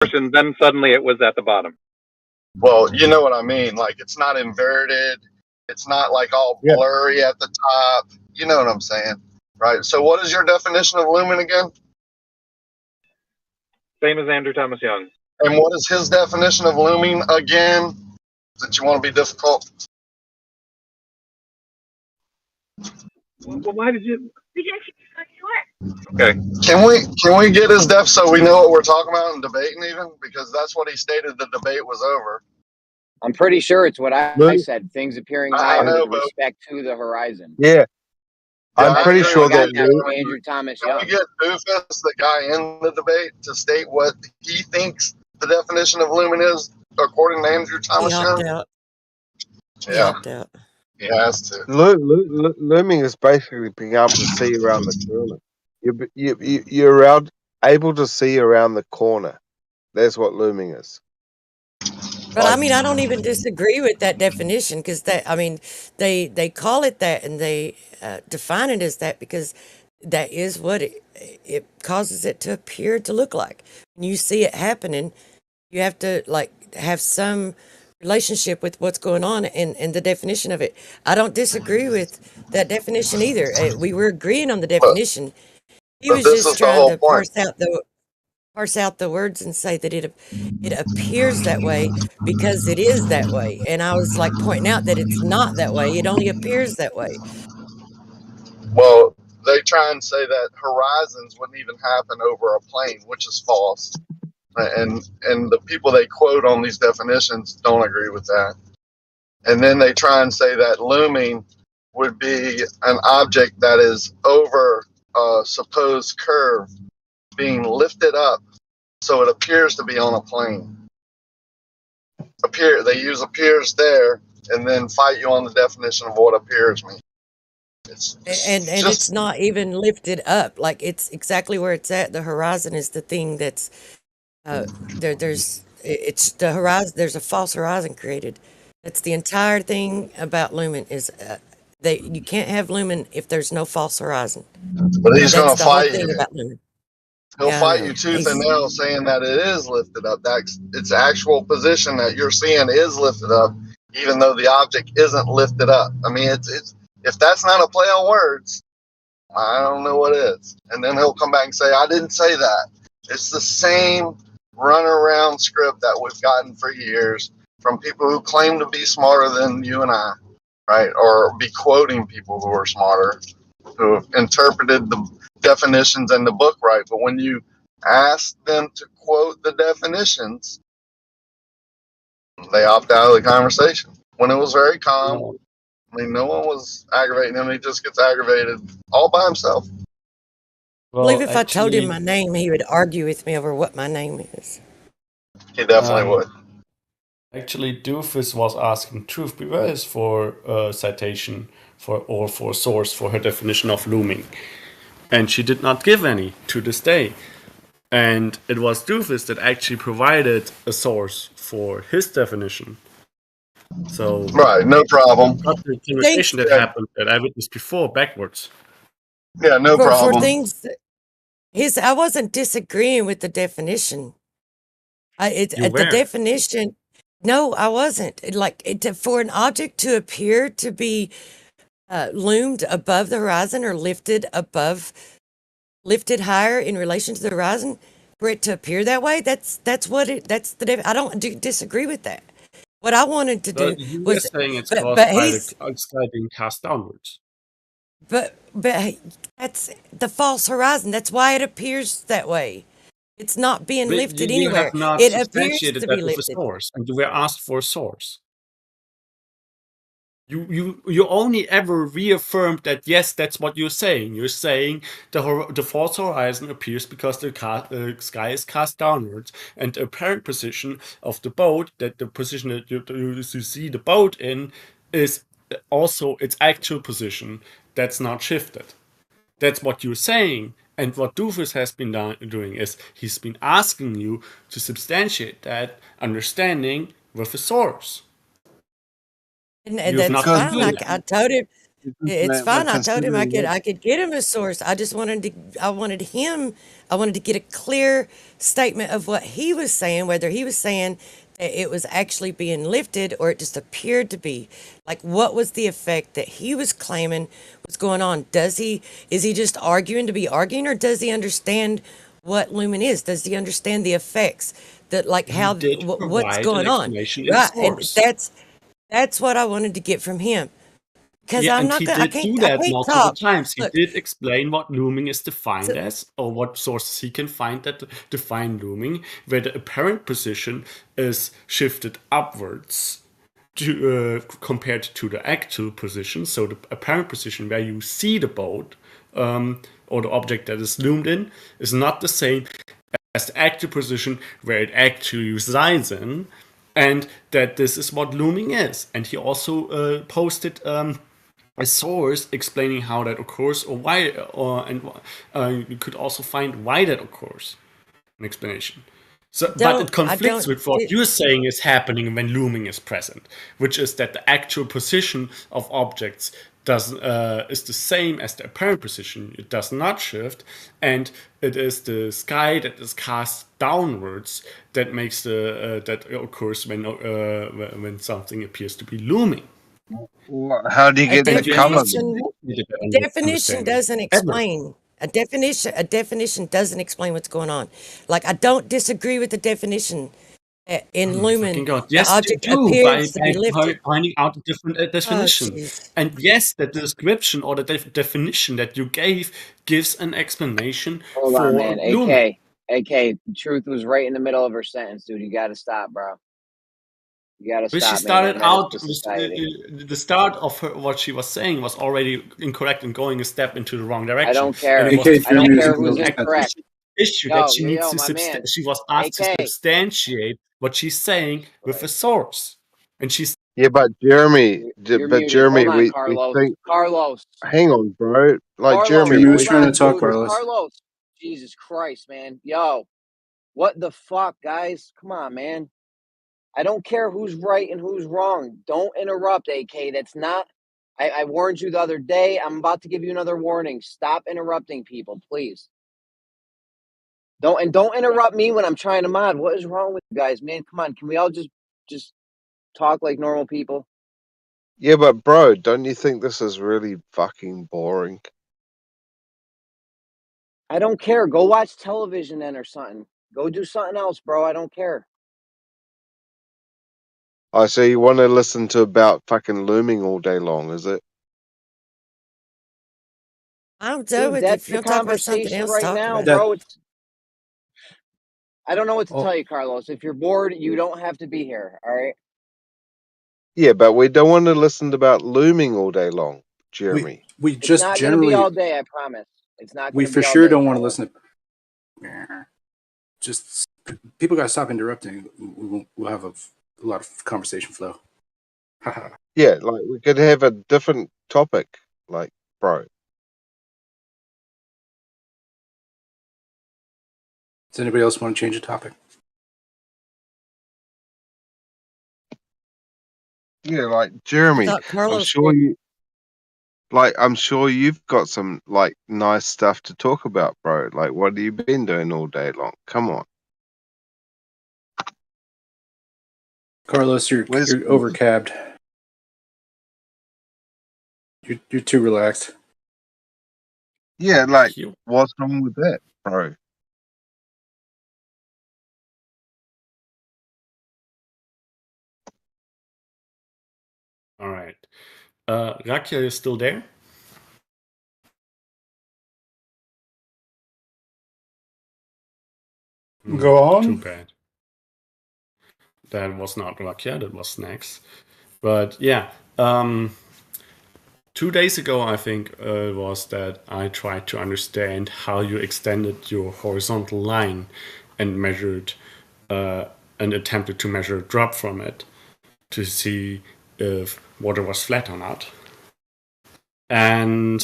and then suddenly it was at the bottom. Well, you know what I mean. Like, it's not inverted. It's not like all blurry at the top. You know what I'm saying, right? So what is your definition of lumen again? Same as Andrew Thomas Young. And what is his definition of looming again? That you want to be difficult? Well, why did you? Okay. Can we get his def so we know what we're talking about in debating even? Because that's what he stated the debate was over. I'm pretty sure it's what I said. Things appearing higher with respect to the horizon. Yeah. I'm pretty sure that Andrew Thomas Can Young. we get Doofus, the guy in the debate, to state what he thinks the definition of lumen is according to Andrew Thomas Young? Yeah. He has to. Looming is basically being able to see around the corner. You're able to see around the corner. That's what looming is. But I mean, I don't even disagree with that definition because they call it that and they define it as that because that is what it causes it to appear to look like. When you see it happening, you have to like have some relationship with what's going on and the definition of it. I don't disagree with that definition either. We were agreeing on the definition. He was just trying to parse out the words and say that it appears that way because it is that way. And I was like pointing out that it's not that way. It only appears that way. Well, they try and say that horizons wouldn't even happen over a plane, which is false. And the people they quote on these definitions don't agree with that. And then they try and say that looming would be an object that is over a supposed curve being lifted up so it appears to be on a plane. They use appears there and then fight you on the definition of what appears means. It's not even lifted up. Like it's exactly where it's at. The horizon is the thing that's it's the horizon. There's a false horizon created. That's the entire thing about lumen is you can't have lumen if there's no false horizon. But he's going to fight you. About lumen. He'll fight you tooth and nail saying that it is lifted up. That's its actual position that you're seeing is lifted up, even though the object isn't lifted up. I mean, it's if that's not a play on words, I don't know what is. And then he'll come back and say, I didn't say that. It's the same runaround script that we've gotten for years from people who claim to be smarter than you and I, right? Or be quoting people who are smarter, who have interpreted the definitions in the book right. But when you ask them to quote the definitions, they opt out of the conversation. When it was very calm, I mean, no one was aggravating him. He just gets aggravated all by himself. Well, I believe if I told him my name, he would argue with me over what my name is. He definitely would. Actually, Doofus was asking Truth Bewares for a citation for source for her definition of looming. And she did not give any to this day. And it was Doofus that actually provided a source for his definition. So right, no problem. Not the conversation that happened that I witnessed before backwards. Yeah, no problem. For things, I wasn't disagreeing with the definition. The definition. No, I wasn't. For an object to appear to be loomed above the horizon or lifted higher in relation to the horizon, for it to appear that way, that's I don't disagree with that. What I wanted to do was saying it's caused by the sky being cast downwards. But that's the false horizon. That's why it appears that way. It's not being lifted anywhere. It appears to be lifted. Source, and you were asked for a source. You only ever reaffirmed that yes, that's what you're saying. You're saying the false horizon appears because the sky is cast downwards, and the apparent position of the boat, that the position that you see the boat in, is also its actual position. That's not shifted. That's what you're saying. And what Doofus has been doing is he's been asking you to substantiate that understanding with a source. And that's fine. I told him It's fine. I told him considering I could get him a source. I just wanted to get a clear statement of what he was saying, whether he was saying that it was actually being lifted or it just appeared to be. Like, what was the effect that he was claiming was going on? Is he just arguing to be arguing, or does he understand what lumen is? Does he understand the effects that, like, He did what's provide an going on? explanation in Right. And source. that's what I wanted to get from him. Because Yeah, I'm and not he gonna, did do I that can't multiple talk. times. He Look, did explain what looming is defined so, as, or what sources he can find that define looming, where the apparent position is shifted upwards compared to the actual position. So the apparent position where you see the boat or the object that is loomed in is not the same as the actual position where it actually resides in, and that this is what looming is. And he also posted a source explaining how that occurs, or why, and you could also find why that occurs, an explanation. So, but it conflicts with what you're saying is happening when looming is present, which is that the actual position of objects is the same as the apparent position. It does not shift, and it is the sky that is cast downwards that makes that occurs when something appears to be looming. How do you get that covered? Definition doesn't explain. A definition doesn't explain what's going on. Like, I don't disagree with the definition. In lumen, yes, the object you do, appears to be lifted. Finding out a different definition. And yes, the description or the definition that you gave gives an explanation Hold for on, man. lumen. AK, truth was right in the middle of her sentence, dude. You gotta stop, bro. You gotta stop. She started out with the start of her, what she was saying was already incorrect and going a step into the wrong direction. I don't care. And I don't care who's incorrect. Issue that she needs to she was asked to substantiate what she's saying with a source, and she's but Jeremy, Jeremy, on, we think Carlos. Hang on, bro. Like Carlos, Jeremy was trying to talk, Carlos. Carlos, Jesus Christ, man, yo, what the fuck, guys? Come on, man. I don't care who's right and who's wrong. Don't interrupt, AK. That's not. I warned you the other day. I'm about to give you another warning. Stop interrupting people, please. Don't interrupt me when I'm trying to mod. What is wrong with you guys, man? Come on, can we all just talk like normal people? Yeah, but bro, don't you think this is really fucking boring? I don't care. Go watch television then or something. Go do something else, bro. I don't care. Oh, so you want to listen to about fucking looming all day long, is it? I'm done with it. If you want to talk about something else, right talk now, about bro. I don't know what to tell you, Carlos. If you're bored, you don't have to be here. All right. Yeah, but we don't want to listen about looming all day long, Jeremy. We just it's not generally gonna be all day. I promise. It's not. We for sure don't want to listen to. Just people gotta stop interrupting. We'll have a lot of conversation flow. Yeah, like we could have a different topic, like, bro. Does anybody else want to change the topic? Yeah, like Jeremy, I'm sure you've got some like nice stuff to talk about, bro. Like, what have you been doing all day long? Come on, Carlos, you're overcabbed. You're too relaxed. Yeah, like, what's wrong with that, bro? All right. Rakia is still there? Go on. Too bad. That was not Rakia, that was Snacks. But yeah, 2 days ago, I think, was that I tried to understand how you extended your horizontal line and measured and attempted to measure a drop from it to see if water was flat or not. And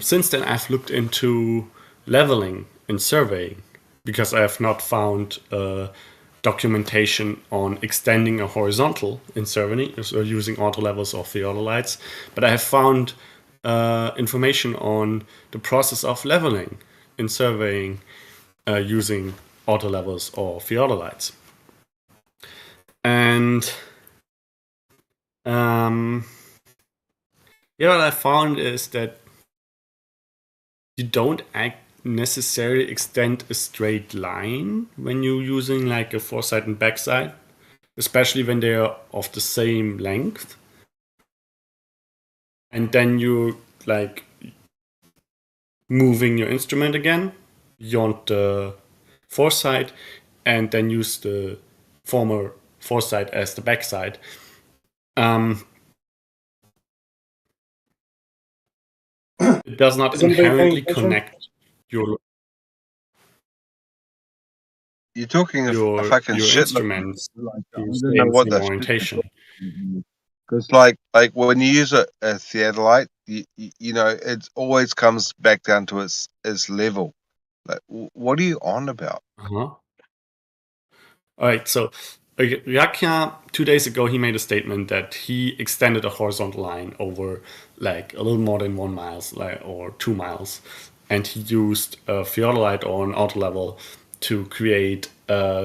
since then, I've looked into leveling and surveying because I have not found documentation on extending a horizontal in Cerveny, so using autolevels or theodolites, but I have found information on the process of leveling in surveying using autolevels or theodolites. And what I found is that you don't necessarily extend a straight line when you're using like a foresight and backside, especially when they are of the same length. And then you like moving your instrument again beyond the foresight, and then use the former foresight as the backside. It does not inherently connect your You're talking a fucking your shit. instruments Like, I to don't stay know in the what same the orientation. Because like when you use a theodolite, you know it always comes back down to its level. Like, what are you on about? All right, so Yakya 2 days ago he made a statement that he extended a horizontal line over like a little more than 1 mile, or 2 miles, and he used a theodolite or an autolevel to create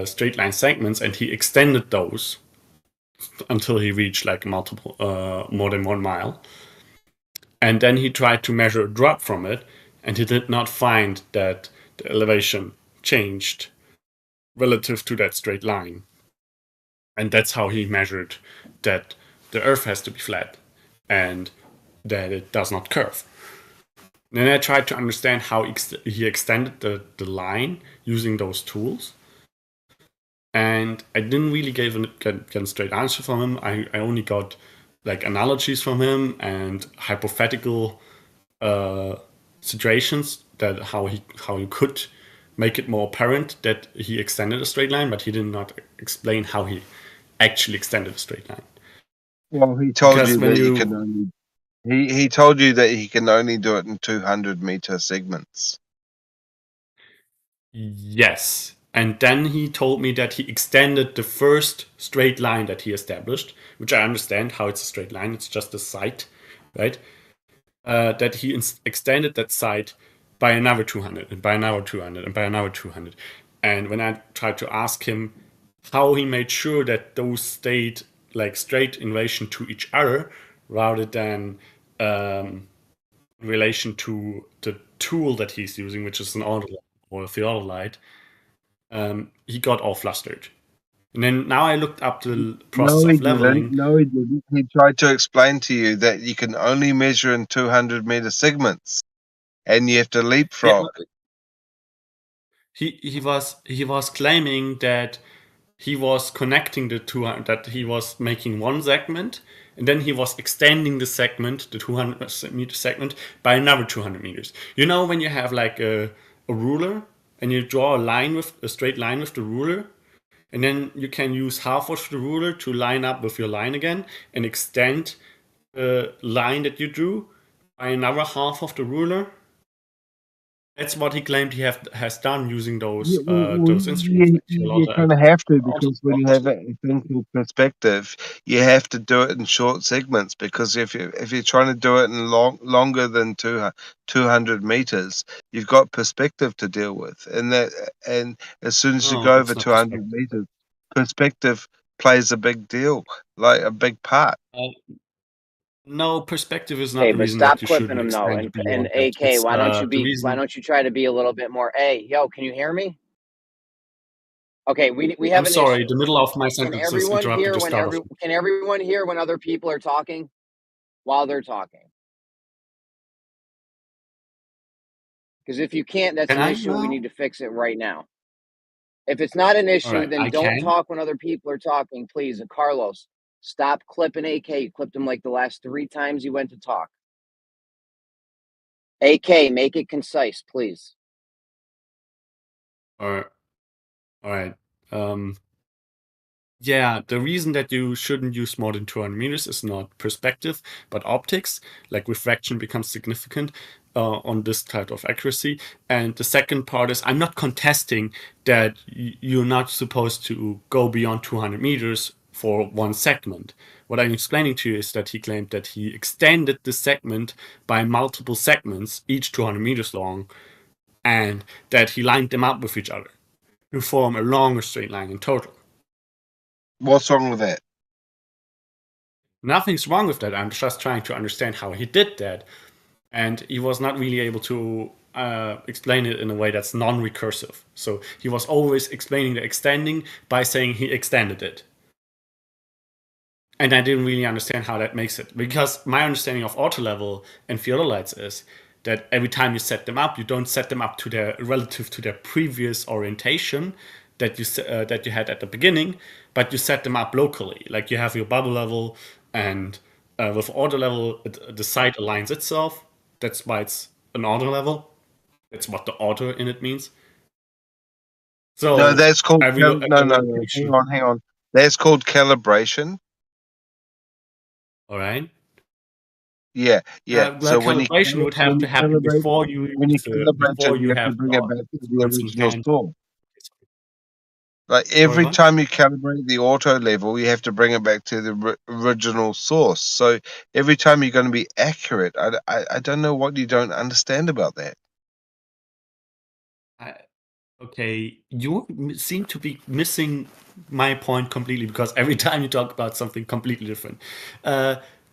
straight line segments, and he extended those until he reached like multiple more than 1 mile. And then he tried to measure a drop from it, and he did not find that the elevation changed relative to that straight line. And that's how he measured that the Earth has to be flat and that it does not curve. Then I tried to understand how he extended the line using those tools. And I didn't really get a straight answer from him. I only got like analogies from him and hypothetical situations that how you could make it more apparent that he extended a straight line, but he did not explain how he actually extended a straight line. Well, he told you that you can only. He told you that he can only do it in 200-meter segments. Yes. And then he told me that he extended the first straight line that he established, which I understand how it's a straight line. It's just a sight, right? That he extended that sight by another 200 and by another 200 and by another 200. And when I tried to ask him how he made sure that those stayed like straight in relation to each other rather than in relation to the tool that he's using, which is an autolite or a theodolite, he got all flustered. And then now I looked up the process of leveling. No, he didn't. He tried to explain to you that you can only measure in 200-meter segments, and you have to leapfrog. Yeah, he was claiming that he was connecting the 200, that he was making one segment, and then he was extending the segment, the 200-meter segment, by another 200 meters. You know when you have like a ruler and you draw a straight line with the ruler, and then you can use half of the ruler to line up with your line again and extend the line that you drew by another half of the ruler. That's what he claimed he has done using those instruments. You kind of have to, because when you have a thing called perspective, you have to do it in short segments. Because if you're trying to do it in longer than 200 meters, you've got perspective to deal with, and as soon as you go over 200 meters, perspective plays a big deal, like a big part. No, perspective is not Hey, the but reason stop that you clipping shouldn't them though. extend And beyond that. AK, why Reason... don't you try to be a little bit more? Hey, yo, can you hear me? Okay, we have I'm an sorry, issue. the middle of my sentence is interrupted. Can everyone hear when other people are talking while they're talking? Because if you can't, that's an issue. We need to fix it right now. If it's not an issue, then don't talk when other people are talking, please. And Carlos, stop clipping AK. You clipped him like the last 3 times you went to talk. AK, make it concise, please. All right. Yeah, the reason that you shouldn't use more than 200 meters is not perspective, but optics. Like refraction becomes significant on this type of accuracy. And the second part is I'm not contesting that you're not supposed to go beyond 200 meters for one segment. What I'm explaining to you is that he claimed that he extended the segment by multiple segments, each 200 meters long, and that he lined them up with each other to form a longer straight line in total. What's wrong with that? Nothing's wrong with that. I'm just trying to understand how he did that. And he was not really able to explain it in a way that's non-recursive. So he was always explaining the extending by saying he extended it. And I didn't really understand how that makes it. Because my understanding of auto level and theodolites is that every time you set them up, you don't set them up to their relative to their previous orientation that you had at the beginning, but you set them up locally. Like you have your bubble level, and with auto level, the site aligns itself. That's why it's an auto level. That's what the auto in it means. So No, that's called every no. Hang on. That's called calibration. All right. Yeah. So when calibration would have to happen before you before you have to bring it back to the original source. Like every time you calibrate the auto level, you have to bring it back to the original source. So every time you're going to be accurate. I don't know what you don't understand about that. Okay, you seem to be missing my point completely, because every time you talk about something completely different.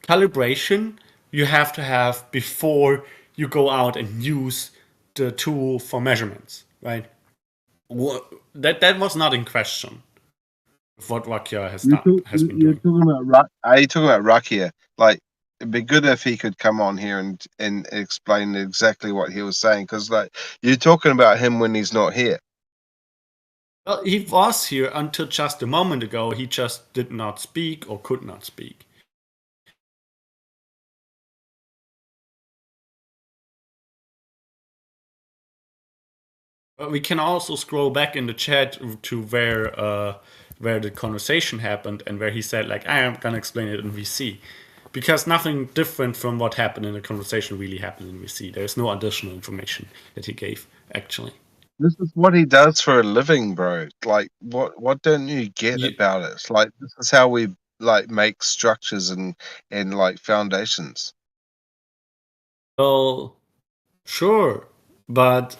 Calibration you have to have before you go out and use the tool for measurements, right? That was not in question. What Rakia has been doing. Are you talking about Rakia? Like, it'd be good if he could come on here and explain exactly what he was saying, because like you're talking about him when he's not here. Well, he was here until just a moment ago. He just did not speak or could not speak. We can also scroll back in the chat to where the conversation happened and where he said, like, I am gonna explain it in VC, because nothing different from what happened in the conversation really happened in VC. There's no additional information that he gave, actually. This is what he does for a living, bro. Like, what don't you get about it? It's like, this is how we like make structures and like foundations. Well, sure, but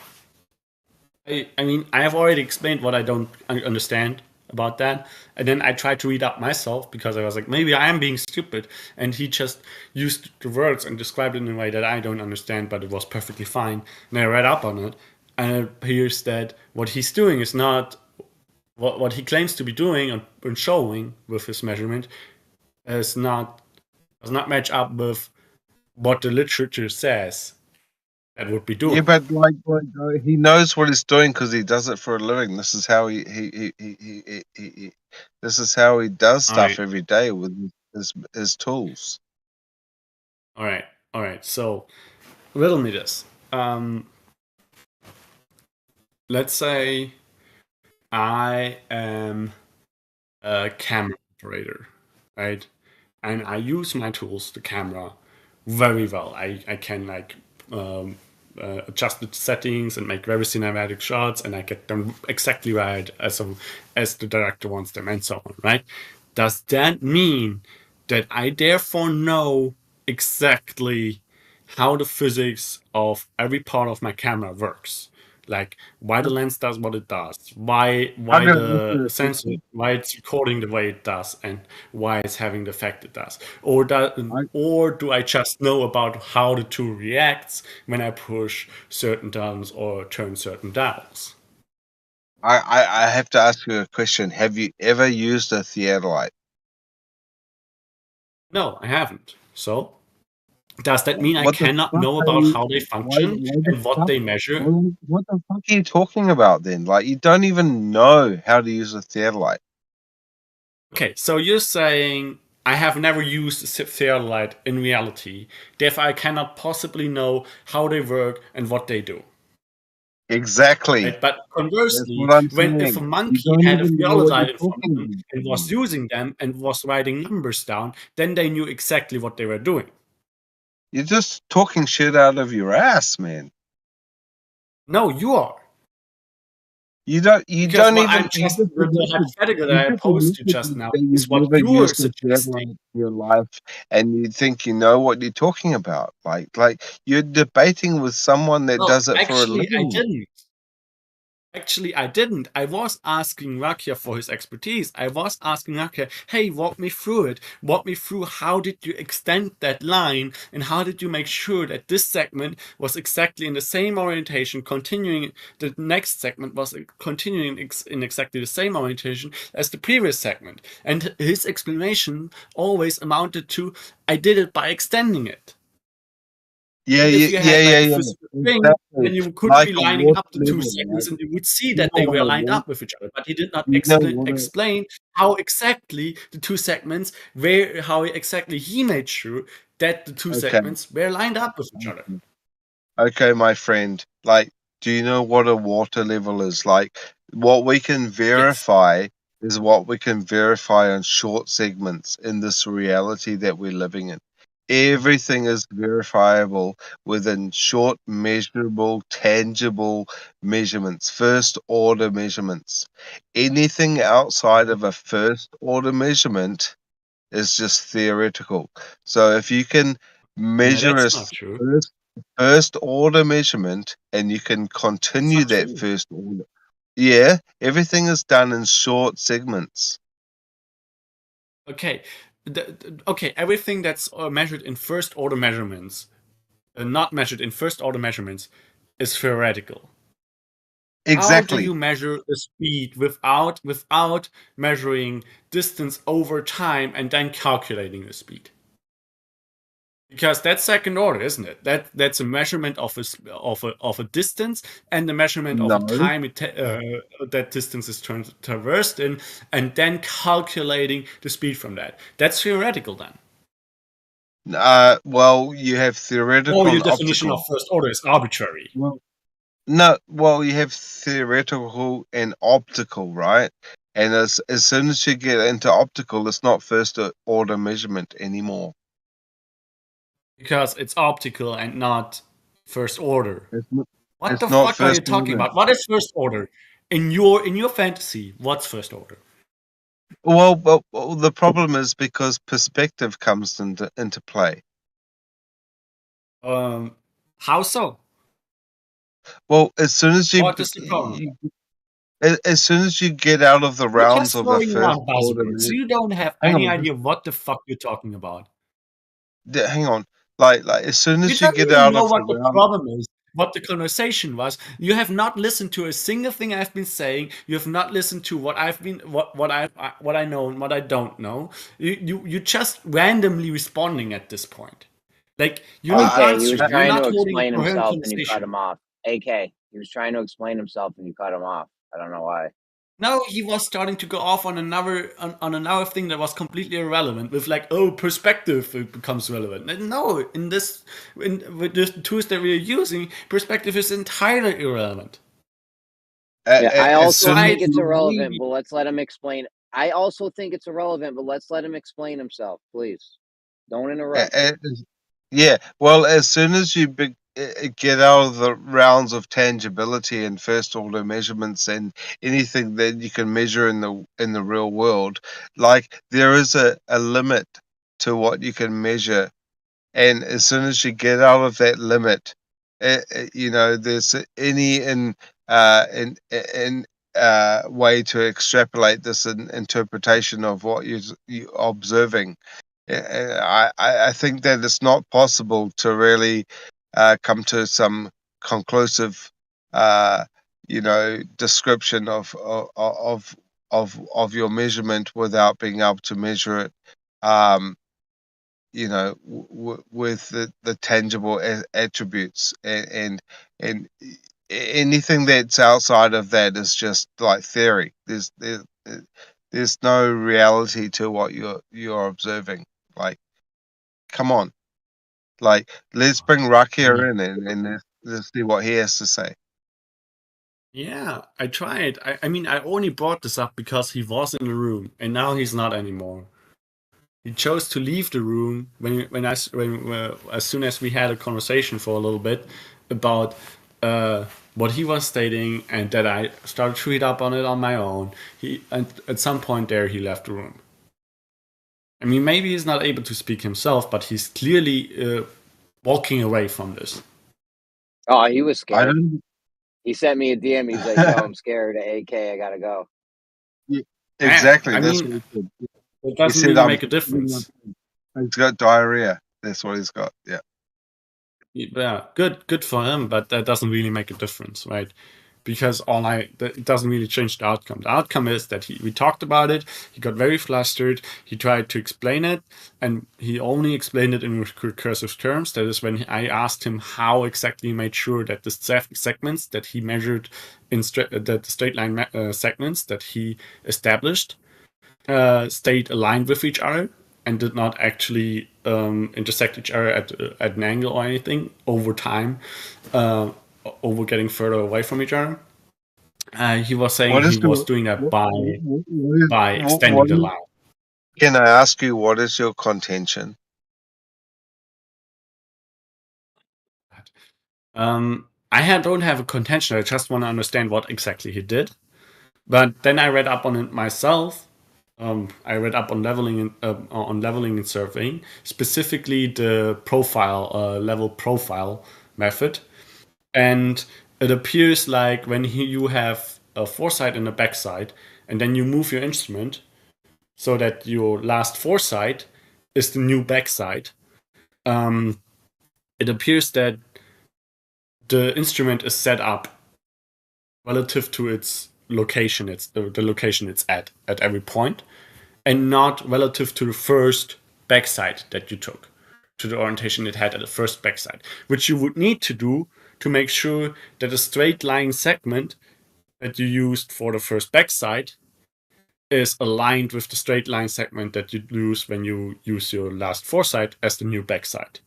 I mean, I have already explained what I don't understand about that. And then I tried to read up myself, because I was like, maybe I am being stupid. And he just used the words and described it in a way that I don't understand, but it was perfectly fine. And I read up on it, and it appears that what he's doing is not what he claims to be doing and showing with his measurement does not match up with what the literature says that would be doing. Yeah, but like he knows what he's doing because he does it for a living. This is how he this is how he does stuff every day with his tools. All right. So, riddle me this. Let's say I am a camera operator, right? And I use my tools, the camera, very well. I can like adjust the settings and make very cinematic shots, and I get them exactly right as the director wants them, and so on, right? Does that mean that I therefore know exactly how the physics of every part of my camera works? Like why the lens does what it does, why the sensor, why it's recording the way it does, and why it's having the effect it does, or do I just know about how the tool reacts when I push certain buttons or turn certain dials? I have to ask you a question. Have you ever used a theodolite? No, I haven't. So does that mean I cannot know about how they function and what they measure? What the fuck are you talking about then? Like, you don't even know how to use a theodolite. Okay, so you're saying I have never used a theodolite in reality, therefore I cannot possibly know how they work and what they do. Exactly. Right? But That's conversely, what I'm if a saying. You monkey don't had a even know what theodolite you're in front of talking them and was about. using them and was writing numbers down, then they knew exactly what they were doing. You're just talking shit out of your ass, man. No, you are. You don't Because what even I'm just the hypothetical that I posed you just now that is you've what never you're used a suggesting. in your life, and you think you know what you're talking about. Like you're debating with someone that No, does it for a actually, I living. didn't. Actually, I didn't. I was asking Rakia for his expertise. I was asking Rakia, hey, walk me through it. Walk me through how did you extend that line and how did you make sure that this segment was exactly in the same orientation, continuing the next segment was continuing in exactly the same orientation as the previous segment. And his explanation always amounted to, I did it by extending it. Yeah, And if yeah, you yeah, had like yeah, a yeah. physical thing, Exactly. then you could Like be a lining water up the two level, right? segments and you would see You that know they what were I lined want? up with each other. But he did not You know what I explain how exactly the two segments, how exactly he made sure that the two Okay. segments were lined up with each other. Okay, my friend. Like, do you know what a water level is? Like, what we can Yes. verify is what we can verify on short segments in this reality that we're living in. Everything is verifiable within short, measurable, tangible measurements, first order measurements. Anything outside of a first order measurement is just theoretical. So if you can No, measure a that's not true. first order measurement and you can That's continue not that true. first order, yeah, everything is done in short segments. Okay. Okay, everything that's measured in first order measurements, not measured in first order measurements, is theoretical. How do Exactly. you measure the speed without measuring distance over time and then calculating the speed? Because that's second order, isn't it? That's a measurement of a distance and the measurement of a No. time that distance is traversed in, and then calculating the speed from that. That's theoretical then. Well, you have Or theoretical your and definition of optical. first order is arbitrary. Well, no, well, you have theoretical and optical, right? And as soon as you get into optical, it's not first order measurement anymore. Because it's optical and not first order. It's not, What the it's not fuck are you first talking order. about? What is first order? In your fantasy, what's first order? Well, the problem is because perspective comes into play. How so? Well, as soon as What is the problem? as soon as you get out of the You're realms just of a throwing first around order, buzzwords. You don't have hang any on, idea what the fuck you're talking about. hang on. Like as soon You as you don't get even out know of the what the realm, problem is, what the conversation was. You have not listened to a single thing I've been saying. You have not listened to what I know and what I don't know. You just randomly responding at this point. Like you're not AK, he was answering. You're trying not to holding a explain coherent himself and you cut conversation. him off. AK, he was trying to explain himself and you cut him off. I don't know why. No, he was starting to go off on another thing that was completely irrelevant. With like, oh, perspective becomes relevant. And no, with the tools that we're using, perspective is entirely irrelevant. Yeah, I as also soon as think Besides, it's for you, irrelevant, me, but let's let him explain. I also think it's irrelevant, but let's let him explain himself, please. Don't interrupt. yeah, well, as soon as you get out of the realms of tangibility and first order measurements and anything that you can measure in the real world, like there is a limit to what you can measure, and as soon as you get out of that limit, there's any in way to extrapolate this interpretation of what you observing. I think that it's not possible to really come to some conclusive, uh, description of your measurement without being able to measure it, um, with the tangible attributes, and anything that's outside of that is just like theory. There's no reality to what you're observing. Like, come on. Like, let's bring Rakia in and let's see what he has to say. Yeah, I tried. I mean, I only brought this up because he was in the room, and now he's not anymore. He chose to leave the room as soon as we had a conversation for a little bit about what he was stating, and that I started to read up on it on my own. And at some point there, he left the room. I mean, maybe he's not able to speak himself, but he's clearly walking away from this. Oh, he was I scared. don't. He sent me a DM. He's like, "Yo, I'm scared. AK, I gotta go." Yeah, exactly. I That's mean, what he said. it He doesn't said, really "I'm make a difference. He's got diarrhea. That's what he's got." Yeah. Yeah, good for him, but that doesn't really make a difference, right? Because it doesn't really change the outcome. The outcome is that we talked about it. He got very flustered. He tried to explain it, and he only explained it in recursive terms. That is when I asked him how exactly he made sure that the segments that he measured that the straight line segments that he established stayed aligned with each other and did not actually intersect each other at an angle or anything over time, over getting further away from each other. He was saying What he is was your doing that what, by extending what the is, line. can I ask you what is your contention? Don't have a contention. I just want to understand what exactly he did. But then I read up on it myself. I read up on leveling and surveying, specifically the level profile method, and it appears like when you have a foresight and a backside, and then you move your instrument so that your last foresight is the new backside. It appears that the instrument is set up relative to its location. It's the location it's at every point, and not relative to the first backside that you took, to the orientation it had at the first backside, which you would need to do to make sure that a straight line segment that you used for the first backside is aligned with the straight line segment that you use when you use your last foresight as the new backside.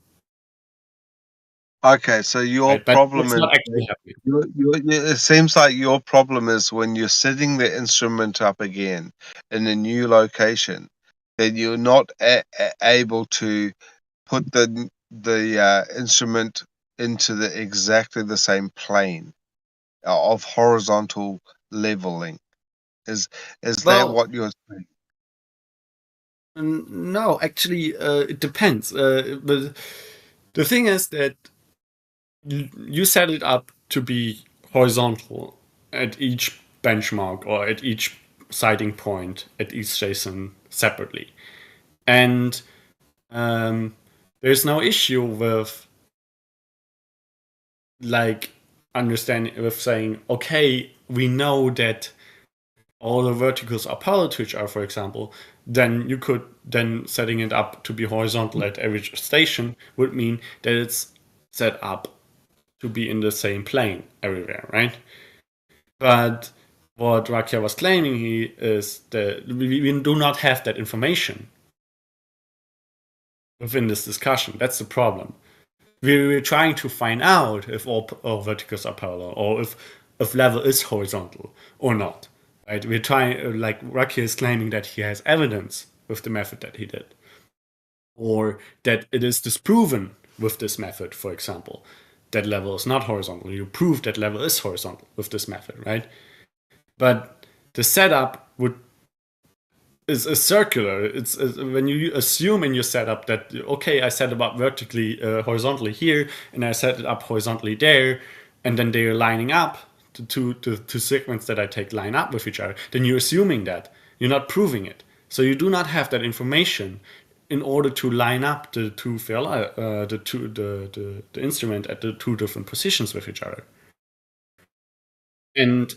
Okay, so your Right? But problem it's is not actually happening. it seems like your problem is when you're setting the instrument up again in a new location, that you're not able to put the instrument into the exactly the same plane of horizontal leveling. Is that Well, what you're saying? no, actually, it depends. But the thing is that you set it up to be horizontal at each benchmark or at each sighting point at each station separately, and there's no issue with like understanding with saying, okay, we know that all the verticals are parallel to each other, for example. Then you could setting it up to be horizontal at every station would mean that it's set up to be in the same plane everywhere, right? But what Rakia was claiming here is that we do not have that information within this discussion. That's the problem. We're trying to find out if all verticals are parallel or if level is horizontal or not. Right? We're trying, like Rakia is claiming that he has evidence with the method that he did, or that it is disproven with this method, for example, that level is not horizontal. You prove that level is horizontal with this method, right? But the setup is circular. It's when you assume in your setup that, okay, I set it up vertically, horizontally here, and I set it up horizontally there, and then they're lining up. The two segments that I take line up with each other. Then you're assuming that. You're not proving it. So you do not have that information in order to line up the instrument at the two different positions with each other. And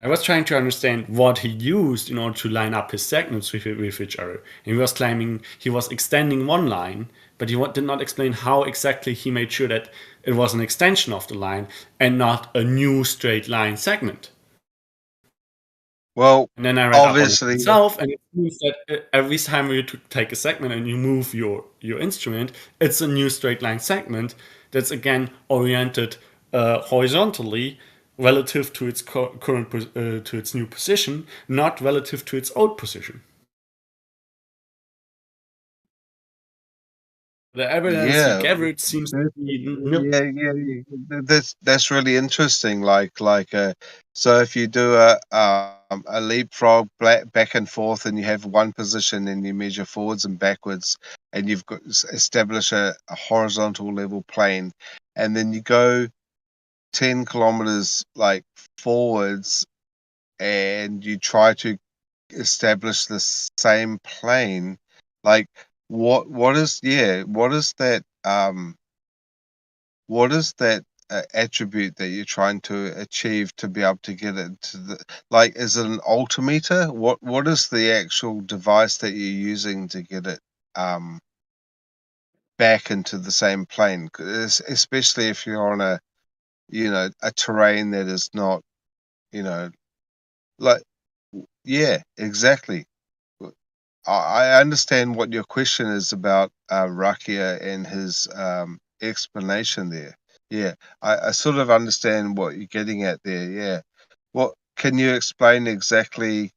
I was trying to understand what he used in order to line up his segments with each other. And he was claiming he was extending one line, but he did not explain how exactly he made sure that it was an extension of the line and not a new straight line segment. Well, And then I read obviously, up on it myself, and it seems that every time you take a segment and you move your instrument, it's a new straight line segment that's again oriented horizontally relative to its current to its new position, not relative to its old position. The evidence he gathered seems to be nil. That's really interesting. So if you do a leapfrog back and forth, and you have one position, and you measure forwards and backwards, and you've got establish a horizontal level plane, and then you go 10 kilometers forwards, and you try to establish the same plane, what is that attribute that you're trying to achieve to be able to get it to the, is it an altimeter? What is the actual device that you're using to get it back into the same plane? Especially if you're on a terrain that is not, yeah, exactly. I understand what your question is about, Rakia, and his explanation there. Yeah, I sort of understand what you're getting at there. Yeah. Can you explain exactly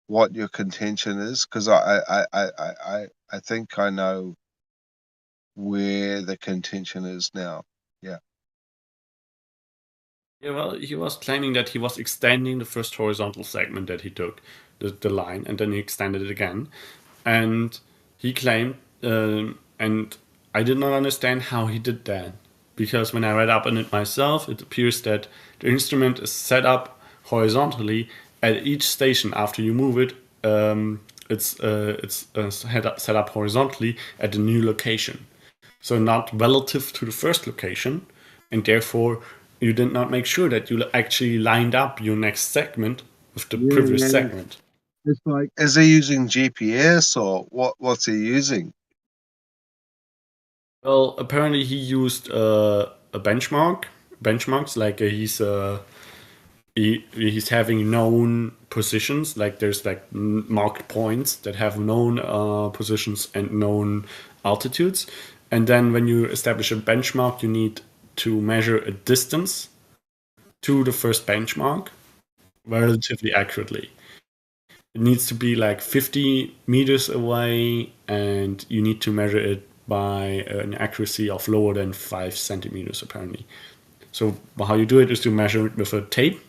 what your contention is? Because I think I know where the contention is now. Yeah. Yeah, well, he was claiming that he was extending the first horizontal segment that he took, the line, and then he extended it again. And he claimed, and I did not understand how he did that. Because when I read up on it myself, it appears that the instrument is set up horizontally at each station. After you move it, it's set up horizontally at the new location. So not relative to the first location, and therefore you did not make sure that you actually lined up your next segment with the previous segment. It's is he using GPS, or what's he using? Well, apparently he used a benchmarks, he's having known positions, there's marked points that have known positions and known altitudes, and then when you establish a benchmark, you need to measure a distance to the first benchmark relatively accurately. It needs to be 50 meters away, and you need to measure it by an accuracy of lower than 5 centimeters, apparently. So how you do it is to measure it with a tape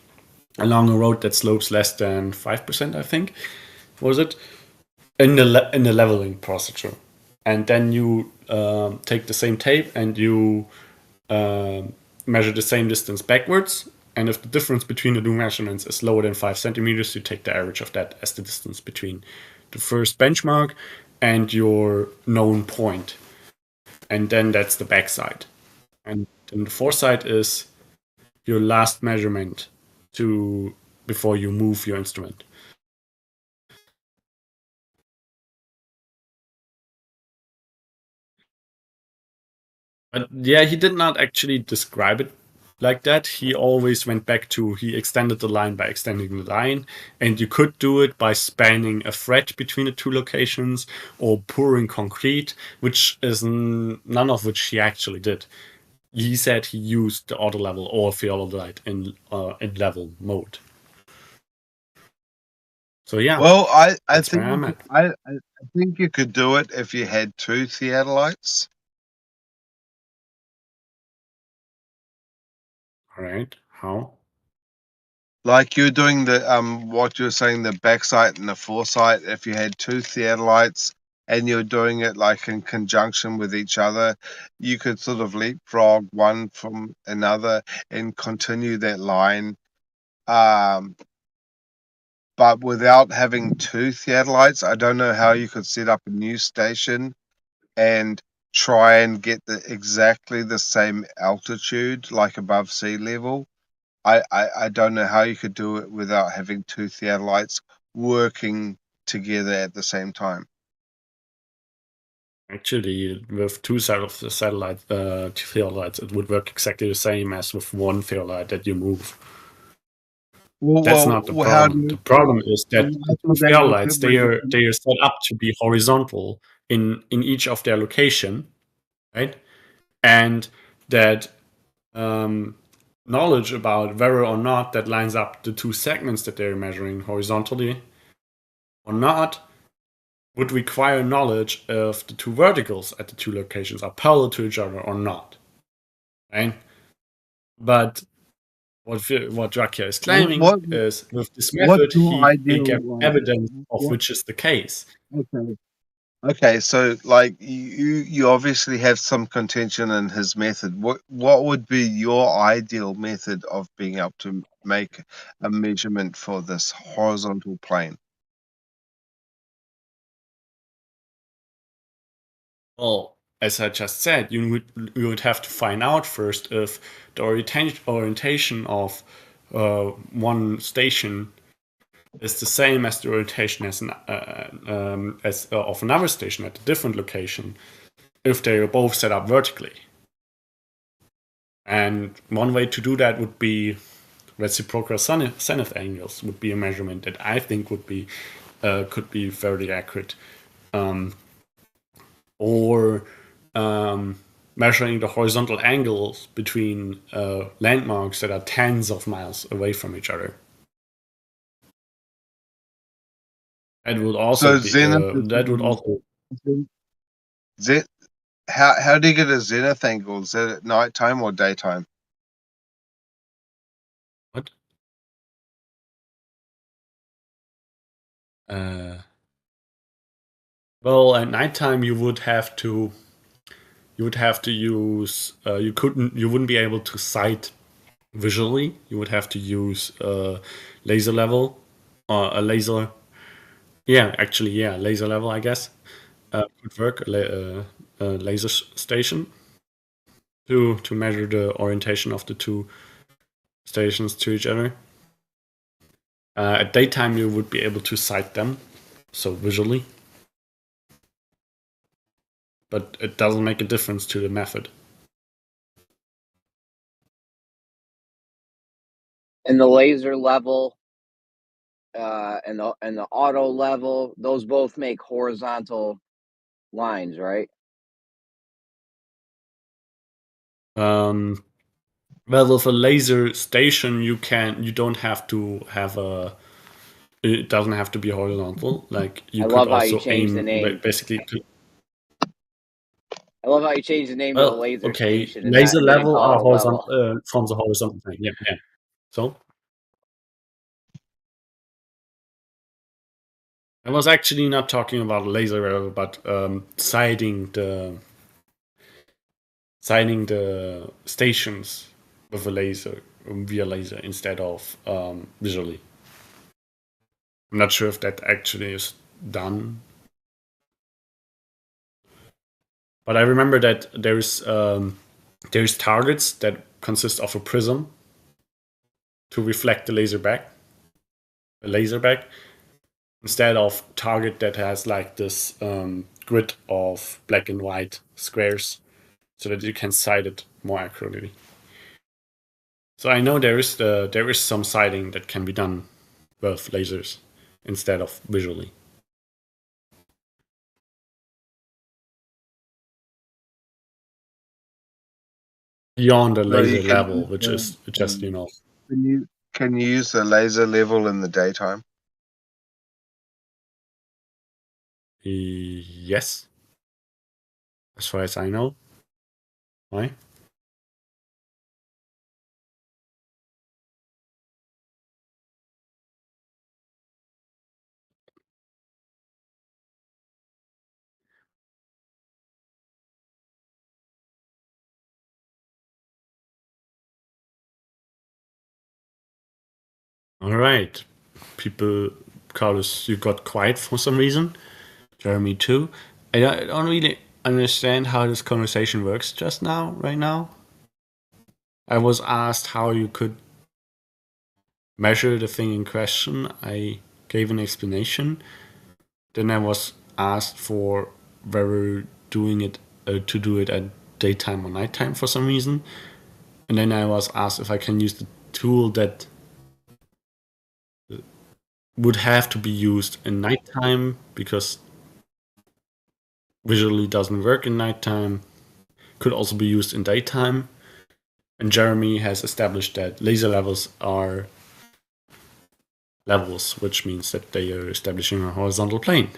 along a road that slopes less than 5%, I think, was it, in the leveling procedure. And then you take the same tape and you measure the same distance backwards. And if the difference between the two measurements is lower than 5 centimeters, you take the average of that as the distance between the first benchmark and your known point. And then that's the backside. And then the foresight is your last measurement before you move your instrument. But yeah, he did not actually describe it like that. He always went back to, he extended the line by extending the line, and you could do it by spanning a thread between the two locations or pouring concrete, which is none of which he actually did. He said he used the auto level or theodolite in level mode. So yeah. Well, I think you could do it if you had 2 theodolites. All right. How? Like you're doing the what you're saying, the backside and the foresight. If you had 2 theodolites and you're doing it in conjunction with each other, you could sort of leapfrog one from another and continue that line. But without having 2 theodolites, I don't know how you could set up a new station and try and get exactly the same altitude, above sea level. I don't know how you could do it without having 2 theodolites working together at the same time. Actually, with 2 theodolites, it would work exactly the same as with 1 theodolite that you move. That's not the problem. The problem is that the theodolites, they are set up to be horizontal in each of their location, right? And that knowledge about whether or not that lines up the two segments that they're measuring horizontally or not would require knowledge if the two verticals at the two locations are parallel to each other or not. Right? But what Jakia is claiming is with this method, he gets evidence of which is the case. Okay, so like you obviously have some contention in his method. What would be your ideal method of being able to make a measurement for this horizontal plane? Well, as I just said, you would have to find out first if the orientation of one station is the same as the orientation of another station at a different location, if they are both set up vertically. And one way to do that would be reciprocal zenith angles. Would be a measurement that I think would be could be fairly accurate. Or measuring the horizontal angles between landmarks that are tens of miles away from each other. That would also So how do you get a zenith angle? Is that at nighttime or daytime? What? Well, at nighttime you would have to use you wouldn't be able to sight visually. You would have to use laser level or a laser. Yeah, actually, yeah, laser level, I guess, could work. A laser station to measure the orientation of the two stations to each other. At daytime, you would be able to sight them, so visually, but it doesn't make a difference to the method. And the laser level and the auto level, those both make horizontal lines, right? Well, with a laser station, you don't have to have a. It doesn't have to be horizontal. Like you could also aim the name. Basically. I love how you changed the name to the laser station. Laser level are horizontal from the horizontal plane. Yeah. So I was actually not talking about laser level, but sighting the stations with a laser via laser instead of visually. I'm not sure if that actually is done, but I remember that there's targets that consist of a prism to reflect the laser back, instead of target that has like this grid of black and white squares, so that you can sight it more accurately. So I know there is some sighting that can be done with lasers instead of visually. Beyond the laser level, which is just Can you use the laser level in the daytime? Yes, as far as I know. Why? All right, people, Carlos, you got quiet for some reason. Jeremy too. I don't really understand how this conversation works just now, right now. I was asked how you could measure the thing in question. I gave an explanation. Then I was asked for whether doing it to do it at daytime or nighttime for some reason. And then I was asked if I can use the tool that would have to be used in nighttime because visually doesn't work in nighttime. Could also be used in daytime. And Jeremy has established that laser levels are levels, which means that they are establishing a horizontal plane.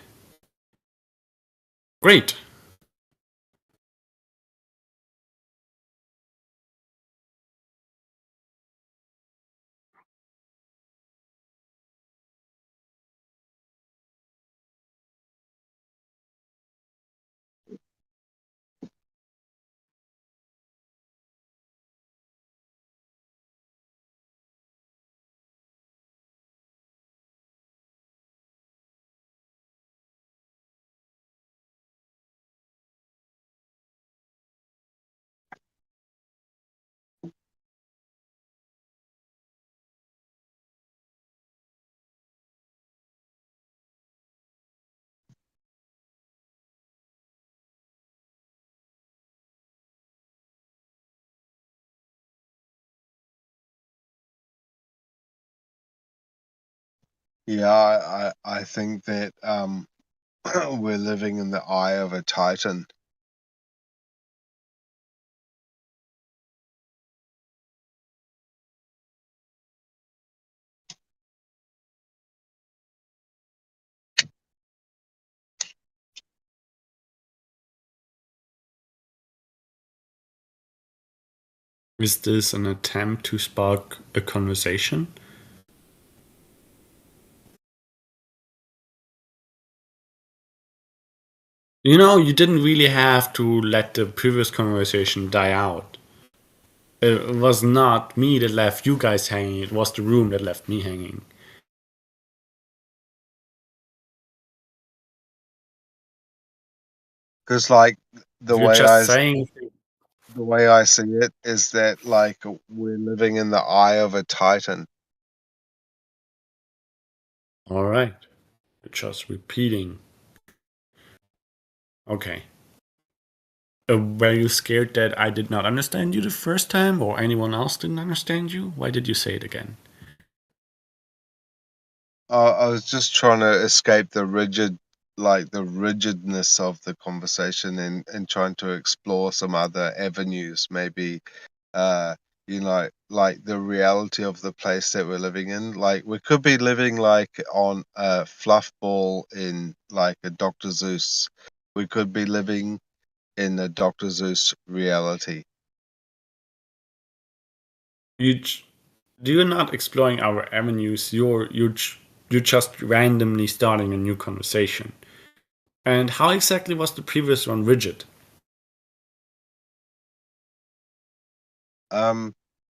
Great. Yeah, I think that we're living in the eye of a titan. Is this an attempt to spark a conversation? You know, you didn't really have to let the previous conversation die out. It was not me that left you guys hanging, it was the room that left me hanging. Because like the You're way just saying. the way I see it is that like we're living in the eye of a titan. Alright. You're just repeating. Okay. Were you scared that I did not understand you the first time, or anyone else didn't understand you? Why did you say it again? I was just trying to escape the rigidness of the conversation and trying to explore some other avenues, maybe like the reality of the place that we're living in. Like we could be living like on a fluff ball in like a Dr. Zeus. We could be living in a Dr. Zeus reality. You're not exploring our avenues. You're just randomly starting a new conversation. And how exactly was the previous one rigid?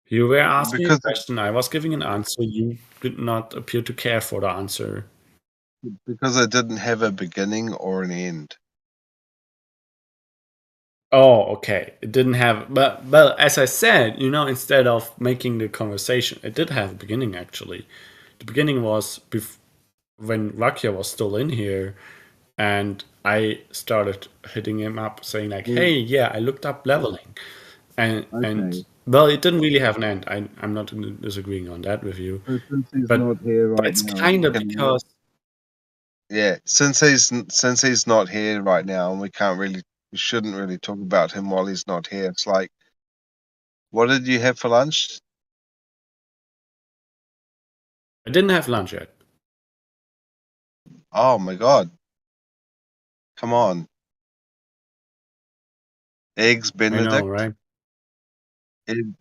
You were asking a Because question, I was giving an answer. You did not appear to care for the answer. it didn't have a beginning or an end. Oh, okay. It didn't have, but well, as I said, instead of making the conversation, it did have a beginning actually. The beginning was when Rakia was still in here, and I started hitting him up, saying like, "Hey, yeah, I looked up leveling," and well, it didn't really have an end. I'm not disagreeing on that with you, So since he's but not here right it's now, kind of because. yeah, since he's not here right now, and we shouldn't really talk about him while he's not here. It's like, what did you have for lunch? I didn't have lunch yet. Oh my God! Come on, eggs I know, Benedict, right?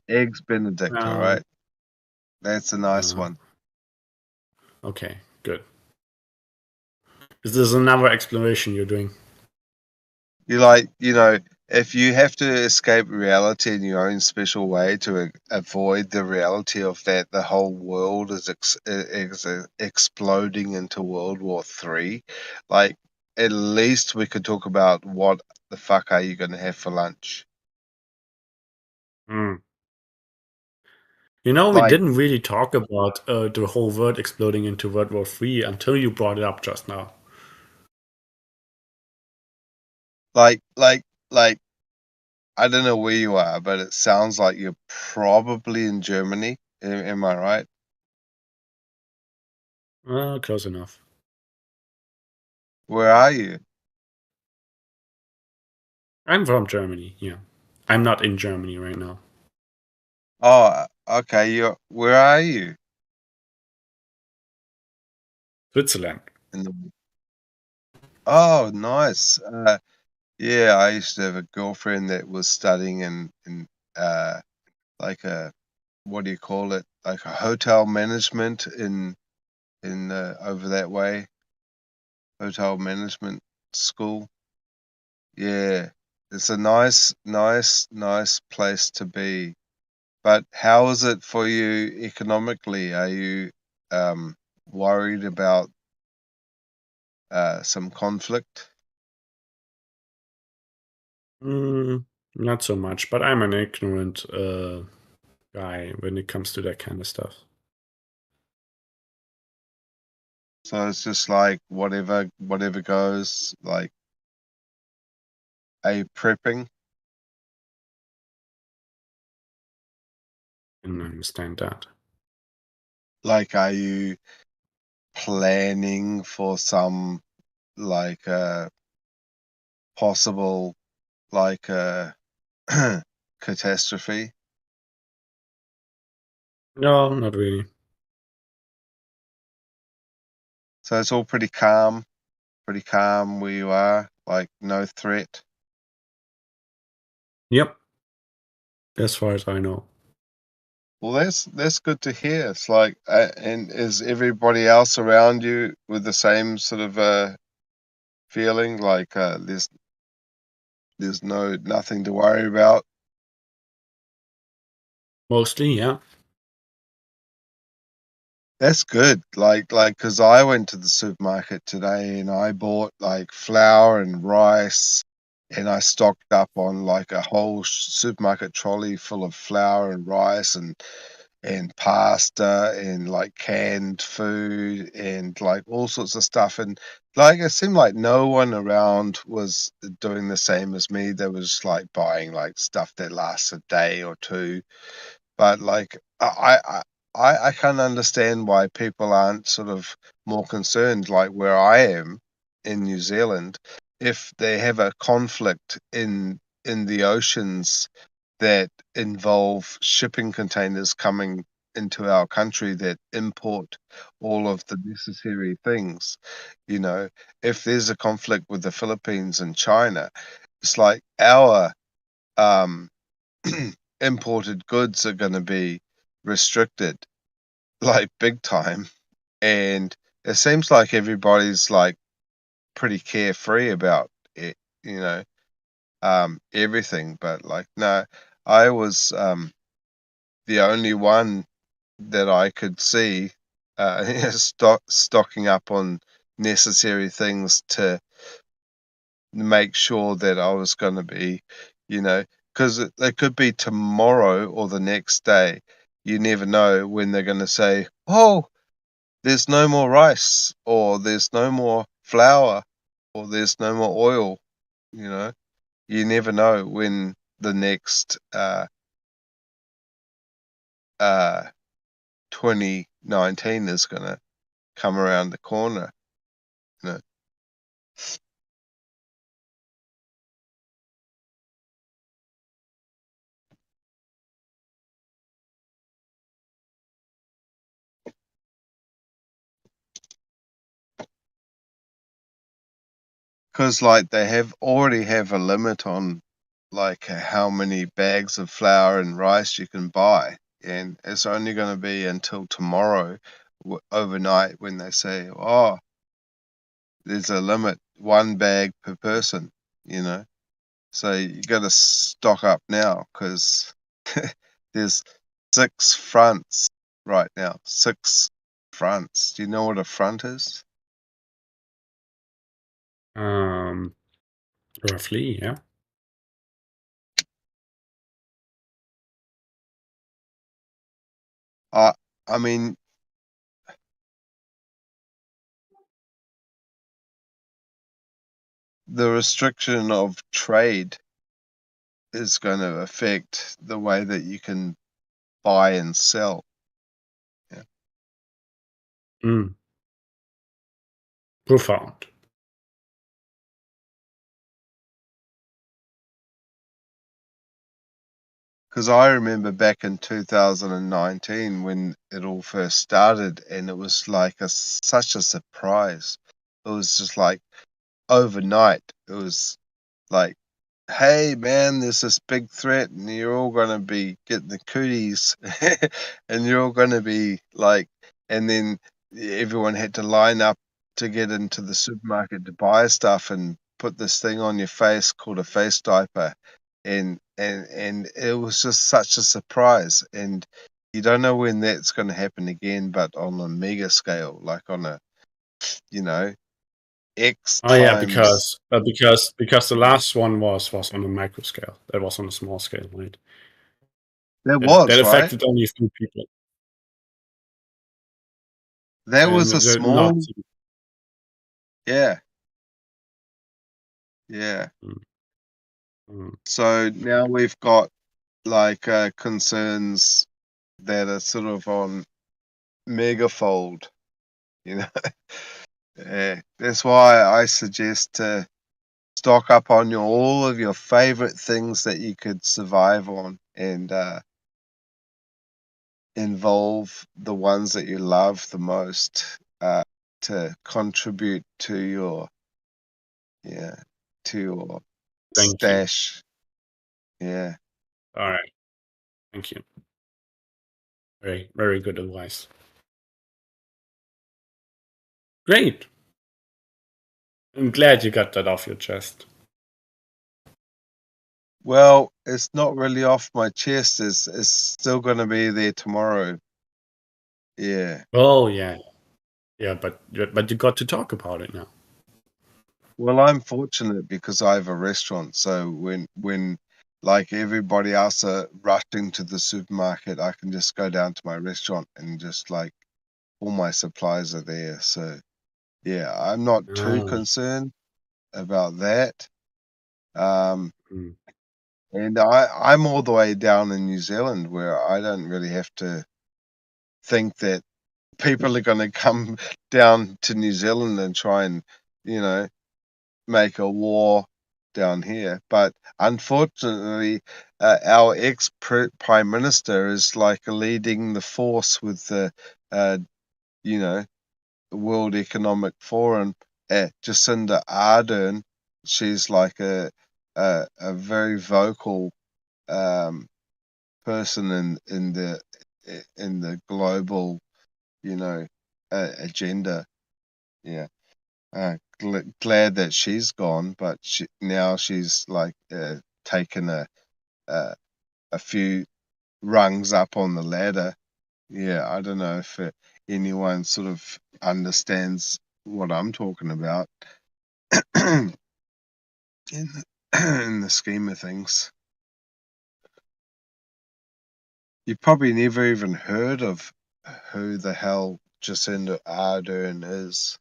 eggs Benedict. All No. right, that's a nice one. Okay, good. Is this another exploration you're doing? If you have to escape reality in your own special way to avoid the reality of that the whole world is exploding into World War III, like at least we could talk about what the fuck are you going to have for lunch? We Like, didn't really talk about the whole world exploding into World War III until you brought it up just now. like, like, like. I don't know where you are, but it sounds like you're probably in Germany. Am I right? Close enough. Where are you? I'm from Germany, yeah. I'm not in Germany right now. Oh, okay. Where are you? Switzerland. Oh, nice. Yeah, I used to have a girlfriend that was studying in like a, what do you call it? Like a hotel management in over that way. Hotel management school. Yeah. It's a nice place to be. But how is it for you economically? Are you worried about some conflict? Not so much, but I'm an ignorant guy when it comes to that kind of stuff. So it's just like whatever goes, like a prepping. I can understand that. Like, are you planning for some like possible like catastrophe? No, not really. So it's all pretty calm where you are, like no threat. Yep. As far as I know. Well, that's good to hear. It's like, and is everybody else around you with the same sort of feeling? Like, there's nothing to worry about. Mostly, yeah. That's good. Like, because I went to the supermarket today and I bought like flour and rice, and I stocked up on like a whole supermarket trolley full of flour and rice and pasta and like canned food and like all sorts of stuff. And like it seemed like no one around was doing the same as me. They was like buying like stuff that lasts a day or two. But like I can't understand why people aren't sort of more concerned, like where I am in New Zealand, if they have a conflict in the oceans that involve shipping containers coming into our country that import all of the necessary things. You know, if there's a conflict with the Philippines and China, it's like our um, imported goods are going to be restricted, like big time. And it seems like everybody's like pretty carefree about it, you know, everything. But like, no, I was the only one that I could see stocking up on necessary things to make sure that I was going to be, you know, because it could be tomorrow or the next day. You never know when they're going to say, "Oh, there's no more rice," or "There's no more flour," or "There's no more oil." You know, you never know when the next uh 2019 is going to come around the corner. You know, because like they already have a limit on like how many bags of flour and rice you can buy, and it's only going to be until tomorrow overnight when they say, "Oh, there's a limit, 1 bag per person," you know. So you got to stock up now because there's 6 fronts right now. 6 fronts. Do you know what a front is? Roughly, yeah. I mean, the restriction of trade is going to affect the way that you can buy and sell. Yeah. Mm. Profound. because I remember back in 2019 when it all first started, and it was like such a surprise. It was just like overnight. It was like, hey man, there's this big threat, and you're all gonna be getting the cooties, and you're all gonna be like, and then everyone had to line up to get into the supermarket to buy stuff and put this thing on your face called a face diaper, and it was just such a surprise, and you don't know when that's going to happen again, but on a mega scale, like on a, you know, X Oh yeah, times. because the last one was on a micro scale. That was on a small scale, right? That That was right. affected only a few people, That and was a not. small, yeah, yeah. Mm, mm. So now we've got like concerns that are sort of on megafold, you know. Yeah. That's why I suggest to stock up on all of your favorite things that you could survive on, and involve the ones that you love the most, to contribute to your, yeah, to your Thank you. stash. Yeah. All right, thank you. Very, very good advice. Great. I'm glad you got that off your chest. Well, it's not really off my chest. It's still going to be there tomorrow. Yeah. Oh yeah, yeah, but you got to talk about it now. Well, I'm fortunate because I have a restaurant. So when like everybody else are rushing to the supermarket, I can just go down to my restaurant and just like all my supplies are there. So yeah, I'm not too Ah, concerned about that. Um, mm. and I'm all the way down in New Zealand where I don't really have to think that people are going to come down to New Zealand and try and, you know, make a war down here. But unfortunately, our ex prime minister is like leading the force with the, you know, World Economic Forum. Jacinda Ardern, she's like a very vocal um, person in the global, you know, agenda. Yeah. Glad that she's gone, but now she's like taken a a few rungs up on the ladder. Yeah, I don't know if anyone sort of understands what I'm talking about in the, in the scheme of things. You probably never even heard of who the hell Jacinda Ardern is.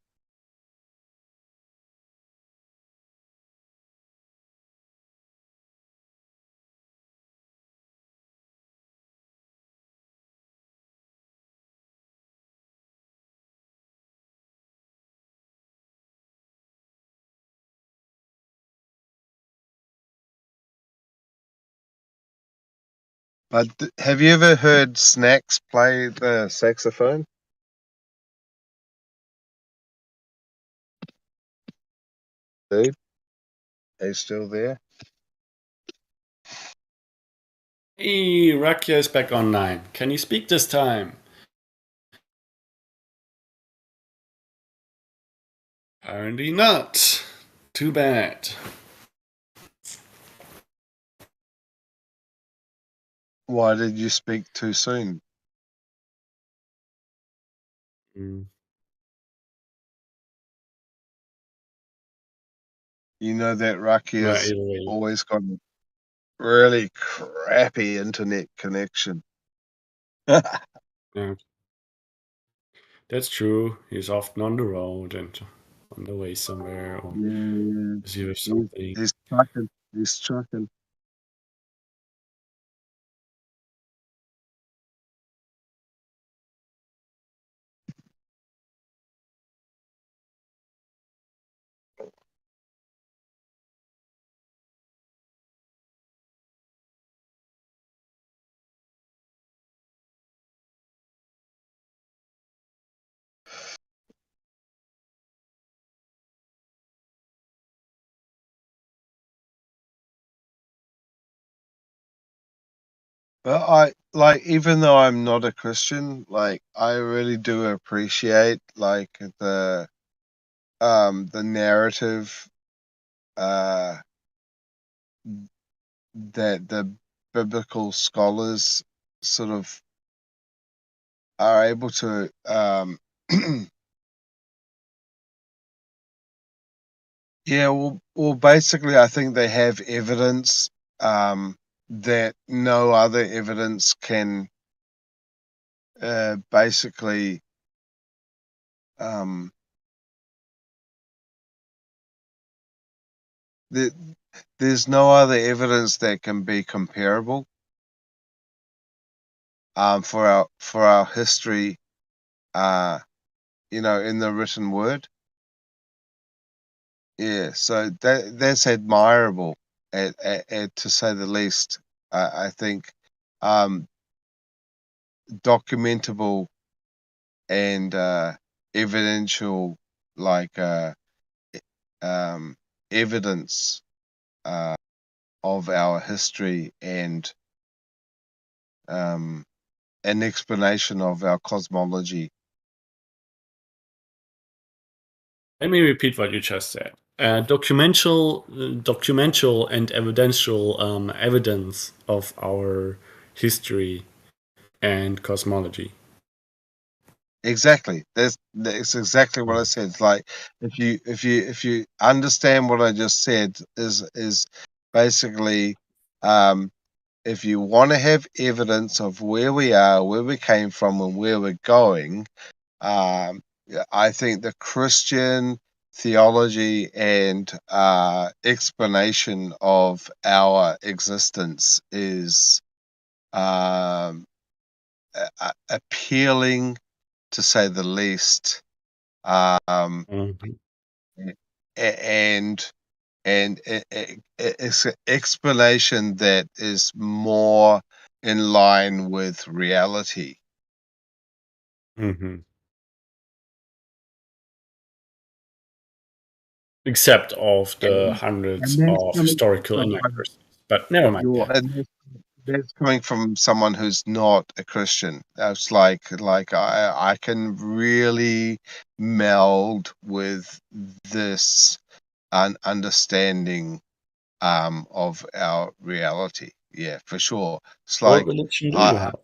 But have you ever heard Snacks play the saxophone? Dude, are you still there? Hey, Rakia is back online. Can you speak this time? Apparently not. Too bad. Why did you speak too soon? Mm. You know that But Rakia's either way, always got a really crappy internet connection. yeah, that's true. He's often on the road and on the way somewhere or Yeah, busy with he's, something. he's trucking. He's trucking. But even though I'm not a Christian, like I really do appreciate like the narrative that the biblical scholars sort of are able to yeah, well basically I think they have evidence that no other evidence can basically there's no other evidence that can be comparable for our history in the written word. Yeah, so that's admirable to say the least. I think documentable and evidential like evidence of our history and an explanation of our cosmology. Let me repeat what you just said. Documental and evidential evidence of our history and cosmology. Exactly. That's exactly what I said. It's like if you understand what I just said is basically if you want to have evidence of where we are, where we came from, and where we're going, I think the Christian theology and explanation of our existence is appealing, to say the least, Mhm. and it's an explanation that is more in line with reality. Mhm. Except of the hundreds And that's of coming from historical someone inaccuracies. But never mind that. and that's coming from someone who's not a Christian. It's like I can really meld with this understanding of our reality. Yeah, for sure. It's What like religion do you I, have?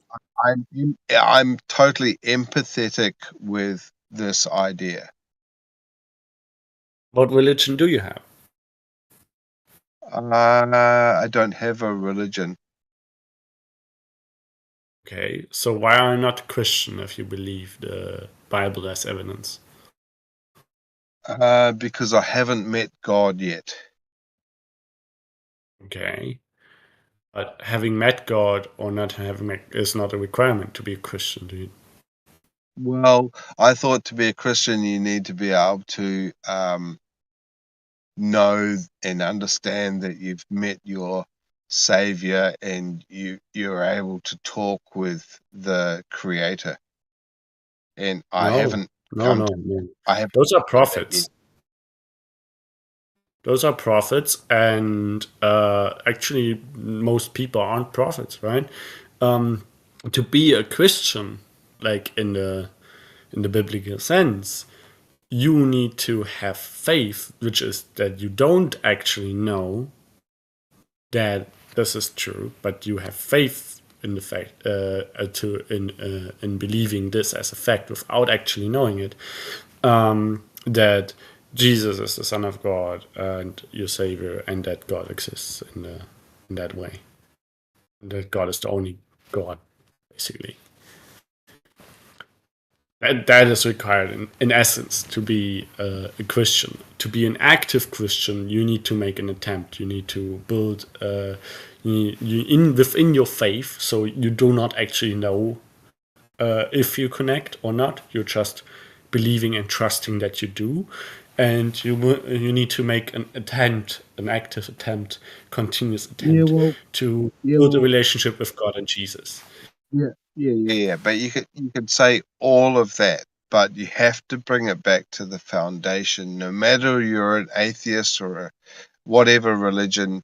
I'm totally empathetic with this idea. What religion do you have? I don't have a religion. Okay, so why are you not a Christian if you believe the Bible as evidence? Because I haven't met God yet. Okay, but having met God or not having met is not a requirement to be a Christian, do you? Well, I thought to be a Christian, you need to be able to know and understand that you've met your savior and you're able to talk with the creator. And I haven't come No. to I haven't Those are done that yet. prophets. Those are prophets, and actually, most people aren't prophets, right? To be a Christian, like in the biblical sense, you need to have faith, which is that you don't actually know that this is true, but you have faith in the fact in believing this as a fact without actually knowing it. That Jesus is the Son of God and your Savior, and that God exists in that way. And that God is the only God, basically. That is required in essence to be a Christian. To be an active Christian, you need to make an attempt. You need to build within your faith, so you do not actually know if you connect or not. You're just believing and trusting that you do, and you need to make an attempt, an active attempt, continuous attempt to build a relationship with God and Jesus. Yeah. But you could say all of that, but you have to bring it back to the foundation. No matter you're an atheist or whatever religion,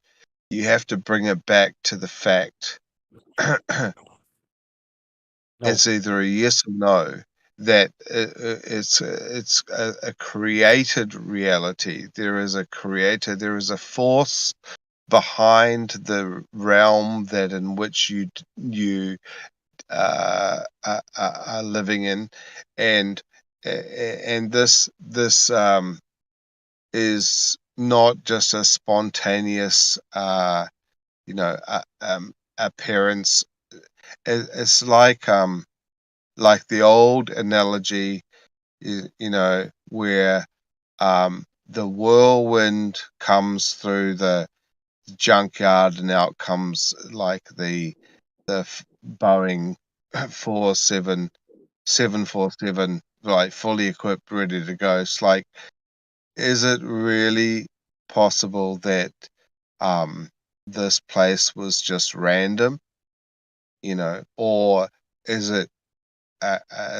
you have to bring it back to the fact it's either a yes or no that it's a created reality. There is a creator. There is a force behind the realm that in which you are living in, and this is not just a spontaneous appearance. It's like the old analogy, where the whirlwind comes through the junkyard and out comes like the Boeing 747, like fully equipped, ready to go. It's like, is it really possible that this place was just random, or is it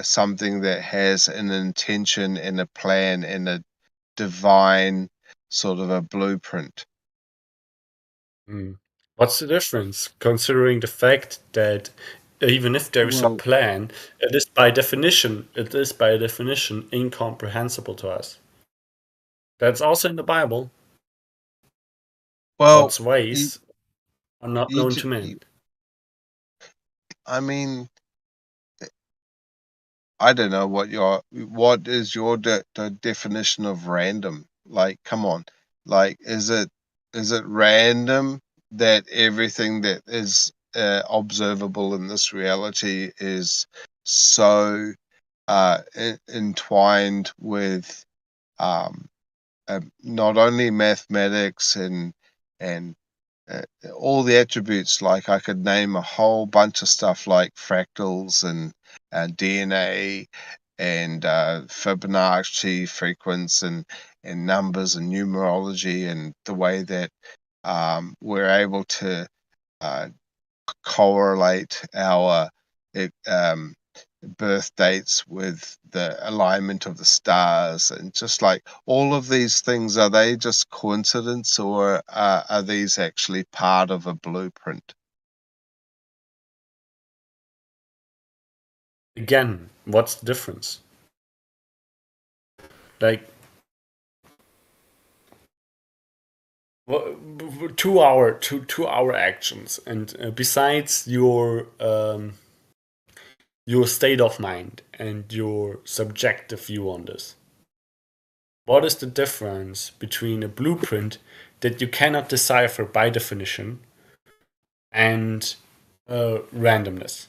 something that has an intention and a plan and a divine sort of a blueprint? What's the difference, considering the fact that even if there is a plan, it is by definition incomprehensible to us. That's also in the Bible. Well, God's ways are not known to men. I mean, I don't know what is your definition of random? Like, come on, like, is it random that everything that is observable in this reality is so entwined with not only mathematics and all the attributes? Like, I could name a whole bunch of stuff like fractals and DNA and Fibonacci frequency and numbers and numerology, and the way that we're able to correlate our birth dates with the alignment of the stars, and just like all of these things, are they just coincidence, or are these actually part of a blueprint? Again, what's the difference? Like, two hour actions, and besides your state of mind and your subjective view on this, what is the difference between a blueprint that you cannot decipher by definition and randomness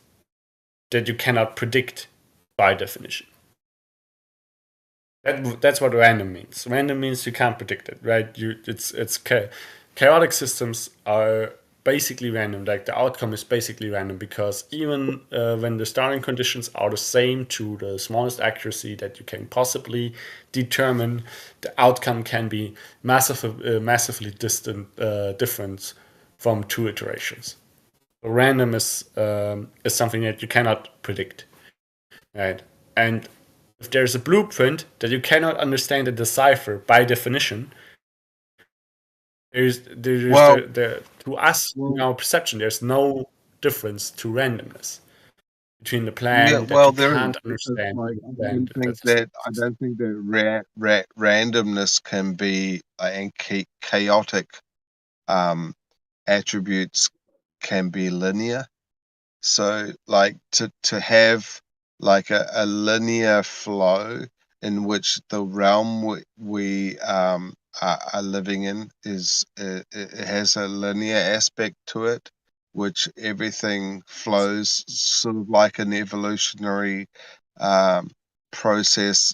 that you cannot predict by definition? That's what random means. Random means you can't predict it, right? Chaotic systems are basically random. Like, the outcome is basically random, because even when the starting conditions are the same to the smallest accuracy that you can possibly determine, the outcome can be massively different from two iterations. So random is something that you cannot predict, right? And if there's a blueprint that you cannot understand and decipher by definition, to us, in our perception, there's no difference to randomness between the plan that you can't understand. Like, I don't think that randomness can be and chaotic attributes can be linear. So, like, to have like a linear flow in which the realm we are living in is it has a linear aspect to it, which everything flows sort of like an evolutionary process,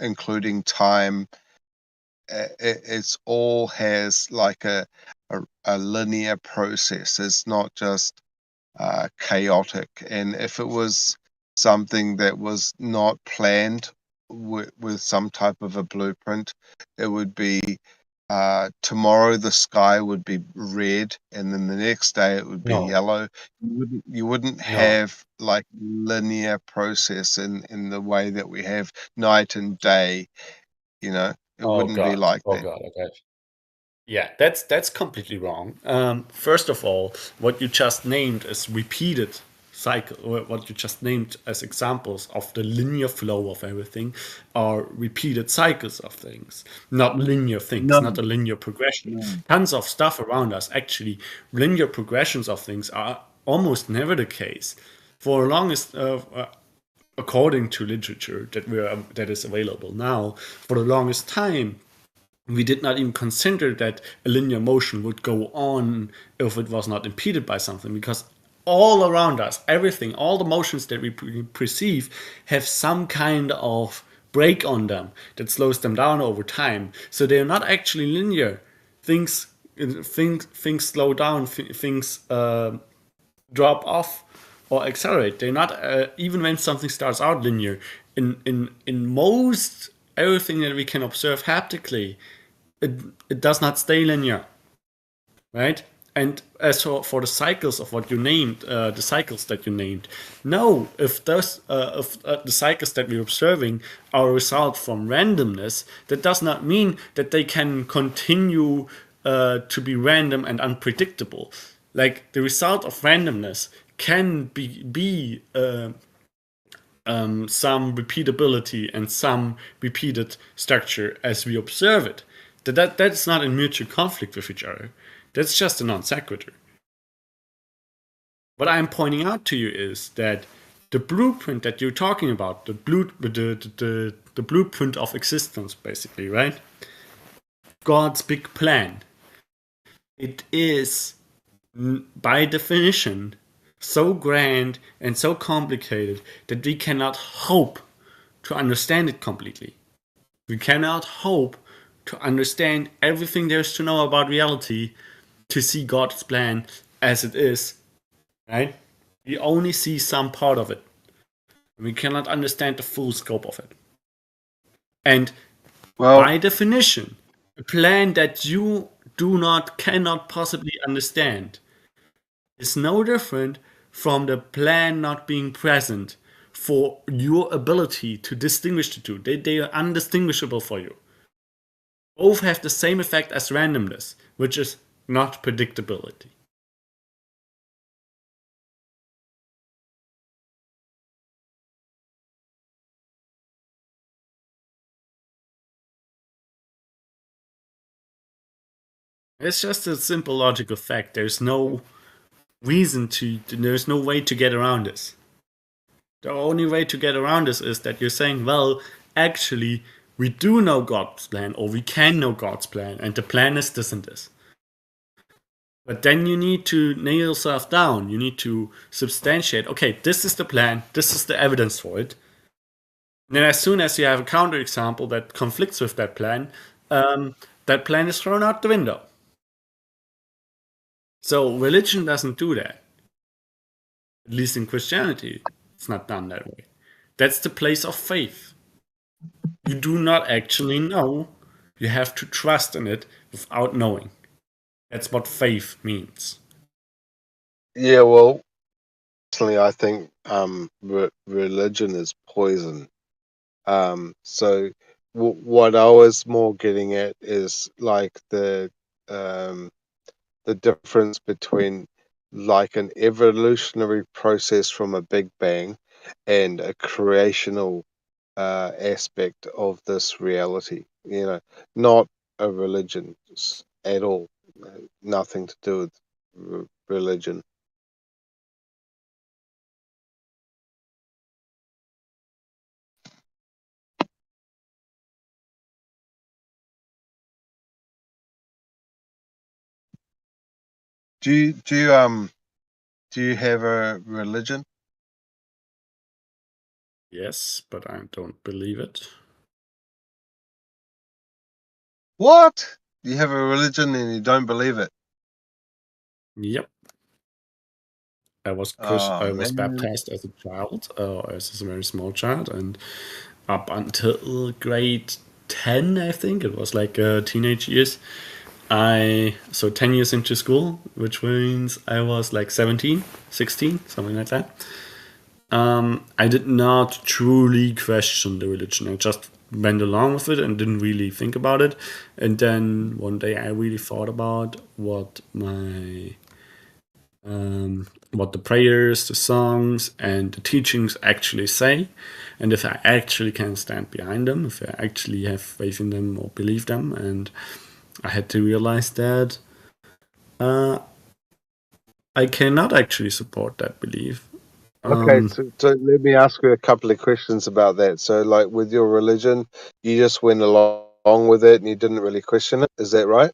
including time. It's all has like a linear process. It's not just chaotic. And if it was something that was not planned with some type of a blueprint, it would be tomorrow the sky would be red, and then the next day it would be yellow. You wouldn't have like linear process in the way that we have night and day. It wouldn't be like that. Okay. Yeah, that's completely wrong. First of all, what you just named as repeated cycle, or what you just named as examples of the linear flow of everything, are repeated cycles of things, not linear things, No, not a linear progression. no. Tons of stuff around us, actually, linear progressions of things are almost never the case. For longest, according to literature that is available now, for the longest time, we did not even consider that a linear motion would go on if it was not impeded by something, because all around us, everything, all the motions that we perceive have some kind of break on them that slows them down over time. So they are not actually linear. Things slow down, things drop off or accelerate. They're not even when something starts out linear. In most everything that we can observe haptically, it does not stay linear, right? And as for the cycles of what you named, the cycles that you named, no, if those if the cycles that we're observing are a result from randomness, that does not mean that they can continue to be random and unpredictable. Like the result of randomness can be some repeatability and some repeated structure as we observe it. That's not in mutual conflict with each other. That's just a non sequitur. What I'm pointing out to you is that the blueprint that you're talking about, the blueprint of existence, basically, right? God's big plan. It is, by definition, so grand and so complicated that we cannot hope to understand it completely. We cannot hope to understand everything there is to know about reality, to see God's plan as it is, right? We only see some part of it. We cannot understand the full scope of it. And Well, by definition, a plan that you cannot possibly understand is no different from the plan not being present for your ability to distinguish the two. They are undistinguishable for you. Both have the same effect as randomness, which is not predictability. It's just a simple logical fact. There's no there's no way to get around this. The only way to get around this is that you're saying, well, actually, we do know God's plan, or we can know God's plan, and the plan is this and this. But then you need to nail yourself down. You need to substantiate, okay, this is the plan, this is the evidence for it. And then as soon as you have a counterexample that conflicts with that plan is thrown out the window. So religion doesn't do that. At least in Christianity, it's not done that way. That's the place of faith. You do not actually know. You have to trust in it without knowing. That's what faith means. yeah, well, personally, I think religion is poison. So what I was more getting at is like the difference between like an evolutionary process from a Big Bang and a creational aspect of this reality. You know, not a religion at all. Nothing to do with religion. Do you have a religion? Yes, but I don't believe it. What? You have a religion and you don't believe it? Yep. I was Oh, I was man. baptized as a child, as a very small child, and up until grade 10, I think it was like teenage years. 10 years into school, which means I was like 17, 16, something like that. I did not truly question the religion. I just went along with it and didn't really think about it. And then one day I really thought about what what the prayers, the songs, and the teachings actually say, and if I actually can stand behind them, if I actually have faith in them or believe them. And I had to realize that I cannot actually support that belief. Okay, so let me ask you a couple of questions about that. So, like with your religion, you just went along with it and you didn't really question it. Is that right?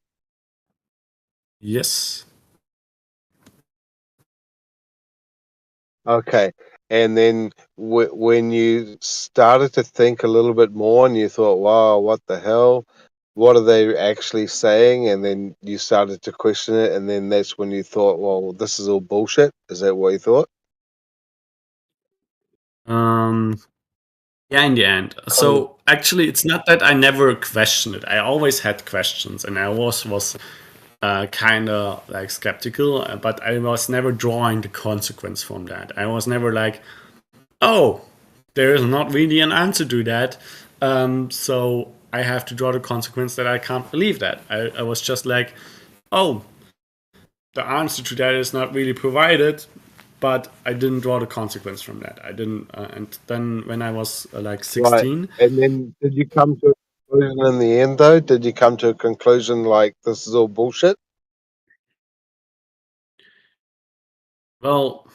Yes. Okay, and then when you started to think a little bit more and you thought, wow, what the hell? What are they actually saying? And then you started to question it, and then that's when you thought, well, this is all bullshit. Is that what you thought? Yeah, in the end. So actually, it's not that I never questioned it. I always had questions, and I was kind of like skeptical, but I was never drawing the consequence from that. I was never like, oh, there is not really an answer to that, so I have to draw the consequence that I can't believe that. I was just like, oh, the answer to that is not really provided, but I didn't draw the consequence from that. I didn't, and then when I was like 16, Right. And then did you come to a conclusion in the end, though? Did you come to a conclusion like this is all bullshit? well,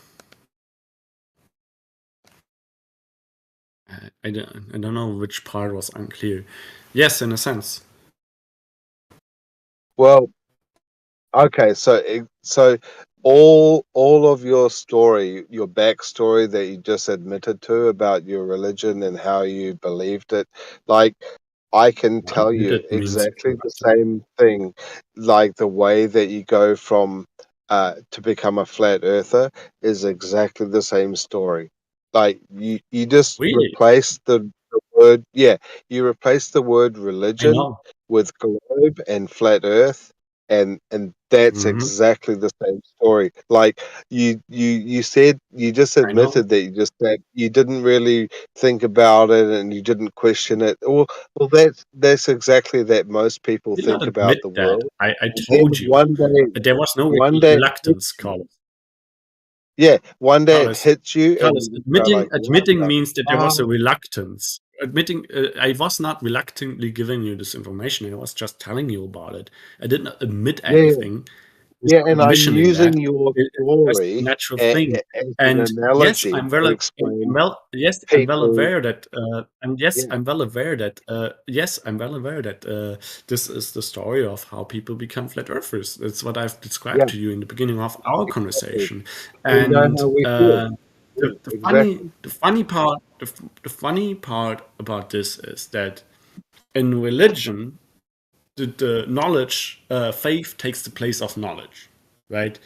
I don't know which part was unclear. Yes, in a sense. Well, okay, so all of your story, your backstory that you just admitted to about your religion and how you believed it, like I can tell you That means exactly the same thing, like the way that you go from to become a flat earther is exactly the same story. Like you just really. replace the word, yeah, you replace the word I religion know. with globe and flat earth, and that's Hmm. exactly the same story. Like you said, you just I know. admitted that you just that you didn't really think about it and you didn't question it. Well, that's exactly that most people Did not think about admit the that. world. I And then told you there was no one day, it hits reluctance, you. Carlos. Yeah, one day it Carlos, hits you, and Carlos, you just go like, "What admitting the means that there was a fuck?" reluctance. Admitting, I was not reluctantly giving you this information. I was just telling you about it. I did not admit Yeah, anything. Just yeah, and I'm mentioning that using your it's just a story natural thing. as an And yes, analogy to explain I'm well people. aware that, and yes, Yeah, I'm well aware that, this is the story of how people become flat earthers. That's what I've described yeah, to you in the beginning of our exactly. conversation. We know And how we feel. Yeah, exactly. the funny part about this is that in religion, the knowledge, faith takes the place of knowledge, right?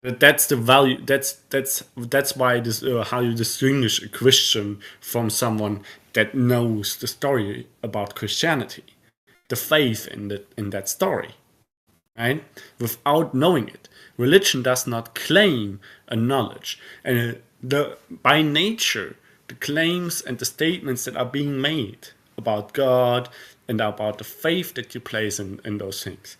That's the value. That's why this, how you distinguish a Christian from someone that knows the story about Christianity, the faith in that story, right? Without knowing it, religion does not claim a knowledge, and by nature, the claims and the statements that are being made about God and about the faith that you place in those things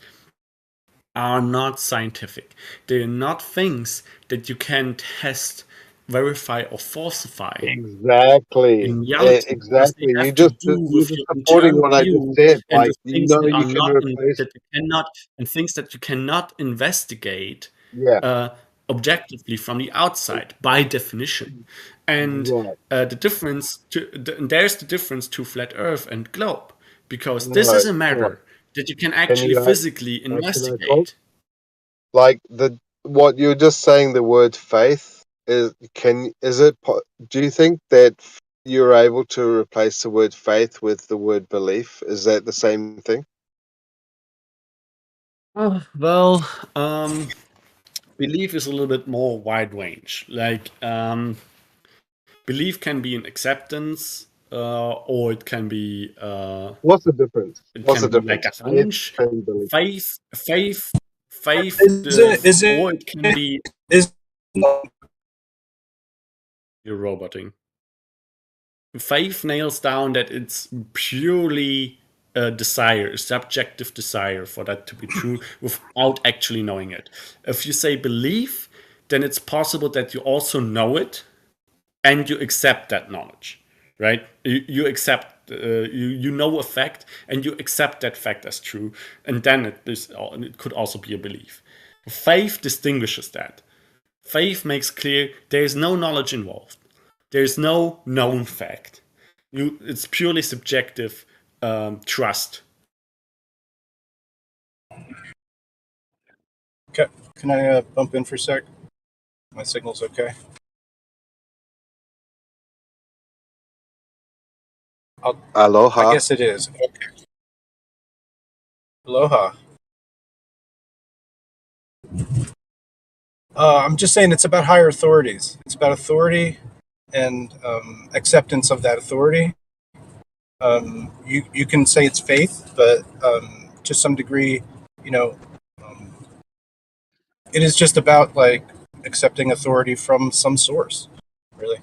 are not scientific. They are not things that you can test, verify, or falsify Exactly. in reality, because they Exactly. have to do You're with just your supporting internal what I just view said. and Like the things that are you can not replace. that you cannot, and things that you cannot investigate Yeah. uh, objectively from the outside by definition. And Right. there's the difference to flat Earth and globe, because this is Right. a Right. matter that you can Can actually you? physically Can I talk? investigate. Like what you're just saying. The word faith is. Is it? Do you think that you're able to replace the word faith with the word belief? Is that the same thing? Well, belief is a little bit more wide range. Like, belief can be an acceptance, or What's the difference? it What's can the be like difference? a Faith hunch, and belief. Is it? Is or it? it can be Is you're roboting. faith nails down that it's purely a desire, a subjective desire for that to be true without actually knowing it. If you say belief, then it's possible that you also know it and you accept that knowledge, right? You accept, you know a fact and you accept that fact as true, and then it could also be a belief. Faith distinguishes that. Faith makes clear there is no knowledge involved. There is no known fact. It's purely subjective trust. Okay. Can I bump in for a sec? My signal's okay. Aloha. I guess it is. Okay. Aloha. I'm just saying it's about higher authorities. It's about authority and acceptance of that authority. You can say it's faith, but to some degree, you know, it is just about like accepting authority from some source, really.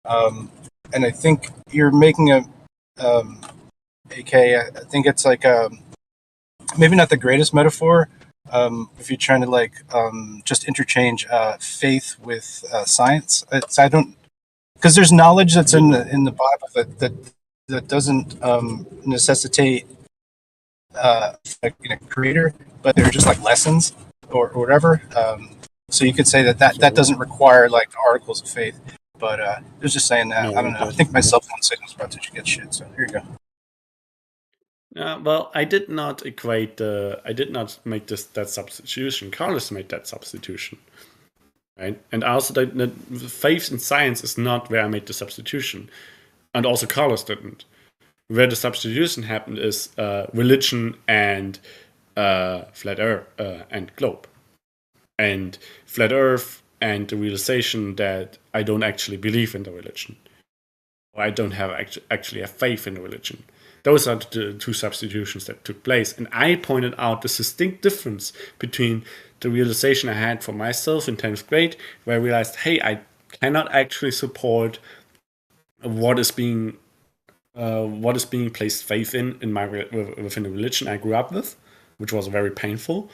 And I think you're making a AK. I think it's like maybe not the greatest metaphor. If you're trying to like just interchange faith with science, I don't, because there's knowledge that's in the Bible that doesn't necessitate like, creator, but they're just like lessons or whatever. So you could say that doesn't require like articles of faith. But I was just saying that. No, I don't know. I think my cell phone signal's about to get shit. So here you go. Well, I did not make that substitution. Carlos made that substitution, right? And also that faith in science is not where I made the substitution, and also Carlos didn't. Where the substitution happened is religion and flat Earth and globe, and flat Earth and the realization that I don't actually believe in the religion, or I don't have actually have faith in the religion. Those are the two substitutions that took place. And I pointed out the distinct difference between the realization I had for myself in 10th grade, where I realized, hey, I cannot actually support what is being placed faith in within the religion I grew up with, which was very painful.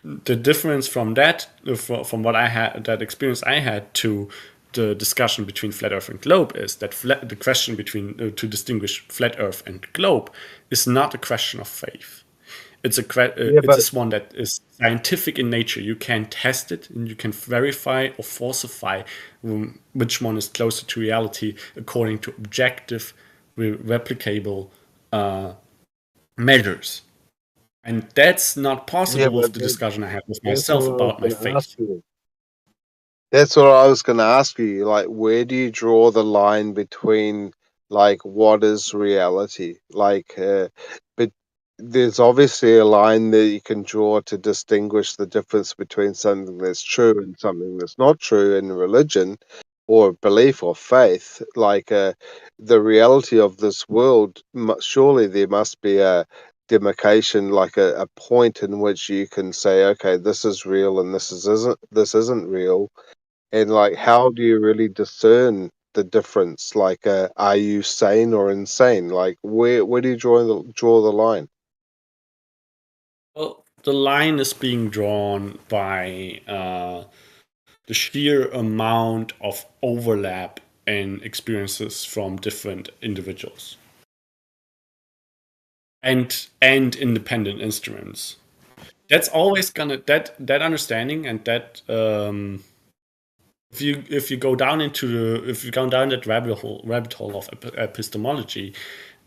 The difference from that, from what I had, that experience I had, to the discussion between flat Earth and globe, is that the question between to distinguish flat Earth and globe is not a question of faith. It's it's one that is scientific in nature. You can test it and you can verify or falsify which one is closer to reality according to objective, replicable measures. And that's not possible with the discussion I had with myself about my faith. That's what I was going to ask you. Like, where do you draw the line between, like, what is reality? Like, but there's obviously a line that you can draw to distinguish the difference between something that's true and something that's not true in religion or belief or faith. Like, the reality of this world, surely there must be a demarcation, like a point in which you can say, okay, this is real and this isn't real. And like, how do you really discern the difference? Like, are you sane or insane? Like, where do you draw the line? Well, the line is being drawn by the sheer amount of overlap in experiences from different individuals and independent instruments. That's always gonna that understanding, and that if you go down that rabbit hole of epistemology,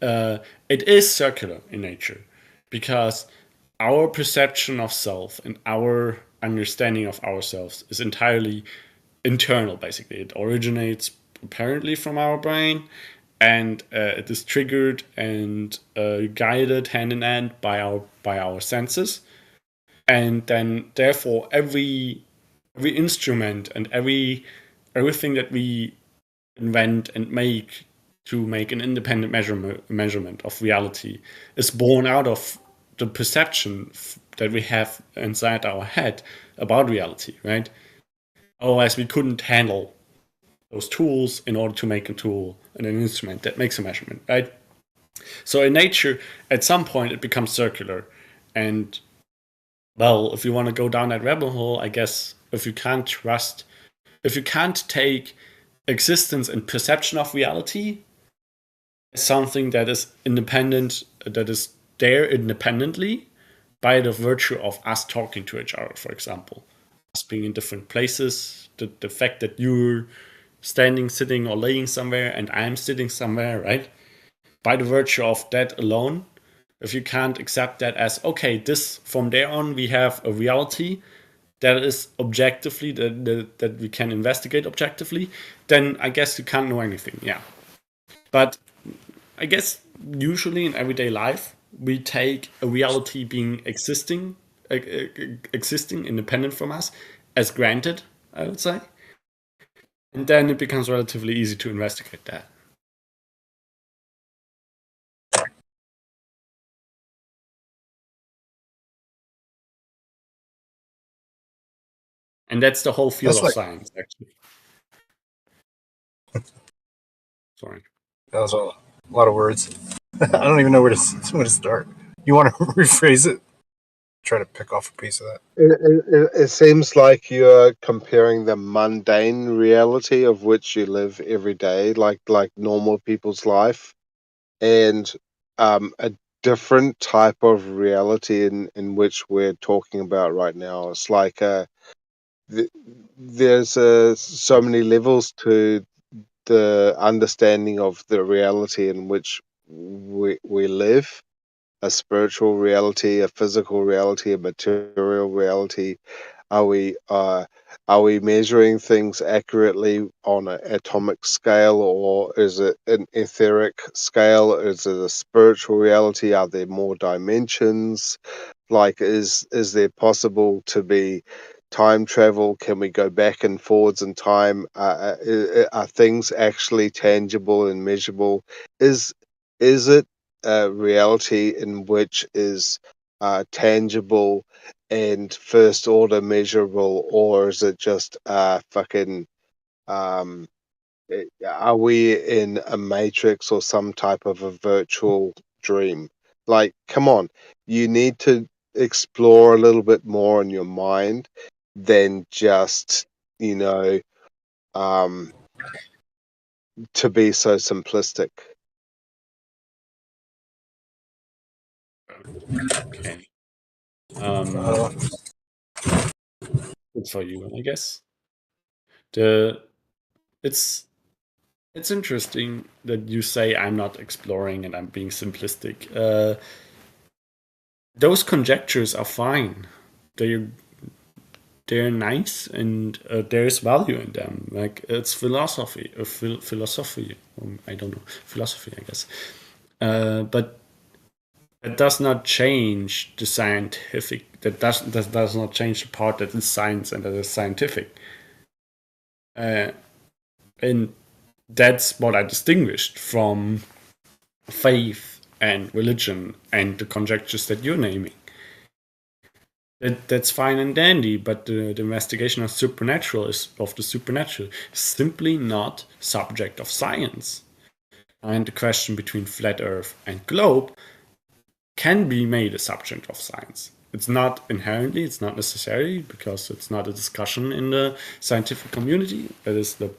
it is circular in nature, because our perception of self and our understanding of ourselves is entirely internal. Basically, it originates apparently from our brain, and it is triggered and guided hand in hand by our senses, and then therefore every instrument and everything that we invent and make to make an independent measurement of reality is born out of the perception that we have inside our head about reality, right? Otherwise, we couldn't handle those tools in order to make a tool and an instrument that makes a measurement, right? So in nature, at some point, it becomes circular. And, well, if you want to go down that rabbit hole, I guess if you can't take existence and perception of reality as something that is independent, that is there independently by the virtue of us talking to each other, for example, us being in different places, the fact that you're standing, sitting, or laying somewhere, and I'm sitting somewhere, right? By the virtue of that alone, if you can't accept that as, okay, this from there on, we have a reality that is objectively, that we can investigate objectively, then I guess you can't know anything, yeah. But I guess usually in everyday life, we take a reality being existing independent from us as granted, I would say. And then it becomes relatively easy to investigate that. And that's the whole field of science, actually. Sorry. That was a lot of words. I don't even know where to start. You want to rephrase it? Try to pick off a piece of that. It seems like you're comparing the mundane reality of which you live every day, like normal people's life, and a different type of reality in which we're talking about right now. It's like there's so many levels to the understanding of the reality in which we live. A spiritual reality, a physical reality, a material reality. Are we measuring things accurately on an atomic scale, or is it an etheric scale? Is it a spiritual reality? Are there more dimensions? Like, is there possible to be time travel? Can we go back and forwards in time? Are things actually tangible and measurable? Is it a reality in which is tangible and first order measurable, or is it just fucking are we in a matrix or some type of a virtual dream? Like, come on, you need to explore a little bit more in your mind than just, to be so simplistic. Okay. Good for you, I guess. It's interesting that you say I'm not exploring and I'm being simplistic. Those conjectures are fine. They're nice, and there's value in them. Like, it's philosophy, philosophy. I don't know, philosophy, I guess. But it does not change the scientific. That does not change the part that is science and that is scientific. And that's what I distinguished from faith and religion and the conjectures that you're naming. That's fine and dandy, but the investigation of the supernatural is simply not subject of science. And the question between flat Earth and globe can be made a subject of science. It's not inherently, it's not necessary, because it's not a discussion in the scientific community. That is the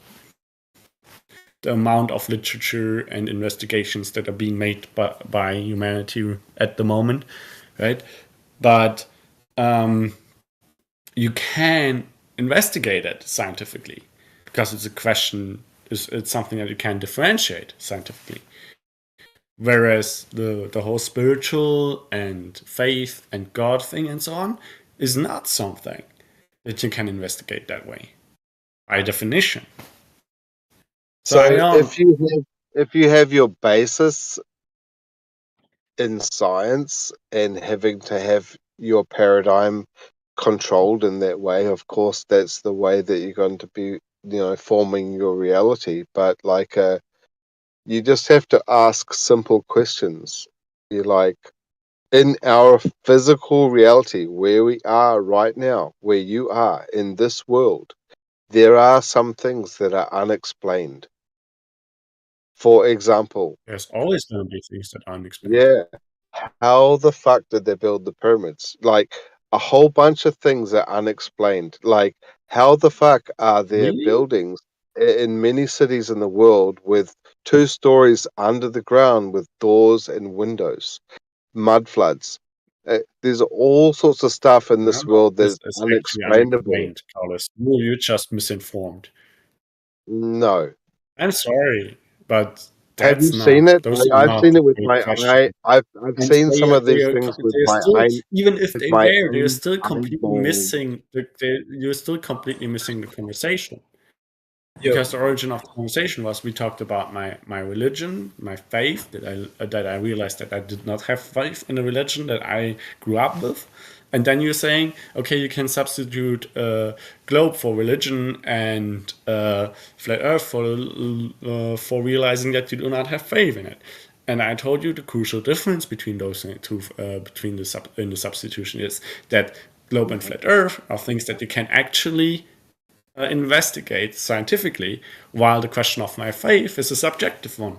amount of literature and investigations that are being made by humanity at the moment, right? But you can investigate it scientifically, because it's a question, it's something that you can differentiate scientifically. Whereas the whole spiritual and faith and God thing and so on is not something that you can investigate that way, by definition. So if you have your basis in science and having to have your paradigm controlled in that way, of course that's the way that you're going to be, forming your reality. But like you just have to ask simple questions. You're like, in our physical reality, where we are right now, where you are in this world, there are some things that are unexplained. For example, There's always going to be things that are unexplained. yeah, how the fuck did they build the pyramids? Like a whole bunch of things are unexplained. Like how the fuck are there Really? buildings in many cities in the world with 2 stories under the ground with doors and windows? Mud floods. There's all sorts of stuff in None this of world this that's is actually unexplainable. unexplained, Carlos. You're just misinformed. No. I'm sorry, but Have you that's seen not. it? Those are I've not seen the it with real my eye. questions. I've And seen some of they these are things with they're my still, eye, even if with they my were, they're own still completely eyeball. missing. You're still completely missing the conversation. Yo, Because the origin of the conversation was we talked about my religion, my faith, that I realized that I did not have faith in a religion that I grew up with, and then you're saying, okay, you can substitute globe for religion and flat Earth for realizing that you do not have faith in it. And I told you the crucial difference between those two, between in the substitution is that globe and flat Earth are things that you can actually investigate scientifically, while the question of my faith is a subjective one.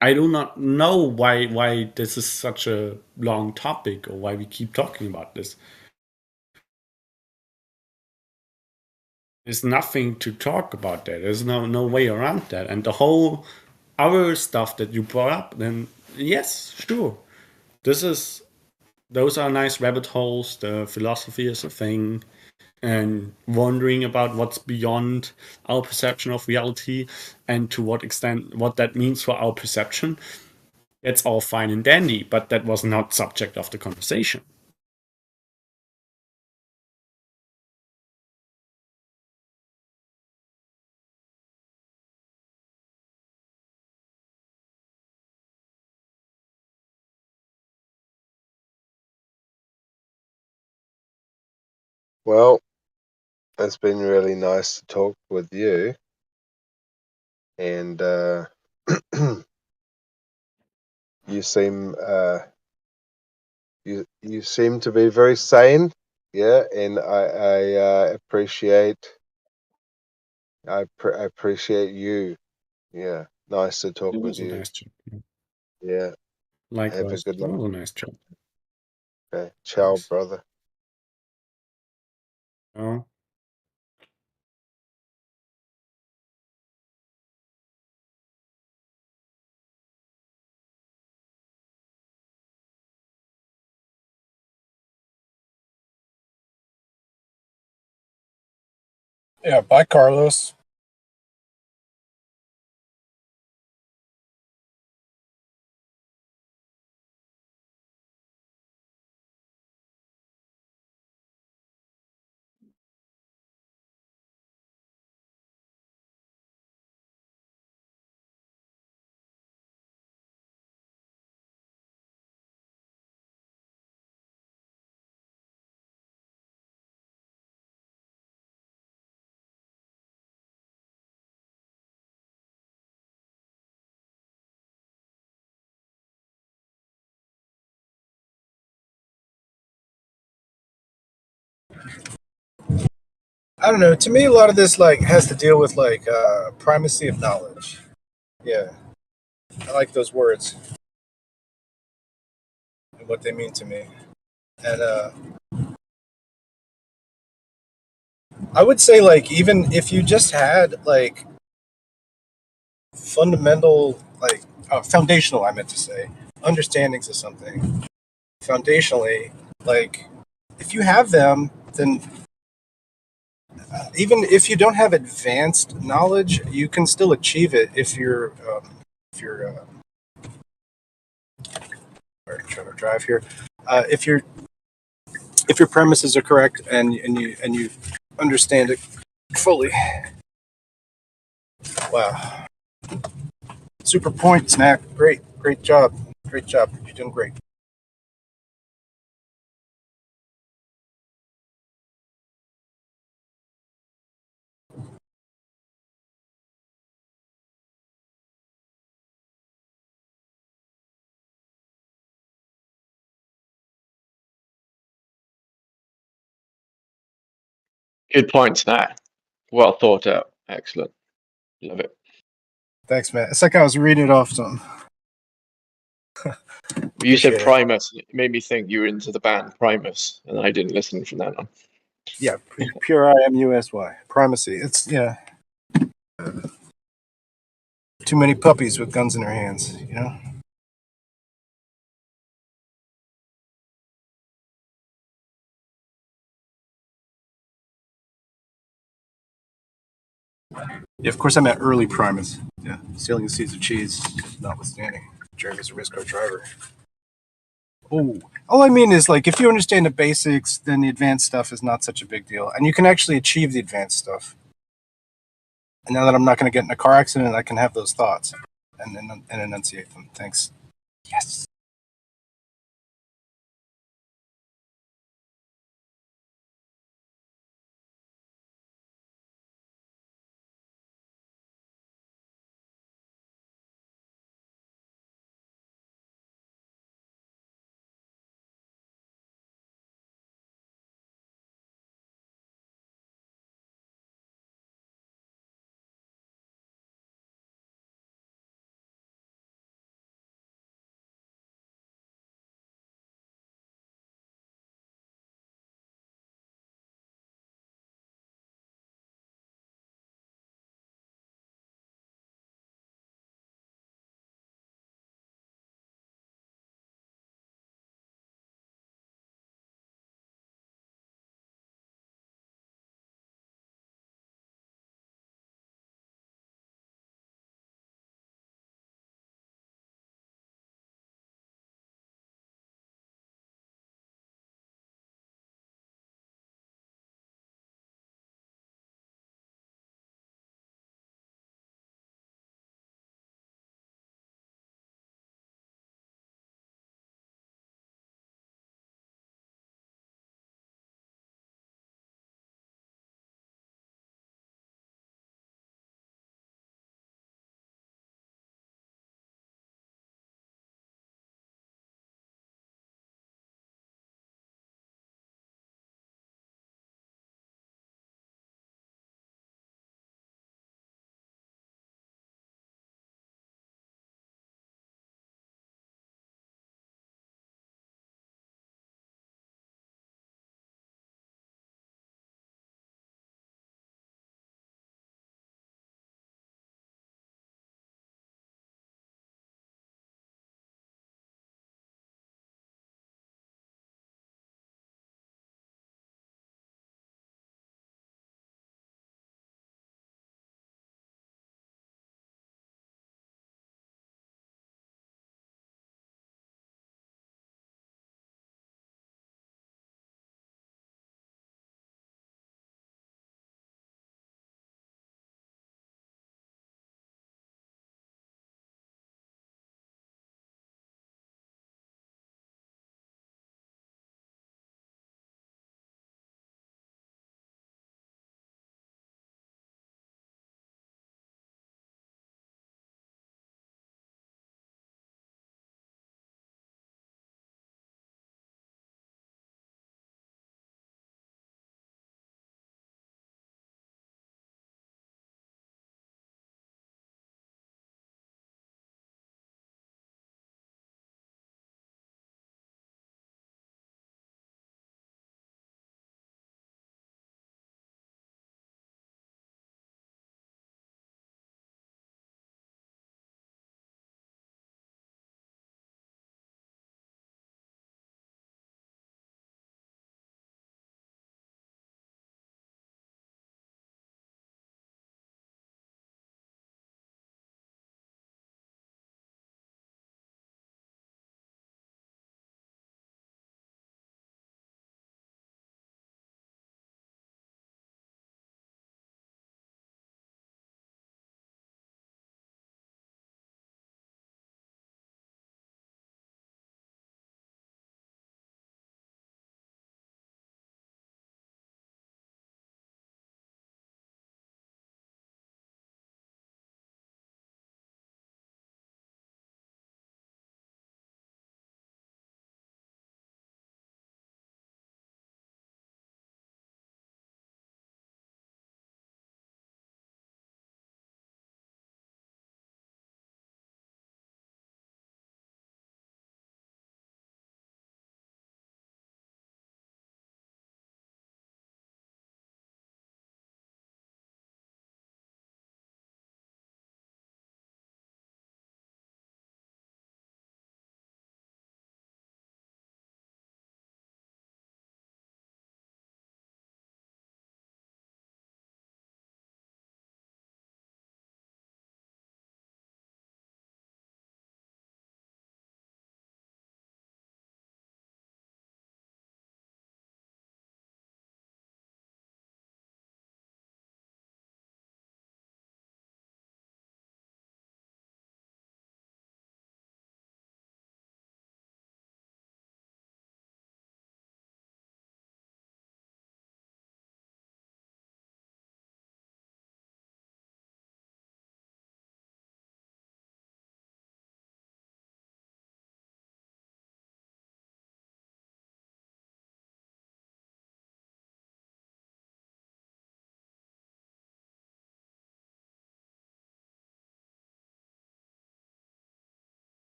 I do not know why this is such a long topic or why we keep talking about this. There's nothing to talk about there. There's no way around that. And the whole other stuff that you brought up, then yes, sure. Those are nice rabbit holes. The philosophy is a thing. And wondering about what's beyond our perception of reality and to what extent what that means for our perception. It's all fine and dandy, but that was not subject of the conversation. Well, it's been really nice to talk with you, and you seem you seem to be very sane. Yeah, and I appreciate you. Yeah, nice to talk It with was a you. nice chat. Yeah, have a Likewise, good it night. was a nice chat. Okay, ciao, Thanks. brother. Oh. yeah, bye, Carlos. I don't know. To me, a lot of this like has to deal with like primacy of knowledge. Yeah, I like those words and what they mean to me. And I would say like even if you just had like fundamental like foundational, I meant to say, understandings of something foundationally, like if you have them, then even if you don't have advanced knowledge, you can still achieve it if you're trying to drive here. If your premises are correct and you understand it fully. Wow, super point, Snack. Great job, great job. You're doing great. Good points there. Well thought out. Excellent. Love it. Thanks, man. It's like I was reading it off something. You said Appreciate it. Primus. It made me think you were into the band Primus, and I didn't listen from that on. Yeah, pure IMUSY. Primacy. It's, yeah. Too many puppies with guns in their hands, you know? Yeah, of course, I meant early Primus. Yeah, stealing the seeds of cheese, notwithstanding. Jeremy's a race car driver. Oh, all I mean is, like, if you understand the basics, then the advanced stuff is not such a big deal. And you can actually achieve the advanced stuff. And now that I'm not going to get in a car accident, I can have those thoughts and enunciate them. Thanks. Yes.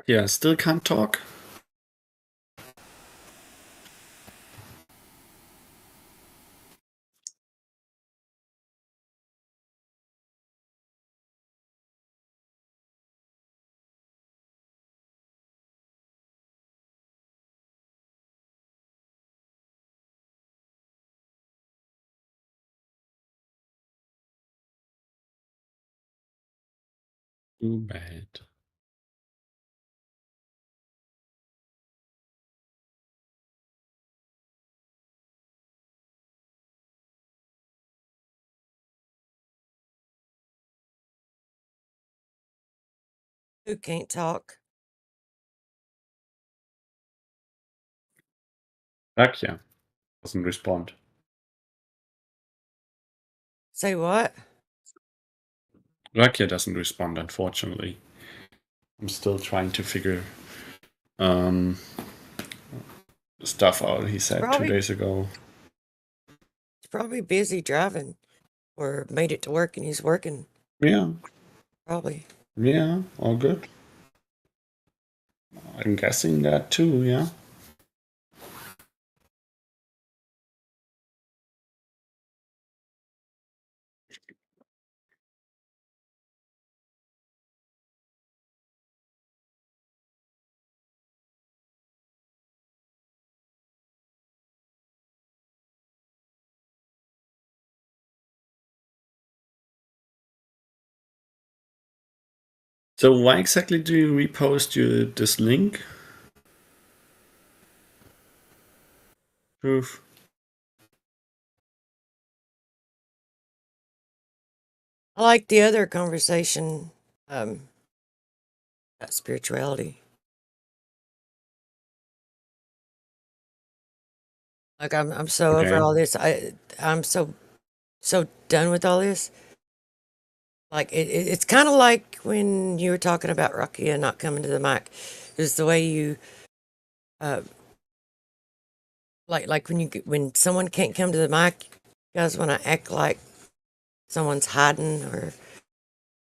Yeah, still can't talk. Too bad. Who can't talk? Rakia doesn't respond. Say what? Rakia doesn't respond, unfortunately. I'm still trying to figure stuff out he said 2 Probably days ago. he's probably busy driving or made it to work and he's working. Yeah, Probably. yeah, all good. I'm guessing that too, yeah. So why exactly do you repost this link? Proof. I like the other conversation about spirituality. Like I'm so over Okay. all this. I'm so done with all this. Like it's kind of like when you were talking about Rakia not coming to the mic. Is the way you like when someone can't come to the mic, you guys want to act like someone's hiding or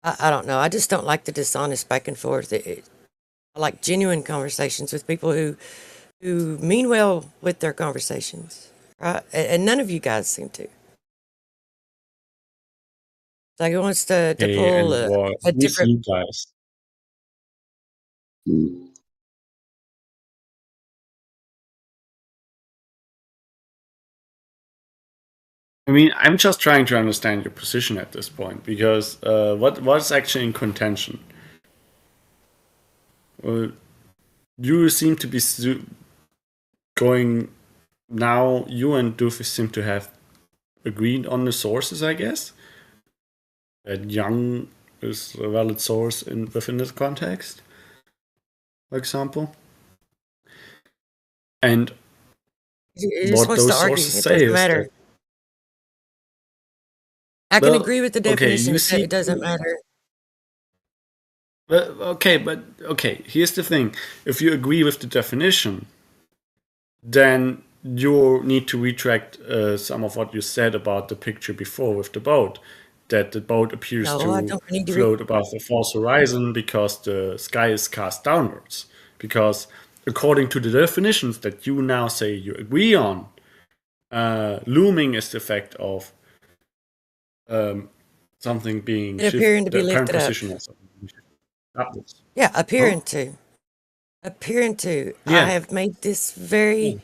I don't know. I just don't like the dishonest back and forth. I like genuine conversations with people who mean well with their conversations, right? And none of you guys seem to. Like he wants to Hey, pull and what? a Who's different. you guys? I mean, I'm just trying to understand your position at this point because what's actually in contention? You seem to be going now. You and Doofus seem to have agreed on the sources, I guess. That Young is a valid source within this context, for example. And He just what wants to those argue. sources It say doesn't is matter. that, I can well, agree with the okay, you definition. see, It doesn't matter. well, okay, here's the thing. If you agree with the definition, then you need to retract some of what you said about the picture before with the boat. That the boat appears No, I to don't need to. float above the false horizon because the sky is cast downwards. Because according to the definitions that you now say you agree on, looming is the effect of something being It appearing to shifted, be the apparent lifted up. position of something being shifted upwards. Yeah, appearing Oh, to. Appearing to. I yeah. have made this very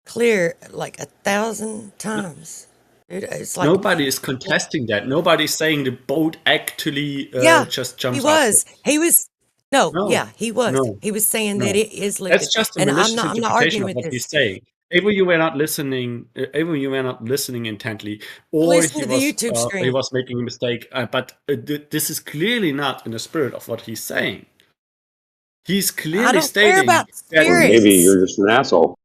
clear like 1,000 times. Dude, it's like, Nobody is contesting that. Nobody's saying the boat actually yeah, just he jumps was. upwards. He was. No, No, yeah, he was. no, He was saying that no. it is That's lifted. just a And malicious I'm not interpretation arguing of with what this. he's saying. Either you were not listening, either you were not listening intently, or Listen to the YouTube he stream. was making a mistake. But this is clearly not in the spirit of what he's saying. He's I clearly don't care stating about that Or maybe spirits. you're just an asshole.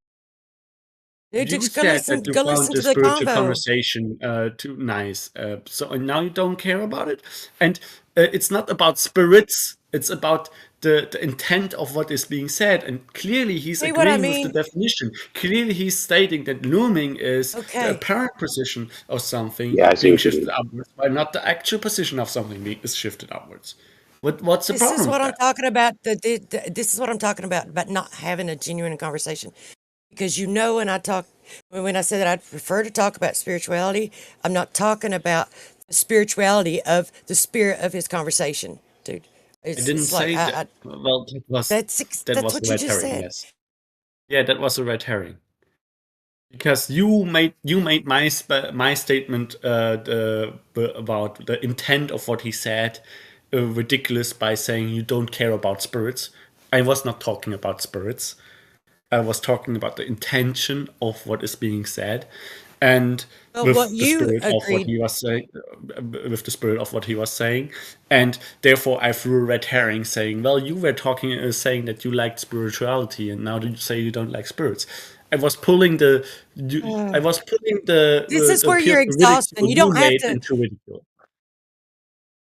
Dude, you just said that you go found listen the to the spiritual convo. conversation too nice. So now you don't care about it, and it's not about spirits. It's about the intent of what is being said, and clearly he's See what I agreeing with the mean? definition. Clearly he's stating that looming is the Okay. apparent position of something Yeah, I see being what you shifted mean. upwards, while not the actual position of something is shifted upwards. What's the This problem is with what I'm that? talking about. This is what I'm talking about not having a genuine conversation. Because when I say that I'd prefer to talk about spirituality, I'm not talking about the spirituality of the spirit of his conversation, dude. I didn't It's like say that. Well, that that's was a what you red just herring. said. Yes. Yeah, that was a red herring. Because you made my statement about the intent of what he said ridiculous by saying you don't care about spirits. I was not talking about spirits. I was talking about the intention of what is being said, and But what with the you spirit of what agreed, he was saying, and therefore I threw a red herring, saying, "Well, you were saying that you liked spirituality, and now you say you don't like spirits." I was pulling the, I was putting this is the where you're exhausting. ridicule you made into ridicule.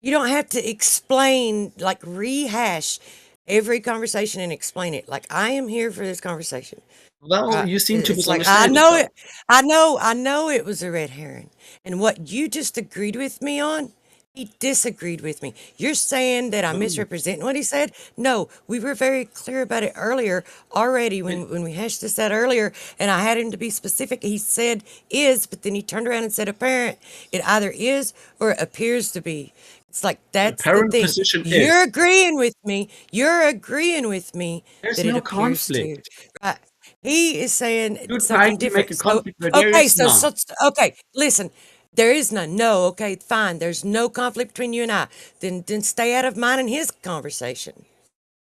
You don't have to explain, like rehash every conversation and explain it. Like I am here for this conversation. Well, you seem to It's like misunderstand it, though. I know it was a red herring. And what you just agreed with me on, he disagreed with me. You're saying that I'm No, misrepresenting what he said? No, we were very clear about it earlier already I- when we hashed this out earlier, and I had him to be specific. He said is, but then he turned around and said apparent. It either is or it appears to be. It's like the that's the apparent thing. position You're is agreeing with me. You're agreeing with me there's that it no appears to. conflict. Right. He is saying You're something trying to make different. a So, conflict where there okay, is none. okay, listen. There is none. No, okay, fine. There's no conflict between you and I. Then stay out of mine and his conversation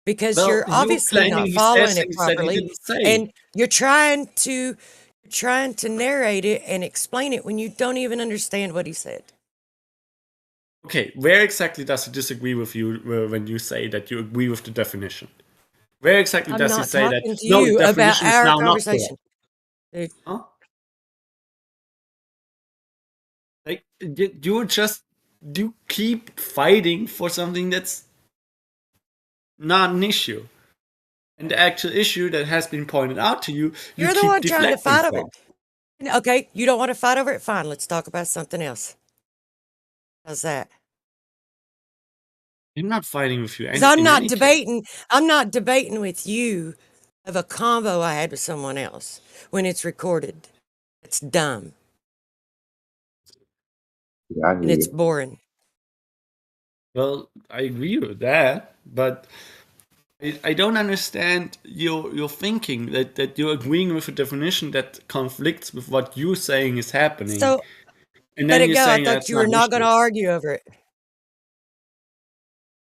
because Well, you're you obviously claiming not he says following it things that he properly, didn't say. and you're trying to narrate it and explain it when you don't even understand what he said. Okay, where exactly does he disagree with you when you say that you agree with the definition? Where exactly I'm does he not say that, talking to no, the you about definition is our now not correct? conversation. Dude. Huh? Like, you just, you keep fighting for something that's not an issue. And the actual issue that has been pointed out to you, you You're the keep one trying to deflecting fight over from. it. Okay, you don't want to fight over it? Fine, let's talk about something else. How's that? I'm not fighting with you Because in any case. I'm not debating with you of a convo I had with someone else when it's recorded. It's dumb Yeah, I hear and it's you. boring. Well, I agree with that, but I don't understand your thinking that you're agreeing with a definition that conflicts with what you're saying is happening, So and let then it you're go. I saying thought that's you not were an not going issue. to argue over it.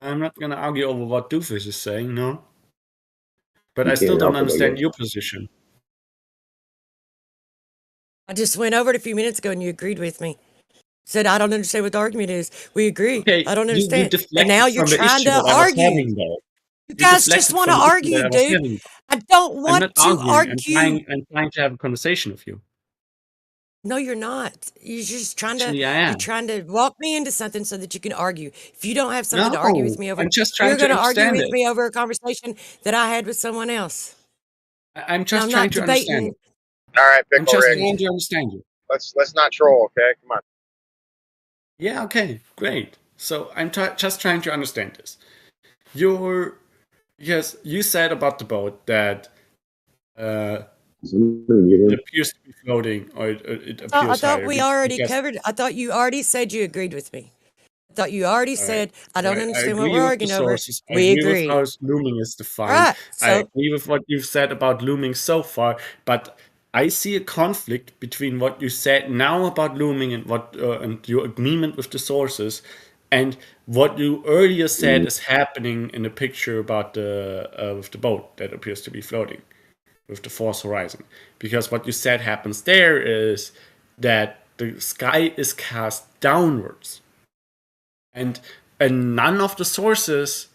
I'm not gonna argue over what Doofus is saying, no. But You I still can't don't help it, I understand guess. your position. I just went over it a few minutes ago and you agreed with me. Said, I don't understand what the argument is. We agree. Okay, I don't you understand. And now deflected you're from the trying issue to that I was argue. having, though. You You guys just deflected want to from the issue that argue, I was dude. having. I don't I'm not want to arguing. argue. I'm trying to have a conversation with you. No, you're not. You're just Actually, I you're am. trying to walk me into something so that you can argue. If you don't have something to argue with No, me over, I'm just trying you're to going to argue understand with it. me over a conversation that I had with someone else. I'm And just I'm trying not to understand debating. it. All right, I'm Pickle just Rick. trying to understand you. Let's not troll, okay? Come on. Yeah, okay, great. So I'm just trying to understand this. Yes, you said about the boat that uh, Somebody mute it him. appears to be floating, or it I appears thought higher we already because covered. I thought you already said you agreed with me. I thought you already all right. said, I don't I understand what agree we're with the arguing over. sources. I We agree with agree. how looming is All defined. right. I So, agree with what you've said about looming so far. But I see a conflict between what you said now about looming and what and your agreement with the sources, and what you earlier said is happening in the picture about the with the boat that appears to be floating with the force horizon. Because what you said happens there is that the sky is cast downwards. And none of the sources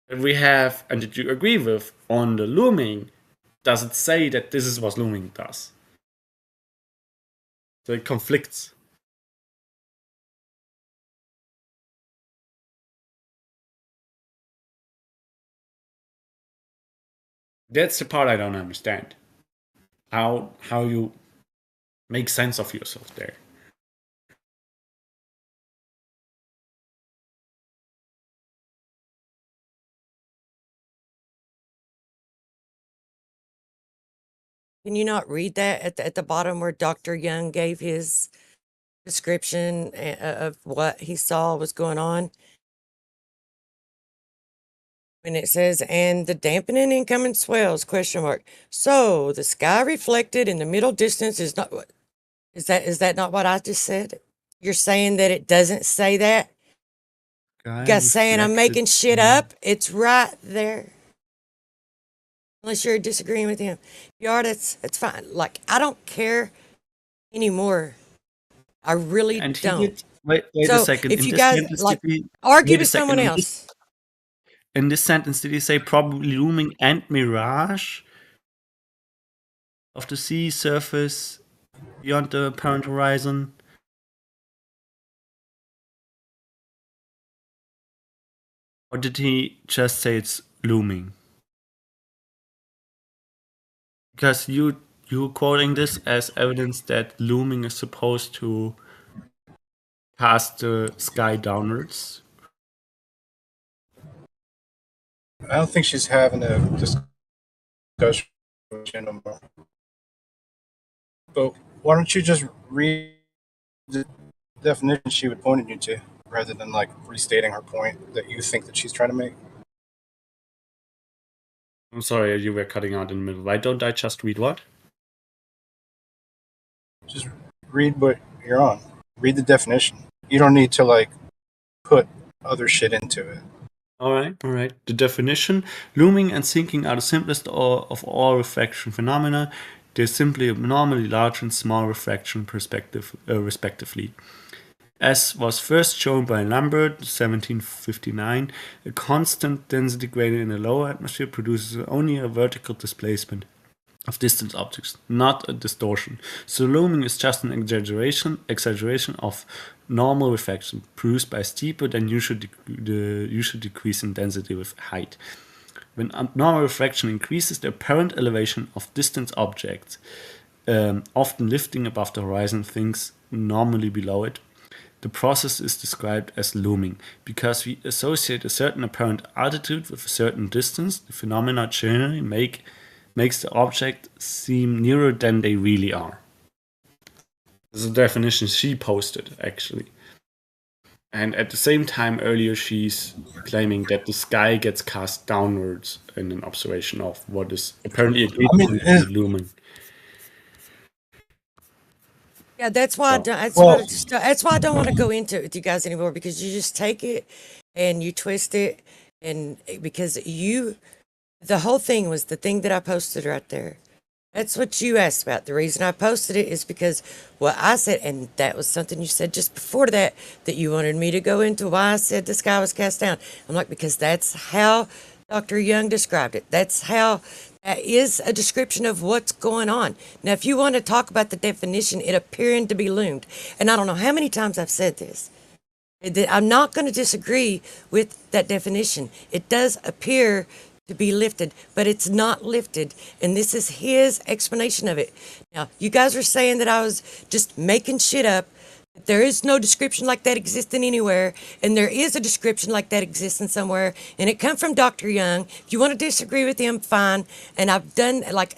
that we have and that you agree with on the looming does it say that this is what looming does. So it conflicts. That's the part I don't understand. How you make sense of yourself there. Can you not read that at the bottom where Dr. Young gave his description of what he saw was going on? When it says, and the dampening incoming swells, question mark. So the sky reflected in the middle distance is not what is that not what I just said? You're saying that it doesn't say that? You guys saying I'm making shit up? It's right there. Unless you're disagreeing with him. If you are, that's fine. Like, I don't care anymore. I really And he don't. did. Wait So a second. if In you this guys sentence, like did he, argue wait a with someone second. else, In this sentence, did he say probably looming and mirage of the sea surface beyond the apparent horizon? Or did he just say it's looming? Because you're quoting this as evidence that looming is supposed to cast the sky downwards. I don't think she's having a discussion with you no more. But why don't you just read the definition she would pointed you to, rather than like restating her point that you think that she's trying to make? I'm sorry, you were cutting out in the middle. Why don't I just read what? Just read what you're on. Read the definition. You don't need to like put other shit into it. All right. The definition: looming and sinking are the simplest of all refraction phenomena. They're simply abnormally large and small refraction respectively. As was first shown by Lambert, 1759, a constant density gradient in the lower atmosphere produces only a vertical displacement of distant objects, not a distortion. So looming is just an exaggeration of normal refraction, produced by steeper than usual decrease in density with height. When abnormal refraction increases the apparent elevation of distant objects, often lifting above the horizon, things normally below it, the process is described as looming. Because we associate a certain apparent altitude with a certain distance, the phenomena generally makes the object seem nearer than they really are. This is a definition she posted, actually. And at the same time, earlier she's claiming that the sky gets cast downwards in an observation of what is apparently agreed to be looming. yeah, that's why that's why I don't want to go into it with you guys anymore, because you just take it and you twist it, and because the whole thing was the thing that I posted right there. That's what you asked about. The reason I posted it is because what I said, and that was something you said just before that you wanted me to go into why I said the sky was cast down. I'm like, because that's how Dr. Young described it. That is a description of what's going on. Now, if you want to talk about the definition, it appearing to be loomed, and I don't know how many times I've said this, I'm not going to disagree with that definition. It does appear to be lifted, but it's not lifted, and this is his explanation of it. Now, you guys are saying that I was just making shit up. There is no description like that existing anywhere, and there is a description like that existing somewhere, and it come from Dr. Young. If you want to disagree with him, fine. And I've done, like,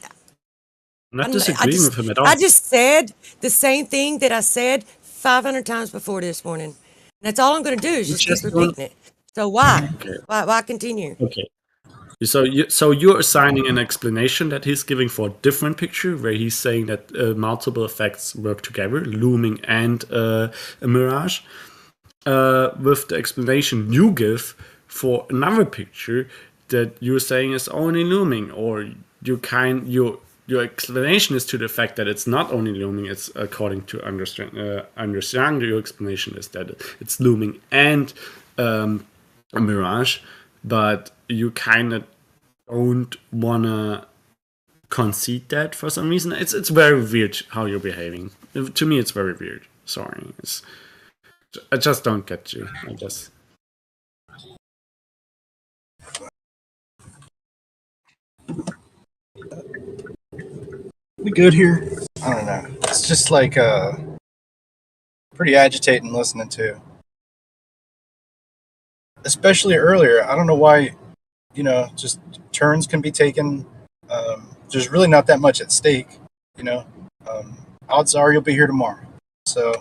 I'm not disagreeing with him at all. I just said the same thing that I said 500 times before this morning. And that's all I'm going to do is just keep repeating it. So why? Okay. Why continue? Okay. So you're assigning an explanation that he's giving for a different picture, where he's saying that multiple effects work together, looming and a mirage, with the explanation you give for another picture that you're saying is only looming, or your explanation is to the fact that it's not only looming. It's according to understand your explanation is that it's looming and a mirage, but you kind of don't wanna concede that for some reason. It's very weird how you're behaving. To me, it's very weird. Sorry, I just don't get you. I guess. We good here? I don't know. It's just like pretty agitating listening to. Especially earlier. I don't know why, just turns can be taken there's really not that much at stake. You know, odds are you'll be here tomorrow. So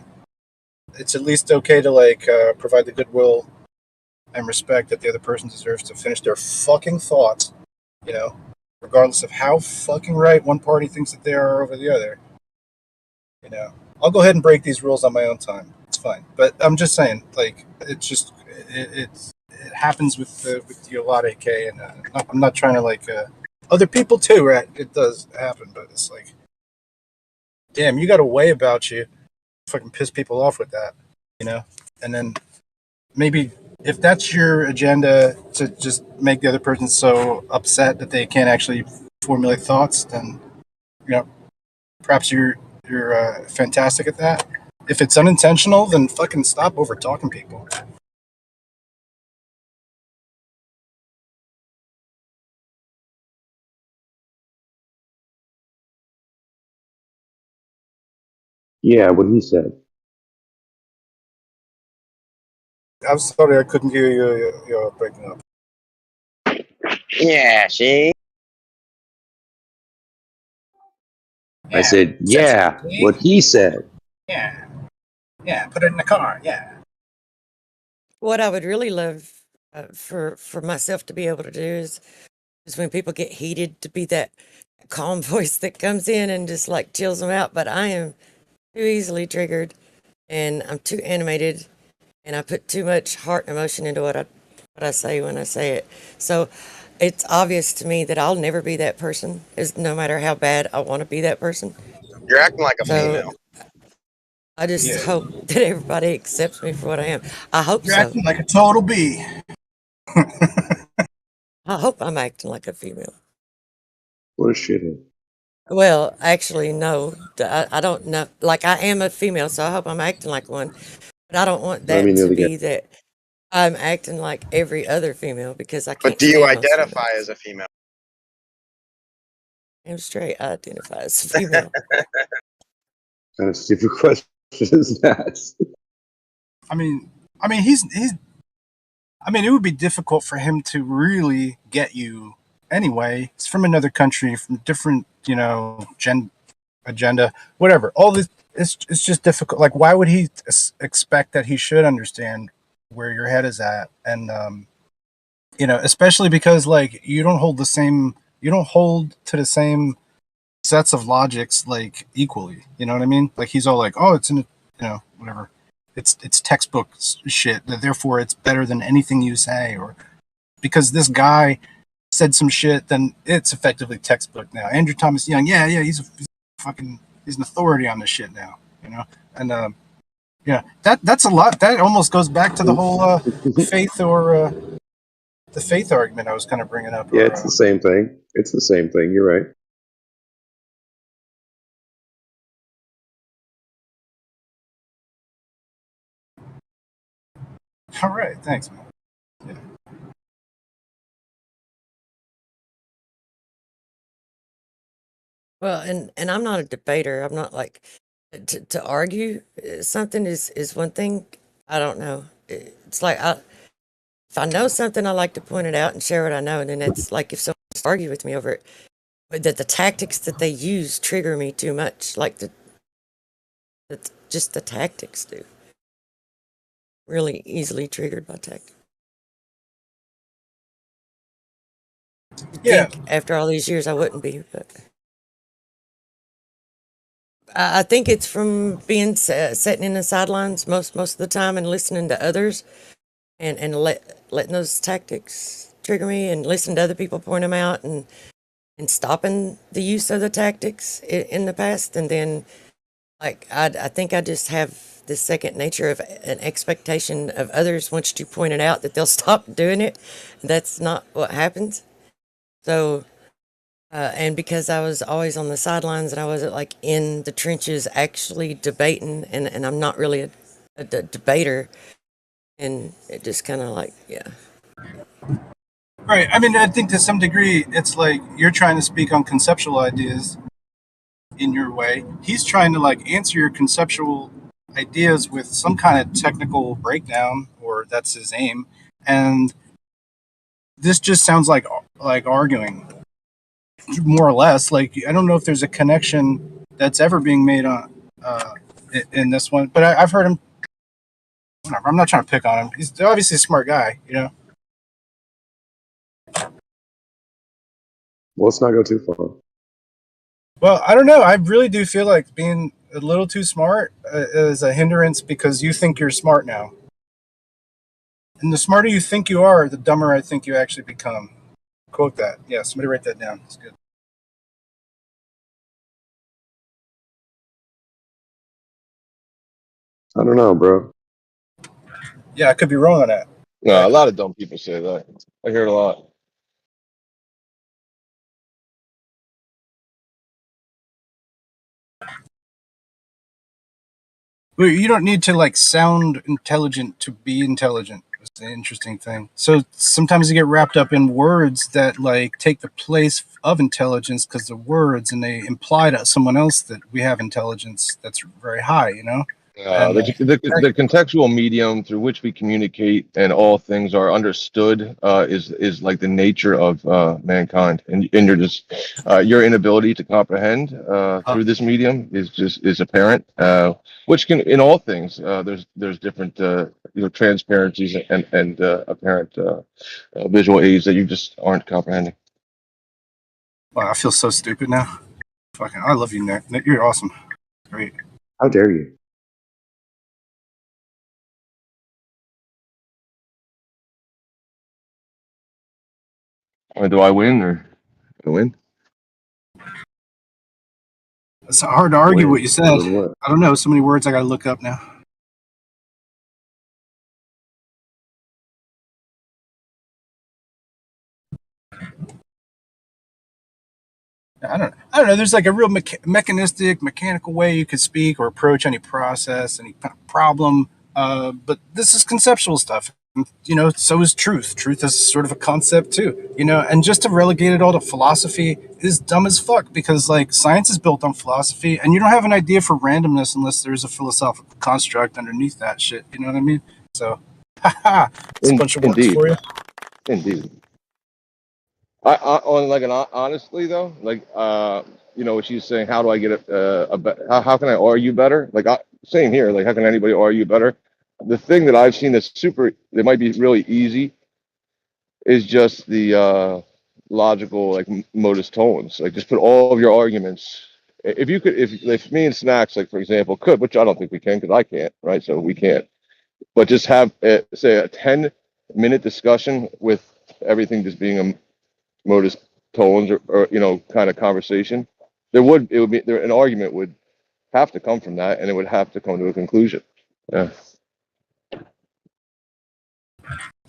it's at least okay to like provide the goodwill and respect that the other person deserves to finish their fucking thoughts. You know, regardless of how fucking right one party thinks that they are over the other. You know, I'll go ahead and break these rules on my own time. It's fine. But I'm just saying, like, it's just it happens with you a lot, AK, and I'm not trying to like other people too, right? It does happen, but it's like, damn, you got a way about you, fucking piss people off with that, you know. And then maybe if that's your agenda to just make the other person so upset that they can't actually formulate thoughts, then you know, perhaps you're fantastic at that. If it's unintentional, then fucking stop over talking people. Yeah, what he said. I'm sorry, I couldn't hear you. You're breaking up. Yeah, see? I said, yeah, what he said. Yeah. Yeah, put it in the car. Yeah. What I would really love for myself to be able to do is when people get heated, to be that calm voice that comes in and just like chills them out. But I am too easily triggered, and I'm too animated, and I put too much heart and emotion into what I say when I say it. So it's obvious to me that I'll never be that person, is no matter how bad I want to be that person. You're acting like a So female. I just hope that everybody accepts me for what I am. I hope You're so. acting like a total bee. I hope I'm acting like a female. What a shithead. Well, actually, no. I don't know. Like, I am a female, so I hope I'm acting like one. But I don't want I that mean, the to other guy. be that I'm acting like every other female, because I But can't do you stand most identify females. as a female? I'm straight. I identify as a female. Kind of stupid question is that? I mean, he's. I mean, it would be difficult for him to really get you anyway. It's from another country, from different, you know, agenda, whatever. All this, it's just difficult. Like, why would he expect that he should understand where your head is at? And you know, especially because like you don't hold to the same sets of logics like equally. You know what I mean? Like he's all like, oh, it's in, you know, whatever. It's textbook shit. Therefore, it's better than anything you say, or because this guy said some shit, then it's effectively textbook now. Andrew Thomas Young, yeah, he's an authority on this shit now, you know. And yeah, that's a lot. That almost goes back to the whole faith or the faith argument I was kind of bringing up. Yeah, Or, it's the same thing. It's the same thing. You're right. all right, thanks, man. Yeah. Well, and I'm not a debater. I'm not like to argue something is one thing. I don't know. It's like if I know something, I like to point it out and share what I know. And then it's like if someone wants to argue with me over it, but that the tactics that they use trigger me too much. Like just the tactics do. Really easily triggered by tactics. Yeah. Think after all these years I wouldn't be, but I think it's from being sitting in the sidelines most of the time and listening to others, and letting those tactics trigger me, and listening to other people point them out, and stopping the use of the tactics in the past, and then like I think I just have this second nature of an expectation of others. Once you point it out, that they'll stop doing it. That's not what happens. So. And because I was always on the sidelines and I wasn't like in the trenches actually debating, and I'm not really a debater, and it just kind of like, yeah. Right. I mean, I think to some degree, it's like you're trying to speak on conceptual ideas in your way. He's trying to like answer your conceptual ideas with some kind of technical breakdown, or that's his aim. And this just sounds like arguing. more or less. Like, I don't know if there's a connection that's ever being made on in this one, but I've heard him. Whatever, I'm not trying to pick on him. He's obviously a smart guy, you know. Well, let's not go too far. Well, I don't know. I really do feel like being a little too smart is a hindrance because you think you're smart now. And the smarter you think you are, the dumber I think you actually become. Quote that. Yeah, somebody write that down. It's good. I don't know, bro. Yeah, I could be wrong on that. No, a lot of dumb people say that. I hear it a lot. Well, you don't need to like sound intelligent to be intelligent. It's the interesting thing. So sometimes you get wrapped up in words that like take the place of intelligence because they're words and they imply to someone else that we have intelligence that's very high, you know? And The contextual medium through which we communicate and all things are understood is like the nature of mankind, and you're just your inability to comprehend through this medium is apparent. Which can in all things there's different transparencies and apparent visual aids that you just aren't comprehending. wow, I feel so stupid now. Fucking, I love you, Nick. Nick, you're awesome. Great. How dare you? Do I win or do I win? It's hard to argue Win. what you said. What? I don't know. So many words I got to look up now. I don't know. There's like a real mechanistic, mechanical way you could speak or approach any process, any problem. But this is conceptual stuff. You know, so is truth. Truth is sort of a concept too. You know, and just to relegate it all to philosophy is dumb as fuck because like science is built on philosophy, and you don't have an idea for randomness unless there's a philosophical construct underneath that shit. You know what I mean? So, haha, it's a bunch of words Indeed. for you. Indeed. I on like an honestly though, like what she's saying. How do I get how can I argue better? Like same here. Like how can anybody argue better? The thing that I've seen that might be really easy is just the logical like modus tollens. Like just put all of your arguments. If you could, if me and Snacks, like for example, could, which I don't think we can because I can't, right? So we can't. But just have say a 10-minute discussion with everything just being a modus tones or kind of conversation, an argument would have to come from that, and it would have to come to a conclusion. Yeah.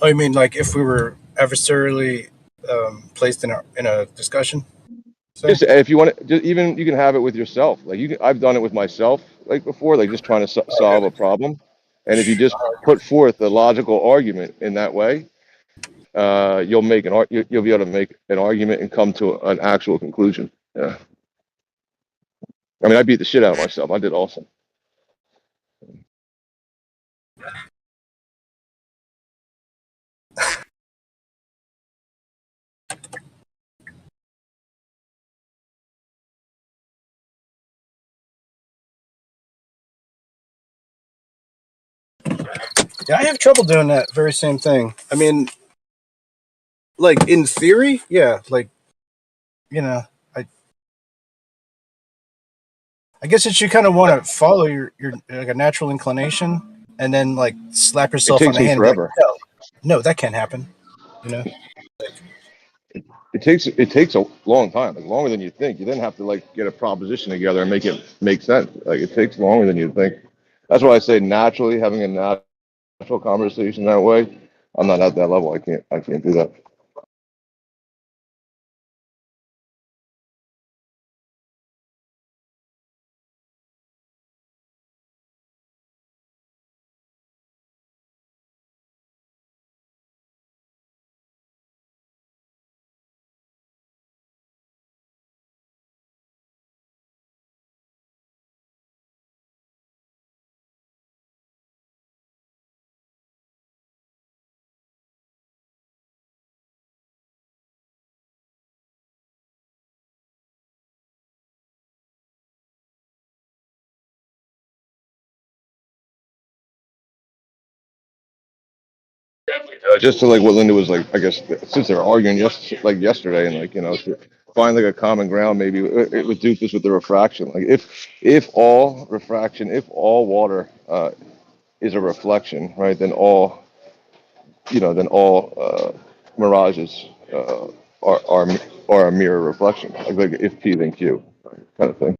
Oh, you mean like if we were adversarially placed in a discussion? So? Just if you want to, just even you can have it with yourself. Like I've done it with myself, like before, like just trying to solve a problem, and if you just put forth a logical argument in that way, you'll be able to make an argument and come to an actual conclusion. Yeah. I mean, I beat the shit out of myself. I did awesome. Yeah, I have trouble doing that very same thing. I mean, like in theory, yeah, like I guess that you kind of want to follow your like a natural inclination, and then like slap It yourself on takes the me hand. And be forever. like, no, that can't happen. You know. It takes a long time, like longer than you think. You then have to like get a proposition together and make it make sense. Like it takes longer than you think. That's why I say naturally having a natural conversation that way. I'm not at that level. I can't do that. Just to like what Linda was like, I guess since they were arguing yesterday, and like to find like a common ground, maybe it would do this with the refraction. Like if all refraction, if all water is a reflection, right? Then all mirages are a mirror reflection. Like if P then Q, kind of thing.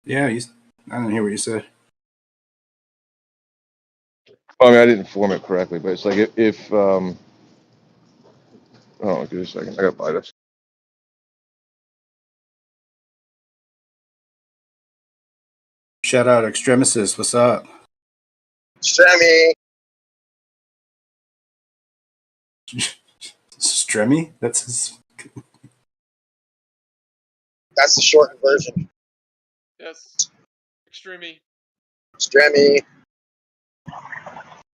Yeah, I don't hear what you said. I mean, I didn't form it correctly, but it's like if oh, give me a second, I gotta buy this. Shout out Extremisys. What's up? Stremmy. Stremmy? That's That's the shortened version. Yes. Extremely. Stremmy.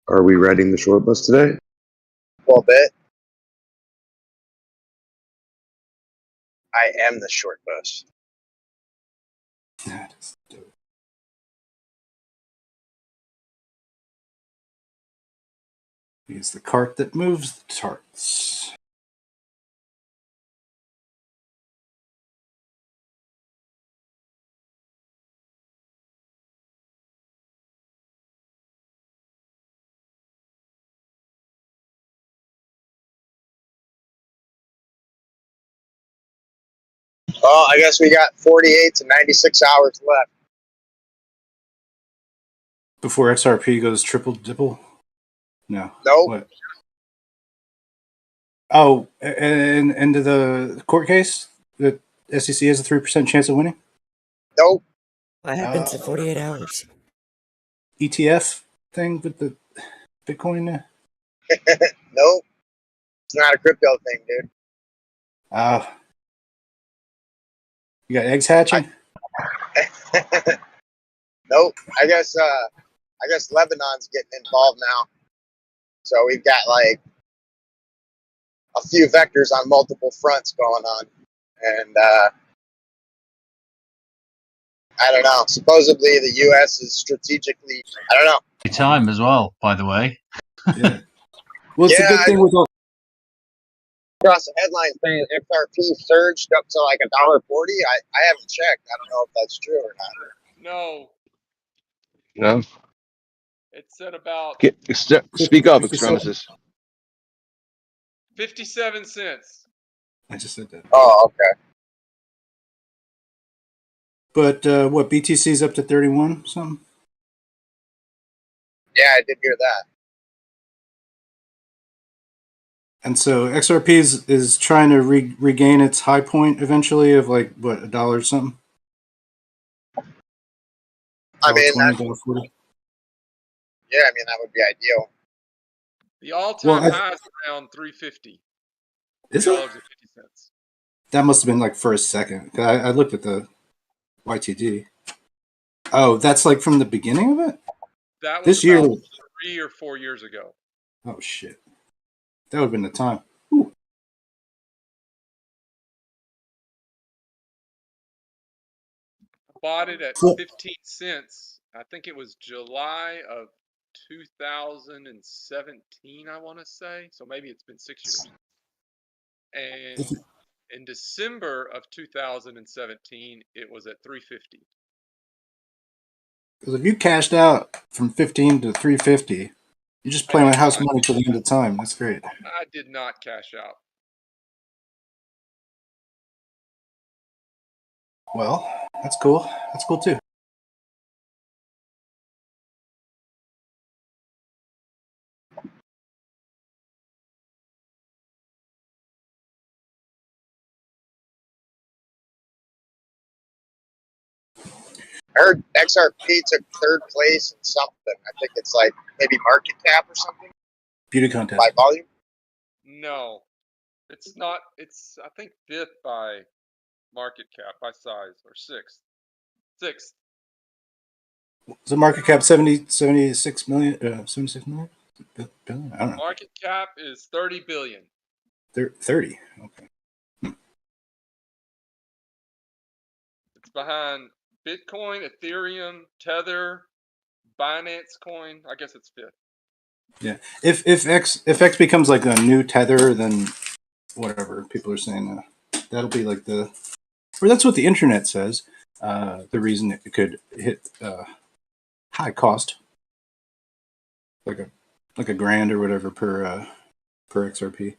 Are we riding the short bus today? A little bit. I am the short bus. He's the cart that moves the tarts. Well, I guess we got 48 to 96 hours left. Before XRP goes triple dipple? No. Nope. What? Oh, and into the court case? The SEC has a 3% chance of winning? Nope. What happens in 48 hours? ETF thing with the Bitcoin? Nope. It's not a crypto thing, dude. You got eggs hatching? Nope. I guess Lebanon's getting involved now. So we've got like a few vectors on multiple fronts going on. And I don't know. Supposedly the US is strategically, I don't know. Time as well, by the way. Yeah. Well, it's a good thing with all. Across the headline saying XRP surged up to like $1.40. I haven't checked. I don't know if that's true or not. No. No. It said about Speak up, Extremisys. 57 cents. I just said that. Oh, okay. But what, BTC's up to 31 something? Yeah, I did hear that. And so XRP is trying to regain its high point eventually of like, what, $1 something? I mean, $1.20, yeah, I mean, that would be ideal. The all-time high is around 350. Is it? $3.50. That must have been like for a second. I looked at the YTD. Oh, that's like from the beginning of it? That was this year. 3 or 4 years ago. Oh, shit. That would have been the time. Bought it at 15 cents. I think it was July of 2017, I want to say. So maybe it's been 6 years. And in December of 2017, it was at 350. Because if you cashed out from 15 to 350, you're just playing with house money till the end of time. That's great. I did not cash out. Well, that's cool. That's cool too. I heard XRP took 3rd place in something. I think it's like maybe market cap or something. Beauty contest. By volume? No. It's not. It's, I think, 5th by market cap, by size, or 6th. 6th. Is the market cap 76 million? 76 million? Billion? I don't know. Market cap is 30 billion. 30. Okay. It's behind Bitcoin, Ethereum, Tether, Binance Coin. I guess it's fifth. Yeah. If X becomes like a new Tether, then whatever people are saying, that'll be like or that's what the internet says. The reason it could hit high cost, like a grand or whatever per XRP.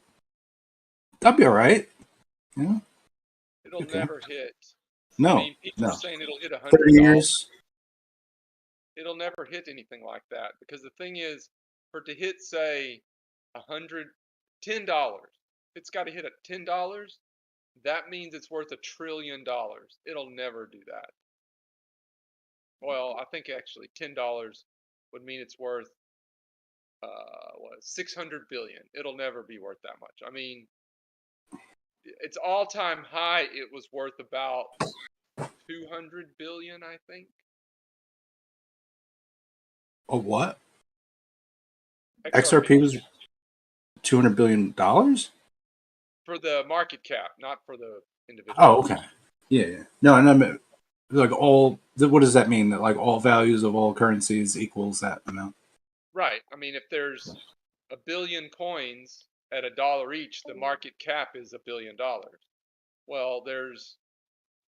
That'd be all right. Yeah. It'll Okay. never hit. No. I mean, people No. are saying it'll hit 30 $100. years. It'll never hit anything like that because the thing is, for it to hit, say, $10, it's got to hit at $10. That means it's worth $1 trillion. It'll never do that. Well, I think actually $10 would mean it's worth 600 billion. It'll never be worth that much. I mean, its all-time high, it was worth about 200 billion, I think. Oh, what? XRP was $200 billion? For the market cap, not for the individual. Oh, okay. Yeah. No, and I mean, like what does that mean? That like all values of all currencies equals that amount? Right. I mean, if there's a billion coins at $1 each, the market cap is $1 billion. Well, there's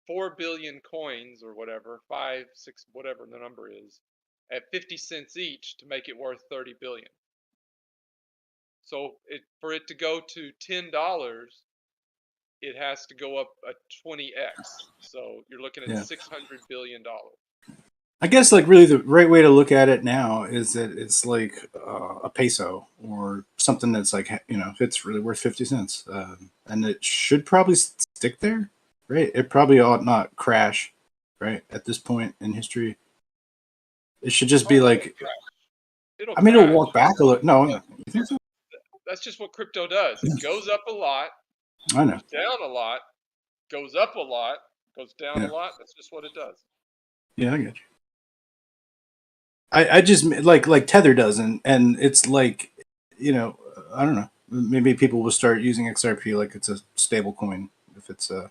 4 billion coins or whatever, 5, 6, whatever the number is, at 50 cents each to make it worth 30 billion. So for it to go to $10, it has to go up a 20x. So you're looking at $600 billion. I guess like really the right way to look at it now is that it's like a peso or something that's like, if it's really worth 50 cents, and it should probably stick there, right? It probably ought not crash, right? At this point in history, it should just be like, It'll it'll walk back a little. No, you think so? That's just what crypto does. It goes up a lot, I know. goes down a lot, goes up a lot, goes down a lot. That's just what it does. Yeah, I get you. I just like Tether doesn't, and it's like, I don't know. Maybe people will start using XRP like it's a stable coin if it's I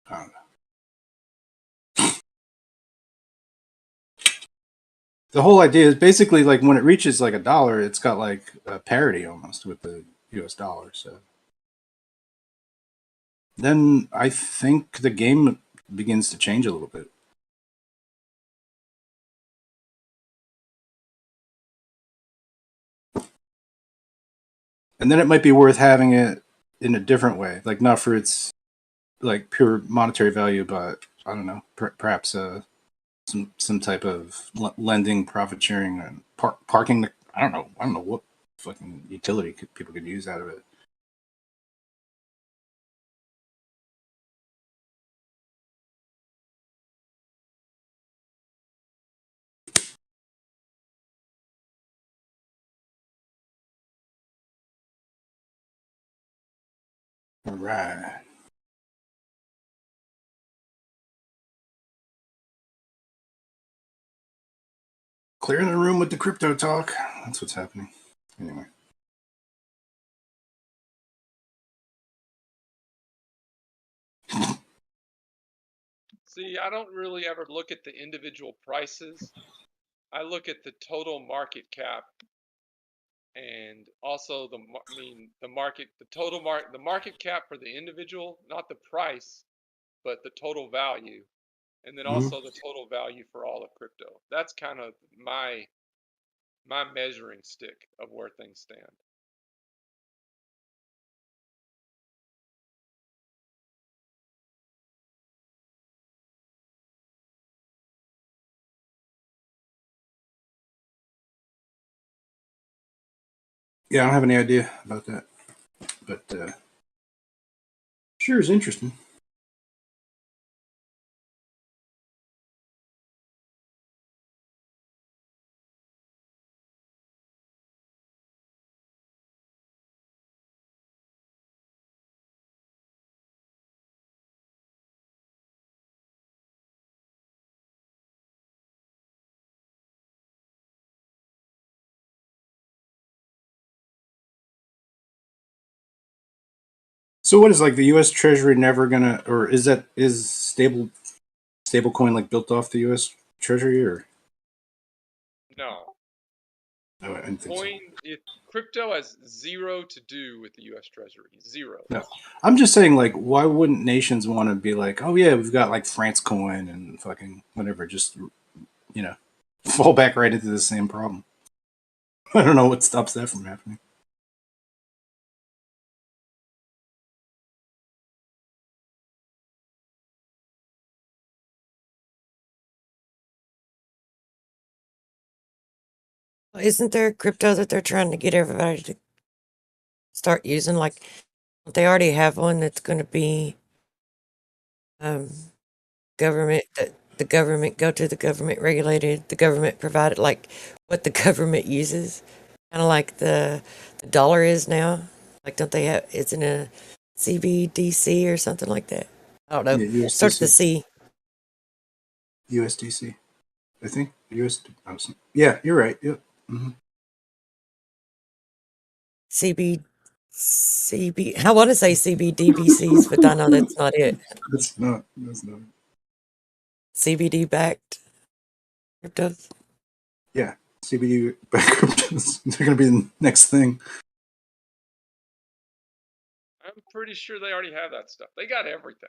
don't know. The whole idea is basically like when it reaches like $1, it's got like a parity almost with the US dollar. So then I think the game begins to change a little bit. And then it might be worth having it in a different way, like not for its like pure monetary value, but I don't know, perhaps some type of lending, profit sharing, and parking. I don't know what fucking utility people could use out of it. All right. Clearing the room with the crypto talk. That's what's happening. Anyway. See, I don't really ever look at the individual prices. I look at the total market cap and also the market cap for the individual, not the price, but the total value. And then also the total value for all of crypto. That's kind of my measuring stick of where things stand. Yeah, I don't have any idea about that, but sure is interesting. So what is like the U.S. Treasury never gonna, or is stable coin like built off the U.S. Treasury or? No. Oh, I didn't think so. Crypto has zero to do with the U.S. Treasury. Zero. No, I'm just saying, like, why wouldn't nations want to be like, oh yeah, we've got like France coin and fucking whatever, just fall back right into the same problem. I don't know what stops that from happening. Isn't there crypto that they're trying to get everybody to start using? Like, they already have one that's going to be government, the government go to the government regulated, the government provided, like what the government uses, kind of like the dollar is now. Like, don't they have? It's in a CBDC or something like that. I don't know. Yeah, Starts with C. USDC, I think. Yeah, you're right. Yep. Mm-hmm. I want to say CBDBCs, but I know that's not it. That's not. CBD backed cryptos. Yeah, CBD back cryptos. They're gonna be the next thing. I'm pretty sure they already have that stuff. They got everything.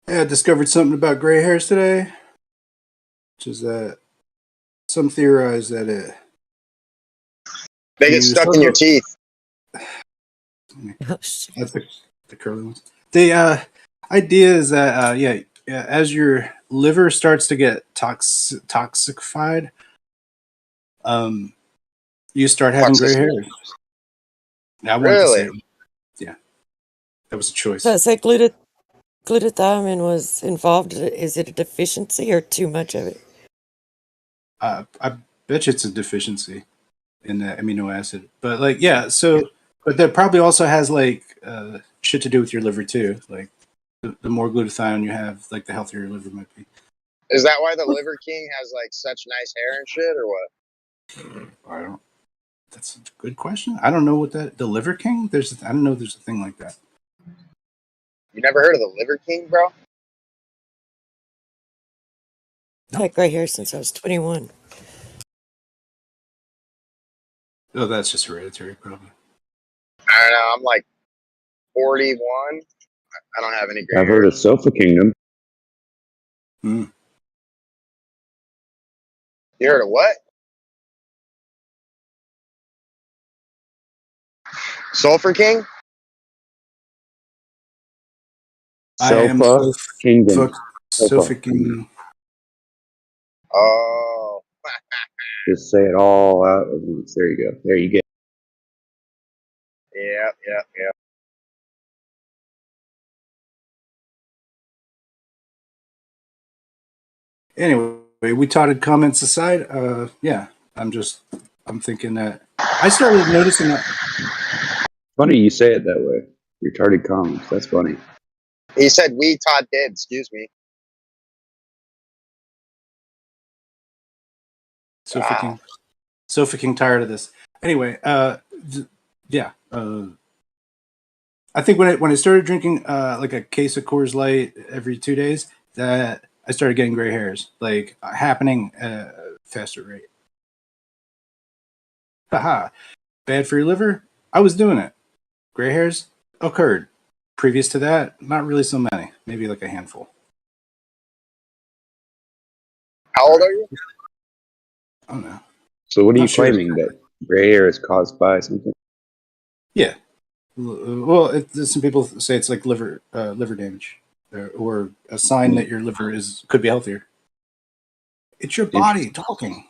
Yeah, I discovered something about gray hairs today, which is that some theorize that They get stuck in your teeth. Oh, shit. That's the curly ones. The idea is that as your liver starts to get toxified, you start having gray Toxicity. hairs. Yeah, I wanted to say Really? it. Yeah, that was a choice. So say glutathione was involved. Is it a deficiency or too much of it? I bet you it's a deficiency in the amino acid, but like but that probably also has like shit to do with your liver too. Like the more glutathione you have, like the healthier your liver might be. Is that why the Liver King has like such nice hair and shit, or what? I don't. That's a good question. I don't know what the Liver King. I don't know. There's a thing like that. You never heard of the Liver King, bro? I've had gray hair since I was 21. Oh, that's just hereditary, probably. I don't know. I'm like 41. I don't have any gray I've hair. heard of Sofa Kingdom. Mm. You heard of what? Sulfur King? Sofa Kingdom. Sofa King. Oh. Just say it all out at once. There you go. There you go. Yep. Anyway, we totted comments aside. I'm thinking that I started noticing that. Funny you say it that way. Retarded comments. That's funny. He said we Todd did, excuse me. Sofa King tired of this. Anyway, I think when I started drinking like a case of Coors Light every 2 days, that I started getting gray hairs, like happening at a faster rate. Haha. Bad for your liver? I was doing it. Gray hairs occurred. Previous to that, not really so many. Maybe like a handful. How old are you? I don't know. So what are you Not sure. claiming, that gray hair is caused by something? Yeah. Well, some people say it's like liver damage, or a sign that your liver could be healthier. It's your body talking.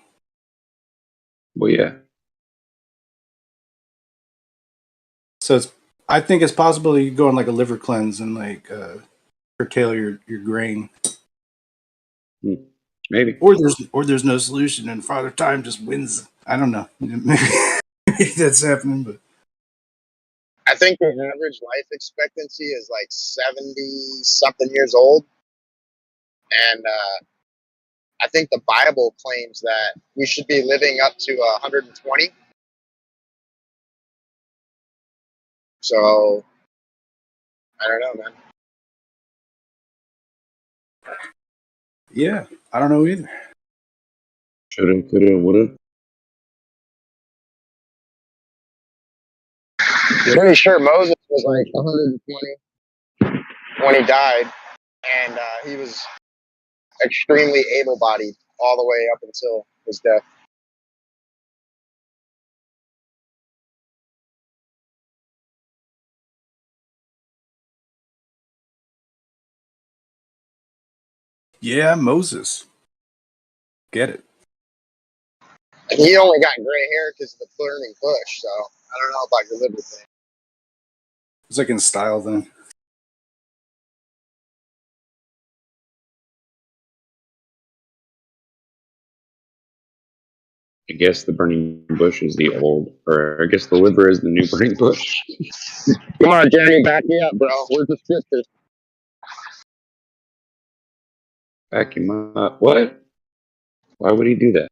Well, yeah. So I think it's possible you go on like a liver cleanse and like curtail your grain. Maybe. Or there's no solution and Father Time just wins. I don't know. Maybe that's happening, but I think the average life expectancy is like 70 something years old. And I think the Bible claims that we should be living up to 120. So I don't know, man. yeah, I don't know either. Shoulda, coulda, woulda. Pretty sure Moses was like 120 when he died, and he was extremely able-bodied all the way up until his death. Yeah, Moses. Get it. And he only got gray hair because of the burning bush, so I don't know about your liver thing. It's like in style then. I guess the burning bush is the old, or I guess the liver is the new burning bush. Come on, Jeremy, back me up, bro. Where's the sisters? Back him up. What? Why would he do that?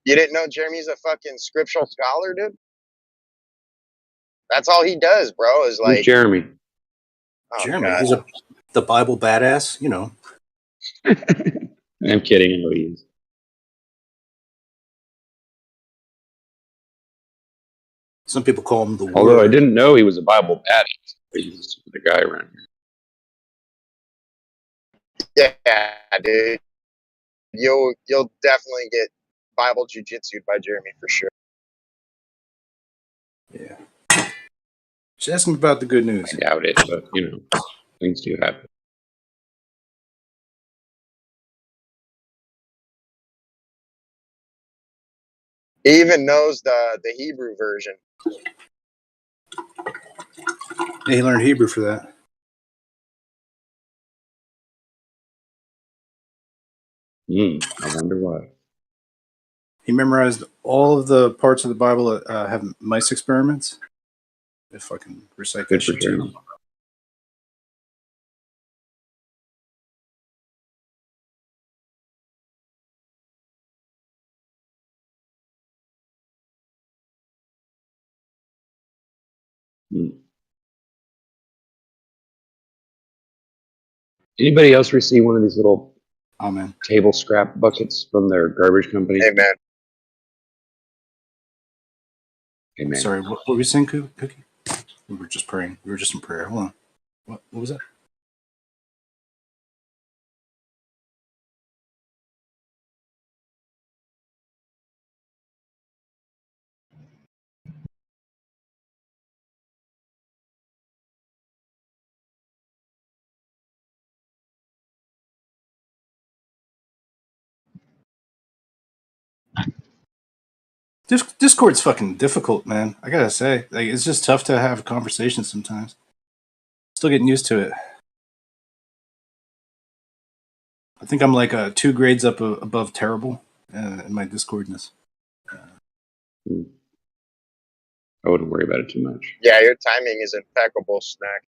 You didn't know Jeremy's a fucking scriptural scholar, dude? That's all he does, bro, is Who's like... Jeremy? Oh, Jeremy, God. he's the Bible badass, you know. I'm kidding. I know he is. Some people call him the Although I Word. didn't know he was a Bible baddie. He's the guy around here. Yeah, dude. You'll definitely get Bible jujitsu by Jeremy for sure. Yeah. Just ask him about the good news. I doubt it, but you know, things do happen. He even knows the Hebrew version. Yeah, he learned Hebrew for that. I wonder why. He memorized all of the parts of the Bible that have mice experiments. If I can recite that Good for shit to you. Jeremy. Anybody else receive one of these little table scrap buckets from their garbage company? Amen. Amen. Sorry, what were we saying, Cookie? We were just praying. We were just in prayer. Hold on. What was that? Discord's fucking difficult, man. I gotta say, like, it's just tough to have conversations sometimes. Still getting used to it. I think I'm like 2 grades up above terrible in my Discordness. I wouldn't worry about it too much. Yeah, your timing is impeccable, Snack.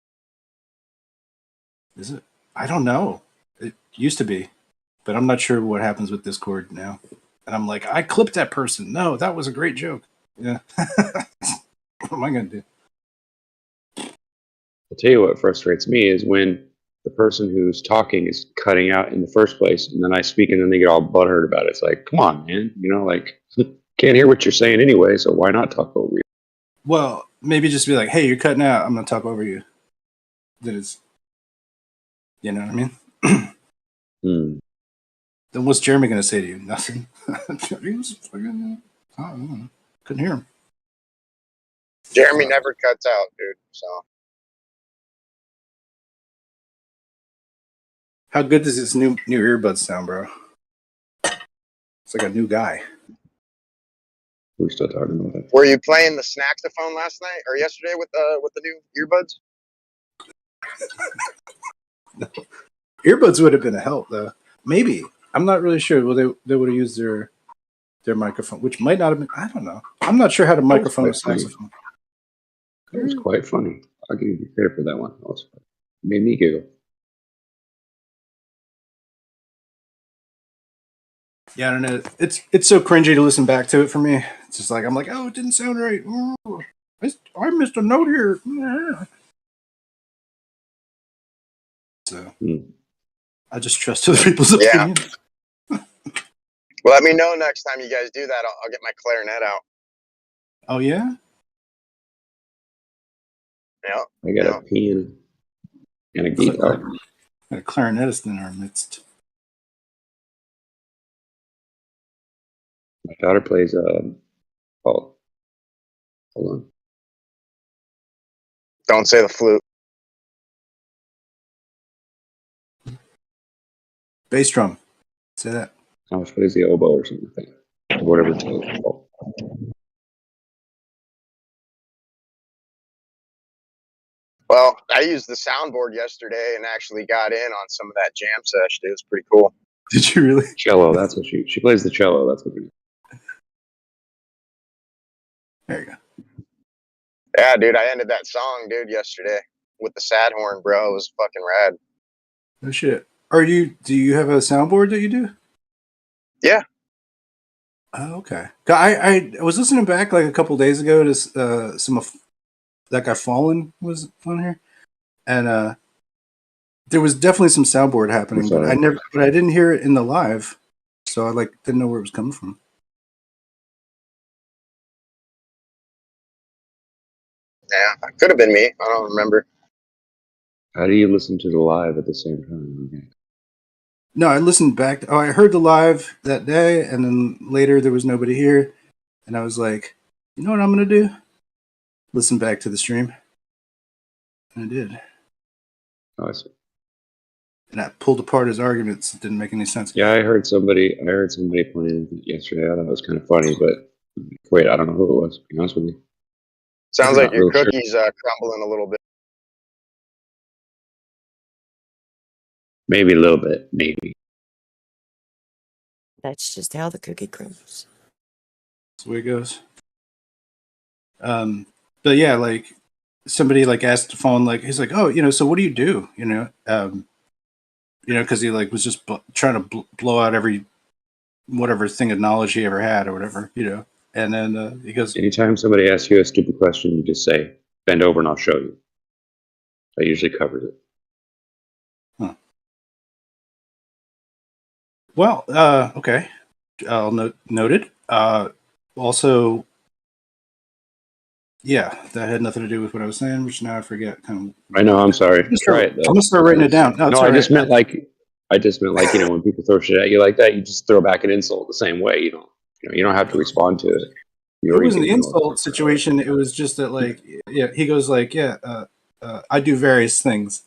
Is it? I don't know. It used to be, but I'm not sure what happens with Discord now. And I'm like, I clipped that person. No, that was a great joke. Yeah. What am I gonna do? I'll tell you what frustrates me is when the person who's talking is cutting out in the first place, and then I speak, and then they get all butthurt about it. It's like, come on, man. You know, like, can't hear what you're saying anyway, so why not talk over you? Well, maybe just be like, hey, you're cutting out. I'm gonna talk over you. That is, you know what I mean? Then what's Jeremy gonna say to you? Nothing. He was fucking, I don't know. Couldn't hear him. Jeremy never cuts out, dude. So How good does this new earbuds sound, bro? It's like a new guy. We're still talking about it. were you playing the saxophone last night or yesterday with the new earbuds? Earbuds would have been a help, though. Maybe. I'm not really sure. Well, they would have used their microphone, which might not have been. I don't know. I'm not sure how to microphone a saxophone. That was quite funny. I'll give you credit for that one. That was funny. Made me giggle. Yeah, I don't know. It's so cringy to listen back to it for me. It's just like I'm like, oh, it didn't sound right. Oh, I missed a note here. So I just trust other people's opinion. Well, let me know next time you guys do that. I'll get my clarinet out. Oh yeah. Yeah. I got a piano and a guitar. Got a clarinetist in our midst. My daughter plays hold on. Don't say the flute. Bass drum. Say that. She plays the oboe or something like that. Or whatever it's called. Well, I used the soundboard yesterday and actually got in on some of that jam sesh. Dude, it's pretty cool. Did you really? Cello, that's what she plays the cello. That's what it is. There you go. Yeah, dude, I ended that song, dude, yesterday with the sad horn, bro. It was fucking rad. No shit. Do you have a soundboard that you do? Yeah. Oh, okay. I was listening back like a couple days ago to some of that guy Fallen was on here, and there was definitely some soundboard happening, but I didn't hear it in the live, so I didn't know where it was coming from. Yeah, it could have been me. I don't remember. How do you listen to the live at the same time? Okay. No, I listened back. I heard the live that day, and then later there was nobody here, and I was like, you know what I'm gonna do? Listen back to the stream, and I did. Oh, I see. And I pulled apart his arguments. It didn't make any sense. Yeah, I heard somebody playing it yesterday. I thought it was kind of funny, but wait, I don't know who it was, to be honest with you. Sounds like your cookie's crumbling a little bit. Maybe a little bit, maybe. That's just how the cookie crumbles. That's the way it goes. But yeah, somebody asked the phone, he's like, oh, so what do you do? Because he was just trying to blow out every whatever thing of knowledge he ever had or whatever, And then he goes, anytime somebody asks you a stupid question, you just say, bend over and I'll show you. That usually covers it. Huh. Well, okay. I'll noted. Also, yeah, that had nothing to do with what I was saying, which now I forget. I know. I'm sorry. Try it. I'm gonna start writing it down. No, I just meant when people throw shit at you like that, you just throw back an insult the same way. You don't have to respond to it. It was an insult situation. It was just that, he goes I do various things.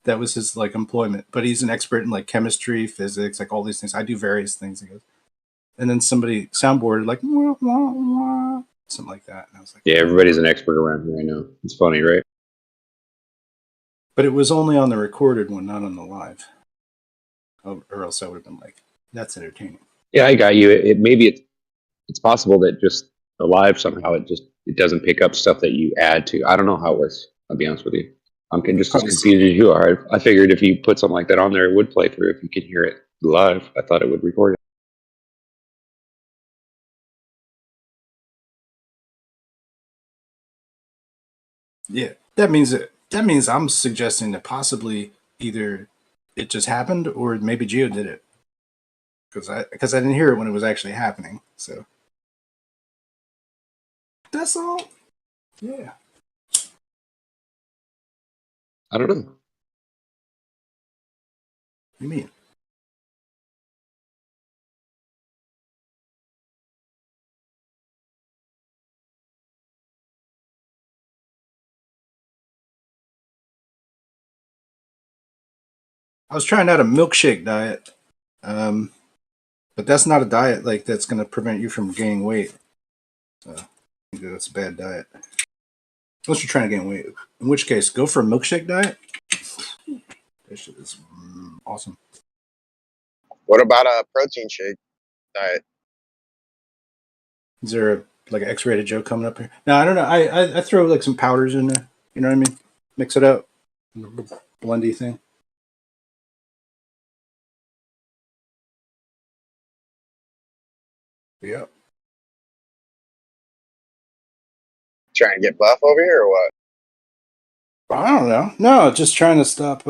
That was his employment, but he's an expert in chemistry, physics, all these things. I do various things. He goes, and then somebody soundboarded wah, wah, wah, something like that. And I was like, yeah, everybody's an expert around here. I know. It's funny, right? But it was only on the recorded one, not on the live. Or else I would have been like, that's entertaining. Yeah, I got you. Maybe it's possible that just the live somehow it doesn't pick up stuff that you add to. I don't know how it works. I'll be honest with you. I'm just as confused as you are. I figured if you put something like that on there, it would play through. If you could hear it live, I thought it would record it. Yeah, that means I'm suggesting that possibly either it just happened or maybe Gio did it because I didn't hear it when it was actually happening. So that's all. Yeah. I don't know. What do you mean? I was trying out a milkshake diet, but that's not a diet like that's going to prevent you from gaining weight. So I think that's a bad diet. Unless you're trying to gain weight, in which case, go for a milkshake diet. That shit is awesome. What about a protein shake diet? Is there like an X-rated joke coming up here? No, I don't know. I throw like some powders in there. You know what I mean? Mix it up, blendy thing. Yeah. Trying to get buff over here or what? I don't know. No, just trying to stop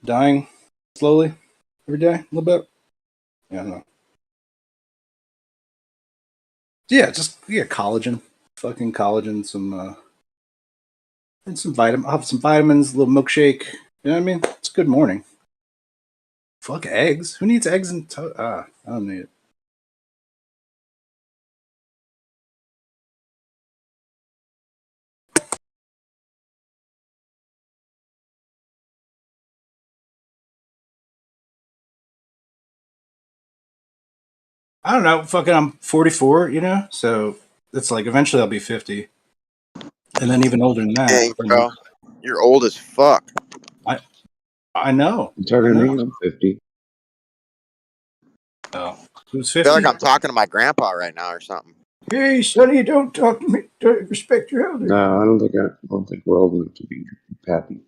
dying slowly every day, a little bit. Yeah, I don't know. Yeah, just collagen, fucking collagen, some and some vitamin. I'll have some vitamins, a little milkshake. You know what I mean? It's a good morning. Fuck eggs. Who needs eggs and I don't need it. I don't know. Fucking, I'm 44. You know, so it's like eventually I'll be 50, and then even older than that. Dang, bro, you're old as fuck. I know. You talking to me? I'm 50. Oh, who's I 50? feel like I'm talking to my grandpa right now or something. Hey, Sonny, don't talk to me. Don't respect your elders. No, I don't think we're old enough to be happy.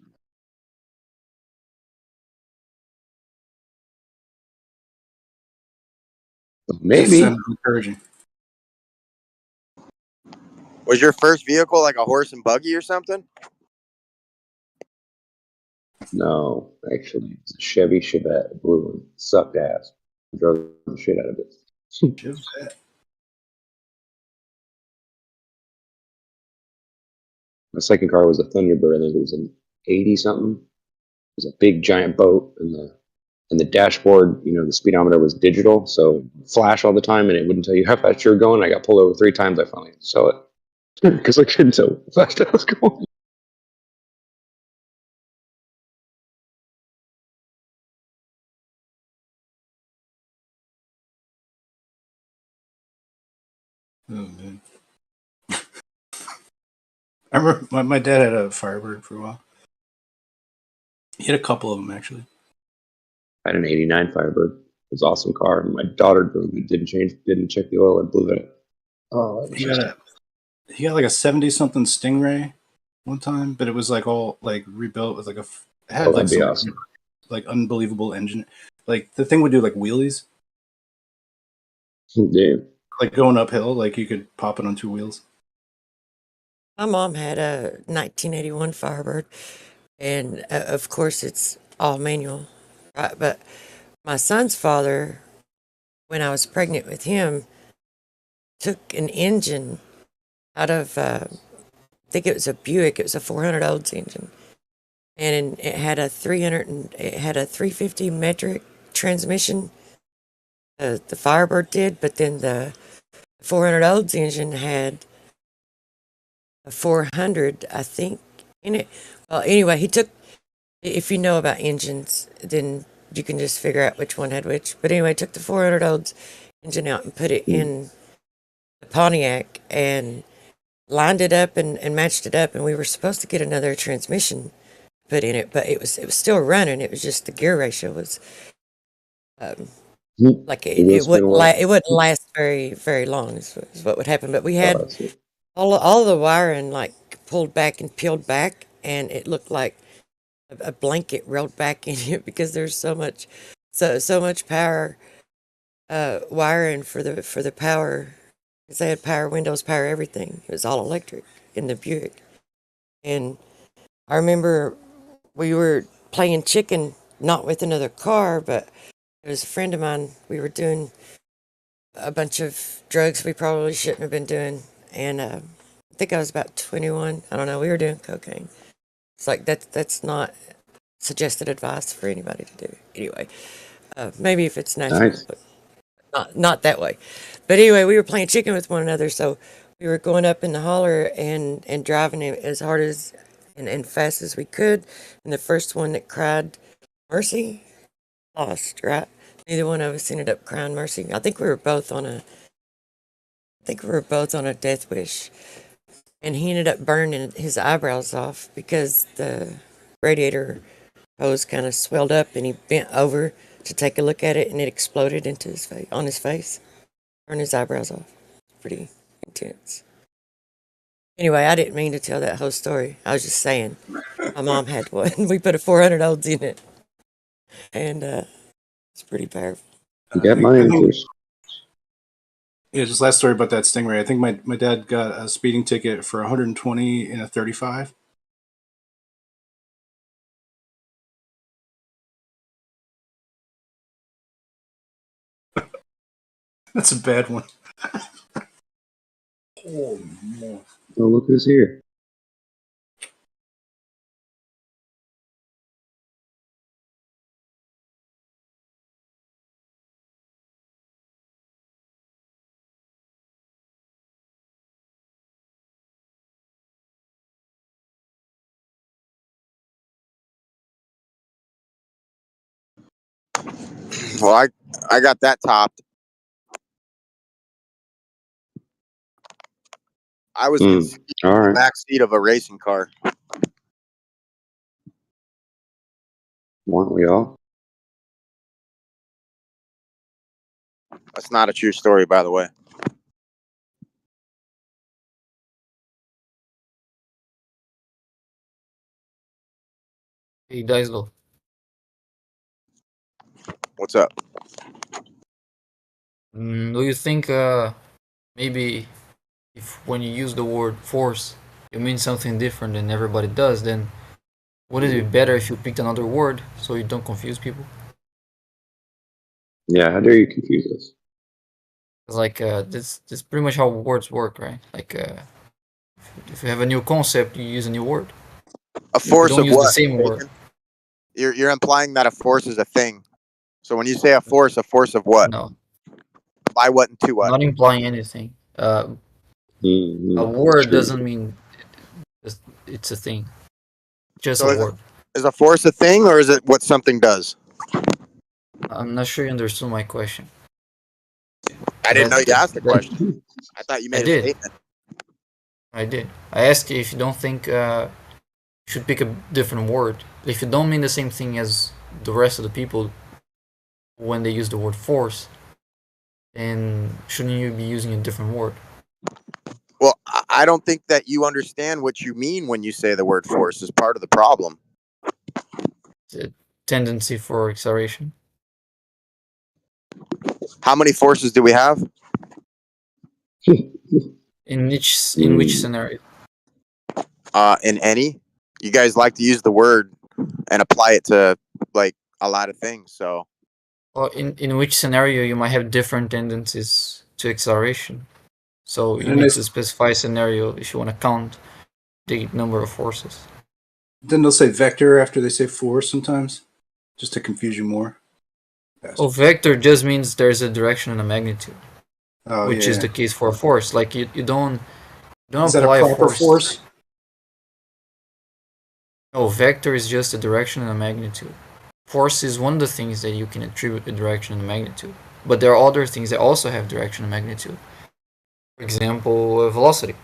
Maybe. That sounds encouraging. Was your first vehicle like a horse and buggy or something? No, actually, it's a Chevy Chevette, blue one. Sucked ass. Drove the shit out of it. Chevette. My second car was a Thunderbird. I think it was an 80 something. It was a big giant boat, and the dashboard, you know, the speedometer was digital, so flash all the time, and it wouldn't tell you how fast you were going. I got pulled over 3 times. I finally had to sell it because I couldn't tell how fast I was going. Oh man. I remember my dad had a Firebird for a while. He had a couple of them actually. I had an '89 Firebird. It was an awesome car. My daughter drove it. Didn't check the oil, and blew it. Oh, He got like a 70-something Stingray one time, but it was like all like rebuilt with like it had like that'd be some awesome. like unbelievable engine. Like the thing would do like wheelies, Yeah. like going uphill. Like you could pop it on 2 wheels. My mom had a 1981 Firebird, and of course it's all manual, right? But my son's father, when I was pregnant with him, took an engine out of, I think it was a Buick. It was a 400 Olds engine, and it had a 350 metric transmission. The Firebird did, but then the 400 Olds engine had a 400, I think, in it. Well, anyway, he took. If you know about engines, then you can just figure out which one had which. But anyway, took the 400 Olds engine out and put it in the Pontiac and lined it up and matched it up, and we were supposed to get another transmission put in it, but it was still running. It was just the gear ratio was like it wouldn't last very long is what would happen. But we had all the wiring like pulled back and peeled back, and it looked like a blanket rolled back in it because there's so much power wiring for the power. Because they had power windows, power everything. It was all electric in the Buick. And I remember we were playing chicken, not with another car, but it was a friend of mine. We were doing a bunch of drugs we probably shouldn't have been doing. And I think I was about 21. I don't know. We were doing cocaine. It's like that's not suggested advice for anybody to do. Anyway, maybe if it's natural, Nice. but not that way. But anyway, we were playing chicken with one another, so we were going up in the holler and driving it as hard as and fast as we could. And the first one that cried mercy lost, right? Neither one of us ended up crying mercy. I think we were both on a death wish. And he ended up burning his eyebrows off because the radiator hose kind of swelled up and he bent over to take a look at it and it exploded into his face, on his face. Burned his eyebrows off. Pretty intense. Anyway, I didn't mean to tell that whole story. I was just saying my mom had one. We put a 400 olds in it. And it's pretty powerful. You got my answers. Yeah, just last story about that Stingray. I think my dad got a speeding ticket for 120 in a 35. That's a bad one. Oh, no. Oh, look who's here. Well, I got that topped. I was conceived All in the right. back seat of a racing car. Weren't we all? That's not a true story, by the way. Hey, Daislo. What's up? Do you think maybe if when you use the word force, you mean something different than everybody does, then would it be better if you picked another word so you don't confuse people? Yeah, how dare you confuse us? It's like this pretty much how words work, right? Like if you have a new concept, you use a new word. A If you force don't of use the what? same word, You're implying that a force is a thing. So when you say a force of what? no, By what and to what? not implying anything. A word doesn't mean it's a thing. Just So a word. is a force a thing or is it what something does? I'm not sure you understood my question. I didn't know you asked the question. I thought you I made a did. statement. I did. I asked you if you don't think you should pick a different word. If you don't mean the same thing as the rest of the people when they use the word force, then shouldn't you be using a different word? Well, I don't think that you understand what you mean when you say the word force is part of the problem. It's a tendency for acceleration. How many forces do we have? In which scenario? In any. You guys like to use the word and apply it to like a lot of things. So Well, in which scenario you might have different tendencies to acceleration. So you need to specify a scenario if you want to count the number of forces. Then they'll say vector after they say force sometimes, just to confuse you more. Oh, vector just means there's a direction and a magnitude, which is yeah. the case for a force. Like you don't Is that a apply proper force? No, vector is just a direction and a magnitude. Force is one of the things that you can attribute a direction and a magnitude. But there are other things that also have direction and magnitude. For example, velocity.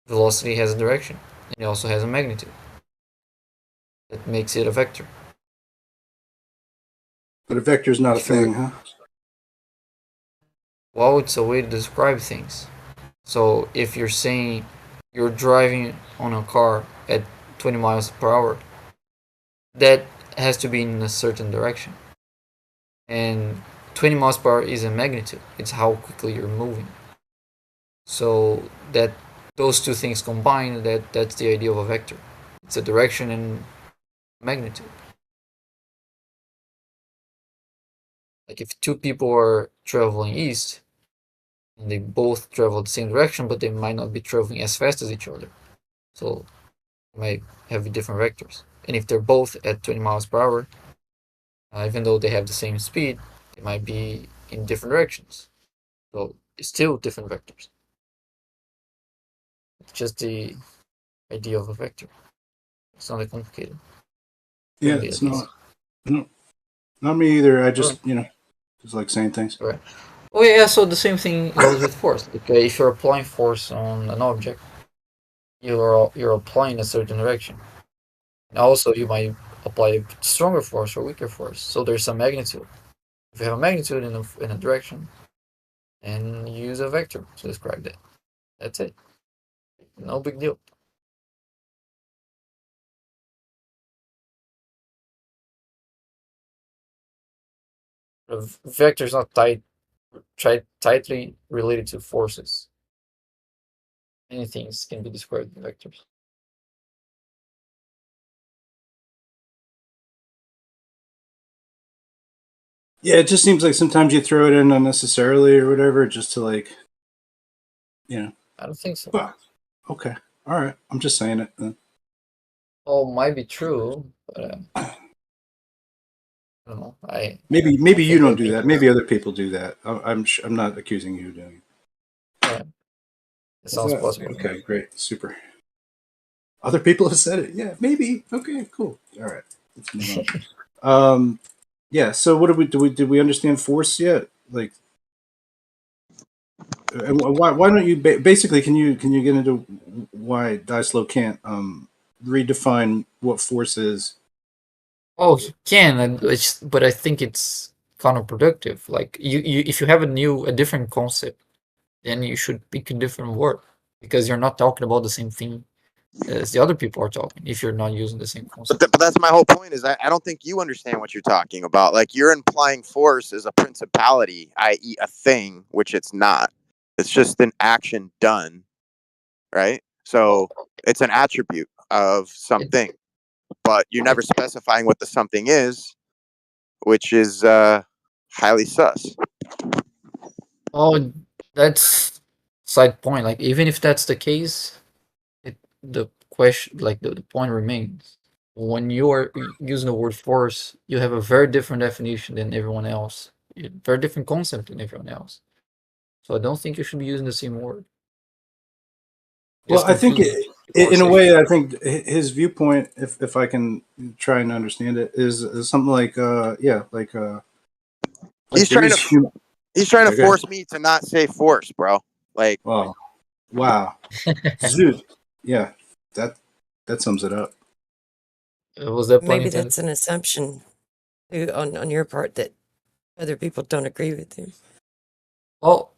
Velocity has a direction, and it also has a magnitude. That makes it a vector. But a vector is not a thing, huh? Well, it's a way to describe things. So if you're saying you're driving on a car at 20 miles per hour, that has to be in a certain direction. And 20 miles per hour is a magnitude. It's how quickly you're moving. So that those two things combined, that's the idea of a vector. It's a direction and magnitude. Like if two people are traveling east and they both travel the same direction, but they might not be traveling as fast as each other. So they might have different vectors. And if they're both at 20 miles per hour, even though they have the same speed, they might be in different directions. So it's still different vectors. It's just the idea of a vector. It's not that complicated. Yeah, it's not. No. Not me either. I just just like saying things. Right. Oh yeah, so the same thing goes with force. Like, if you're applying force on an object, you're applying a certain direction. And also, you might apply a stronger force or weaker force. So there's some magnitude. If you have a magnitude in a direction, and you use a vector to describe that. That's it. No big deal. A vector is not tightly related to forces. Many things can be described in vectors. Yeah, it just seems like sometimes you throw it in unnecessarily or whatever, just to like, I don't think so. Well, okay, all right. I'm just saying it. Then. Oh, might be true, but I don't know. Maybe you don't do that. Maybe other people do that. I'm not accusing you of doing it. Yeah, it sounds possible. Okay, great, super. Other people have said it. Yeah, maybe. Okay, cool. All right, let's move on. Yeah. So, what did we understand force yet? Like, and why don't you basically can you get into why Dyslow can't redefine what force is? Oh, you can, but I think it's counterproductive. Like you if you have a different concept, then you should pick a different word because you're not talking about the same thing as the other people are talking. If you're not using the same concept, but that's my whole point. Is I don't think you understand what you're talking about. Like you're implying force is a principality, i.e., a thing, which it's not. It's just an action done, right? So it's an attribute of something, but you're never specifying what the something is, which is highly sus. oh, that's side point. Like even if that's the case, the question, like the point remains. When you are using the word force, you have a very different definition than everyone else. Very different concept than everyone else. So I don't think you should be using the same word. Well, I think in a way, I think his viewpoint, if I can try and understand it, is something like he's trying to force me to not say force, bro. Like, wow, Zoot. Yeah, that sums it up. Was that maybe that's an assumption on your part that other people don't agree with you? Well,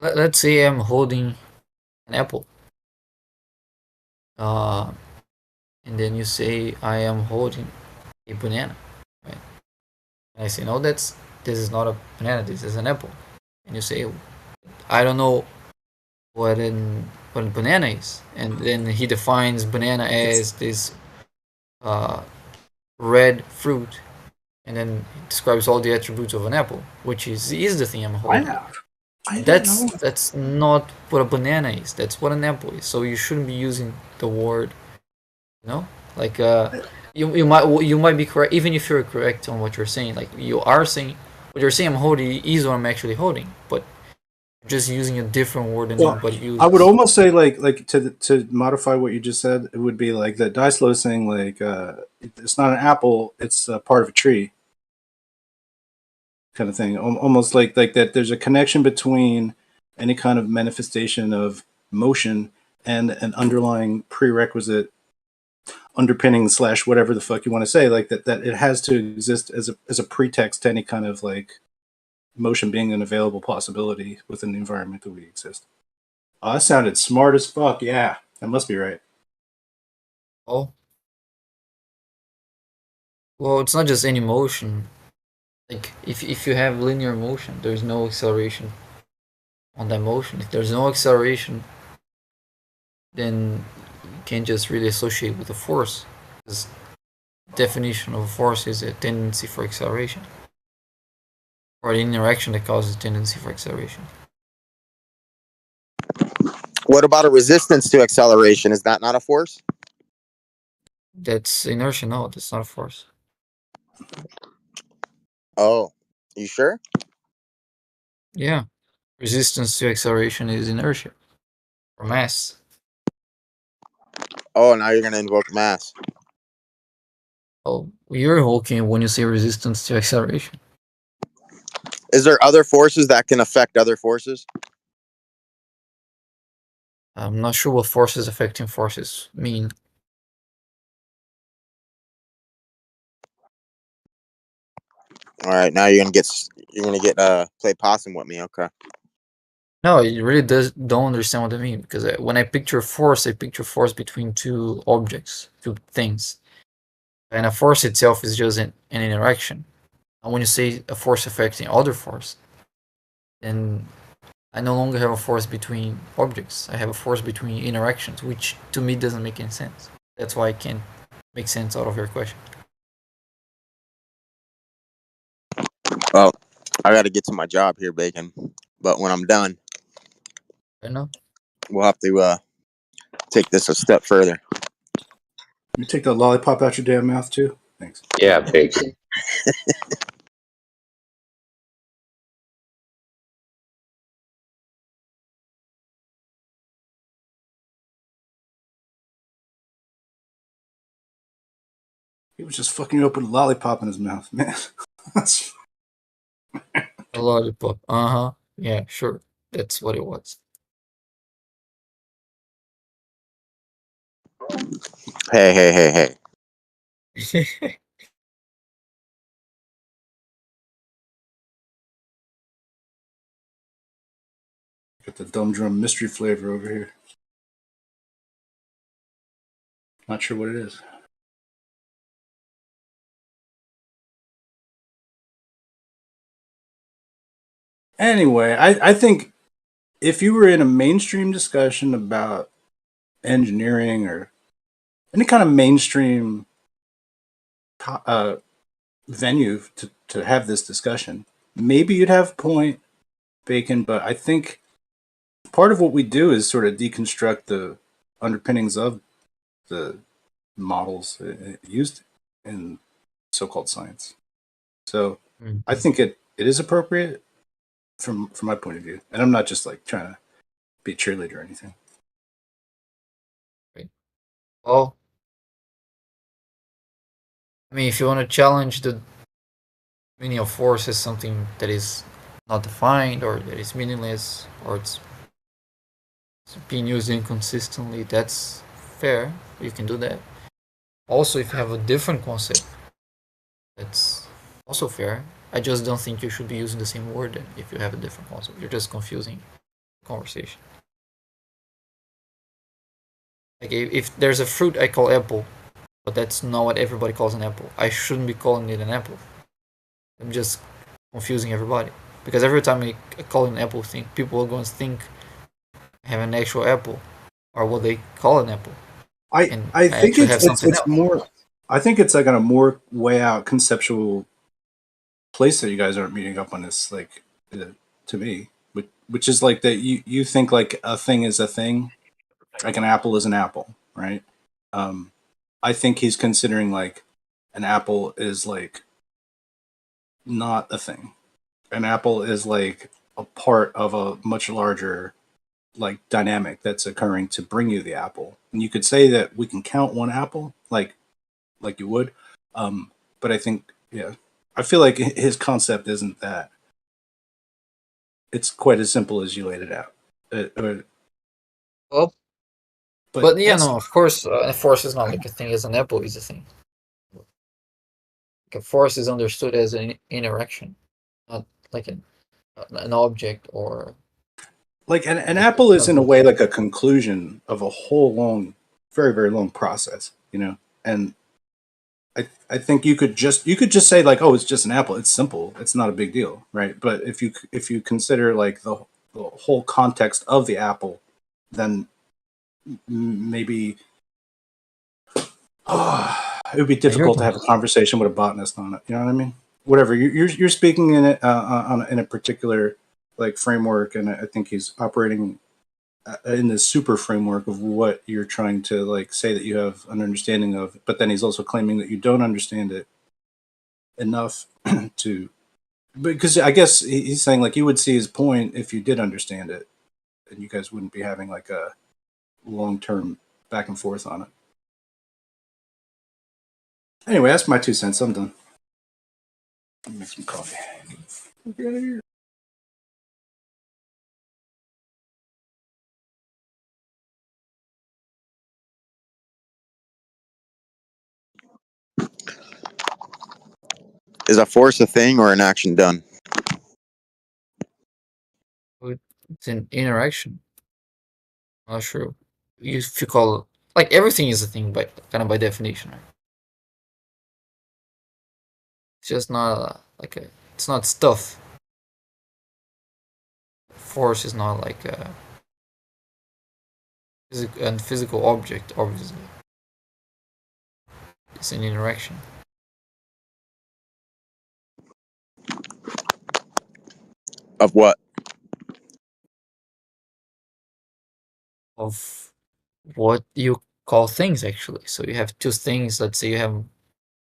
let's say I'm holding an apple. And then you say I am holding a banana, right? And I say no, this is not a banana. This is an apple. And you say I don't know what a banana is, and then he defines banana as this red fruit, and then describes all the attributes of an apple, which is the thing I'm holding. That's not what a banana is. That's what an apple is. So you shouldn't be using the word, like you might be correct, even if you're correct on what you're saying. Like you are saying what you're saying I'm holding is what I'm actually holding, but just using a different word than everybody uses. I would almost say like to modify what you just said, it would be like that Dyslow saying like it's not an apple, it's part of a tree, kind of thing. Almost like that. There's a connection between any kind of manifestation of motion and an underlying prerequisite underpinning / whatever the fuck you want to say, like that it has to exist as a pretext to any kind of like motion being an available possibility within the environment that we exist. Oh, that sounded smart as fuck. Yeah, that must be right. Oh, well, it's not just any motion. Like if you have linear motion, there's no acceleration on that motion. If there's no acceleration, then you can't just really associate with a force. Because definition of a force is a tendency for acceleration, or the interaction that causes tendency for acceleration. What about a resistance to acceleration? Is that not a force? That's inertia. No, that's not a force. Oh, you sure? Yeah, resistance to acceleration is inertia or mass. Oh, now you're gonna invoke mass. Oh, you're walking when you say resistance to acceleration. Is there other forces that can affect other forces? I'm not sure what forces affecting forces mean. All right, now you're gonna get play possum with me. Okay. No, it really don't understand what I mean, because when I picture force, I picture force between two objects, two things. And a force itself is just an interaction. And when you say a force affecting other force, then I no longer have a force between objects. I have a force between interactions, which to me doesn't make any sense. That's why I can't make sense out of your question. Well, I got to get to my job here, Bacon. But when I'm done, I know. we'll have to take this a step further. You take the lollipop out your damn mouth too. Thanks. Yeah, Bacon. He was just fucking open a lollipop in his mouth, man. That's A lollipop. Uh-huh. Yeah, sure. That's what it was. Hey. got the dumb drum mystery flavor over here. Not sure what it is. Anyway, I think if you were in a mainstream discussion about engineering or any kind of mainstream venue to have this discussion, maybe you'd have a point, Bacon, but I think part of what we do is sort of deconstruct the underpinnings of the models used in so-called science. So I think it is appropriate from my point of view, and I'm not just like trying to be a cheerleader or anything. Well, I mean, if you want to challenge the meaning of force as something that is not defined or that is meaningless or it's being used inconsistently, that's fair. You can do that. Also, if you have a different concept, that's also fair. I just don't think you should be using the same word if you have a different concept. You're just confusing the conversation. Like if there's a fruit I call apple, but that's not what everybody calls an apple, I shouldn't be calling it an apple. I'm just confusing everybody. Because every time I call it an apple, people are going to think I have an actual apple or what they call an apple. I think actually have something it's else. more. I think it's like on a more way out conceptual place that you guys aren't meeting up on this. Like to me, which is like that you think like a thing is a thing, like an apple is an apple, right? I think he's considering like an apple is like not a thing. An apple is like a part of a much larger like dynamic that's occurring to bring you the apple. And you could say that we can count one apple like you would. But I think I feel like his concept isn't that. It's quite as simple as you laid it out. Well, but yeah, no, of course, a force is not like a thing as an apple is a thing. Like a force is understood as an interaction, not like an object or like an apple is in a way like a conclusion of a whole long, very, very long process, and I think you could just say like, oh, it's just an apple. It's simple. It's not a big deal, right? But if you consider like the whole context of the apple, then maybe it would be difficult to have a conversation with a botanist on it. You know what I mean? Whatever you're speaking in it in a particular like framework, and I think he's operating in this super framework of what you're trying to like say that you have an understanding of, but then he's also claiming that you don't understand it enough to, because I guess he's saying like you would see his point if you did understand it, and you guys wouldn't be having like a long-term back and forth on it. Anyway, that's my 2 cents. I'm done. Let me make some coffee. Is a force a thing or an action done? It's an interaction. Not sure. If you call like everything is a thing, by kind of by definition, right? It's just not like a. It's not stuff. Force is not like a physical object. Obviously, it's an interaction. Of what? Of what you call things, actually. So you have two things. Let's say you have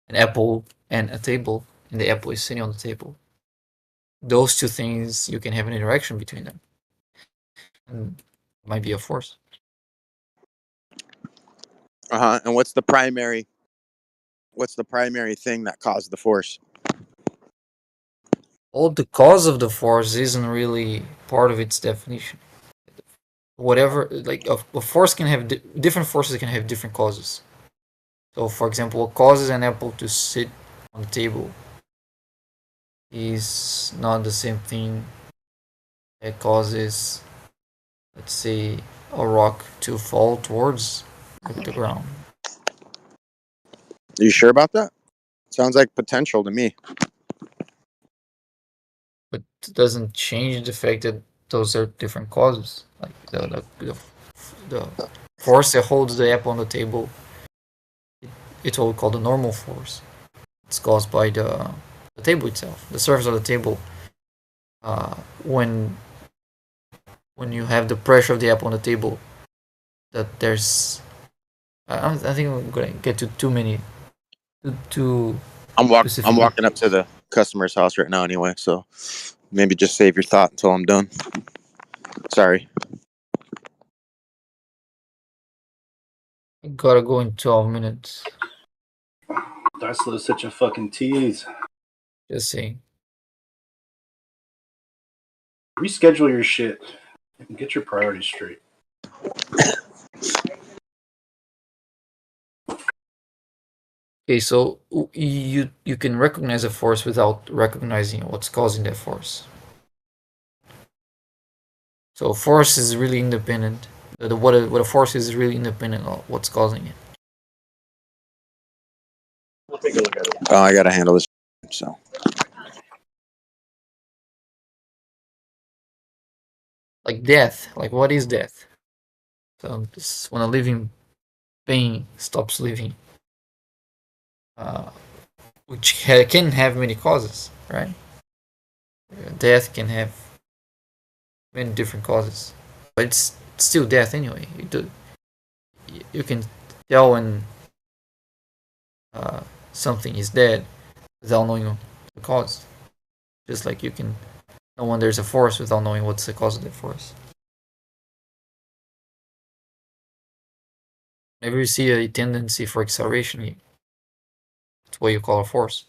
an apple and a table, and the apple is sitting on the table. Those two things, you can have an interaction between them, and it might be a force. And what's the primary? What's the primary thing that caused the force? Well, the cause of the force isn't really part of its definition. Whatever, like a force can have different forces can have different causes. So, for example, what causes an apple to sit on the table is not the same thing that causes, let's say, a rock to fall towards the ground. Are you sure about that? Sounds like potential to me. But it doesn't change the fact that those are different causes. Like the force that holds the apple on the table, it's what we call the normal force. It's caused by the table itself, the surface of the table. When you have the pressure of the apple on the table, that there's I think I'm gonna get to too many too I'm specific. walking up to the customer's house right now anyway, so maybe just save your thought until I'm done. Sorry. I gotta go in 12 minutes. Darcelo's such a fucking tease. Just saying. Reschedule your shit and get your priorities straight. Okay, so you can recognize a force without recognizing what's causing that force. So force is really independent. What a force is really independent of what's causing it. We'll take a look at it. Oh, I gotta handle this. So. Like death. Like what is death? So this when a living being stops living, which can have many causes, right? Death can have many different causes, but it's still death anyway. You can tell when something is dead without knowing the cause. Just like you can know when there's a force without knowing what's the cause of the force. Whenever you see a tendency for acceleration, it's what you call a force.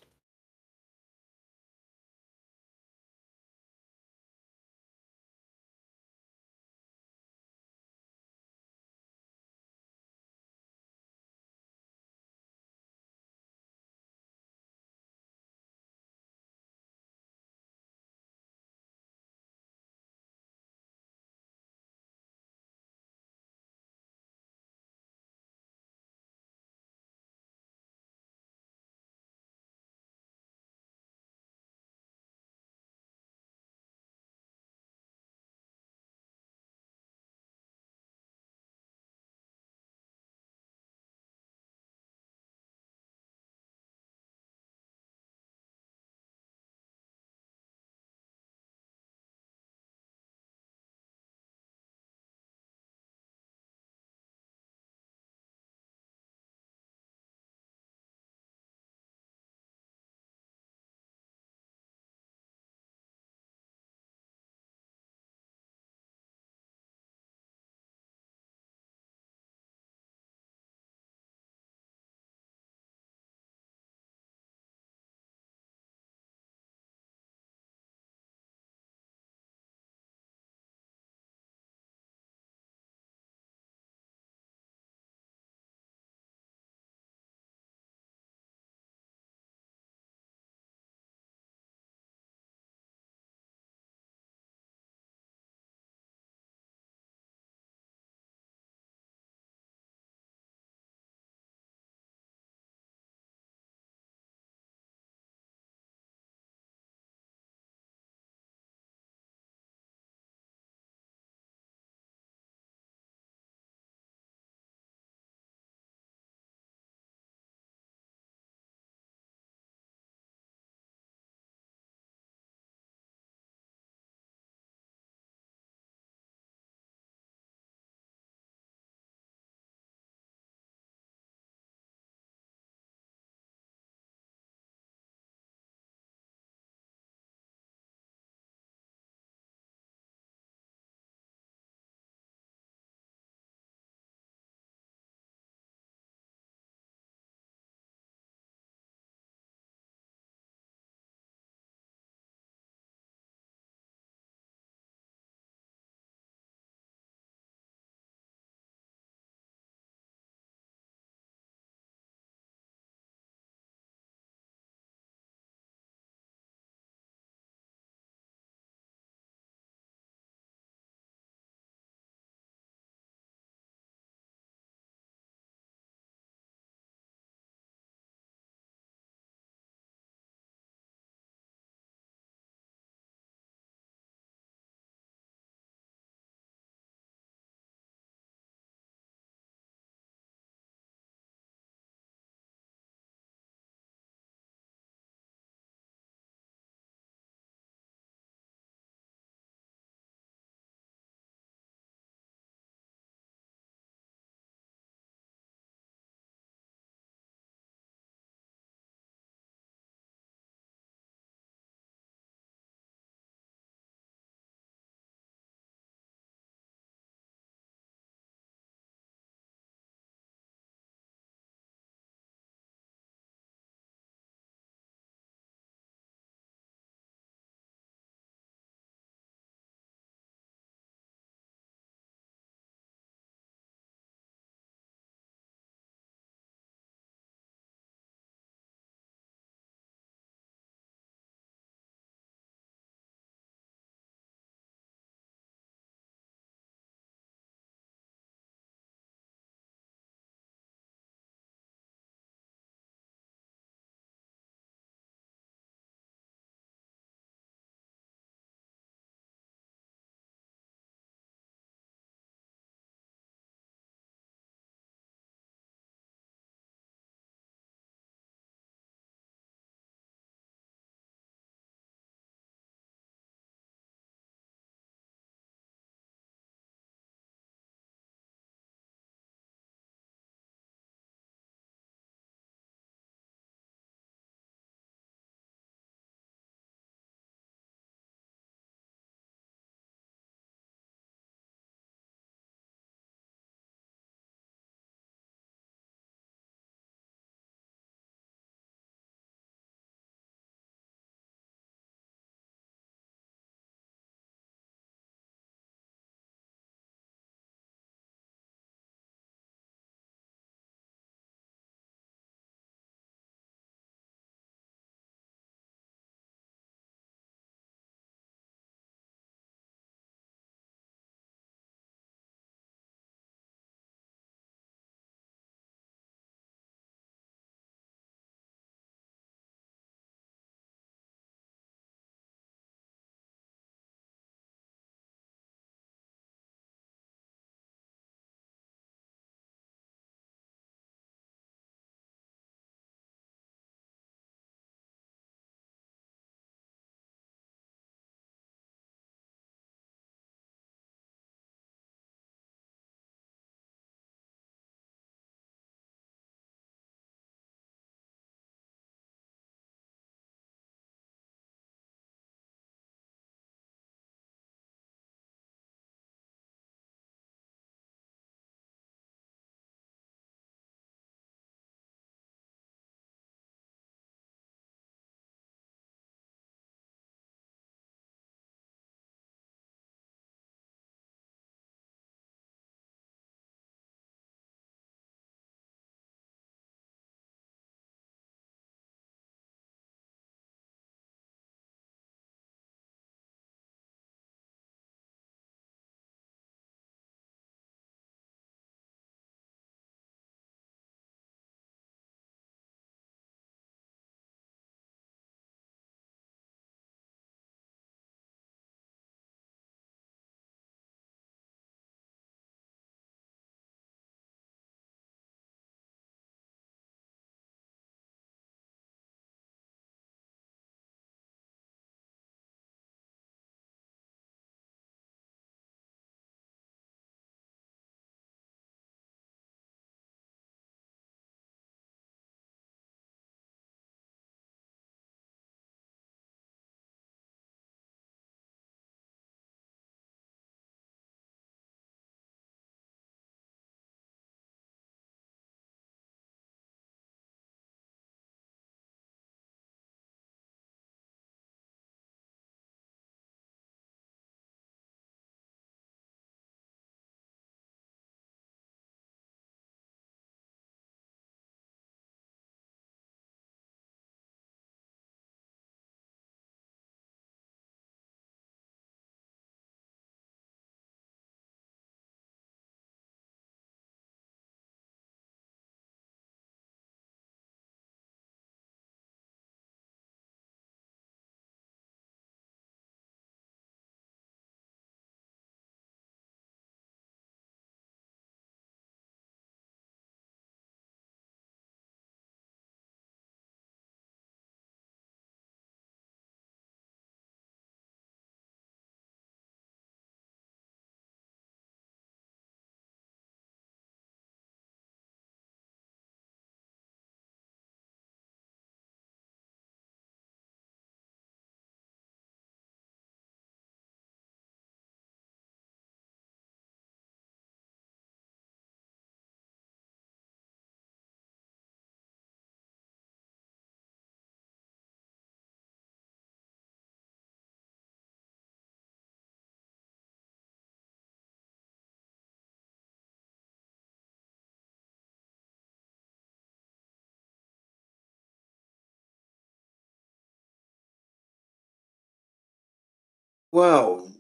Well,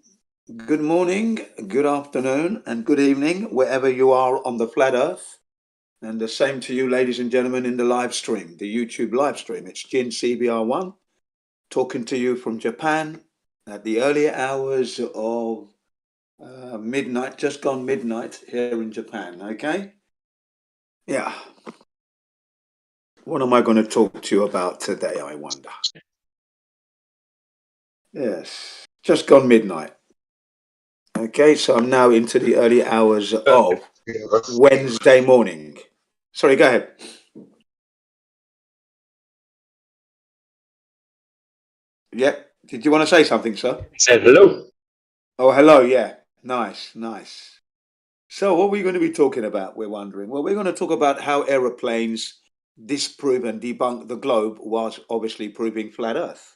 good morning, good afternoon, and good evening, wherever you are on the flat earth. And the same to you, ladies and gentlemen, in the live stream, the YouTube live stream. It's Jin CBR1 talking to you from Japan at the early hours of midnight, just gone midnight here in Japan, okay? Yeah. What am I going to talk to you about today, I wonder? Yes, just gone midnight. Okay, so I'm now into the early hours of Wednesday morning. Sorry, go ahead. Yep. Did you want to say something, sir? Said hello. Oh, hello. Yeah. Nice, nice. So, what are we going to be talking about? We're wondering. Well, we're going to talk about how aeroplanes disprove and debunk the globe, whilst obviously proving flat Earth.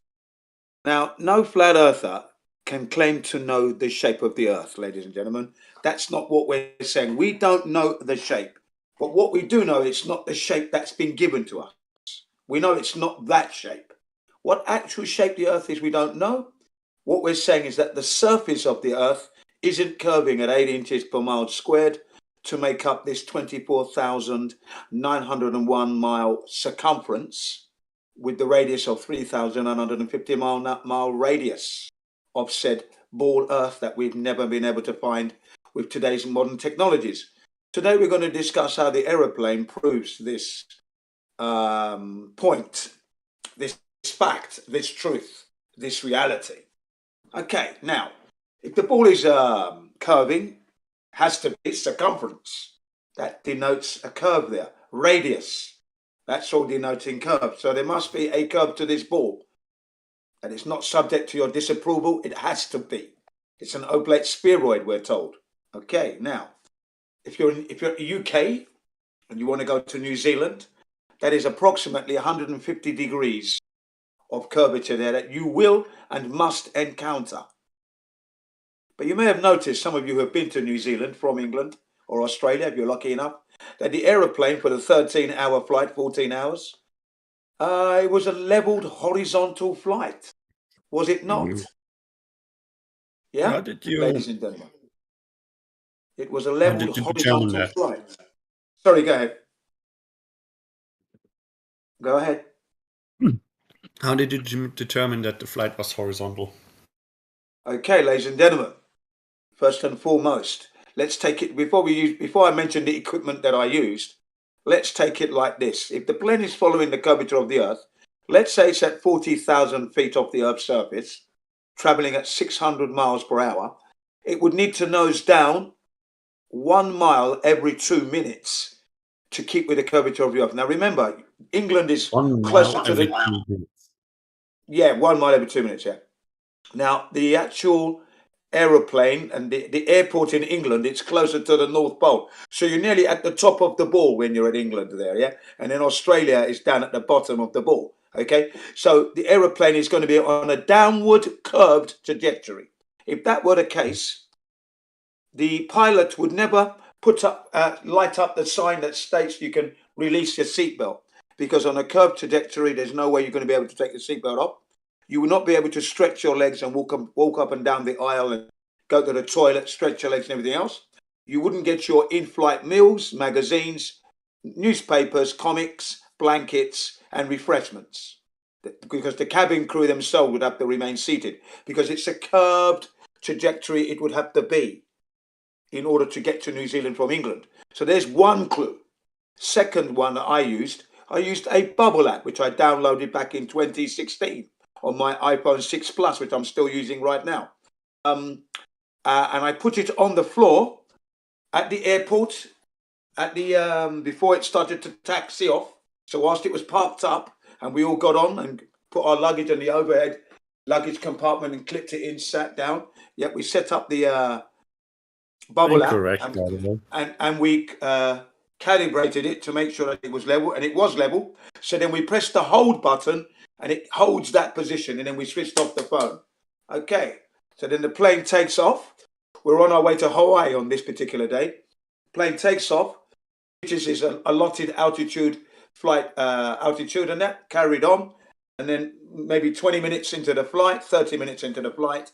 Now, no flat earther can claim to know the shape of the Earth, ladies and gentlemen. That's not what we're saying. We don't know the shape. But what we do know, it's not the shape that's been given to us. We know it's not that shape. What actual shape the Earth is, we don't know. What we're saying is that the surface of the Earth isn't curving at 8 inches per mile squared to make up this 24,901 mile circumference with the radius of 3,950 mile radius of said ball Earth that we've never been able to find with today's modern technologies. Today we're going to discuss how the aeroplane proves this point, this fact, this truth, this reality. Okay, now, if the ball is curving, has to be circumference. That denotes a curve there. Radius, that's all denoting curve. So there must be a curve to this ball. And it's not subject to your disapproval. It has to be. It's an oblate spheroid, we're told. Okay, now, if you're in the UK and you want to go to New Zealand, that is approximately 150 degrees of curvature there that you will and must encounter. But you may have noticed, some of you who have been to New Zealand from England or Australia, if you're lucky enough, that the aeroplane for the 13-hour flight, 14 hours, it was a leveled horizontal flight. Was it not? Yeah, How did you ladies and gentlemen. It was a how leveled did you determine horizontal that? flight. Sorry, go ahead. Go ahead. How did you determine that the flight was horizontal? Okay, ladies and gentlemen. First and foremost, let's take it before I mention the equipment that I used. Let's take it like this. If the plane is following the curvature of the Earth, let's say it's at 40,000 feet off the Earth's surface, traveling at 600 miles per hour, it would need to nose down 1 mile every 2 minutes to keep with the curvature of the Earth. Now remember, England is 1 closer mile to every the 2 minutes. yeah, 1 mile every 2 minutes. Yeah. Now the actual aeroplane and the airport in England, it's closer to the North Pole. So you're nearly at the top of the ball when you're at England there, yeah? And then Australia is down at the bottom of the ball, okay? So the aeroplane is going to be on a downward curved trajectory. If that were the case, the pilot would never light up the sign that states you can release your seatbelt, because on a curved trajectory, there's no way you're going to be able to take the seatbelt off. You will not be able to stretch your legs and walk up and down the aisle and go to the toilet, stretch your legs and everything else. You wouldn't get your in-flight meals, magazines, newspapers, comics, blankets, and refreshments, because the cabin crew themselves would have to remain seated, because it's a curved trajectory it would have to be in order to get to New Zealand from England. So there's one clue. Second one that I used a bubble app, which I downloaded back in 2016 on my iPhone 6 Plus, which I'm still using right now. And I put it on the floor at the airport before it started to taxi off. So whilst it was parked up and we all got on and put our luggage in the overhead luggage compartment and clipped it in, sat down. Yep, we set up the bubble app Incorrect, by the way. and we calibrated it to make sure that it was level, and it was level. So then we pressed the hold button and it holds that position, and then we switched off the phone. Okay, so then the plane takes off. We're on our way to Hawaii on this particular day. Plane takes off, which is his allotted altitude, flight altitude, and that carried on. And then maybe 20 minutes into the flight, 30 minutes into the flight,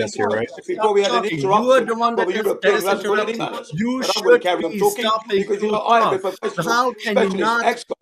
this here, right? Before we had an talking. You are interruption, the one Brother that European is who hasn't got any interrupting. manners. You But I'm going to should carry on be talking stopping because, to I am a talk. professional How can you specialist not? expert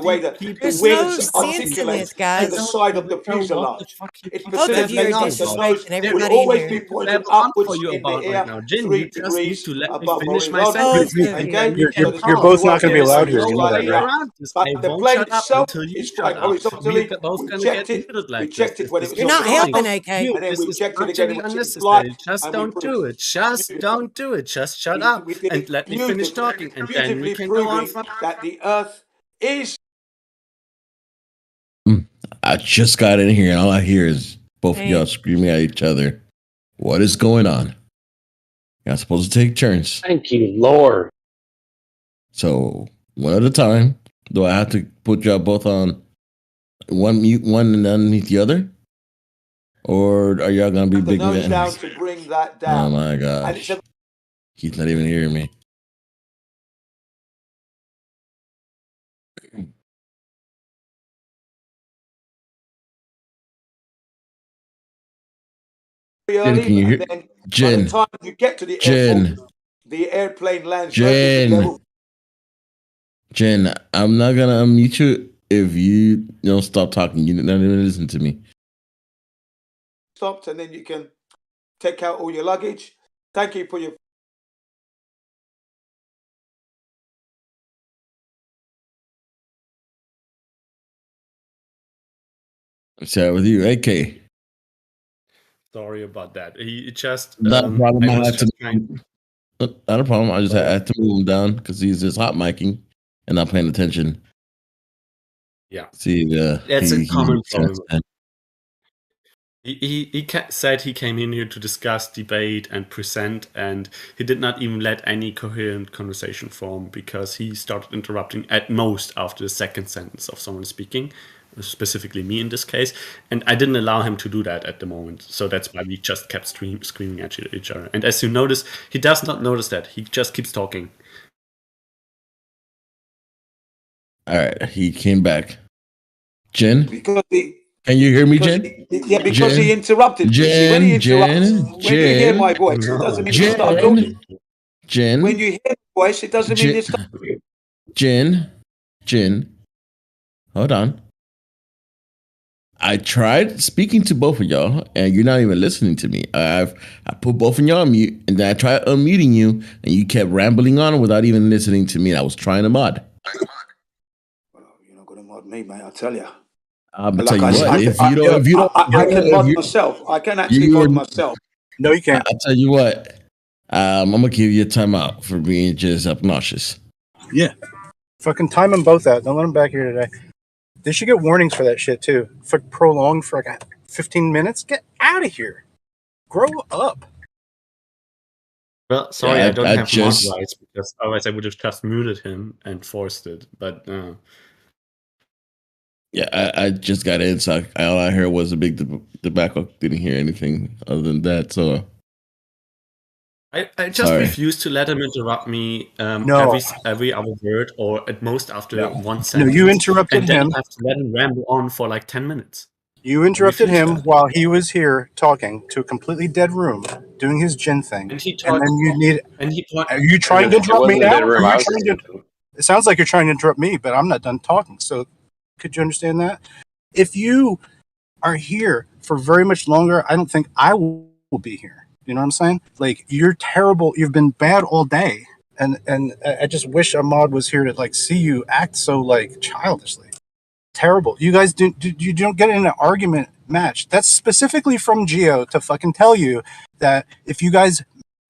the way that the There's wings no sense in articulate this, to the guys. side of the fuselage. It Both of you are facilitates that the nose disrespecting will everybody in always be here. pointed upwards in the air, 3 degrees above horizontal. Both of Okay, you. so the You're speed both you not won't going to get be allowed very here. You know that, slightly right? up. But the plane itself is flying horizontally. We've checked it. We checked it when it was You're on not the helping, ground, AK. and then we've checked it again when it's in flight, and we put we did it beautifully proving that the Earth is. I just got in here and all I hear is both of y'all Hey, screaming at each other. What is going on? Y'all supposed to take turns. Thank you, Lord. So one at a time. Do I have to put y'all both on one mute, one and underneath the other? Or are y'all gonna be The big nose down men? to bring that Oh down, my and it's gosh. a He's not even hearing me. very Jen, early, can you and hear? then by the Jen, time you get to the airport, Jen, the airplane lands perfectly Jen, level. Jen, I'm not gonna unmute you if you don't stop talking. You're not even listen to me. Stopped, and then you can take out all your luggage. Thank you for your. Share with you, AK. Sorry about that. He just Not a problem. I I was had to. just trying. Not a problem. I just Sorry. had to move him down because he's just hot micing and not paying attention. Yeah, See, that's a common problem. and He said he came in here to discuss, debate, and present, and he did not even let any coherent conversation form because he started interrupting at most after the second sentence of someone speaking, specifically me in this case, and I didn't allow him to do that at the moment. So that's why we just kept screaming at each other. And as you notice, he does not notice that. He just keeps talking. all right, he came back. Jen, Because can you hear me, because Jen? because he Jen, interrupted me. See, when he interrupts, when you hear my voice, it No, doesn't mean to start talking. Jen, When you hear my voice, it doesn't mean Jen, to start. Jen, hold on. I tried speaking to both of y'all, and you're not even listening to me. I put both of y'all on mute, and then I tried unmuting you, and you kept rambling on without even listening to me. I was trying to mod. You're not gonna mod me, mate. I tell you. I'm gonna tell you what. I can mod myself. I can actually mod myself. No, you can't. I'll tell you what. I'm gonna give you a timeout for being just obnoxious. Yeah. Fucking time them both out. Don't let them back here today. They should get warnings for that shit too. For prolonged for like 15 minutes. Get out of here. Grow up. Well, sorry, Yeah, I don't I have just- mod rights because otherwise I would have just muted him and forced it. But Yeah, I just got in, so all I heard was a big tobacco. Didn't hear anything other than that. So I just Sorry. refuse to let him interrupt me No. every other word or at most after No. one No, sentence. you interrupted and then him. I have to let him ramble on for like 10 minutes. You interrupted refuse him that. while he was here talking to a completely dead room, doing his gin thing. And he And talked. then you need. And he Are you trying to It interrupt me wasn't a now? dead room. Are I you was trying listening to? to him. It sounds like you're trying to interrupt me, but I'm not done talking. So, could you understand that? If you are here for very much longer, I don't think I will be here. You know what I'm saying? Like, you're terrible. You've been bad all day, and I just wish Ahmad was here to like see you act so like childishly. Terrible. You guys you don't get in an argument match. That's specifically from Geo to fucking tell you that if you guys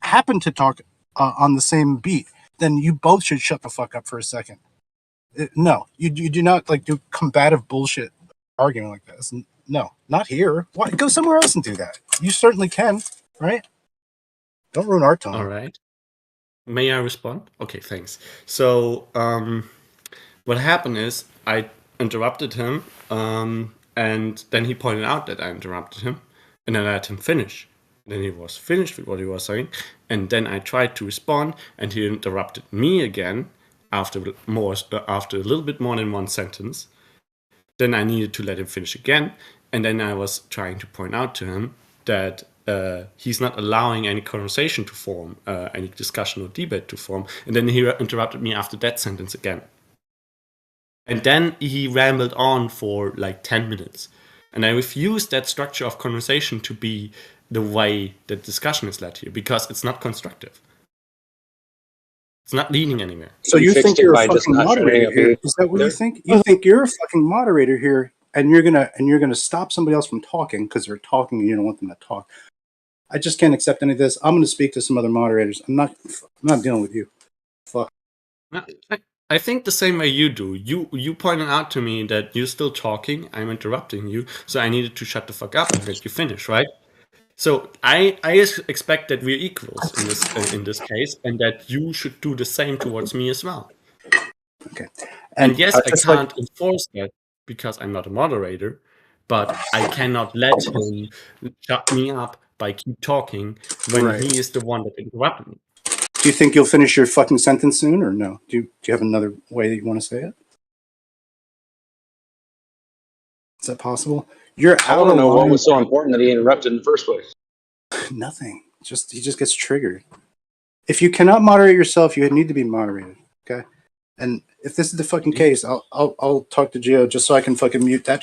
happen to talk on the same beat, then you both should shut the fuck up for a second. No, you do not like do combative bullshit arguing like this. No, not here. Why? Go somewhere else and do that. You certainly can, right? Don't ruin our time. All right. May I respond? Okay, thanks. So, what happened is I interrupted him, and then he pointed out that I interrupted him, and then I let him finish. Then he was finished with what he was saying, and then I tried to respond, and he interrupted me again after a little bit more than one sentence. Then I needed to let him finish again, and then I was trying to point out to him that he's not allowing any conversation to form, any discussion or debate to form, and then he interrupted me after that sentence again. And then he rambled on for like 10 minutes. And I refused that structure of conversation to be the way that discussion is led here, because it's not constructive. It's not leading anywhere. So you think you're a fucking moderator here? Is that what you think? You think you're a fucking moderator here, and you're gonna stop somebody else from talking because they're talking and you don't want them to talk? I just can't accept any of this. I'm gonna speak to some other moderators. I'm not dealing with you. Fuck. I think the same way you do. You pointed out to me that you're still talking, I'm interrupting you, so I needed to shut the fuck up and let you finish, right? So I expect that we're equals in this case, and that you should do the same towards me as well. Okay. And yes, I can't enforce that because I'm not a moderator, but I cannot let him shut me up by keep talking when he is the one that interrupted me. Do you think you'll finish your fucking sentence soon, or no? Do you have another way that you want to say it? Is that possible? You're out. I want to know what was so important that he interrupted in the first place. Nothing. He just gets triggered. If you cannot moderate yourself, you need to be moderated. Okay. And if this is the fucking case, I'll talk to Gio just so I can fucking mute that.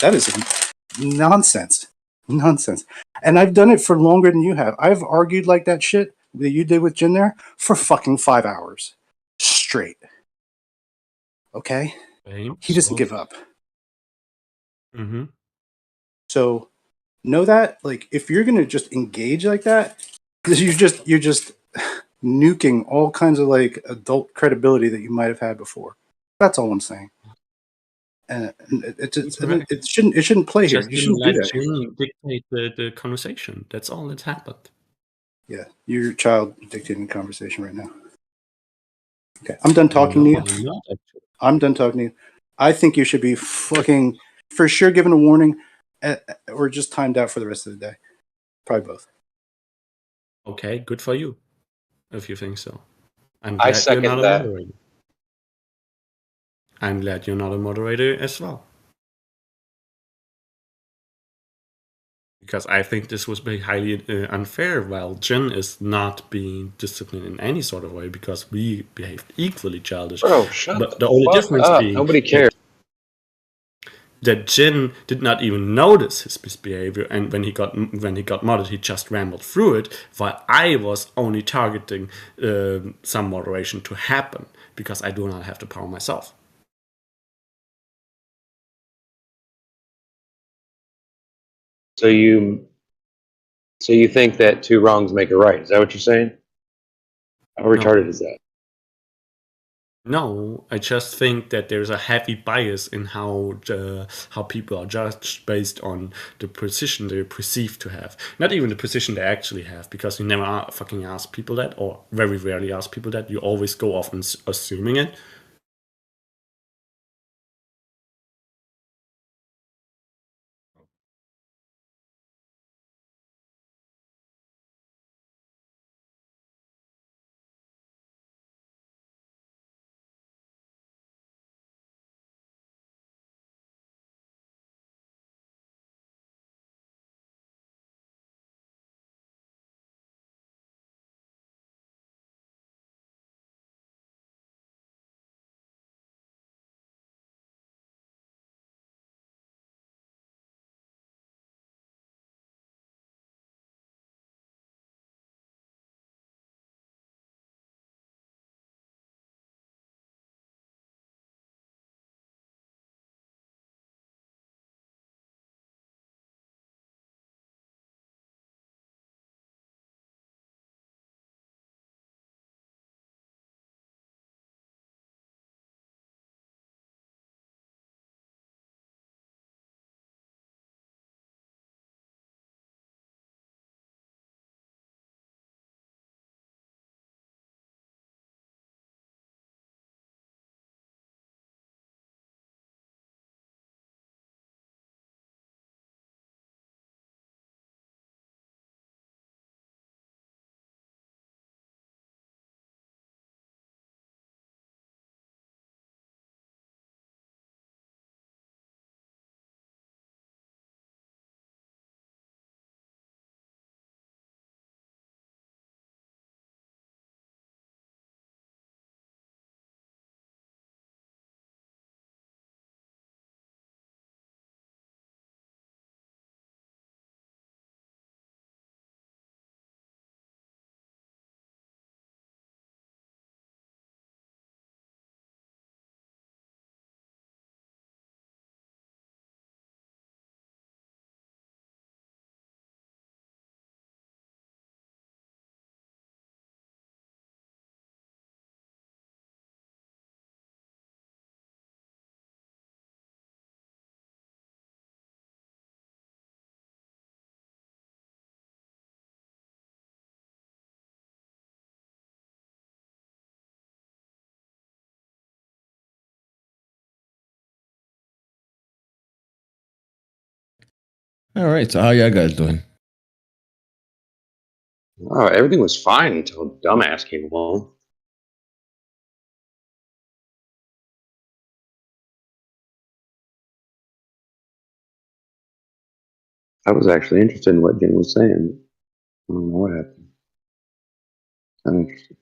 That is nonsense. Nonsense. And I've done it for longer than you have. I've argued like that shit that you did with Jin there for fucking 5 hours straight. Okay. He doesn't give up. Mm-hmm. So know that, like, if you're gonna just engage like that, because you're just nuking all kinds of like adult credibility that you might have had before. That's all I'm saying. And it shouldn't play here. Just You didn't shouldn't do let that. Jin dictate the conversation. That's all that happened. Yeah, your child dictating the conversation right now. Okay, I'm done talking to No, you. I'm not actually. I'm done talking to you. I think you should be fucking for sure given a warning, or just timed out for the rest of the day. Probably both. Okay, good for you, if you think so. I'm I glad you're second not a that. moderator. I'm glad you're not a moderator as well. Because I think this was very highly unfair, while Jin is not being disciplined in any sort of way because we behaved equally childish. Bro, shut But the the only fuck difference up. being Nobody cares. that Jin did not even notice his misbehavior, and when he got modded, he just rambled through it, while I was only targeting some moderation to happen because I do not have the power myself. So you think that two wrongs make a right? Is that what you're saying? How retarded is that? No, I just think that there's a heavy bias in how people are judged based on the position they perceive to have, not even the position they actually have, because you never fucking ask people that, or very rarely ask people that. You always go off and assuming it. All right. So how y'all guys doing? Oh, everything was fine until dumbass came along. I was actually interested in what Jim was saying. I don't know what happened. I'm interested.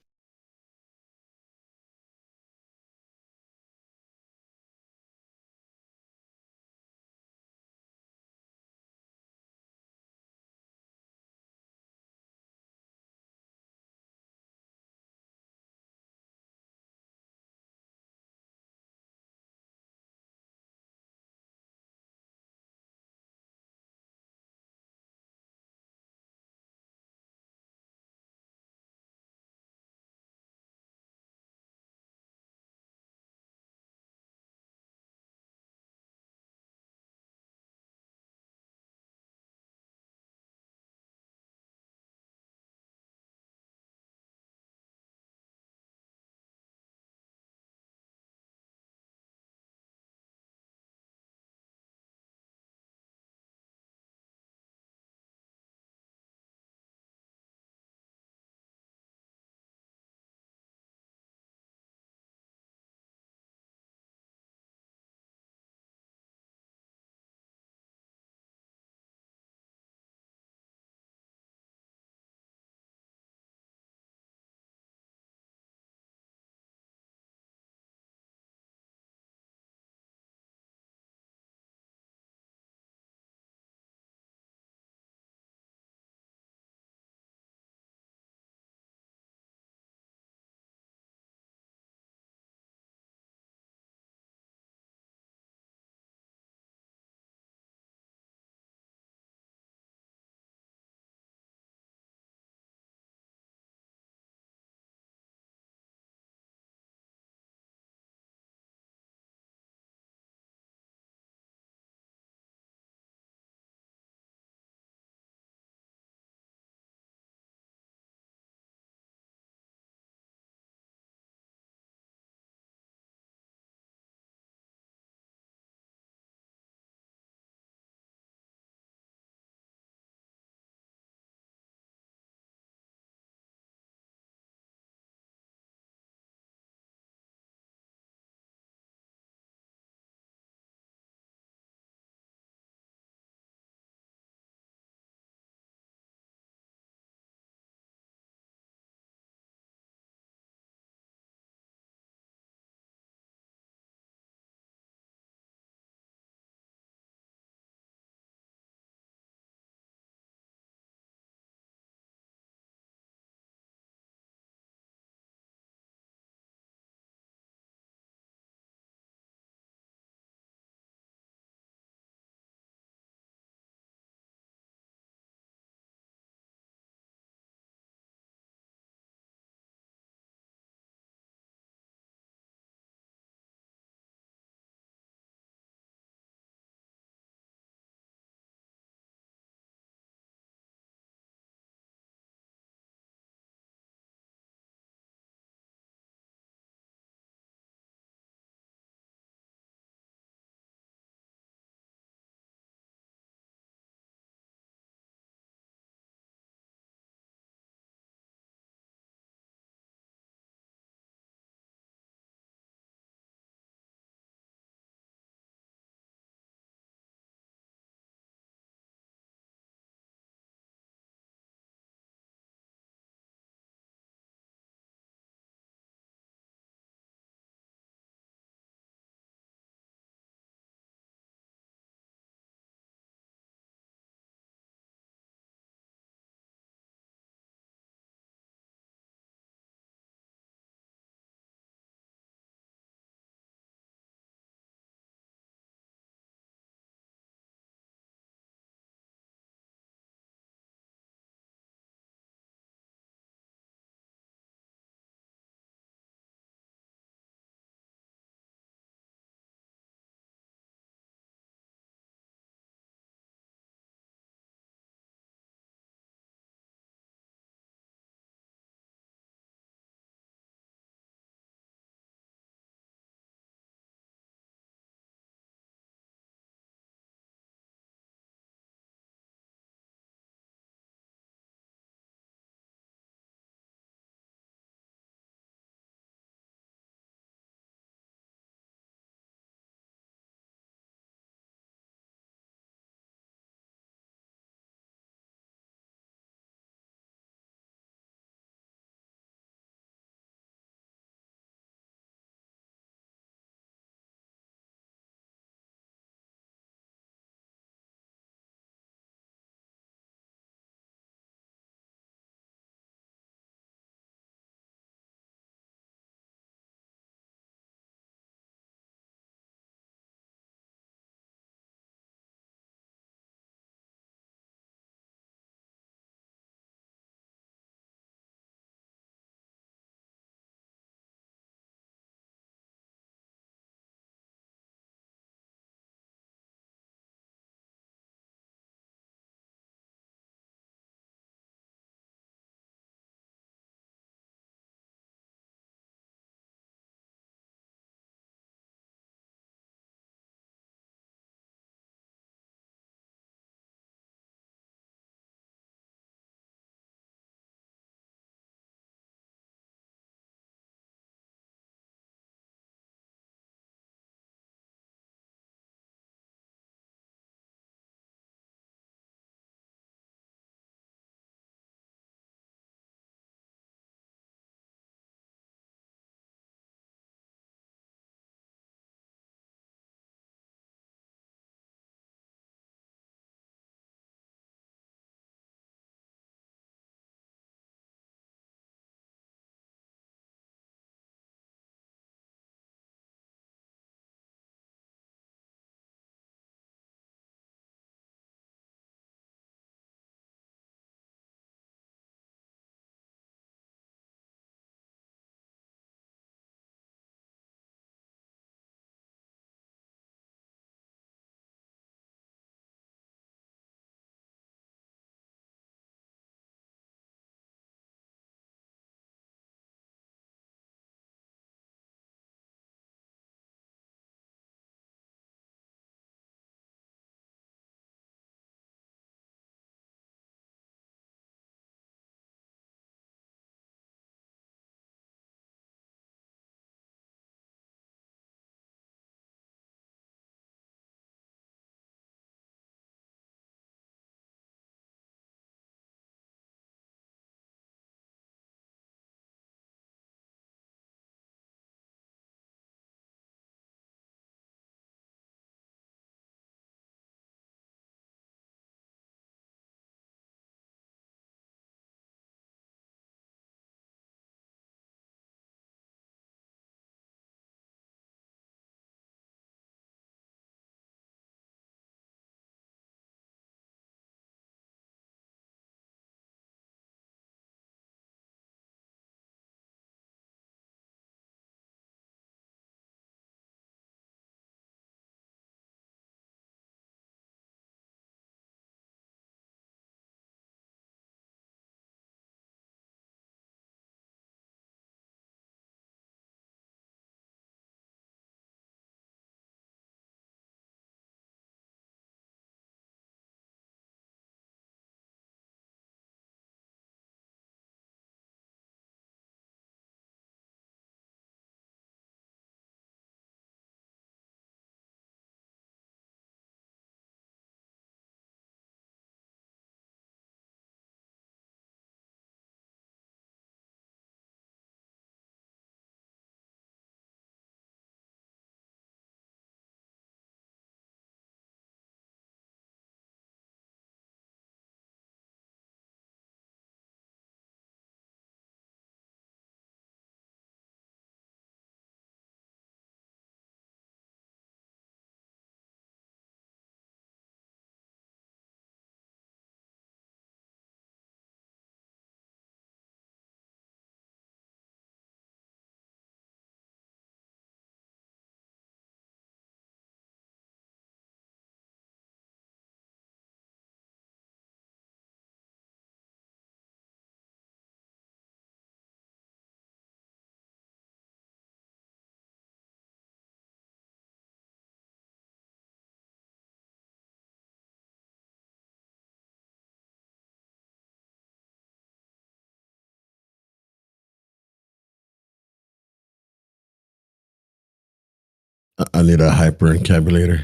I need a hyper encabulator.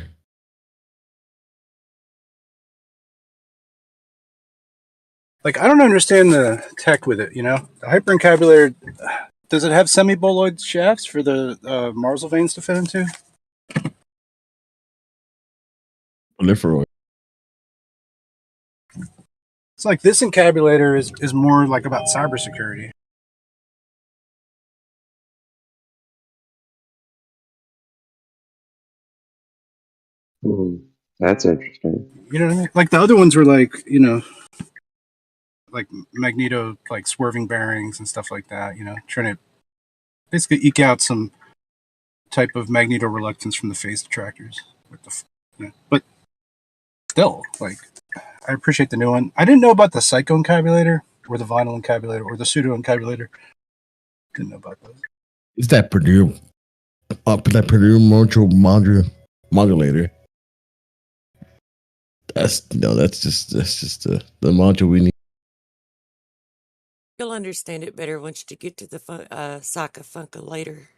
Like, I don't understand the tech with it, you know? The hyperencabulator, does it have semi-boloid shafts for the marsal veins to fit into? Proliferoid. It's like this encabulator is more like about cybersecurity. That's interesting. You know what I mean? Like the other ones were like, you know, like magneto, like swerving bearings and stuff like that, you know, trying to basically eke out some type of magneto reluctance from the phase detractors. With the, you know, but still, like, I appreciate the new one. I didn't know about the psycho encabulator or the vinyl encabulator or the pseudo encabulator. Didn't know about those. It's that Purdue modulator. That's just the module we need. You'll understand it better once you get to the Saka Funka later.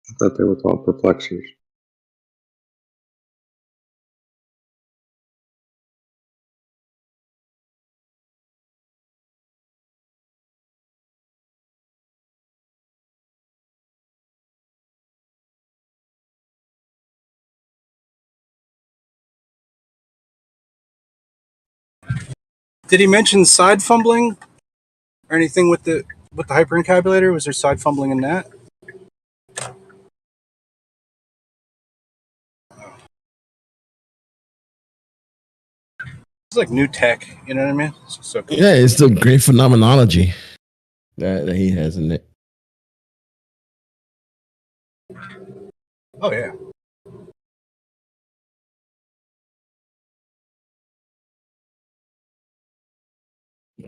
I thought they were called perplexers. Did he mention side fumbling or anything with the hyperencabulator? Was there side fumbling in that? It's like new tech, you know what I mean? It's so cool. Yeah, it's the great phenomenology that he has in it. Oh yeah.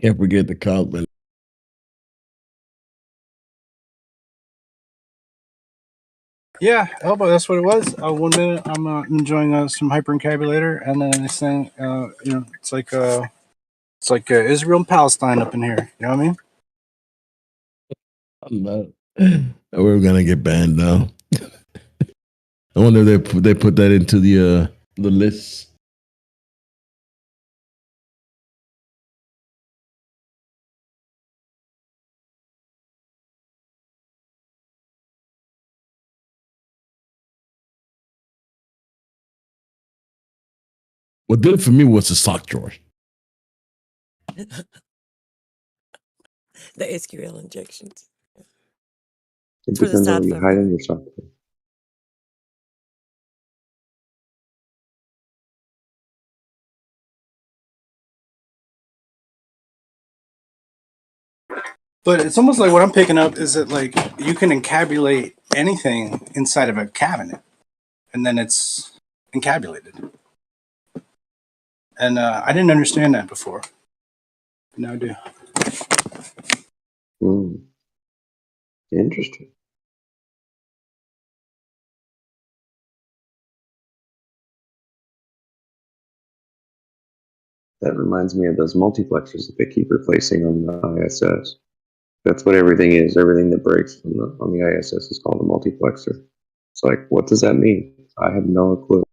Can't forget the Cogman. Yeah, elbow. That's what it was. 1 minute, I'm enjoying some hyperencabulator, and then this thing, you know, it's like Israel and Palestine up in here. You know what I mean? I'm not. We're gonna get banned now. I wonder if they put that into the list. What did it for me was the sock drawer. The SQL injections. It For the depends on side what you hide fungal. in your software. But it's almost like what I'm picking up is that like you can encabulate anything inside of a cabinet, and then it's encabulated. And I didn't understand that before. Now I do. Interesting. That reminds me of those multiplexers that they keep replacing on the ISS. That's what everything is. Everything that breaks on the ISS is called a multiplexer. It's like, what does that mean? I have no clue.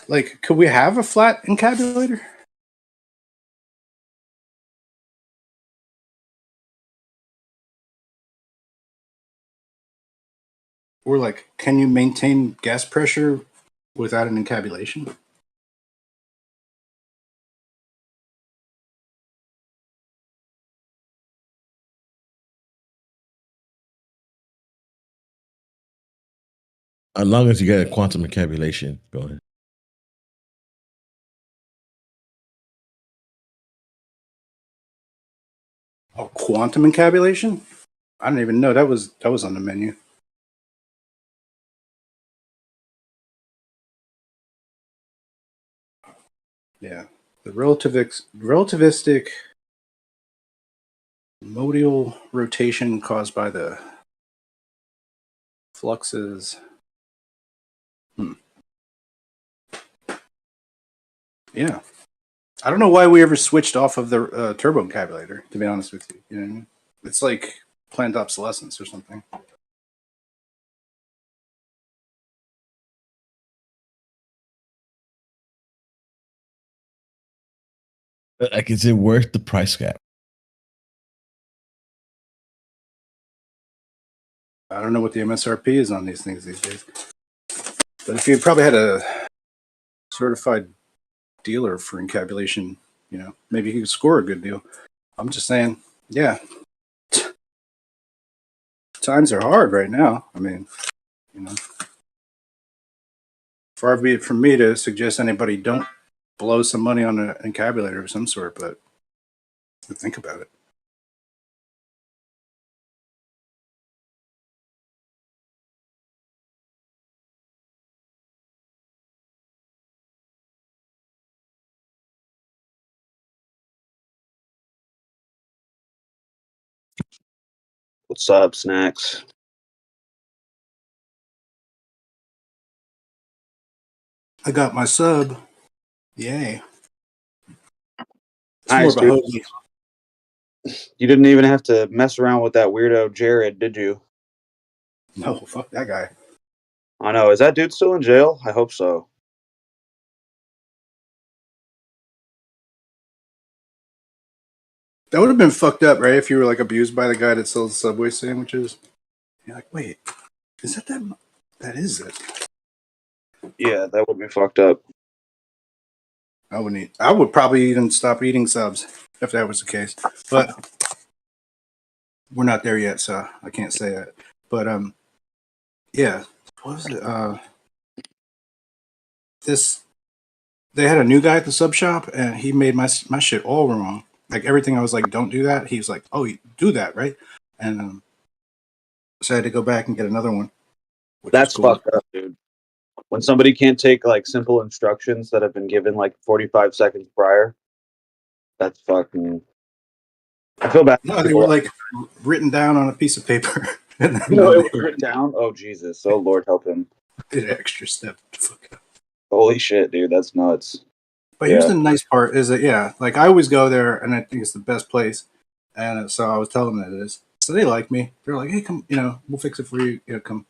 Like, could we have a flat encabulator? Or like, can you maintain gas pressure without an encabulation? As long as you get a quantum encabulation, go ahead. Oh, quantum encabulation? I didn't even know that was on the menu. Yeah, the relativistic modal rotation caused by the fluxes. Yeah, I don't know why we ever switched off of the turbo encabulator. To be honest with you, you know what I mean? It's like planned obsolescence or something. Like, is it worth the price gap? I don't know what the MSRP is on these things these days. But if you probably had a certified dealer for encabulation, you know, maybe you could score a good deal. I'm just saying, yeah. Times are hard right now. I mean, you know, far be it from me to suggest anybody don't blow some money on an encabulator of some sort, but think about it. What's up, Snacks? I got my sub. Yay. It's more Nice, of a dude. hoagie. You didn't even have to mess around with that weirdo Jared, did you? No, fuck that guy. I know. Is that dude still in jail? I hope so. That would have been fucked up, right? If you were like abused by the guy that sells Subway sandwiches. You're like, wait, is that that? That is it. Yeah, that would be fucked up. I wouldn't eat. I would probably even stop eating subs if that was the case. But we're not there yet, so I can't say that. But yeah. What was it? This they had a new guy at the sub shop, and he made my shit all wrong. Like everything, I was like, "Don't do that." He was like, "Oh, you do that, right?" And so I had to go back and get another one, which was That's cool. fucked up, dude. When somebody can't take like simple instructions that have been given like 45 seconds prior, that's fucking. I feel bad. No, they were like written down on a piece of paper, and then No, it they was were written down. Oh Jesus! Oh Lord, help him. did an extra step to fuck up. Holy shit, dude, that's nuts. But here's the nice part: is that yeah, like I always go there, and I think it's the best place. And so I was telling them that it is. So they like me. They're like, "Hey, come, you know, we'll fix it for you. You know, come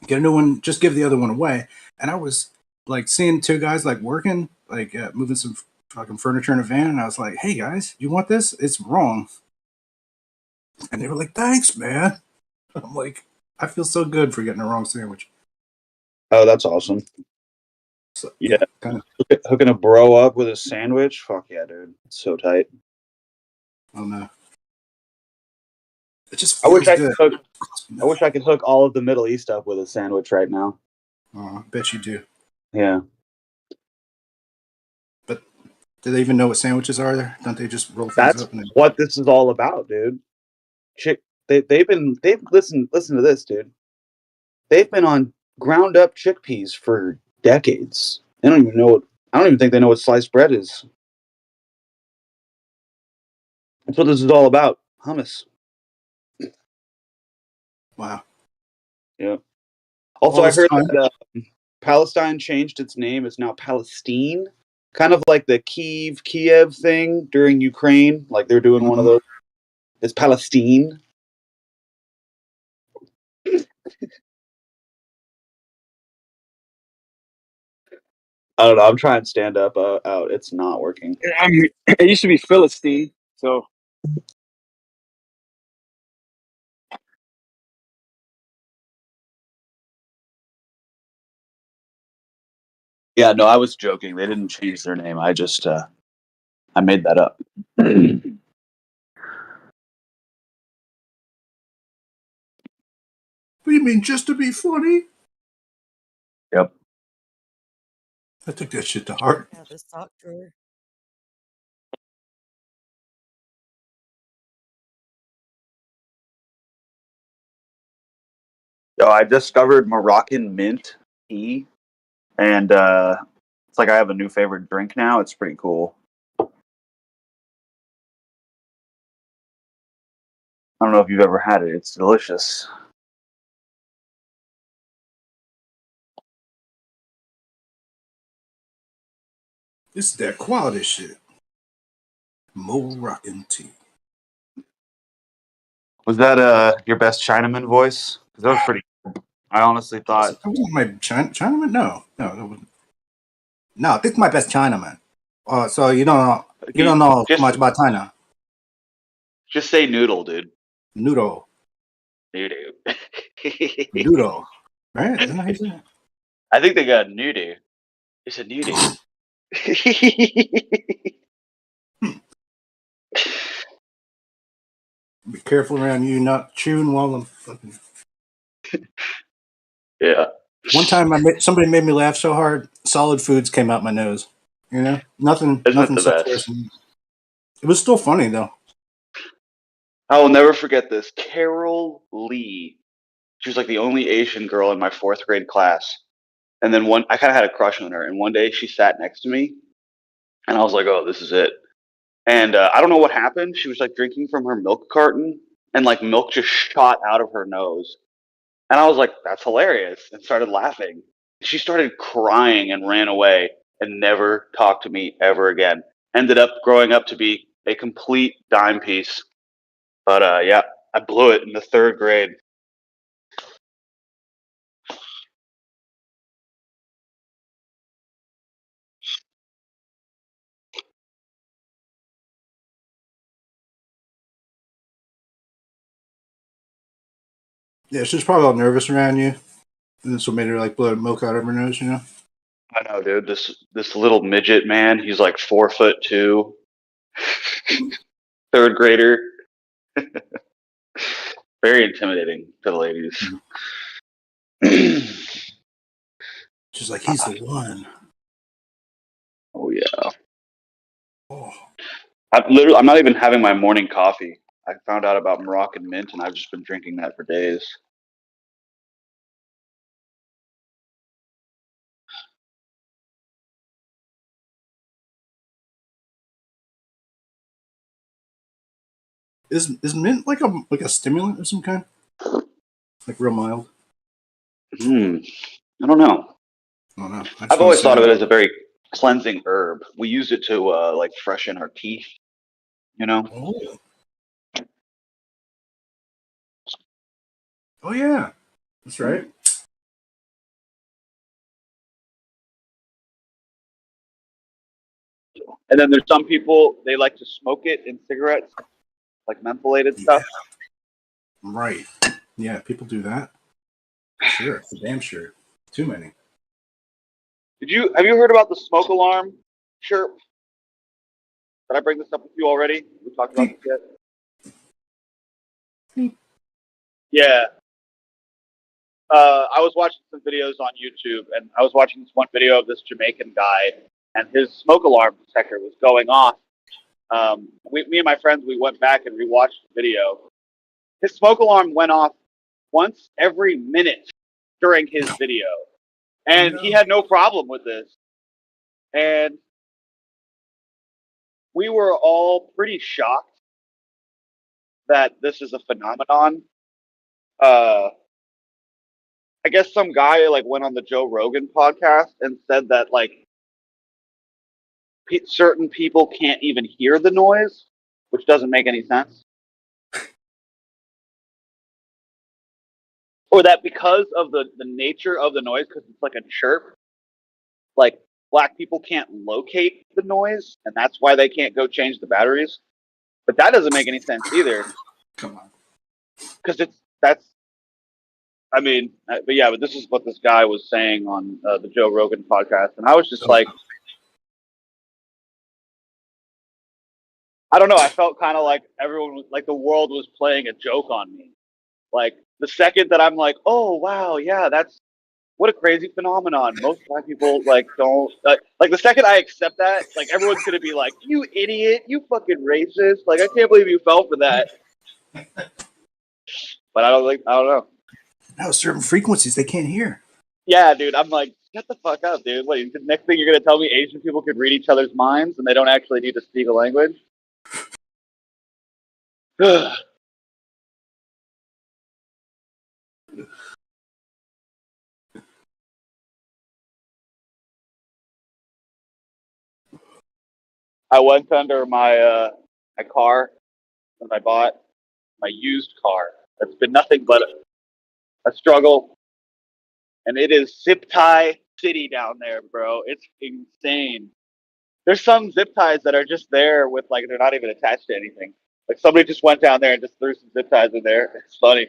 get a new one. Just give the other one away." And I was like seeing two guys like working, like moving some fucking furniture in a van, and I was like, "Hey guys, you want this? It's wrong." And they were like, "Thanks, man." I'm like, I feel so good for getting a wrong sandwich. Oh, that's awesome. So, Yeah, kind of. hooking a bro up with a sandwich. Fuck yeah, dude. It's so tight. Oh no. It just I wish feels I good. could hook. I wish I could hook all of the Middle East up with a sandwich right now. Oh, I bet you do. Yeah. But do they even know what sandwiches are there? Don't they just roll things That's up? And what this is all about, dude. They've listen to this, dude. They've been on ground up chickpeas for decades. They don't even know what. I don't even think they know what sliced bread is. That's what this is all about. Hummus. wow. Yeah. Also, All I this heard time. that Palestine changed its name. It's now Palestine. Kind of like the Kiev thing during Ukraine. Like they're doing one of those. It's Palestine. I don't know. I'm trying stand up out. It's not working. I mean, it used to be Philistine, so Yeah, no, I was joking. They didn't change their name. I just I made that up. what do you mean, just to be funny? Yep. I took that shit to heart. Yeah, the sock drawer. Yo, I discovered Moroccan mint tea, and it's like I have a new favorite drink now. It's pretty cool. I don't know if you've ever had it. It's delicious. This is that quality shit. Moroccan tea. Was that your best Chinaman voice? 'Cause that was pretty. I honestly thought. That wasn't my Chinaman? No, that wasn't. No, this is my best Chinaman. So you don't know Just- much about China. Just say noodle, dude. Noodle. Noodle. Noodle. Right? Isn't that how you say it? I think they got noodle. It's a noodle. Be careful around you not chewing while I'm fucking. Yeah. One time somebody made me laugh so hard, solid foods came out my nose. You know? Nothing Isn't it the so best? forcing. It was still funny though. I will never forget this. Carol Lee. She was like the only Asian girl in my 4th grade class. And then I kind of had a crush on her. And one day she sat next to me, and I was like, "Oh, this is it." And I don't know what happened. She was like drinking from her milk carton, and like milk just shot out of her nose. And I was like, "That's hilarious," and started laughing. She started crying and ran away and never talked to me ever again. Ended up growing up to be a complete dime piece. But yeah, I blew it in the 3rd grade. Yeah, she was probably all nervous around you. And this what made her like blow milk out of her nose, you know? I know, dude. This little midget man. He's like 4'2", 3rd grader. Very intimidating to the ladies. She's like, he's the one. Oh yeah. Oh. I'm not even having my morning coffee. I found out about Moroccan mint, and I've just been drinking that for days. Is mint like a stimulant of some kind? Like real mild? I don't know. I don't know. I've always thought of it as a very cleansing herb. We use it to like freshen our teeth. You know. Oh yeah, that's right. And then there's some people, they like to smoke it in cigarettes, like mentholated stuff. Right. Yeah, people do that. Sure, for damn sure. Too many. Have you heard about the smoke alarm chirp? Did I bring this up with you already? We talked about this yet? Yeah. I was watching some videos on YouTube, and I was watching this one video of this Jamaican guy, and his smoke alarm detector was going off. Me and my friends, we went back and rewatched the video. His smoke alarm went off once every minute during his video, and he had no problem with this. And we were all pretty shocked that this is a phenomenon. I guess some guy like went on the Joe Rogan podcast and said that like certain people can't even hear the noise, which doesn't make any sense. Or that because of the nature of the noise, because it's like a chirp, like black people can't locate the noise, and that's why they can't go change the batteries. But that doesn't make any sense either. Come on. Because but this is what this guy was saying on the Joe Rogan podcast, and I was just like, I don't know. I felt kind of like everyone was like the world was playing a joke on me. Like the second that I'm like, oh wow, yeah, that's what a crazy phenomenon. Most black people like don't like the second I accept that, like everyone's gonna be like, you idiot, you fucking racist. Like I can't believe you fell for that. But I don't know. No, certain frequencies they can't hear. Yeah, dude. I'm like, shut the fuck up, dude. Wait, the next thing you're gonna tell me Asian people could read each other's minds and they don't actually need to speak a language? I went under my my car that I bought, my used car. It's been nothing but a struggle, and it is zip tie city down there, bro. It's insane. There's some zip ties that are just there with like they're not even attached to anything. Like somebody just went down there and just threw some zip ties in there. It's funny.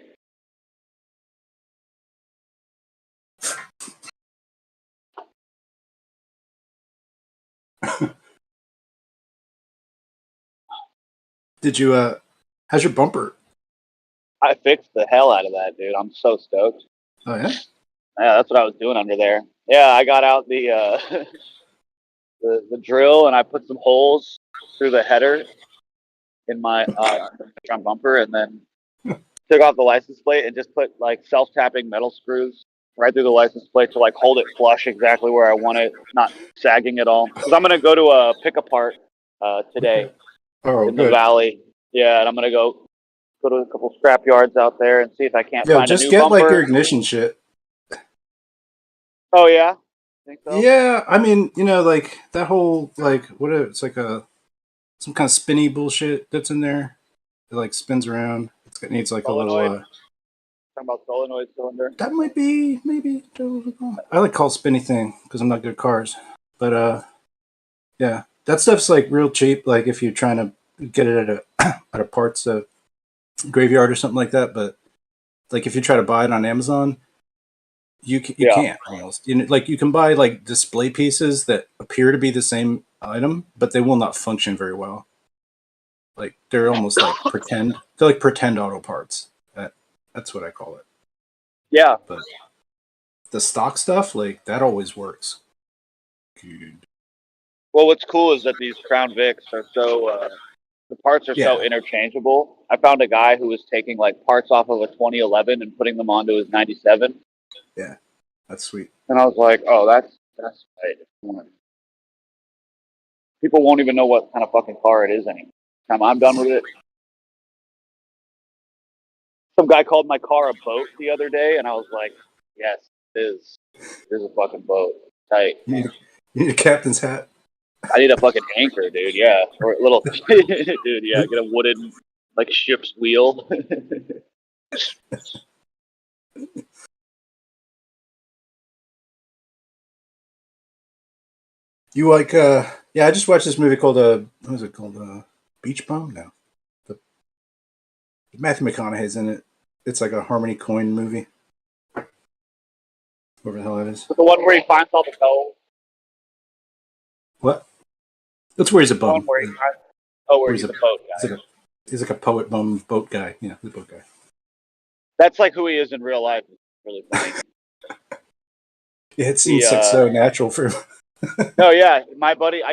Did you how's your bumper? I fixed the hell out of that, dude. I'm so stoked. Oh yeah? Yeah, that's what I was doing under there. Yeah, I got out the the drill and I put some holes through the header in my front bumper, and then took off the license plate and just put like self-tapping metal screws right through the license plate to like hold it flush exactly where I want it, not sagging at all. Because I'm gonna go to a pick apart today in the valley. Yeah, and I'm gonna go to a couple scrap yards out there and see if I can't find a new get bumper. like your ignition shit. Oh yeah, think so? Yeah, I mean, like that whole like it's like some kind of spinny bullshit that's in there. It like spins around. It needs like solenoid. a little. Talking about solenoid cylinder. That might be maybe. I like call it spinny thing because I'm not good at cars. But yeah, that stuff's like real cheap. Like if you're trying to get it at a parts graveyard or something like that. But like if you try to buy it on Amazon, you can't almost. Like you can buy like display pieces that appear to be the same item, but they will not function very well. Like they're almost like pretend. They're like pretend auto parts. That's what I call it. Yeah. But the stock stuff, like that always works. Good. Well, what's cool is that these Crown Vics are so the parts are so interchangeable. I found a guy who was taking like parts off of a 2011 and putting them onto his 97. Yeah, that's sweet. And I was like, oh, that's right. People won't even know what kind of fucking car it is anymore. Time I'm done with it. Some guy called my car a boat the other day, and I was like, yes, it is. It is a fucking boat. Tight. You need a captain's hat. I need a fucking anchor, dude. Yeah, or a little, dude. Yeah, get a wooden like ship's wheel. You like yeah, I just watched this movie called what is it called? Beach Bum? No. Matthew McConaughey's in it. It's like a Harmony Coin movie. Whatever the hell it is. The one where he finds all the gold. What? That's where he's a bum. The one where where he's a boat guy. He's like a poet bum boat guy. Yeah, the boat guy. That's like who he is in real life. It's really funny. Yeah, it seems like so natural for him. No, yeah, my buddy's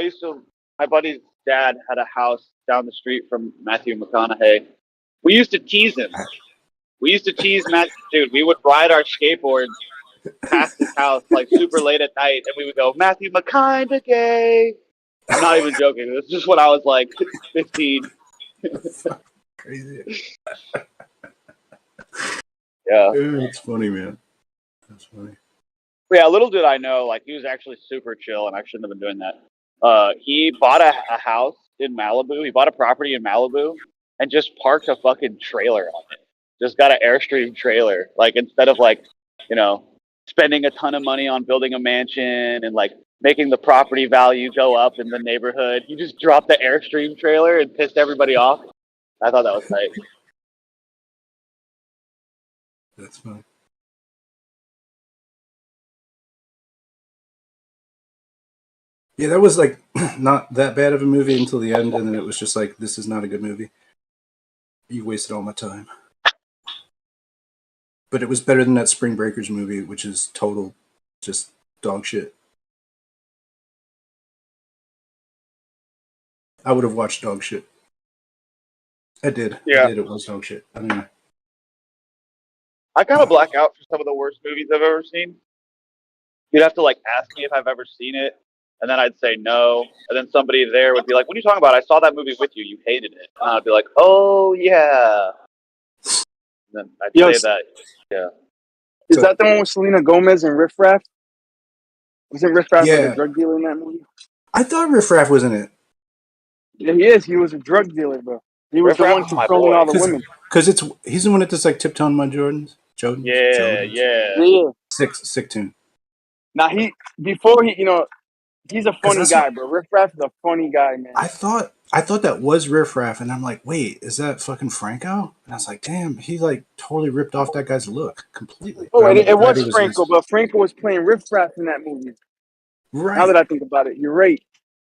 dad had a house down the street from Matthew McConaughey. We used to tease him. We used to tease Matt, dude. We would ride our skateboards past his house like super late at night, and we would go, Matthew McConaughey. I'm not even joking. This is just when I was like 15. Crazy. Yeah, it's funny, man. That's funny. Yeah, little did I know, like he was actually super chill, and I shouldn't have been doing that. He bought a house in Malibu. He bought a property in Malibu and just parked a fucking trailer on it. Just got an Airstream trailer. Like instead of like, spending a ton of money on building a mansion and like making the property value go up in the neighborhood. He just dropped the Airstream trailer and pissed everybody off. I thought that was tight. That's fine. Yeah, that was like not that bad of a movie until the end, and then it was just like, this is not a good movie. You wasted all my time. But it was better than that Spring Breakers movie, which is total just dog shit. I would have watched dog shit. I did. Yeah. I did. It was dog shit. I mean, I kind of black out for some of the worst movies I've ever seen. You'd have to like ask me if I've ever seen it, and then I'd say no, and then somebody there would be like, "What are you talking about? I saw that movie with you. You hated it." And I'd be like, "Oh yeah." And then I'd say that, yeah. Is that the one with Selena Gomez and Riff Raff? Wasn't Riff Raff like Yeah. a drug dealer in that movie? I thought Riff Raff was in it. Yeah, he is. He was a drug dealer, bro. He was Riff the Raff one was my controlling boy. all the women. Because he's the one that does like Tiptoe My Jordans. Jordans. Yeah, yeah. Yeah. Sick tune. Now he's a funny guy, bro. Riff Raff is a funny guy, man. I thought that was Riff Raff, and I'm like, wait, is that fucking Franco? And I was like, damn, he like totally ripped off that guy's look completely. Oh, But I'm it glad was he Franco, but Franco was playing Riff Raff in that movie. Right. Now that I think about it, you're right.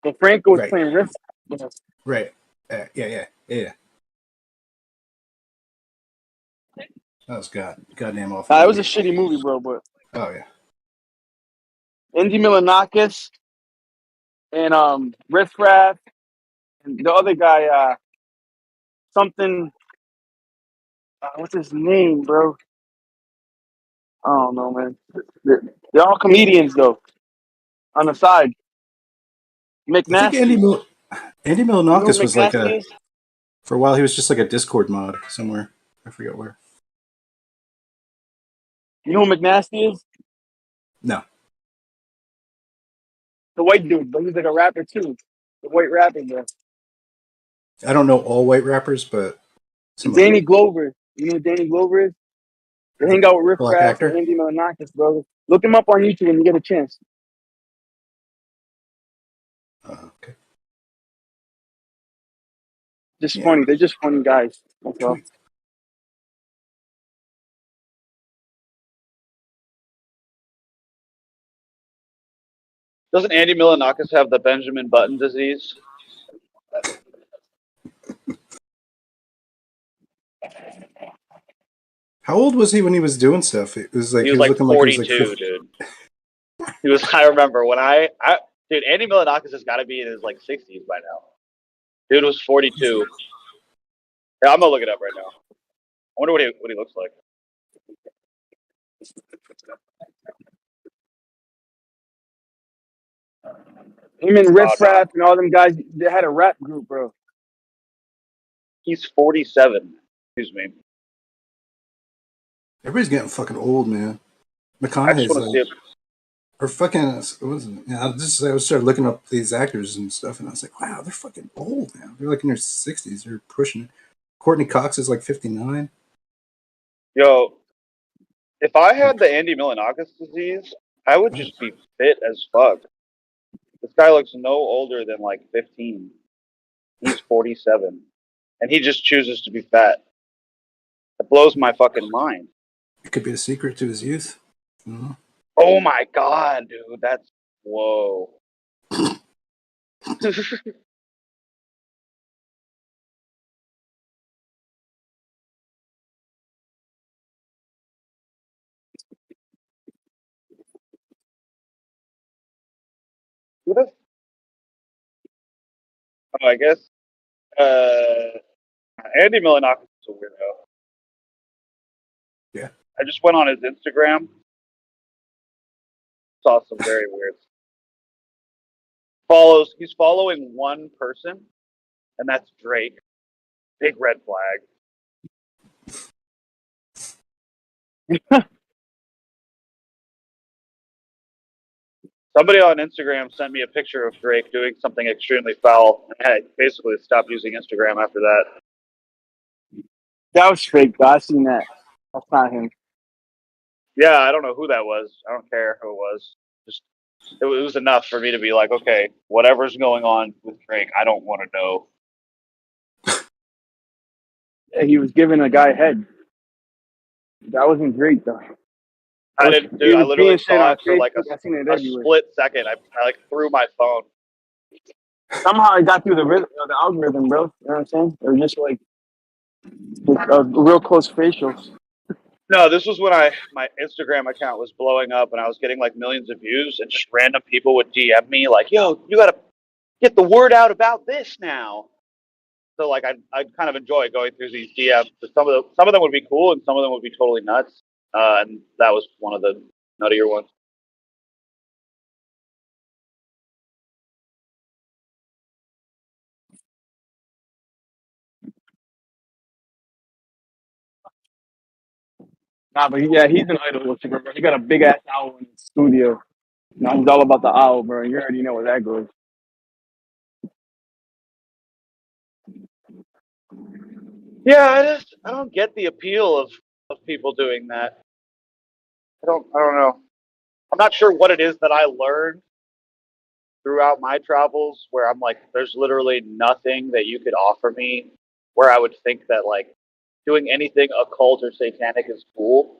But Franco was Right. playing Riff Raff. Right. Yeah. That was goddamn awful. It was a shitty movie, bro. But oh yeah. Indy Milanakis and Riff Raff and the other guy, something. What's his name, bro? I don't know, man. They're all comedians though. On the side, I think Andy McNasty. Milanakis was like McNasty is? for a while he was just like a Discord mod somewhere. I forget where. You know who McNasty is? No. The white dude, but he's like a rapper too. The white rapper, bro. I don't know all white rappers, but some of Danny them. Glover. You know who Danny Glover is? They hang out with Riff Black Raff actor? and Andy Milanakis, bro. Look him up on YouTube when you get a chance. Okay. Just funny. They're just funny guys. That's all. Doesn't Andy Milanakis have the Benjamin Button disease? How old was he when he was doing stuff? It was like He was like looking 42, like he was like dude. He was. I remember when dude. Andy Milanakis has got to be in his like 60s by now. Dude was 42. Yeah, I'm gonna look it up right now. I wonder what he looks like. Him and Riff Raff and all them guys, they had a rap group, bro. He's 47. Excuse me. everybody's getting fucking old, man. I just McConaughey's want to see like, it. or fucking, what was it? Yeah, I started looking up these actors and stuff, and I was like, wow, they're fucking old now. They're like in their 60s. They're pushing it. Courtney Cox is like 59. Yo, if I had the Andy Milanakis disease, I would just be fit as fuck. This guy looks no older than like 15. He's 47. And he just chooses to be fat. It blows my fucking mind. It could be a secret to his youth. Mm-hmm. Oh my god, dude. That's... Whoa. I guess Andy Milanakis is a weirdo. Yeah. I just went on his Instagram. Saw some very weird he's following one person, and that's Drake. Big red flag. Somebody on Instagram sent me a picture of Drake doing something extremely foul, and I basically stopped using Instagram after that. That was fake, though. I seen that. That's not him. Yeah, I don't know who that was. I don't care who it was. Just it was enough for me to be like, okay, whatever's going on with Drake, I don't want to know. Yeah, he was giving a guy head. That wasn't great though. I didn't, He dude. I was being literally shit saw on it for like Facebook. I seen it a everywhere. split second. I like threw my phone. Somehow I got through the algorithm, bro. You know what I'm saying? It was just like real close facials. No, this was when my Instagram account was blowing up and I was getting like millions of views, and just random people would DM me like, "Yo, you gotta get the word out about this now." So like I kind of enjoy going through these DMs. Some of them would be cool and some of them would be totally nuts. And that was one of the nuttier ones. Nah, but yeah, he's an idol worshiper, bro. He got a big ass owl in his studio. Now he's all about the owl, bro. You already know where that goes. Yeah, I don't get the appeal of people doing that. I don't know. I'm not sure what it is that I learned throughout my travels where I'm like, there's literally nothing that you could offer me where I would think that like doing anything occult or satanic is cool.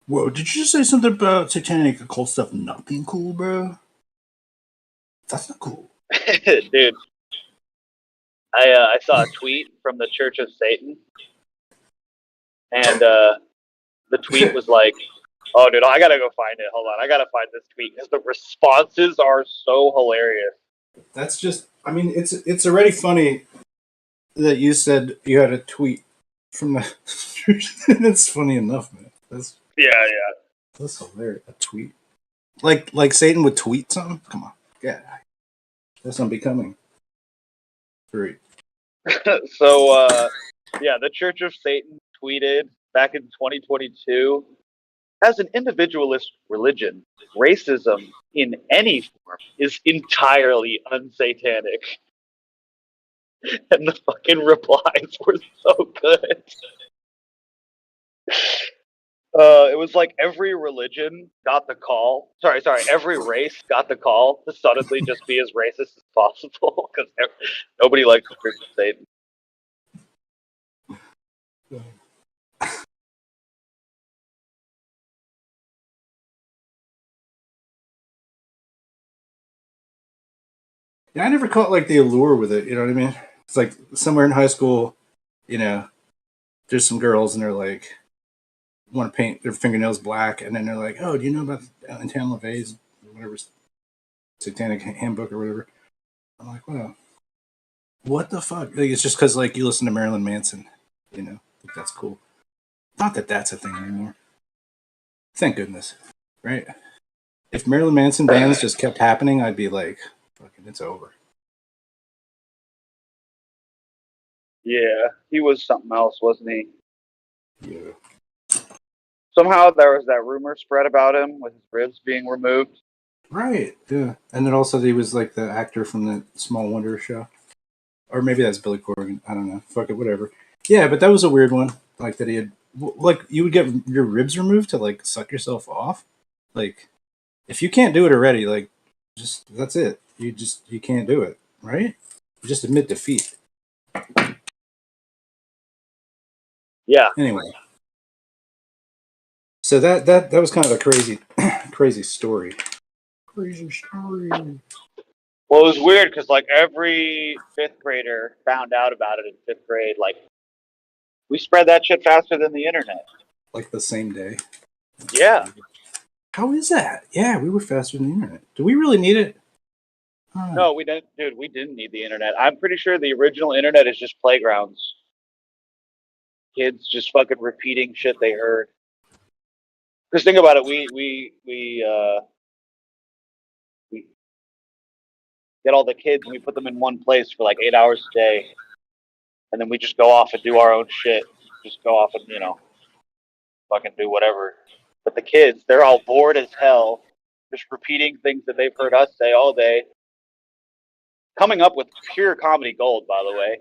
Whoa, did you just say something about satanic occult stuff not being cool, bro? That's not cool. Dude, I saw a tweet from the Church of Satan, and the tweet was like, "Oh, dude, I gotta go find it. Hold on, I gotta find this tweet because the responses are so hilarious." That's just, I mean, it's already funny that you said you had a tweet from the. That's funny enough, man. Yeah. That's hilarious. A tweet, like Satan would tweet something. Come on, yeah, that's unbecoming. Great. So, yeah, the Church of Satan tweeted back in 2022, as an individualist religion, racism in any form is entirely unsatanic. And the fucking replies were so good. It was like every religion got the call. Sorry, every race got the call to suddenly just be as racist as possible because nobody likes the Church of Satan. Yeah, I never caught like the allure with it. You know what I mean? It's like somewhere in high school, you know, there's some girls and they're like want to paint their fingernails black, and then they're like, "Oh, do you know about Anton LaVey's whatever satanic handbook or whatever?" I'm like, "Wow, what the fuck?" Like, it's just because like you listen to Marilyn Manson, you know, like, that's cool. Not that that's a thing anymore. Thank goodness, right? If Marilyn Manson bands just kept happening, I'd be like, "Fucking, it's over." Yeah, he was something else, wasn't he? Yeah. Somehow there was that rumor spread about him with his ribs being removed. Right. Yeah. And then also he was like the actor from the Small Wonder show. Or maybe that's Billy Corgan. I don't know. Fuck it, whatever. Yeah, but that was a weird one. Like that he had like you would get your ribs removed to like suck yourself off. Like if you can't do it already, like just that's it. You can't do it, right? You just admit defeat. Yeah. Anyway. So that was kind of a crazy story. Crazy story. Well, it was weird because like every fifth grader found out about it in fifth grade. Like we spread that shit faster than the internet. Like the same day. Yeah. How is that? Yeah, we were faster than the internet. Do we really need it? No, we didn't, dude. We didn't need the internet. I'm pretty sure the original internet is just playgrounds. Kids just fucking repeating shit they heard. Because think about it, we get all the kids, and we put them in one place for like 8 hours a day, and then we just go off and do our own shit. Just go off and fucking do whatever. But the kids, they're all bored as hell, just repeating things that they've heard us say all day, coming up with pure comedy gold, by the way.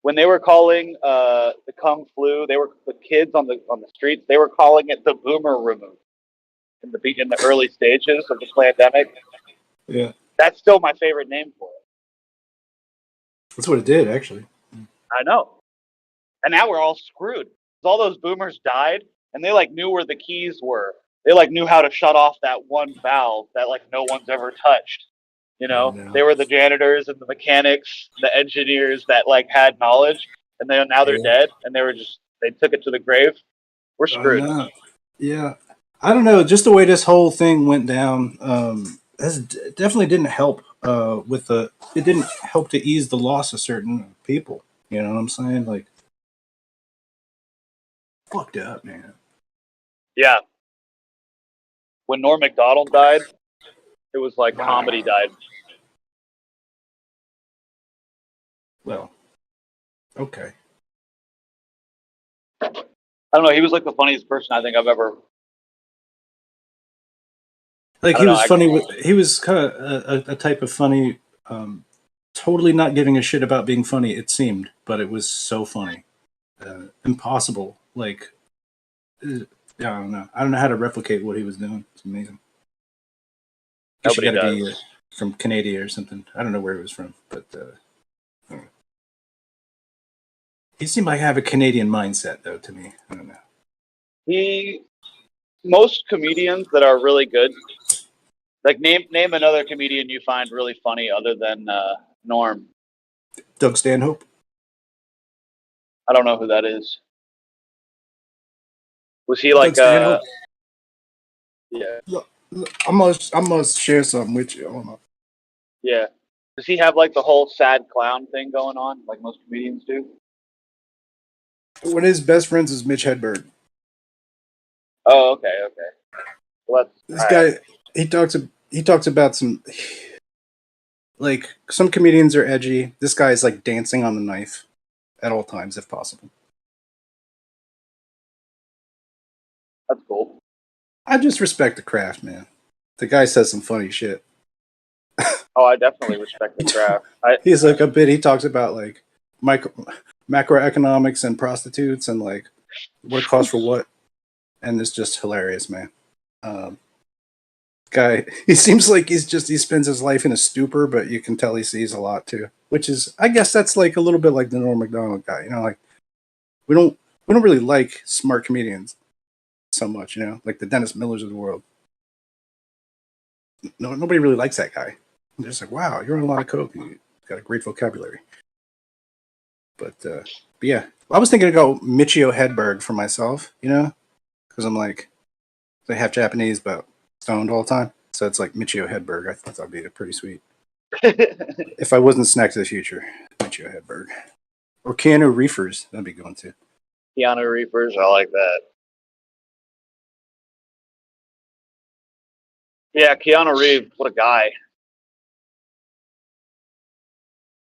When they were calling the Kung Flu, the kids on the streets. They were calling it the Boomer Remove in the early stages of the pandemic. Yeah, That's still my favorite name for it. that's what it did, actually. I know. And now we're all screwed. All those boomers died, and they like knew where the keys were. They like knew how to shut off that one valve that like no one's ever touched. They were the janitors and the mechanics, the engineers that like had knowledge, and now they're dead, and they took it to the grave. We're screwed. Yeah, I don't know. Just the way this whole thing went down, definitely didn't help. It didn't help to ease the loss of certain people. You know what I'm saying? Like, fucked up, man. Yeah. When Norm Macdonald died, it was like comedy died. Well, okay. I don't know. He was like the funniest person I think I've ever. Like he was funny. He was kind of a type of funny. Totally not giving a shit about being funny. It seemed, but it was so funny, impossible. Like, I don't know. I don't know how to replicate what he was doing. It's amazing. Nobody got to does. be from Canada or something. I don't know where he was from, but he seemed like have a Canadian mindset, though. To me, I don't know. Most comedians that are really good, like name another comedian you find really funny other than Norm. Doug Stanhope. I don't know who that is. Was he like Doug yeah. I must share something with you. Hold on. Yeah. Does he have like the whole sad clown thing going on like most comedians do? One of his best friends is Mitch Hedberg. Oh, okay. Well, This guy, he talks about some, like, some comedians are edgy. This guy is like dancing on the knife at all times, if possible. That's cool. I just respect the craft, man. The guy says some funny shit. Oh, I definitely respect the craft. He's like he talks about like macroeconomics and prostitutes and like what it costs for what, and it's just hilarious, man. Guy, he seems like he spends his life in a stupor, but you can tell he sees a lot too. Which is, I guess, that's like a little bit like the Norm Macdonald guy. Like we don't really like smart comedians so much, like the Dennis Millers of the world. No, nobody really likes that guy. They're just like, wow, you're on a lot of coke. And you got a great vocabulary. But yeah, I was thinking to go Michio Hedberg for myself, because I'm like, they have Japanese, but stoned all the time. So it's like Michio Hedberg. I thought that'd be pretty sweet. If I wasn't Snack to the Future, Michio Hedberg. Or Keanu Reefers. That'd be going too. Keanu Reefers, I like that. Yeah, Keanu Reeves, what a guy.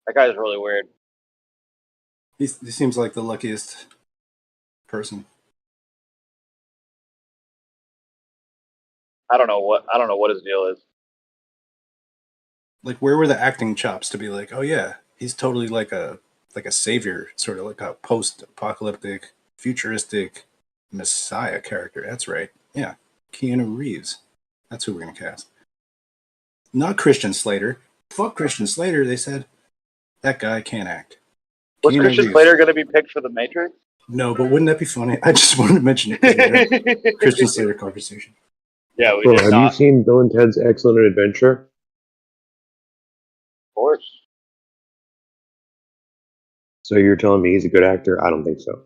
That guy's really weird. He seems like the luckiest person. I don't know what his deal is. Like, where were the acting chops to be like, oh yeah, he's totally like a savior, sort of like a post-apocalyptic, futuristic messiah character. That's right. Yeah, Keanu Reeves. That's who we're gonna cast. Not Christian Slater. Fuck Christian Slater. They said that guy can't act. Was Keanu Christian Reeves. Slater going to be picked for the Matrix? No, but wouldn't that be funny? I just wanted to mention it. Christian Slater conversation. Yeah, we Bro, did have not. you seen Bill and Ted's Excellent Adventure? Of course. So you're telling me he's a good actor? I don't think so.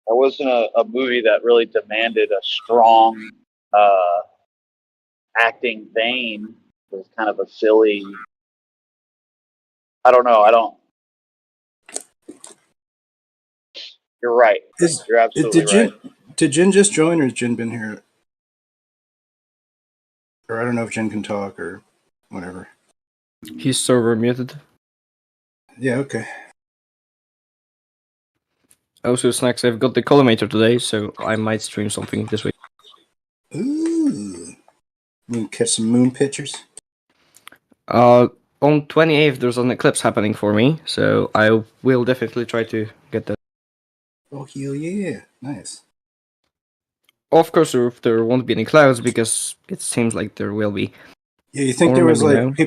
There wasn't a movie that really demanded a strong acting vein. It was kind of a silly. I don't know. You're right. You're absolutely right. Did Jin just join, or has Jin been here? Or I don't know if Jen can talk or whatever. He's server muted. Yeah, okay. Also, Snacks, I've got the collimator today, so I might stream something this week. Ooh. We can catch some moon pictures. On 28th, there's an eclipse happening for me, so I will definitely try to get that. Oh, hell yeah. Nice. Of course, there won't be any clouds, because it seems like there will be. Yeah, you think there was like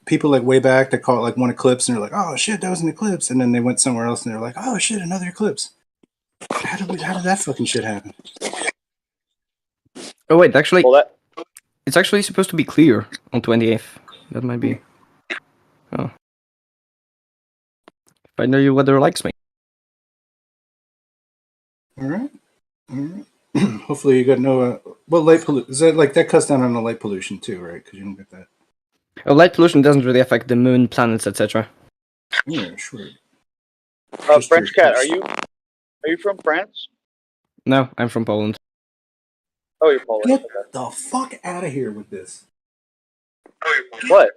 people like way back that caught like one eclipse and they're like, oh shit, that was an eclipse, and then they went somewhere else and they're like, oh shit, another eclipse. How did that fucking shit happen? Oh wait, actually, it's actually supposed to be clear on 28th. That might be. Oh. If I know you weather likes me. All right. Hopefully you got no. Well, light pollution is that like that cuts down on the light pollution too, right? Because you don't get that. Oh, light pollution doesn't really affect the moon, planets, etc. Yeah, sure. French Cat, are you from France? No, I'm from Poland. Oh, you're Polish. Get the fuck out of here with this. What?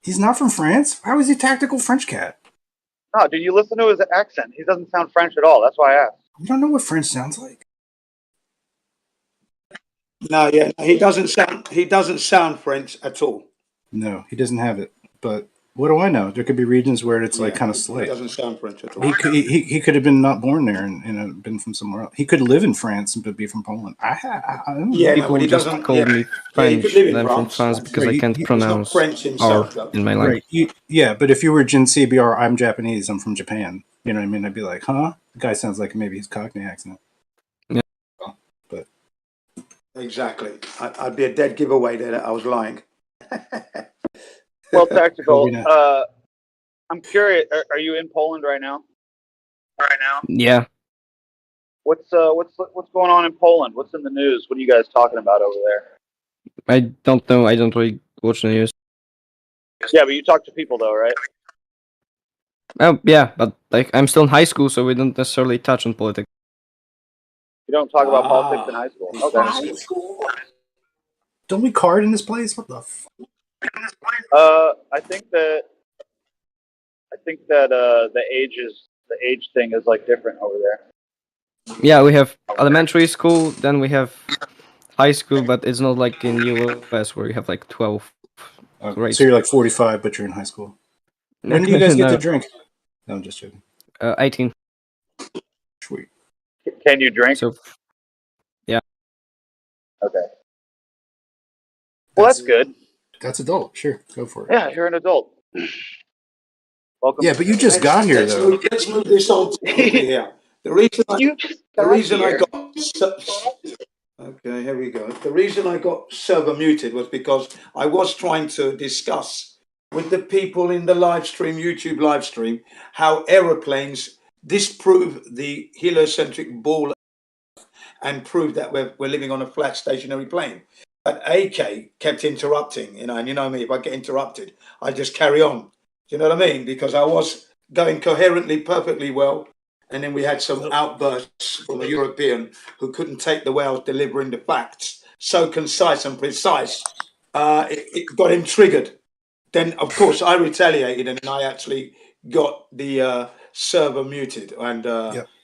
He's not from France. How is he Tactical French Cat? No, dude, you listen to his accent. He doesn't sound French at all. That's why I asked. You don't know what French sounds like. No, yeah, he doesn't sound French at all. No, he doesn't have it. But what do I know? There could be regions where it's like kind of He slight. doesn't sound French at all. He could have been not born there and been from somewhere else. He could live in France but be from Poland. I don't know. Yeah, People but he just doesn't call me French. he could live in I'm from France. France because Right, I can't he's pronounce French himself, R though. in my language. Right. Yeah, but if you were Gen CBR, I'm Japanese, I'm from Japan. You know what I mean? I'd be like, huh? The guy sounds like maybe he's Cockney accent. Yeah. But Exactly. I'd be a dead giveaway that I was lying. Well, Tactical, Probably not. I'm curious. Are you in Poland right now? Yeah. What's going on in Poland? What's in the news? What are you guys talking about over there? I don't know. I don't really watch the news. Yeah, but you talk to people though, right? Oh, yeah, but like I'm still in high school, so we don't necessarily touch on politics. You don't talk about politics in high school. Okay. High school? Don't we card in this place? What the fuck? I think that the age thing is like different over there. Yeah, we have elementary school, then we have high school, but it's not like in US where you have like 12 grades. So you're like 45, but you're in high school. When do you guys get to drink? No, I'm just joking. 18. Sweet. Can you drink? So, yeah. Okay. Well, that's good. That's adult. Sure, go for it. Yeah, you're an adult. Welcome. Yeah, but you just got here, though. Let's move this on here. The reason I got okay, here we go. The reason I got server muted was because I was trying to discuss with the people in the live stream, YouTube live stream, how aeroplanes disprove the heliocentric ball and prove that we're living on a flat stationary plane. But AK kept interrupting, and you know me, if I get interrupted, I just carry on. Do you know what I mean? Because I was going coherently, perfectly well, and then we had some outbursts from a European who couldn't take the way I was delivering the facts, so concise and precise. It got him triggered. Then, of course, I retaliated, and I actually got the server muted and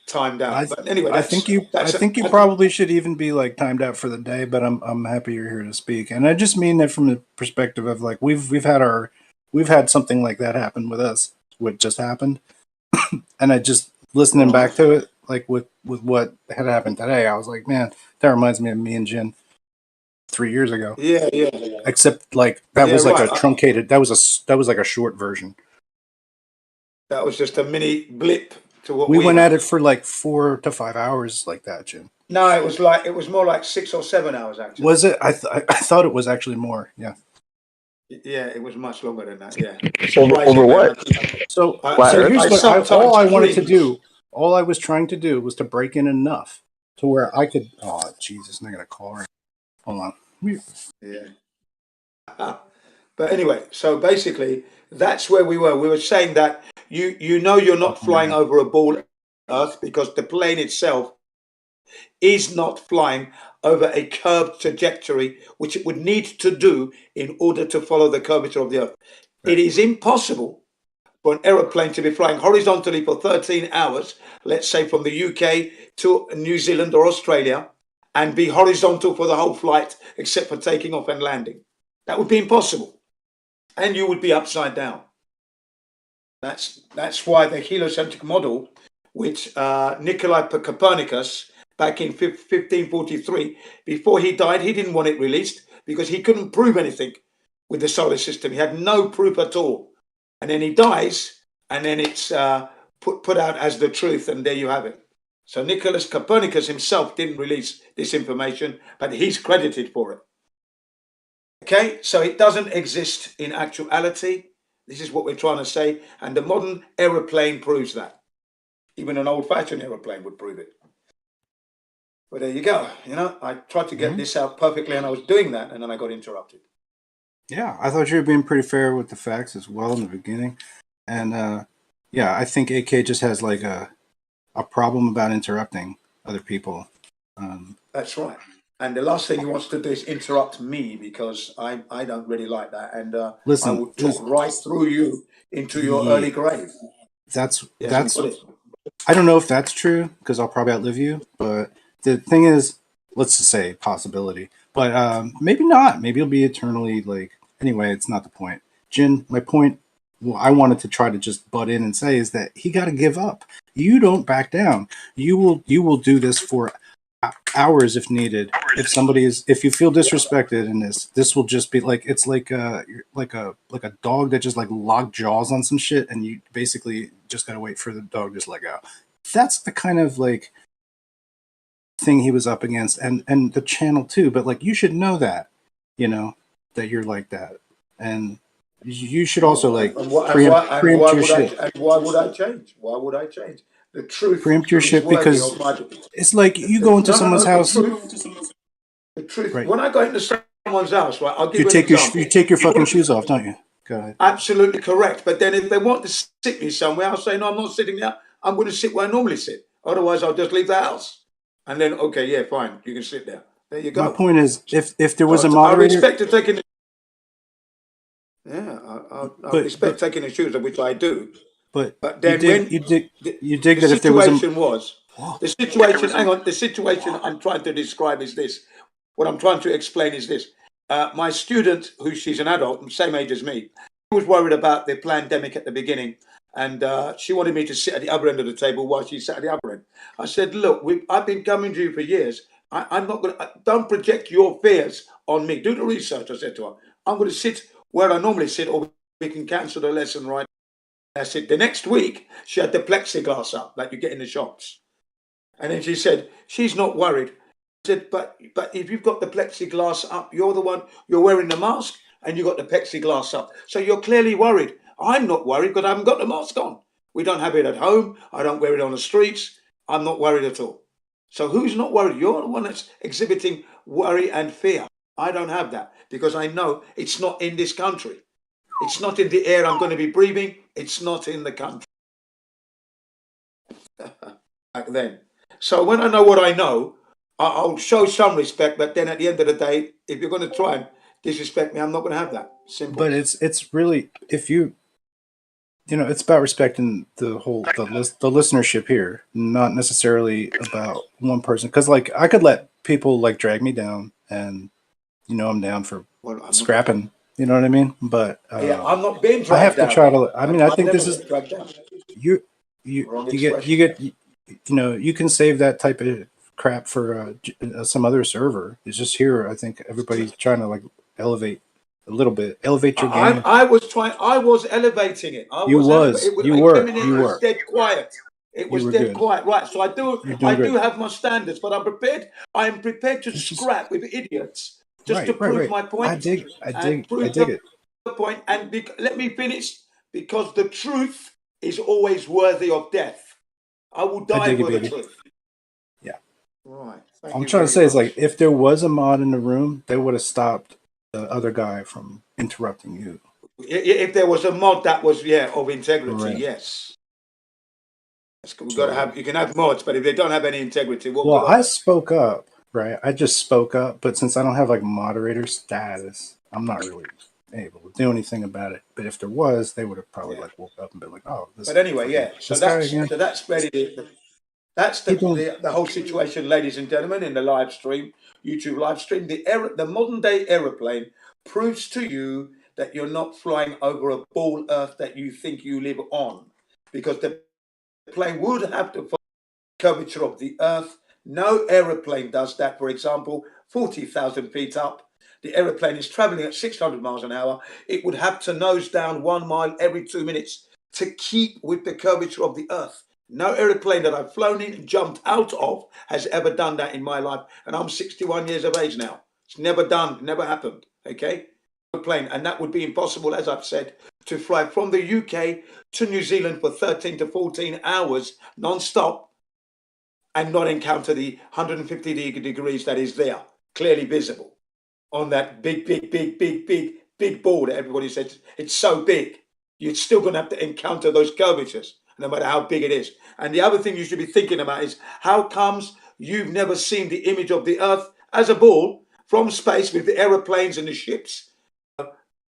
timed out. But anyway, I think you probably should even be like timed out for the day. But I'm happy you're here to speak, and I just mean that from the perspective of like we've had something like that happen with us. What just happened, and I just listening back to it, like with what had happened today, I was like, man, that reminds me of me and Jen 3 years ago. Yeah. Except like that was like right. a truncated. That was like a short version. That was just a mini blip to what we went at it for like 4 to 5 hours like that, Jim. No, it was more like 6 or 7 hours actually. Was it? I thought it was actually more. Yeah. Yeah, it was much longer than that. Yeah. Over what? So here's what all I wanted to do. All I was trying to do was to break in enough to where I could. Oh Jesus! I'm not gonna call her. Hold on. Yeah. But anyway, so basically, that's where we were. We were saying that you know you're not flying over a ball Earth because the plane itself is not flying over a curved trajectory, which it would need to do in order to follow the curvature of the Earth. It is impossible for an aeroplane to be flying horizontally for 13 hours, let's say from the UK to New Zealand or Australia, and be horizontal for the whole flight except for taking off and landing. That would be impossible. And you would be upside down. That's why the heliocentric model, which Nikolai Copernicus, back in 1543, before he died, he didn't want it released because he couldn't prove anything with the solar system. He had no proof at all. And then he dies, and then it's put out as the truth, and there you have it. So Nicholas Copernicus himself didn't release this information, but he's credited for it. Okay, so it doesn't exist in actuality. This is what we're trying to say, and the modern aeroplane proves that. Even an old-fashioned aeroplane would prove it. But there you go. You know, I tried to get this out perfectly, and I was doing that, and then I got interrupted. Yeah, I thought you were being pretty fair with the facts as well in the beginning. And yeah, I think AK just has like a problem about interrupting other people. That's right. And the last thing he wants to do is interrupt me because I don't really like that. And Listen, I will talk right through you into your early grave. That's Yes, I don't know if that's true because I'll probably outlive you. But the thing is, let's just say possibility. But maybe not. Maybe you'll be eternally like. Anyway, it's not the point. Jin, my point. Well, I wanted to try to just butt in and say is that he got to give up. You don't back down. You will do this for hours if needed. If you feel disrespected in this will just be like it's like a dog that just like locked jaws on some shit, and you basically just gotta wait for the dog to just let go. That's the kind of like thing he was up against, and the channel too. But like you should know that, you know, that you're like that, and you should also like preempt your shit. And why would I change? Why would I change? The truth Preempt your shit because it's like you go into someone's house. The truth. Right. When I go into someone's house, right, I'll give You you an example. you take your fucking shoes off, don't you? Go ahead. Absolutely correct. But then if they want to sit me somewhere, I'll say, no, I'm not sitting there. I'm going to sit where I normally sit. Otherwise, I'll just leave the house. And then, okay, yeah, fine. You can sit there. There you go. My point is, if there was a moderator... I respect taking... Yeah, I respect taking the shoes, which I do. But then you dig that if there was the situation, hang on, the situation I'm trying to describe is this. What I'm trying to explain is this. My student, she's an adult, same age as me, was worried about the pandemic at the beginning. And she wanted me to sit at the other end of the table while she sat at the other end. I said, look, I've been coming to you for years. I'm not going to, don't project your fears on me. Do the research, I said to her. I'm going to sit where I normally sit, or we can cancel the lesson right. I said, the next week, she had the plexiglass up, like you get in the shops. And then she said, she's not worried. I said, but if you've got the plexiglass up, you're the one, you're wearing the mask, and you got the plexiglass up. So you're clearly worried. I'm not worried because I haven't got the mask on. We don't have it at home. I don't wear it on the streets. I'm not worried at all. So who's not worried? You're the one that's exhibiting worry and fear. I don't have that because I know it's not in this country. It's not in the air I'm going to be breathing. It's not in the country. Back then. So when I know what I know, I'll show some respect. But then at the end of the day, if you're going to try and disrespect me, I'm not going to have that. Simple. But it's really, if you know, it's about respecting the listenership here, not necessarily about one person. Because like I could let people like drag me down, and you know I'm down for scrapping. You know what I mean? But yeah, I'm not being dragged I have to down. try to. I mean, I think this is you Wrong get you know, you can save that type of crap for some other server. It's just here. I think everybody's trying to like elevate a little bit, elevate your game. I was elevating it. You were dead quiet. It was dead quiet, right? So I do have my standards, but I'm prepared to scrap with idiots just to prove my point. I dig it. Point, and let me finish, because the truth is always worthy of death. I will die for the truth. Yeah. Right. I'm trying to say is like if there was a mod in the room, they would have stopped the other guy from interrupting you. If there was a mod that was of integrity, right. Yes. We've got to have. You can have mods, but if they don't have any integrity, I spoke up, right? I just spoke up, but since I don't have like moderator status, I'm not really able to do anything about it. But if there was, they would have probably like woke up and been like, "Oh, this." But anyway, fucking, yeah. So this guy that's again. really that's People, the whole situation, ladies and gentlemen, in the live stream, YouTube live stream. The modern day aeroplane proves to you that you're not flying over a ball Earth that you think you live on, because the plane would have to follow the curvature of the Earth. No aeroplane does that. For example, 40,000 feet up, the aeroplane is traveling at 600 miles an hour. It would have to nose down 1 mile every 2 minutes to keep with the curvature of the Earth. No aeroplane that I've flown in and jumped out of has ever done that in my life. And I'm 61 years of age now. It's never done, never happened. Okay? Plane. And that would be impossible, as I've said, to fly from the UK to New Zealand for 13 to 14 hours non-stop and not encounter the 150 degrees that is there, clearly visible on that big ball that everybody says it's so big. You're still going to have to encounter those curvatures, no matter how big it is. And the other thing you should be thinking about is how comes you've never seen the image of the Earth as a ball from space with the aeroplanes and the ships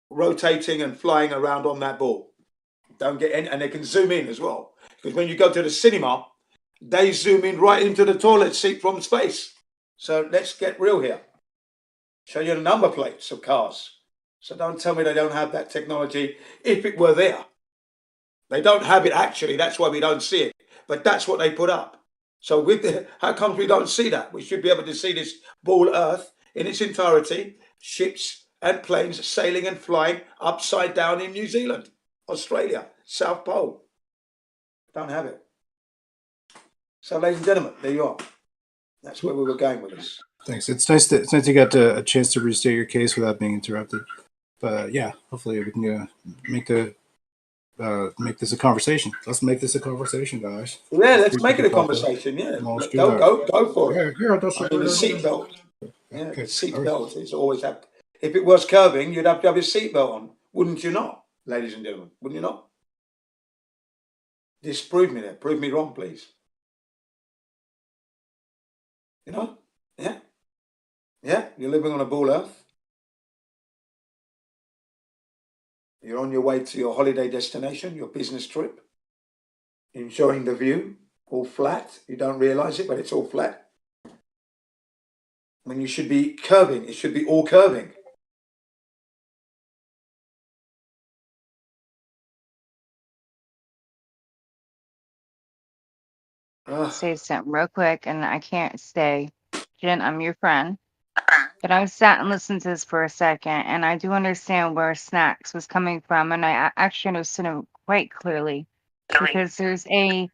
rotating and flying around on that ball. Don't get in, and they can zoom in as well. Because when you go to the cinema, they zoom in right into the toilet seat from space. So let's get real here. Show you the number plates of cars. So don't tell me they don't have that technology if it were there. They don't have it actually, that's why we don't see it. But that's what they put up. So how come we don't see that? We should be able to see this ball Earth in its entirety, ships and planes sailing and flying upside down in New Zealand, Australia, South Pole. Don't have it. So, ladies and gentlemen, there you are. That's where we were going with this. thanks. It's nice to get a chance to restate your case without being interrupted. But yeah, hopefully we can make this a conversation. Let's make this a conversation, guys. Yeah, let's make it a conversation. Yeah, go for it. Yeah, that's I mean, the seatbelt. Yeah, the seatbelt is always have. If it was curving, you'd have to have your seatbelt on, wouldn't you not, ladies and gentlemen? Wouldn't you not? Disprove me there. Prove me wrong, please. You know? Yeah. Yeah, you're living on a ball Earth. You're on your way to your holiday destination, your business trip, enjoying the view, all flat. You don't realize it, but it's all flat. When you should be curving, it should be all curving. Say something real quick, and I can't stay. Jen, I'm your friend. But I sat and listened to this for a second, and I do understand where Snacks was coming from, and I actually understood him quite clearly. Because there's a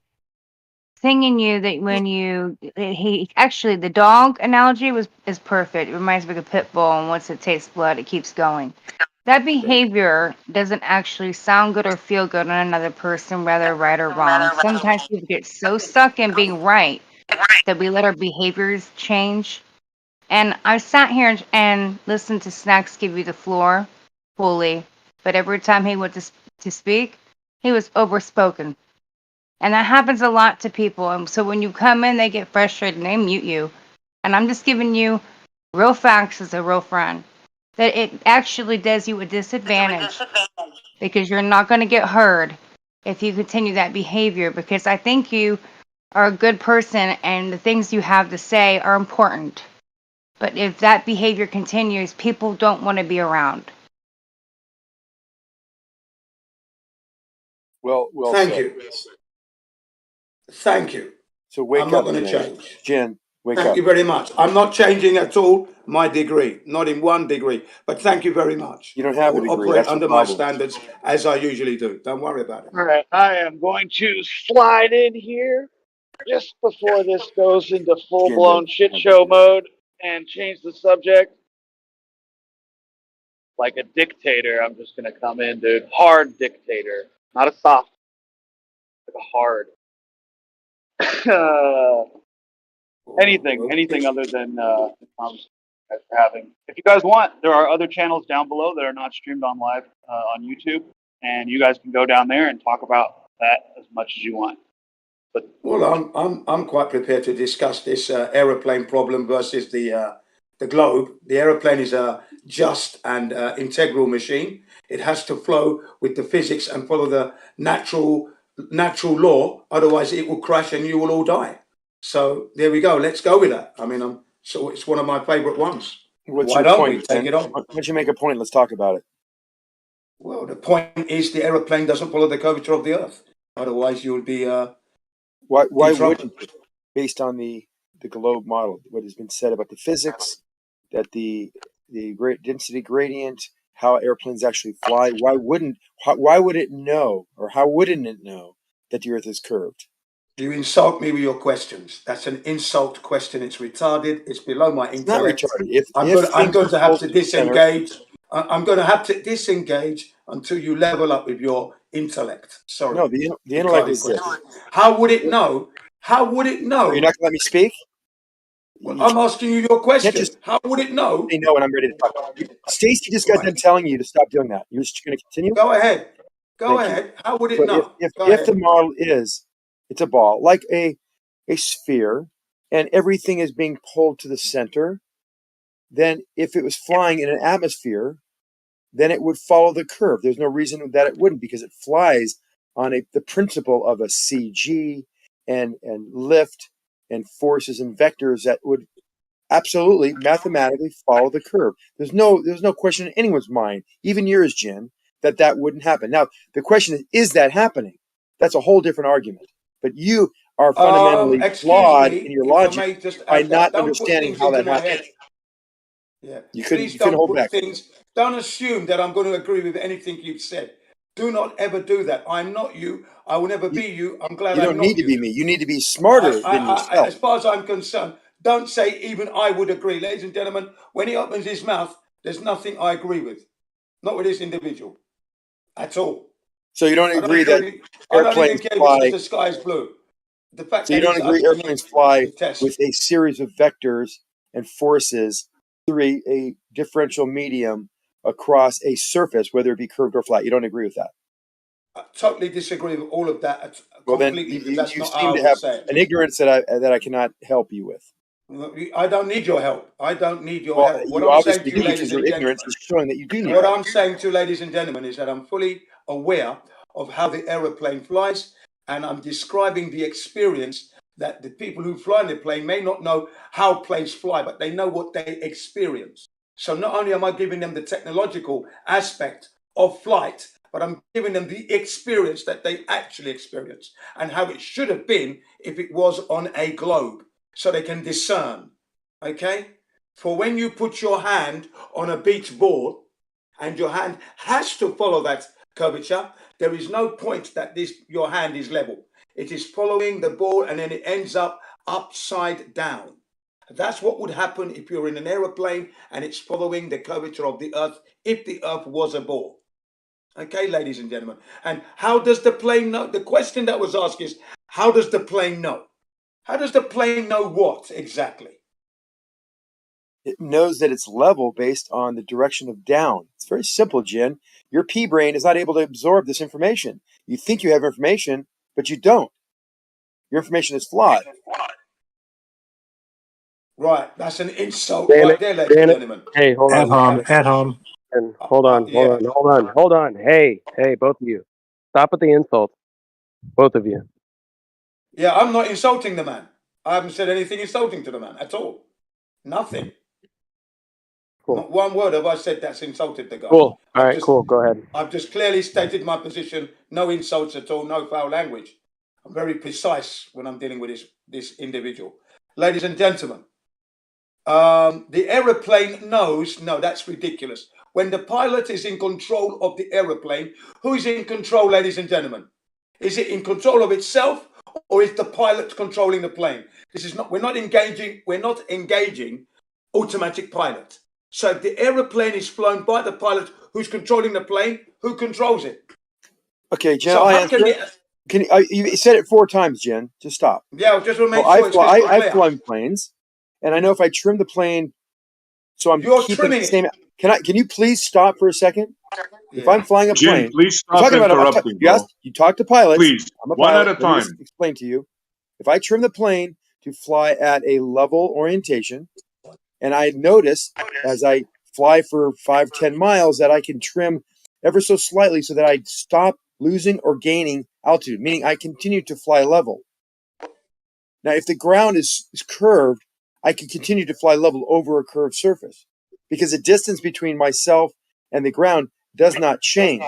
thing in you that when the dog analogy is perfect. It reminds me of a pit bull, and once it tastes blood, it keeps going. That behavior doesn't actually sound good or feel good on another person, whether right or wrong. Sometimes people get so stuck in being right that we let our behaviors change. And I sat here and listened to Snacks give you the floor fully, but every time he went to speak, he was overspoken. And that happens a lot to people. And so when you come in, they get frustrated and they mute you. And I'm just giving you real facts as a real friend. That it actually does you a disadvantage because you're not going to get heard if you continue that behavior, because I think you are a good person and the things you have to say are important. But if that behavior continues, people don't want to be around. Well Thank said. you. Thank you. So wake I'm not up, going to Jen. change. Jen, wake Thank up. you very much. I'm not changing at all my degree, not in 1 degree. But thank you very much. You don't I have a will degree. operate That's the under my problem. standards as I usually do. Don't worry about it. All right, I am going to slide in here just before this goes into full-blown shit show mode and change the subject. Like a dictator, I'm just gonna come in, dude. Hard dictator, not a soft, like a hard. Anything other than the conversation you guys are having. If you guys want, there are other channels down below that are not streamed on live on YouTube, and you guys can go down there and talk about that as much as you want. Well, I'm quite prepared to discuss this aeroplane problem versus the globe. The aeroplane is a just and integral machine. It has to flow with the physics and follow the natural law. Otherwise, it will crash and you will all die. So there we go. Let's go with that. I mean, so it's one of my favourite ones. What's Why your don't point, we take Jen? it on? Why don't you make a point? Let's talk about it. Well, the point is the aeroplane doesn't follow the curvature of the Earth. Otherwise, you'll be Why in trouble. wouldn't it? Based on the globe model, what has been said about the physics, that the great density gradient, how airplanes actually fly, why would it know, or how wouldn't it know that the Earth is curved? You insult me with your questions. That's an insult question. It's retarded. It's below my It's not intellect. retarded. I'm If going things to are have close to to the center, disengage. I'm going to have to disengage until you level up with your intellect. Sorry. no, the intellect Retarded is this. question. How would it know? How would it Are you know? not going to let me speak? Well, I'm asking you your You can't question. just How would it know? say no when I'm ready to talk. Stacy just got done telling you to stop doing that. You're just going to continue? Go ahead. Go Thank you. ahead. How would it So know? if Go the ahead. model is, it's a ball, like a sphere, and everything is being pulled to the center, then if it was flying in an atmosphere, then it would follow the curve. There's no reason that it wouldn't, because it flies on the principle of a CG and lift and forces and vectors that would absolutely mathematically follow the curve. There's no question in anyone's mind, even yours, Jen, that wouldn't happen. Now the question is that happening? That's a whole different argument. But you are fundamentally Excuse flawed me, in your if I logic may just by add not that. Don't put understanding things how into that my happens. head. Yeah. You Please couldn't don't hold put back. things. Don't assume that I'm going to agree with anything you've said. Do not ever do that. I'm not you. I will never be you. I'm glad You I'm don't need not to be you. me. You need to be smarter than yourself. As far as I'm concerned, don't say even I would agree. Ladies and gentlemen, when he opens his mouth, there's nothing I agree with. Not with this individual. At all. So you don't I don't agree care that if I don't even airplanes care if he says fly? the sky is blue. The fact So you that don't he's agree utterly airplanes fly the test. with a series of vectors and forces through a differential medium across a surface, whether it be curved or flat. You don't agree with that? I totally disagree with all of that Well, then completely, because you that's not seem how I to would have say it. an ignorance that I cannot help you with. I don't need your help. I don't need your Well, help. What you I'm saying obviously to you, do, because ladies your and ignorance gentlemen, is showing that you do need what help. I'm saying to you, ladies and gentlemen, is that I'm fully aware of how the aeroplane flies, and I'm describing the experience that the people who fly in the plane may not know how planes fly, but they know what they experience. So not only am I giving them the technological aspect of flight, but I'm giving them the experience that they actually experience and how it should have been if it was on a globe, so they can discern. Okay? For when you put your hand on a beach ball and your hand has to follow that curvature, there is no point that your hand is level. It is following the ball and then it ends up upside down. That's what would happen if you're in an aeroplane and it's following the curvature of the Earth if the Earth was a ball. Okay, ladies and gentlemen. And how does the plane know? The question that was asked is, how does the plane know? How does the plane know what exactly? It knows that it's level based on the direction of down. It's very simple, Jen. Your pea brain is not able to absorb this information. You think you have information, but you don't. Your information is flawed. Right, that's an insult right there, ladies and gentlemen. Hey, hold At on. home, at home. And hold on. Yeah. Hold on. Hey, both of you. Stop with the insults. Both of you. Yeah, I'm not insulting the man. I haven't said anything insulting to the man at all. Nothing. Cool. Not one word have I said that's insulted the guy. Cool. All right, cool. Go ahead. I've just clearly stated my position. No insults at all. No foul language. I'm very precise when I'm dealing with this individual. Ladies and gentlemen, the aeroplane knows. No, that's ridiculous. When the pilot is in control of the aeroplane, who is in control, ladies and gentlemen? Is it in control of itself, or is the pilot controlling the plane? This is not. We're not engaging automatic pilot. So if the aeroplane is flown by the pilot who's controlling the plane, who controls it? Okay, Jen, So I'll how answer. can you said it 4 times, Jen. Just stop. Yeah, I just want to make Well, sure it's crystal I've clear. flown planes, and I know if I trim the plane, so I'm You're keeping trimming the it. same. Can you please stop for a second? If I'm flying a Jim, plane, please we're stop talking about. interrupting, bro. You talk to pilots. Please, I'm a one pilot. at a Let me just time. explain to you. if I trim the plane to fly at a level orientation, and I notice as I fly for 5-10 miles that I can trim ever so slightly so that I stop losing or gaining altitude, meaning I continue to fly level. Now, if the ground is curved, I can continue to fly level over a curved surface because the distance between myself and the ground does not change.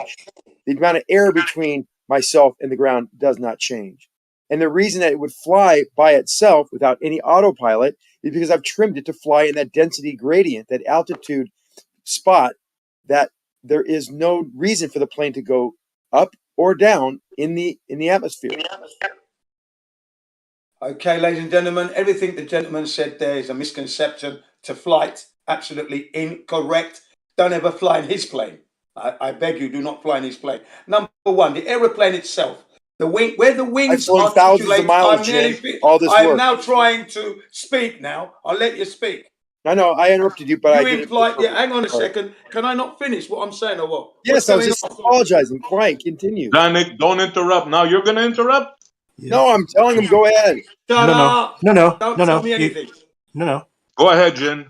The amount of air between myself and the ground does not change. And the reason that it would fly by itself without any autopilot is because I've trimmed it to fly in that density gradient, that altitude spot, that there is no reason for the plane to go up or down in the atmosphere. Okay, ladies and gentlemen, everything the gentleman said there is a misconception to flight. Absolutely incorrect. Don't ever fly in his plane. I beg you, do not fly in his plane. Number one, the aeroplane itself, the wing, where the wings I've flown thousands of miles, Jim. All this I'm work. now trying to speak now. I'll let you speak. No, I interrupted you, but I You did imply, it. yeah, hang on a second. Can I not finish what I'm saying or what? Yes, I was just apologizing. Quiet, continue. Danik, don't interrupt. Now you're going to interrupt? No, I'm telling him, go ahead. Shut up. No. Don't tell me anything. No. Go ahead, Jin.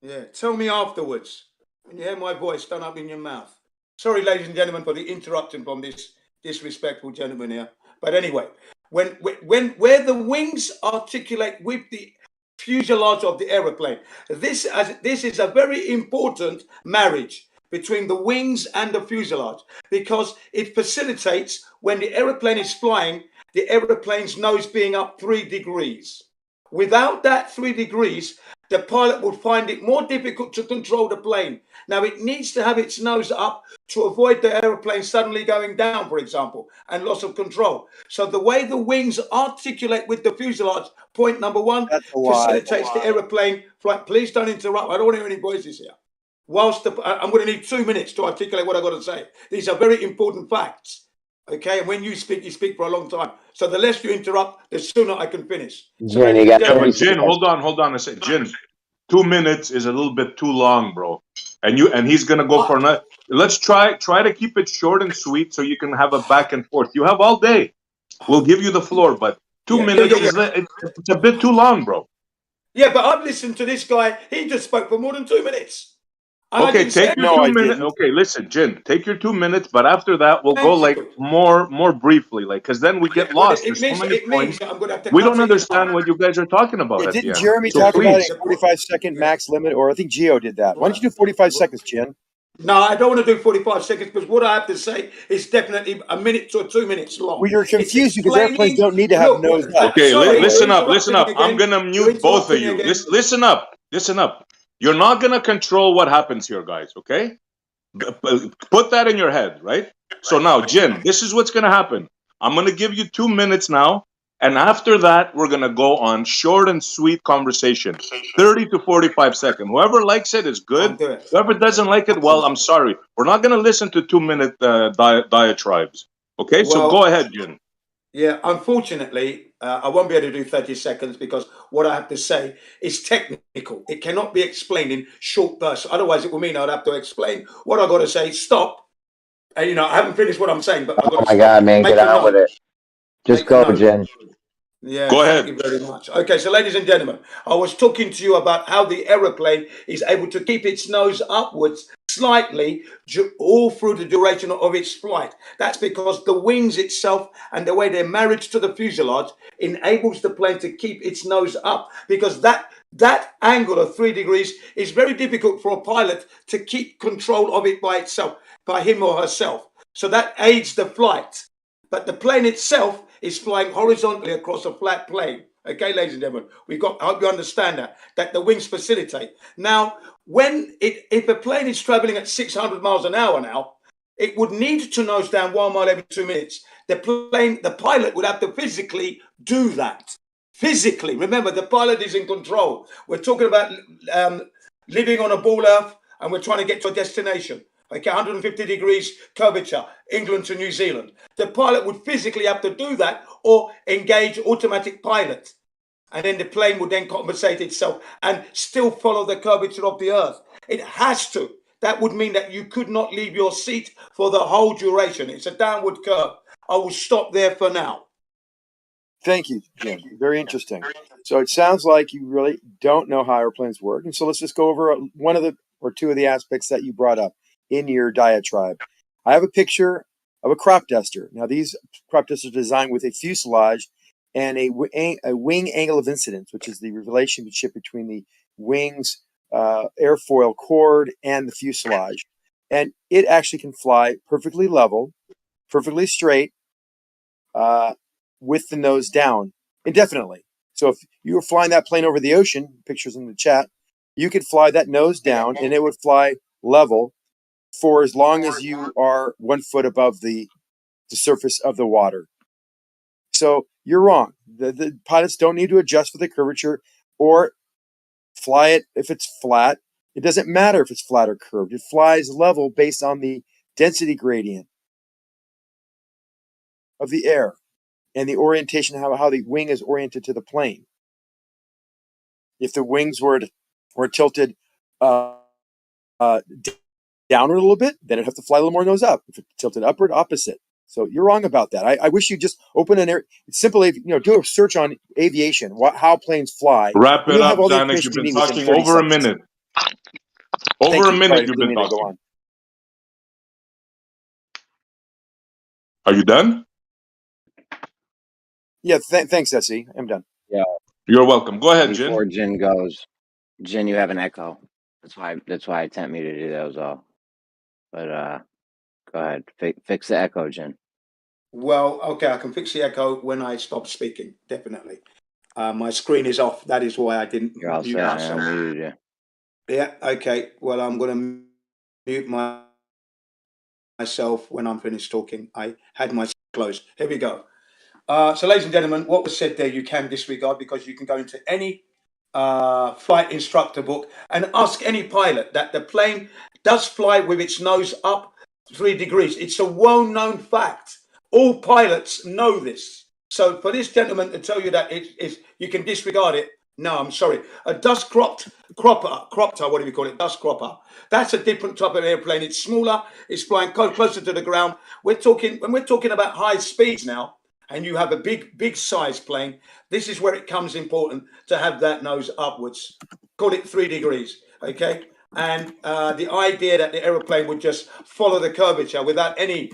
Yeah, tell me afterwards. When you hear my voice, don't open your mouth. Sorry, ladies and gentlemen, for the interruption from this disrespectful gentleman here. But anyway, where the wings articulate with the fuselage of the aeroplane, this is a very important marriage between the wings and the fuselage because it facilitates when the aeroplane is flying, the aeroplane's nose being up 3 degrees. Without that 3 degrees, the pilot will find it more difficult to control the plane. Now, it needs to have its nose up to avoid the aeroplane suddenly going down, for example, and loss of control. So the way the wings articulate with the fuselage, point number one, facilitates the aeroplane flight. Please don't interrupt. I don't want to hear any voices here. Whilst I'm going to need 2 minutes to articulate what I've got to say. These are very important facts. Okay, and when you speak for a long time. So the less you interrupt, the sooner I can finish. Jin, you got 30 Jin, hold on a second. Jin, 2 minutes is a little bit too long, bro. And he's gonna go for another. Let's try to keep it short and sweet so you can have a back and forth. You have all day. We'll give you the floor, but 2 minutes is it's a bit too long, bro. Yeah, but I've listened to this guy. He just spoke for more than 2 minutes. Okay, take your 2 minutes. Okay, listen, Jin, take your 2 minutes, but after that we'll go like more briefly, like because then we get lost. There's so many points. We don't understand what you guys are talking about. Yeah, didn't Jeremy talk about a 45-second max limit, or I think Geo did that? Why don't you do 45 seconds, Jin? No, I don't want to do 45 seconds because what I have to say is definitely a minute to 2 minutes long. Well, you're confused because airplanes don't need to have nose up. Okay, listen up. I'm gonna mute both of you. Listen up. You're not going to control what happens here, guys, okay? Put that in your head, right? So now, Jin, this is what's going to happen. I'm going to give you 2 minutes now, and after that, we're going to go on short and sweet conversation, 30 to 45 seconds. Whoever likes it is good. Whoever doesn't like it, well, I'm sorry. We're not going to listen to 2-minute diatribes, okay? So go ahead, Jin. Yeah, unfortunately, I won't be able to do 30 seconds because what I have to say is technical. It cannot be explained in short bursts. Otherwise, it will mean I'd have to explain what I got to say. Stop. And, I haven't finished what I'm saying, but I've got to my God, man, get on with it. Just go, Jin. Yeah, go ahead. Thank you very much. Okay, so ladies and gentlemen, I was talking to you about how the aeroplane is able to keep its nose upwards slightly all through the duration of its flight. That's because the wings itself and the way they're married to the fuselage enables the plane to keep its nose up because that angle of 3 degrees is very difficult for a pilot to keep control of it by itself, by him or herself. So that aids the flight. But the plane itself is flying horizontally across a flat plane. Okay, ladies and gentlemen, I hope you understand that the wings facilitate. Now, if a plane is traveling at 600 miles an hour now, it would need to nose down 1 mile every 2 minutes. The pilot would have to physically do that. Physically, remember, the pilot is in control. We're talking about living on a ball earth and we're trying to get to a destination. Okay, 150 degrees curvature, England to New Zealand. The pilot would physically have to do that or engage automatic pilot. And then the plane would then compensate itself and still follow the curvature of the earth. It has to. That would mean that you could not leave your seat for the whole duration. It's a downward curve. I will stop there for now. Thank you, Jim. Very interesting. So it sounds like you really don't know how airplanes work. And so let's just go over one of the or two of the aspects that you brought up in your diatribe. I have a picture of a crop duster. Now, these crop dusters are designed with a fuselage and a wing angle of incidence, which is the relationship between the wings, airfoil cord, and the fuselage. And it actually can fly perfectly level, perfectly straight, with the nose down indefinitely. So if you were flying that plane over the ocean, pictures in the chat, you could fly that nose down and it would fly level for as long as you are 1 foot above the surface of the water. So you're wrong. The pilots don't need to adjust for the curvature or fly it if it's flat. It doesn't matter if it's flat or curved. It flies level based on the density gradient of the air and the orientation, how the wing is oriented to the plane. If the wings were tilted downward a little bit, then it'd have to fly a little more nose up. If it tilted upward, opposite. So you're wrong about that. I wish you'd just open an air. Simply, do a search on aviation, how planes fly. Wrap And it you'll have up, all the Janik. information You've you been need within talking 30 over a seconds. minute. Thank Over a you. minute Sorry, you've didn't been mean to go talking. on. Are you done? Yeah, thanks, Essie. I'm done. Yeah. You're welcome. Go ahead, Jin. Before Jin goes, Jin, you have an echo. That's why I tempt me to do that was all. But go ahead, fix the echo, Jin. Well, okay, I can fix the echo when I stop speaking, definitely. My screen is off. That is why I didn't You're all mute set. I myself. unmuted you. Yeah, okay. Well, I'm going to mute myself when I'm finished talking. I had my closed. Here we go. So, ladies and gentlemen, what was said there you can disregard because you can go into any flight instructor book and ask any pilot that the plane does fly with its nose up 3 degrees. It's a well-known fact. All pilots know this. So for this gentleman to tell you that you can disregard it, no, I'm sorry. A dust cropper, what do we call it? Dust cropper. That's a different type of airplane. It's smaller. It's flying closer to the ground. When we're talking about high speeds now, and you have a big size plane, this is where it comes important to have that nose upwards. Call it 3 degrees, okay? And the idea that the aeroplane would just follow the curvature without any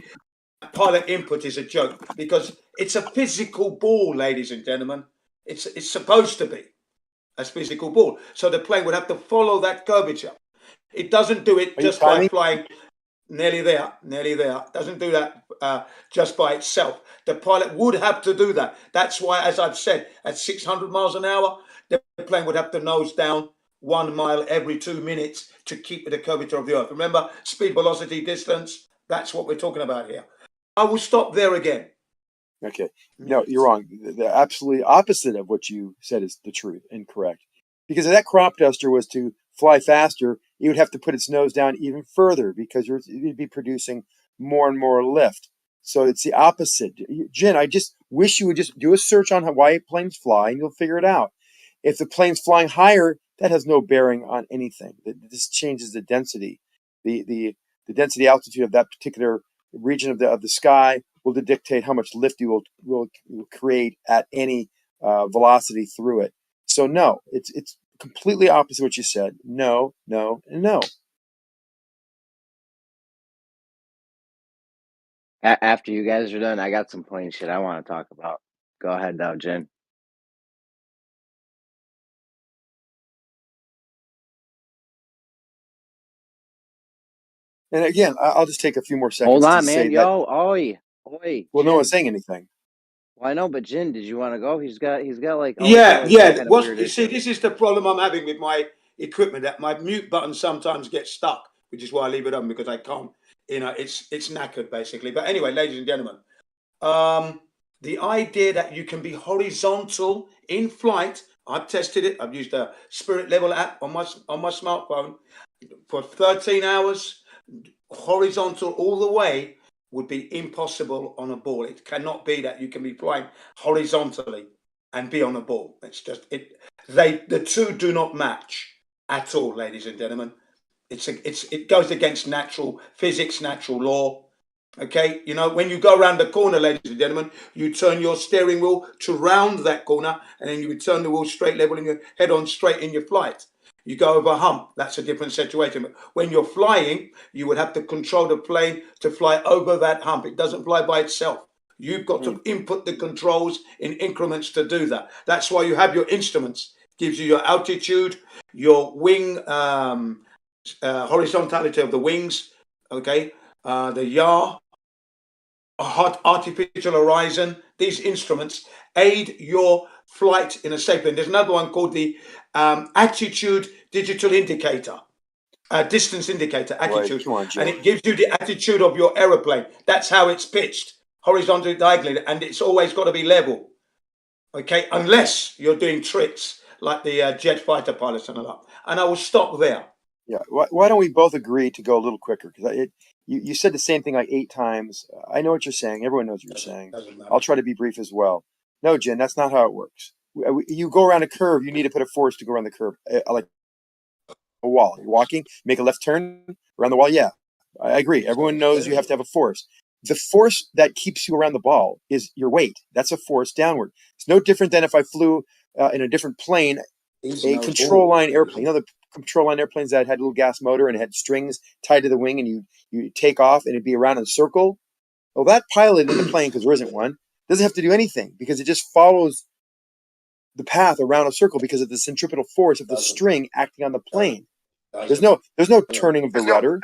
pilot input is a joke because it's a physical ball, ladies and gentlemen. It's supposed to be a physical ball. So the plane would have to follow that curvature. It doesn't do it just by flying nearly there. Doesn't do that just by itself. The pilot would have to do that. That's why, as I've said, at 600 miles an hour, the plane would have to nose down 1 mile every 2 minutes to keep the curvature of the Earth. Remember, speed, velocity, distance, that's what we're talking about here. I will stop there again. Okay. No, you're wrong. The absolutely opposite of what you said is the truth and correct. Because if that crop duster was to fly faster, it would have to put its nose down even further because you'd be producing more and more lift. So it's the opposite. Jen, I just wish you would just do a search on why planes fly and you'll figure it out. If the plane's flying higher, that has no bearing on anything. This changes the density. The density altitude of that particular region of the sky will dictate how much lift you will create at any velocity through it. So no, it's completely opposite what you said. No, no, and no. After you guys are done, I got some plane shit I want to talk about. Go ahead now, Jen. And again, I'll just take a few more seconds Hold on, to man. say Yo, that. oi. Well, Jin. no one's saying anything. Well, I know, but Jin, did you want to go? He's got like Yeah. some kind of weird You see, issue. this is the problem I'm having with my equipment. That my mute button sometimes gets stuck, which is why I leave it on because I can't. It's knackered basically. But anyway, ladies and gentlemen, the idea that you can be horizontal in flight. I've tested it. I've used a Spirit Level app on my smartphone for 13 hours, horizontal all the way. Would be impossible on a ball. It cannot be that you can be flying horizontally and be on a ball. It's just the two do not match at all, ladies and gentlemen. It goes against natural physics, natural law. Okay, you know, when you go around the corner, ladies and gentlemen, you turn your steering wheel to round that corner, and then you would turn the wheel straight level and you head on straight in your flight. You go over a hump, that's a different situation. But when you're flying, you would have to control the plane to fly over that hump. It doesn't fly by itself. You've got to input the controls in increments to do that. That's why you have your instruments. Gives you your altitude, your wing horizontality of the wings, okay, the yaw, a hot artificial horizon. These instruments aid your flight in a safe plane. There's another one called the attitude digital indicator. Distance indicator, attitude, Come on, and Jim. it gives you the attitude of your aeroplane. That's how it's pitched, horizontally, diagonally, and it's always got to be level. Okay, unless you're doing tricks like the jet fighter pilots and all that. And I will stop there. Yeah. Why don't we both agree to go a little quicker? Because you said the same thing like 8 times. I know what you're saying. Everyone knows what you're saying. I'll try to be brief as well. No, Jen, that's not how it works. You go around a curve. You need to put a force to go around the curve, like a wall. You're walking, make a left turn around the wall. Yeah, I agree. Everyone knows you have to have a force. The force that keeps you around the ball is your weight. That's a force downward. It's no different than if I flew in a different plane, a control line airplane. You know the control line airplanes that had a little gas motor and had strings tied to the wing, and you take off and it'd be around in a circle. Well, that pilot in the plane, because there isn't one, doesn't have to do anything because it just follows the path around a circle because of the centripetal force of the string acting on the plane. There's no turning of the rudder.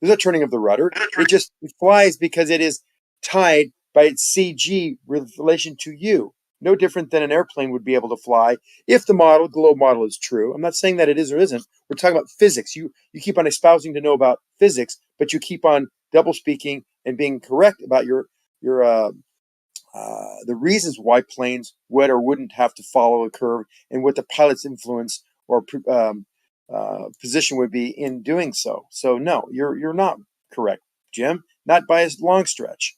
There's no turning of the rudder. It flies because it is tied by its CG relation to you. No different than an airplane would be able to fly if the globe model is true. I'm not saying that it is or isn't. We're talking about physics. You keep on espousing to know about physics, but you keep on double speaking and being correct about the reasons why planes would or wouldn't have to follow a curve and what the pilot's influence or position would be in doing so. So no, you're not correct, Jim. Not by a long stretch.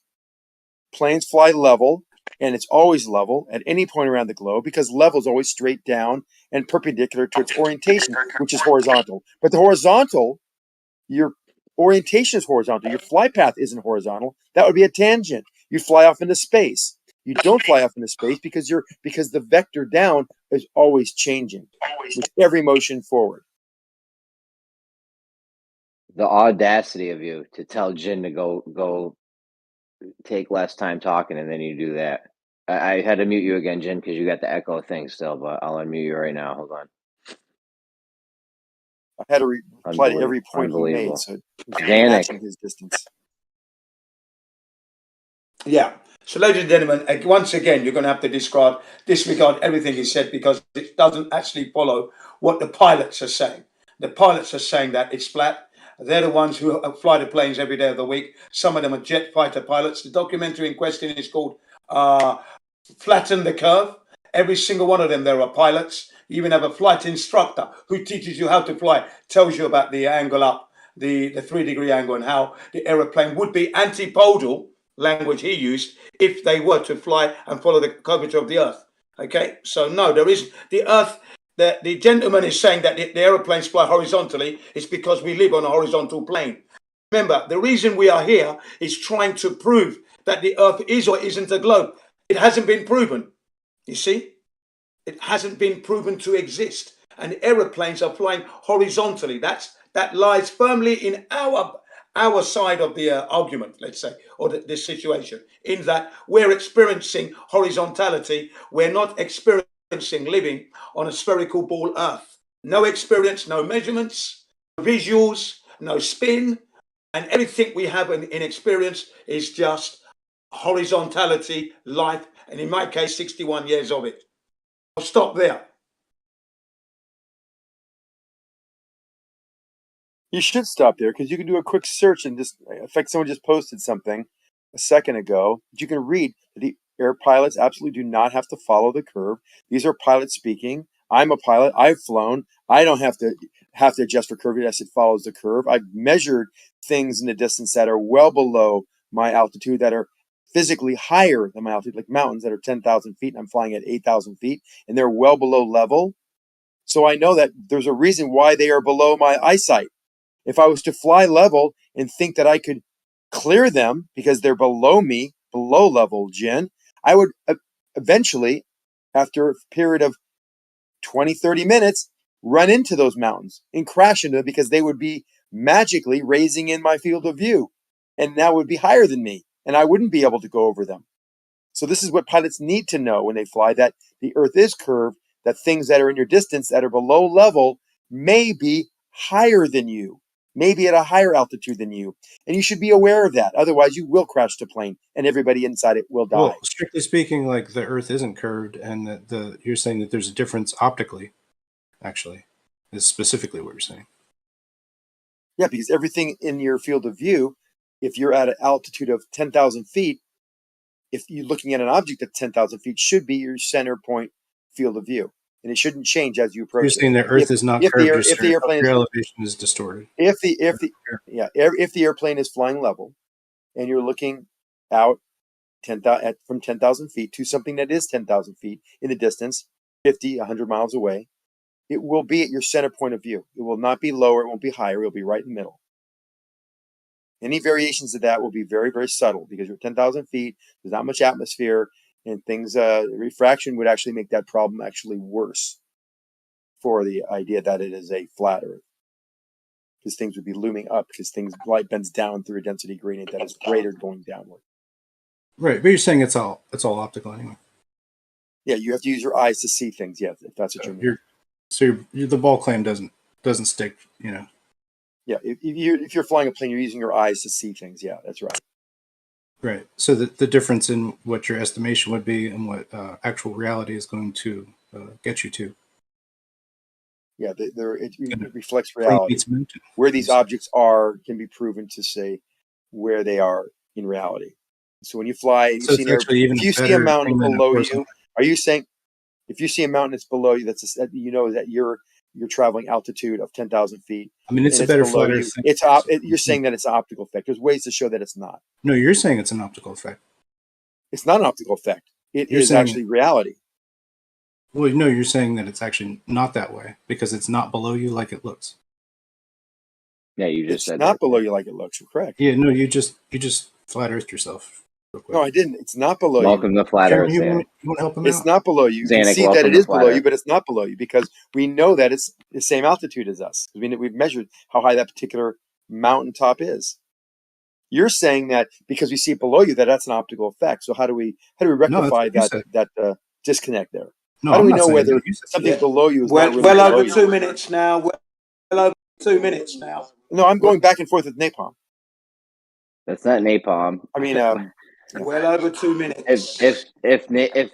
Planes fly level, and it's always level at any point around the globe because level is always straight down and perpendicular to its orientation, which is horizontal. But the horizontal, your orientation is horizontal. Your fly path isn't horizontal. That would be a tangent. You fly off into space. You don't fly off into space because the vector down is always changing with every motion forward. The audacity of you to tell Jin to go take less time talking, and then you do that. I had to mute you again, Jin, because you got the echo thing still, but I'll unmute you right now. Hold on. I had to reply to every point he made, so it was matching his distance. Yeah. So, ladies and gentlemen, once again, you're going to have to disregard everything he said because it doesn't actually follow what the pilots are saying. The pilots are saying that it's flat. They're the ones who fly the planes every day of the week. Some of them are jet fighter pilots. The documentary in question is called Flatten the Curve. Every single one of them, there are pilots. You even have a flight instructor who teaches you how to fly, tells you about the angle up, the 3-degree angle, and how the aeroplane would be antipodal, language he used, if they were to fly and follow the curvature of the Earth. Okay, so no, there is the Earth. The gentleman is saying that the aeroplanes fly horizontally is because we live on a horizontal plane. Remember, the reason we are here is trying to prove that the Earth is or isn't a globe. It hasn't been proven. You see, it hasn't been proven to exist, and aeroplanes are flying horizontally. That lies firmly in our side of the argument, let's say, or this situation, in that we're experiencing horizontality. We're not experiencing living on a spherical ball Earth. No experience, no measurements, no visuals, no spin, and everything we have in experience is just horizontality, life, and in my case, 61 years of it. I'll stop there. You should stop there because you can do a quick search and just, in fact, someone just posted something a second ago. You can read that the air pilots absolutely do not have to follow the curve. These are pilots speaking. I'm a pilot. I've flown. I don't have to adjust for curve as it follows the curve. I've measured things in the distance that are well below my altitude, that are physically higher than my altitude, like mountains that are 10,000 feet, and I'm flying at 8,000 feet, and they're well below level. So I know that there's a reason why they are below my eyesight. If I was to fly level and think that I could clear them because they're below me, below level, Jen, I would eventually, after a period of 20, 30 minutes, run into those mountains and crash into them because they would be magically raising in my field of view. And that would be higher than me, and I wouldn't be able to go over them. So this is what pilots need to know when they fly, that the Earth is curved, that things that are in your distance that are below level may be higher than you, maybe at a higher altitude than you. And you should be aware of that. Otherwise, you will crash the plane and everybody inside it will die. Well, strictly speaking, like the Earth isn't curved, and that you're saying that there's a difference optically, actually, is specifically what you're saying. Yeah, because everything in your field of view, if you're at an altitude of 10,000 feet, if you're looking at an object at 10,000 feet, should be your center point field of view. And it shouldn't change as you approach. You're saying the Earth is not curved, if the airplane your elevation is distorted. If the airplane is flying level and you're looking out from 10,000 feet to something that is 10,000 feet in the distance, 50, 100 miles away, it will be at your center point of view. It will not be lower, it won't be higher, it'll be right in the middle. Any variations of that will be very, very subtle because you're 10,000 feet, there's not much atmosphere, and things, refraction would actually make that problem actually worse for the idea that it is a flat Earth. Because things would be looming up because light bends down through a density gradient that is greater going downward. Right, but you're saying it's all optical anyway. Yeah, you have to use your eyes to see things. Yeah, if that's what you mean. The ball claim doesn't stick. Yeah, if you're flying a plane, you're using your eyes to see things. Yeah, that's right. Right. So the difference in what your estimation would be and what actual reality is going to get you to. Yeah, it reflects reality. Where these objects are can be proven to say where they are in reality. So when you fly, and if you see a mountain below you, are you saying if you see a mountain that's below you, that you're traveling altitude of 10,000 feet? I mean, it's a better flight. You're saying that it's an optical effect. There's ways to show that it's not. No, you're saying it's an optical effect. It's not an optical effect. It is actually reality. Well, no, you're saying that it's actually not that way because it's not below you like it looks. Yeah, you just said it's not below you like it looks. You're correct. Yeah, no, you just flat earthed yourself. No, I didn't. It's not below Welcome you. to Flat Earth. You want to help him out? It's not below you. You can see that it is below you, but it's not below you because we know that it's the same altitude as us. We've measured how high that particular mountaintop is. You're saying that because we see it below you, that's an optical effect. So how do we rectify that disconnect there? No, how do we know whether something below you is not really well below over you? 2 minutes now. Well over 2 minutes now. No, I'm going back and forth with napalm. That's not napalm. I mean, well over 2 minutes. If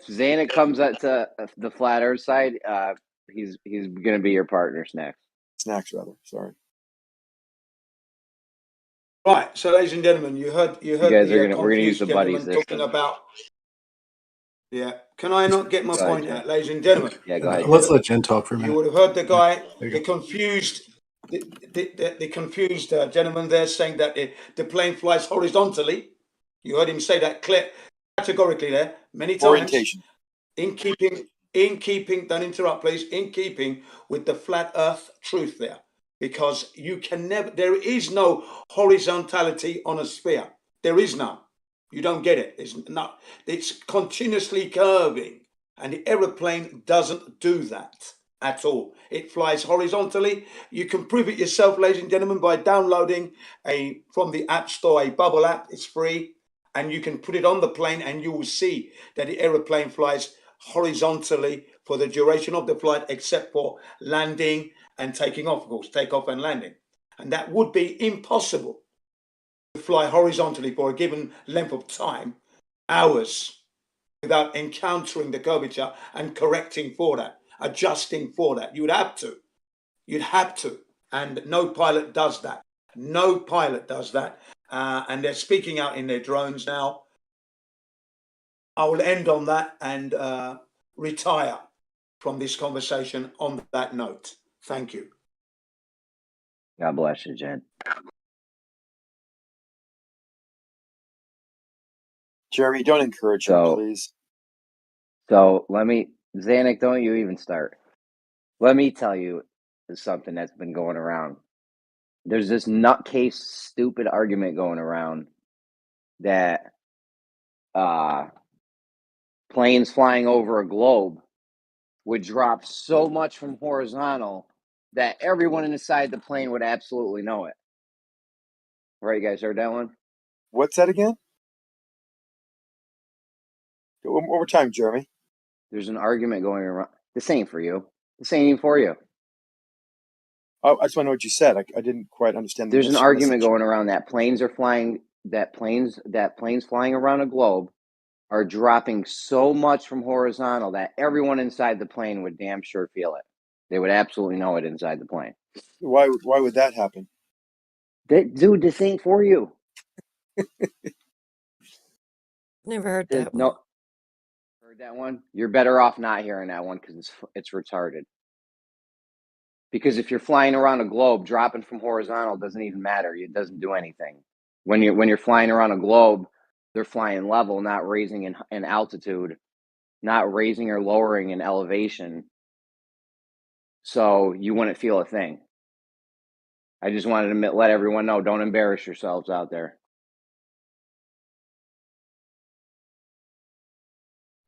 Zanuck comes up to the Flat Earth side, he's gonna be your partner, Snacks rather. Sorry. Right. So, ladies and gentlemen, you heard we're gonna use the buddies talking about. Yeah. Can I not get my point out, ladies and gentlemen? Yeah, go ahead. Let's let Jen talk for a minute. You would have heard the guy, the confused gentleman there saying that the plane flies horizontally. You heard him say that clear, categorically there many times. Orientation. In keeping, don't interrupt, please. In keeping with the flat Earth truth there, because you can never. There is no horizontality on a sphere. There is none. You don't get it. It's continuously curving, and the aeroplane doesn't do that at all. It flies horizontally. You can prove it yourself, ladies and gentlemen, by downloading from the App Store a Bubble app. It's free, and you can put it on the plane, and you will see that the aeroplane flies horizontally for the duration of the flight, except for landing and taking off, of course, takeoff and landing. And that would be impossible to fly horizontally for a given length of time, hours, without encountering the curvature and correcting for that, adjusting for that. You'd have to. And no pilot does that. No pilot does that. And they're speaking out in their drones now. I will end on that and retire from this conversation on that note. Thank you. God bless you, Jen. Jeremy, don't encourage him, please. So Zanuck, don't you even start. Let me tell you something that's been going around. there's this nutcase stupid argument going around that planes flying over a globe would drop so much from horizontal that everyone inside the plane would absolutely know it. Right, you guys heard that one? What's that again? One more time, Jeremy. There's an argument going around. This ain't for you. This ain't even for you. Oh, I just want to know what you said. I didn't quite understand. There's an argument going around that planes are flying. That planes flying around a globe are dropping so much from horizontal that everyone inside the plane would damn sure feel it. They would absolutely know it inside the plane. Why would that happen? Dude, this ain't for you. Never heard that one. No, heard that one? You're better off not hearing that one because it's retarded. Because if you're flying around a globe, dropping from horizontal doesn't even matter. It doesn't do anything. When you're flying around a globe, they're flying level, not raising in altitude, not raising or lowering in elevation. So you wouldn't feel a thing. I just wanted to let everyone know, don't embarrass yourselves out there.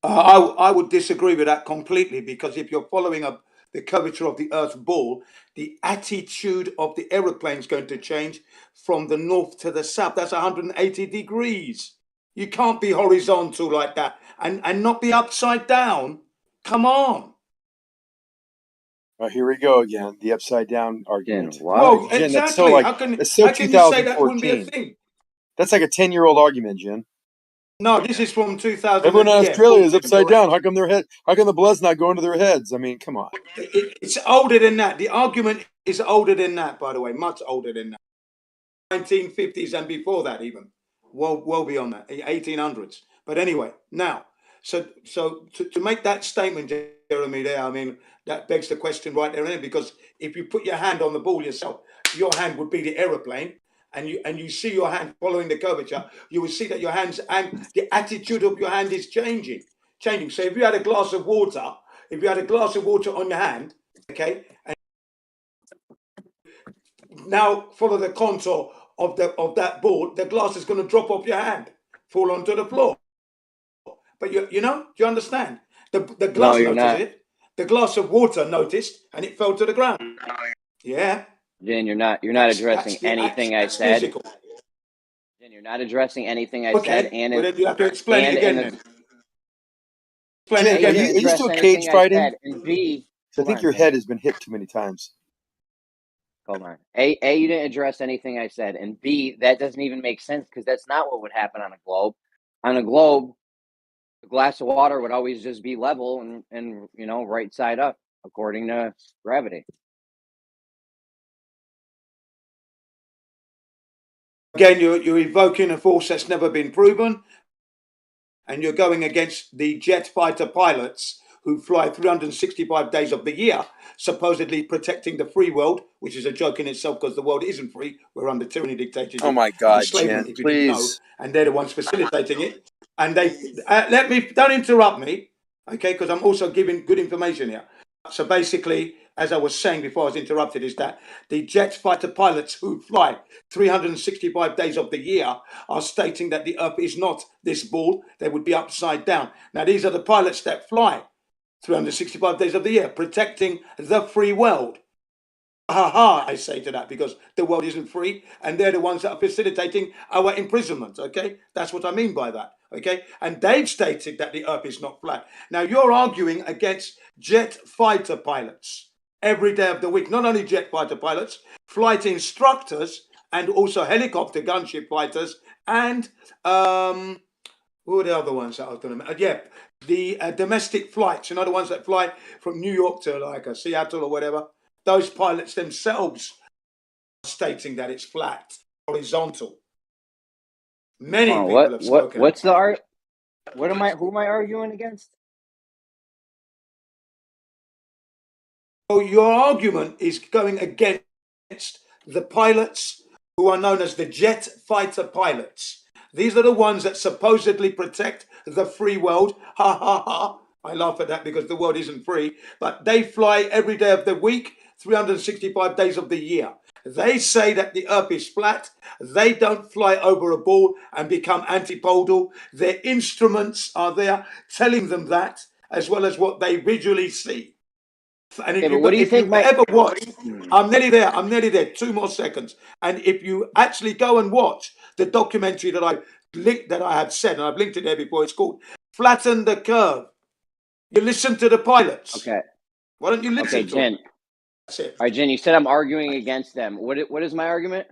I would disagree with that completely, because if you're following up the curvature of the Earth's ball, the attitude of the aeroplane is going to change from the north to the south. That's 180 degrees. You can't be horizontal like that and not be upside down. Come on. Oh, here we go again. The upside down argument. Well, Jen, exactly. that's so like how can that's so you say that wouldn't be a 2014. thing? That's like a 10-year-old argument, Jen. No, this is from 2000. Everyone in Australia is upside correct. down. How come How come the blood's not going to their heads? I mean, come on. It's older than that. The argument is older than that, by the way, much older than that. 1950s and before that, even well beyond that, 1800s. But anyway, now, so to make that statement, Jeremy, there, I mean, that begs the question right there and then, because if you put your hand on the ball yourself, your hand would be the aeroplane, and you see your hand following the curvature, you will see that your hands and the attitude of your hand is changing. So if you had a glass of water, on your hand, okay, and now follow the contour of that ball, the glass is going to drop off your hand, fall onto the floor. But you know, do you understand? The glass noticed it. The glass of water noticed, and it fell to the ground. Yeah. Jen, you're not addressing anything I said. Physical. Jen, you're not addressing anything I said. And well, then you have to explain it again. Then. Jen, are you still cage fighting? And B, I think your head has been hit too many times. Hold on. A, you didn't address anything I said, and B, that doesn't even make sense because that's not what would happen on a globe. On a globe, a glass of water would always just be level and you know, right side up according to gravity. Again, you're evoking a force that's never been proven, and you're going against the jet fighter pilots who fly 365 days of the year, supposedly protecting the free world, which is a joke in itself because the world isn't free. We're under tyranny, dictatorship. Oh my God, enslavement, Jen, if you didn't know, please. and they're the ones facilitating it. And they don't interrupt me, okay? Because I'm also giving good information here. So basically, as I was saying before I was interrupted, is that the jet fighter pilots who fly 365 days of the year are stating that the Earth is not this ball. They would be upside down. Now, these are the pilots that fly 365 days of the year, protecting the free world. Ha ha, I say to that, because the world isn't free, and they're the ones that are facilitating our imprisonment, okay? That's what I mean by that, okay? And they've stated that the Earth is not flat. Now, you're arguing against jet fighter pilots every day of the week. Not only jet fighter pilots, flight instructors, and also helicopter gunship fighters, and who are the other ones that I was going to the domestic flights, you know, the ones that fly from New York to like Seattle or whatever. Those pilots themselves are stating that it's flat, horizontal. Many people have spoken. What's the art? Who am I arguing against? So your argument is going against the pilots who are known as the jet fighter pilots. These are the ones that supposedly protect the free world. Ha ha ha. I laugh at that because the world isn't free. But they fly every day of the week, 365 days of the year. They say that the Earth is flat. They don't fly over a ball and become antipodal. Their instruments are there telling them that, as well as what they visually see. And Okay, but what do you if think you my? ever watch, I'm nearly there. I'm nearly there. 2 more seconds. And if you actually go and watch the documentary that I linked, that I had said, and I've linked it there before, it's called "Flatten the Curve." You listen to the pilots. Okay. Why don't you listen Okay, to them? Jen. That's it. All right, Jen. You said I'm arguing against them. What is my argument?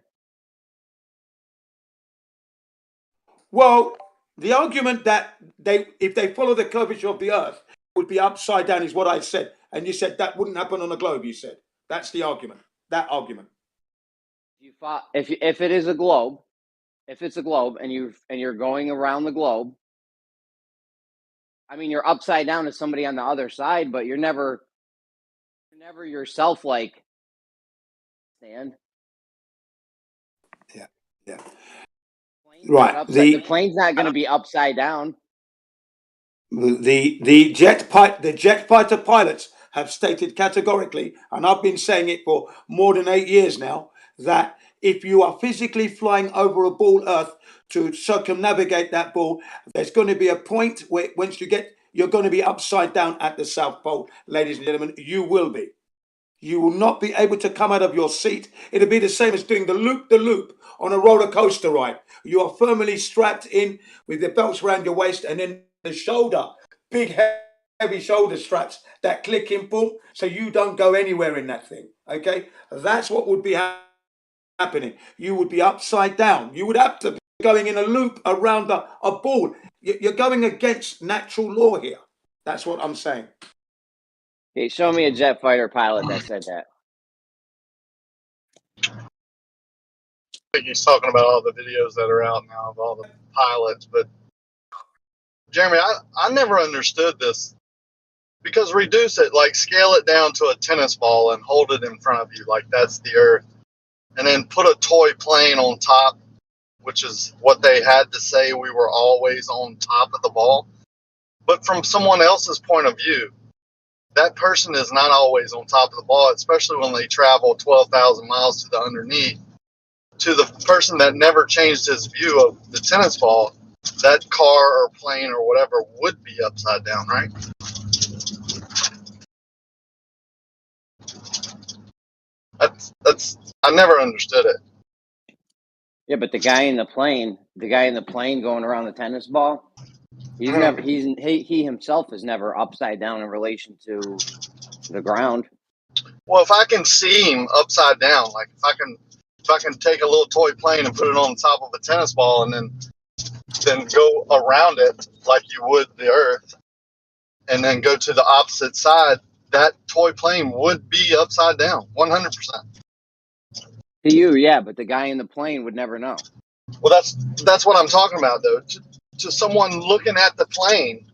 Well, the argument that if they follow the curvature of the Earth, would be upside down is what I said, and you said that wouldn't happen on a globe. You said that's the argument. That argument. If it is a globe, if it's a globe, and you're going around the globe, I mean, you're upside down to somebody on the other side, but you're never yourself. Like, stand. Yeah, yeah. Right. The plane's not going to be upside down. The jet fighter pilots have stated categorically, and I've been saying it for more than 8 years now, that if you are physically flying over a ball Earth to circumnavigate that ball, there's going to be a point where once you're going to be upside down at the South Pole, ladies and gentlemen. You will be. You will not be able to come out of your seat. It'll be the same as doing the loop on a roller coaster ride. You are firmly strapped in with the belts around your waist, and then the shoulder, big heavy shoulder straps that click in, boom, so you don't go anywhere in that thing. Okay, that's what would be happening. You would be upside down. You would have to be going in a loop around a ball. You're going against natural law here. That's what I'm saying. Okay, show me a jet fighter pilot that said that. I think he's talking about all the videos that are out now of all the pilots. But Jeremy, I never understood this, because reduce it, like scale it down to a tennis ball and hold it in front of you like that's the Earth, and then put a toy plane on top, which is what they had to say, we were always on top of the ball. But from someone else's point of view, that person is not always on top of the ball, especially when they travel 12,000 miles to the underneath. To the person that never changed his view of the tennis ball, that car or plane or whatever would be upside down, right? That's I never understood it. Yeah, but the guy in the plane going around the tennis ball, he himself is never upside down in relation to the ground. Well, if I can see him upside down, like if I can take a little toy plane and put it on top of a tennis ball and then go around it like you would the Earth, and then go to the opposite side, that toy plane would be upside down, 100%. To you, yeah, but the guy in the plane would never know. Well, that's what I'm talking about, though. To someone looking at the plane,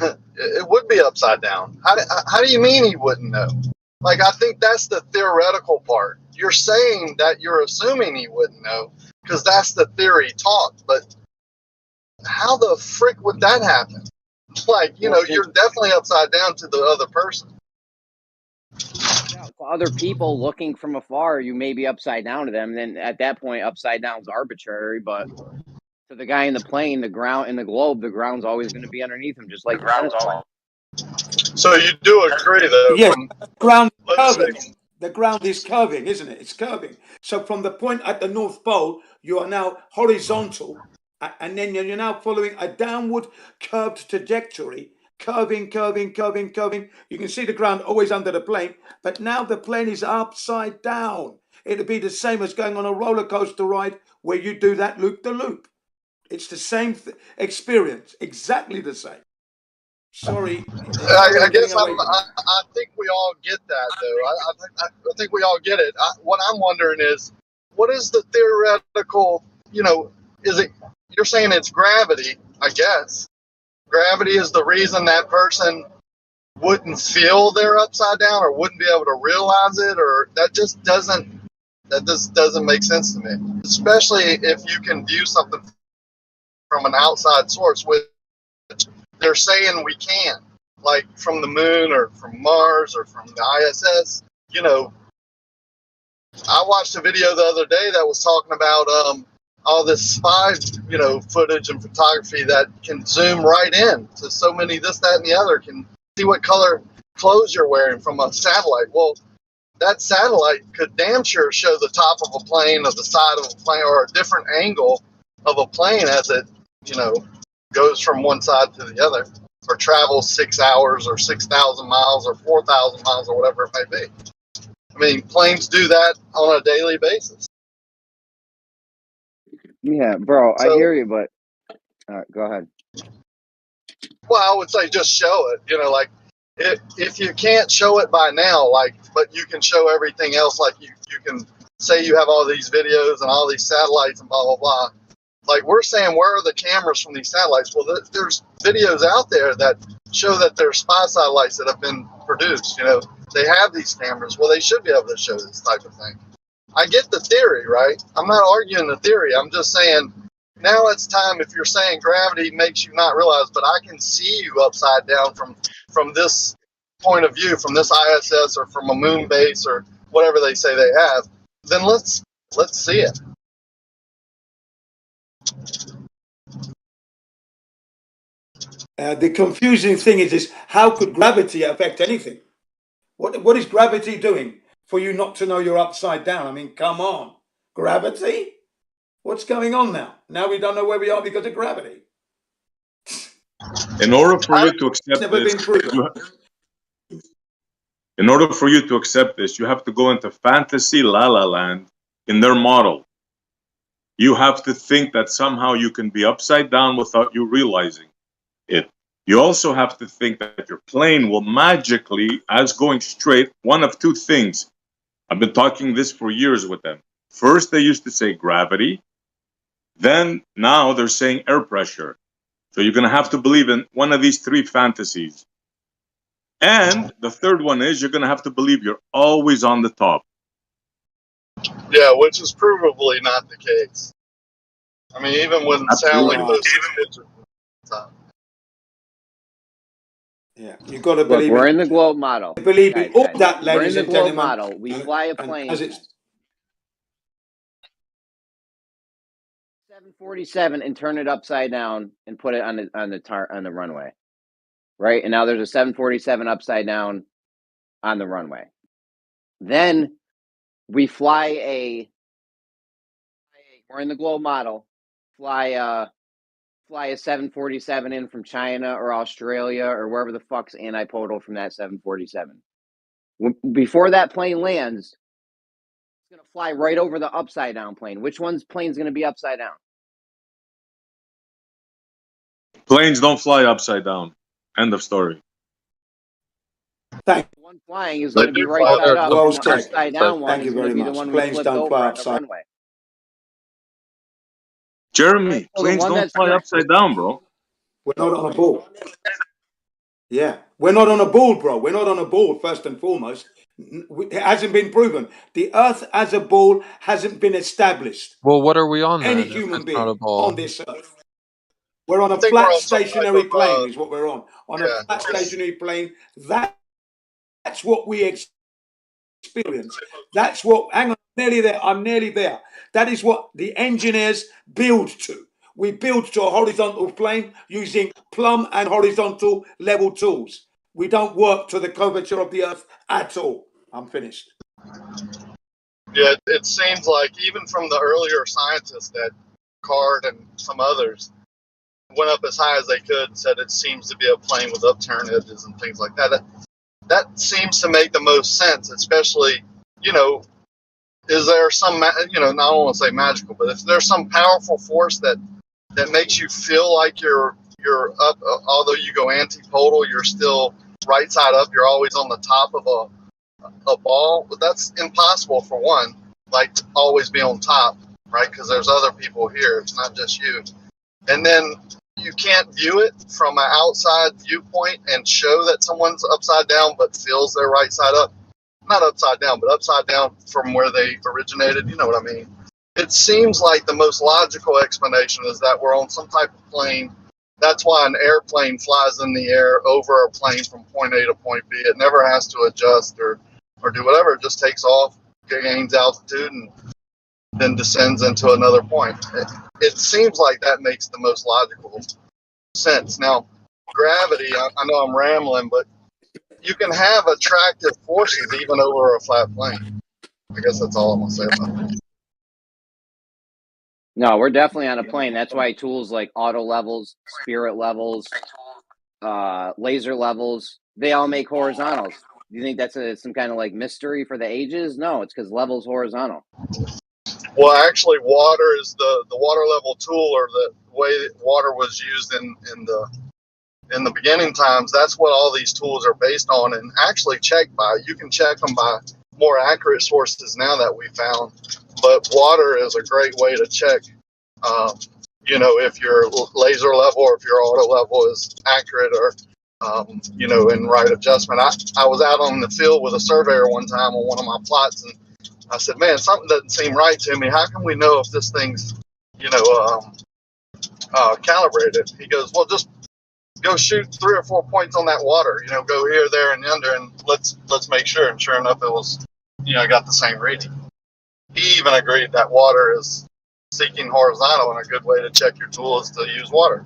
it would be upside down. How do you mean he wouldn't know? Like, I think that's the theoretical part. You're saying that you're assuming he wouldn't know because that's the theory taught, but how the frick would that happen? Like, you're definitely upside down to the other person. To other people looking from afar, you may be upside down to them. Then at that point, upside down is arbitrary. But to the guy in the plane, the ground in the globe, the ground's always going to be underneath him, just like the tennis ball. So you do agree, though? Yes, the ground is curving, isn't it? It's curving. So from the point at the North Pole, you are now horizontal, and then you're now following a downward curved trajectory, curving. You can see the ground always under the plane, but now the plane is upside down. It'll be the same as going on a roller coaster ride where you do that loop the loop. It's the same experience, exactly the same. Sorry. I guess I think we all get that, though. I think we all get it. What I'm wondering is, what is the theoretical, is it, you're saying it's gravity, I guess. Gravity is the reason that person wouldn't feel they're upside down or wouldn't be able to realize it, or that just doesn't make sense to me. Especially if you can view something from an outside source, which they're saying we can, like from the moon or from Mars or from the ISS. I watched a video the other day that was talking about all this spy, footage and photography that can zoom right in to so many this, that, and the other, can see what color clothes you're wearing from a satellite. Well, that satellite could damn sure show the top of a plane or the side of a plane or a different angle of a plane as it, goes from one side to the other, or travels 6 hours or 6,000 miles or 4,000 miles or whatever it may be. I mean, planes do that on a daily basis. Yeah, bro, I So, hear you, but go ahead. well, I would say just show it. If you can't show it by now, but you can show everything else. Like you can say you have all these videos and all these satellites and blah blah blah. Like we're saying, where are the cameras from these satellites? Well, there's videos out there that show that there's spy satellites that have been produced. They have these cameras. Well, they should be able to show this type of thing. I get the theory, right? I'm not arguing the theory. I'm just saying now it's time. If you're saying gravity makes you not realize, but I can see you upside down from this point of view, from this ISS or from a moon base or whatever they say they have, then let's see it. The confusing thing is how could gravity affect anything? What is gravity doing for you not to know you're upside down? I mean, come on. Gravity? What's going on now? Now we don't know where we are because of gravity. In order for you to accept this, you have to go into fantasy la la land in their model. You have to think that somehow you can be upside down without you realizing it. You also have to think that your plane will magically, as going straight, one of two things. I've been talking this for years with them. First, they used to say gravity. Then, now they're saying air pressure. So you're going to have to believe in one of these three fantasies. And the third one is you're going to have to believe you're always on the top. Yeah, which is provably not the case. I mean, even when Sally posted pictures on top. Yeah, you got to Look, believe we're it. in the globe model. Believe in all that, we're in ladies the and globe gentlemen. model. We fly a plane. As it's 747 and turn it upside down and put it on the runway, right? And now there's a 747 upside down on the runway. Then we fly we're in the globe model. Fly a 747 in from China or Australia or wherever the fuck's antipodal from that 747. Before that plane lands, it's going to fly right over the upside down plane. Which one's plane's going to be upside down? Planes don't fly upside down. End of story. The one flying is going to be right side up. well And the said. upside down one Thank is you going to very be the much. one we Planes flipped don't over fly on the upside. runway. Jeremy, Well, the planes one don't that's fly upside down, bro. We're not on a ball. Yeah, we're not on a ball, bro. We're not on a ball, first and foremost. It hasn't been proven. The Earth as a ball hasn't been established. Well, what are we on Any then? If human it's not a being ball. on this Earth. We're on a I think we're flat on some type stationary of, plane is what we're on. On a flat just- stationary plane. That's what we experience. That's what, hang on, I'm nearly there. That is what the engineers build to. We build to a horizontal plane using plumb and horizontal level tools. We don't work to the curvature of the Earth at all. I'm finished. Yeah, it seems like even from the earlier scientists that Card and some others went up as high as they could and said it seems to be a plane with upturned edges and things like that. That seems to make the most sense, especially, is there some, I don't want to say magical, but if there's some powerful force that makes you feel like you're up, although you go antipodal, you're still right side up, you're always on the top of a ball, but that's impossible for one, like to always be on top, right? Because there's other people here, it's not just you. And then you can't view it from an outside viewpoint and show that someone's upside down but feels they're right side up. Not upside down, but upside down from where they originated, you know what I mean? It seems like the most logical explanation is that we're on some type of plane. That's why an airplane flies in the air over a plane from point A to point B. It never has to adjust or do whatever. It just takes off gains altitude and then descends into another point. It seems like that makes the most logical sense. Now, gravity, I know I'm rambling, but you can have attractive forces even over a flat plane. I guess that's all I'm going to say about it. No, we're definitely on a plane. That's why tools like auto levels, spirit levels, laser levels, they all make horizontals. Do you think that's some kind of like mystery for the ages? No, it's because level's horizontal. Well, actually, water is the water level tool, or the way water was used in the beginning times. That's what all these tools are based on, and actually checked by. You can check them by more accurate sources now that we found, but water is a great way to check. You know, if your laser level or if your auto level is accurate, or you know, in right adjustment. I was out on the field with a surveyor one time on one of my plots, and I said, man, something doesn't seem right to me. How can we know if this thing's, you know, calibrated? He goes, well, just go shoot 3 or 4 points on that water, you know, go here, there, and yonder, and let's make sure. And sure enough, it was, you know, I got the same reading. He even agreed that water is seeking horizontal, and a good way to check your tool is to use water.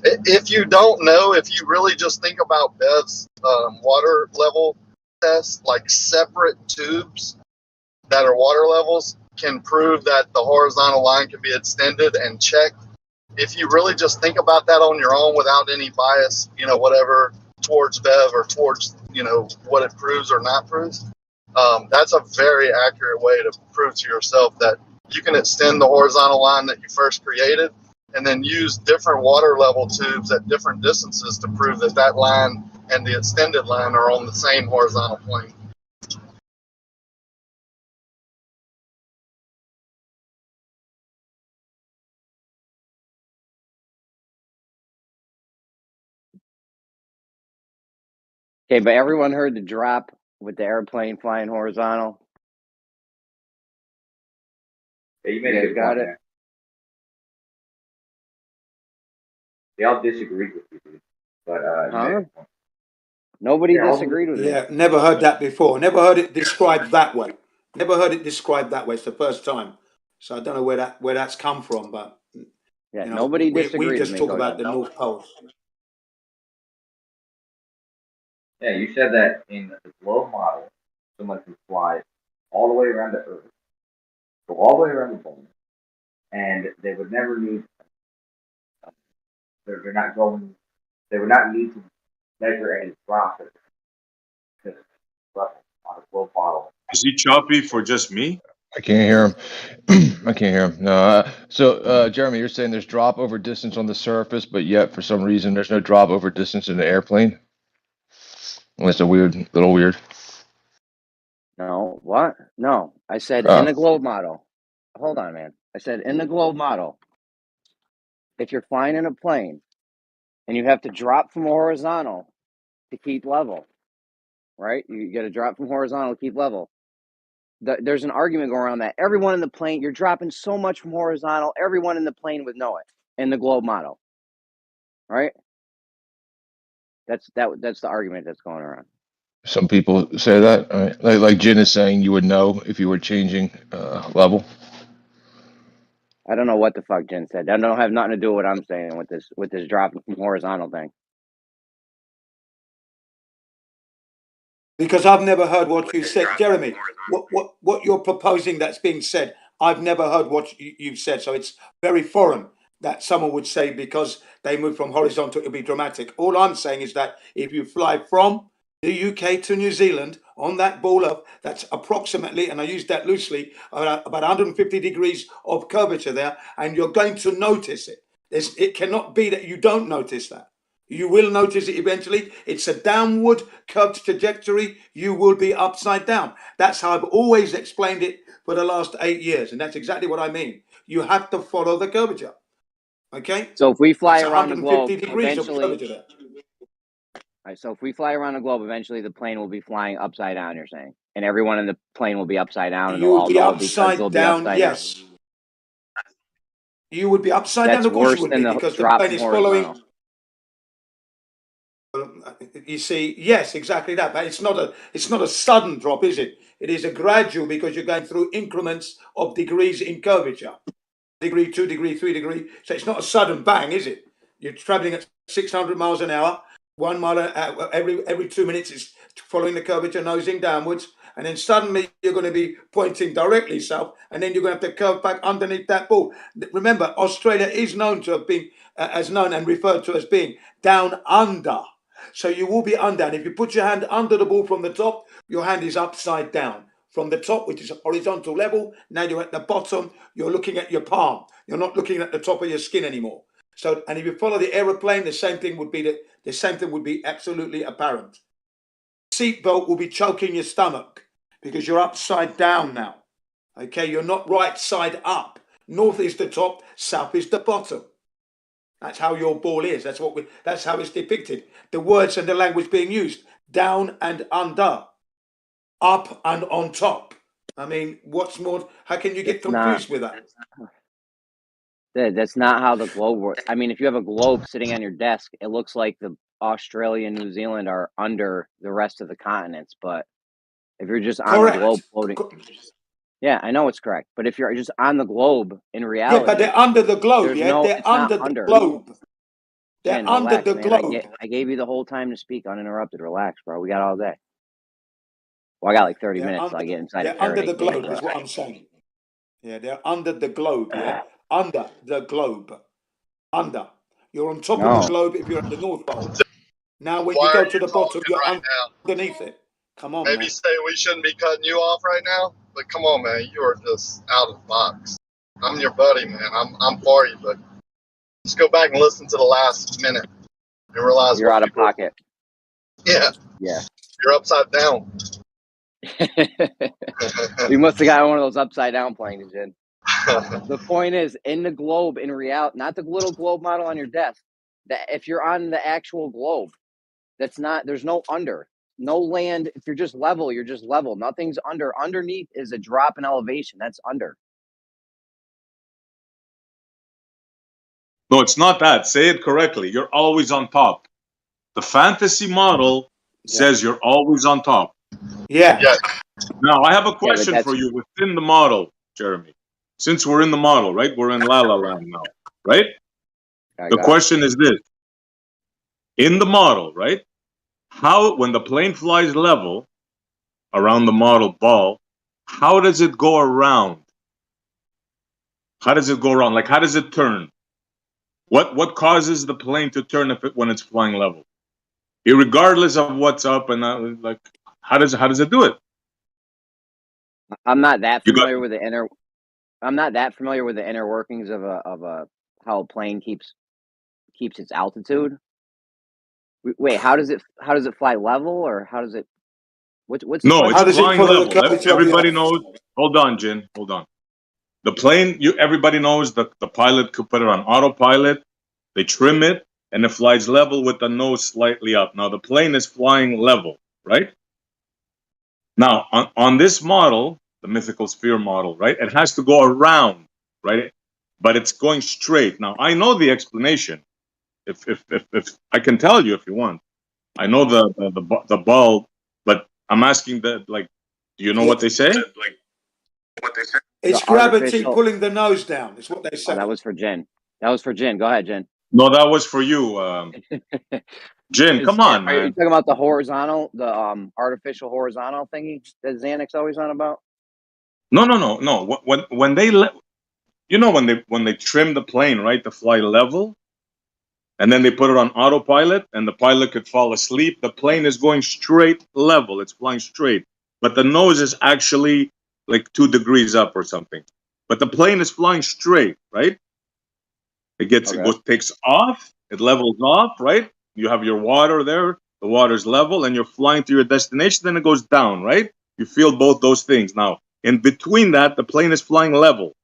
If you don't know, if you really just think about Bev's water level tests, like separate tubes that are water levels can prove that the horizontal line can be extended and checked. If you really just think about that on your own without any bias, you know, whatever, towards Bev or towards, you know, what it proves or not proves, that's a very accurate way to prove to yourself that you can extend the horizontal line that you first created, and then use different water level tubes at different distances to prove that that line and the extended line are on the same horizontal plane. Okay, but everyone heard the drop with the airplane flying horizontal? Yeah, you made You a guys good got point it? there. They all disagreed with you, dude. But you made a Huh? good point. Nobody Yeah, disagreed with me. Yeah, never heard that before. Never heard it described that way. Never heard it described that way. It's the first time. So I don't know where that's come from, but Yeah, you know, nobody we disagreed with just me, talk about Kojin. the North Pole. Yeah, you said that in the globe model, someone can fly all the way around the Earth, go all the way around the ball, and they would never need. They're not going. They would not need to measure any drop because level on a globe model. Is he choppy for just me? I can't hear him. I can't hear him. No. Jeremy, you're saying there's drop over distance on the surface, but yet for some reason there's no drop over distance in the airplane. That's a little weird. No, what? No, I said in Oh, the globe model. Hold on, man. I said in the globe model, if you're flying in a plane and you have to drop from horizontal to keep level, right? You got to drop from horizontal to keep level. There's an argument going around that everyone in the plane, you're dropping so much from horizontal, everyone in the plane would know it in the globe model, right? That's the argument that's going around. some people say that. Like Jin is saying, you would know if you were changing level. I don't know what the fuck Jen said. That don't have nothing to do with what I'm saying with this dropping from horizontal thing. Because I've never heard what you said, Jeremy. What you're proposing that's being said, I've never heard what you've said. So it's very foreign that someone would say because they move from horizontal it'll be dramatic. All I'm saying is that if you fly from the UK to New Zealand on that ball up, that's approximately, and I use that loosely, about 150 degrees of curvature there, and you're going to notice it. It cannot be that you don't notice that. You will notice it eventually. It's a downward curved trajectory. You will be upside down. That's how I've always explained it for the last 8 years. And that's exactly what I mean. You have to follow the curvature. Okay? So if we fly That's around the 150 globe, degrees of eventually, curvature there. all right, so if we fly around the globe, eventually the plane will be flying upside down, you're saying. And everyone in the plane will be upside down and they'll You will all be know it because upside they'll be down, upside down. yes. You would be upside down, That's of course you worse would than be, the because the drop plane from is following. horizontal. You see, yes, exactly that. But it's not a sudden drop, is it? It is a gradual because you're going through increments of degrees in curvature. Degree, 2 degree, 3 degree. So it's not a sudden bang, is it? You're traveling at 600 miles an hour. 1 mile every 2 minutes is following the curvature, nosing downwards. And then suddenly you're going to be pointing directly south, and then you're going to have to curve back underneath that ball. Remember, Australia is known to have been, as known and referred to as being down under. So you will be under. And if you put your hand under the ball from the top, your hand is upside down. From the top, which is a horizontal level, now you're at the bottom, you're looking at your palm. You're not looking at the top of your skin anymore. So, and if you follow the aeroplane, the same thing would be absolutely apparent. Seatbelt will be choking your stomach because you're upside down now. Okay, you're not right side up. North is the top, south is the bottom. That's how your ball is. That's how it's depicted. The words and the language being used: down and under, up and on top. I mean, what's more? How can you get confused with that? That's not how the globe works. I mean, if you have a globe sitting on your desk, it looks like the Australia and New Zealand are under the rest of the continents. But if you're just on the globe floating, yeah, I know it's correct. But if you're just on the globe in reality, yeah, but they're under the globe. Yeah, they're under the globe. They're under the globe. I gave you the whole time to speak uninterrupted. Relax, bro. We got all day. Well, I got like 30 minutes till I get inside a They're under the Faraday globe, cage, is what I'm saying. Yeah, they're under the globe. Yeah, under the globe. Under. You're on top of the globe if you're at the North Pole. Now, when you go to the bottom, you're underneath it. Come on, Maybe man. say we shouldn't be cutting you off right now, but come on, man, you are just out of the box. I'm your buddy, man. I'm for you, but just go back and listen to the last minute and realize you're out of pocket. Yeah. Yeah. You're upside down. You must have got one of those upside down planes, Jen. The point is, in the globe, in reality, not the little globe model on your desk. That if you're on the actual globe, there's no under, no land. If you're just level, you're just level. Nothing's under. Underneath is a drop in elevation. That's under. No, it's not that. Say it correctly. You're always on top. The fantasy model says you're always on top. Yeah. Now, I have a question for you within the model, Jeremy. Since we're in the model, right? We're in La La Land now, right? The question is this. In the model, right? How, when the plane flies level around the model ball, how does it go around? How does it go around? Like, how does it turn? What causes the plane to turn when it's flying level? Regardless of what's up and like, how does it do it? I'm not that familiar with the inner. I'm not that familiar with the inner workings of how a plane keeps its altitude. Wait, how does it fly level, or how does it? What's no? the It's flying level. Everybody knows. Hold on, Jin. Hold on. The plane, everybody knows the pilot could put it on autopilot. They trim it, and it flies level with the nose slightly up. Now the plane is flying level, right? Now on this model, the mythical sphere model, right? It has to go around, right? But it's going straight. Now I know the explanation. If I can tell you if you want, I know the ball, but I'm asking do you know what they say? It's gravity pulling the nose down. Is what they say. Oh, that was for Jen. Go ahead, Jen. No, that was for you, Jen. Come on, Are you man. talking about the horizontal, artificial horizontal thingy that Xanax always on about? No. When they when they trim the plane, right, to fly level, and then they put it on autopilot, and the pilot could fall asleep. The plane is going straight level. It's flying straight, but the nose is actually like 2 degrees up or something. But the plane is flying straight, right? It takes off. It levels off, right? You have your water there. The water's level, and you're flying to your destination. Then it goes down, right? You feel both those things. Now, in between that, the plane is flying level.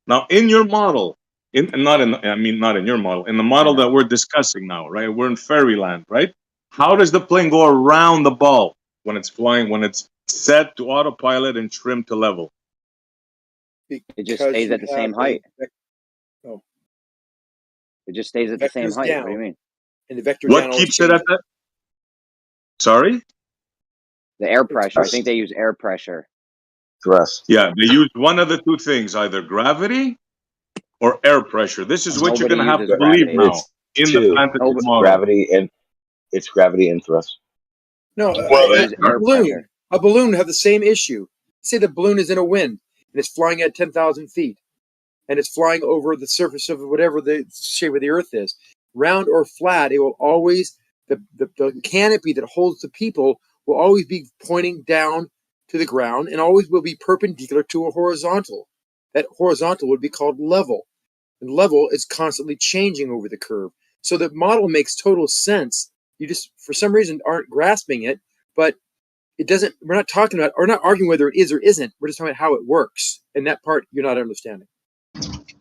Now, in your model, not in your model, in the model that we're discussing now, right? We're in fairyland, right? How does the plane go around the ball when it's flying, when it's set to autopilot and trimmed to level? It just stays at the same height. Oh. It just stays at the same height. Down. What do you mean? And the vector what down keeps it at that? Sorry? The air pressure. I think they use air pressure. Thrust. Yeah, they use one of the two things, either gravity or air pressure. This is what you're Nobody going to have uses to believe gravity. now It's in the two. fantasy Nobody, model. Gravity and thrust. No, they use air pressure. a balloon would have the same issue. Say the balloon is in a wind and it's flying at 10,000 feet, and it's flying over the surface of whatever the shape of the Earth is, round or flat. It will always the canopy that holds the people will always be pointing down to the ground and always will be perpendicular to a horizontal. That horizontal would be called level, and level is constantly changing over the curve. So the model makes total sense. You just, for some reason, aren't grasping it, but it doesn't. We're not arguing whether it is or isn't. We're just talking about how it works, and that part you're not understanding.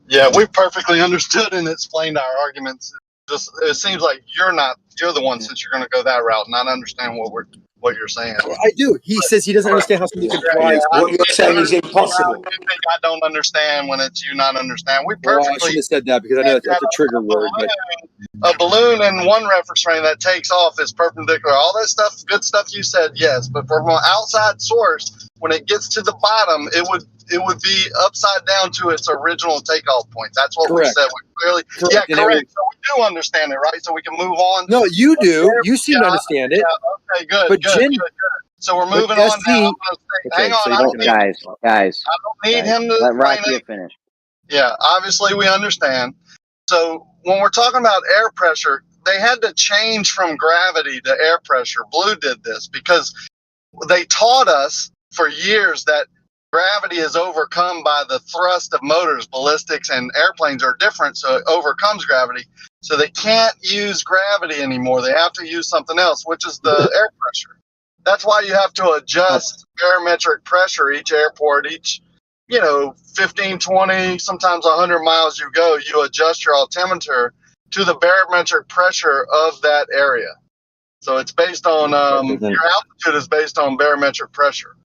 Yeah, we perfectly understood and explained our arguments. Just it seems like you're the one, since you're going to go that route, not understand what you're saying. Well, I do. He says he doesn't understand how something can fly. What you're saying is impossible. You think I don't understand when it's you not understand. We Well, I perfectly shouldn't have said that because I know that's a trigger word. But a balloon in one reference frame that takes off is perpendicular. All that stuff, good stuff you said, yes. But from an outside source, when it gets to the bottom, it would be upside down to its original takeoff point. That's what correct. we said. We clearly, Correct. yeah, And correct. So we do understand it, right? So we can move on. no, you do. You seem to understand it. Yeah, okay, good, But good, Jin, good. So we're moving but on SC, now. I'm gonna say, okay, hang on, so you I don't don't need, Guys, I don't need him to let explain Rakia it. finish. Yeah, obviously we understand. So when we're talking about air pressure, they had to change from gravity to air pressure. Blue did this because they taught us for years that gravity is overcome by the thrust of motors. Ballistics and airplanes are different, so it overcomes gravity. So they can't use gravity anymore. They have to use something else, which is the air pressure. That's why you have to adjust barometric pressure each airport, each 15, 20, sometimes 100 miles you go, you adjust your altimeter to the barometric pressure of that area. So it's based on your altitude is based on barometric pressure.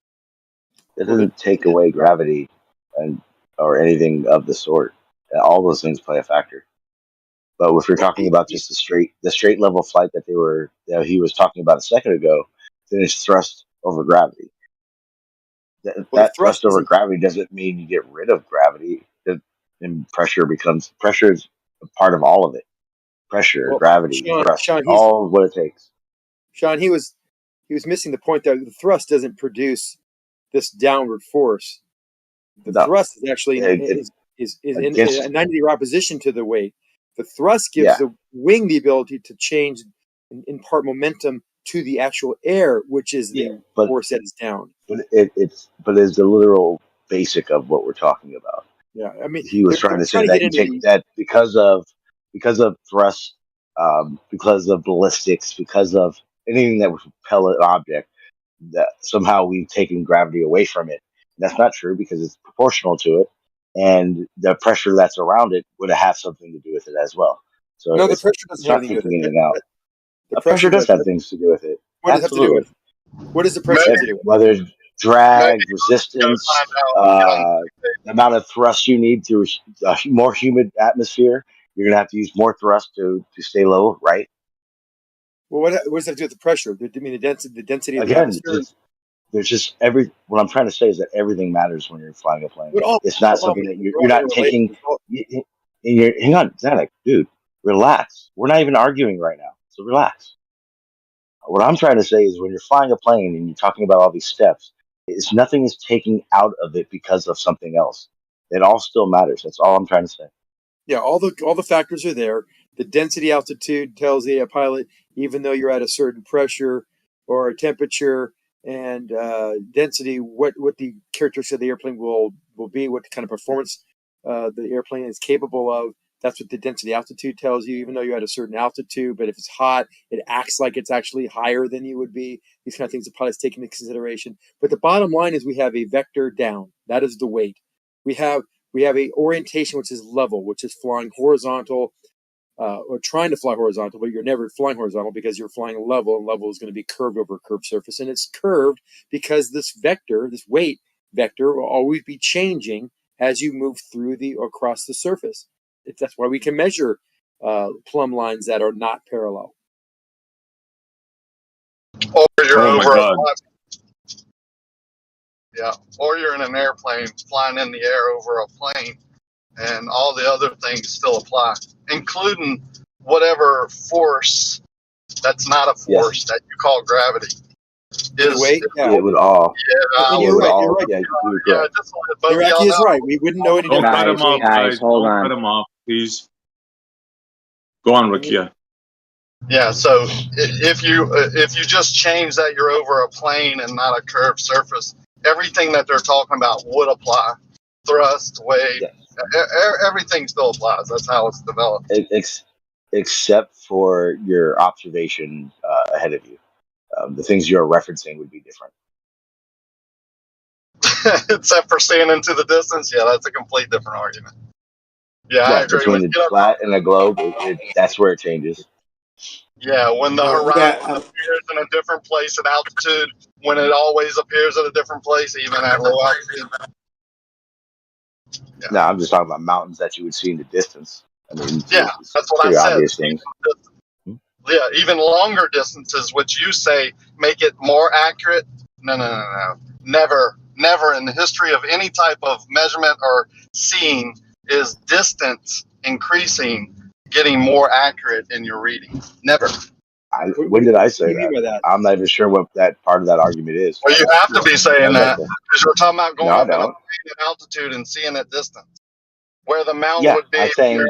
It doesn't take away gravity or anything of the sort. All those things play a factor. But if we're talking about just the straight level flight that he was talking about a second ago, then it's thrust over gravity. That thrust over gravity doesn't mean you get rid of gravity. And pressure is a part of all of it. Pressure, gravity, thrust, all what it takes. Sean, he was missing the point that the thrust doesn't produce this downward force. The thrust is actually is in a 90-degree opposition to the weight. The thrust gives the wing the ability to change, in part, momentum to the actual air, which is the force that is down. But it's the literal basic of what we're talking about. Yeah, I mean, he was trying to say that you take that because of thrust, because of ballistics, because of anything that would propel an object, that somehow we've taken gravity away from it. And that's not true because it's proportional to it, and the pressure that's around it would have something to do with it as well. So no, the pressure doesn't have anything to do with anything out. The pressure does have things to do with it. What does it have to do with? What does the pressure have to do with? Whether it's drag, resistance, the amount of thrust you need through a more humid atmosphere, you're going to have to use more thrust to stay low, right? Well, what does that have to do with the pressure? I mean, the density of the Again, atmosphere? there's just what I'm trying to say is that everything matters when you're flying a plane. It's not something that you're not taking. Hang on, Zanuck, dude, relax. We're not even arguing right now, so relax. What I'm trying to say is when you're flying a plane and you're talking about all these steps, nothing is taking out of it because of something else. It all still matters. That's all I'm trying to say. Yeah, all the factors are there. The density altitude tells the pilot, even though you're at a certain pressure or a temperature and density, what the characteristics of the airplane will be, what kind of performance the airplane is capable of. That's what the density altitude tells you, even though you're at a certain altitude. But if it's hot, it acts like it's actually higher than you would be. These kind of things the pilots take into consideration. But the bottom line is we have a vector down. That is the weight. We have a orientation, which is level, which is flying horizontal or trying to fly horizontal, but you're never flying horizontal because you're flying level, and level is going to be curved over a curved surface. And it's curved because this vector, this weight vector, will always be changing as you move through across the surface. That's why we can measure plumb lines that are not parallel. Or you're over Yeah, or you're in an airplane flying in the air over a plane, and all the other things still apply, including whatever force that's not a Yes. force that you call gravity. Any weight? Yeah. It would all. Yeah, And It you're would right. all. You're right. Yeah, you're yeah, correct. just to let both of Iraqi y'all is know. right. We wouldn't know any Don't different. cut him off, guys, hold Don't on. cut him off, please. Go on, Rakia. Yeah, so if you just change that you're over a plane and not a curved surface, everything that they're talking about would apply. Thrust, weight, Yes. everything still applies. That's how it's developed. Except for your observation ahead of you. The things you're referencing would be different. Except for seeing into the distance, yeah, that's a complete different argument. Yeah, I agree Between with the you. flat and the globe, that's where it changes. Yeah, when the horizon appears in a different place at altitude, when it always appears at a different place, even at low altitude. Yeah. No, I'm just talking about mountains that you would see in the distance. I mean, Yeah, that's what I pretty said. obvious things. Yeah, even longer distances, which you say make it more accurate. No. Never in the history of any type of measurement or seeing is distance increasing getting more accurate in your reading. Never. When did I say What do you mean by that? I'm not even sure what that part of that argument is. Well, you have to be saying that because you're talking about going No, I up in a don't. plane at altitude and seeing it distance, where the mountain Yeah, would be. I'm saying.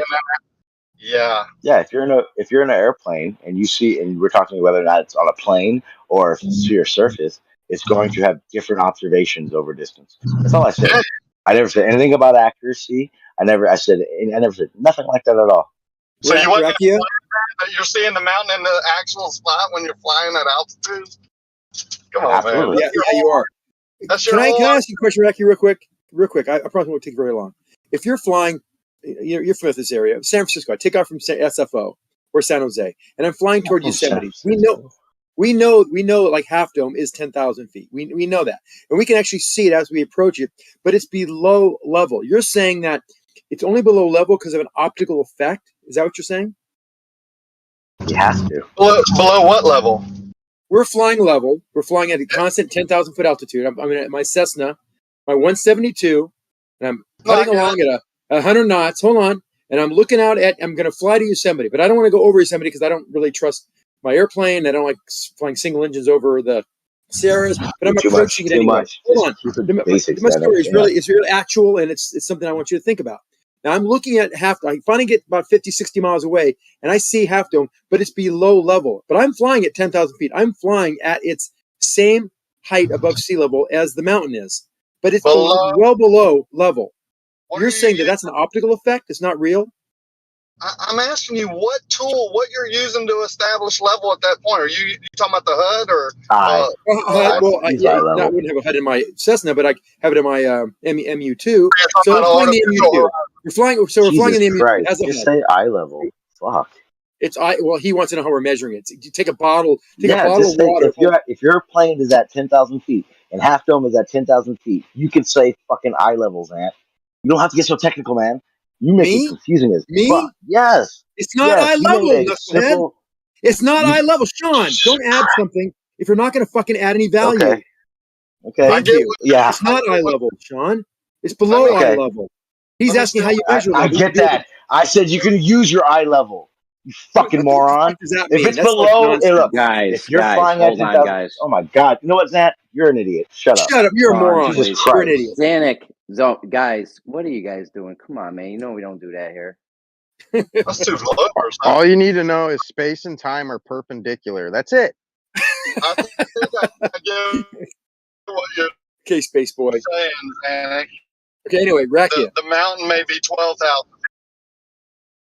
Yeah. Yeah, if you're in an airplane and you see, and we're talking whether or not it's on a plane or if it's to your surface, it's going to have different observations over distance. That's all I said. I never said anything about accuracy. I never said nothing like that at all. So you want to that you're seeing the mountain in the actual spot when you're flying at altitude? Come on, Absolutely. man. Yeah, you are. Can I ask you a question, Raki, real quick? Real quick. I promise it won't take very long. If you're flying, you're familiar with this area, San Francisco. I take off from SFO or San Jose, and I'm flying toward Yosemite. We know like Half Dome is 10,000 feet. We know that, and we can actually see it as we approach it, but it's below level. You're saying that it's only below level because of an optical effect. Is that what you're saying? You have to. Below what level? We're flying level. We're flying at a constant 10,000 foot altitude. I'm at my Cessna, my 172, and I'm putting along at 100 knots. Hold on. And I'm looking out I'm going to fly to Yosemite, but I don't want to go over Yosemite because I don't really trust my airplane. I don't like flying single engines over the Sierras, but I'm approaching it anyway. Hold on. My story is really actual, and it's something I want you to think about. Now I'm looking at I finally get about 50, 60 miles away, and I see Half Dome, but it's below level. But I'm flying at 10,000 feet. I'm flying at its same height above sea level as the mountain is, but it's well below level. You're saying that that's an optical effect? It's not real? I'm asking you what you're using to establish level at that point. Are you talking about the HUD or? I wouldn't have a HUD in my Cessna, but I have it in my MU2. So we're flying the MU2. We're flying in the MU2 as a HUD. Say eye level. Fuck. Well, he wants to know how we're measuring it. You take a bottle, of say water. if your plane is at 10,000 feet and Half Dome is at 10,000 feet, you can say fucking eye levels, man. You don't have to get so technical, man. You make it confusing as fuck. Yes. It's not eye level, knucklehead. It's not eye level. Sean, don't add something if you're not going to fucking add any value. Okay. Thank you. Yeah. It's not eye level, Sean. It's below eye level. He's asking how you measure I level. get that. I said you can use your eye level. You fucking moron. What does that if mean? it's That's below, like look, guys, if you're flying at 10,000, oh my God. You know what, Zach? You're an idiot. Shut up. Shut up. You're a moron. Jesus Christ. You're an idiot. Zanuck, guys, what are you guys doing? Come on, man. You know we don't do that here. That's too low. All you need to know is space and time are perpendicular. That's it. I think I get what you're okay, space boy. saying, Zach. Okay, anyway, Rakia. The mountain may be 12,000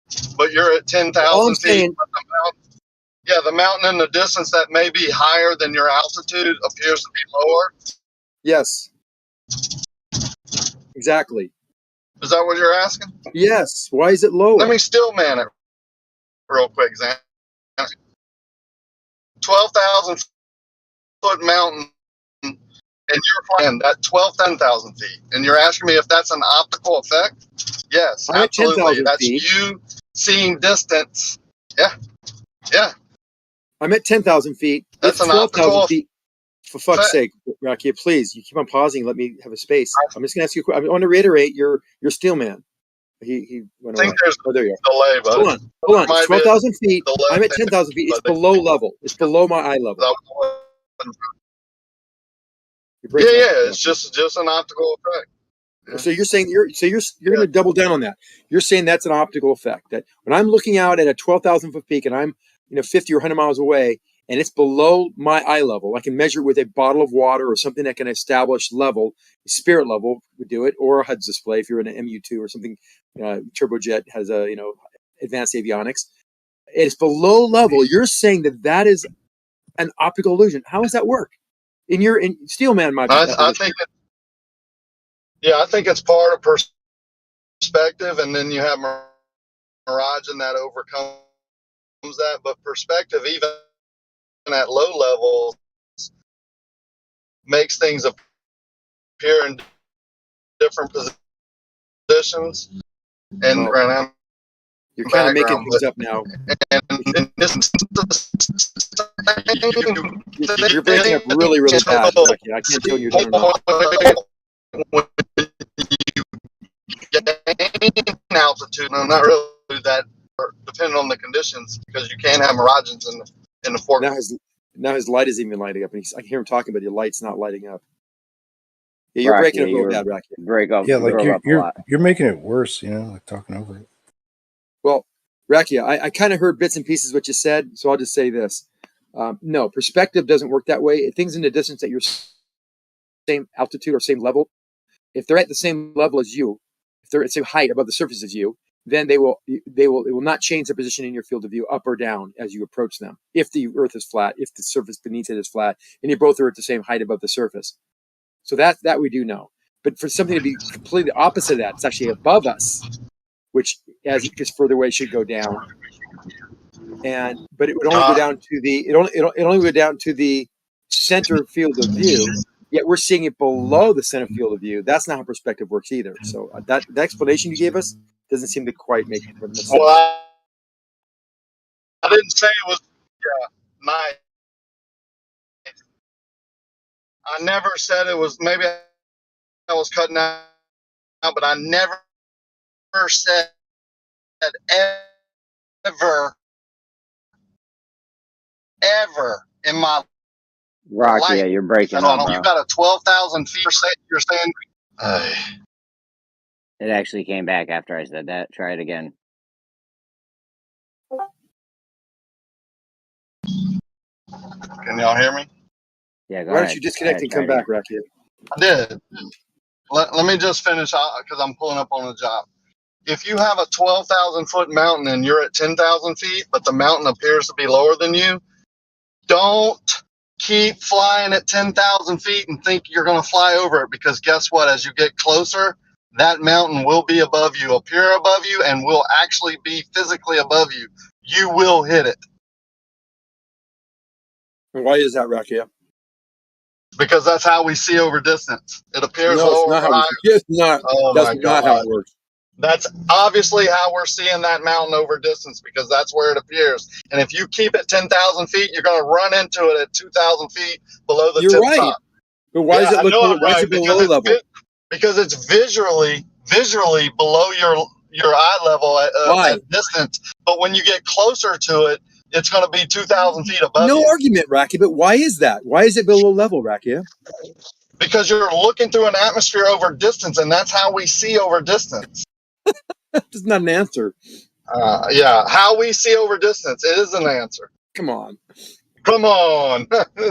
feet, but you're at 10,000 feet. The mountain in the distance that may be higher than your altitude appears to be lower. Yes. Exactly. Is that what you're asking? Yes. Why is it lower? Let me still man it real quick, Zan. 12,000 foot mountain, and you're flying that 10,000 feet, and you're asking me if that's an optical effect? Yes, I'm absolutely. At 10,000 that's feet. you seeing distance. Yeah. I'm at 10,000 feet. That's it's an optical 12,000 feet for fuck's sake, Rakia, please, you keep on pausing. Let me have a space. I'm just going to ask you. I want to reiterate your steel man. He went away. Oh, there you are. Delay, buddy. Hold on. It's 12,000 feet. I'm at 10,000 feet. It's below level. It's below my eye level. Yeah, it's just an optical effect. So you're saying you're going to double down on that. You're saying that's an optical effect. That when I'm looking out at a 12,000 foot peak and I'm 50 or 100 miles away and it's below my eye level, I can measure it with a bottle of water or something that can establish level, spirit level would do it, or a HUD's display if you're in an MU2 or something. Turbojet has a advanced avionics. It's below level. You're saying that is an optical illusion. How does that work? In Steelman, I think it's part of perspective, and then you have mirage, and that overcomes that. But perspective, even at low levels, makes things appear in different positions. And you're kind of making things up now. You're breaking up really, really bad. Becky. I can't tell you're doing altitude, no, not really that, depending on the conditions, because you can have mirages in the forecast. Now his light isn't even lighting up, and I can hear him talking, but your light's not lighting up. Yeah, you're breaking up real bad, Racky. Break up. Yeah, like you're making it worse, like talking over it. Well, Racky, I kind of heard bits and pieces of what you said, so I'll just say this. No, perspective doesn't work that way. Things in the distance at your same altitude or same level, if they're at the same level as you, if they're at the same height above the surface as you, then it will not change their position in your field of view up or down as you approach them. If the Earth is flat, if the surface beneath it is flat, and you both are at the same height above the surface. So that we do know. But for something to be completely opposite of that, it's actually above us, which as it gets further away should go down. But it would only go down to it only go down to the center field of view. Yet we're seeing it below the center field of view. That's not how perspective works either. So the explanation you gave us doesn't seem to quite make sense. Well, I didn't say it was nice. I never said it was. Maybe I was cutting out, but I never said ever in my Rocky, life. yeah, you're breaking up, bro. You got a 12,000 feet. You're saying. It actually came back after I said that. Try it again. Can y'all hear me? Yeah, go Why ahead. don't you disconnect and come back, Racky? I did. Let me just finish because I'm pulling up on the job. If you have a 12,000 foot mountain and you're at 10,000 feet, but the mountain appears to be lower than you, don't keep flying at 10,000 feet and think you're going to fly over it, because guess what? As you get closer, that mountain will be above you, appear above you, and will actually be physically above you. You will hit it. Why is that, Racky? Because that's how we see over distance. It appears No, lower it's not or higher. it's not. Oh That's my not God. how it works. That's obviously how we're seeing that mountain over distance, because that's where it appears. And if you keep it 10,000 feet, you're going to run into it at 2,000 feet below the tip top. But why does it look? Why is it below level? Because it's visually below your eye level at distance. But when you get closer to it, it's going to be 2,000 feet above you. No argument, Racky. But why is that? Why is it below level, Racky? Because you're looking through an atmosphere over distance, and that's how we see over distance. That's not an answer. Yeah, how we see over distance. It is an answer. Come on.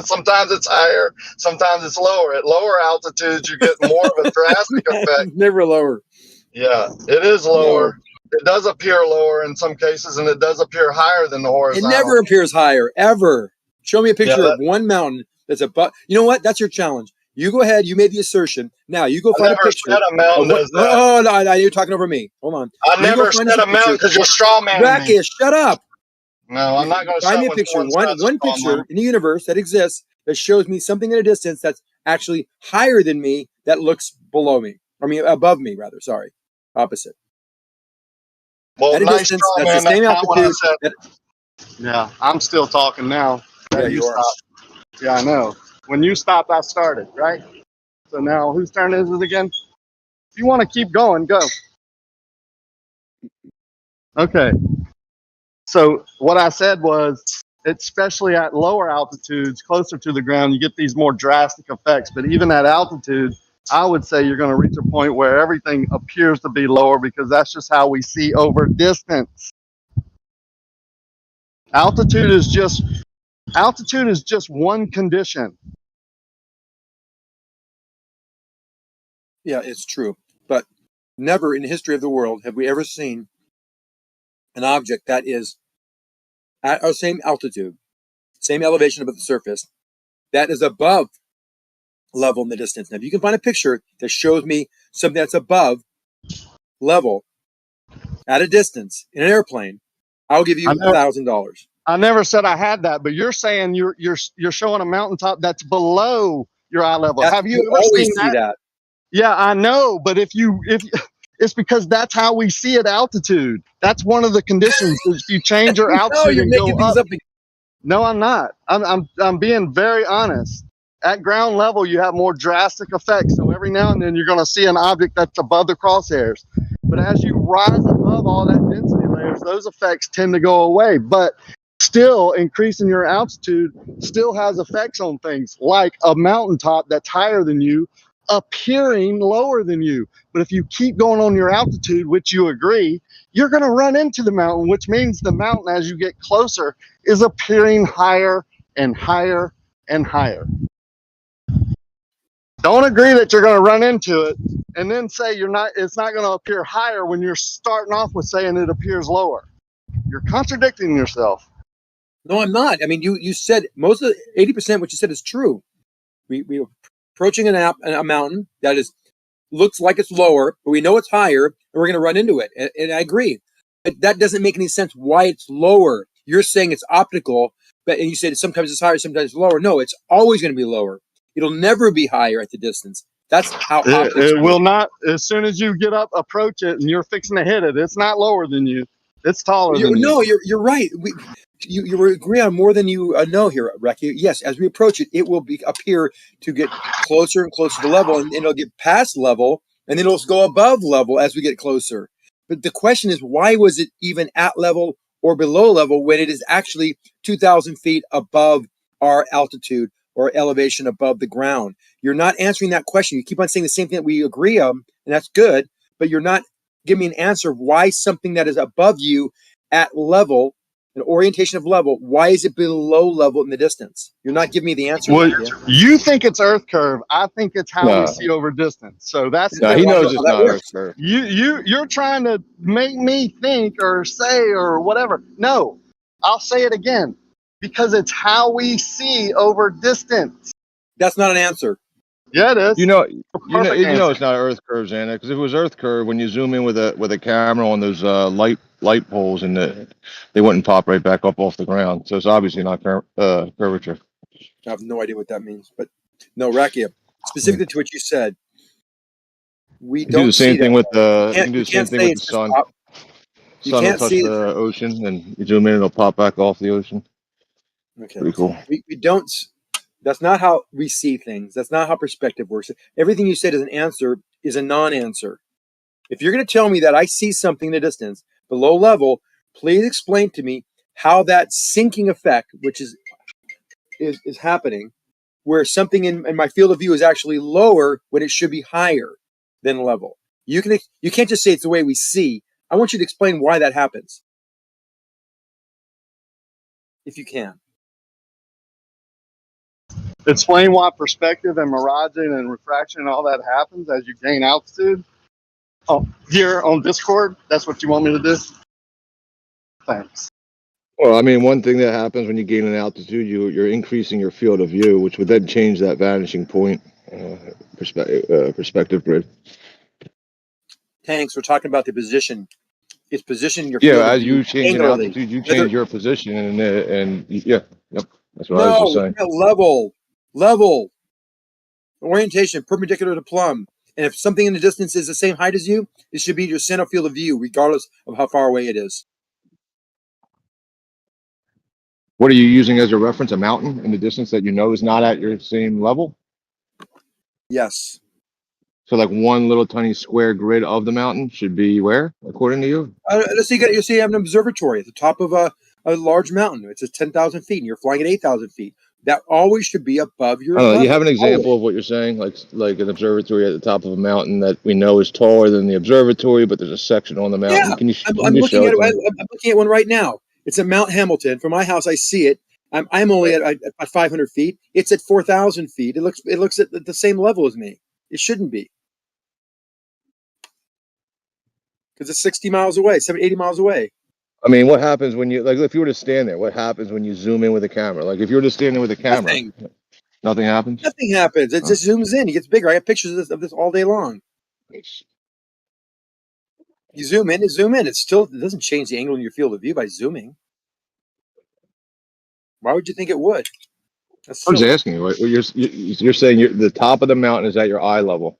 Sometimes it's higher, sometimes it's lower. At lower altitudes, you get more of a drastic effect. Never lower. Yeah, it is lower. No. It does appear lower in some cases, and it does appear higher than the horizontal. It never appears higher, ever. Show me a picture of one mountain that's above. You know what? That's your challenge. You go ahead. You made the assertion. Now you go find a picture. Oh, no, you're talking over me. Hold on. I never said a mountain because you're straw man. Racky, shut up. No, I'm not going to find me a picture. One picture in the universe that exists that shows me something at a distance that's actually higher than me that looks below me. I mean, above me, rather. Sorry, opposite. Well, at a nice distance, straw that's man. the same altitude. Yeah, I'm still talking now. Yeah, you are. Yeah, I know. When you stopped, I started, right? So now whose turn is it again? If you want to keep going, go. Okay. So what I said was, especially at lower altitudes, closer to the ground, you get these more drastic effects. But even at altitude, I would say you're going to reach a point where everything appears to be lower because that's just how we see over distance. Altitude is just one condition. Yeah, it's true. But never in the history of the world have we ever seen an object that is at our same altitude, same elevation above the surface, that is above level in the distance. Now, if you can find a picture that shows me something that's above level at a distance in an airplane, I'll give you $1,000. I never said I had that, but you're saying you're showing a mountaintop that's below your eye level. Have you ever always seen see that? Yeah, I know, but if it's because that's how we see at altitude. That's one of the conditions. If you change your No, altitude you're and making go things up. up. No, I'm not. I'm being very honest. At ground level, you have more drastic effects. So every now and then you're going to see an object that's above the crosshairs. But as you rise above all that density layers, those effects tend to go away. But still, increasing your altitude still has effects on things like a mountaintop that's higher than you appearing lower than you. But if you keep going on your altitude, which you agree, you're going to run into the mountain, which means the mountain, as you get closer, is appearing higher and higher and higher. Don't agree that you're going to run into it and then say it's not going to appear higher when you're starting off with saying it appears lower. You're contradicting yourself. No, I'm not. I mean, you said most of 80% what you said is true. We're approaching a mountain that looks like it's lower, but we know it's higher, and we're going to run into it. And I agree. But that doesn't make any sense why it's lower. You're saying it's optical, and you said sometimes it's higher, sometimes it's lower. No, it's always going to be lower. It'll never be higher at the distance. That's how optics It work. will not. As soon as you get up, approach it, and you're fixing to hit it, it's not lower than you. It's taller than you. No, you're right. You agree on more than you know here, Reki. Yes, as we approach it, it will appear to get closer and closer to level, and it'll get past level, and then it'll go above level as we get closer. But the question is, why was it even at level or below level when it is actually 2,000 feet above our altitude or elevation above the ground? You're not answering that question. You keep on saying the same thing that we agree on, and that's good, but you're not giving me an answer of why something that is above you at level, an orientation of level, why is it below level in the distance? You're not giving me the answer. Well, you think it's Earth curve. I think it's how we No, see over distance. So that's the no, he difference. knows it's not Earth curve. You're trying to make me think or say or whatever. No, I'll say it again because it's how we see over distance. That's not an answer. Yeah, it is. You know, Perfect answer. it's not Earth curve, Xana. Because if it was Earth curve, when you zoom in with a camera on those light poles, and they wouldn't pop right back up off the ground. So it's obviously not curvature. I have no idea what that means, but no, Rakia, specifically to what you said, we You can don't do the same see thing that. with the. You You can do the same can't thing say with the it's just sun. you Sun will can't touch see it. the ocean, and you zoom in, it'll pop back off the ocean. Okay, Pretty cool. we don't. That's not how we see things. That's not how perspective works. Everything you said as an answer is a non-answer. If you're going to tell me that I see something in the distance below level, please explain to me how that sinking effect, which is happening, where something in my field of view is actually lower when it should be higher than level. You can't just say it's the way we see. I want you to explain why that happens, if you can. Explain why perspective and miraging and refraction and all that happens as you gain altitude. Oh, here on Discord, that's what you want me to do? Thanks. Well, I mean, one thing that happens when you gain an altitude, you're increasing your field of view, which would then change that vanishing point perspective grid. Tanks, we're talking about the position. It's positioning your Yeah, field of as view you change in angularly. altitude, you change your position, and yeah, yep, that's what I was just No, saying. level, orientation, perpendicular to plumb. And if something in the distance is the same height as you, it should be your center field of view, regardless of how far away it is. What are you using as a reference? A mountain in the distance that you know is not at your same level? Yes. So like one little tiny square grid of the mountain should be where, according to you? Let's say you see you have an observatory at the top of a large mountain. It's at 10,000 feet, and you're flying at 8,000 feet. That always should be above your I don't know. You level. have an example Always. of what you're saying, like an observatory at the top of a mountain that we know is taller than the observatory, but there's a section on the mountain. Yeah, Can I'm you looking show at it it. to me? I'm looking at one right now. It's at Mount Hamilton. From my house, I see it. I'm only at 500 feet. It's at 4,000 feet. It looks at the same level as me. It shouldn't be because it's 60 miles away, 70, 80 miles away. I mean, what happens when you like if you were to stand there? What happens when you zoom in with a camera? Like if you were to stand there with a camera, nothing happens. Nothing happens. It just zooms in. It gets bigger. I have pictures of this all day long. You zoom in, it zoom in. It doesn't change the angle in your field of view by zooming. Why would you think it would? That's I'm just silly. asking you. What you're saying the top of the mountain is at your eye level,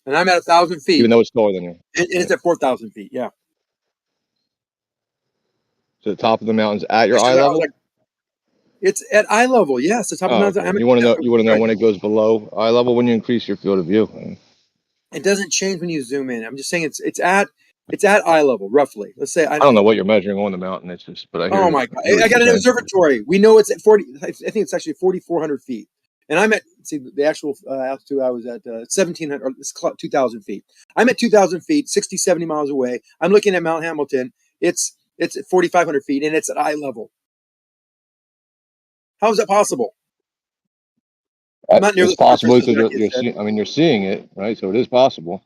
And I'm at 1,000 feet, even though it's taller than you. and it's at 4,000 feet. Yeah. So the top of the mountain's at your So eye that was level. like, it's at eye level. Yes, the top of Oh, the mountain. okay. You want to know? You want to know when it goes below eye level when you increase your field of view. It doesn't change when you zoom in. I'm just saying it's at eye level roughly. Let's say I don't know what you're measuring on the mountain. It's just, but I hear Oh you. my God! I hear I what got you're an saying. observatory. We know it's at 40. I think it's actually 4,400 feet. And I'm at the actual altitude. I was at 1,700 or 2,000 feet. I'm at 2,000 feet, 60, 70 miles away. I'm looking at Mount Hamilton. It's at 4,500 feet, and it's at eye level. How is that possible? I'm not near It's the far possible distance because that kid said. you're seeing it, right? So it is possible.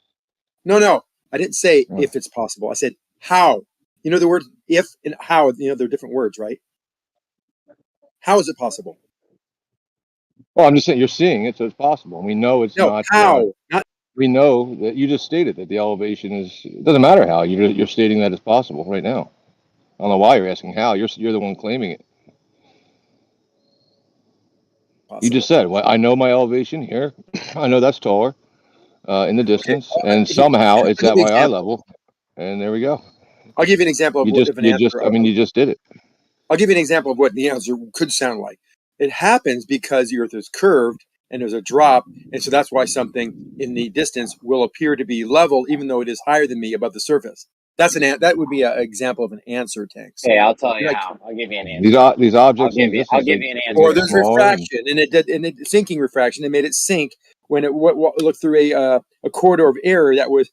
No. I didn't say Yeah. if it's possible. I said how. You know the word if and how. You know they're different words, right? How is it possible? Well, I'm just saying you're seeing it, so it's possible. We know it's No, not. how? Not We know that you just stated that the elevation is. It doesn't matter how. You're stating that it's possible right now. I don't know why you're asking how. You're the one claiming it. possible. You just said, "Well, I know my elevation here. I know that's taller in the Okay. distance, and somehow it's I'll give at you an my eye example. level." And there we go. I'll give you an example of an answer. You just did it. I'll give you an example of what the answer could sound like. It happens because the Earth is curved and there's a drop, and so that's why something in the distance will appear to be level, even though it is higher than me above the surface. That would be an example of an answer, Tanks. Okay, I'll tell you Like, how. I'll give you an answer. These objects in I'll existence, give you an they or answer. get there's smaller. refraction, and it sinking refraction. They made it sink when it looked through a corridor of air that was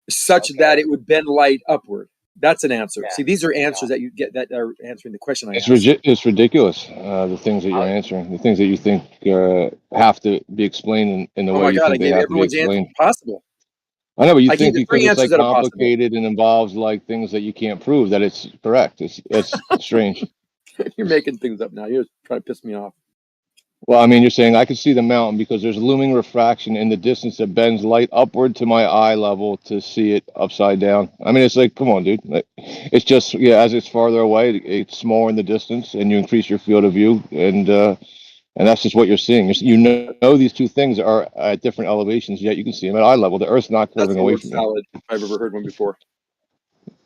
such that it would bend light upward. That's an answer. Yeah. See, these are answers that you get that are answering the question I asked. It's ridiculous. The things that you're answering, the things that you think have to be explained in the Oh way my you God, I think they gave have to be everyone's answer explained. possible. I know, but you I gave think you because three it's answers like that are possible. complicated and involves like things that you can't prove that it's correct. It's strange. You're making things up now. You're trying to piss me off. Well, I mean, you're saying I can see the mountain because there's looming refraction in the distance that bends light upward to my eye level to see it upside down. I mean, it's like, come on, dude. Like, it's just, as it's farther away, it's smaller in the distance, and you increase your field of view, and that's just what you're seeing. You know these two things are at different elevations, yet you can see them at eye level. The Earth's not That's curving the away word from you. salad if I've ever heard one before.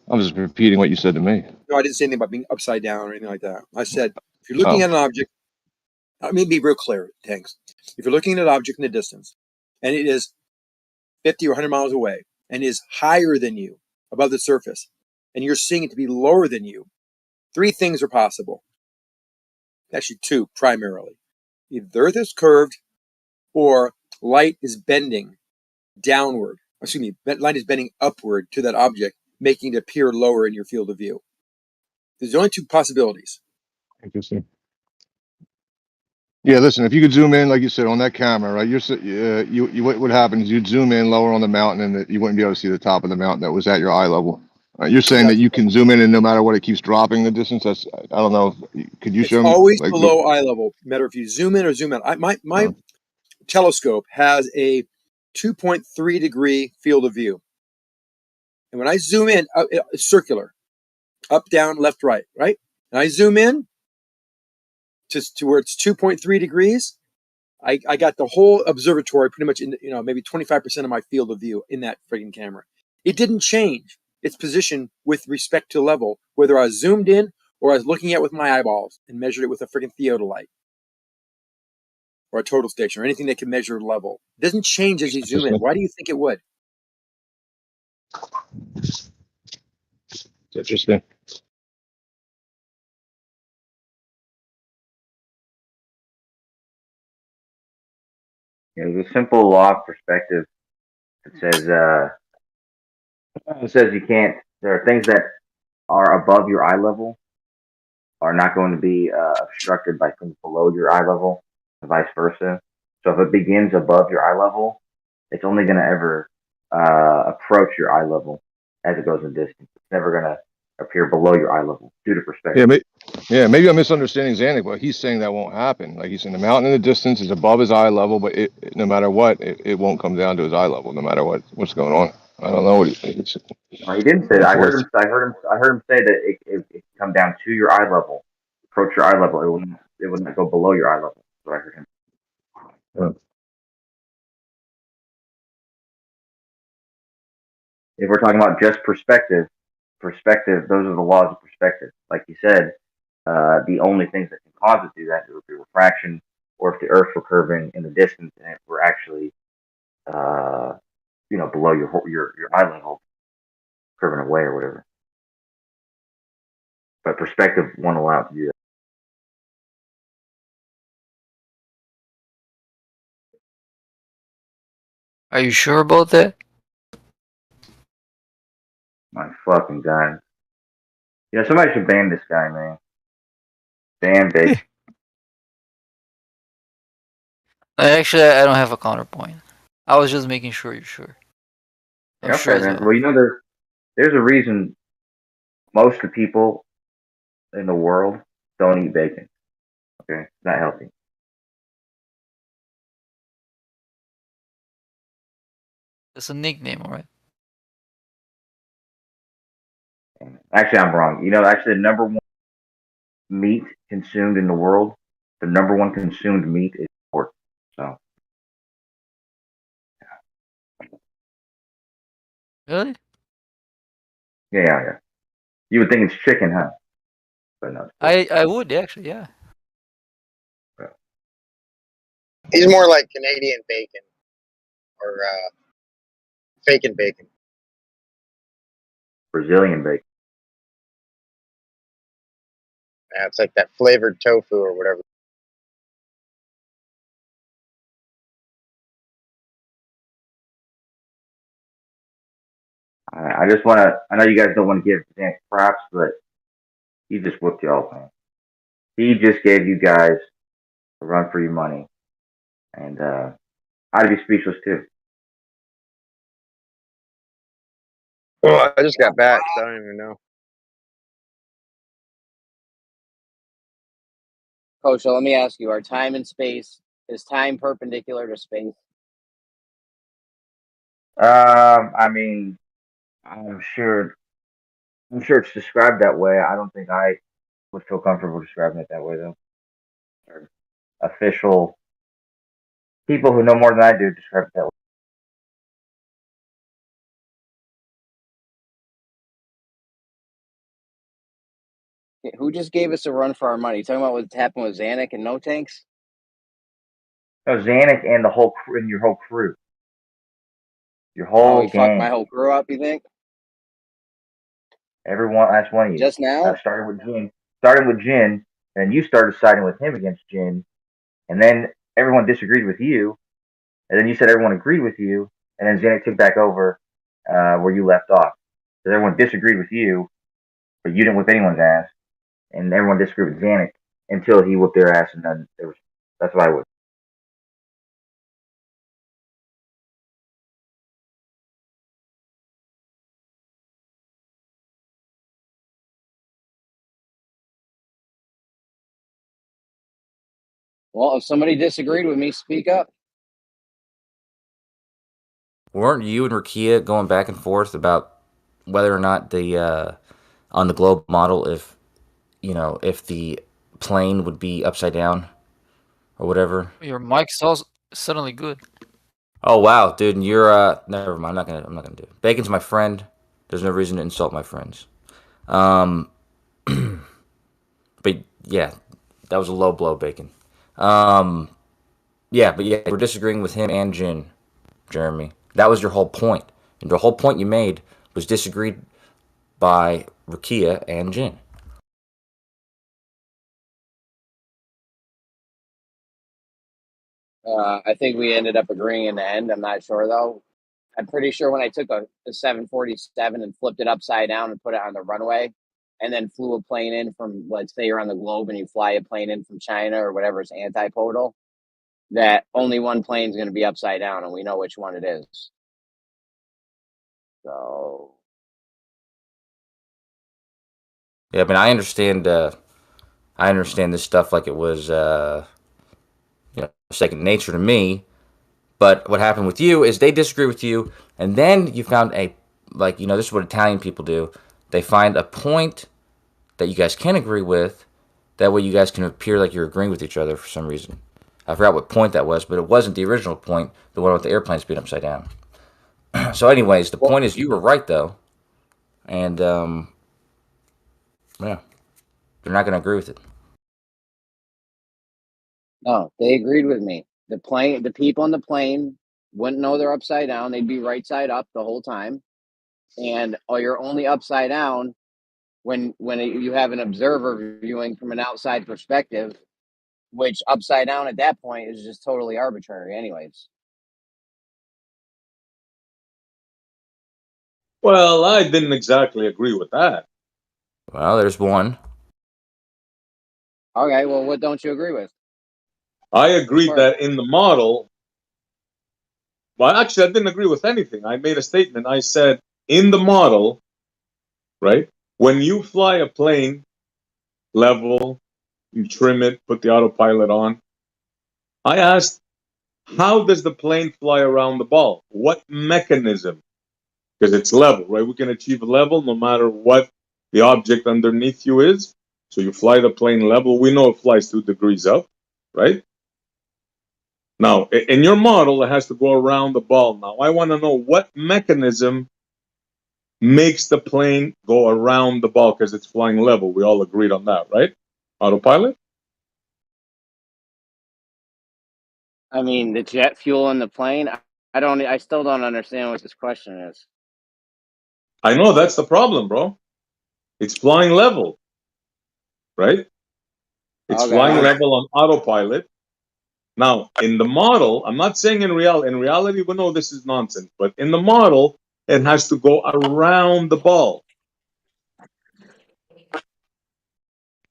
I'm just repeating what you said to me. No, I didn't say anything about being upside down or anything like that. I said, if you're looking at an object, let me be real clear, Tanks. If you're looking at an object in the distance, and it is 50 or 100 miles away, and is higher than you above the surface, and you're seeing it to be lower than you, three things are possible. Actually, two primarily. Either the Earth is curved, or light is bending downward. Excuse me, light is bending upward to that object, making it appear lower in your field of view. There's only two possibilities. Interesting. Yeah, listen, if you could zoom in, like you said, on that camera, right? What would happen is you'd zoom in lower on the mountain, and you wouldn't be able to see the top of the mountain that was at your eye level. Right? You're saying that you can zoom in, and no matter what, it keeps dropping the distance. I don't know. Could you It's show me? always below eye level, no matter if you zoom in or zoom out. My telescope has a 2.3 degree field of view. And when I zoom in, it's circular, up, down, left, right, right? And I zoom in to where it's 2.3 degrees. I got the whole observatory pretty much in, maybe 25% of my field of view in that friggin' camera. It didn't change its position with respect to level, whether I zoomed in or I was looking at it with my eyeballs and measured it with a freaking theodolite or a total station or anything that can measure level. It doesn't change as you zoom in. Why do you think it would? It's interesting. There's a simple law of perspective that says you can't. There are things that are above your eye level are not going to be obstructed by things below your eye level, and vice versa. So if it begins above your eye level, it's only going to ever approach your eye level as it goes in distance. It's never going to appear below your eye level due to perspective. Maybe I'm misunderstanding Zanuck, but he's saying that won't happen. Like he's saying the mountain in the distance is above his eye level, but no matter what, it won't come down to his eye level, no matter what's going on. I don't know what he's. No, he didn't say that. I heard him say that it can come down to your eye level, approach your eye level. It wouldn't go below your eye level. That's what I heard him. Yeah. If we're talking about just perspective, those are the laws of perspective. Like you said, the only things that can cause it to do that would be refraction, or if the Earth were curving in the distance and it were actually, below your eye level, curving away or whatever. But perspective won't allow it to do that. Are you sure about that? My fucking God. Somebody should ban this guy, man. Ban Big. Actually, I don't have a counterpoint. I was just making sure you're sure. I'm Okay, sure as then. well. Well, there's a reason most of the people in the world don't eat bacon. Okay, it's not healthy. It's a nickname, alright? Actually, I'm wrong. Actually, the number one meat consumed in the world, the number one consumed meat is pork. So. Really? Yeah. You would think it's chicken, huh? But no. I would actually, yeah. He's more like Canadian bacon or faking bacon. Brazilian bacon. Yeah, it's like that flavored tofu or whatever. I just want to. I know you guys don't want to give Dan props, but he just whooped y'all, man. He just gave you guys a run for your money, and I'd be speechless too. Well, I just got back, so I don't even know. Coach, so let me ask you: Are time and space is time perpendicular to space? I mean, I'm sure it's described that way. I don't think I would feel comfortable describing it that way, though. Or official people who know more than I do describe it that way. Who just gave us a run for our money? You talking about what happened with Zanuck and No Tanks? No, Zanuck and the whole crew, and your whole crew, your Oh, whole he fucked my gang, whole crew up. You think? everyone. That's one of you. Just now? Started with Jin, and you started siding with him against Jin, and then everyone disagreed with you, and then you said everyone agreed with you, and then Zanuck took back over where you left off. So everyone disagreed with you, but you didn't whip anyone's ass, and everyone disagreed with Zanuck until he whipped their ass, and then that's what I would. Well, if somebody disagreed with me, speak up. Weren't you and Rakia going back and forth about whether or not the on the globe model if the plane would be upside down or whatever? Your mic's all suddenly good. Oh wow, dude, and you're never mind. I'm not gonna do it. Bacon's my friend. There's no reason to insult my friends. But yeah, that was a low blow, Bacon. Yeah, but yeah, we're disagreeing with him and Jin, Jeremy. That was your whole point. And the whole point you made was disagreed by Rukia and Jin. I think we ended up agreeing in the end. I'm not sure though. I'm pretty sure when I took a 747 and flipped it upside down and put it on the runway, and then flew a plane in from, let's say you're on the globe and you fly a plane in from China or whatever is antipodal, that only one plane is going to be upside down, and we know which one it is. So Yeah, I mean, I understand this stuff like it was, second nature to me. But what happened with you is they disagree with you, and then you found this is what Italian people do. They find a point that you guys can agree with. That way you guys can appear like you're agreeing with each other for some reason. I forgot what point that was, but it wasn't the original point, the one with the airplanes being upside down. So anyways, the point is you were right, though. And, yeah, they're not going to agree with it. no, they agreed with me. The people on the plane wouldn't know they're upside down. They'd be right side up the whole time. And you're only upside down when you have an observer viewing from an outside perspective, which upside down at that point is just totally arbitrary anyways. Well, I didn't exactly agree with that. Well, there's one. Okay, well, what don't you agree with? I agreed that in the model, well, actually, I didn't agree with anything. I made a statement. I said, in the model, right, when you fly a plane level, you trim it, put the autopilot on, I asked, how does the plane fly around the ball? What mechanism? Because it's level, right? We can achieve level no matter what the object underneath you is. So you fly the plane level. We know it flies 2 degrees up, right? Now, in your model, it has to go around the ball. Now, I want to know what mechanism makes the plane go around the ball because it's flying level. We all agreed on that, right? Autopilot? I mean, the jet fuel in the plane. I still don't understand what this question is. I know that's the problem, bro. It's flying level, right? It's flying Okay. level on autopilot. Now, in the model, I'm not saying in reality, we know this is nonsense, but in the model, it has to go around the ball.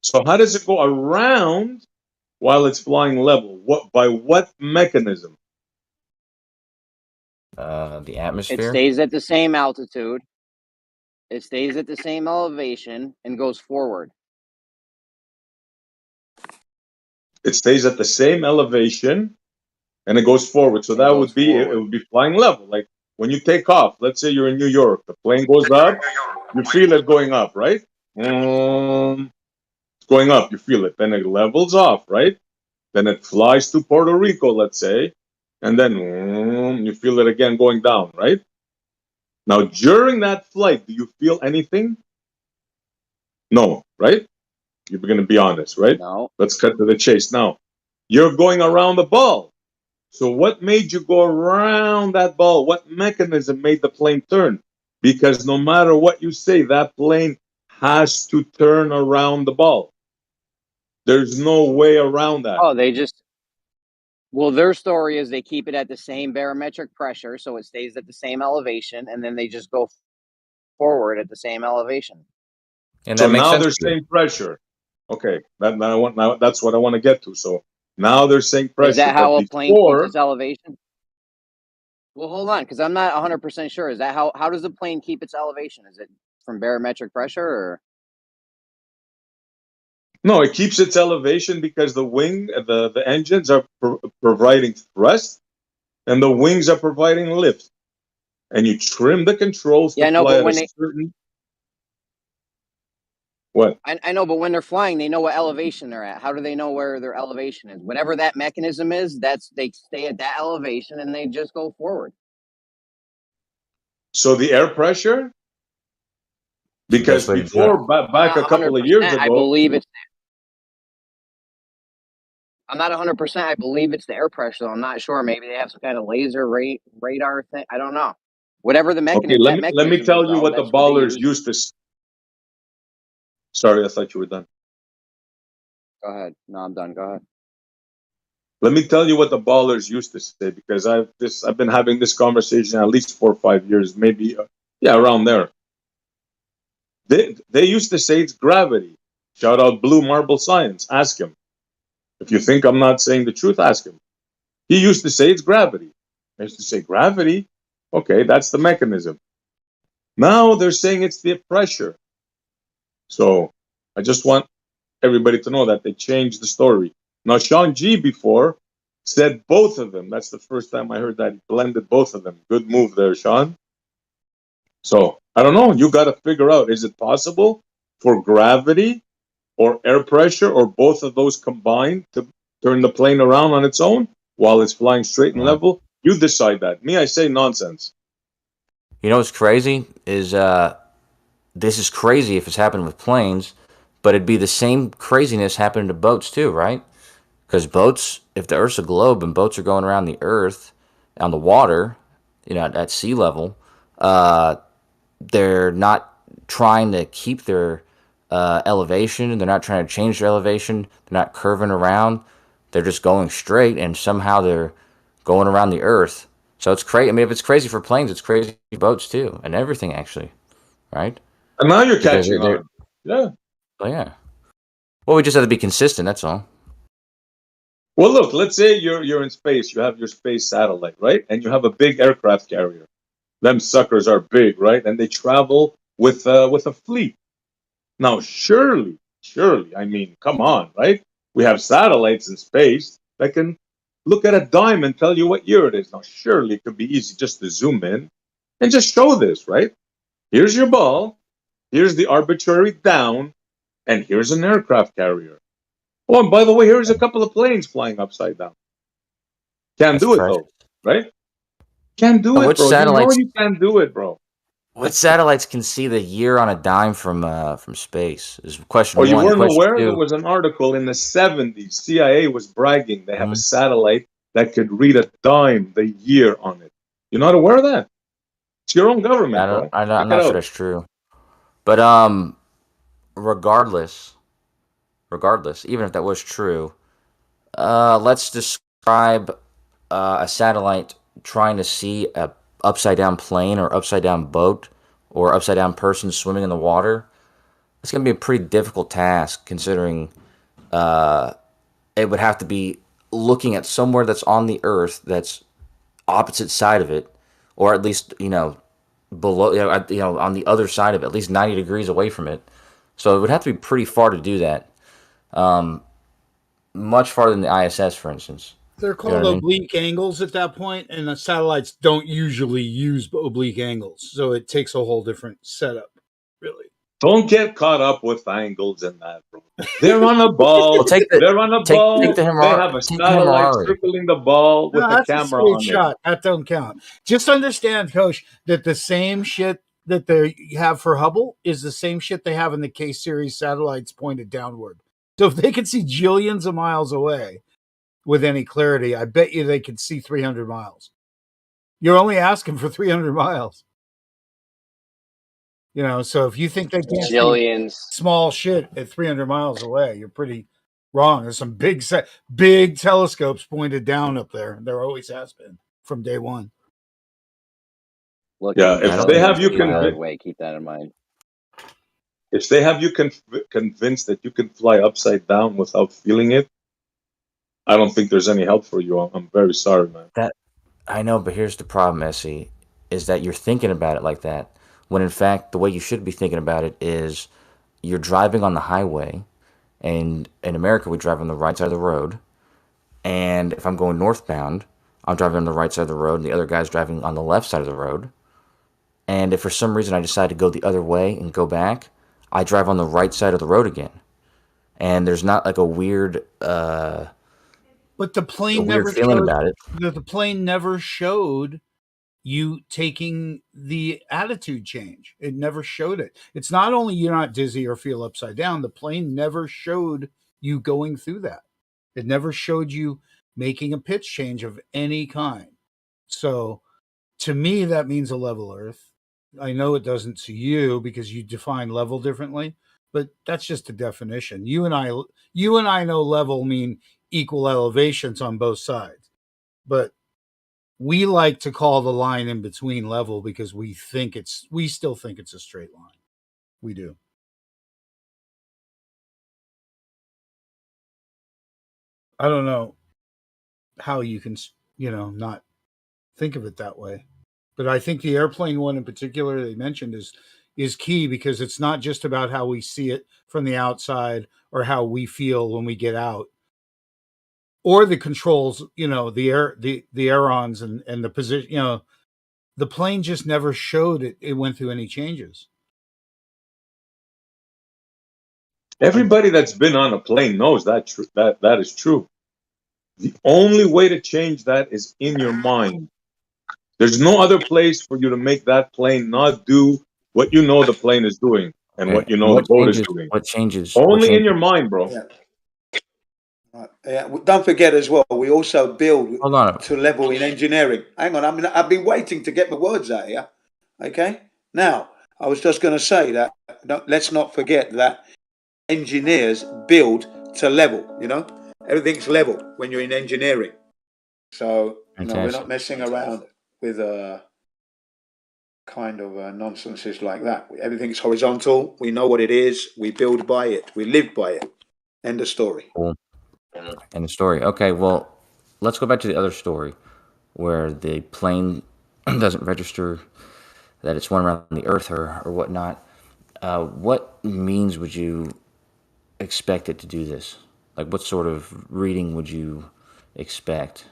So how does it go around while it's flying level? By what mechanism? The It atmosphere. stays at the same altitude. It stays at the same elevation and goes forward. It stays at the same elevation and it goes forward. So And that goes would be it forward. would be flying level. Like when you take off, let's say you're in New York, the plane goes up, you feel it going up, right? It's going up, you feel it. Then it levels off, right? Then it flies to Puerto Rico, let's say, and then you feel it again going down, right? Now, during that flight, do you feel anything? No, right? You're going to be honest, right? No. Let's cut to the chase. Now, you're going around the ball. So what made you go around that ball? What mechanism made the plane turn? Because no matter what you say, that plane has to turn around the ball. There's no way around that. Oh, well, their story is they keep it at the same barometric pressure, so it stays at the same elevation, and then they just go forward at the same elevation. And So that makes now sense they're to you. saying pressure. Okay, now that's what I want to get to. So now they're saying Is pressure, that but how a plane keeps before, its elevation? Well, hold on, because I'm not 100% sure. Is that how does the plane keep its elevation? Is it from barometric pressure or? no, it keeps its elevation because the engines are providing thrust, and the wings are providing lift. And you trim the controls to Yeah, I know, fly but at a when they certain what? I know, but when they're flying, they know what elevation they're at. How do they know where their elevation is? Whatever that mechanism is, they stay at that elevation and they just go forward. So the air pressure, It's the best because way to do it. before back Not a couple 100%. of years I ago, believe it's I'm not 100%. I believe it's the air pressure, though. I'm not sure. Maybe they have some kind of laser radar thing. I don't know. Whatever the Okay, let me mechanism is, tell you though, what the that's what they ballers use. used to. Sorry, I thought you were done. Go ahead. No, I'm done. Go ahead. Let me tell you what the ballers used to say, because I've been having this conversation at least 4 or 5 years, maybe around there. They used to say it's gravity. Shout out Blue Marble Science. Ask him. If you think I'm not saying the truth, ask him. He used to say it's gravity. I used to say gravity. Okay, that's the mechanism. Now they're saying it's the pressure. So I just want everybody to know that they changed the story. Now Sean G before said both of them. That's the first time I heard that. He blended both of them. Good move there, Sean. So I don't know. You got to figure out, is it possible for gravity or air pressure or both of those combined to turn the plane around on its own while it's flying straight and level? You decide that. Me, I say nonsense. You know what's crazy is this is crazy if it's happening with planes, but it'd be the same craziness happening to boats too, right? Because boats, if the Earth's a globe and boats are going around the Earth on the water, at sea level, they're not trying to keep their elevation. They're not trying to change their elevation. They're not curving around. They're just going straight, and somehow they're going around the Earth. So it's crazy. I mean, if it's crazy for planes, it's crazy for boats too, and everything actually, right? And now you're Because catching on. Yeah. Oh yeah. Well, we just have to be consistent. That's all. Well, look, let's say you're in space. You have your space satellite, right? And you have a big aircraft carrier. Them suckers are big, right? And they travel with a fleet. Now, surely, I mean, come on, right? We have satellites in space that can look at a dime and tell you what year it is. Now, surely it could be easy just to zoom in and just show this, right? Here's your ball, here's the arbitrary down, and here's an aircraft carrier. Oh, and by the way, here's a couple of planes flying upside down. Can't do it though, right? Can't do But it, which bro. You know satellites? you can't do it, bro. What satellites can see the year on a dime from space? Is Oh, question you one. And weren't question aware? There two. was an article in the 70s. CIA was bragging they have a Mhm. satellite that could read a dime the year on it. You're not aware of that? It's your own government, bro. Check I'm it not sure out. that's true. But regardless, even if that was true, let's describe a satellite trying to see a upside down plane or upside down boat or upside down person swimming in the water. It's going to be a pretty difficult task considering it would have to be looking at somewhere that's on the Earth that's opposite side of it, or at least below, on the other side of it, at least 90 degrees away from it. So it would have to be pretty far to do that. Much farther than the ISS, for instance. They're You know called what I mean? oblique angles at that point, and the satellites don't usually use oblique angles, so it takes a whole different setup, really. Don't get caught up with angles and that, bro. They're on a Well, ball. take the They're on a take ball. the They have a satellite Himari. circling the ball with No, a that's a camera straight on it. shot. That don't count. Just understand, Coach, that the same shit that they have for Hubble is the same shit they have in the K series satellites pointed downward. So if they could see jillions of miles away with any clarity, I bet you they could see 300 miles. You're only asking for 300 miles. So if you think they can't see Jillions. small shit at 300 miles away, you're pretty wrong. There's some big telescopes pointed down up there. There always has been from day one. Look, Yeah, if they have you miles away. Keep that in mind. if they have you convinced that you can fly upside down without feeling it, I don't think there's any help for you. I'm very sorry, man. That I know, but here's the problem, Essie, is that you're thinking about it like that, when in fact the way you should be thinking about it is you're driving on the highway, and in America we drive on the right side of the road, and if I'm going northbound, I'm driving on the right side of the road, and the other guy's driving on the left side of the road. And if for some reason I decide to go the other way and go back, I drive on the right side of the road again. And there's not like a weird But the plane never feeling showed about it. the plane never showed you taking the attitude change. It never showed it. It's not only you're not dizzy or feel upside down, the plane never showed you going through that. It never showed you making a pitch change of any kind. So to me, that means a level Earth. I know it doesn't to you because you define level differently, but that's just a definition. You and I know level mean equal elevations on both sides, but we like to call the line in between level because we still think it's a straight line. We do. I don't know how you can, not think of it that way. But I think the airplane one in particular they mentioned is key because it's not just about how we see it from the outside or how we feel when we get out or the controls, the airons and the position, the plane just never showed it went through any changes. Everybody that's been on a plane knows that that is true. The only way to change that is in your mind. There's no other place for you to make that plane not do what you know the plane is doing and what you know the boat is doing. What changes? Only in your mind, bro. Yeah. Don't forget as well, we also build Hold on. to level in engineering. Hang on, I've been waiting to get my words out here. Okay? Now, I was just going to say that let's not forget that engineers build to level, Everything's level when you're in engineering. So, we're not messing around with kind of nonsenses like that. Everything's horizontal. We know what it is. We build by it. We live by it. End of story. Cool. End of story. Okay, well, let's go back to the other story where the plane doesn't register that it's one around the Earth or whatnot. What means would you expect it to do this? Like, what sort of reading would you expect?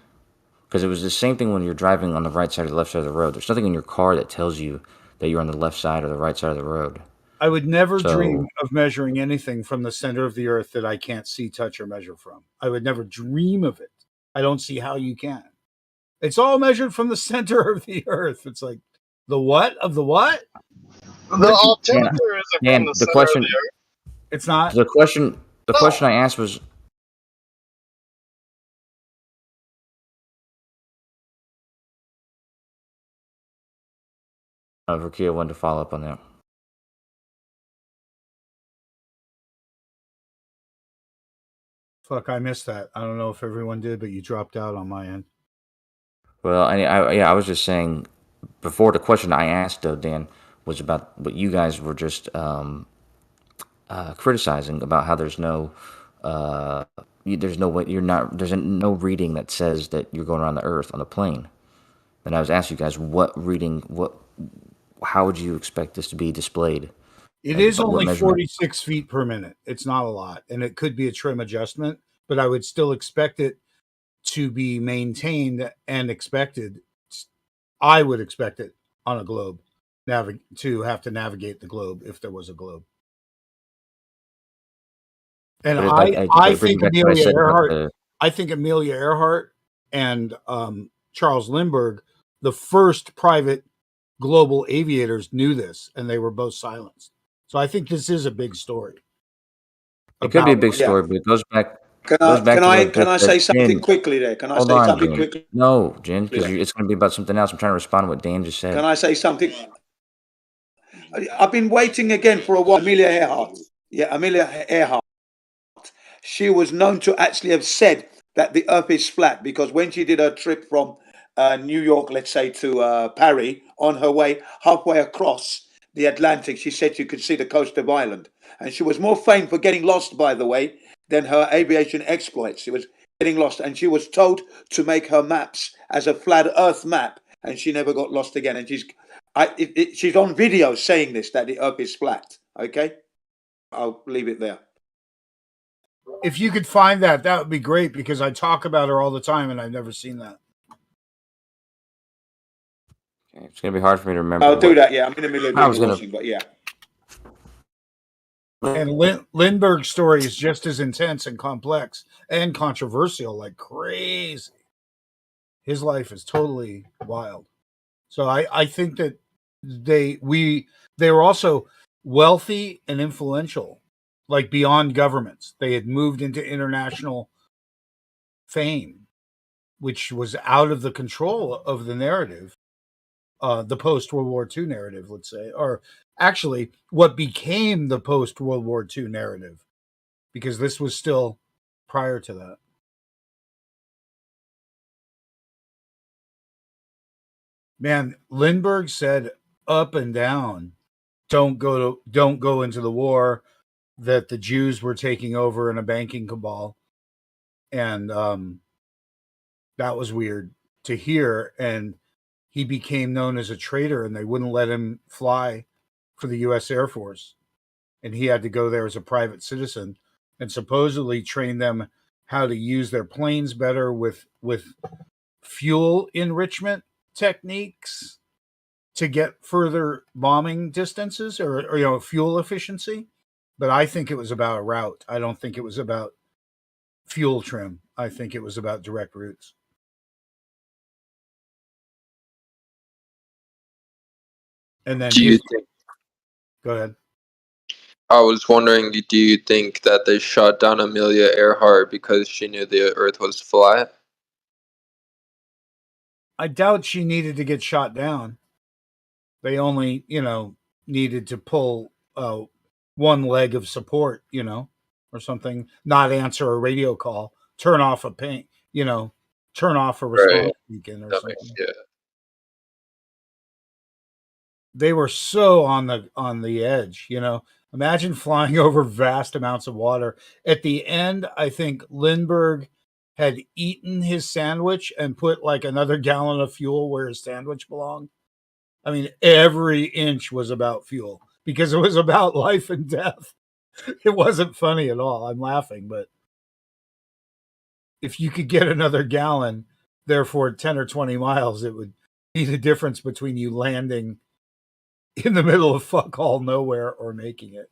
Because it was the same thing when you're driving on the right side or the left side of the road. There's nothing in your car that tells you that you're on the left side or the right side of the road. I would never dream of measuring anything from the center of the Earth that I can't see, touch, or measure from. I would never dream of it. I don't see how you can. It's all measured from the center of the Earth. It's like the what of the what? The altimeter isn't from the center of the Earth. It's not. The question I asked was, Rakia wanted to follow up on that. Fuck, I missed that. I don't know if everyone did, but you dropped out on my end. Well, I was just saying before the question I asked, though, Dan, was about what you guys were just criticizing about how there's no way there's no reading that says that you're going around the Earth on the plane. And I was asking you guys how would you expect this to be displayed? It is only 46 feet per minute. It's not a lot, and it could be a trim adjustment, but I would still expect it to be maintained and expected. I would expect it on a globe to have to navigate the globe if there was a globe. And I think Amelia Earhart. I think Amelia Earhart and Charles Lindbergh, the first private global aviators, knew this, and they were both silenced. So I think this is a big story. It could be a big story, but it goes back. Can I say something quickly there? Can I say something quickly? No, Jen, because it's going to be about something else. I'm trying to respond to what Dan just said. Can I say something? I've been waiting again for a while. Amelia Earhart. Yeah, Amelia Earhart. She was known to actually have said that the Earth is flat because when she did her trip from New York, let's say, to Paris, on her way halfway across the Atlantic, she said you could see the coast of Ireland. And she was more famed for getting lost, by the way, than her aviation exploits. She was getting lost, and she was told to make her maps as a flat Earth map, and she never got lost again. And she's on video saying this, that the Earth is flat. Okay? I'll leave it there. If you could find that would be great because I talk about her all the time, and I've never seen that. It's going to be hard for me to remember. I'll do that, yeah. I'm in the middle of watching, but yeah. And Lindbergh's story is just as intense and complex and controversial, like crazy. His life is totally wild. So I think that they were also wealthy and influential, like beyond governments. They had moved into international fame, which was out of the control of the narrative, the post World War II narrative, let's say, or actually what became the post World War II narrative, because this was still prior to that. Man, Lindbergh said up and down, don't go into the war, that the Jews were taking over in a banking cabal. And that was weird to hear. And he became known as a traitor, and they wouldn't let him fly for the US Air Force. And he had to go there as a private citizen and supposedly train them how to use their planes better with fuel enrichment techniques to get further bombing distances, or fuel efficiency. But I think it was about a route. I don't think it was about fuel trim. I think it was about direct routes. And then Do you think? Go ahead. I was wondering, do you think that they shot down Amelia Earhart because she knew the Earth was flat? I doubt she needed to get shot down. They only, needed to pull one leg of support, or something, not answer a radio call, turn off a paint, turn off a response Right. beacon or That something. makes, yeah. They were so on the edge, Imagine flying over vast amounts of water. At the end, I think Lindbergh had eaten his sandwich and put like another gallon of fuel where his sandwich belonged. I mean, every inch was about fuel because it was about life and death. It wasn't funny at all. I'm laughing, but if you could get another gallon, therefore 10 or 20 miles, it would be the difference between you landing in the middle of fuck all nowhere or making it.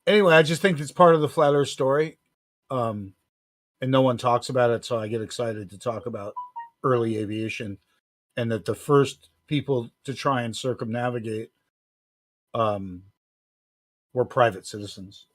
Anyway, I just think it's part of the flat Earth story. And no one talks about it, so I get excited to talk about early aviation, and that the first people to try and circumnavigate were private citizens.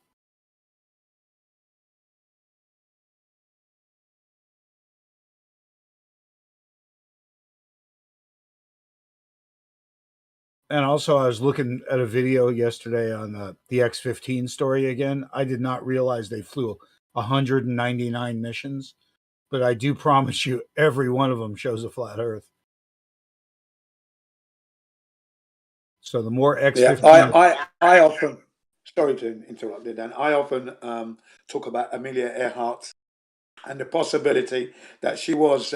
And also, I was looking at a video yesterday on the X-15 story again. I did not realize they flew 199 missions, but I do promise you every one of them shows a flat Earth. So the more X-15... Yeah, I often, sorry to interrupt you, Dan, I often talk about Amelia Earhart and the possibility that she was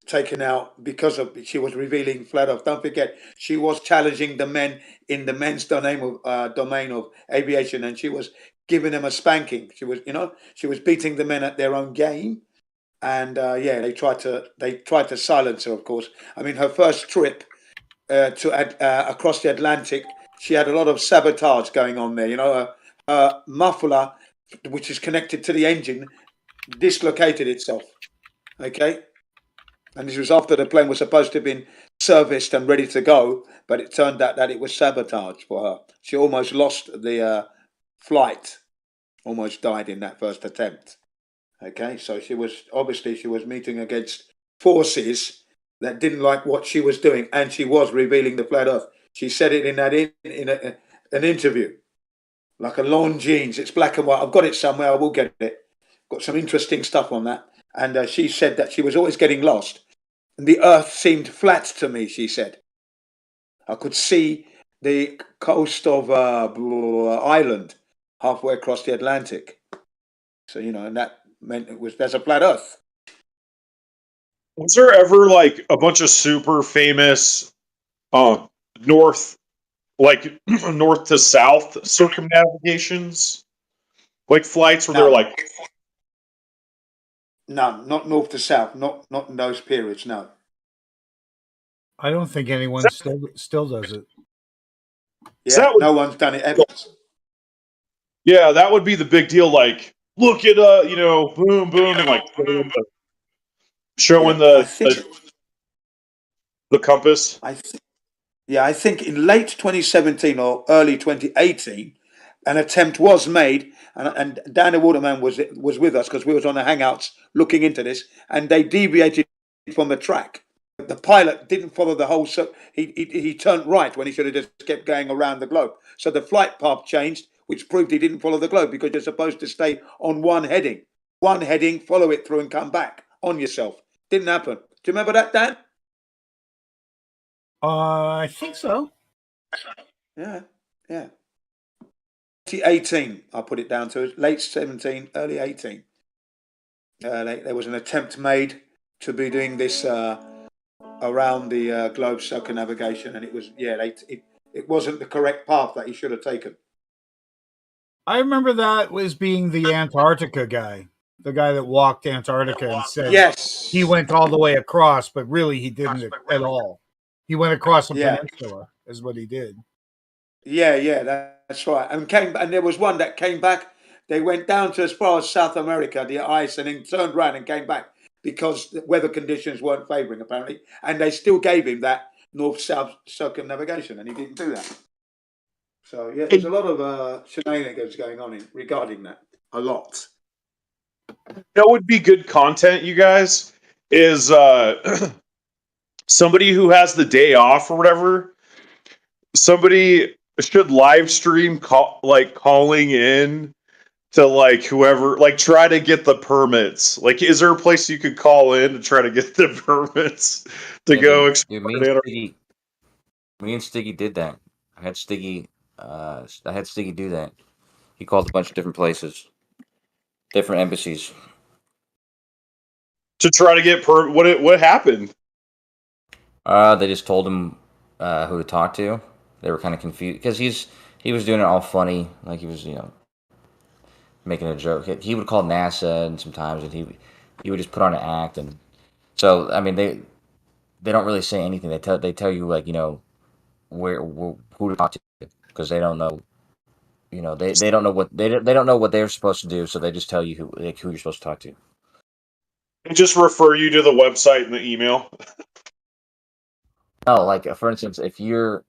taken out because she was revealing flat Earth. Don't forget, she was challenging the men in the men's domain of aviation, and she was giving them a spanking. She was beating the men at their own game, and they tried to silence her. Of course, I mean, her first trip across the Atlantic, she had a lot of sabotage going on there. Her muffler, which is connected to the engine, dislocated itself. Okay, and this was after the plane was supposed to have been serviced and ready to go, but it turned out that it was sabotage for her. She almost lost the flight, almost died in that first attempt. Okay, so she was meeting against forces that didn't like what she was doing, and she was revealing the flat Earth. She said it in an interview, like a lawn jeans. It's black and white. I've got it somewhere. I will get it. Got some interesting stuff on that. And she said that she was always getting lost, and the Earth seemed flat to me. She said, I could see the coast of Ireland halfway across the Atlantic. So and that meant there's a flat Earth. Was there ever like a bunch of super famous north north to south circumnavigations? Like flights where they're like No, not north to south, not in those periods, no. I don't think anyone still does it. Yeah, no one's done it ever. Yeah, that would be the big deal. Like, look at boom, boom, and like showing the compass. I think in late 2017 or early 2018, an attempt was made, and Danny Waterman was with us because we was on the Hangouts looking into this, and they deviated from the track. The pilot didn't follow the whole, so he turned right when he should have just kept going around the globe. So the flight path changed, which proved he didn't follow the globe because you're supposed to stay on one heading, follow it through and come back on yourself. Didn't happen. Do you remember that, Dan? I think so. Yeah. 2018, I put it down to late 17, early 18. There was an attempt made to be doing this around the globe circumnavigation, and it was it wasn't the correct path that he should have taken. I remember that was being the Antarctica guy, the guy that walked Antarctica and said yes, he went all the way across, but really he didn't at all. He went across a peninsula, is what he did. Yeah, that's right. And there was one that came back. They went down to as far as South America, the ice, and then turned around and came back because the weather conditions weren't favouring, apparently. And they still gave him that north-south circumnavigation, and he didn't do that. So yeah, there's a lot of shenanigans going on regarding that. A lot. That would be good content, you guys. Is somebody who has the day off or whatever. Somebody should live stream calling in to like whoever, like try to get the permits. Like, is there a place you could call in to try to get the permits to go explore? Me and Stiggy did that. I had Stiggy do that. He called a bunch of different places, different embassies, to try to get what happened? They just told him who to talk to. They were kind of confused because he was doing it all funny, like he was making a joke. He would call NASA and sometimes, and he would just put on an act, and so I mean they don't really say anything. They tell you like where who to talk to because they don't know. They don't know what they don't know what they're supposed to do, so they just tell you who you're supposed to talk to. And just refer you to the website and the email. No, like for instance, if you're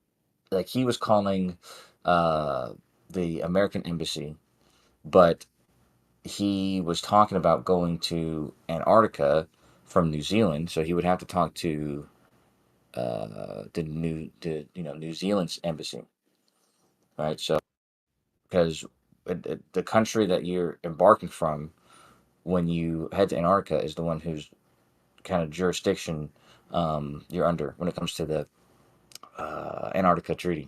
like he was calling the American embassy, but he was talking about going to Antarctica from New Zealand, so he would have to talk to New Zealand's embassy, right? So because the country that you're embarking from when you head to Antarctica is the one whose kind of jurisdiction you're under when it comes to the Antarctica Treaty.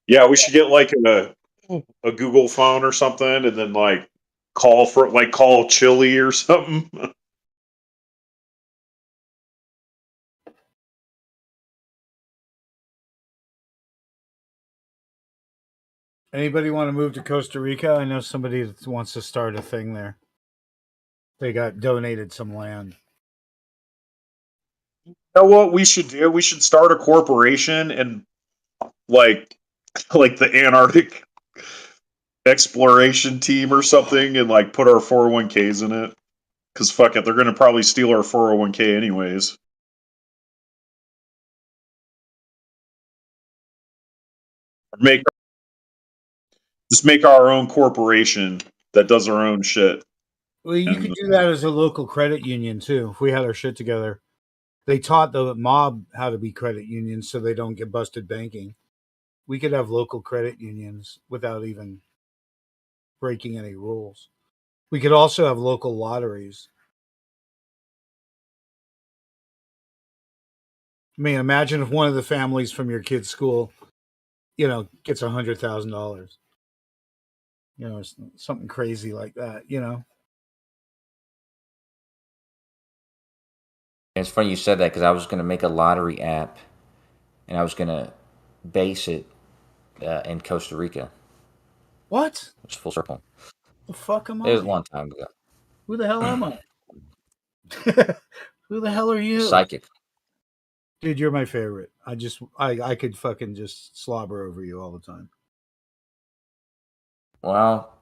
Yeah, we should get like a Google phone or something, and then like call Chile or something. Anybody want to move to Costa Rica? I know somebody that wants to start a thing there. They got donated some land. You know what we should do? We should start a corporation and like the Antarctic exploration team or something, and like put our 401ks in it. Because fuck it, they're gonna probably steal our 401k anyways. Just make our own corporation that does our own shit. Well, you could do that as a local credit union too. If we had our shit together, they taught the mob how to be credit unions so they don't get busted banking. We could have local credit unions without even breaking any rules. We could also have local lotteries. I mean, imagine if one of the families from your kid's school, gets $100,000. Something crazy like that. And it's funny you said that because I was going to make a lottery app, and I was going to base it in Costa Rica. What? It's full circle. The fuck am I? It was a long time ago. Who the hell am I? Who the hell are you? Psychic. Dude, you're my favorite. I could fucking just slobber over you all the time. Well,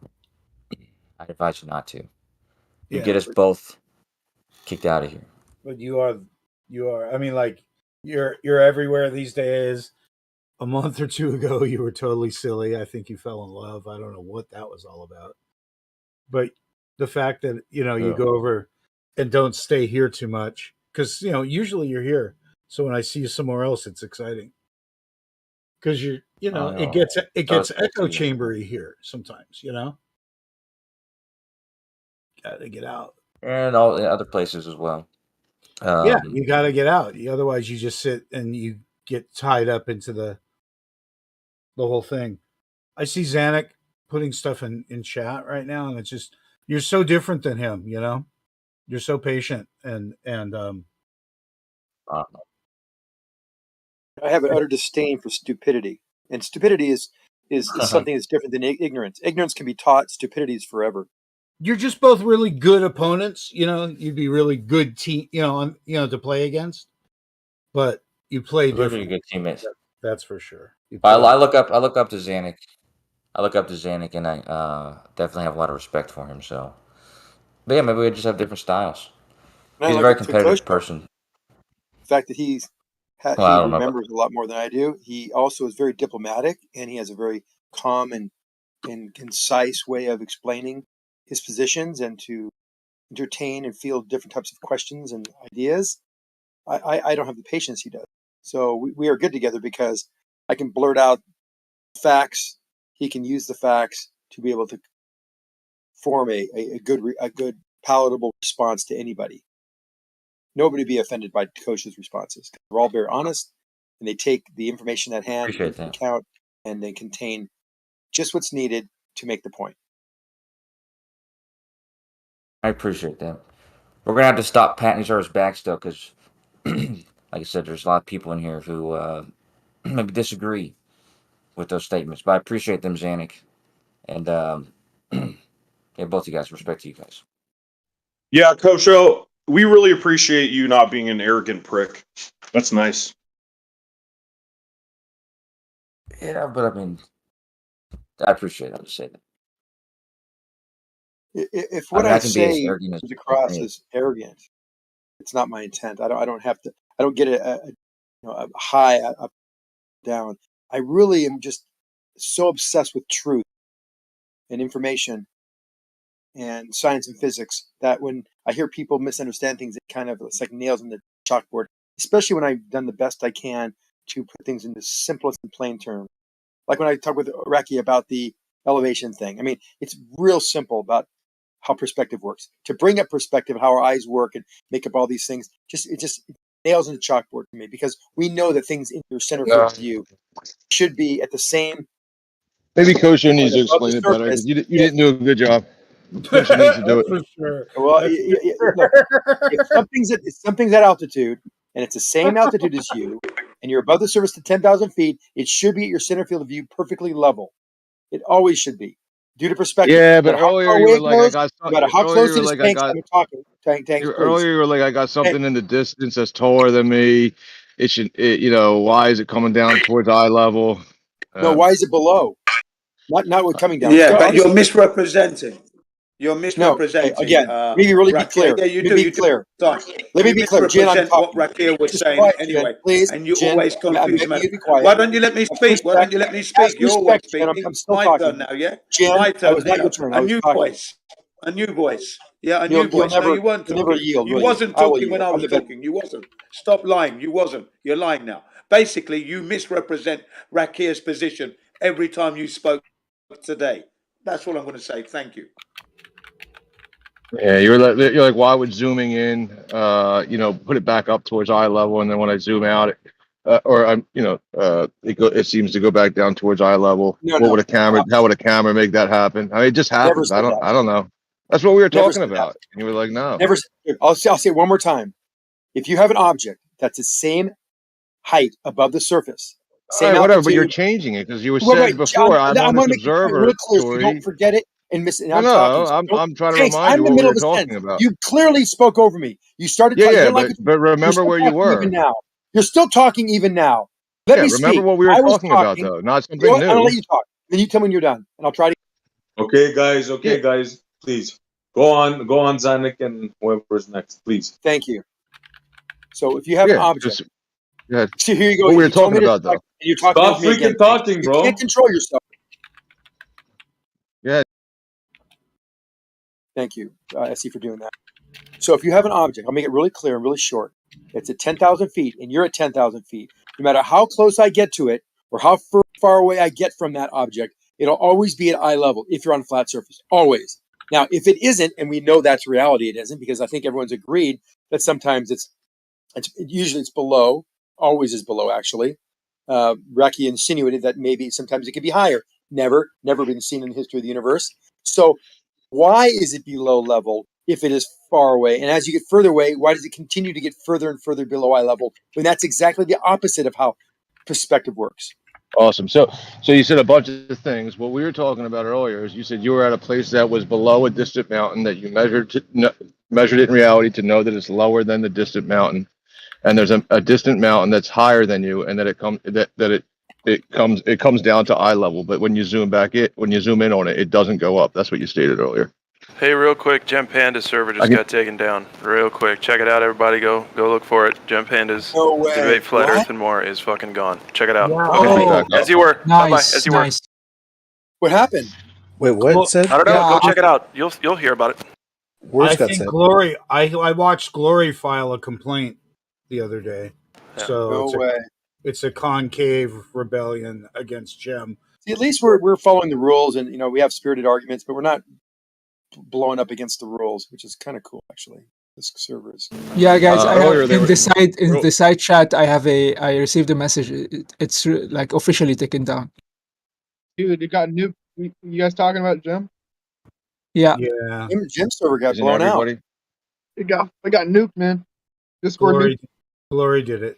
I'd advise you not to. You Yeah, get us both kicked out of here. but you are. I mean, like you're everywhere these days. A month or two ago, you were totally silly. I think you fell in love. I don't know what that was all about. But the fact that you Yeah. go over and don't stay here too much because usually you're here. So when I see you somewhere else, it's exciting because it know. gets So echo see you. chambery here sometimes. Got to get out. And all the other places as well. Yeah, you got to get out. Otherwise, you just sit and you get tied up into the whole thing. I see Zanuck putting stuff in chat right now, and it's just you're so different than him. You're so patient and Uh, I have an utter disdain for stupidity, and stupidity is something that's different than ignorance. Ignorance can be taught. Stupidity is forever. you're just both really good opponents. You'd be really good team. To play against, but you play we're really different. good teammates. That's for sure. I look up to Zanuck. I look up to Zanuck, and I definitely have a lot of respect for him. So, but yeah, maybe we just have different styles. He's a very competitive person. The fact that he Well, I don't know. remembers a lot more than I do. He also is very diplomatic, and he has a very calm and concise way of explaining his positions and to entertain and field different types of questions and ideas. I don't have the patience he does. So we are good together because I can blurt out facts. He can use the facts to be able to form a good palatable response to anybody. Nobody be offended by Coach's responses. They're all very honest, and they take the information at hand into account, and they contain just what's needed to make the point. I appreciate that. We're gonna have to stop patting each other's backs though, because, like I said, there's a lot of people in here who maybe disagree with those statements. But I appreciate them, Zanuck, and yeah, both you guys. Respect to you guys. Yeah, Coach O, we really appreciate you not being an arrogant prick. That's nice. Yeah, but I mean, I appreciate it. I'll just say that. If what I I can be as say arrogant as comes across as arrogant, it's not my intent. I don't have to. I don't get a high up down. I really am just so obsessed with truth and information and science and physics that when I hear people misunderstand things, it's like nails in the chalkboard. Especially when I've done the best I can to put things in the simplest and plain terms. Like when I talk with Raki about the elevation thing. I mean, it's real simple about how perspective works. To bring up perspective, how our eyes work, and make up all these things, it just nails in the chalkboard to me because we know that things in your center field view should be at the same. Maybe Kosher needs to above the explain it better because surface. you didn't do a good job. Kosher needs to do it. For sure. Well, look, if something's at altitude and it's the same altitude as you, and you're above the surface to 10,000 feet, it should be at your center field of view perfectly level. It always should be due to perspective. Yeah, No but matter how earlier far you away were it like, I goes, got. no matter how Earlier you close were it is, like, tanks. I'm talking. Tanks, please. Earlier you were like, I got something in the distance that's taller than me. Why is it coming down towards eye level? No, why is it below? Not with coming down. Yeah, but Obviously, you're misrepresenting. You're no. misrepresenting. Again, let me really be clear. Yeah, you Let do. me You be do. clear. Let Let me be clear. Jin, I'm Misrepresent what talking. Rakia was Just saying quiet, Jin. anyway, Please, and you Jin. always I'm confuse begging me. you to be quiet. Why don't you let me Have speak? Why don't respect. you let me Have speak? You're always respect, Jin. speaking. I'm still My talking. turn now, yeah? Jin, My that turn was not your now. turn. I A was new talking. voice. A new voice. Yeah, a new You'll voice. No, you weren't never talking. yield, You will you? wasn't I will talking when yield. I I'm was the better. talking. You wasn't. Stop lying. You wasn't. You're lying now. Basically, you misrepresent Rakia's position every time you spoke today. That's all I'm going to say. Thank you. Yeah, you're like, why would zooming in, put it back up towards eye level, and then when I zoom out, it seems to go back down towards eye level. No. How would a camera make that happen? I mean, it just Never happens. said that. I don't know. That's what we were Never talking said that. about. And you were like, no. Never. I'll say it one more time. If you have an object that's the same height above the surface, All same right, whatever, but you're altitude. changing it because you were Wait. said before, I'm I on want this to make the point real clear so you don't observatory. forget it and miss it. And No, I'm talking. no, So don't, I'm trying to Thanks. remind I'm you in the what we middle were of a talking sentence. about. You clearly spoke over me. You started talking. Yeah, Didn't like it. but You're remember still where you talking even were. now. You're still talking even now. Let Yeah, me remember speak. what we were I was talking about, talking. though, not You know something what? I'm gonna new. let you talk. Then you tell me when you're done, and I'll try to. Okay, guys. Okay, guys. Please go on, Zanuck, and whoever's next, please. Thank you. So if you have an Yeah, object, just yeah. see, here you go. What we were You told talking me to about, though. select, and you're talking Stop over me again. freaking talking, You bro. can't control yourself. Yeah. Thank you, SE, for doing that. So if you have an object, I'll make it really clear and really short. It's at 10,000 feet, and you're at 10,000 feet. No matter how close I get to it, or how far away I get from that object, it'll always be at eye level if you're on a flat surface. Always. Now, if it isn't, and we know that's reality, it isn't, because I think everyone's agreed that sometimes usually it's below, always is below, actually. Reki insinuated that maybe sometimes it could be higher. Never been seen in the history of the universe. So why is it below level if it is far away? And as you get further away, why does it continue to get further and further below eye level when that's exactly the opposite of how perspective works? Awesome. So you said a bunch of things. What we were talking about earlier is you said you were at a place that was below a distant mountain that you measured it in reality to know that it's lower than the distant mountain, and there's a distant mountain that's higher than you, and that it comes down to eye level. But when you zoom in on it, it doesn't go up. That's what you stated earlier. Hey, real quick, Gem Panda's server just got taken down. Real quick, check it out, everybody. Go look for it. Gem Panda's debate flat Earth and more is fucking gone. Check it out. Wow. Okay. As you were. Bye bye. As you were. What happened? Wait, what said? I don't know. Go check it out. You'll hear about it. Words I got think said. Glory. I watched Glory file a complaint the other day. Yeah. So No way. It's a concave rebellion against Gem. See, at least we're following the rules, and we have spirited arguments, but we're not blowing up against the rules, which is kind of cool, actually. This server is. Yeah, guys, I earlier have they in were- the side chat. I received a message. It's like officially taken down. Dude, it got nuked. You guys talking about Jim? Yeah. Yeah. Jim server got Isn't blown out. everybody? It got nuked, man. Discord Glory, nuked. Glory did it.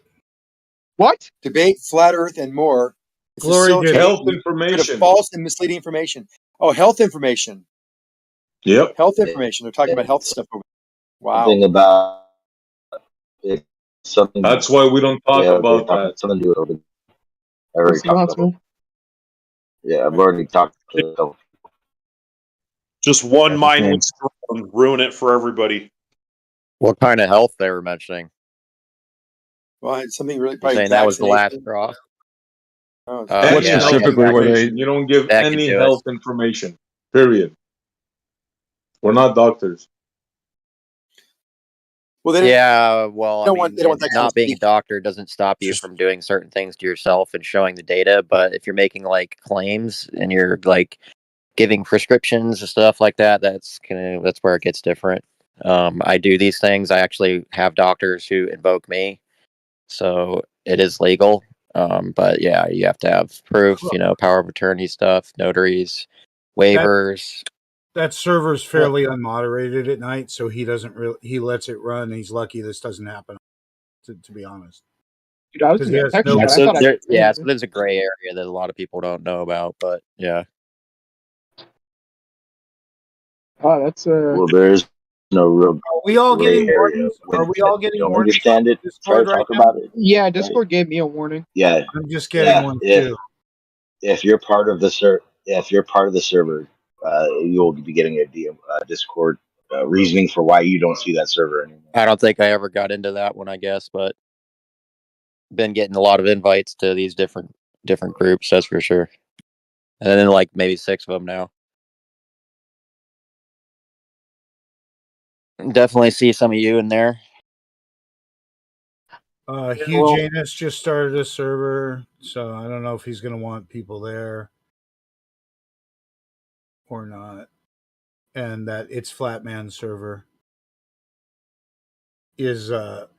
What? Debate, flat Earth, and more. Glory did Health Rid of information. false and misleading information. Oh, health information. Yep. Health information. They're talking about health stuff over there. Wow. Something about something. That's why we don't talk about that. Something to do with it. I already talked about it. Yeah, I've already talked to a couple. Just one mindless drone ruin it for everybody. What kind of health they were mentioning? Well, it's something really You're probably saying that was the last vaccination. straw? Oh, it's Any What yeah, health specifically were they? information. You don't give that could any do it. health information. Period. We're not doctors. Well, they Yeah, well, I don't mean, want. They don't want that kind of not being a speak. doctor doesn't stop you from doing certain things to yourself and showing the data. But if you're making like claims and you're like giving prescriptions and stuff like that, that's where it gets different. I do these things. I actually have doctors who invoke me, so it is legal. But yeah, you have to have proof. Power of attorney stuff, notaries, waivers. That server's fairly unmoderated at night, so he doesn't really. He lets it run. He's lucky this doesn't happen. To be honest, Dude, I was 'Cause gonna he has text no- you, but I So thought so there's a gray area that a lot of people don't know about. But yeah. Oh, that's Well, there's no real Are we all gray getting area. warnings? When Are we all getting you don't warnings? understand it, try to Discord right talk now? about it. Yeah, Discord gave me a warning. Yeah, I'm just getting one too. if you're part of the server, you'll be getting a Discord reasoning for why you don't see that server anymore. I don't think I ever got into that one, I guess, but been getting a lot of invites to these different groups, that's for sure. And then like maybe 6 of them now. Definitely see some of you in there. Hugh Janus just started a server, so I don't know if he's going to want people there or not. And that It's Flatman server is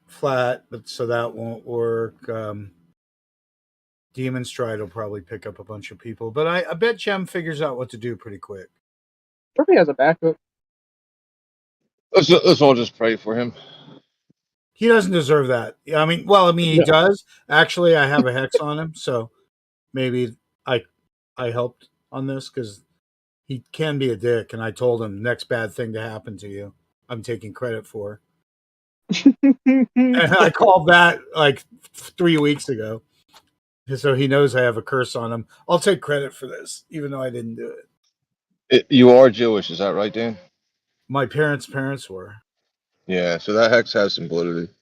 flat, but so that won't work. Demon Stride will probably pick up a bunch of people, but I bet Gem figures out what to do pretty quick. Probably has a backup. Let's all just pray for him. He doesn't deserve that. I mean, he does. Actually, I have a hex on him, so maybe I helped on this because he can be a dick, and I told him next bad thing to happen to you, I'm taking credit for. And I called that like 3 weeks ago. So he knows I have a curse on him. I'll take credit for this, even though I didn't do it. You are Jewish, is that right, Dan? My parents were. Yeah, so that hex has some validity.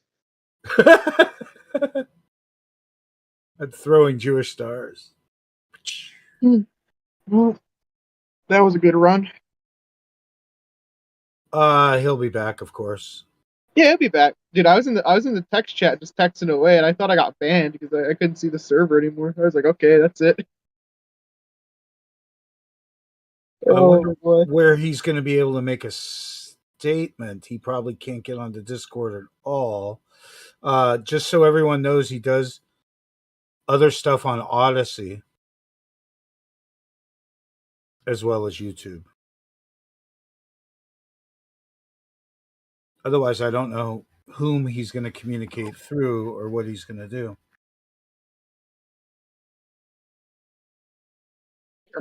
I'm throwing Jewish stars. Well, that was a good run. He'll be back, of course. Yeah, he'll be back, dude. I was in the text chat just texting away, and I thought I got banned because I couldn't see the server anymore. I was like, okay, that's it. I wonder boy. where he's going to be able to make a statement. He probably can't get onto Discord at all. Just so everyone knows, he does other stuff on Odysee as well as YouTube. Otherwise, I don't know whom he's going to communicate through or what he's going to do.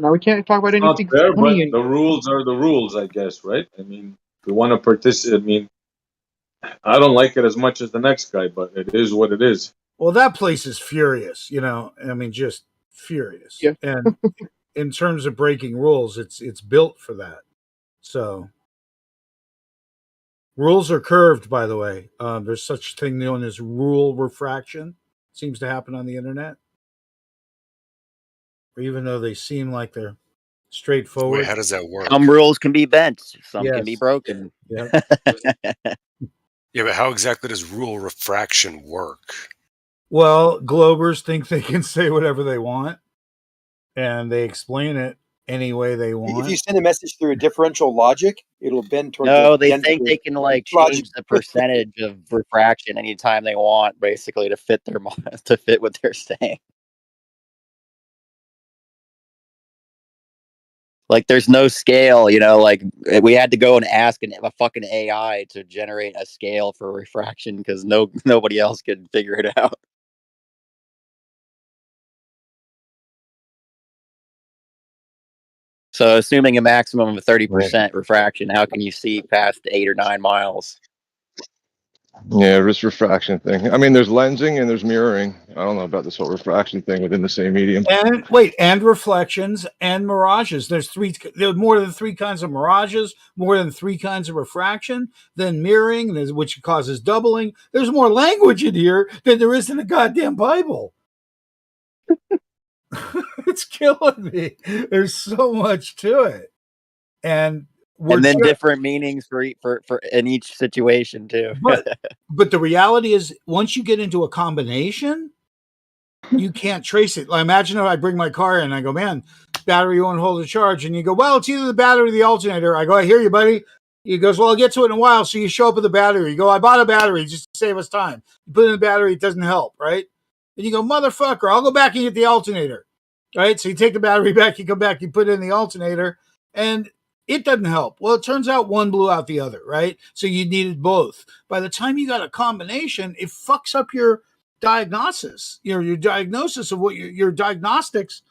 Now we can't talk about It's not anything fair, but funny. the rules are the rules, I guess, right? I mean, if we want to participate, I mean, I don't like it as much as the next guy, but it is what it is. Well, that place is furious, you know. I mean, just furious. Yeah. And in terms of breaking rules, it's built for that. So rules are curved, by the way. There's such thing known as rule refraction. Seems to happen on the internet. Even though they seem like they're straightforward. Wait, how does that work? Some rules can be bent, some can be Yes. broken. Yeah. Yeah, but how exactly does rule refraction work? Well, Globers think they can say whatever they want, and they explain it any way they want. If you send a message through a differential logic, it'll bend towards No, the they end think they can like logic. change the percentage of refraction anytime they want, basically to fit their to fit what they're saying. Like there's no scale, you know, like we had to go and ask a fucking AI to generate a scale for refraction because nobody else could figure it out. So assuming a maximum of 30% refraction, how can you see past 8 or 9 miles? Yeah, this refraction thing. I mean, there's lensing and there's mirroring. I don't know about this whole refraction thing within the same medium. And and reflections and mirages. There are more than 3 kinds of mirages, more than 3 kinds of refraction, then mirroring, which causes doubling. There's more language in here than there is in the goddamn Bible. It's killing me. There's so much to it. And then different meanings for in each situation too. But the reality is, once you get into a combination, you can't trace it. Like, imagine if I bring my car in and I go, man, battery won't hold a charge. And you go, well, it's either the battery or the alternator. I go, I hear you, buddy. He goes, well, I'll get to it in a while. So you show up with the battery. You go, I bought a battery just to save us time. You put in the battery, it doesn't help, right? And you go, motherfucker, I'll go back and get the alternator, right? So you take the battery back, you come back, you put in the alternator, and it doesn't help. Well, it turns out one blew out the other, right? So you needed both. By the time you got a combination, it fucks up your diagnosis. Your diagnosis of what your diagnostics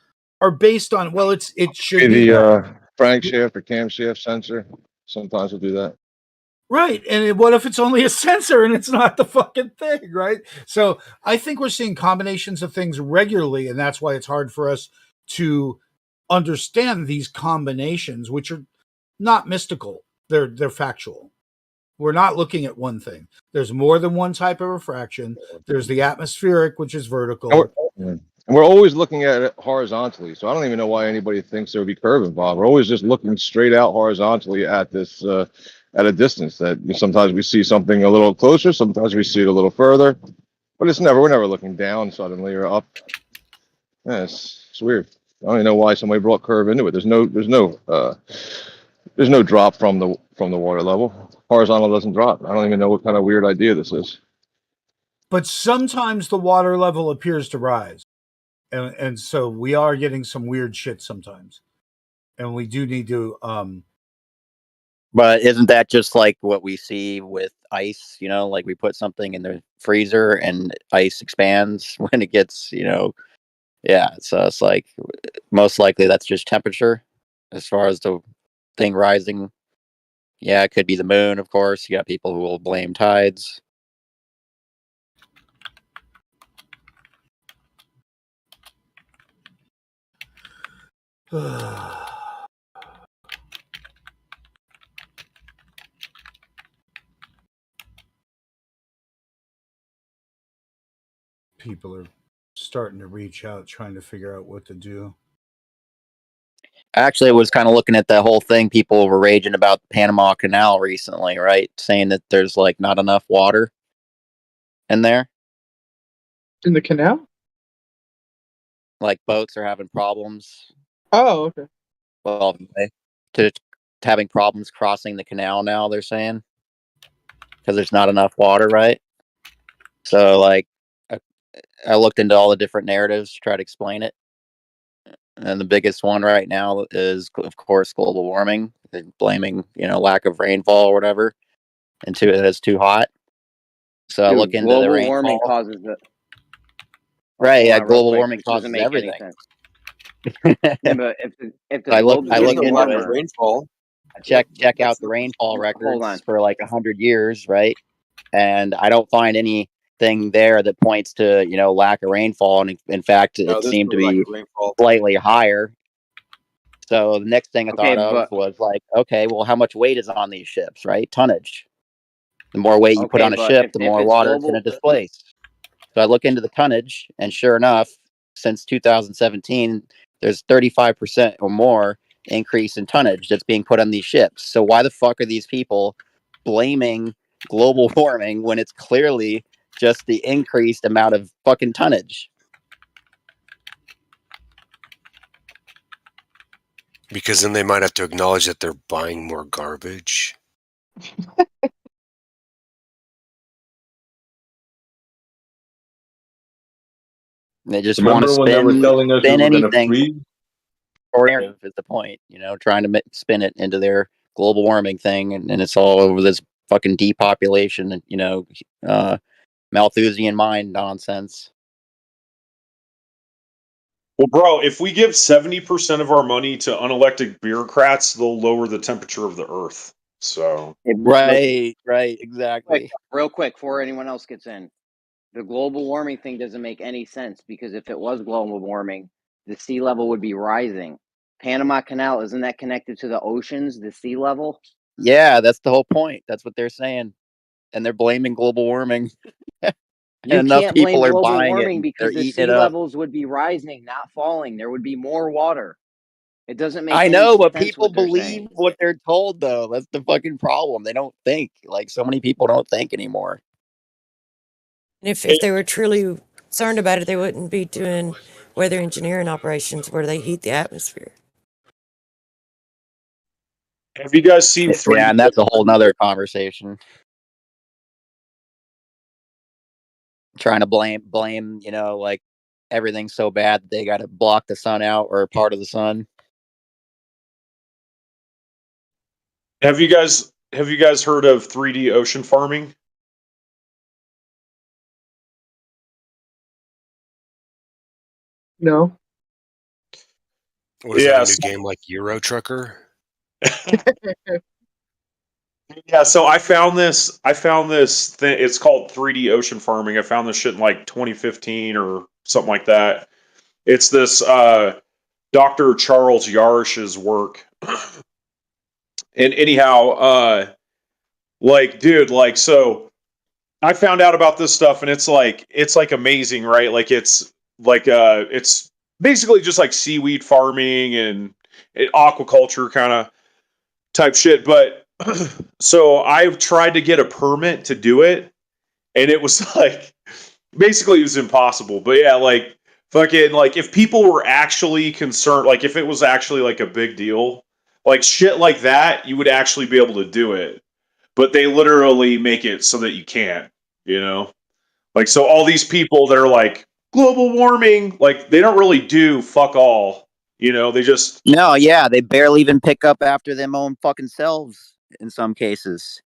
are based on. Well, it should be the crankshaft or camshaft sensor. Sometimes we'll do that. right. And what if it's only a sensor and it's not the fucking thing, right? So I think we're seeing combinations of things regularly, and that's why it's hard for us to understand these combinations, which are not mystical. They're factual. We're not looking at one thing. There's more than one type of refraction. There's the atmospheric, which is vertical. And we're always looking at it horizontally. So I don't even know why anybody thinks there would be curve involved. We're always just looking straight out horizontally at this at a distance that sometimes we see something a little closer, sometimes we see it a little further, but we're never looking down suddenly or up. Yeah, it's weird. I don't even know why somebody brought curve into it. There's no drop from the water level. Horizontal doesn't drop. I don't even know what kind of weird idea this is. But sometimes the water level appears to rise. And so we are getting some weird shit sometimes. And we do need to But isn't that just like what we see with ice? You know, like we put something in the freezer and ice expands when it gets, yeah. So it's like most likely that's just temperature as far as the thing rising. Yeah, it could be the moon, of course. You got people who will blame tides. people are starting to reach out, trying to figure out what to do. Actually, I was kind of looking at that whole thing. People were raging about the Panama Canal recently, right? Saying that there's like not enough water in there. In the canal? Like boats are having problems. Oh, okay. Well, to having problems crossing the canal now. They're saying because there's not enough water, right? So, like, I looked into all the different narratives to try to explain it. And the biggest one right now is, of course, global warming. They're blaming, lack of rainfall or whatever, and it's too hot. So I look Dude, into the global warming rainfall. causes it. Right, Hold yeah, on, real global quick. warming This doesn't causes make any everything. sense. Yeah, but if the I globe's look getting into it. warmer, rainfall. Check That's out the rainfall hold records on. for like 100 years, right? And I don't find anything there that points to lack of rainfall, and in fact, No, it there's seemed no to lack be of rainfall. slightly higher. So the next thing I Okay, thought of but was like, okay, well, how much weight is on these ships, right? Tonnage. The more weight you put okay, on a but ship, the if more it's water it's going global, to displace. So I look into the tonnage, and sure enough, since 2017, there's 35% or more increase in tonnage that's being put on these ships. So why the fuck are these people blaming global warming when it's clearly just the increased amount of fucking tonnage? Because then they might have to acknowledge that they're buying more garbage. They just want to Remember when they were telling us we spin were going to anything freeze? or narrative is the point, trying to spin it into their global warming thing, and it's all over this fucking depopulation and Malthusian mind nonsense. Well, bro, if we give 70% of our money to unelected bureaucrats, they'll lower the temperature of the earth. So, Right, quick, exactly. real quick, before anyone else gets in, the global warming thing doesn't make any sense because if it was global warming, the sea level would be rising. Panama Canal, isn't that connected to the oceans, the sea level? Yeah, that's the whole point. That's what they're saying, and they're blaming global warming. And You enough can't blame people are global buying it, warming and they're because the eating it sea up. levels would be rising, not falling. There would be more water. It doesn't make I any know, but sense people what they're believe saying. what they're told, though. That's the fucking problem. They don't think. Like, so many people don't think anymore. And if they were truly concerned about it, they wouldn't be doing weather engineering operations where they heat the atmosphere. have you guys seen 3D? Yeah, and that's a whole nother conversation. Trying to blame, like everything's so bad that they got to block the sun out or part of the sun. Have you guys heard of 3D ocean farming? No. What is that, a new game like Euro Trucker? Yeah, so I found this thing. It's called 3D ocean farming. I found this shit in like 2015 or something like that. It's this Dr. Charles Yarish's work. And anyhow, like, dude, like, so I found out about this stuff, and it's like amazing, right? Like, it's basically just like seaweed farming and aquaculture kind of type shit. But so I've tried to get a permit to do it, and it was like basically it was impossible. But yeah, like fucking like if people were actually concerned, like if it was actually like a big deal, like shit like that, you would actually be able to do it. But they literally make it so that you can't, you know? Like so all these people that are like global warming, like they don't really do fuck all. They just No, yeah, they barely even pick up after them own fucking selves in some cases.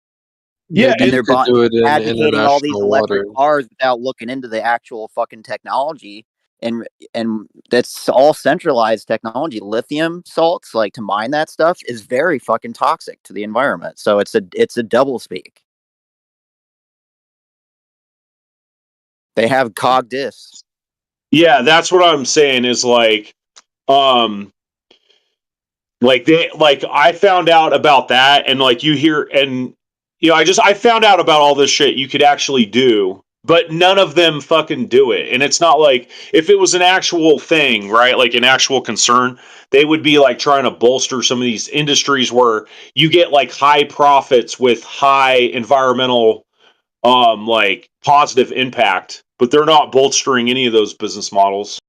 yeah, And and they're To do it in advocating all these international electric waters. cars without looking into the actual fucking technology, and that's all centralized technology. Lithium salts, like to mine that stuff, is very fucking toxic to the environment. So it's a double speak. They have cog dis. yeah, that's what I'm saying is um like I found out about that, and like you hear, and I found out about all this shit you could actually do but none of them fucking do it. And it's not like if it was an actual thing, right? Like an actual concern, they would be like trying to bolster some of these industries where you get like high profits with high environmental like positive impact, but they're not bolstering any of those business models.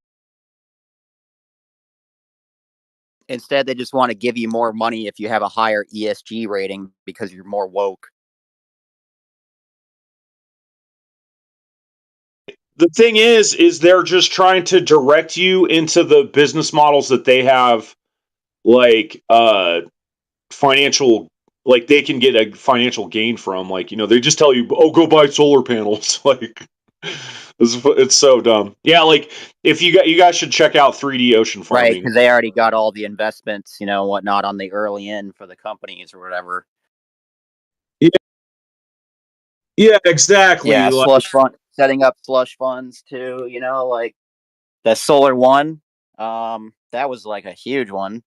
Instead, they just want to give you more money if you have a higher ESG rating because you're more woke. The thing is they're just trying to direct you into the business models that they have, like financial, like they can get a financial gain from. Like, you know, they just tell you, oh, go buy solar panels. Like, it's so dumb. Yeah, like if you guys should check out 3D ocean Right, farming. because they already got all the investments, you know, whatnot on the early end for the companies or whatever. Yeah, exactly. Yeah, Like, slush fund, setting up slush funds too. You know, like the solar one. That was like a huge one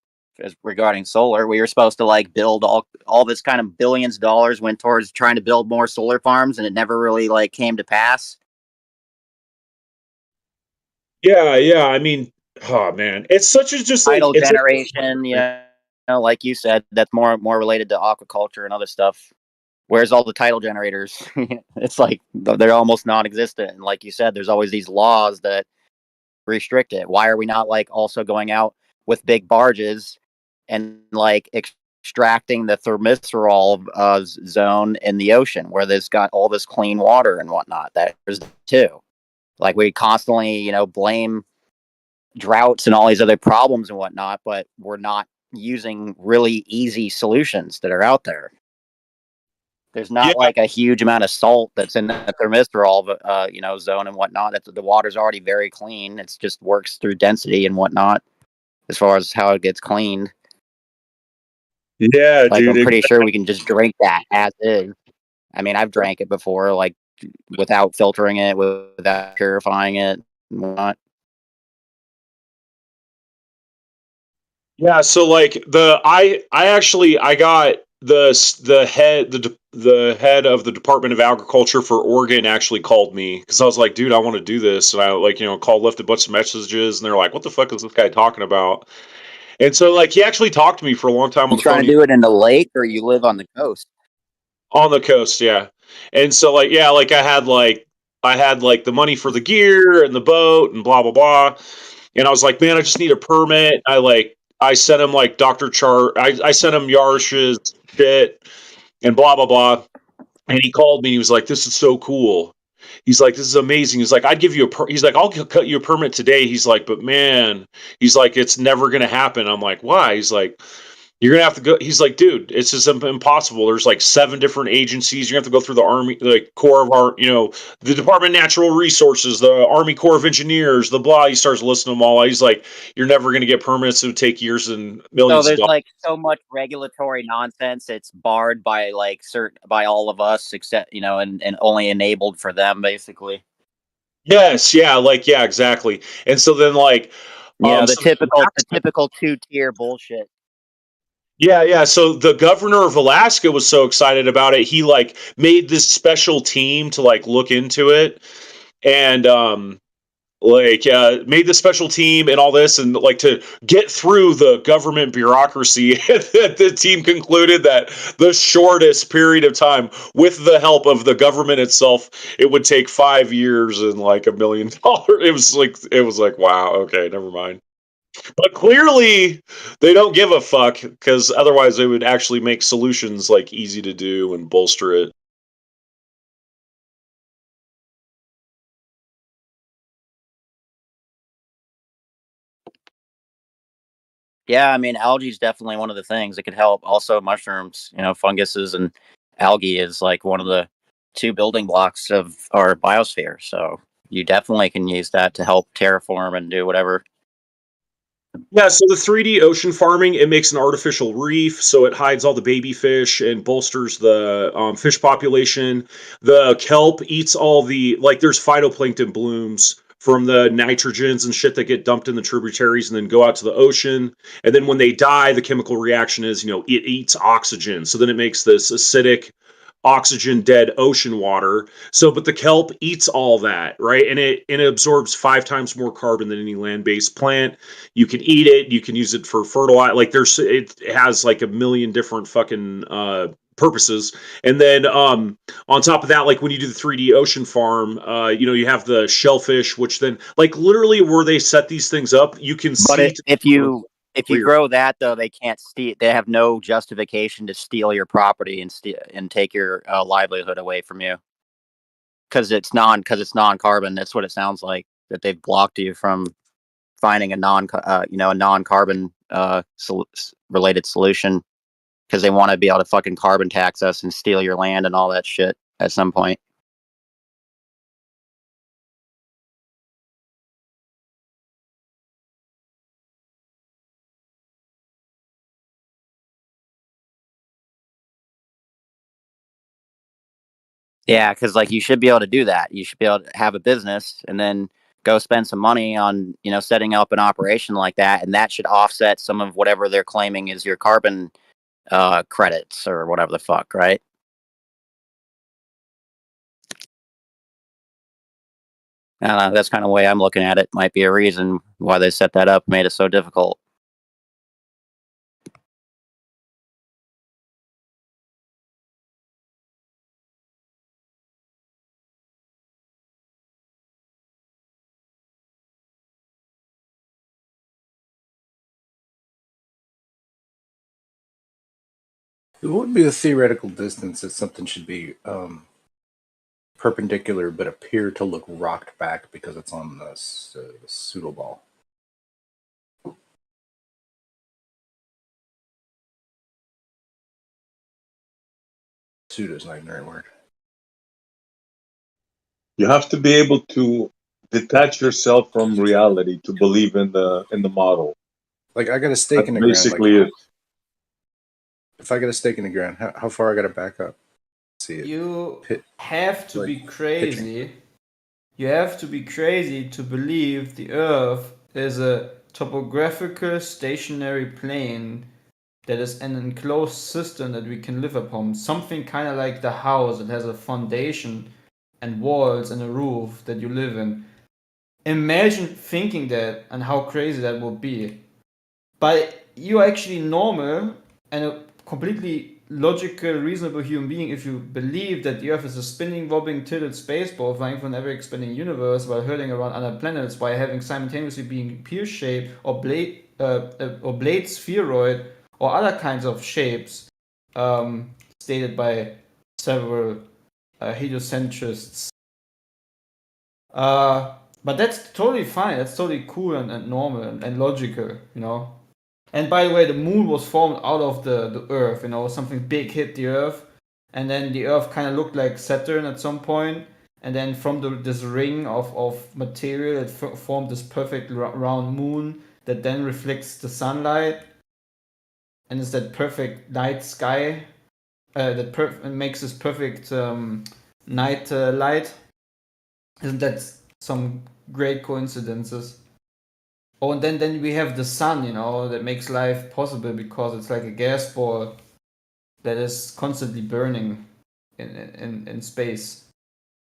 regarding solar. We were supposed to like build all this kind of billions of dollars went towards trying to build more solar farms, and it never really like came to pass. yeah. I mean, oh man, it's such a just like Tidal it's generation, you know, like you said, that's more related to aquaculture and other stuff. Where's all the tidal generators? It's like they're almost non-existent. And like you said, there's always these laws that restrict it. Why are we not like also going out with big barges and like extracting the thermisterol zone in the ocean where there's got all this clean water and whatnot? There's too. Like we constantly, you know, blame droughts and all these other problems and whatnot, but we're not using really easy solutions that are out there. There's not like a huge amount of salt that's in the thermisterol, you know, zone and whatnot. The water's already very clean. It's just works through density and whatnot, as far as how it gets cleaned. Yeah, like dude. I'm pretty sure we can just drink that as is. I mean, I've drank it before, like without filtering it, without purifying it, and whatnot. Yeah, so like I got the head of the Department of Agriculture for Oregon actually called me because I was like, dude, I want to do this, and I like, you know, left a bunch of messages, and they're like, what the fuck is this guy talking about? And so like he actually talked to me for a long time on You the trying phone. to do it in the lake, or you live on the coast? On the coast, yeah. And so like yeah, like I had like the money for the gear and the boat and blah blah blah. And I was like, man, I just need a permit. I sent him like Dr. Chart. I sent him Yarsh's shit and blah blah blah. And he called me. He was like, "This is so cool." He's like, "This is amazing." He's like, "I'd give you he's like, "I'll cut you a permit today." He's like, "But man," he's like, "it's never gonna happen." I'm like, "Why?" He's like, "You're gonna have to go." He's like, "Dude, it's just impossible. There's like 7 different agencies. You have to go through the Army, like Corps of our, you know, the Department of Natural Resources, the Army Corps of Engineers, the blah." He starts listing them all. He's like, "You're never gonna get permits. It would take years and So millions of there's dollars." like so much regulatory nonsense. It's barred by like by all of us, except, you know, and only enabled for them, basically. Yes, yeah, like yeah, exactly. And so then like You know, the so typical 2-tier bullshit. yeah. So the governor of Alaska was so excited about it. He like made this special team to like look into it, and made the special team and all this, and like to get through the government bureaucracy. The team concluded that the shortest period of time, with the help of the government itself, it would take 5 years and like $1 million. It was like wow, okay, never mind. But clearly, they don't give a fuck because otherwise, they would actually make solutions like easy to do and bolster it. Yeah, I mean, algae is definitely one of the things that could help. Also, mushrooms, you know, funguses and algae is like one of the 2 building blocks of our biosphere. So you definitely can use that to help terraform and do whatever. Yeah, so the 3D ocean farming, it makes an artificial reef, so it hides all the baby fish and bolsters the fish population. The kelp eats all the, like, there's phytoplankton blooms from the nitrogens and shit that get dumped in the tributaries and then go out to the ocean. And then when they die, the chemical reaction is, you know, it eats oxygen. So then it makes this acidic oxygen dead ocean water. So, but the kelp eats all that, right? And it absorbs 5 times more carbon than any land-based plant. You can eat it. You can use it for fertilizer. Like it has like a million different fucking purposes. And then on top of that, like when you do the 3D ocean farm, you have the shellfish, which then like literally where they set these things up, you can But see if you grow that though, they can't steal. They have no justification to steal your property and take your livelihood away from you because it's non-carbon. That's what it sounds like, that they've blocked you from finding a non-carbon related solution because they want to be able to fucking carbon tax us and steal your land and all that shit at some point. Yeah, because like you should be able to do that. You should be able to have a business and then go spend some money on setting up an operation like that, and that should offset some of whatever they're claiming is your carbon credits or whatever the fuck, right? I don't know, that's kind of the way I'm looking at it. Might be a reason why they set that up, made it so difficult. It would be a theoretical distance that something should be perpendicular but appear to look rocked back because it's on the pseudoball. Pseudo is not the right word. You have to be able to detach yourself from reality to believe in the model. Like I got a stake in the basically ground. Like, it. if I got a stake in the ground, how far I got to back up? See it. You have to be crazy. Pitching. You have to be crazy to believe the Earth is a topographical stationary plane that is an enclosed system that we can live upon. Something kind of like the house. It has a foundation and walls and a roof that you live in. Imagine thinking that and how crazy that would be. But you're actually normal and a completely logical, reasonable human being if you believe that the Earth is a spinning, wobbling, tilted space ball flying from an ever-expanding universe while hurtling around other planets by having simultaneously being pear-shaped or blade spheroid or other kinds of shapes stated by several heliocentrists. But that's totally fine. That's totally cool and normal and logical, And by the way, the moon was formed out of the Earth, something big hit the Earth, and then the Earth kind of looked like Saturn at some point, and then from this ring of material, it formed this perfect round moon that then reflects the sunlight, and it's that perfect night sky that makes this perfect night light. Isn't that some great coincidences? Oh, and then we have the sun, that makes life possible because it's like a gas ball that is constantly burning in space.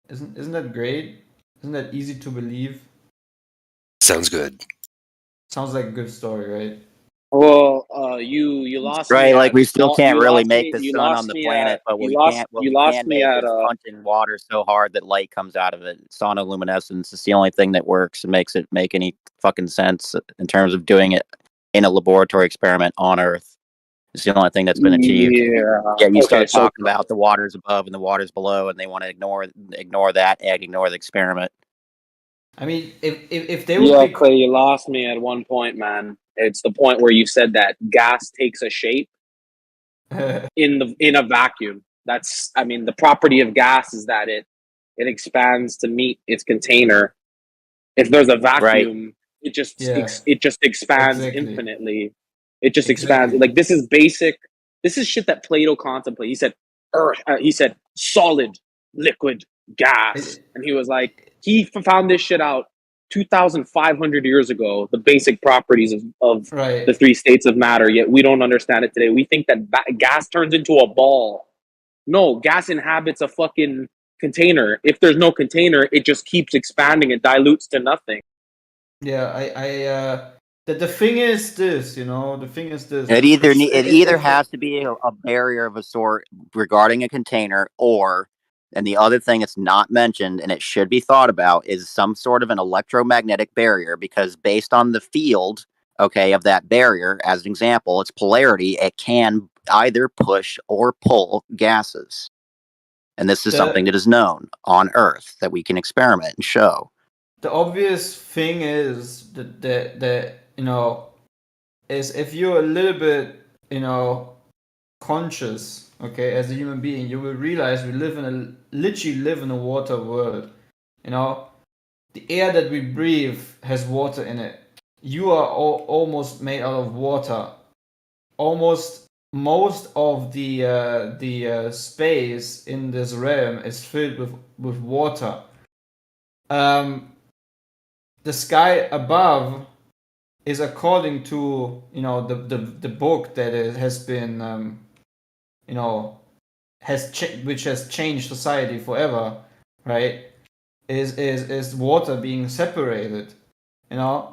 Isn't that great? Isn't that easy to believe? Sounds good. Sounds like a good story, right? Well, you lost me Right, like at we still small. can't You really lost make me. the You sun on lost the me planet, at. but You we lost. can't. What You we lost can me make at. is punching water so hard that light comes out of it. Sonoluminescence is the only thing that works and makes it make any fucking sense in terms of doing it in a laboratory experiment on Earth. It's the only thing that's been achieved. Yeah. You Okay. start So talking about the waters above and the waters below, and they want to ignore that and ignore the experiment. I mean, if they would yeah, be Clay, you lost me at one point, man. It's the point where you said that gas takes a shape in a vacuum. That's. I mean, the property of gas is that it expands to meet its container. If there's a vacuum, it just Yeah. expands Exactly. infinitely. It just expands. Exactly. Like this is basic. This is shit that Plato contemplated. He said earth. He said solid, liquid, gas, and he was like he found this shit out 2,500 years ago. The basic properties of Right. the 3 states of matter. Yet we don't understand it today. We think that gas turns into a ball. No, gas inhabits a fucking container. If there's no container, it just keeps expanding. It dilutes to nothing. Yeah, the thing is this, you know, the thing is this. It either It's it either has to be a barrier of a sort regarding a container, or, and the other thing that's not mentioned and it should be thought about, is some sort of an electromagnetic barrier, because based on the field, okay, of that barrier, as an example, its polarity, it can either push or pull gases. And this is something that is known on Earth that we can experiment and show. The obvious thing is that you know, is if you're a little bit, you know, conscious, okay, as a human being, you will realize we literally live in a water world. You know, the air that we breathe has water in it. You are almost made out of water. Almost most of the space in this realm is filled with water. The sky above is according to, you know, the book that has been you know, which has changed society forever, right? Is water being separated, you know?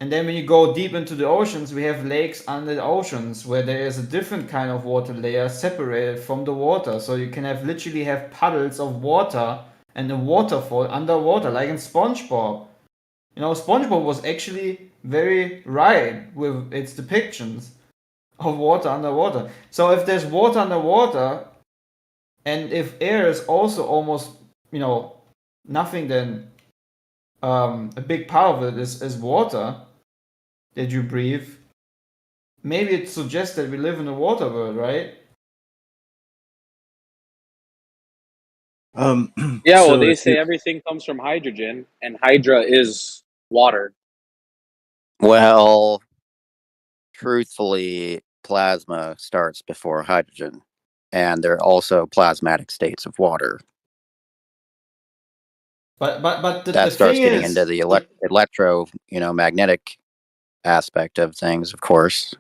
And then when you go deep into the oceans, we have lakes under the oceans where there is a different kind of water layer separated from the water. So you can literally have puddles of water and a waterfall underwater, like in SpongeBob. You know, SpongeBob was actually very right with its depictions of water underwater. So if there's water underwater, and if air is also almost, you know, nothing, then a big part of it is water that you breathe. Maybe it suggests that we live in a water world, right? Yeah, well, they say everything comes from hydrogen, and Hydra is water. Well, truthfully, plasma starts before hydrogen, and there are also plasmatic states of water. But that starts getting into the electro, you know, magnetic aspect of things, of course.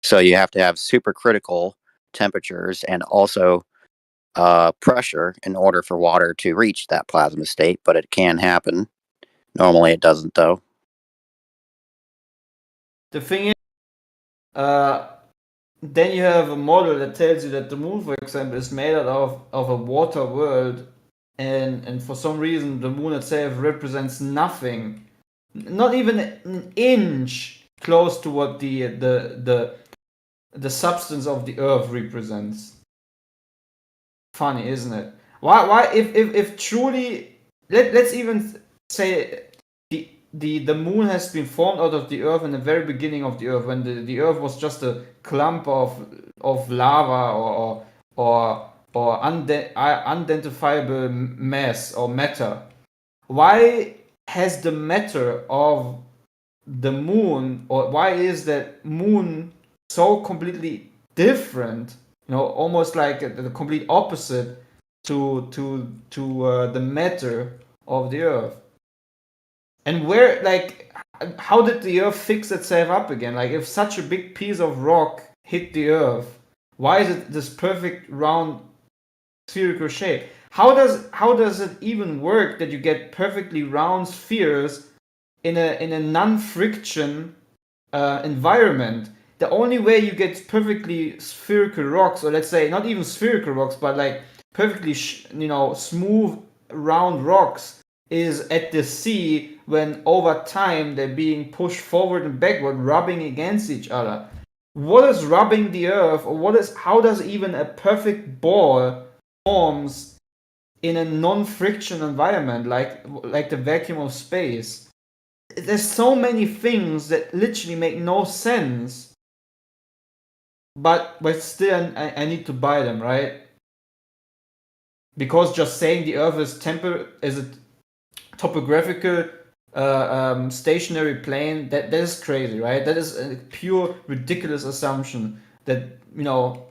So you have to have supercritical temperatures and also pressure in order for water to reach that plasma state, but it can happen. Normally it doesn't, though. The thing is, then you have a model that tells you that the moon, for example, is made out of a water world, and for some reason the moon itself represents nothing, not even an inch close to what the substance of the Earth represents. Funny, isn't it? Why if truly, let's even say the moon has been formed out of the Earth in the very beginning of the Earth, when the Earth was just a clump of lava or unidentifiable mass or matter. Why has the matter of the moon, or why is that moon so completely different? You know, almost like the complete opposite to the matter of the Earth. And where, like, how did the Earth fix itself up again? Like, if such a big piece of rock hit the Earth, why is it this perfect round spherical shape? How does it even work that you get perfectly round spheres in a non-friction environment? The only way you get perfectly spherical rocks, or let's say not even spherical rocks, but like perfectly smooth round rocks, is at the sea, when over time they're being pushed forward and backward, rubbing against each other. What is rubbing the Earth, or how does even a perfect ball forms in a non-friction environment like the vacuum of space? There's so many things that literally make no sense, but still I need to buy them, right? Because just saying the Earth is a topographical stationary plane, that is crazy, right? That is a pure ridiculous assumption that, you know,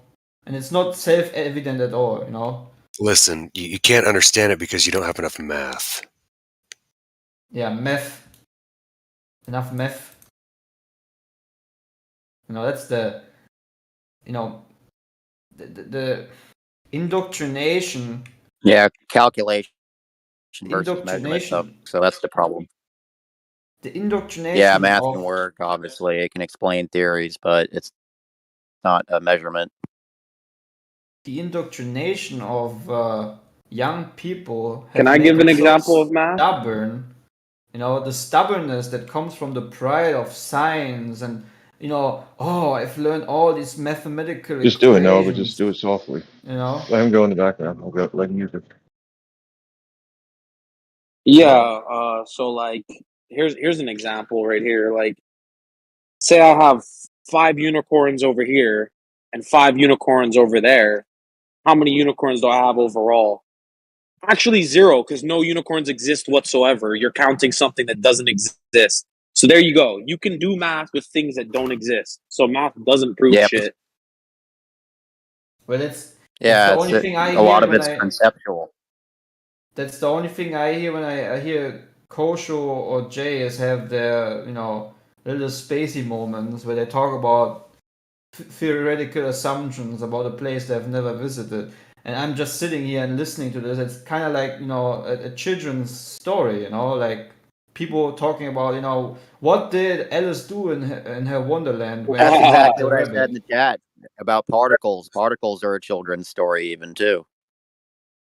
and it's not self-evident at all, you know. Listen, you can't understand it because you don't have enough math. Yeah, meth. Enough meth. You know, that's the, you know, the indoctrination. Yeah, calculation versus measurement. Indoctrination. So that's the problem. The Yeah, indoctrination math can of work. Obviously, it can explain theories, but it's not a measurement. the indoctrination of young people Can have I made give them an so example of math? stubborn. You know, the stubbornness that comes from the pride of science and, oh, I've learned all these mathematical Just do it, no, but just equations, do it softly. you know. Let him go in the background. I'll go let him use it. Yeah. So like, here's an example right here. Like, say I have 5 unicorns over here and 5 unicorns over there. How many unicorns do I have overall? Actually, 0, because no unicorns exist whatsoever. You're counting something that doesn't exist. So there you go. You can do math with things that don't exist. So math doesn't prove Yeah, shit. Well, it's yeah. the It's only thing I a lot hear of when it's I conceptual. that's the only thing I hear when I hear Kosho or Jay is have their, little spacey moments where they talk about theoretical assumptions about a place they've never visited. And I'm just sitting here and listening to this. It's kind of like, a children's story, like people talking about, what did Alice do in her Wonderland when That's she met exactly the what I said in rabbit? the chat about particles. Particles are a children's story, even too.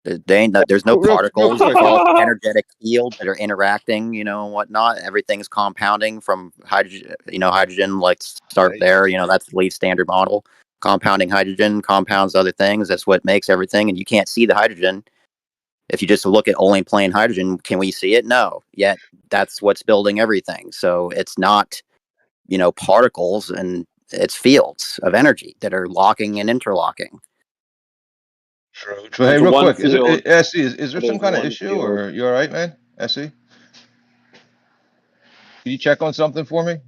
There's no Real particles. quick. It's all energetic fields that are interacting, and whatnot. Everything's compounding from hydrogen. Hydrogen, like start there. That's the lead standard model. Compounding hydrogen compounds other things. That's what makes everything. And you can't see the hydrogen if you just look at only plain hydrogen. Can we see it? No. Yet that's what's building everything. So it's not, particles, and it's fields of energy that are locking and interlocking. True. Hey, It's real one quick, field. SC, is there It some is kind of one issue, field. or you all right, man? SC, can you check on something for me?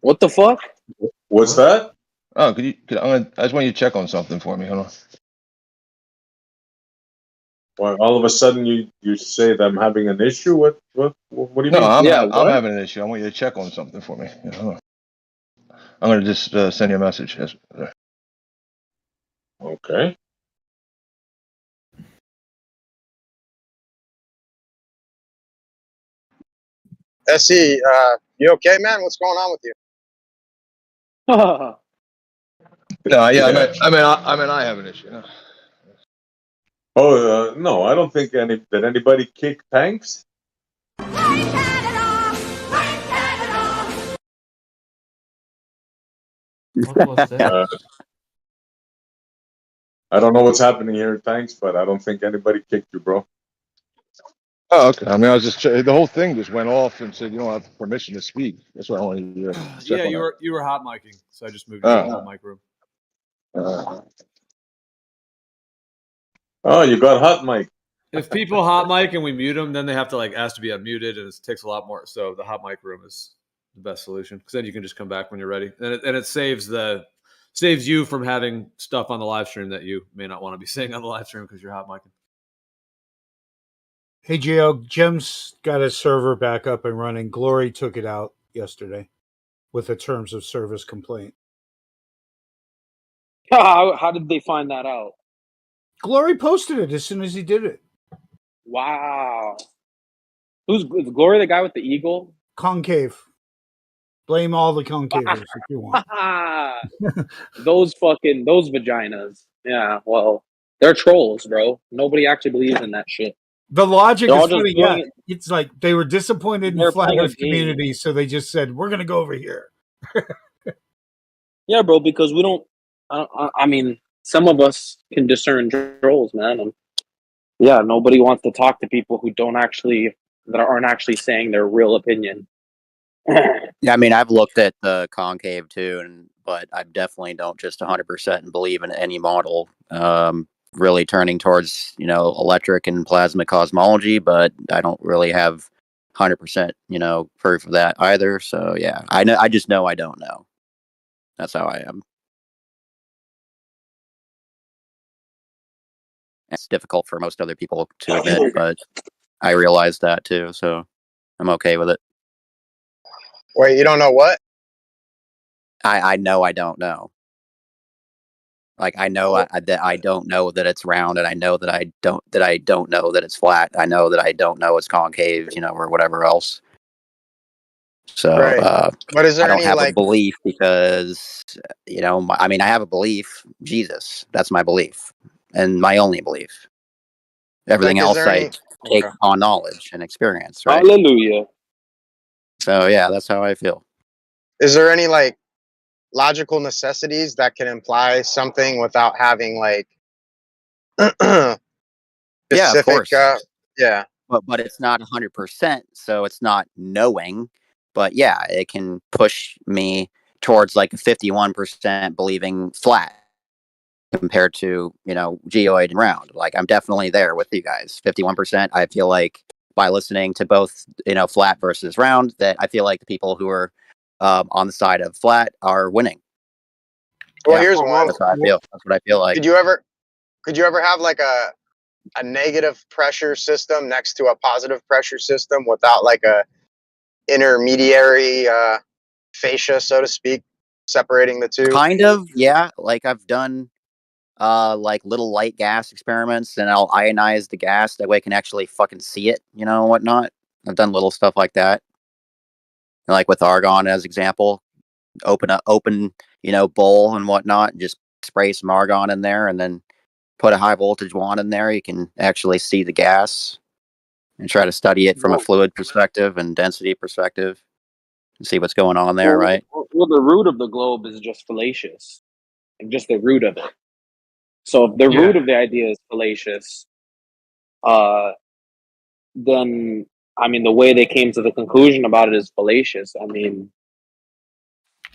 What the fuck? What's What? that? Oh, I just want you to check on something for me. Hold on. Well, all of a sudden you say that I'm having an issue. What do you No, mean? Yeah, I'm what? having an issue. I want you to check on something for me. Hold on. I'm gonna just send you a message. Yes. Okay. SE, you okay, man? What's going on with you? No, yeah, Yeah. I have an issue. No. Oh no, I don't think did anybody kick tanks. What was that? I don't know what's happening here at tanks, but I don't think anybody kicked you, bro. Oh, okay. I mean, I was just the whole thing just went off and said you don't have permission to speak. That's what I wanted to check Yeah, on. you were hot micing, so I just moved you to the hot mic room. Oh, you got hot mic. If people hot mic and we mute them, then they have to ask to be unmuted, and it takes a lot more. So the hot mic room is the best solution because then you can just come back when you're ready, and it saves you from having stuff on the live stream that you may not want to be saying on the live stream because you're hot micing. Hey, Gio, Jim's got his server back up and running. Glory took it out yesterday with a terms of service complaint. How did they find that out? Glory posted it as soon as he did it. Wow. Is Glory the guy with the eagle? Concave. Blame all the concavers if you want. those vaginas. Yeah, well, they're trolls, bro. Nobody actually believes in that shit. The logic They're is all just funny. doing Yeah, it. it's like they were disappointed in They're Flat playing a Earth game. community, so they just said, we're going to go over here. Yeah, bro, because we don't. I mean, some of us can discern trolls, man. And yeah, nobody wants to talk to people who aren't actually saying their real opinion. Yeah, I mean, I've looked at the concave too, but I definitely don't just 100% believe in any model. Really turning towards electric and plasma cosmology, but I don't really have 100% proof of that either. So yeah, I just know I don't know. That's how I am. It's difficult for most other people to admit, but I realize that too, so I'm okay with it. Wait, you don't know what? I know I don't know. Like I know that I don't know that it's round, and I know that I don't know that it's flat. I know that I don't know it's concave, or whatever else. So Right. But is I there don't any have a like belief because I have a belief. Jesus, that's my belief, and my only belief. Everything is else there I any take okay. on knowledge and experience, right? Hallelujah. So yeah, that's how I feel. Is there any like logical necessities that can imply something without having like Yeah, of specific course. yeah. But it's not 100%, so it's not knowing. But yeah, it can push me towards like 51% believing flat compared to geoid and round. Like I'm definitely there with you guys. 51%. I feel like by listening to both flat versus round, that I feel like the people who are on the side of flat are winning. Well, Yeah, here's one. that's how I feel. That's what I feel like. Could you ever have like a negative pressure system next to a positive pressure system without like a intermediary fascia, so to speak, separating the two? Kind of, yeah. Like I've done like little light gas experiments, and I'll ionize the gas that way I can actually fucking see it, and whatnot. I've done little stuff like that. Like with argon as example. Open bowl and whatnot, and just spray some argon in there, and then put a high voltage wand in there. You can actually see the gas and try to study it from a fluid perspective and density perspective and see what's going on there, right? Well, the root of the globe is just fallacious, like just the root of it. So if the root of the idea is fallacious, then the way they came to the conclusion about it is fallacious.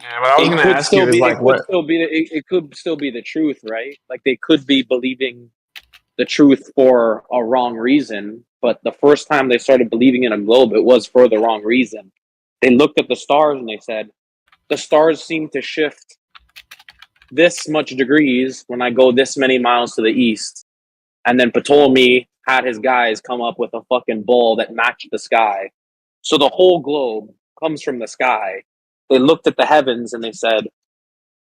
Yeah, what I was It going to could ask you still is be. It like, could what? still be. It could still be the truth, right? Like they could be believing the truth for a wrong reason, but the first time they started believing in a globe, it was for the wrong reason. They looked at the stars and they said, the stars seem to shift this much degrees when I go this many miles to the east. And then Ptolemy had his guys come up with a fucking ball that matched the sky. So the whole globe comes from the sky. They looked at the heavens and they said,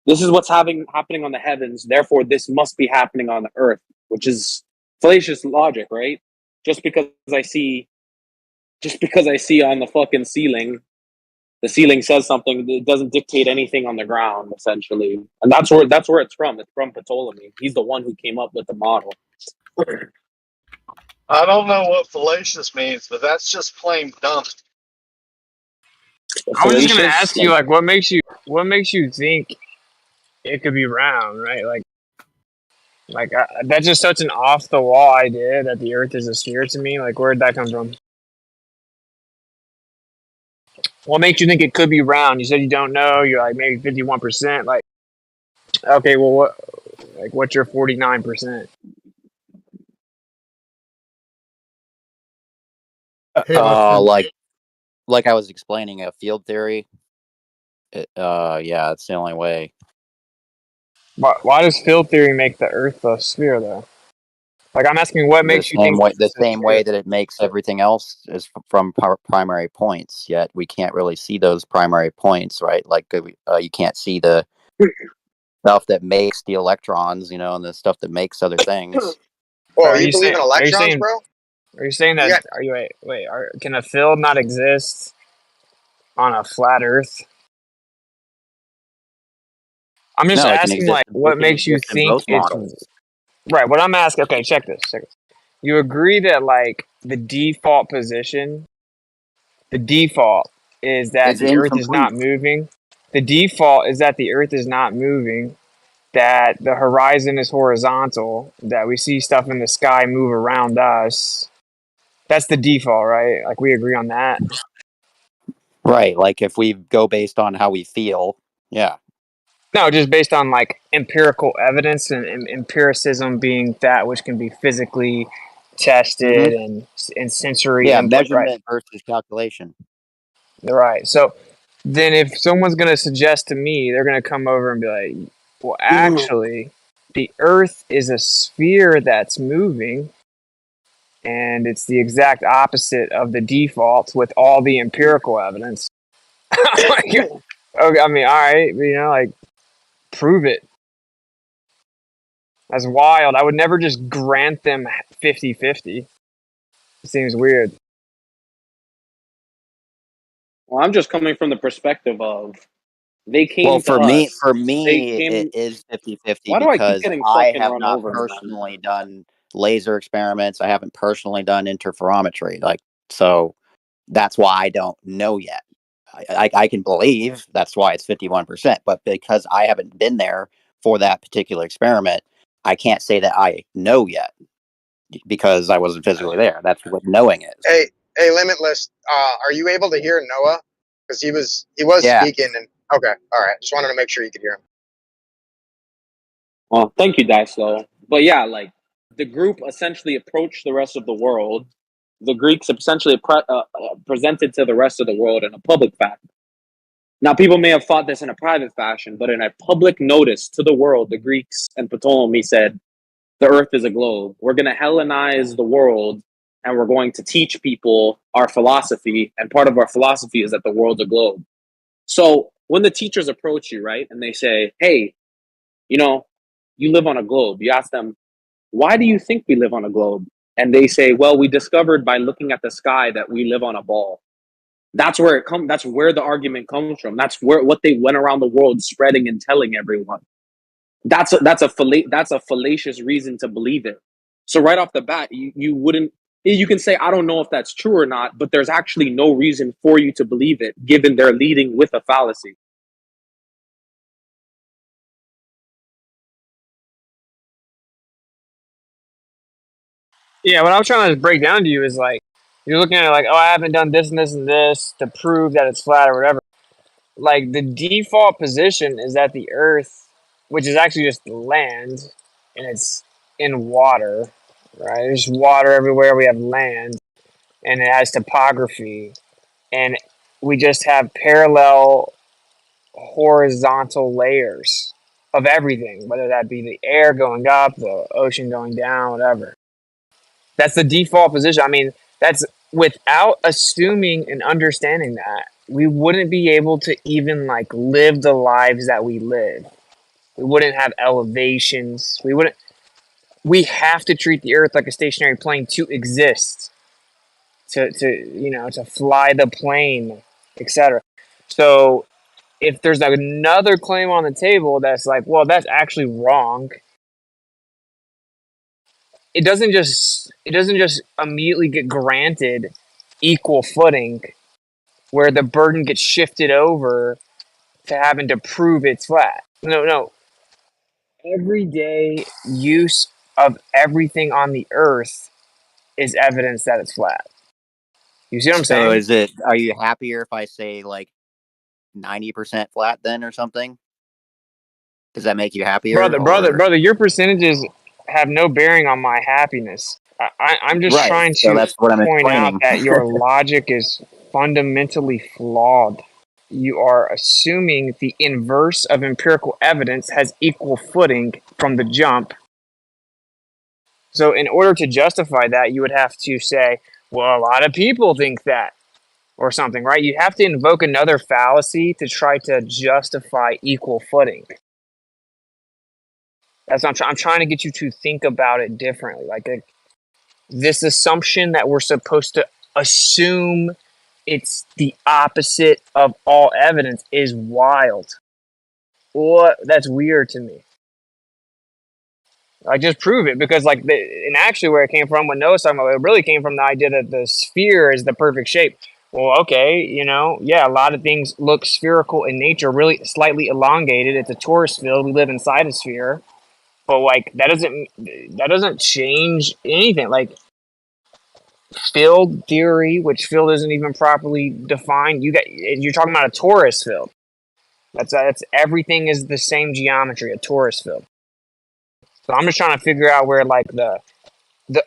this is what's happening on the heavens, therefore this must be happening on the earth, which is fallacious logic, right? Just because I see on the fucking ceiling, the ceiling says something, it doesn't dictate anything on the ground, essentially. And that's where it's from. It's from Ptolemy. He's the one who came up with the model. I don't know what fallacious means, but that's just plain dumb. I was just going to ask you, like what makes you think it could be round, right? Like that's just such an off the wall idea that the Earth is a sphere to me. Like, where did that come from? What makes you think it could be round? You said you don't know. You're like maybe 51%. Like, okay, well, what's your 49%? Like I was explaining a field theory. Yeah, it's the only way. Why does field theory make the Earth a sphere, though? Like, I'm asking, what makes you think The same way that it makes everything else is from primary points. Yet we can't really see those primary points, right? Like you can't see the stuff that makes the electrons, and the stuff that makes other things. Well, you believe in electrons, bro? Are you saying that? Can a field not exist on a flat Earth? I'm just asking, what makes you think it's right? What I'm asking. Okay, check this. You agree that the default position, the default is that the Earth is not moving. The default is that the Earth is not moving. That the horizon is horizontal. That we see stuff in the sky move around us. That's the default, right? Like, we agree on that. Right. Like, if we go based on how we feel, yeah. No, just based on empirical evidence, and empiricism being that which can be physically tested and sensory input, measurement versus calculation. Right. So then if someone's going to suggest to me, they're going to come over and be like, well, actually, the Earth is a sphere that's moving, and it's the exact opposite of the default with all the empirical evidence. Okay, all right, prove it. That's wild. I would never just grant them 50-50. It seems weird. Well, I'm just coming from the perspective of they came Well, to for me, us. for They me, it came. is 50-50 Why do I keep because getting I fucking have run not over, man? personally done laser experiments. I haven't personally done interferometry. Like, so that's why I don't know yet. I can believe that's why it's 51%, but because I haven't been there for that particular experiment, I can't say that I know yet because I wasn't physically there. That's what knowing is. Hey, Limitless. Are you able to hear Noah? Because he was Yeah. speaking, and okay, all right. Just wanted to make sure you could hear him. Well, thank you, Dyslow. But yeah, like the group essentially approached the rest of the world. The Greeks essentially presented to the rest of the world in a public fashion. Now, people may have thought this in a private fashion, but in a public notice to the world, the Greeks and Ptolemy said, the earth is a globe. We're going to Hellenize the world, and we're going to teach people our philosophy. And part of our philosophy is that the world's a globe. So when the teachers approach you, right, and they say, hey, you know, you live on a globe, you ask them, why do you think we live on a globe? And they say, well, we discovered by looking at the sky that we live on a ball. That's where it comes. That's where the argument comes from. That's where what they went around the world spreading and telling everyone. That's a fallacious reason to believe it. So right off the bat, you wouldn't. You can say I don't know if that's true or not, but there's actually no reason for you to believe it, given they're leading with a fallacy. Yeah, what I was trying to break down to you is like, you're looking at it like, oh, I haven't done this and this and this to prove that it's flat or whatever. Like, the default position is that the Earth, which is actually just land, and it's in water, right? There's water everywhere. We have land, and it has topography, and we just have parallel horizontal layers of everything, whether that be the air going up, the ocean going down, whatever. That's the default position. I mean, that's without assuming and understanding that, we wouldn't be able to even like live the lives that we live. We wouldn't have elevations. We have to treat the earth like a stationary plane to exist, to fly the plane, etc. So if there's another claim on the table that's like, well, that's actually wrong, it doesn't just immediately get granted equal footing where the burden gets shifted over to having to prove it's flat. No. Everyday use of everything on the earth is evidence that it's flat. You see what I'm saying? So are you happier if I say like 90% flat then or something? Does that make you happier? Brother, your percentages have no bearing on my happiness. I'm just Right, trying so to that's what I'm point out explaining. that your logic is fundamentally flawed. You are assuming the inverse of empirical evidence has equal footing from the jump. So in order to justify that, you would have to say, well, a lot of people think that, or something, right? You have to invoke another fallacy to try to justify equal footing. That's what I'm trying to get you to think about it differently. Like this assumption that we're supposed to assume it's the opposite of all evidence is wild. What? That's weird to me. I just prove it because, like, and actually, where it came from, when Noah's talking about it, really came from the idea that the sphere is the perfect shape. Well, okay, yeah, a lot of things look spherical in nature, really slightly elongated. It's a torus field. We live inside a sphere, but like that doesn't change anything. Like field theory, which field isn't even properly defined. You're talking about a torus field. That's everything is the same geometry, a torus field. So I'm just trying to figure out where like the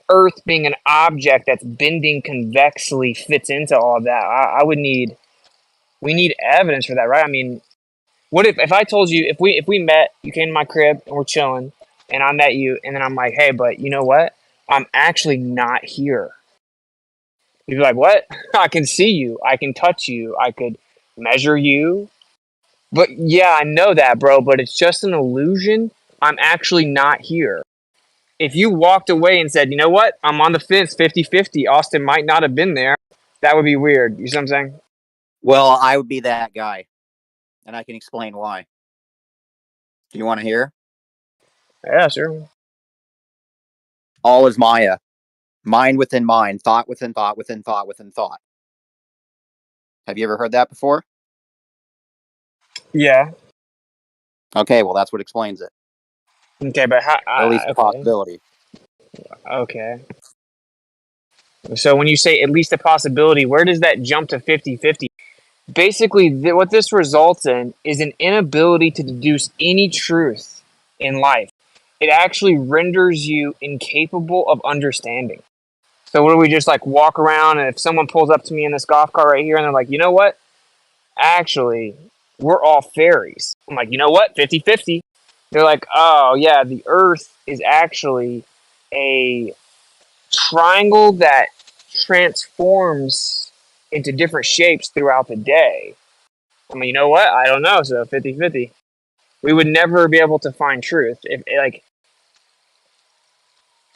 Earth being an object that's bending convexly fits into all of that. We need evidence for that, right? I mean, what if I told you if we met, you came to my crib and we're chilling, and I met you, and then I'm like, hey, but you know what? I'm actually not here. You'd be like, what? I can see you. I can touch you. I could measure you. But yeah, I know that, bro, but it's just an illusion. I'm actually not here. if you walked away and said, you know what, I'm on the fence 50-50, Austin might not have been there, that would be weird. You see what I'm saying? Well, I would be that guy, and I can explain why. Do you want to hear? Yeah, sure. All is Maya. Mind within mind, thought within thought within thought within thought. Have you ever heard that before? Yeah. Okay, well, that's what explains it. Okay, but how? At least a possibility. Okay. So when you say at least a possibility, where does that jump to 50-50? Basically, what this results in is an inability to deduce any truth in life. It actually renders you incapable of understanding. So what do we just like walk around, and if someone pulls up to me in this golf cart right here and they're like, you know what? Actually, we're all fairies. I'm like, you know what? 50-50. They're like, oh yeah, the earth is actually a triangle that transforms into different shapes throughout the day. I mean, you know what? I don't know. So 50-50. We would never be able to find truth. If like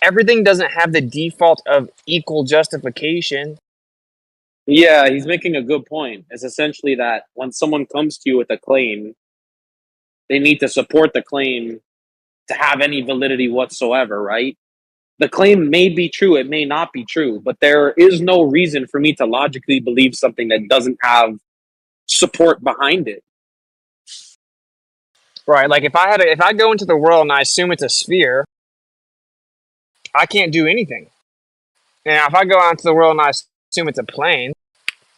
everything doesn't have the default of equal justification. Yeah, he's making a good point. It's essentially that when someone comes to you with a claim, they need to support the claim to have any validity whatsoever, right? The claim may be true, it may not be true, but there is no reason for me to logically believe something that doesn't have support behind it. Right, like if I go into the world and I assume it's a sphere, I can't do anything. And if I go out into the world and I assume it's a plane,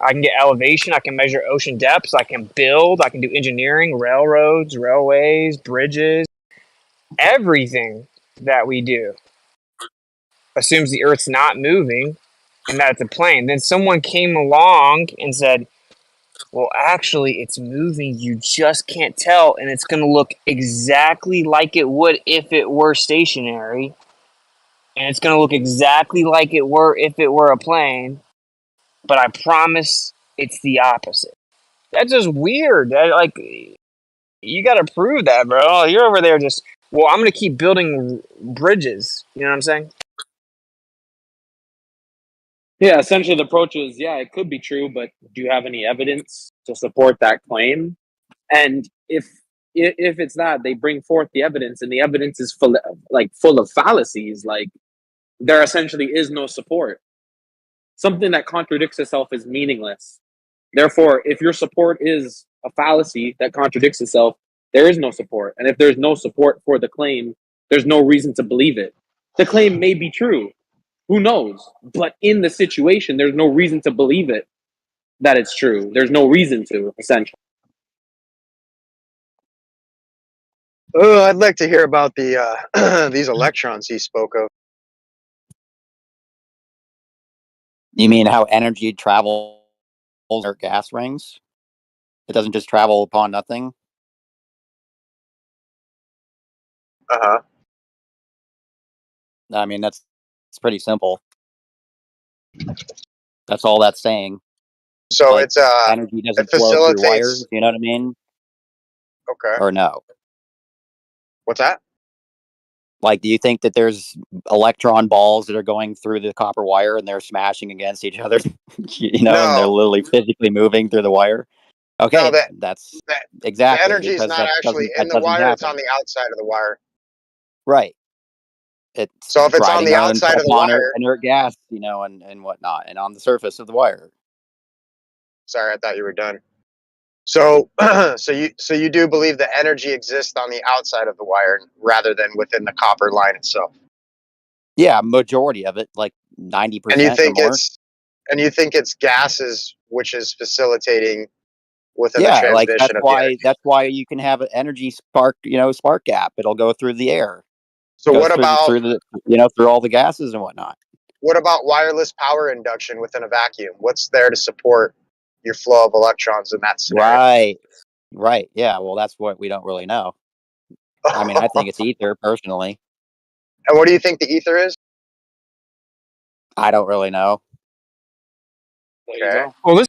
I can get elevation, I can measure ocean depths, I can build, I can do engineering, railroads, railways, bridges, everything that we do assumes the Earth's not moving and that it's a plane. Then someone came along and said, well, actually, it's moving. You just can't tell. And it's going to look exactly like it would if it were stationary. And it's going to look exactly like it were if it were a plane. But I promise it's the opposite. That's just weird. Like, you got to prove that, bro. You're over there just, well, I'm going to keep building bridges. You know what I'm saying? Yeah, essentially the approach is, yeah, it could be true, but do you have any evidence to support that claim? And if it's that, they bring forth the evidence, and the evidence is full of fallacies. Like, there essentially is no support. Something that contradicts itself is meaningless. Therefore, if your support is a fallacy that contradicts itself, there is no support. And if there's no support for the claim, there's no reason to believe it. The claim may be true. Who knows? But in the situation, there's no reason to believe it, that it's true. There's no reason to, essentially. Oh, I'd like to hear about the these electrons he spoke of. You mean how energy travels or gas rings? It doesn't just travel upon nothing? Uh-huh. I mean, it's pretty simple. That's all that's saying. So like, it's energy doesn't it flow through wires, facilitates. you know what I mean? Okay. Or no? What's that? Like, do you think that there's electron balls that are going through the copper wire and they're smashing against each other, and they're No. literally physically moving through the wire? Okay, No, that's the exactly energy is because not that actually in that the doesn't wire, it's happen. on the outside of the wire. Right. It's So if it's on riding the on outside of the upon wire, inert gas, and whatnot, and on the surface of the wire. sorry, I thought you were done. So so you do believe the energy exists on the outside of the wire rather than within the copper line itself. Yeah, majority of it, like 90% And you or think more. it's gases which is facilitating within the Yeah, like transmission of the energy. that's why you can have an energy spark, spark gap. It'll go through the air. So Goes what about through the through all the gases and whatnot. what about wireless power induction within a vacuum? What's there to support your flow of electrons in that scenario? Right. Yeah. Well, that's what we don't really know. I mean, I think it's ether personally. And what do you think the ether is? I don't really know. Okay. Well,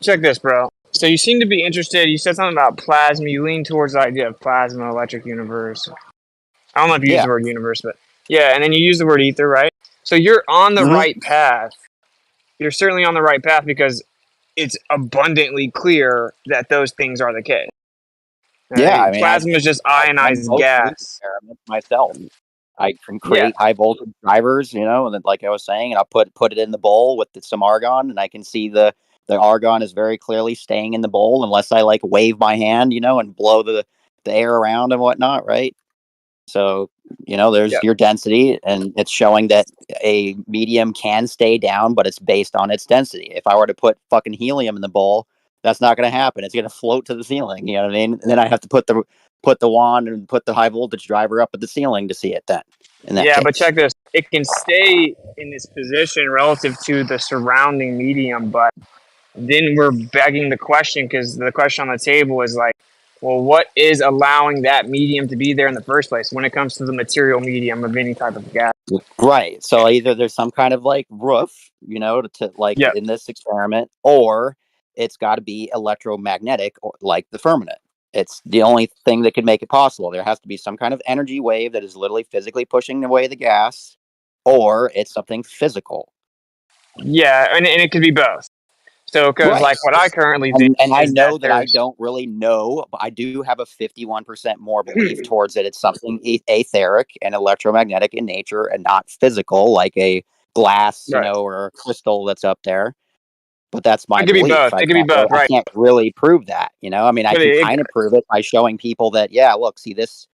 check this, bro. So you seem to be interested. You said something about plasma. You lean towards the idea of plasma electric universe. I don't know if you use Yeah. the word universe, but Yeah, and then you use the word ether, right? So you're on the right path. You're certainly on the right path because it's abundantly clear that those things are the case. Yeah, I mean, Plasma is just I've done ionized most of these gas. experiments myself. I can Yeah. create high voltage drivers, you know, and then, like I was saying, and I'll put it in the bowl with some argon, and I can see the argon is very clearly staying in the bowl unless I like wave my hand, you know, and blow the air around and whatnot, right? So, you know, there's your density, and it's showing that a medium can stay down, but it's based on its density. If I were to put fucking helium in the bowl, that's not going to happen. It's going to float to the ceiling. You know what I mean? And then I have to put the wand and put the high voltage driver up at the ceiling to see it. Then, in that Yeah, case. but check this. It can stay in this position relative to the surrounding medium, but then we're begging the question because the question on the table is like, well, what is allowing that medium to be there in the first place when it comes to the material medium of any type of gas? Right. So either there's some kind of like roof, you know, to like in this experiment, or it's got to be electromagnetic, or like the firmament. It's the only thing that could make it possible. There has to be some kind of energy wave that is literally physically pushing away the gas, or it's something physical. Yeah, and it could be both. So, because like what I currently think, and I is know that I there's don't really know, but I do have a 51% more belief towards it. It's something etheric and electromagnetic in nature, and not physical, like a glass, you know, or a crystal that's up there. But that's my It could be belief. both. It could be both, I right? can't really prove that, you know. I mean, I But can kind of prove it by showing people that, yeah, look, see this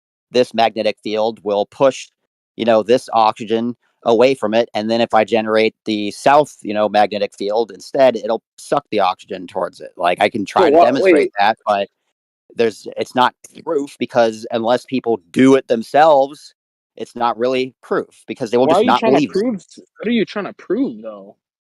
magnetic field will push, you know, this oxygen away from it, and then if I generate the south, you know, magnetic field instead, it'll suck the oxygen towards it. Like I can try to demonstrate that, but it's not proof, because unless people do it themselves, it's not really proof, because they will Why are just you not trying to believe it. prove? What are you trying to prove, though?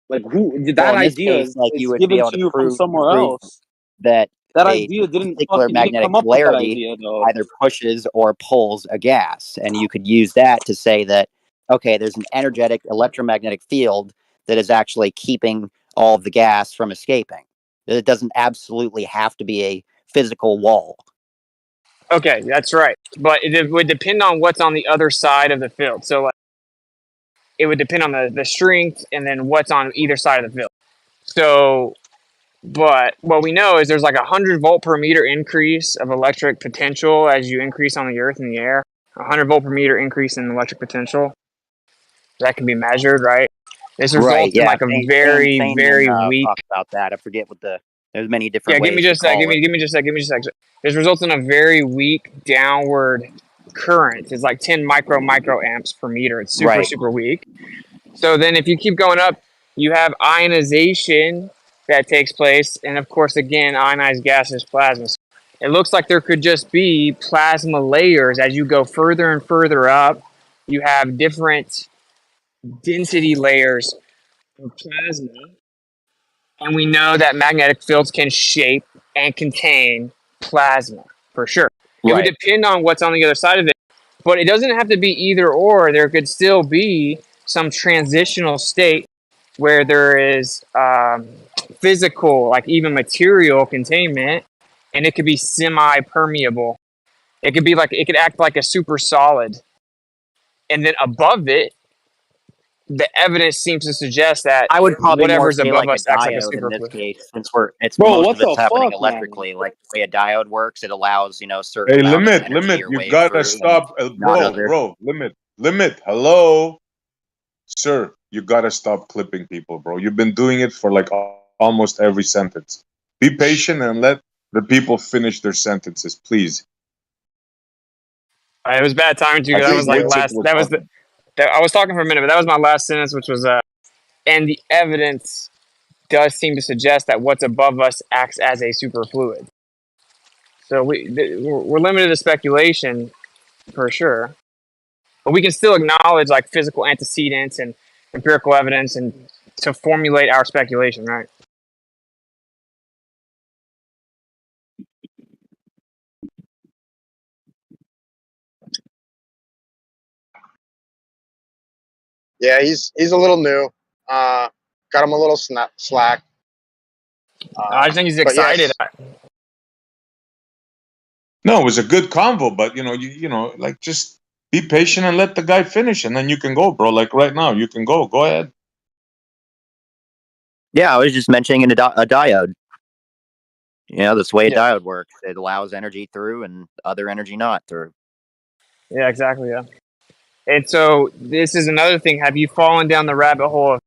Like, who Well, that in this idea case, like you is would be given able to to you from somewhere prove else. that That a idea didn't particular you didn't magnetic come up with that polarity idea, though. either pushes or pulls a gas, and you could use that to say that, okay, there's an energetic electromagnetic field that is actually keeping all of the gas from escaping. It doesn't absolutely have to be a physical wall. Okay, that's right. But it would depend on what's on the other side of the field. So like, it would depend on the strength and then what's on either side of the field. So, but what we know is there's like 100 volt per meter increase of electric potential as you increase on the earth and the air. 100 volt per meter increase in electric potential. That can be measured, right? This results in like a very, very weak. Talk about that. I forget what there's many different Yeah, give me ways to just a sec. call it. Give me just a sec. This results in a very weak downward current. It's like 10 microamps per meter. It's super weak. So then if you keep going up, you have ionization that takes place, and of course, again, ionized gas is plasma. So it looks like there could just be plasma layers as you go further and further up. You have different density layers of plasma. And we know that magnetic fields can shape and contain plasma, for sure. It would depend on what's on the other side of it, but it doesn't have to be either or. There could still be some transitional state where there is physical, like even material containment, and it could be semi-permeable. It could be like, it could act like a super solid. And then above it, the evidence seems to suggest that I would probably more whatever's say above like a us acts like a diode in this superfluid. case, since most Bro, of it's what the happening fuck, man? electrically. Like the way a diode works, it allows, you know, certain Hey, amount of limit, energy or you wave gotta through, and stop, not bro, other. limit. Hello, sir, you gotta stop clipping people, bro. You've been doing it for like almost every sentence. Be patient and let the people finish their sentences, please. It was bad timing too. I That think was like Wojciech last. was That was talking. I was talking for a minute, but that was my last sentence, which was and the evidence does seem to suggest that what's above us acts as a superfluid. So we're limited to speculation for sure, but we can still acknowledge like physical antecedents and empirical evidence and to formulate our speculation, right? Yeah, he's a little new. Got him a little slack. I just think he's But excited. yes, No, it was a good convo, but you know, like just Be patient and let the guy finish, and then you can go, bro. Like right now, you can go. Go ahead. Yeah, I was just mentioning a diode. You know, the way a diode works, it allows energy through and other energy not through. Yeah, exactly. Yeah. And so this is another thing. Have you fallen down the rabbit hole of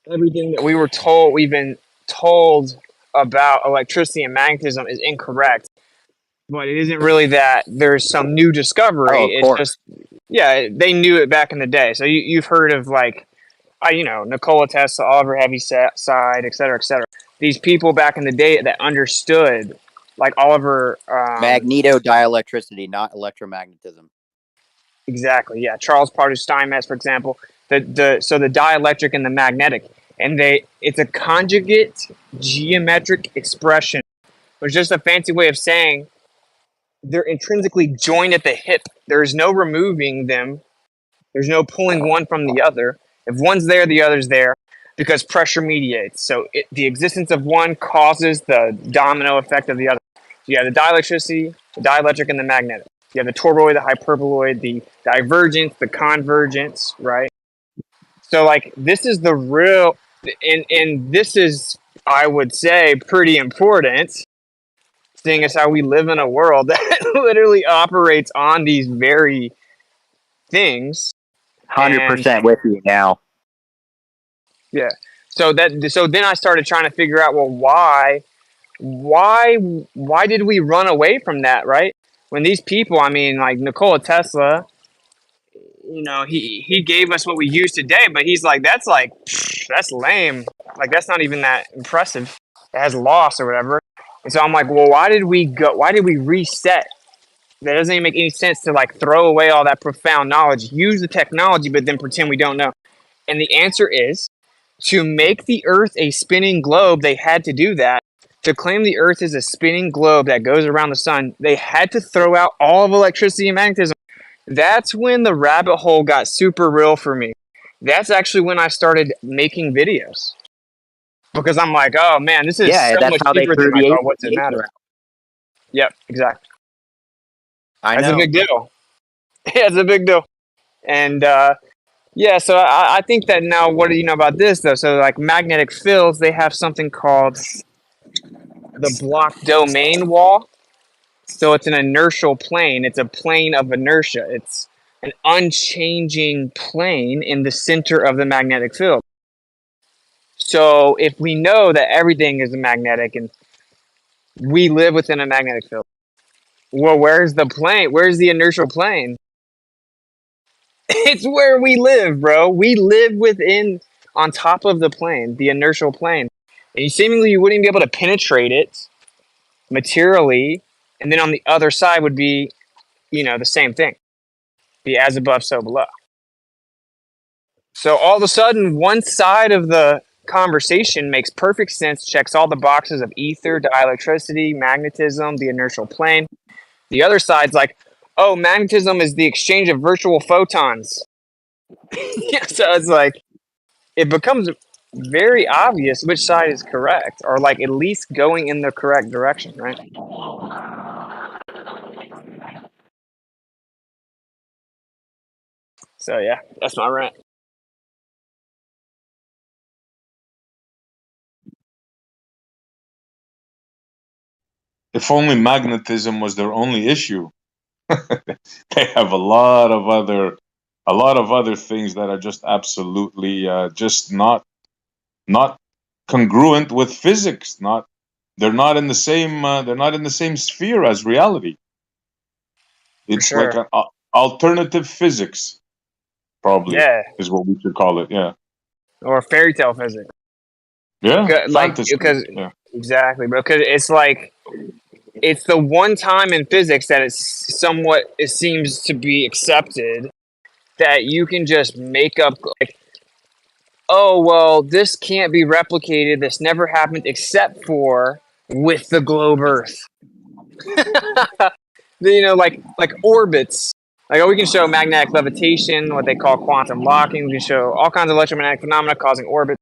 everything that we've been told about electricity and magnetism is incorrect? But it isn't really that there's some new discovery. Oh, of It's course. just, yeah, they knew it back in the day. So you've heard of like, Nikola Tesla, Oliver Heaviside, et cetera, et cetera. These people back in the day that understood, like Oliver. Magnetodielectricity, not electromagnetism. Exactly. Yeah, Charles Pardo Steinmetz, for example. So the dielectric and the magnetic, and it's a conjugate geometric expression, which is just a fancy way of saying they're intrinsically joined at the hip. There is no removing them. There's no pulling one from the other. If one's there, the other's there because pressure mediates. So the existence of one causes the domino effect of the other. So you have the dielectricity, the dielectric, and the magnetic. You have the toroid, the hyperboloid, the divergence, the convergence, right? So like this is the real, and this is, I would say, pretty important, seeing as how we live in a world that literally operates on these very things. 100% with you now. Yeah. So then I started trying to figure out, well, why did we run away from that, right? When these people, I mean, like Nikola Tesla, he gave us what we use today, but he's like, that's lame. Like that's not even that impressive. It has loss or whatever. And so I'm like, well, why did we reset? That doesn't even make any sense to like throw away all that profound knowledge, use the technology, but then pretend we don't know. And the answer is, to make the Earth a spinning globe, they had to do that. To claim the Earth is a spinning globe that goes around the sun, they had to throw out all of electricity and magnetism. That's when the rabbit hole got super real for me. That's actually when I started making videos. Because I'm like, oh man, this is so much deeper than I thought. What's it matter? Yep, exactly. That's a big deal. Yeah, it's a big deal. And yeah, so I think that now, what do you know about this though? So like magnetic fields, they have something called the block domain wall. So it's an inertial plane. It's a plane of inertia. It's an unchanging plane in the center of the magnetic field. So if we know that everything is magnetic and we live within a magnetic field, well, where's the plane? Where's the inertial plane? It's where we live, bro. We live on top of the plane, the inertial plane. And you wouldn't be able to penetrate it materially. And then on the other side would be, the same thing. Be as above, so below. So all of a sudden, one side of the conversation makes perfect sense, checks all the boxes of ether, dielectricity, magnetism, the inertial plane. The other side's like, oh, magnetism is the exchange of virtual photons. So it's like, it becomes very obvious which side is correct, or like at least going in the correct direction, right? So yeah, that's my rant. If only magnetism was their only issue. They have a lot of other things that are just absolutely just not congruent with physics. They're not in the same sphere as reality. It's like an alternative physics, probably. Yeah, is what we should call it. Yeah, or fairy tale physics. Yeah, fantasy. Exactly, bro. Because it's like, it's the one time in physics that it seems to be accepted that you can just make up, like, oh, well, this can't be replicated. This never happened except for with the globe Earth. Like orbits. Like, oh, we can show magnetic levitation, what they call quantum locking. We can show all kinds of electromagnetic phenomena causing orbits.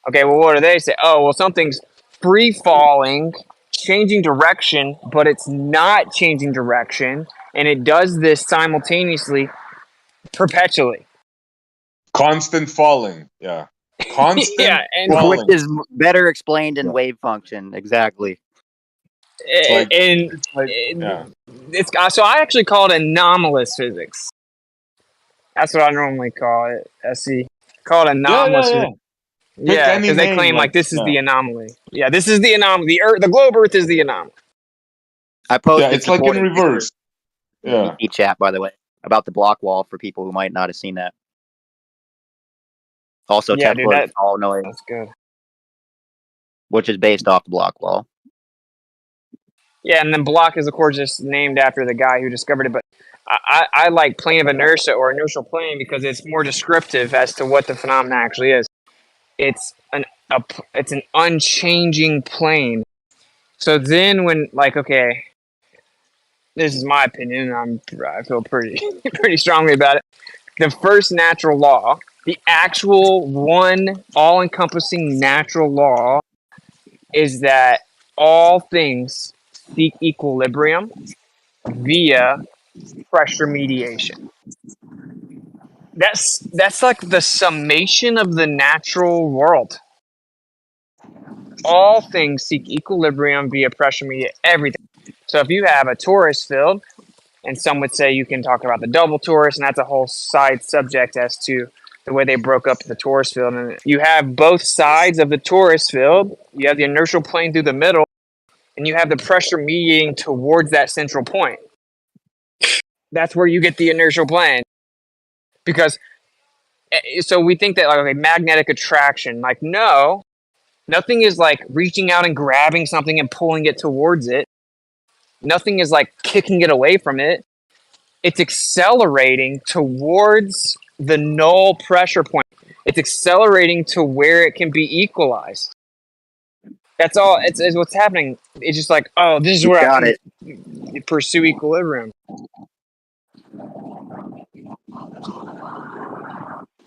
Okay, well, what do they say? Oh, well, something's free falling, changing direction, but it's not changing direction. and it does this simultaneously, perpetually. Constant falling. Yeah. Constant Yeah, and falling. Which is better explained in wave function. Exactly. It's so I actually call it anomalous physics. That's what I normally call it. SC. Call it anomalous physics. Pick Yeah, any because they name, claim like, this is yeah. the anomaly. Yeah, this is the anomaly. The Earth, the globe Earth is the anomaly. I posted it's like in supporting reverse. in the VP chat, by the way, about the block wall for people who might not have seen that. Also, Yeah, dude, Tesla's solenoid, that's good. which is based off the block wall. Yeah, and then block is of course just named after the guy who discovered it. But I like plane of inertia or inertial plane because it's more descriptive as to what the phenomenon actually is. It's an unchanging plane. So then when okay, this is my opinion. I feel pretty pretty strongly about it. The first natural law, the actual one all-encompassing natural law, is that all things seek equilibrium via pressure mediation. That's like the summation of the natural world. All things seek equilibrium via pressure mediation. Everything. So if you have a torus field, and some would say you can talk about the double torus, and that's a whole side subject as to the way they broke up the torus field. And you have both sides of the torus field. You have the inertial plane through the middle, and you have the pressure mediating towards that central point. That's where you get the inertial plane. Because, so we think that magnetic attraction, no, nothing is reaching out and grabbing something and pulling it towards it. Nothing is kicking it away from it. It's accelerating towards the null pressure point. It's accelerating to where it can be equalized. That's all. It's what's happening. It's just this is where I can pursue equilibrium.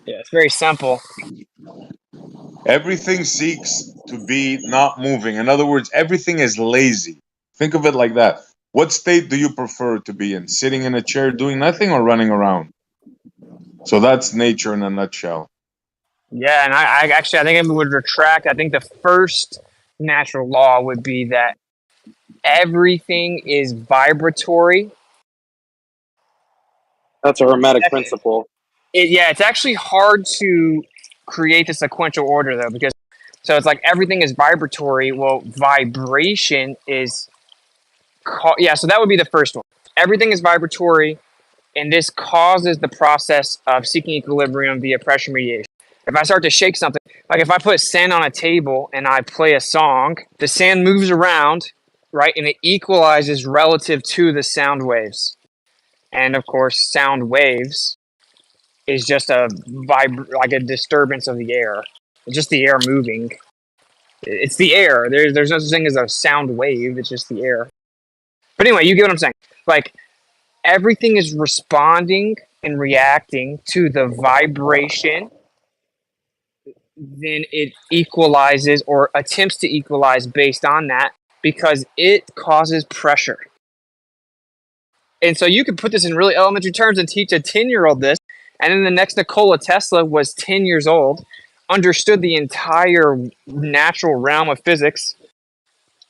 Yeah, it's very simple. Everything seeks to be not moving. In other words, everything is lazy. Think of it like that. What state do you prefer to be in? Sitting in a chair doing nothing or running around? So that's nature in a nutshell. Yeah, and I think I would retract. I think the first natural law would be that everything is vibratory. That's a hermetic principle. It's actually hard to create the sequential order though, because so it's everything is vibratory. Well, vibration is so that would be the first one. Everything is vibratory, and this causes the process of seeking equilibrium via pressure mediation. If I start to shake something, if I put sand on a table and I play a song, the sand moves around, right, and it equalizes relative to the sound waves. And of course, sound waves is just a a disturbance of the air. It's just the air moving. It's the air. There's no such thing as a sound wave. It's just the air. But anyway, you get what I'm saying. Everything is responding and reacting to the vibration. Then it equalizes or attempts to equalize based on that because it causes pressure. And so you could put this in really elementary terms and teach a 10-year-old this. And then the next Nikola Tesla was 10 years old, understood the entire natural realm of physics,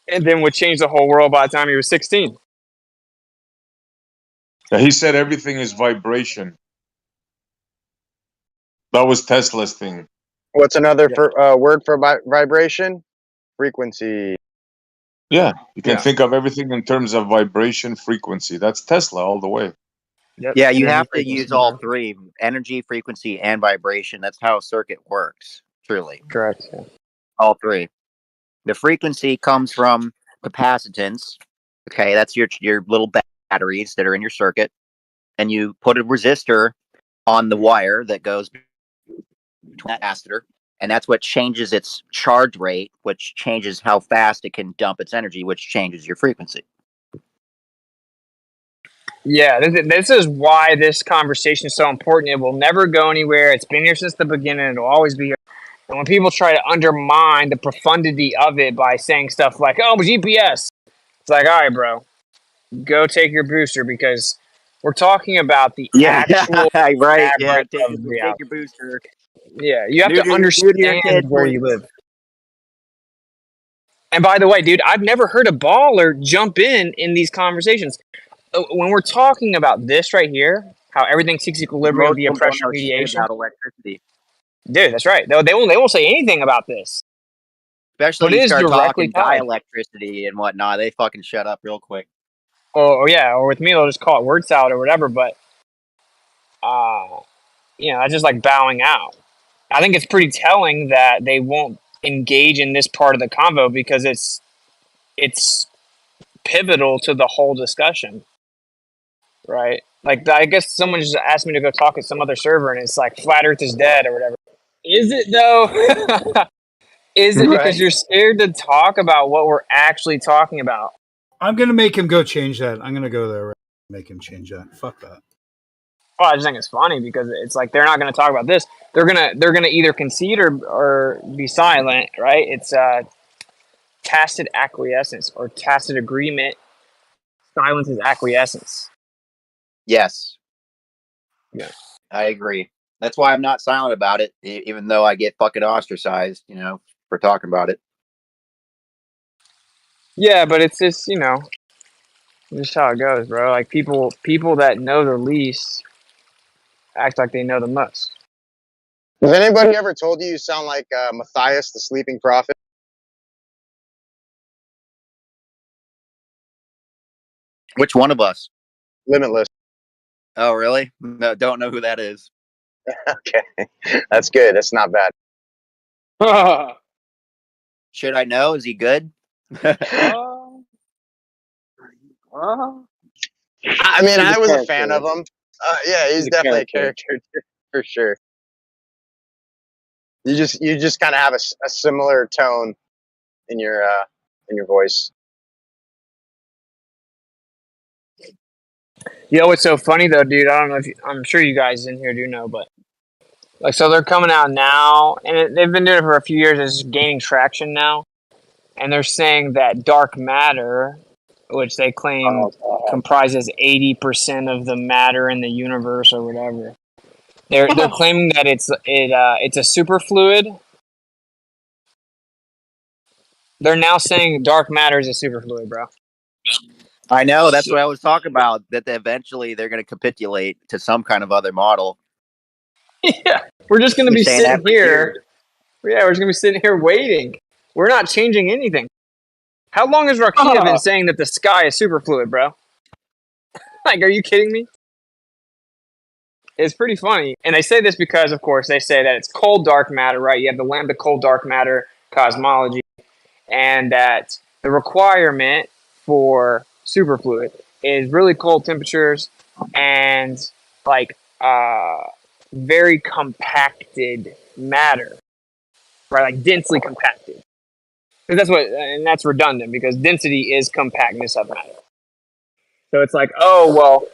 and then would change the whole world by the time he was 16. Yeah, he said everything is vibration. That was Tesla's thing. What's another word for vibration? Frequency. Yeah, you can think of everything in terms of vibration, frequency. That's Tesla all the way. Yep. Yeah, you have to use all three: energy, frequency, and vibration. That's how a circuit works, truly. Correct. Yeah. All three. The frequency comes from capacitance. Okay, that's your little batteries that are in your circuit. And you put a resistor on the wire that goes between that capacitor, and that's what changes its charge rate, which changes how fast it can dump its energy, which changes your frequency. Yeah, this is why this conversation is so important. It will never go anywhere. It's been here since the beginning. It'll always be here. And when people try to undermine the profundity of it by saying stuff like, oh, GPS, it's all right, bro, go take your booster because We're talking about the Yeah, actual right. Yeah, fabric take of your reality. booster. Yeah, you have New to to your understand kid where you points. live. And by the way, dude, I've never heard a baller jump in these conversations. When we're talking about this right here, how everything seeks equilibrium Most via people don't pressure know shit mediation. about electricity. Dude, that's right. They won't say anything about this. Especially But it you is start directly talking tied. dielectricity and whatnot, they fucking shut up real quick. Or yeah, or with me they'll just call it word salad or whatever, but that's just like bowing out. I think it's pretty telling that they won't engage in this part of the convo because it's pivotal to the whole discussion. Right? Like I guess someone just asked me to go talk at some other server and it's like flat earth is dead or whatever. Is it though? Is it because you're scared to talk about what we're actually talking about? I'm gonna make him go change that. I'm gonna go there and make him change that. Fuck that. Well, I just think it's funny because it's like they're not going to talk about this. They're gonna either concede or be silent, right? It's tacit acquiescence or tacit agreement. Silence is acquiescence. Yes. Yeah, I agree. That's why I'm not silent about it, even though I get fucking ostracized, for talking about it. yeah, but it's just just how it goes, bro. Like people that know the least act like they know the most. Has anybody ever told you sound like Matthias, the sleeping prophet? Which one of us? Limitless. Oh, really? No, don't know who that is. Okay, that's good. That's not bad. Should I know? Is he good? I mean, I was a fan of him. Yeah, he's definitely a character for sure. You just kind of have a similar tone in your voice. What's so funny though, dude? I don't know if I'm sure you guys in here do know, but like, so they're coming out now, and they've been doing it for a few years. It's gaining traction now, and they're saying that dark matter, which they claim comprises 80% of the matter in the universe or whatever, they're claiming that it's a superfluid. They're now saying dark matter is a superfluid, bro. I know. That's what I was talking about. That eventually they're going to capitulate to some kind of other model. Yeah, we're just going to be sitting here. Yeah, we're just going to be sitting here waiting. We're not changing anything. How long has Rakia been saying that the sky is superfluid, bro? Like, are you kidding me? It's pretty funny. And they say this because, of course, they say that it's cold dark matter, right? You have the lambda cold dark matter cosmology, and that the requirement for superfluid is really cold temperatures and like very compacted matter, right? Like densely compacted. Because that's redundant because density is compactness of matter. So it's like, oh well,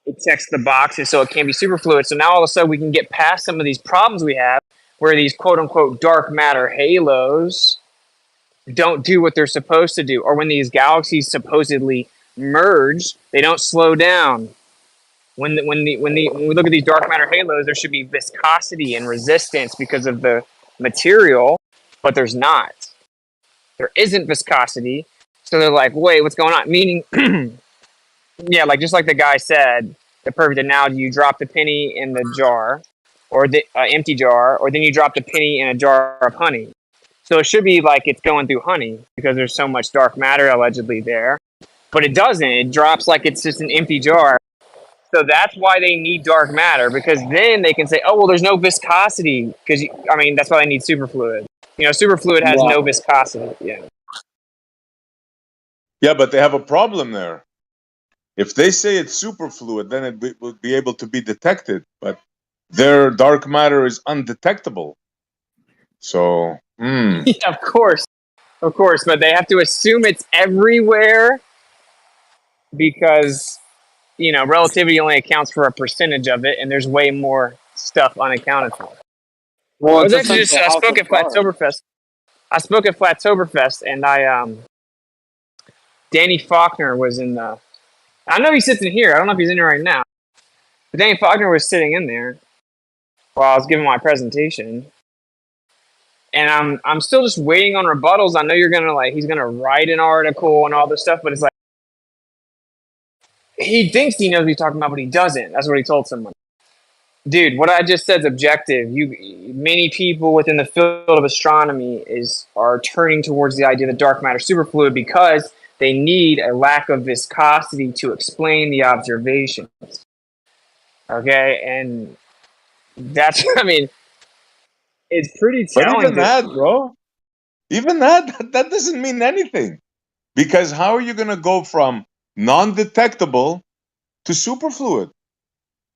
it checks the boxes, so it can be superfluid. So now all of a sudden we can get past some of these problems we have, where these quote unquote dark matter halos don't do what they're supposed to do, or when these galaxies supposedly merge, they don't slow down. When we look at these dark matter halos, there should be viscosity and resistance because of the material, but there's not. There isn't viscosity, so they're like, wait, what's going on? Meaning, yeah, like just like the guy said, the perfect analogy: you drop the penny in the jar, or the empty jar, or then you drop the penny in a jar of honey. So it should be like it's going through honey because there's so much dark matter allegedly there, but it doesn't. It drops like it's just an empty jar. So that's why they need dark matter, because then they can say, oh, well, there's no viscosity. Because, that's why they need superfluid. Superfluid has no viscosity. Yeah. Yeah, but they have a problem there. If they say it's superfluid, then it would be able to be detected. But their dark matter is undetectable. So, Yeah, of course. But they have to assume it's everywhere because, relativity only accounts for a percentage of it, and there's way more stuff unaccounted for. Well, I spoke at Flattoberfest. And Danny Faulkner was in the I know he sits in here. I don't know if he's in here right now. But Danny Faulkner was sitting in there while I was giving my presentation. And I'm still just waiting on rebuttals. I know he's gonna write an article and all this stuff, but it's like he thinks he knows what he's talking about, but he doesn't. That's what he told someone. Dude, what I just said is objective. Many people within the field of astronomy are turning towards the idea that dark matter is superfluid because they need a lack of viscosity to explain the observations. Okay, and that's I mean, it's pretty But telling. even that, bro, even that doesn't mean anything. Because how are you going to go from non-detectable to superfluid?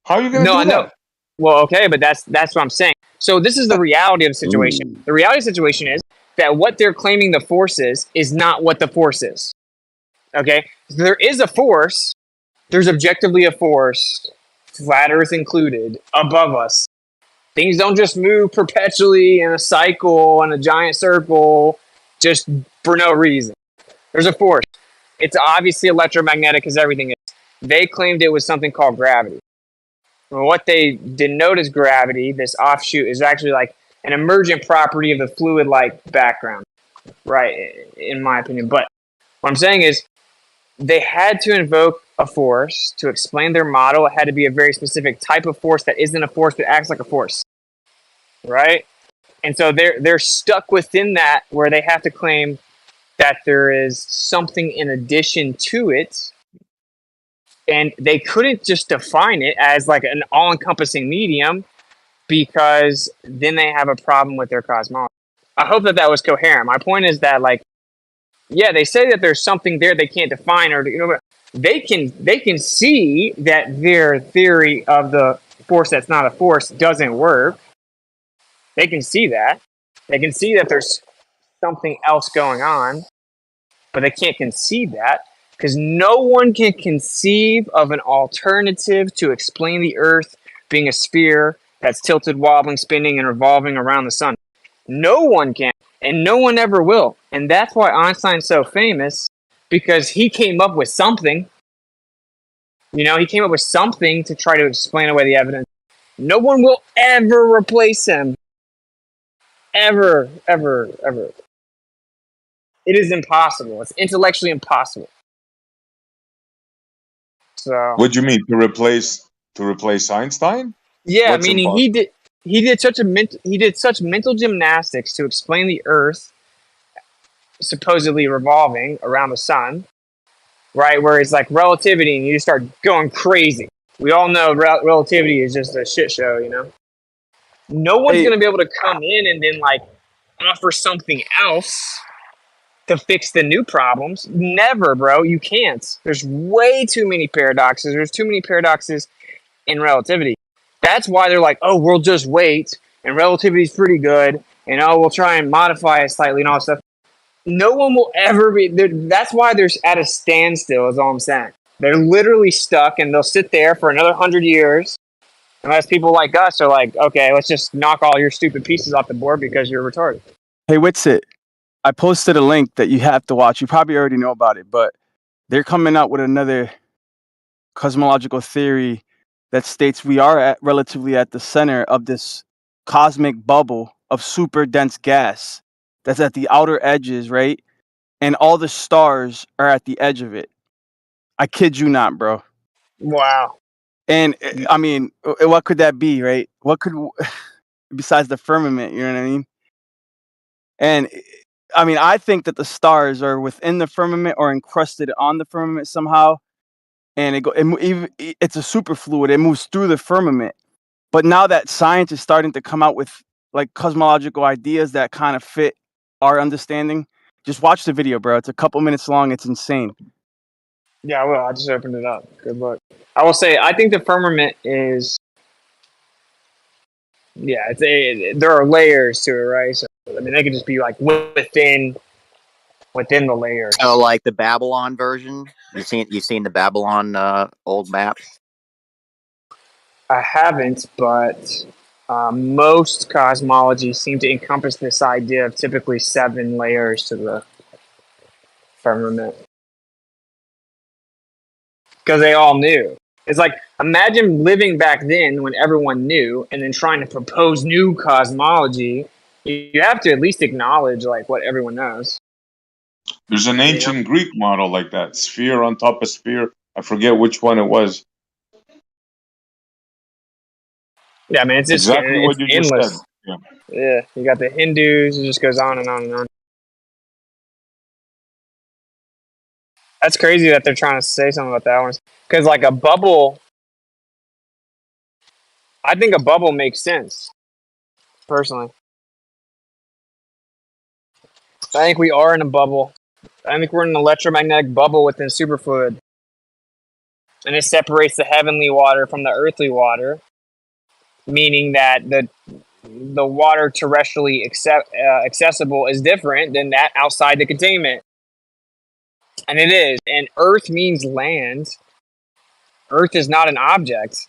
How are you going to do I know. that? Well, okay, but that's what I'm saying. So this is the reality of the situation. The reality of the situation is that what they're claiming the force is not what the force is. Okay? There is a force. There's objectively a force, flat Earth included, above us. Things don't just move perpetually in a cycle in a giant circle just for no reason. There's a force. It's obviously electromagnetic as everything is. They claimed it was something called gravity. Well, what they didn't notice gravity, this offshoot, is actually like an emergent property of the fluid-like background, right? In my opinion. But what I'm saying is they had to invoke a force to explain their model. It had to be a very specific type of force that isn't a force but acts like a force, right? And so they're stuck within that where they have to claim that there is something in addition to it. And they couldn't just define it as like an all-encompassing medium because then they have a problem with their cosmology. I hope that was coherent. My point is that, like, yeah, they say that there's something there they can't define, or they can see that their theory of the force that's not a force doesn't work. They can see that. They can see that there's something else going on, but they can't conceive that because no one can conceive of an alternative to explain the Earth being a sphere that's tilted, wobbling, spinning, and revolving around the sun. No one can, and no one ever will. And that's why Einstein's so famous, because he came up with something. He came up with something to try to explain away the evidence. No one will ever replace him. Ever, ever, ever. It is impossible. It's intellectually impossible. So. What do you mean to replace Einstein? Yeah, What's meaning impossible? he did such mental gymnastics to explain the Earth supposedly revolving around the sun, right? Where it's like relativity, and you just start going crazy. We all know relativity is just a shit show, No one's gonna be able to come in and then like offer something else to fix the new problems. Never, bro. You can't. There's way too many paradoxes. There's too many paradoxes in relativity. That's why they're like, oh, we'll just wait, and relativity is pretty good, and we'll try and modify it slightly and all that stuff. No one will ever be. That's why they're at a standstill. Is all I'm saying. They're literally stuck, and they'll sit there for another 100 years, unless people like us are like, okay, let's just knock all your stupid pieces off the board because you're retarded. Hey, Witsit, I posted a link that you have to watch. You probably already know about it, but they're coming out with another cosmological theory that states we are relatively at the center of this cosmic bubble of super dense gas that's at the outer edges, right? And all the stars are at the edge of it. I kid you not, bro. Wow. And I mean, what could that be, right? What could, besides the firmament, you know what I mean? And I mean, I think that the stars are within the firmament or encrusted on the firmament somehow. And it's a superfluid. It moves through the firmament. But now that science is starting to come out with like cosmological ideas that kind of fit our understanding, just watch the video, bro. It's a couple minutes long. It's insane. Yeah, I will. I just opened it up. Good luck. I will say, I think the firmament is, yeah, there are layers to it, right? So, I mean, they could just be like within the layer. So, like the Babylon version, you've seen the Babylon old map? I haven't, but most cosmologies seem to encompass this idea of typically 7 layers to the firmament. because they all knew. It's like, imagine living back then when everyone knew, and then trying to propose new cosmology. You have to at least acknowledge like what everyone knows. There's an ancient Greek model like that, sphere on top of sphere. I forget which one it was. Yeah, I mean, it's just exactly what it's you endless. just said. Yeah, you got the Hindus. It just goes on and on and on. That's crazy that they're trying to say something about that one. Because like a bubble, I think a bubble makes sense. Personally, I think we are in a bubble. I think we're in an electromagnetic bubble within superfluid, and it separates the heavenly water from the earthly water, meaning that the water terrestrially accessible is different than that outside the containment. And it is. And Earth means land. Earth is not an object.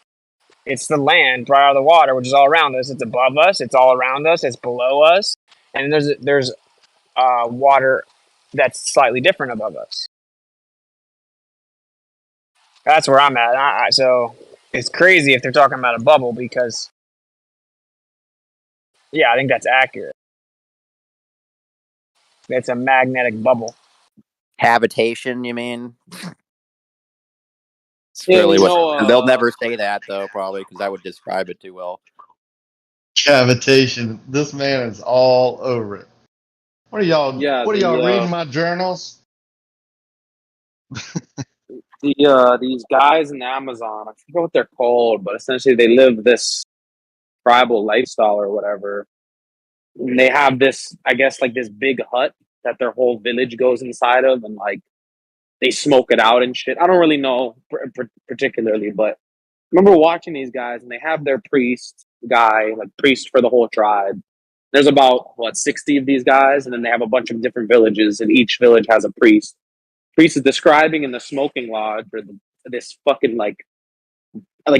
It's the land brought out of the water, which is all around us. It's above us. It's all around us. It's below us. And there's water that's slightly different above us. That's where I'm at. So it's crazy if they're talking about a bubble because, yeah, I think that's accurate. It's a magnetic bubble. Habitation, you mean? It's Yeah, really you what know, they'll never say that though, probably because I would describe it too well. Cavitation. This man is all over it. What are y'all? Yeah, What are y'all reading my journals? these guys in Amazon, I forget what they're called, but essentially they live this tribal lifestyle or whatever. And they have this, I guess, like this big hut that their whole village goes inside of, and like they smoke it out and shit. I don't really know particularly, but I remember watching these guys, and they have their priest guy, like priest for the whole tribe. There's about 60 of these guys, and then they have a bunch of different villages, and each village has a priest. Priest is describing in the smoking lodge or this fucking like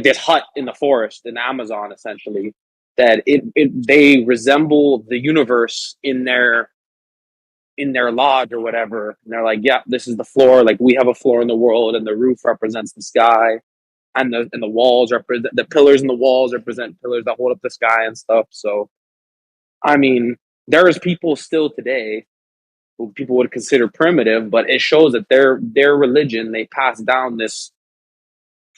this hut in the forest in Amazon, essentially, that they resemble the universe in their lodge or whatever. And they're like, yeah, this is the floor. Like we have a floor in the world, and the roof represents the sky, and the walls represent the pillars, and the walls represent pillars that hold up the sky and stuff. So, I mean, there is people still today who people would consider primitive, but it shows that their religion, they pass down this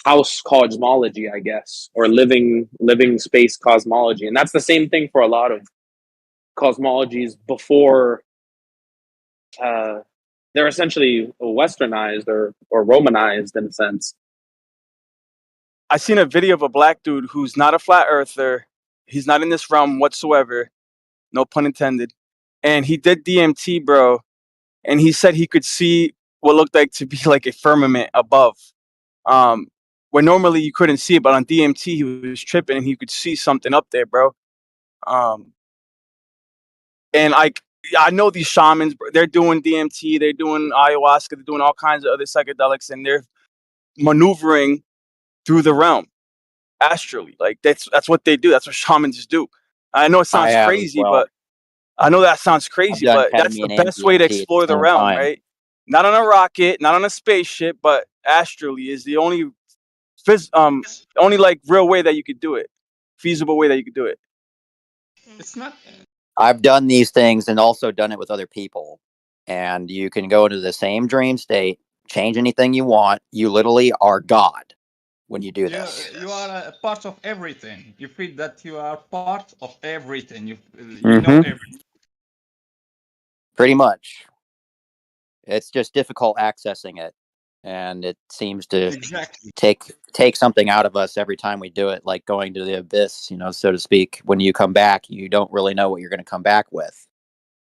house cosmology, I guess, or living space cosmology. And that's the same thing for a lot of cosmologies before they're essentially westernized or Romanized in a sense. I seen a video of a black dude who's not a flat earther. He's not in this realm whatsoever. No pun intended. And he did DMT, bro. And he said he could see what looked like to be like a firmament above. Where normally you couldn't see it, but on DMT he was tripping and he could see something up there, bro. And like I know these shamans, they're doing DMT, they're doing ayahuasca, they're doing all kinds of other psychedelics, and they're maneuvering through the realm astrally. Like that's what they do. That's what shamans do. I know it sounds crazy, but I know that sounds crazy, but that's the best way to explore the realm, right? Not on a rocket, not on a spaceship, but astrally is the only like real way that you could do it, feasible way that you could do it. It's not. I've done these things and also done it with other people, and you can go into the same dream state, change anything you want. You literally are God when you do this. You are a part of everything. You feel that you are part of everything. You know everything. Pretty much. It's just difficult accessing it, and it seems to take something out of us every time we do it, like going to the abyss, so to speak. When you come back, you don't really know what you're going to come back with.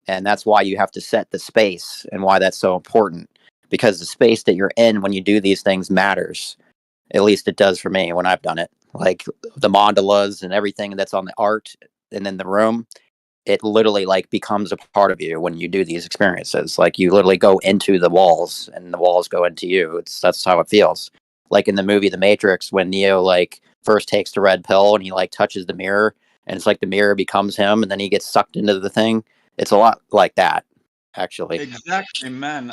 And that's why you have to set the space and why that's so important, because the space that you're in when you do these things matters. At least it does for me when I've done it. Like the mandalas and everything that's on the art and in the room, it literally like becomes a part of you when you do these experiences. Like you literally go into the walls and the walls go into you. That's how it feels. Like in the movie The Matrix, when Neo like first takes the red pill and he like touches the mirror, and it's like the mirror becomes him, and then he gets sucked into the thing. It's a lot like that, actually. Exactly, man.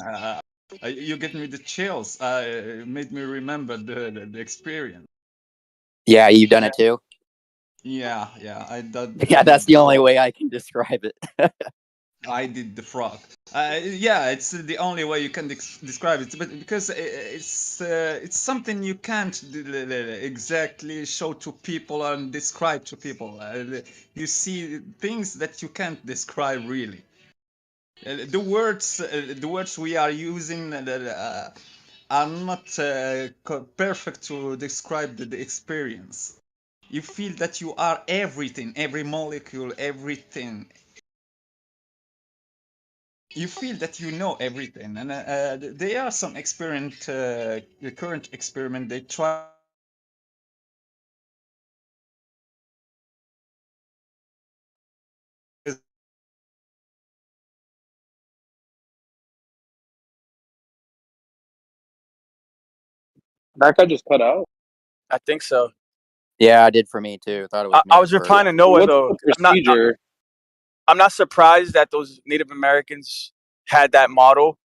You get me the chills. Made me remember the experience. Yeah, you've done it too. Yeah, I did. Yeah, that's the only way I can describe it. I did the frog. Yeah, it's the only way you can describe it, but because it's something you can't exactly show to people and describe to people. You see things that you can't describe really. The words we are using are not perfect to describe the experience. You feel that you are everything, every molecule, everything. You feel that you know everything, and there are some the current experiment they try. That guy just cut out. I think so. Yeah, I did for me too. Thought it was me I at was replying first. to Noah What's though. the procedure? I'm not surprised that those Native Americans had that model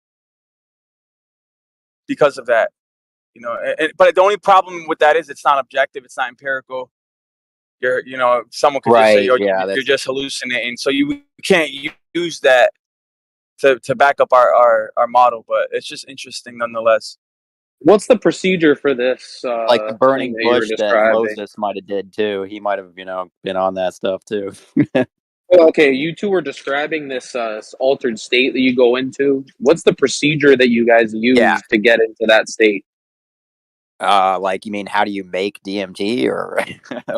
because of that. You know, but the only problem with that is it's not objective. It's not empirical. Someone could just say, Right. "Oh, Yeah, you're that's just hallucinating," so you can't use that to back up our model. But it's just interesting nonetheless. What's the procedure for this like the thing burning that you were bush that describing? Moses might have did too. He might have, been on that stuff too. Well, okay, you two were describing this altered state that you go into. What's the procedure that you guys Yeah. use to get into that state? Like you mean how do you make DMT or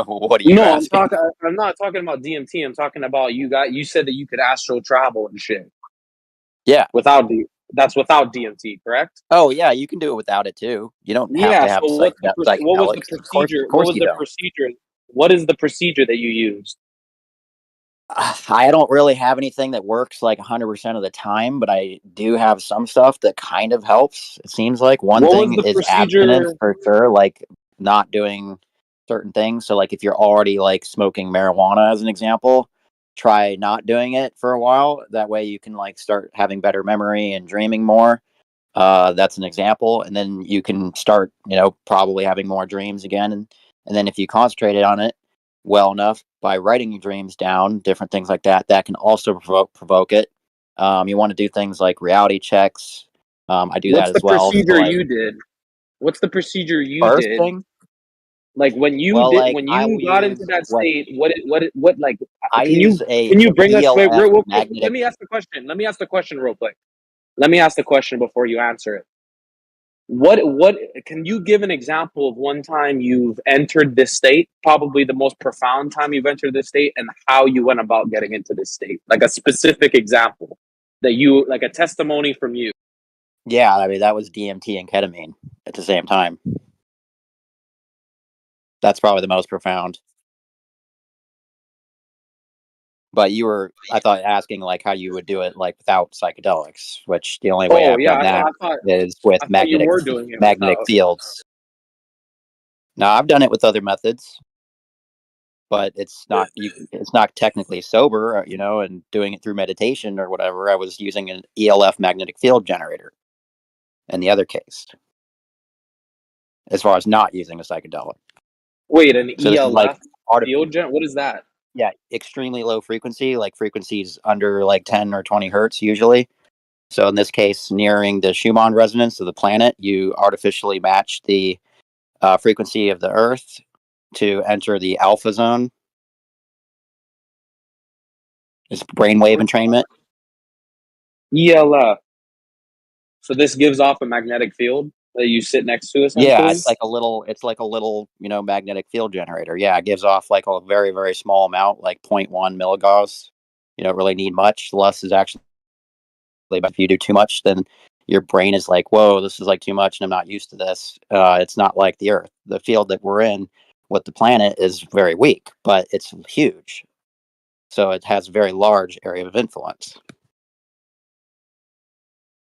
what are you No, asking? I'm not talking about DMT. I'm talking about you said that you could astral travel and shit. Yeah. That's without DMT, correct? Oh yeah, you can do it without it too. You don't have Yeah. to have So what was the psychedelics. procedure? Of What course was you the don't. procedure? What is the procedure that you used? I don't really have anything that works like 100% of the time, but I do have some stuff that kind of helps. It seems like one What was thing the is abstinence procedure? for sure, like not doing certain things. So, like if you're already like smoking marijuana, as an example, try not doing it for a while. That way, you can like start having better memory and dreaming more. That's an example, and then you can start, probably having more dreams again, and then if you concentrated on it well enough by writing your dreams down, different things like that, that can also provoke it. You want to do things like reality checks. I do that What's the as well. So procedure like you did? What's the procedure you first did? thing, Like well, like when I you will got into use that state, what like I use a can you bring us wait ELF real quick? Let magnetic. me ask the question. Let me ask the question real quick. Let me ask the question before you answer it. What can you give an example of one time you've entered this state, probably the most profound time you've entered this state, and how you went about getting into this state? Like a specific example that you like a testimony from you. Yeah, I mean that was DMT and ketamine at the same time. That's probably the most profound. But I thought asking like how you would do it like without psychedelics, which the only way Oh I've yeah, done that is with I thought you were doing it magnetic without. fields. Now I've done it with other methods, but it's not technically sober, and doing it through meditation or whatever. I was using an ELF magnetic field generator in the other case, as far as not using a psychedelic. Wait, an So this is like ELF field gen? What is that? yeah, extremely low frequency, like frequencies under like 10 or 20 hertz usually. So in this case, nearing the Schumann resonance of the planet, you artificially match the frequency of the Earth to enter the alpha zone. It's brainwave entrainment. ELF. So this gives off a magnetic field that you sit next to, Yeah, essentially. it's like a little, magnetic field generator. Yeah, it gives off like a very, very small amount, like 0.1 milligauss. You don't really need much. Less is actually, but if you do too much, then your brain is like, whoa, this is like too much and I'm not used to this. It's not like the Earth. The field that we're in with the planet is very weak, but it's huge. So it has a very large area of influence.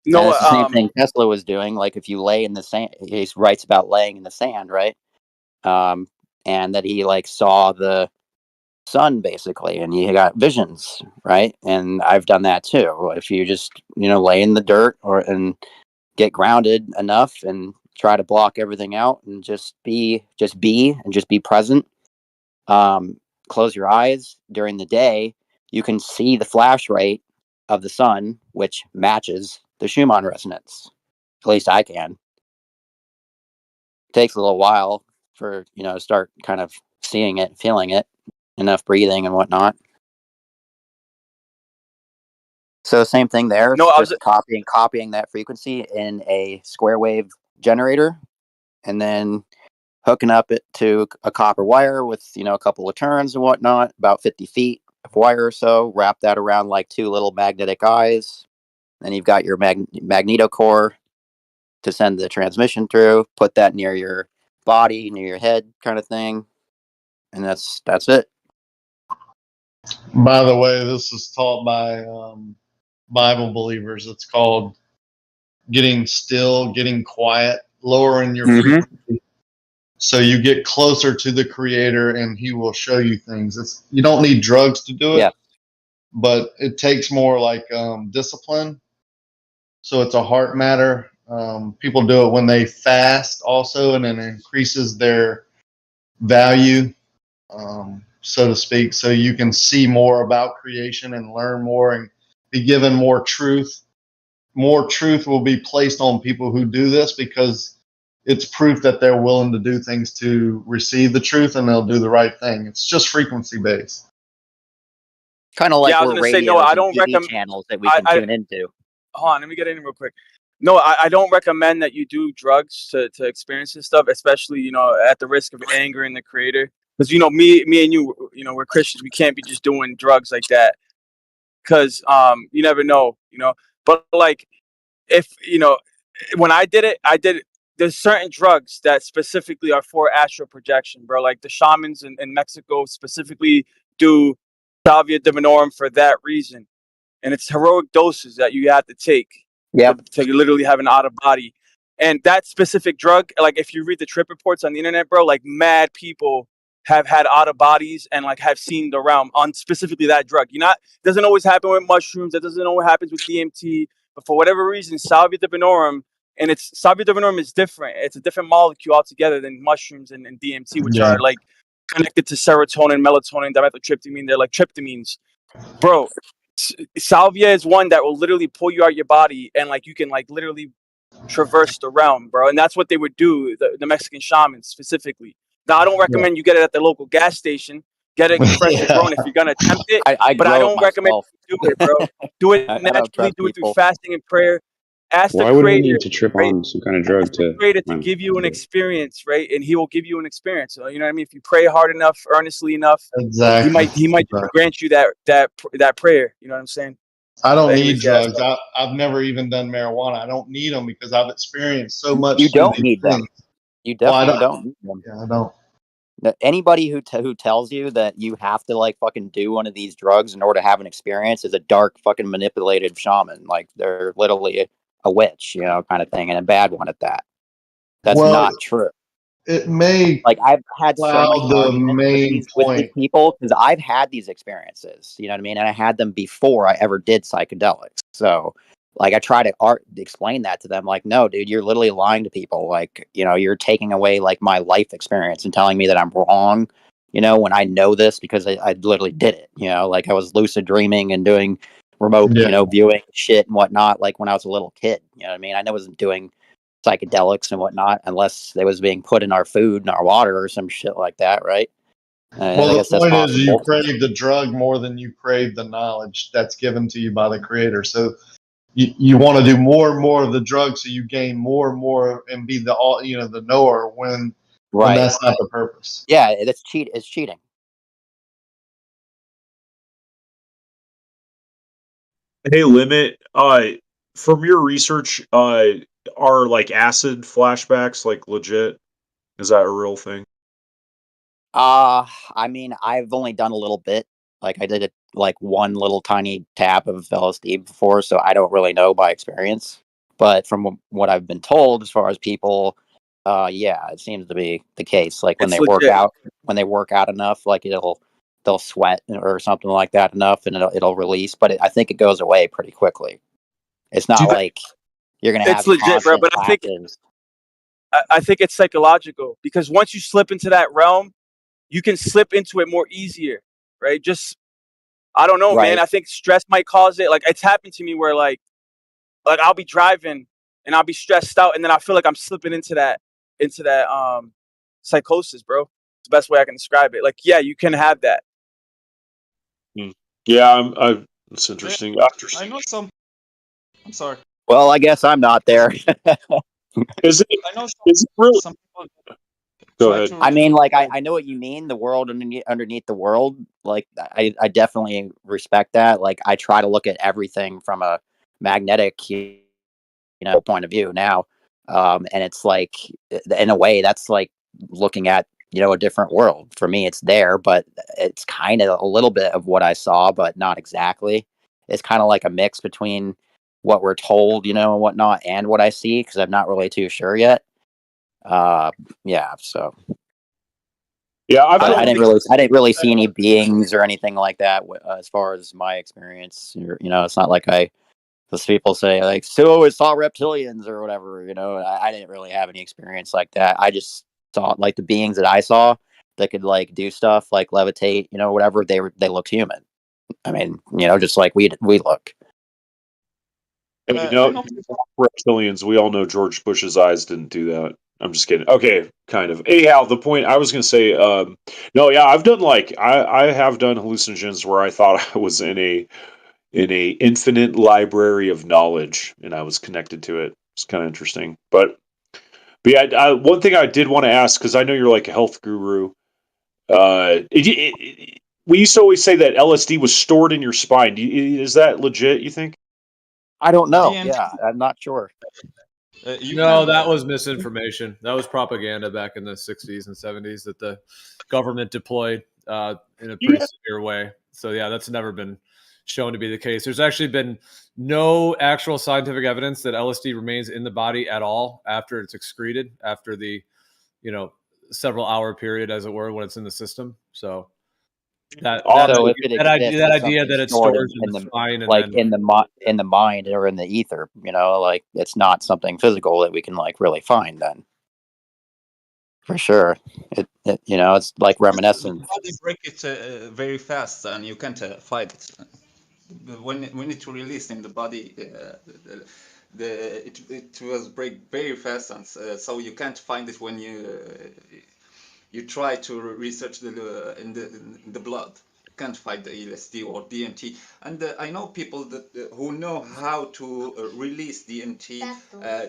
No, And it's the same thing Tesla was doing. Like if you lay in the sand, he writes about laying in the sand, right? And that he like saw the sun basically, and he got visions, right? And I've done that too. If you just lay in the dirt and get grounded enough and try to block everything out and just be present. Close your eyes during the day. You can see the flash rate of the sun, which matches the Schumann resonance. At least I can. It takes a little while for, to start kind of seeing it, feeling it, enough breathing and whatnot. So same thing there. No, I was just copying that frequency in a square wave generator, and then hooking up it to a copper wire with, a couple of turns and whatnot, about 50 feet of wire or so. Wrap that around like two little magnetic eyes. Then you've got your magneto core to send the transmission through. Put that near your body, near your head, kind of thing, and that's it. By the way, this is taught by Bible believers. It's called getting still, getting quiet, lowering your frequency, so you get closer to the Creator, and He will show you things. You don't need drugs to do it, but it takes more like discipline. So it's a heart matter. People do it when they fast, also, and it increases their value, so to speak. So you can see more about creation and learn more and be given more truth. More truth will be placed on people who do this, because it's proof that they're willing to do things to receive the truth, and they'll do the right thing. It's just frequency based. Kind of like I was we're going to say, radios no, I and don't TV recommend channels that we can tune into. Hold on, let me get in real quick. No, I don't recommend that you do drugs to experience this stuff, especially, at the risk of angering the Creator. Because, me and you, we're Christians. We can't be just doing drugs like that. Because you never know, But, like, if, when I did it, there's certain drugs that specifically are for astral projection, bro. Like the shamans in Mexico specifically do salvia divinorum for that reason. And it's heroic doses that you have to take to literally have an out of body. And that specific drug, like if you read the trip reports on the internet, bro, like mad people have had out of bodies and like have seen the realm on specifically that drug. It doesn't always happen with mushrooms. That doesn't always happen with DMT. But for whatever reason, salvia divinorum, and salvia divinorum is different. It's a different molecule altogether than mushrooms and DMT, which are like connected to serotonin, melatonin, dimethyltryptamine. They're like tryptamines, bro. Salvia is one that will literally pull you out your body, and like you can like literally traverse the realm, bro. And that's what they would do, the Mexican shamans specifically. Now, I don't recommend you get it at the local gas station. Get it freshly grown if you're gonna attempt it. But I don't recommend you do it, bro. Do it naturally. Do it through fasting and prayer. Ask Why the would we Creator, need to trip right? on some kind of drug Ask the to Creator to give you an experience, right? And He will give you an experience. So, you know what I mean? If you pray hard enough, earnestly enough, Exactly. He might grant you that prayer. You know what I'm saying? I don't But need anyways, yeah, drugs. I've never even done marijuana. I don't need them because I've experienced so much. You through don't these need them. things. You Well, I definitely don't. don't need them. Yeah, I don't. Anybody who tells you that you have to like fucking do one of these drugs in order to have an experience is a dark fucking manipulated shaman. Like they're literally a witch, kind of thing, and a bad one at that. That's not true. It may like I've had so many the arguments with main these point. people because I've had these experiences. You know what I mean? And I had them before I ever did psychedelics. So like I try to explain that to them. Like, no, dude, you're literally lying to people. Like, you're taking away like my life experience and telling me that I'm wrong. When I know this because I literally did it. Like I was lucid dreaming and doing remote, viewing shit and whatnot. Like when I was a little kid. You know what I mean? I wasn't doing psychedelics and whatnot unless they was being put in our food and our water or some shit like that, right? Well, I the guess that's point is you possible. crave the drug more than you crave the knowledge that's given to you by the Creator. So you want to do more and more of the drug so you gain more and more and be the knower when that's not the purpose. Yeah, it's cheating. Hey, Limit, from your research, are like acid flashbacks like legit? Is that a real thing? I mean, I've only done a little bit. Like I did it like one little tiny tap of LSD before, so I don't really know by experience. But from what I've been told, as far as people, yeah, it seems to be the case. Like when It's they legit. when they work out enough, like they'll sweat or something like that enough, and it'll release. But I think it goes away pretty quickly. It's not like You're gonna It's have legit, bro. constant But I think it's psychological because once you slip into that realm, you can slip into it more easier, right? Just I don't know, man. Right. I think stress might cause it. Like it's happened to me where like I'll be driving and I'll be stressed out, and then I feel like I'm slipping into that psychosis, bro. It's the best way I can describe it. Like, yeah, you can have that. Yeah, that's interesting. I know some. I'm sorry. Well, I guess I'm not there. Is it? I know Is it really? some people Go try ahead. to I mean, relieve. like, I know what you mean. The world underneath the world. Like, I definitely respect that. Like, I try to look at everything from a magnetic, point of view now. And it's like, in a way, that's like looking at, a different world. For me, it's there, but it's kind of a little bit of what I saw, but not exactly. It's kind of like a mix between what we're told, and whatnot, and what I see, because I'm not really too sure yet. Yeah, so. Yeah, I didn't really see any beings or anything like that as far as my experience. It's not like those people say like, so I saw reptilians or whatever. I didn't really have any experience like that. I just saw like the beings that I saw that could like do stuff like levitate, whatever. They looked human. I mean, just like we look. And reptilians. We all know George Bush's eyes didn't do that. I'm just kidding. Okay, kind of. Anyhow, the point I was going to say, no, yeah, I've done I have done hallucinogens where I thought I was in a infinite library of knowledge and I was connected to it. It's kind of interesting. But yeah, one thing I did want to ask because I know you're like a health guru. We used to always say that LSD was stored in your spine. Is that legit? You think? I don't know. DMT. Yeah, I'm not sure. That was misinformation. That was propaganda back in the 60s and 70s that the government deployed in a pretty severe way. So yeah, that's never been shown to be the case. There's actually been no actual scientific evidence that LSD remains in the body at all after it's excreted, after the, several hour period, as it were, when it's in the system. So that idea that it stores in the spine and like then in the mind or in the ether, like it's not something physical that we can like really find then. For sure, it's like reminiscent. The body break it very fast, and you can't fight it. When it released in the body, it was break very fast, and so you can't find it when you try to research in the blood. You can't find the LSD or DMT. And I know people that who know how to release DMT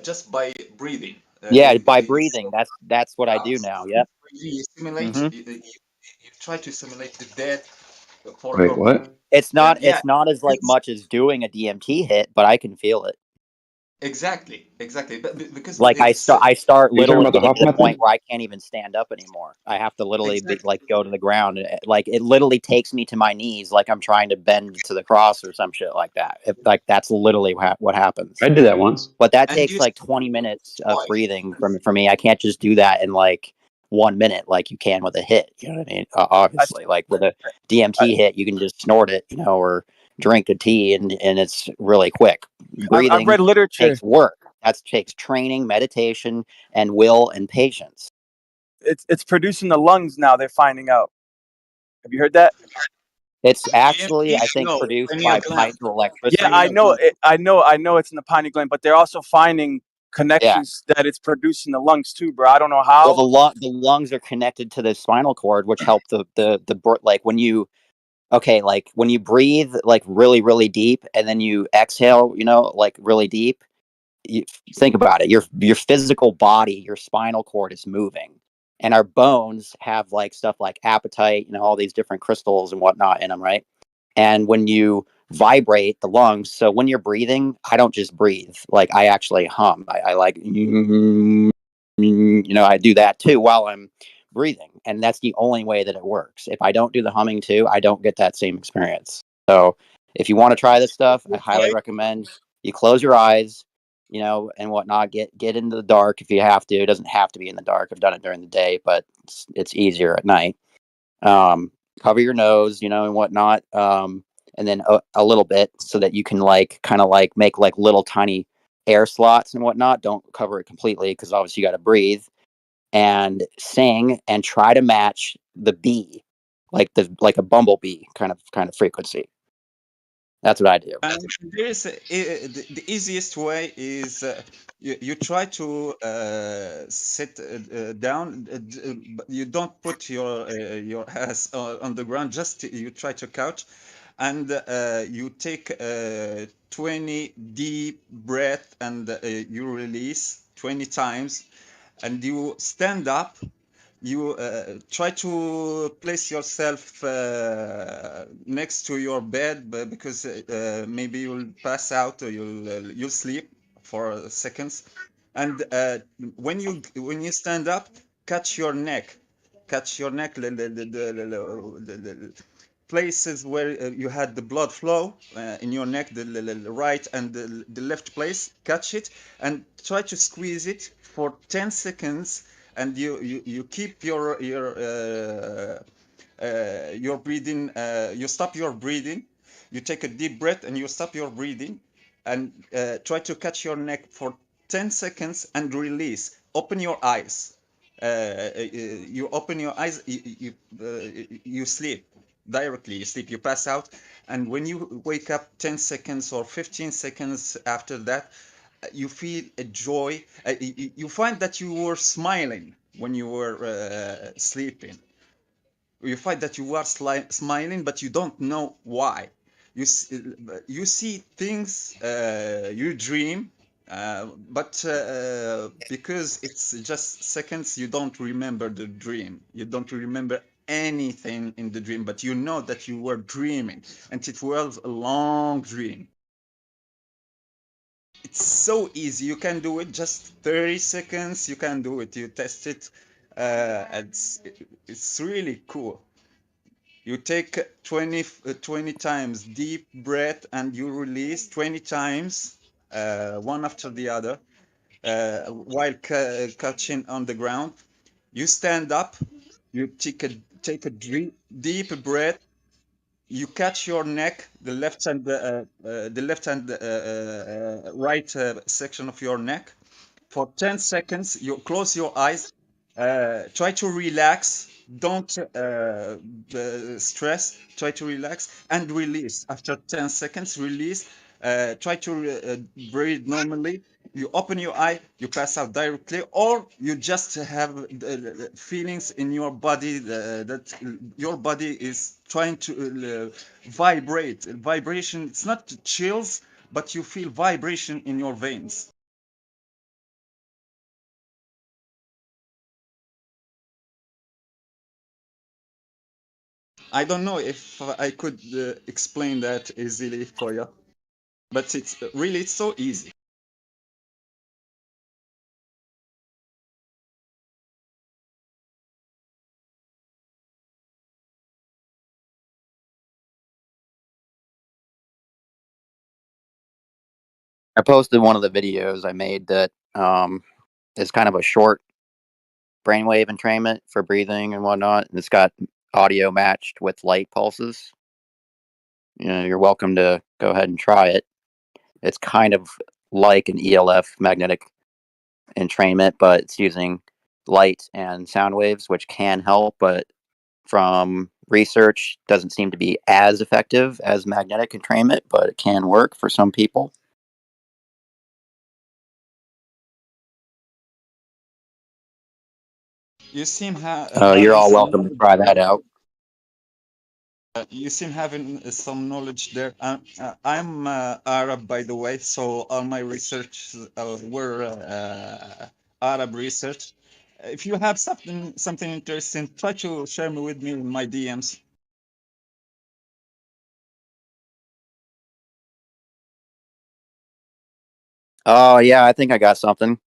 just by breathing. By breathing. That's what I do now. Yep. You simulate. Mm-hmm. You try to simulate the death for Wait, what? It's not. Yeah, It's not as like much as doing a DMT hit, but I can feel it. exactly. But because Like I start Are you talking literally about the getting Hawk to the point method? where I can't even stand up anymore. I have to literally exactly. go to the ground. Like it literally takes me to my knees, like I'm trying to bend to the cross or some shit like that. Like that's literally what happens. I did that once. But that And takes like 20 minutes of breathing for me. I can't just do that in like 1 minute like you can with a hit. You know what I mean? Obviously, like with a DMT hit, you can just snort it, or drink a tea, and it's really quick. I've Breathing read literature. takes work. That takes training, meditation, and will and patience. It's producing the lungs now. They're finding out. Have you heard that? It's actually, I think, No, produced pineal by gland. hydroelectricity. Yeah, I know. I know it's in the pineal gland, but they're also finding Yeah. connections that it's producing the lungs too, bro. I don't know Well, how. the lungs are connected to the spinal cord, which help like when you like when you breathe like really really deep and then you exhale, like really deep. You think about it. Your physical body, your spinal cord is moving, and our bones have like stuff like apatite, all these different crystals and whatnot in them, right? And when you vibrate the lungs, so when you're breathing, I don't just breathe, like I actually hum. I like, I do that too while I'm breathing, and that's the only way that it works. If I don't do the humming too, I don't get that same experience. So if you want to try this stuff, I highly recommend you close your eyes, and whatnot. Get into the dark if you have to. It doesn't have to be in the dark. I've done it during the day, but it's easier at night. Cover your nose, and whatnot, and then a little bit so that you can like kind of like make like little tiny air slots and whatnot. Don't cover it completely because obviously you got to breathe, and sing and try to match the bee, like a bumblebee kind of frequency. That's what I do. And there's the easiest way is you try to sit down. But you don't put your ass on the ground. Just you try to couch, and you take 20 deep breath, and you release 20 times, and you stand up. You try to place yourself next to your bed, because maybe you'll pass out or you'll sleep for seconds. And when you stand up, catch your neck, the places where you had the blood flow in your neck, the right and the left place. Catch it and try to squeeze it for 10 seconds, and you keep your breathing. You stop your breathing. You take a deep breath and you stop your breathing, and try to catch your neck for 10 seconds and release. Open your eyes. You open your eyes. You sleep directly. You sleep. You pass out, and when you wake up 10 seconds or 15 seconds after that, you feel a joy. You find that you were smiling when you were sleeping. You find that you are smiling, but you don't know why. You see things, you dream, but because it's just seconds, you don't remember the dream. You don't remember anything in the dream, but you know that you were dreaming, and it was a long dream. It's so easy. You can do it just 30 seconds. You can do it. You test it. It's really cool. You take 20 times deep breath and you release 20 times, one after the other, while catching on the ground. You stand up. You take a deep breath. You catch your neck, the left and right section of your neck. For 10 seconds, you close your eyes, try to relax, don't stress, try to relax and release. After 10 seconds, release, try to breathe normally. You open your eye, you pass out directly, or you just have feelings in your body that your body is trying to vibrate. Vibration, it's not chills, but you feel vibration in your veins. I don't know if I could explain that easily for you, but it's so easy. I posted one of the videos I made that is kind of a short brainwave entrainment for breathing and whatnot, and it's got audio matched with light pulses. You're welcome to go ahead and try it. It's kind of like an ELF magnetic entrainment, but it's using light and sound waves, which can help, but from research doesn't seem to be as effective as magnetic entrainment, but it can work for some people. You seem You're having all some welcome to knowledge try that there. out. You seem having some knowledge there. I'm Arab, by the way, so all my research were Arab research. If you have something interesting, try to share me with me in my DMs. Oh, yeah, I think I got something.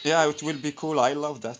Yeah, it will be cool. I love that.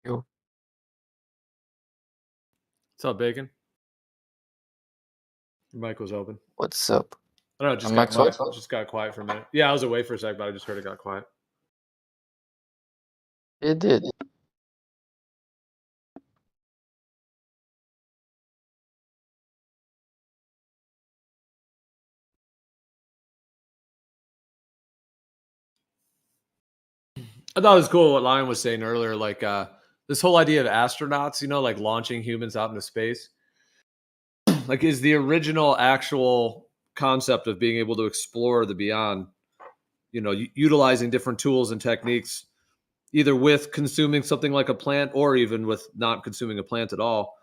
What's up, Bacon? Your mic was open. What's up? I don't know, it just got quiet for a minute. Yeah, I was away for a sec, but I just heard it got quiet. It did. I thought it was cool what Lion was saying earlier, like this whole idea of astronauts, you know, like launching humans out into space. Like, is the original actual concept of being able to explore the beyond, you know, utilizing different tools and techniques, either with consuming something like a plant or even with not consuming a plant at all.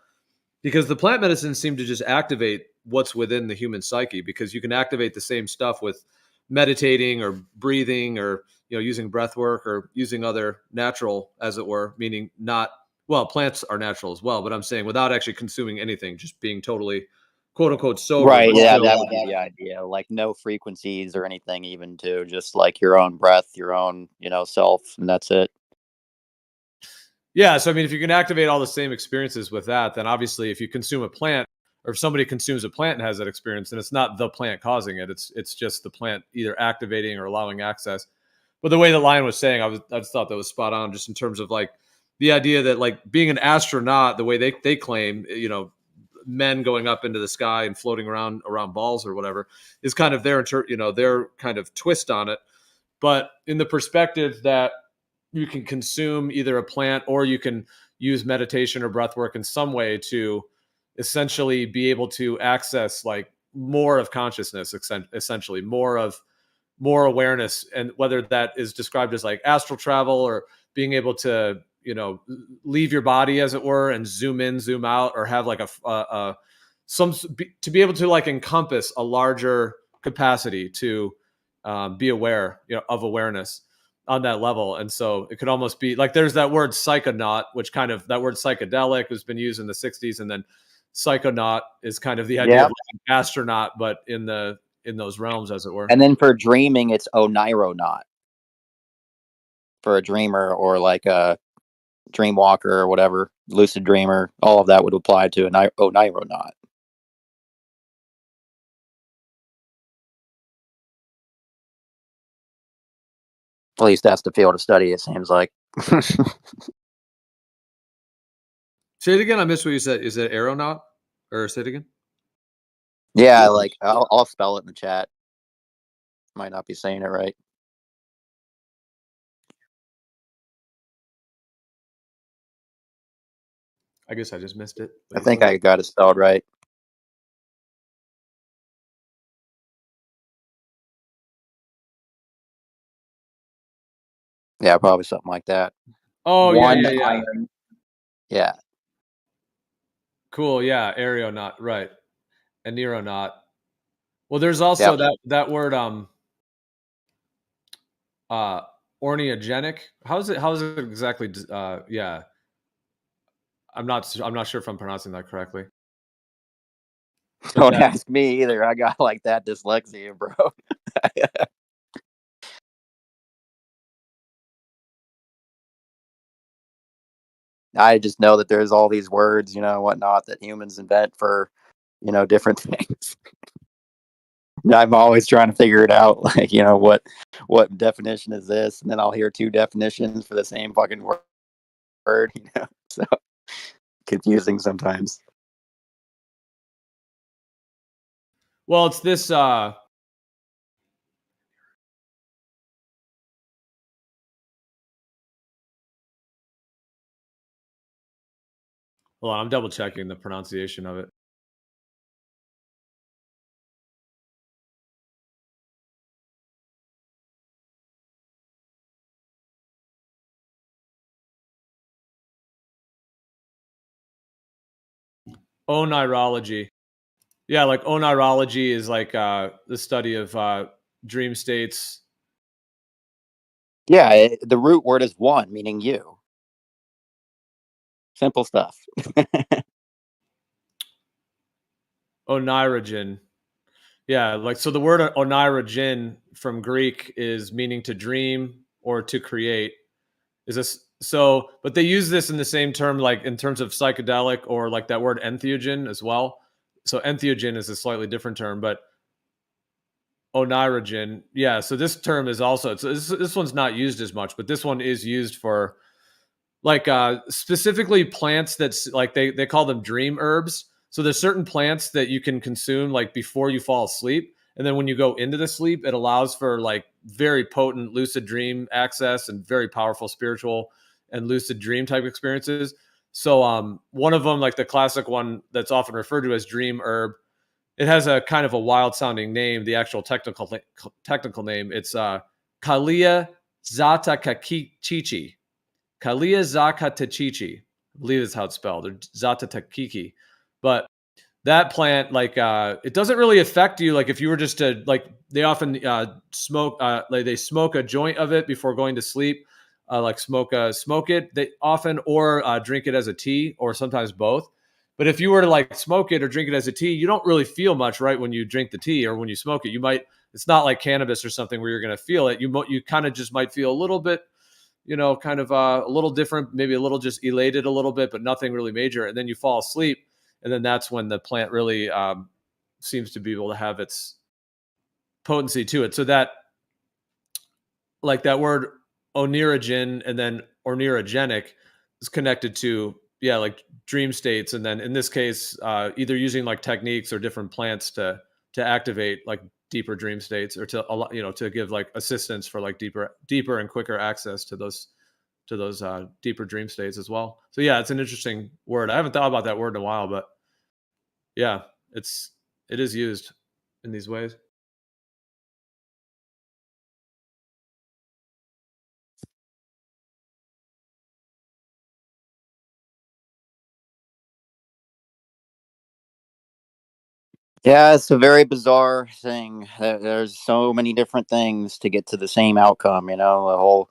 Because the plant medicines seem to just activate what's within the human psyche, because you can activate the same stuff with meditating or breathing or, you know, using breath work or using other natural, as it were, meaning not, well, plants are natural as well, but I'm saying without actually consuming anything, just being totally quote unquote sober. Right. but Yeah, still- that would be the idea. Like no frequencies or anything, even to just like your own breath, your own, you know, self, and that's it. Yeah, so I mean, if you can activate all the same experiences with that, then obviously if you consume a plant, or if somebody consumes a plant and has that experience, then it's not the plant causing it. It's just the plant either activating or allowing access. But the way that Lion was saying, I just thought that was spot on, just in terms of like the idea that like being an astronaut, the way they claim, you know, men going up into the sky and floating around balls or whatever, is kind of their their kind of twist on it. But in the perspective that you can consume either a plant or you can use meditation or breath work in some way to essentially be able to access like more of consciousness, essentially more awareness, and whether that is described as like astral travel or being able to, you know, leave your body, as it were, and zoom in, zoom out, or have like to be able to like encompass a larger capacity to be aware, you know, of awareness on that level. And so it could almost be like there's that word psychonaut, which kind of, that word psychedelic has been used in the 60s, and then psychonaut is kind of the idea of like an astronaut, but in those realms, as it were. And then for dreaming, it's oneironaut. For a dreamer or like a dream walker or whatever, lucid dreamer, all of that would apply to an oneironaut. At least that's the field of study, it seems like. Say it again. I missed what you said. Is it aeronaut? Or say it again? Yeah, like I'll spell it in the chat. Might not be saying it right. I guess I just missed it. I think I got it spelled right. Yeah, probably something like that. Oh, One yeah. iron. Yeah. Cool. Yeah. Aeronaut. Right. An aeronaut. Well, there's also that word, orneogenic. How is it exactly? Yeah. I'm not sure if I'm pronouncing that correctly. Don't ask me either. I got like that dyslexia, bro. I just know that there's all these words, you know, whatnot that humans invent for, you know, different things. I'm always trying to figure it out, like, you know, what definition is this, and then I'll hear two definitions for the same fucking word, you know, so confusing sometimes. Well, it's this. Hold on, I'm double checking the pronunciation of it. Oneirology. Yeah, like oneirology is like the study of dream states. Yeah, the root word is one, meaning you. Simple stuff. Oneirogen. Yeah, like so the word oneirogen from Greek is meaning to dream or to create. Is this So, but they use this in the same term, like in terms of psychedelic or like that word entheogen as well. So entheogen is a slightly different term, but oneirogen, yeah. So this term is also, so this one's not used as much, but this one is used for like specifically plants that's like they call them dream herbs. So there's certain plants that you can consume like before you fall asleep, and then when you go into the sleep, it allows for like very potent lucid dream access and very powerful spiritual and lucid dream type experiences. So one of them, like the classic one that's often referred to as dream herb, it has a kind of a wild sounding name. The actual technical name, it's Kalia zatakachichi. Kalia zakatachichi, I believe is how it's spelled, or zatatakiki. But that plant, like, it doesn't really affect you. Like, if you were just to, like, they often smoke, like they smoke a joint of it before going to sleep, like smoke it. They often, or drink it as a tea, or sometimes both. But if you were to like smoke it or drink it as a tea, you don't really feel much, right? When you drink the tea or when you smoke it, you might. It's not like cannabis or something where you're going to feel it. You kind of just might feel a little bit, kind of a little different, maybe a little just elated a little bit, but nothing really major. And then you fall asleep. And then that's when the plant really seems to be able to have its potency to it. So that, like that word oneirogen and then ornirogenic is connected to, yeah, like dream states. And then in this case, either using like techniques or different plants to activate like deeper dream states, or to give like assistance for like deeper and quicker access to those deeper dream states as well. So yeah, it's an interesting word. I haven't thought about that word in a while, but yeah, it is used in these ways. Yeah, it's a very bizarre thing. There's so many different things to get to the same outcome, a whole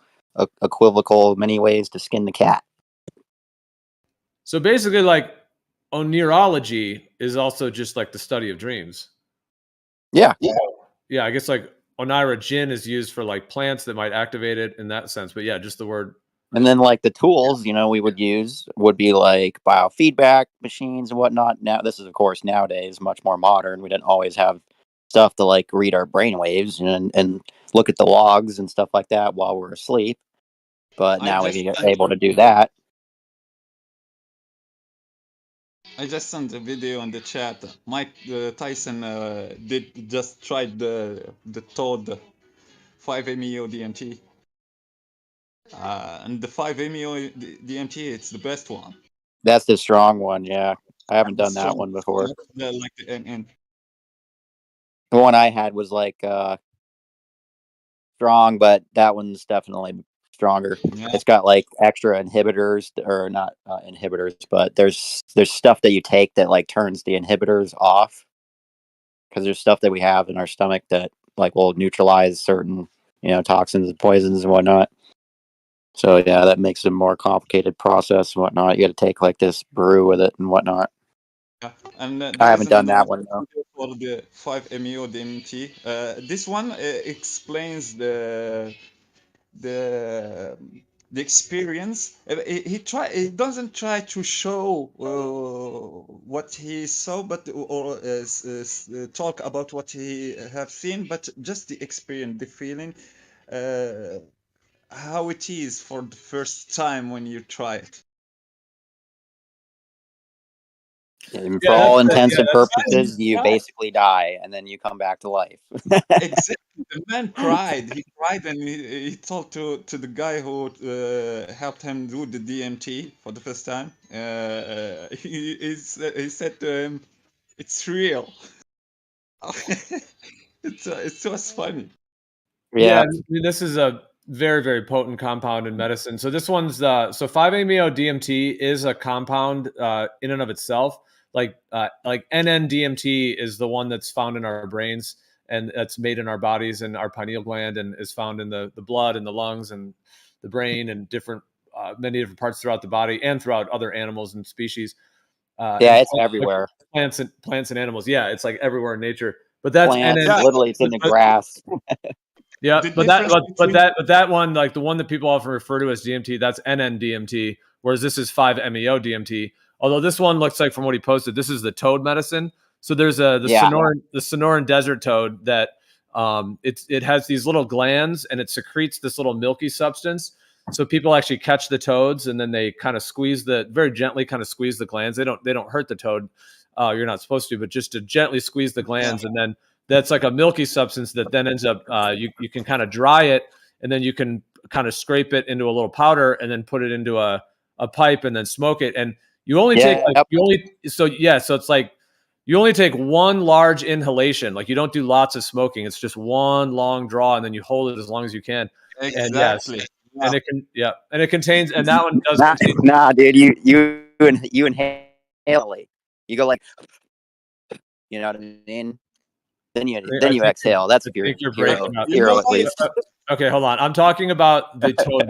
equivocal many ways to skin the cat. So basically, like, oneirology is also just like the study of dreams. Yeah. Yeah, I guess like oneirogen is used for like plants that might activate it in that sense. But yeah, just the word. And then like the tools, we would use would be like biofeedback machines and whatnot. Now, this is of course nowadays much more modern. We didn't always have stuff to like read our brain waves and look at the logs and stuff like that while we're asleep. But now we're able to do that. I just sent a video on the chat. Mike Tyson did just tried the Toad 5-MeO DMT. And the 5-MeO DMT, it's the best one. That's the strong one, yeah. I haven't done that one before. And the one I had was like strong, but that one's definitely stronger. Yeah. It's got like extra inhibitors, or not inhibitors, but there's stuff that you take that like turns the inhibitors off, because there's stuff that we have in our stomach that like will neutralize certain toxins and poisons and whatnot. So yeah, that makes it a more complicated process and whatnot. You got to take like this brew with it and whatnot. Yeah, and I haven't done that one though. For the 5-MeO DMT, this one explains the experience. He doesn't try to show what he saw, but or talk about what he have seen, but just the experience, the feeling, how it is for the first time when you try it. And for all intents and purposes, you basically die and then you come back to life. Exactly. The man cried. He cried and he talked to the guy who helped him do the DMT for the first time. He said to him, "It's real." It was funny. Yeah, I mean, this is a very, very potent compound in medicine. So this one's so 5-MeO DMT is a compound in and of itself. Like NN-DMT is the one that's found in our brains, and that's made in our bodies and our pineal gland, and is found in the blood and the lungs and the brain and many different parts throughout the body and throughout other animals and species. It's everywhere. Plants and animals. Yeah, it's like everywhere in nature. But that's plants, literally, it's in the grass. Yeah, The but that difference but between that one, like the one that people often refer to as DMT, that's NN-DMT, whereas this is 5-MeO-DMT. Although this one looks like, from what he posted, this is the toad medicine. So there's the Sonoran desert toad that it has these little glands and it secretes this little milky substance. So people actually catch the toads and then they kind of very gently squeeze the glands. They don't hurt the toad. You're not supposed to, but just to gently squeeze the glands, and then that's like a milky substance that then ends up you can kind of dry it, and then you can kind of scrape it into a little powder and then put it into a pipe and then smoke it. And you only take so it's like you only take one large inhalation. Like you don't do lots of smoking. It's just one long draw, and then you hold it as long as you can. exactly. And and it contains, and that one does contain. Nah, dude, you inhale it. You go like, you know what I mean? Then you exhale. That's if you're breaking up. Hero at least. Okay, hold on. I'm talking about the toad.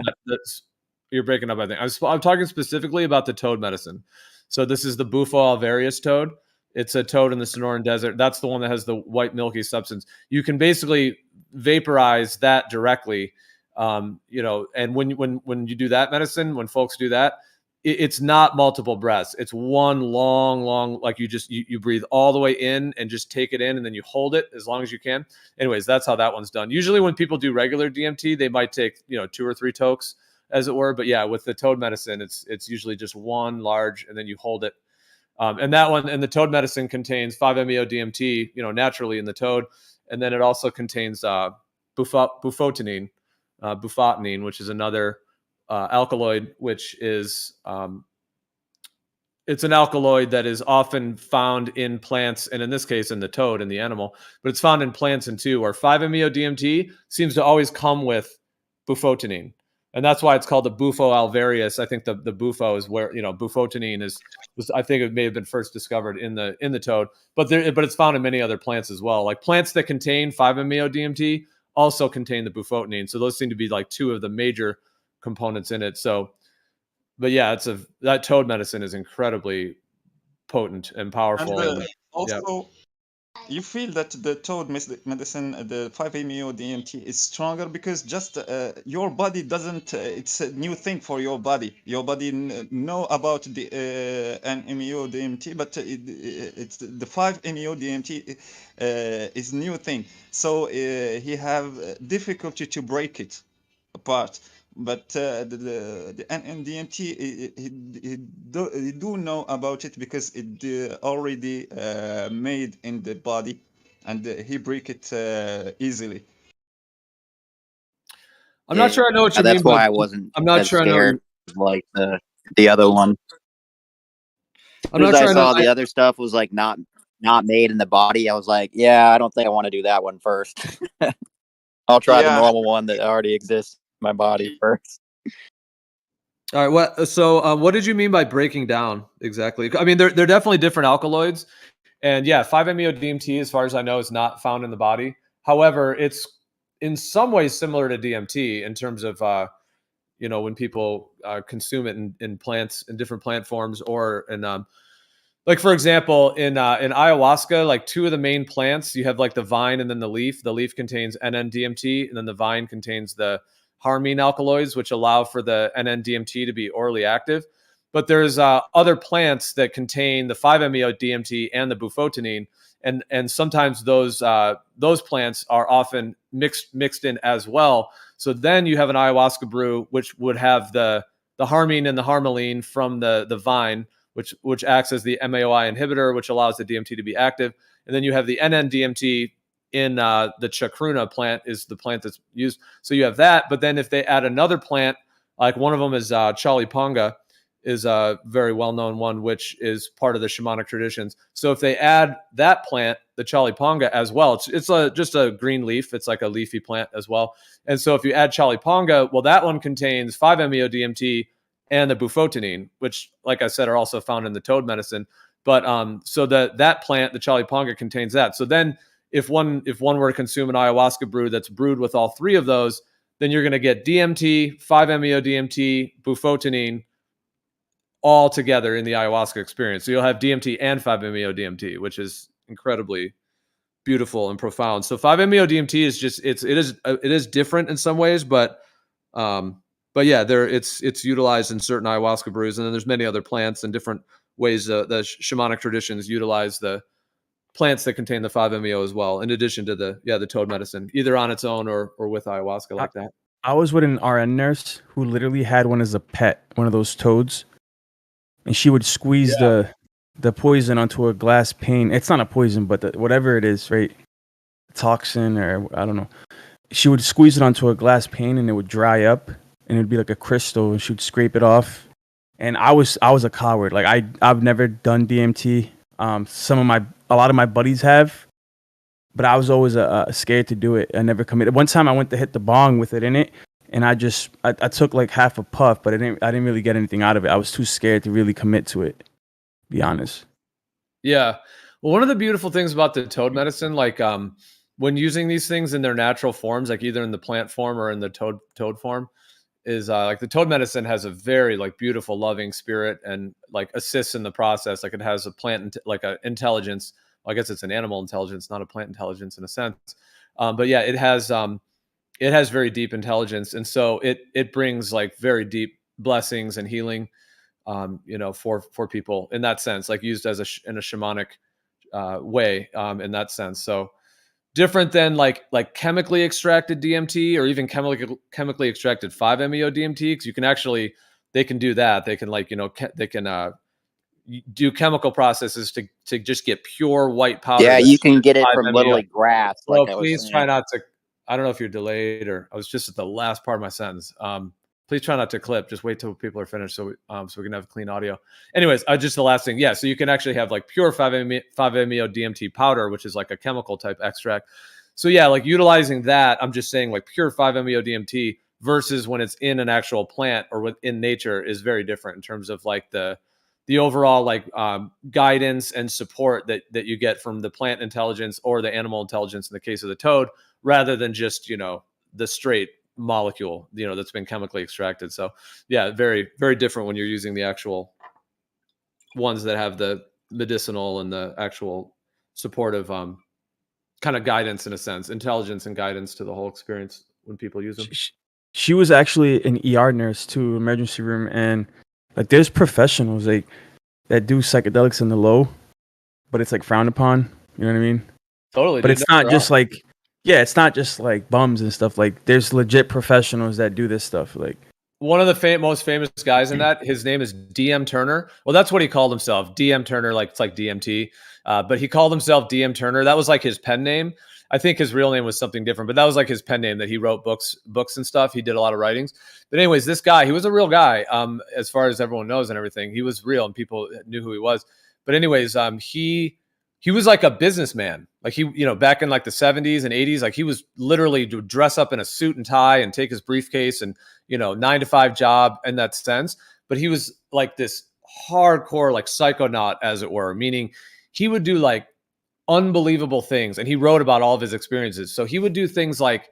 You're breaking up, I think. I'm talking specifically about the toad medicine. So this is the Bufo alvarius toad. It's a toad in the Sonoran Desert. That's the one that has the white milky substance. You can basically vaporize that directly. And when you do that medicine, when folks do that, it's not multiple breaths. It's one long, like you breathe all the way in and just take it in, and then you hold it as long as you can. Anyways, that's how that one's done. Usually when people do regular DMT, they might take 2 or 3 tokes, as it were. But yeah, with the toad medicine, it's usually just one large, and then you hold it. And that one, and the toad medicine contains 5-MeO-DMT, naturally in the toad, and then it also contains bufotenine, which is another alkaloid, which is it's an alkaloid that is often found in plants, and in this case in the toad, in the animal, but it's found in plants and too, where 5-MeO-DMT seems to always come with bufotenine. And that's why it's called the Bufo alvarius. I think the Bufo is where, bufotenine was, I think it may have been first discovered in the toad, but it's found in many other plants as well. Like plants that contain 5-MeO-DMT also contain the bufotenine. So those seem to be like 2 of the major components in it. So, but yeah, that toad medicine is incredibly potent and powerful. And also, you feel that the toad medicine, the 5-MeO-DMT, is stronger because just your body doesn't. It's a new thing for your body. Your body know about the MEO-DMT, but it's the 5-MeO-DMT is new thing. So he have difficulty to break it apart. But the NN-DMT, he do know about it because it already made in the body, and he break it easily. I'm not sure I know what you mean. That's why I wasn't. I'm not sure scared like the other one. I'm not sure I saw the other stuff was like not made in the body. I was like, yeah, I don't think I want to do that one first. I'll try the normal one that already exists in my body first. All right. What did you mean by breaking down exactly? I mean, they're definitely different alkaloids, and yeah, 5-MeO-DMT, as far as I know, is not found in the body. However, it's in some ways similar to DMT in terms of when people consume it in plants, in different plant forms, or in like, for example, in ayahuasca, like 2 of the main plants, you have like the vine and then the leaf. The leaf contains NN-DMT, and then the vine contains the harmine alkaloids, which allow for the NN-DMT to be orally active. But there's other plants that contain the 5-MeO-DMT and the bufotenine, and sometimes those plants are often mixed in as well. So then you have an ayahuasca brew which would have the harmine and the harmaline from the vine, which acts as the MAOI inhibitor, which allows the DMT to be active. And then you have the NN-DMT in the chacruna plant, is the plant that's used. So you have that, but then if they add another plant, like one of them is Chalipanga, is a very well-known one, which is part of the shamanic traditions. So if they add that plant, the Chalipanga, as well, it's just a green leaf. It's like a leafy plant as well. And so if you add Chalipanga, well, that one contains 5-MeO-DMT and the bufotenine, which, like I said, are also found in the toad medicine. But so that plant, the Chalipanga, contains that. So then if one were to consume an ayahuasca brew that's brewed with all 3 of those, then you're going to get DMT, 5-MeO-DMT, bufotenine, all together in the ayahuasca experience. So you'll have DMT and 5-MeO-DMT, which is incredibly beautiful and profound. So 5-MeO DMT is just it is different in some ways, but yeah, it's utilized in certain ayahuasca brews, and then there's many other plants and different ways the shamanic traditions utilize the plants that contain the 5-MeO as well, in addition to the toad medicine, either on its own or with ayahuasca like that. I was with an RN nurse who literally had one as a pet, one of those toads, and she would squeeze the poison onto a glass pane. It's not a poison, but whatever it is, right? Toxin or I don't know. She would squeeze it onto a glass pane and it would dry up and it'd be like a crystal, and she would scrape it off. And I was a coward. Like I've never done DMT. A lot of my buddies have, but I was always scared to do it. I never committed. One time I went to hit the bong with it in it, and I took like half a puff, but I didn't really get anything out of it. I was too scared to really commit to it, to be honest. Yeah. Well, one of the beautiful things about the toad medicine, like when using these things in their natural forms, like either in the plant form or in the toad form, is like the toad medicine has a very like beautiful, loving spirit and like assists in the process. Like it has a plant like a intelligence. Well, I guess it's an animal intelligence, not a plant intelligence in a sense. But yeah, it has very deep intelligence, and so it brings like very deep blessings and healing, for people in that sense, like used as in a shamanic way, in that sense. So different than like chemically extracted DMT or even chemically extracted 5-MeO DMT, because you can actually, they can do that. They can they can do chemical processes to just get pure white powder. Yeah, you can get it from literally grass. Well, please try not to. I don't know if you're delayed or I was just at the last part of my sentence. Please try not to clip. Just wait till people are finished so we can have clean audio. Anyways, just the last thing. Yeah, so you can actually have like pure 5-MeO DMT powder, which is like a chemical type extract. So yeah, like utilizing that, I'm just saying like pure 5-MeO DMT versus when it's in an actual plant or within nature is very different in terms of like the overall like guidance and support that you get from the plant intelligence or the animal intelligence in the case of the toad, rather than just, the straight molecule, that's been chemically extracted. So yeah, very, very different when you're using the actual ones that have the medicinal and the actual supportive kind of guidance, in a sense, intelligence and guidance to the whole experience when people use them. She was actually an ER nurse too, emergency room, and like there's professionals like that do psychedelics in the low, but it's like frowned upon. You know what I mean? Totally. But it's not just like, it's not just like bums and stuff. Like there's legit professionals that do this stuff. Like one of the most famous guys in that, his name is DM Turner. Well, that's what he called himself, DM Turner. Like it's like DMT, but he called himself DM Turner. That was like his pen name. I think his real name was something different, but that was like his pen name that he wrote books and stuff. He did a lot of writings. But anyways, this guy, he was a real guy, as far as everyone knows and everything. He was real and people knew who he was. But anyways, he was like a businessman. Like he, back in like the 70s and 80s, like he was literally to dress up in a suit and tie and take his briefcase and, 9-to-5 job in that sense. But he was like this hardcore, like psychonaut, as it were, meaning he would do like unbelievable things, and he wrote about all of his experiences. So he would do things like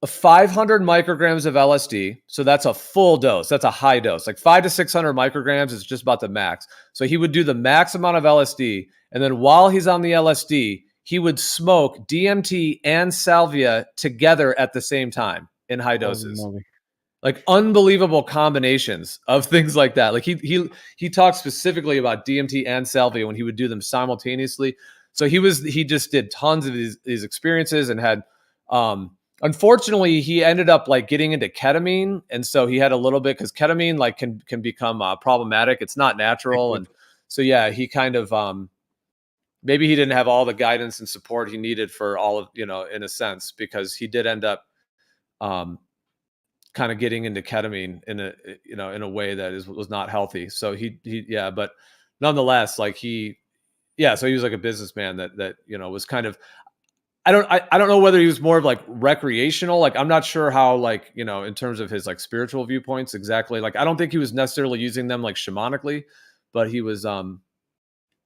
500 micrograms of LSD. So that's a full dose. That's a high dose. Like 500 to 600 micrograms is just about the max. So he would do the max amount of LSD, and then while he's on the LSD, he would smoke DMT and salvia together at the same time in high doses. Like unbelievable combinations of things like that. Like he talked specifically about DMT and salvia when he would do them simultaneously. So he just did tons of these experiences and had, unfortunately, he ended up like getting into ketamine. And so he had a little bit, because ketamine like can become problematic. It's not natural. And so, yeah, he kind of, maybe he didn't have all the guidance and support he needed for all of, in a sense, because he did end up, kind of getting into ketamine in a way that was not healthy. So but nonetheless, like so he was like a businessman that was kind of, I don't know whether he was more of like recreational. Like, I'm not sure how, like, in terms of his like spiritual viewpoints exactly. Like, I don't think he was necessarily using them like shamanically, but he was,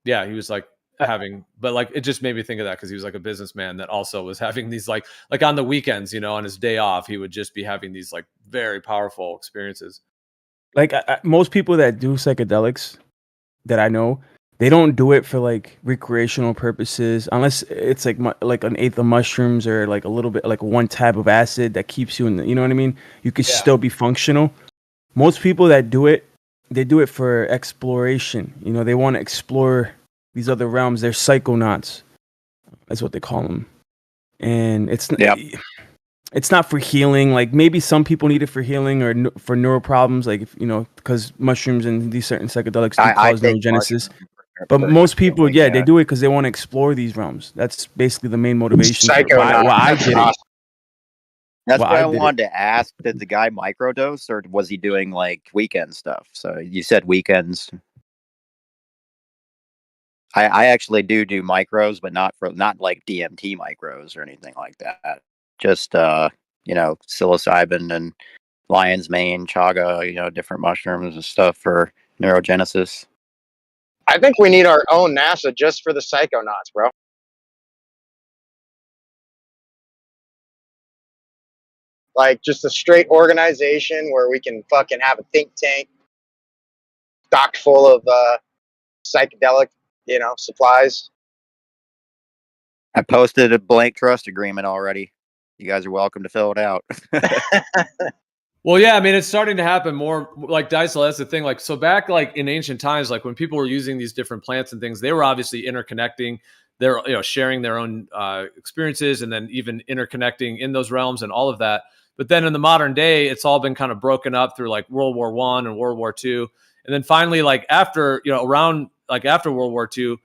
he was like having, but like, it just made me think of that because he was like a businessman that also was having these like on the weekends, on his day off, he would just be having these like very powerful experiences. Like most people that do psychedelics that I know, They don't do it for like recreational purposes unless it's like an eighth of mushrooms or like a little bit like one tab of acid that keeps you in the, you know what I mean? You could still be functional. Most people that do it, they do it for exploration. You know, they want to explore these other realms. They're psychonauts. That's what they call them. And it's not for healing. Like maybe some people need it for healing or for neural problems, like if, you know, because mushrooms and these certain psychedelics do cause neurogenesis. But most people, they do it because they want to explore these realms. That's basically the main motivation for why I did it. That's what I wanted to ask. Did the guy microdose, or was he doing like weekend stuff? So you said weekends. I actually do micros, but not like DMT micros or anything like that. Just you know, psilocybin and lion's mane, chaga, you know, different mushrooms and stuff for neurogenesis. I think we need our own NASA just for the psychonauts, bro. Like just a straight organization where we can fucking have a think tank stocked full of psychedelic, you know, supplies. I posted a blank trust agreement already. You guys are welcome to fill it out. Well, yeah, I mean, it's starting to happen more. Like Dysel, that's the thing. Like, so back like in ancient times, like when people were using these different plants and things, they were obviously interconnecting. They're, you know, sharing their own experiences and then even interconnecting in those realms and all of that. But then in the modern day, it's all been kind of broken up through like World War I and World War II, and then finally, like after, you know, around like after World War II, you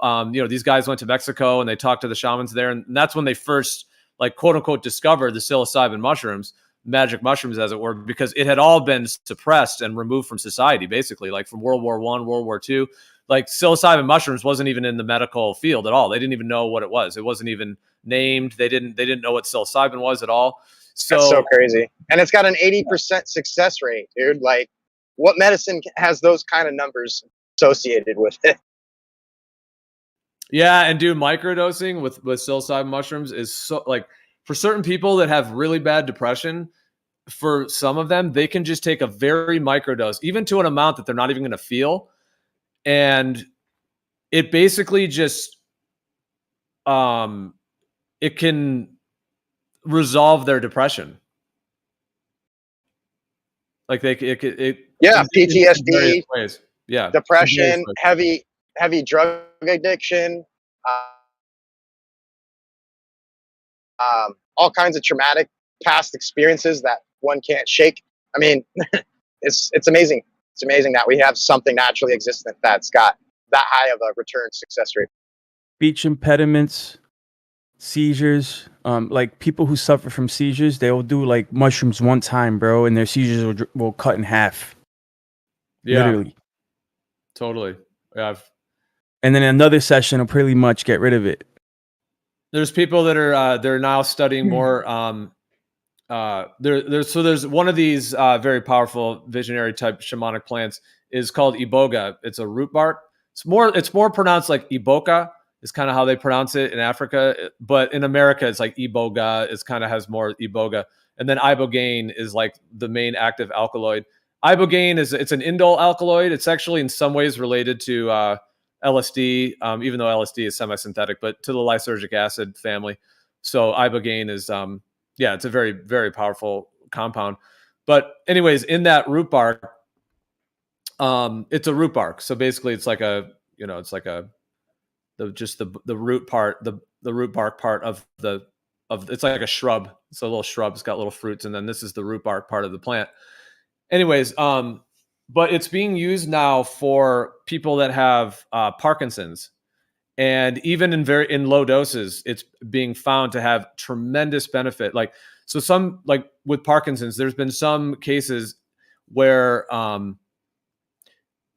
know, these guys went to Mexico and they talked to the shamans there, and that's when they first, like, quote unquote, discovered the psilocybin mushrooms, magic mushrooms, as it were, because it had all been suppressed and removed from society, basically, like from World War I, World War II. Like psilocybin mushrooms wasn't even in the medical field at all. They didn't even know what it was. It wasn't even named. They didn't know what psilocybin was at all. So, that's so crazy. And it's got an 80% success rate, dude. Like, what medicine has those kind of numbers associated with it? Yeah, and dude, microdosing with psilocybin mushrooms is so, like, for certain people that have really bad depression, for some of them, they can just take a very microdose, even to an amount that they're not even going to feel, and it basically just it can resolve their depression. Like PTSD, ways. Yeah, depression, heavy drug addiction, all kinds of traumatic past experiences that one can't shake. I mean, it's amazing. It's amazing that we have something naturally existent that's got that high of a return success rate. Speech impediments, seizures, like people who suffer from seizures, they will do like mushrooms one time, bro, and their seizures will cut in half. Yeah, literally. Totally. Yeah. And then another session will pretty much get rid of it. There's people that are they're now studying more. There's one of these very powerful visionary type shamanic plants is called iboga. It's a root bark. It's more pronounced like iboka is kind of how they pronounce it in Africa, but in America it's like iboga. It's kind of has more iboga, and then ibogaine is like the main active alkaloid. Ibogaine it's an indole alkaloid. It's actually in some ways related to LSD, even though LSD is semi-synthetic, but to the lysergic acid family. So ibogaine is it's a very, very powerful compound. But anyways, in that root bark, it's a root bark. So basically it's like the root part, the root bark part of it's like a shrub. It's a little shrub. It's got little fruits. And then this is the root bark part of the plant. Anyways, but it's being used now for people that have Parkinson's. And even in low doses, it's being found to have tremendous benefit. Like, so some, like with Parkinson's, there's been some cases where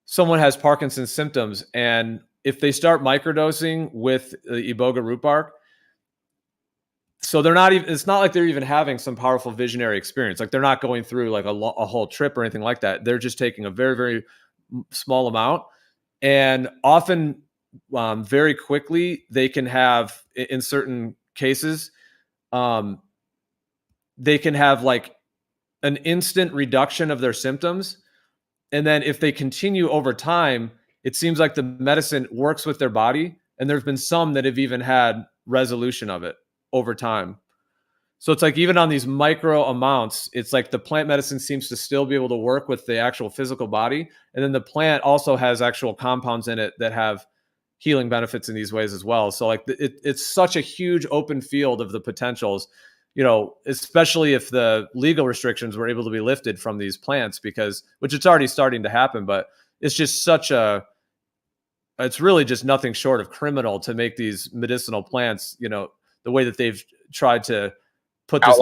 someone has Parkinson's symptoms, and if they start microdosing with the iboga root bark, so they're not even, it's not like they're even having some powerful visionary experience. Like they're not going through like a whole trip or anything like that. They're just taking a very, very small amount, and often very quickly they can have, in certain cases, they can have like an instant reduction of their symptoms. And then if they continue over time, it seems like the medicine works with their body, and there's been some that have even had resolution of it over time. So it's like even on these micro amounts, it's like the plant medicine seems to still be able to work with the actual physical body. And then the plant also has actual compounds in it that have healing benefits in these ways as well. So like it's such a huge open field of the potentials, you know, especially if the legal restrictions were able to be lifted from these plants, because, which it's already starting to happen, but it's just it's really just nothing short of criminal to make these medicinal plants, you know, the way that they've tried to put this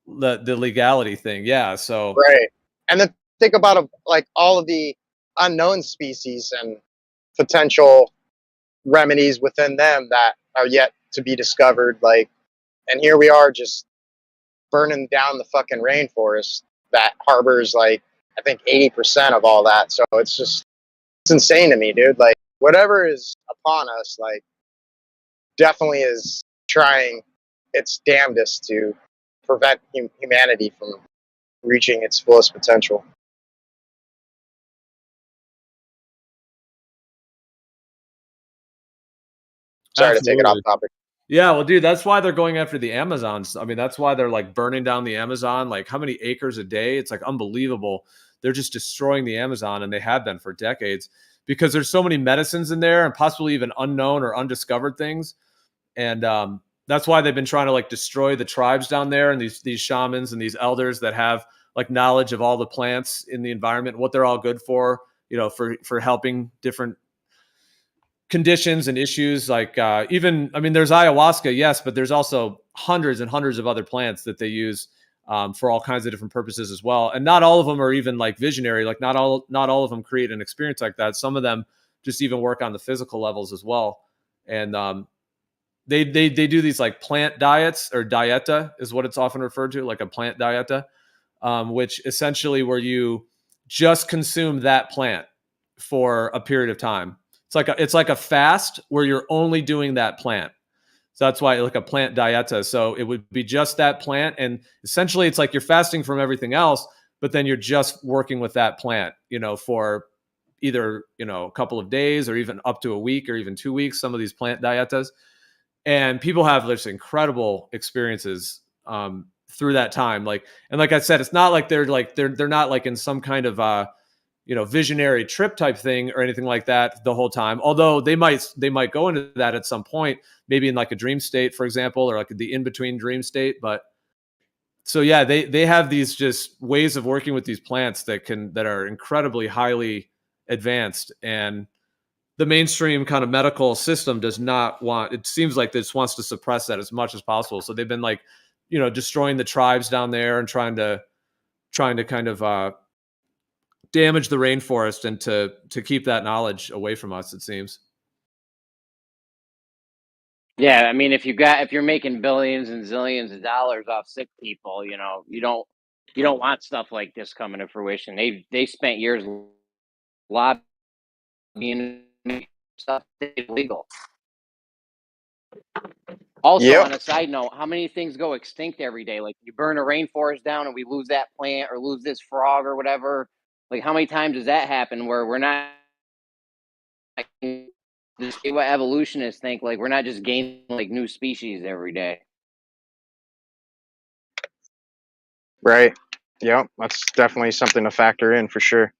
the legality thing. Yeah. So right. And then think about like all of the unknown species and potential remedies within them that are yet to be discovered. Like, and here we are just burning down the fucking rainforest that harbors like I think 80% of all that. So it's insane to me, dude. Like whatever is upon us, like definitely is trying its damnedest to prevent humanity from reaching its fullest potential. Sorry to take it off topic. Yeah, well, dude, that's why they're going after the Amazons. I mean, that's why they're like burning down the Amazon, like how many acres a day? It's like unbelievable. They're just destroying the Amazon, and they have been for decades because there's so many medicines in there and possibly even unknown or undiscovered things. And that's why they've been trying to like destroy the tribes down there and these shamans and these elders that have like knowledge of all the plants in the environment, what they're all good for, you know, for helping different conditions and issues. Like even, I mean, there's ayahuasca, yes, but there's also hundreds and hundreds of other plants that they use for all kinds of different purposes as well. And not all of them are even like visionary. Like not all of them create an experience like that. Some of them just even work on the physical levels as well. And they do these like plant diets, or dieta is what it's often referred to, like a plant dieta, which essentially where you just consume that plant for a period of time. It's like a fast where you're only doing that plant. So that's why like a plant dieta. So it would be just that plant. And essentially it's like you're fasting from everything else, but then you're just working with that plant, you know, for either, you know, a couple of days or even up to a week or even 2 weeks, some of these plant dietas. And people have this incredible experiences through that time. Like, and like I said, it's not like they're not like in some kind of you know, visionary trip type thing or anything like that the whole time. Although they might go into that at some point, maybe in like a dream state, for example, or like the in-between dream state. But so yeah, they have these just ways of working with these plants that are incredibly highly advanced, and the mainstream kind of medical system does not want, it seems like this wants to suppress that as much as possible. So they've been like, you know, destroying the tribes down there and trying to kind of damage the rainforest and to keep that knowledge away from us, it seems. Yeah, I mean, if you're making billions and zillions of dollars off sick people, you know, you don't want stuff like this coming to fruition. They spent years lobbying stuff illegal. Also, on a side note, how many things go extinct every day? Like you burn a rainforest down and we lose that plant or lose this frog or whatever. Like how many times does that happen where we're not just what evolutionists think, like we're not just gaining like new species every day. Right. Yep. That's definitely something to factor in for sure.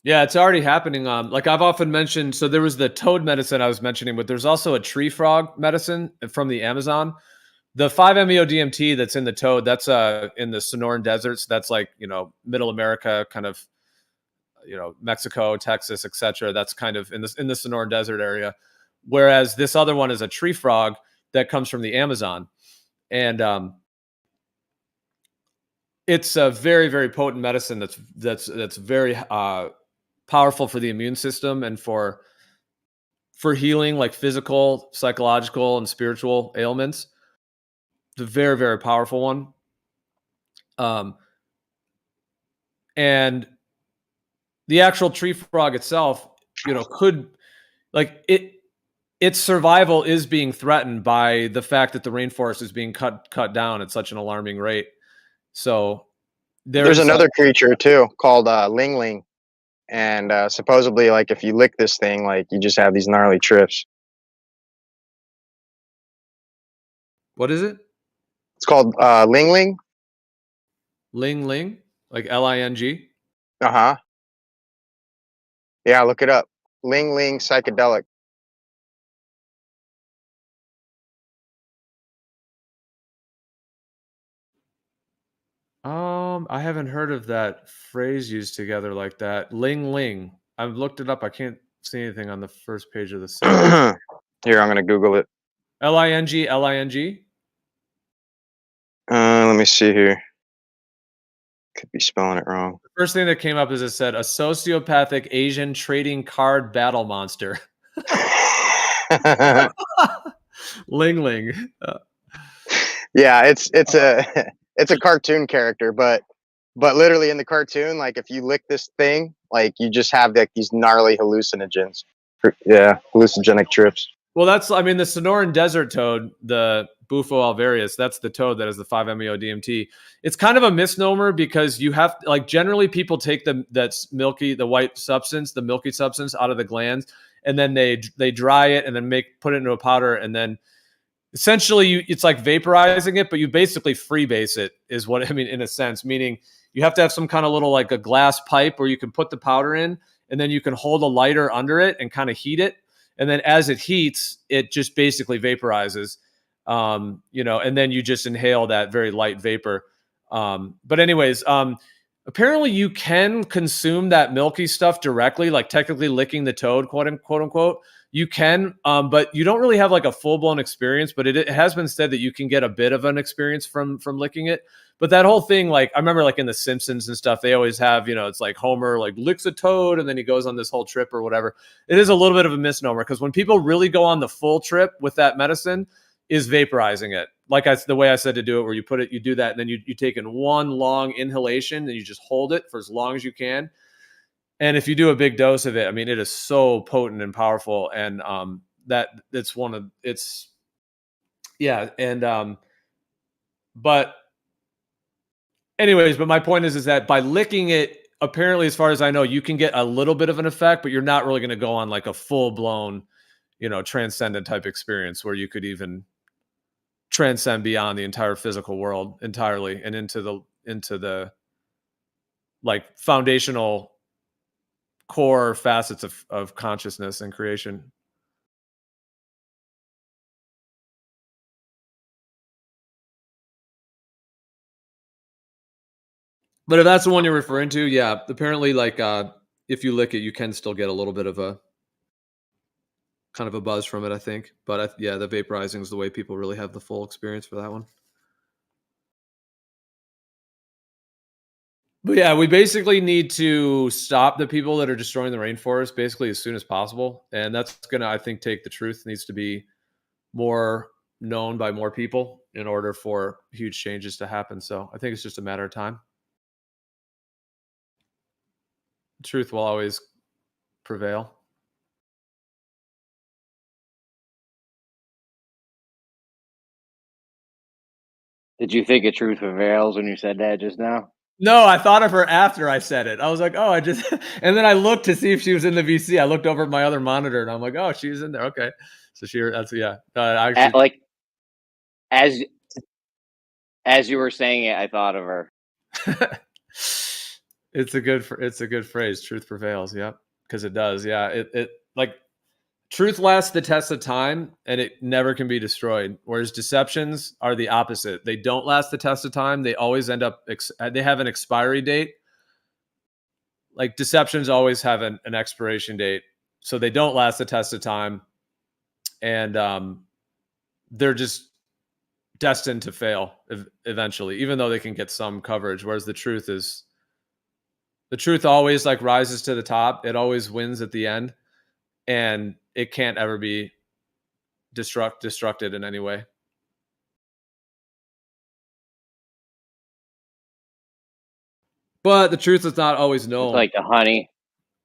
Yeah, it's already happening. Like I've often mentioned, so there was the toad medicine I was mentioning, but there's also a tree frog medicine from the Amazon. The 5-MeO-DMT that's in the toad, that's in the Sonoran deserts. That's like, you know, middle America, kind of, you know, Mexico, Texas, etc. That's kind of in the Sonoran desert area. Whereas this other one is a tree frog that comes from the Amazon. And it's a very, very potent medicine that's very powerful for the immune system and for healing like physical, psychological, and spiritual ailments. It's a very, very powerful one. And the actual tree frog itself, you know, could like its survival is being threatened by the fact that the rainforest is being cut down at such an alarming rate. So there's another creature too called Ling Ling. and supposedly, like if you lick this thing, like you just have these gnarly trips. What is it? It's called Ling Ling. Ling Ling, like Ling. Uh-huh. Yeah, look it up. Ling Ling psychedelic. I haven't heard of that phrase used together like that. Ling Ling. I've looked it up. I can't see anything on the first page of the site. Here, I'm gonna Google it. Ling. Let me see here. Could be spelling it wrong. The first thing that came up is it said a sociopathic Asian trading card battle monster. Ling Ling. Yeah, it's a it's a cartoon character, but literally in the cartoon, like if you lick this thing, like you just have like these gnarly hallucinogens. Yeah, hallucinogenic trips. Well, that's, I mean, the Sonoran desert toad, the Bufo alvarius, that's the toad that has the 5-MeO-DMT. It's kind of a misnomer because you have, like, generally people take that's milky, the white substance, the milky substance out of the glands, and then they dry it and then put it into a powder, and then essentially it's like vaporizing it, but you basically freebase it is what I mean, in a sense, meaning you have to have some kind of little, like a glass pipe where you can put the powder in, and then you can hold a lighter under it and kind of heat it. And then as it heats, it just basically vaporizes, and then you just inhale that very light vapor. But anyways, apparently you can consume that milky stuff directly, like technically licking the toad, quote unquote. You can, but you don't really have like a full-blown experience, but it has been said that you can get a bit of an experience from licking it. But that whole thing, like I remember like in The Simpsons and stuff, they always have, it's like Homer like licks a toad and then he goes on this whole trip or whatever. It is a little bit of a misnomer because when people really go on the full trip with that medicine is vaporizing it. Like the way I said to do it, where you do that and then you take in one long inhalation and you just hold it for as long as you can. And if you do a big dose of it, I mean, it is so potent and powerful. And but anyways, but my point is that by licking it, apparently, as far as I know, you can get a little bit of an effect, but you're not really going to go on like a full blown, transcendent type experience where you could even transcend beyond the entire physical world entirely and into the like foundational core facets of consciousness and creation. But if that's the one you're referring to, yeah, apparently, like, if you lick it, you can still get a little bit of a kind of a buzz from it, I think. But yeah, the vaporizing is the way people really have the full experience for that one. But yeah, we basically need to stop the people that are destroying the rainforest basically as soon as possible. And that's going to, I think, take the truth needs to be more known by more people in order for huge changes to happen. So I think it's just a matter of time. Truth will always prevail. Did you think of truth prevails when you said that just now? No, I thought of her after I said it. I was like, oh, and then I looked to see if she was in the VC. I looked over at my other monitor and I'm like, oh, she's in there. Okay. So yeah. Actually, Like, as you were saying it, I thought of her. It's a good phrase. Truth prevails. Yep. Because it does. Yeah. It like truth lasts the test of time and it never can be destroyed. Whereas deceptions are the opposite. They don't last the test of time. They always end up, they have an expiry date. Like deceptions always have an expiration date. So they don't last the test of time. And they're just destined to fail eventually, even though they can get some coverage. Whereas the truth always like rises to the top. It always wins at the end. And it can't ever be destructed in any way. But the truth is not always known. It's like the honey.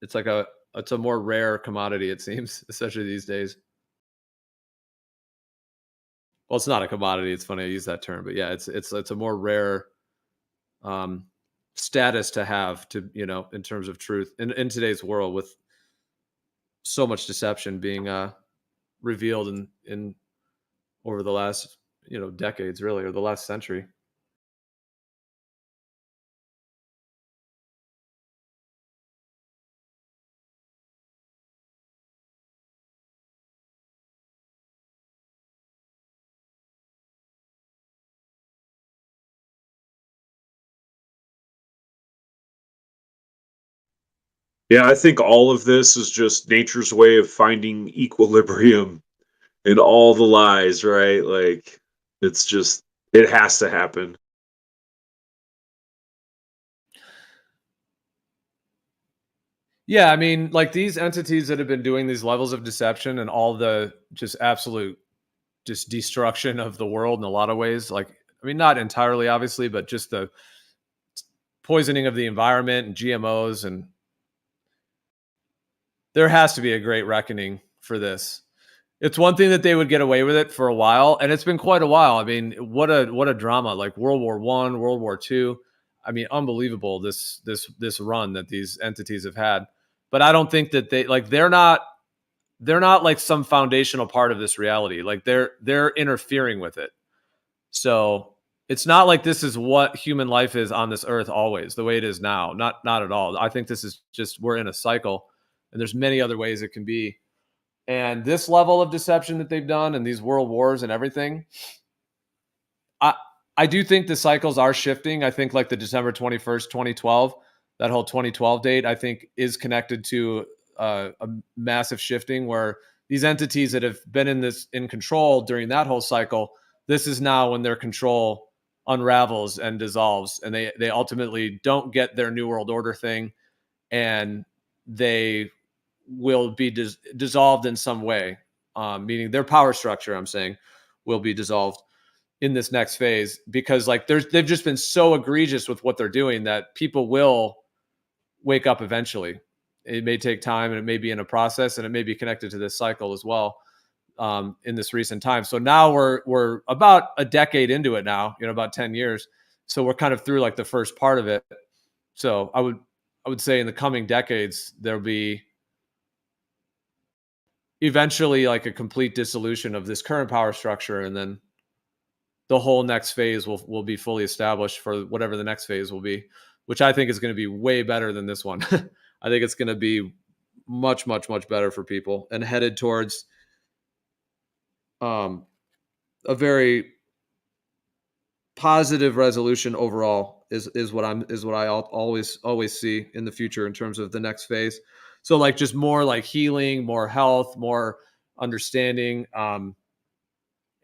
It's like it's a more rare commodity, it seems, especially these days. Well, it's not a commodity. It's funny I use that term, but yeah, it's a more rare status to have, to, in terms of truth in today's world, with so much deception being revealed in over the last decades, really, or the last century. Yeah, I think all of this is just nature's way of finding equilibrium in all the lies, right? Like, it's just, it has to happen. Yeah, I mean, like these entities that have been doing these levels of deception and all the just absolute just destruction of the world in a lot of ways. Like, I mean, not entirely, obviously, but just the poisoning of the environment and GMOs, and there has to be a great reckoning for this. It's one thing that they would get away with it for a while, and it's been quite a while. I mean, what a drama! Like World War I, World War II. I mean, unbelievable this run that these entities have had. But I don't think that they're not like some foundational part of this reality. Like they're interfering with it. So it's not like this is what human life is on this earth always, the way it is now. Not at all. I think this is just, we're in a cycle, and there's many other ways it can be. And this level of deception that they've done, and these world wars and everything, I do think the cycles are shifting. I think like the December 21st, 2012, that whole 2012 date, I think is connected to a massive shifting where these entities that have been in control during that whole cycle, this is now when their control unravels and dissolves, and they ultimately don't get their New World Order thing, and they will be dissolved in some way, meaning their power structure, I'm saying, will be dissolved in this next phase, because like they've just been so egregious with what they're doing that people will wake up eventually. It may take time, and it may be in a process, and it may be connected to this cycle as well, in this recent time. So now we're about a decade into it now, about 10 years. So we're kind of through like the first part of it. So I would say in the coming decades, there'll be eventually like a complete dissolution of this current power structure, and then the whole next phase will be fully established for whatever the next phase will be, which I think is going to be way better than this one. I think it's going to be much, much, much better for people, and headed towards a very positive resolution overall is what I always see in the future in terms of the next phase. So like just more like healing, more health, more understanding, and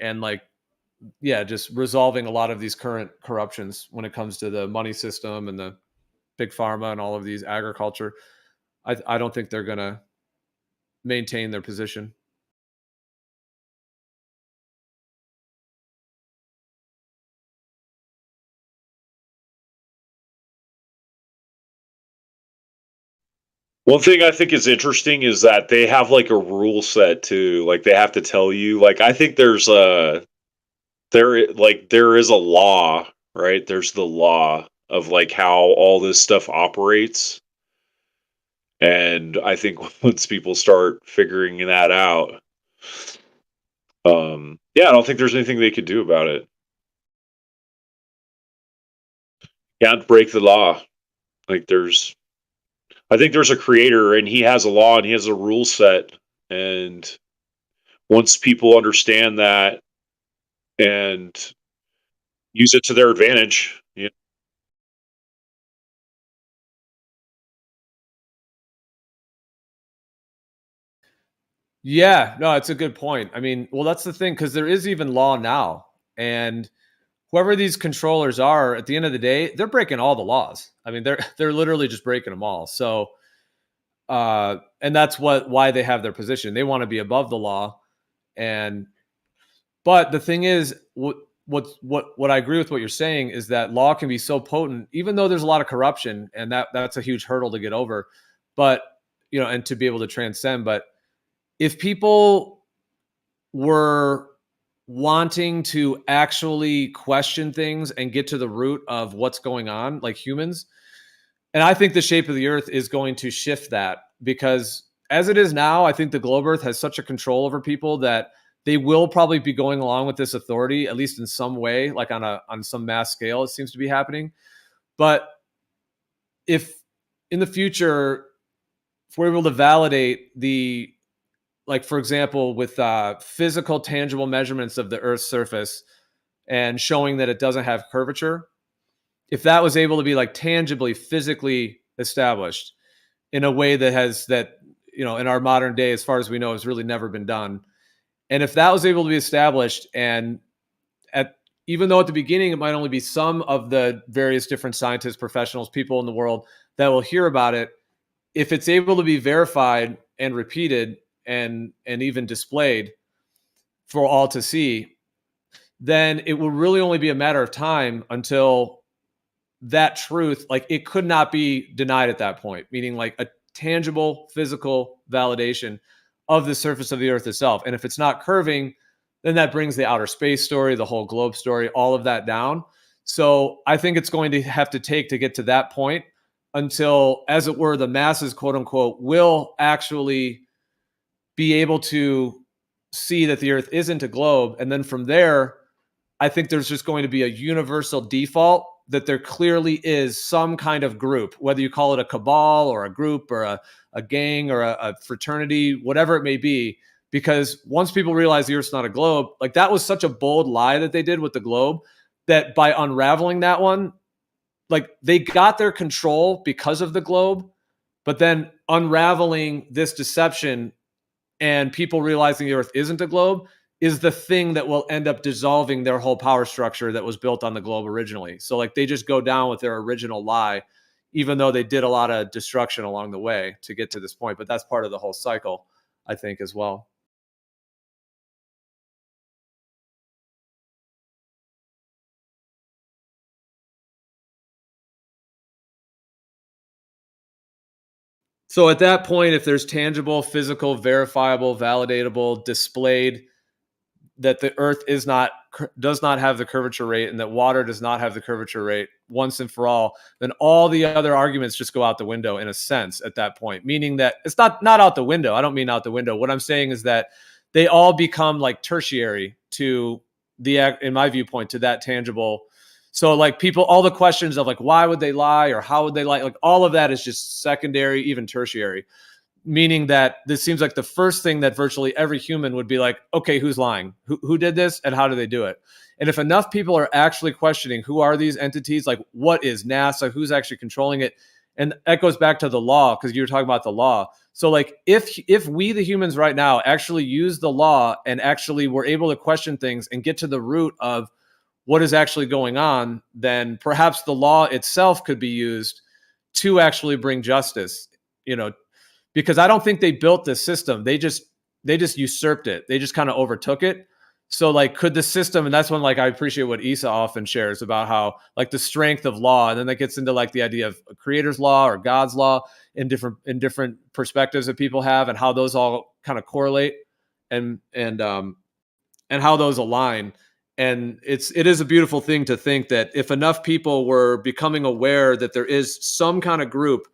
like, yeah, just resolving a lot of these current corruptions when it comes to the money system and the big pharma and all of these agriculture. I don't think they're going to maintain their position. One thing I think is interesting is that they have like a rule set too. Like they have to tell you. Like I think there is a law, right? There's the law of like how all this stuff operates. And I think once people start figuring that out, yeah, I don't think there's anything they could do about it. Can't break the law. Like I think there's a creator, and he has a law, and he has a rule set, and once people understand that and use it to their advantage, yeah. Yeah, no, it's a good point. I mean, well, that's the thing, because there is even law now, and whoever these controllers are, at the end of the day, they're breaking all the laws. I mean, they're literally just breaking them all. So, and that's why they have their position. They want to be above the law, but the thing is, what I agree with what you're saying is that law can be so potent, even though there's a lot of corruption, and that's a huge hurdle to get over, but and to be able to transcend. But if people were wanting to actually question things and get to the root of what's going on, like humans. And I think the shape of the Earth is going to shift that, because as it is now, I think the globe Earth has such a control over people that they will probably be going along with this authority, at least in some way, like on some mass scale, it seems to be happening. But if in the future, if we're able to validate the, like, for example, with physical, tangible measurements of the Earth's surface and showing that it doesn't have curvature, if that was able to be like tangibly, physically established in a way that has that, you know, in our modern day, as far as we know, has really never been done. And if that was able to be established, and even though at the beginning it might only be some of the various different scientists, professionals, people in the world that will hear about it, if it's able to be verified and repeated and even displayed for all to see, then it will really only be a matter of time until that truth, like, it could not be denied at that point, meaning like a tangible physical validation of the surface of the Earth itself. And if it's not curving, then that brings the outer space story, the whole globe story, all of that down. So I think it's going to have to take to get to that point until, as it were, the masses, quote unquote, will actually be able to see that the Earth isn't a globe. And then from there, I think there's just going to be a universal default that there clearly is some kind of group, whether you call it a cabal or a group or a gang or a fraternity, whatever it may be. Because once people realize the Earth's not a globe, like, that was such a bold lie that they did with the globe, that by unraveling that one, like, they got their control because of the globe, but then unraveling this deception and people realizing the Earth isn't a globe is the thing that will end up dissolving their whole power structure that was built on the globe originally. So, like, they just go down with their original lie, even though they did a lot of destruction along the way to get to this point. But that's part of the whole cycle, I think, as well. So at that point, if there's tangible, physical, verifiable, validatable, displayed that the Earth does not have the curvature rate, and that water does not have the curvature rate once and for all, then all the other arguments just go out the window in a sense at that point. Meaning that it's not out the window. I don't mean out the window. What I'm saying is that they all become like tertiary to in my viewpoint, to that tangible. So, like, people, all the questions of like, why would they lie or how would they lie? Like, all of that is just secondary, even tertiary. Meaning that this seems like the first thing that virtually every human would be like, okay, who's lying? Who did this and how do they do it? And if enough people are actually questioning who are these entities, like, what is NASA, who's actually controlling it? And that goes back to the law, because you were talking about the law. So, like, if we, the humans right now, actually use the law and actually were able to question things and get to the root of what is actually going on, then perhaps the law itself could be used to actually bring justice, you know, because I don't think they built this system. They just usurped it. They just kind of overtook it. So, like, could the system, and that's when, like, I appreciate what Issa often shares about how, like, the strength of law, and then that gets into like the idea of a creator's law or God's law in different perspectives that people have, and how those all kind of correlate and how those align. And it is a beautiful thing to think that if enough people were becoming aware that there is some kind of group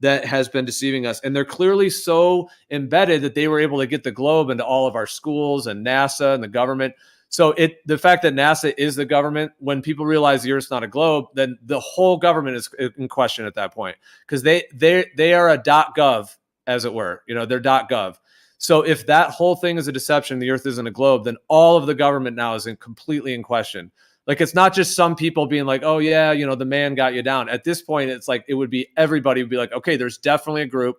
that has been deceiving us, and they're clearly so embedded that they were able to get the globe into all of our schools and NASA and the government. So the fact that NASA is the government, when people realize the Earth's not a globe, then the whole government is in question at that point, because they are a .gov, as it were. You know, they're .gov. So if that whole thing is a deception, the Earth isn't a globe, then all of the government now is completely in question. Like, it's not just some people being like, oh yeah, you know, the man got you down. At this point, it's like, it would be, everybody would be like, okay, there's definitely a group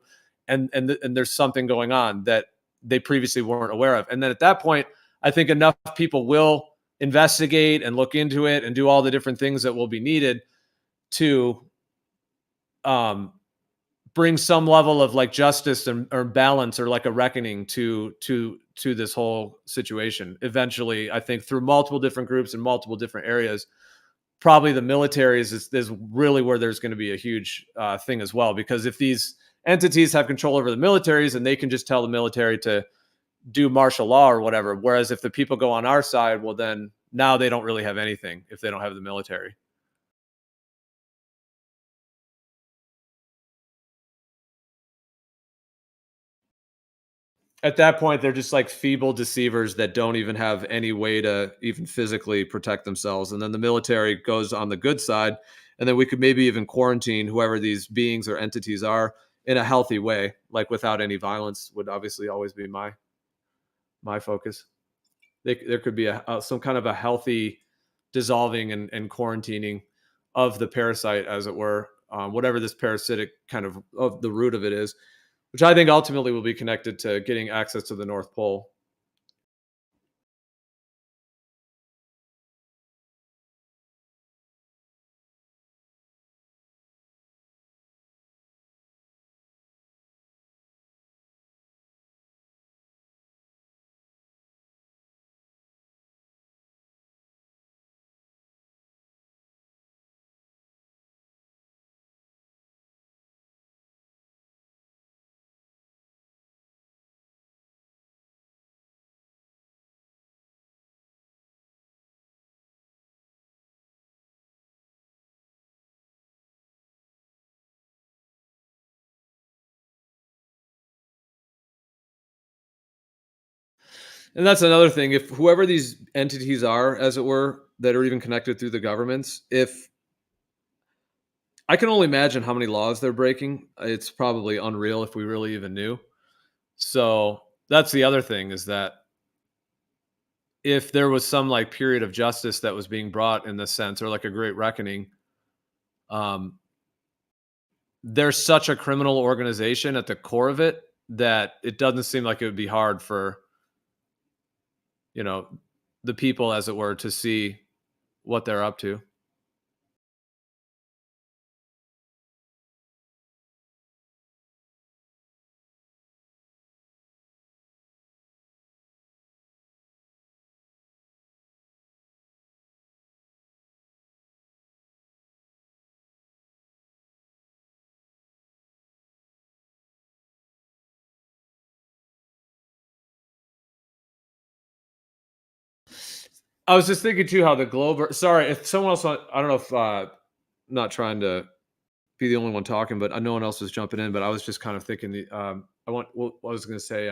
and there's something going on that they previously weren't aware of. And then at that point, I think enough people will investigate and look into it and do all the different things that will be needed to bring some level of like justice or balance, or like a reckoning to this whole situation. Eventually, I think through multiple different groups in multiple different areas, probably the military is really where there's going to be a huge thing as well. Because if these entities have control over the militaries, and they can just tell the military to, do martial law or whatever. Whereas if the people go on our side, well, then now they don't really have anything if they don't have the military. At that point, they're just like feeble deceivers that don't even have any way to even physically protect themselves. And then the military goes on the good side, and then we could maybe even quarantine whoever these beings or entities are in a healthy way, like without any violence would obviously always be my focus. There could be some kind of a healthy dissolving and quarantining of the parasite, as it were, whatever this parasitic kind of the root of it is, which I think ultimately will be connected to getting access to the North Pole. And that's another thing. If whoever these entities are, as it were, that are even connected through the governments, if I can only imagine how many laws they're breaking, it's probably unreal if we really even knew. So that's the other thing, is that if there was some like period of justice that was being brought in this sense, or like a great reckoning, there's such a criminal organization at the core of it that it doesn't seem like it would be hard for, you know, the people, as it were, to see what they're up to. I was just thinking too how the globe. Sorry, if someone else, I don't know if I'm not trying to be the only one talking, but no one else was jumping in. But I was just kind of thinking I was going to say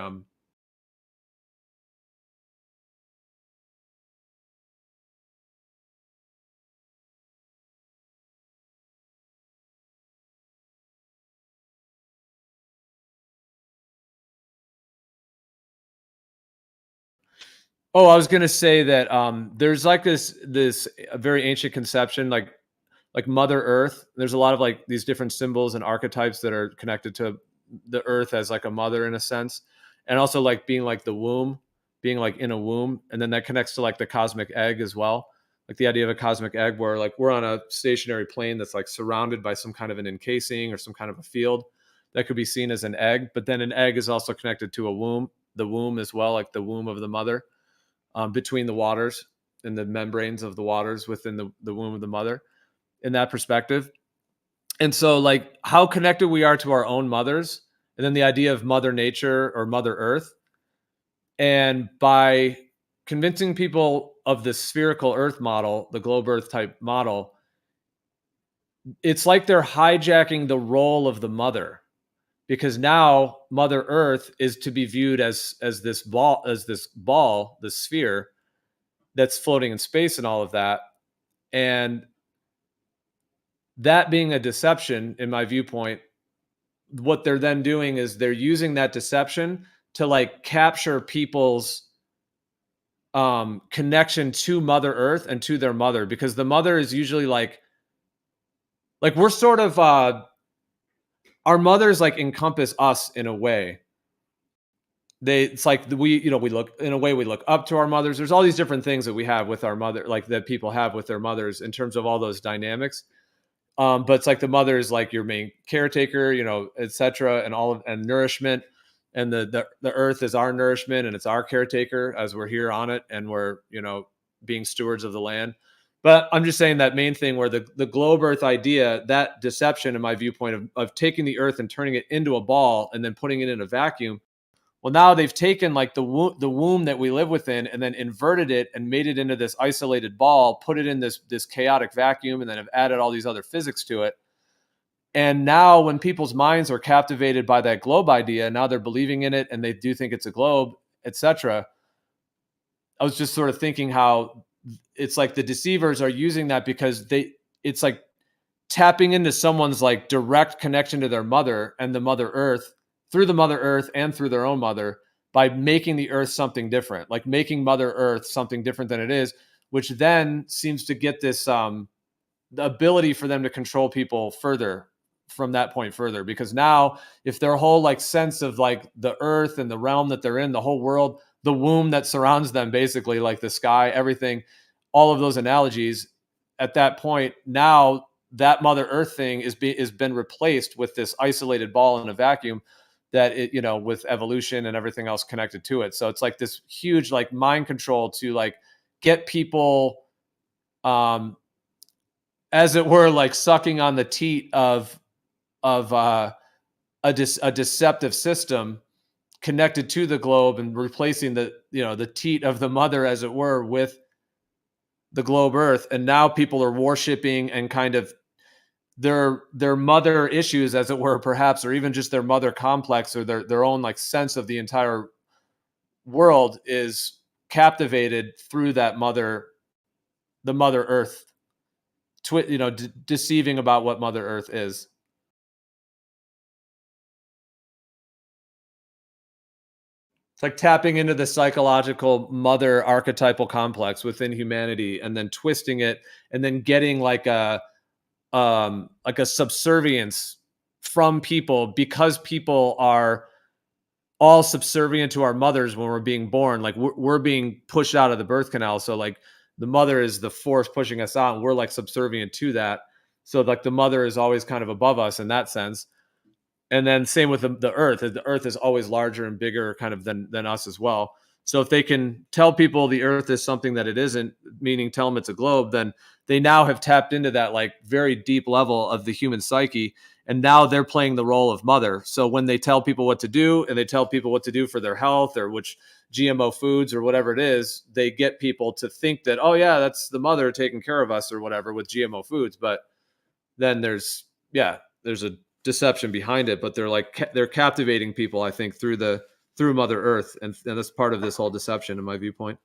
I was going to say that there's like this very ancient conception, like Mother Earth. There's a lot of like these different symbols and archetypes that are connected to the Earth as like a mother in a sense, and also like being like the womb, being like in a womb, and then that connects to like the cosmic egg as well. Like the idea of a cosmic egg, where like we're on a stationary plane that's like surrounded by some kind of an encasing or some kind of a field that could be seen as an egg, but then an egg is also connected to a womb, the womb as well, like the womb of the mother, between the waters and the membranes of the waters within the womb of the mother, in that perspective. And so like how connected we are to our own mothers, and then the idea of Mother Nature or Mother Earth. And by convincing people of the spherical Earth model, the globe Earth type model, it's like they're hijacking the role of the mother, because now Mother Earth is to be viewed as this ball, this sphere that's floating in space and all of that. And that being a deception, in my viewpoint, what they're then doing is they're using that deception to like capture people's connection to Mother Earth and to their mother, because the mother is usually like we're sort of our mothers like encompass us in a way. It's like we look, in a way, we look up to our mothers. There's all these different things that we have with our mother, like that people have with their mothers in terms of all those dynamics. But it's like the mother is like your main caretaker, etc., and nourishment, and the earth is our nourishment and it's our caretaker as we're here on it, and we're being stewards of the land. But I'm just saying that main thing where the globe Earth idea, that deception, in my viewpoint, of taking the Earth and turning it into a ball and then putting it in a vacuum, Well, now they've taken like the womb that we live within and then inverted it and made it into this isolated ball, put it in this chaotic vacuum, and then have added all these other physics to it. And now when people's minds are captivated by that globe idea, now they're believing in it and they do think it's a globe, etc. I was just sort of thinking how it's like the deceivers are using that because it's like tapping into someone's like direct connection to their mother and the Mother Earth through the Mother Earth and through their own mother by making the Earth something different, like making Mother Earth something different than it is, which then seems to get this the ability for them to control people further from that point further. Because now if their whole like sense of like the Earth and the realm that they're in, the whole world, the womb that surrounds them, basically like the sky, everything, all of those analogies, at that point now that Mother Earth thing is been replaced with this isolated ball in a vacuum that it, you know, with evolution and everything else connected to it. So it's like this huge like mind control to like get people as it were like sucking on the teat of a deceptive system connected to the globe and replacing the, you know, the teat of the mother, as it were, with the globe Earth. And now people are worshiping and kind of their mother issues, as it were, perhaps, or even just their mother complex or their own like sense of the entire world is captivated through that mother, the Mother Earth, deceiving about what Mother Earth is. It's like tapping into the psychological mother archetypal complex within humanity and then twisting it and then getting like a subservience from people because people are all subservient to our mothers when we're being born. Like we're being pushed out of the birth canal. So like the mother is the force pushing us out and we're like subservient to that. So like the mother is always kind of above us in that sense. And then same with the Earth. The Earth is always larger and bigger kind of than us as well. So if they can tell people the Earth is something that it isn't, meaning tell them it's a globe, then they now have tapped into that like very deep level of the human psyche. And now they're playing the role of mother. So when they tell people what to do and they tell people what to do for their health or which GMO foods or whatever it is, they get people to think that, oh yeah, that's the mother taking care of us or whatever with GMO foods. But then there's a deception behind it, but they're captivating people, I think, through Mother Earth, and that's part of this whole deception in my viewpoint.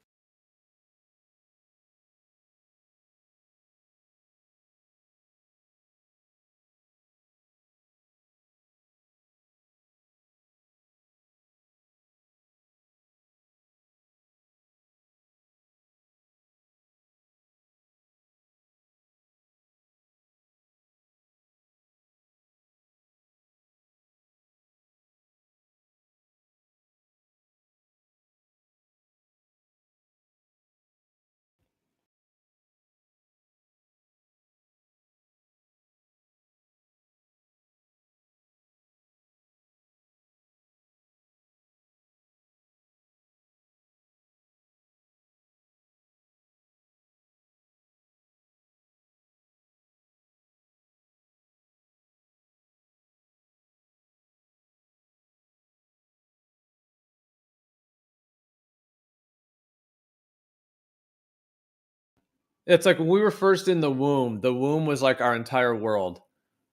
It's like when we were first in the womb was like our entire world.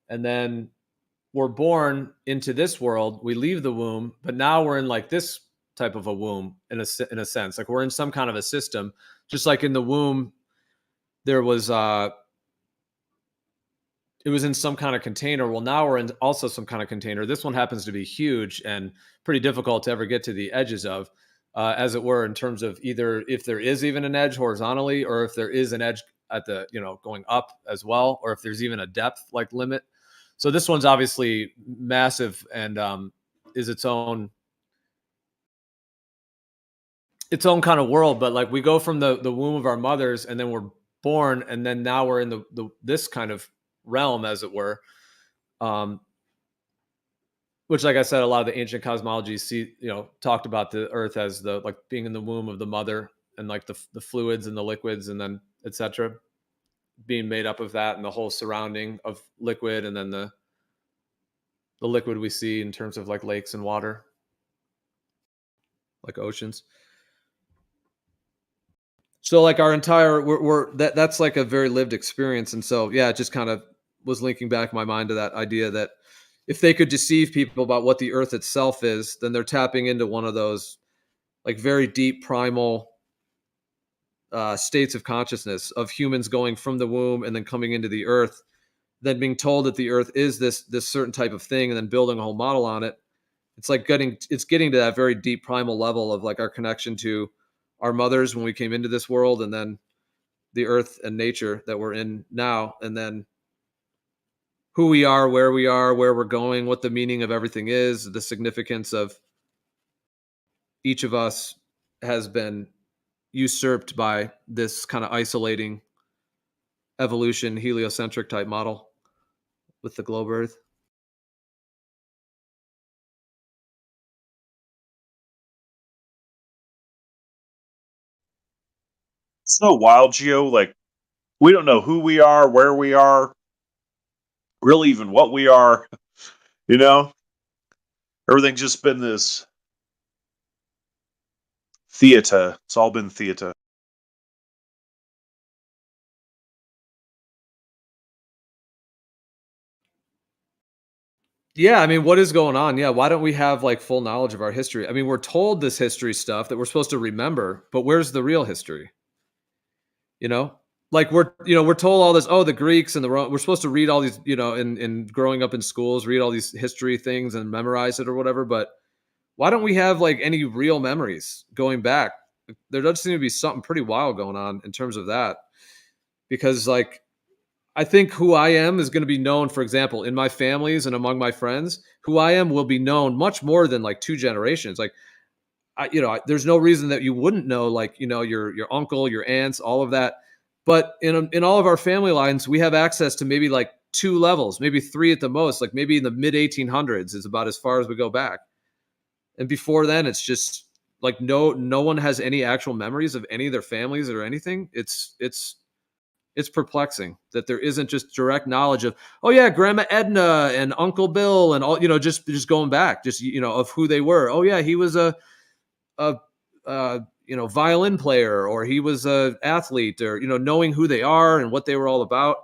And then we're born into this world, we leave the womb, but now we're in like this type of a womb in a sense. Like we're in some kind of a system, just like in the womb there was it was in some kind of container. Well, now we're in also some kind of container. This one happens to be huge and pretty difficult to ever get to the edges of, as it were, in terms of either if there is even an edge horizontally or if there is an edge at the, going up as well, or if there's even a depth like limit. So this one's obviously massive and is its own kind of world. But like we go from the womb of our mothers and then we're born and then now we're in this kind of realm, as it were, which, like I said, a lot of the ancient cosmologies talked about the Earth as the like being in the womb of the mother and like the fluids and the liquids and then etc. being made up of that and the whole surrounding of liquid and then the liquid we see in terms of like lakes and water. like oceans. So like our entire that's like a very lived experience, and so yeah, it just kind of was linking back my mind to that idea that if they could deceive people about what the Earth itself is, then they're tapping into one of those like very deep primal states of consciousness of humans going from the womb and then coming into the Earth, then being told that the Earth is this certain type of thing, and then building a whole model on it. It's like getting to that very deep primal level of like our connection to our mothers when we came into this world, and then the earth and nature that we're in now, and then who we are, where we're going, what the meaning of everything is, the significance of each of us has been usurped by this kind of isolating evolution heliocentric type model with the globe earth. It's so wild, Gio. Like, we don't know who we are, where we are, really even what we are. You know, everything's just been this theater. It's all been theater. Yeah, I mean, what is going on? Yeah, why don't we have like full knowledge of our history? I mean, we're told this history stuff that we're supposed to remember, but where's the real history? You know, like we're told all this. Oh, the Greeks and the We're supposed to read all these. You know, in growing up in schools, read all these history things and memorize it or whatever. But why don't we have like any real memories going back? There does seem to be something pretty wild going on in terms of that, because like I think who I am is going to be known, for example, in my families and among my friends. Who I am will be known much more than like two generations. Like there's no reason that you wouldn't know, like, your uncle, your aunts, all of that. But in all of our family lines, we have access to maybe like two levels, maybe three at the most. Like maybe in the mid 1800s is about as far as we go back. And before then, it's just like no one has any actual memories of any of their families or anything. It's perplexing that there isn't just direct knowledge of, oh yeah, Grandma Edna and Uncle Bill and all, just going back, just, of who they were. Oh yeah, he was a violin player, or he was a athlete, or, knowing who they are and what they were all about.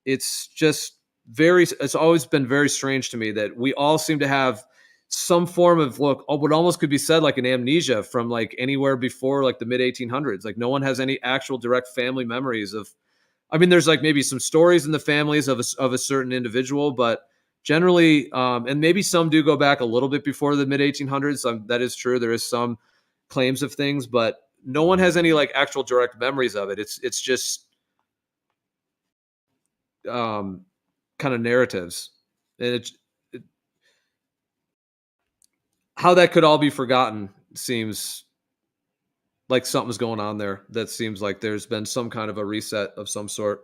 It's just it's always been very strange to me that we all seem to have some form of what almost could be said like an amnesia from like anywhere before like the mid 1800s. Like no one has any actual direct family memories of, I mean, there's like maybe some stories in the families of a certain individual, but generally, and maybe some do go back a little bit before the mid 1800s. That is true. There is some claims of things, but no one has any like actual direct memories of it. It's just kind of narratives, and how that could all be forgotten seems like something's going on there. That seems like there's been some kind of a reset of some sort.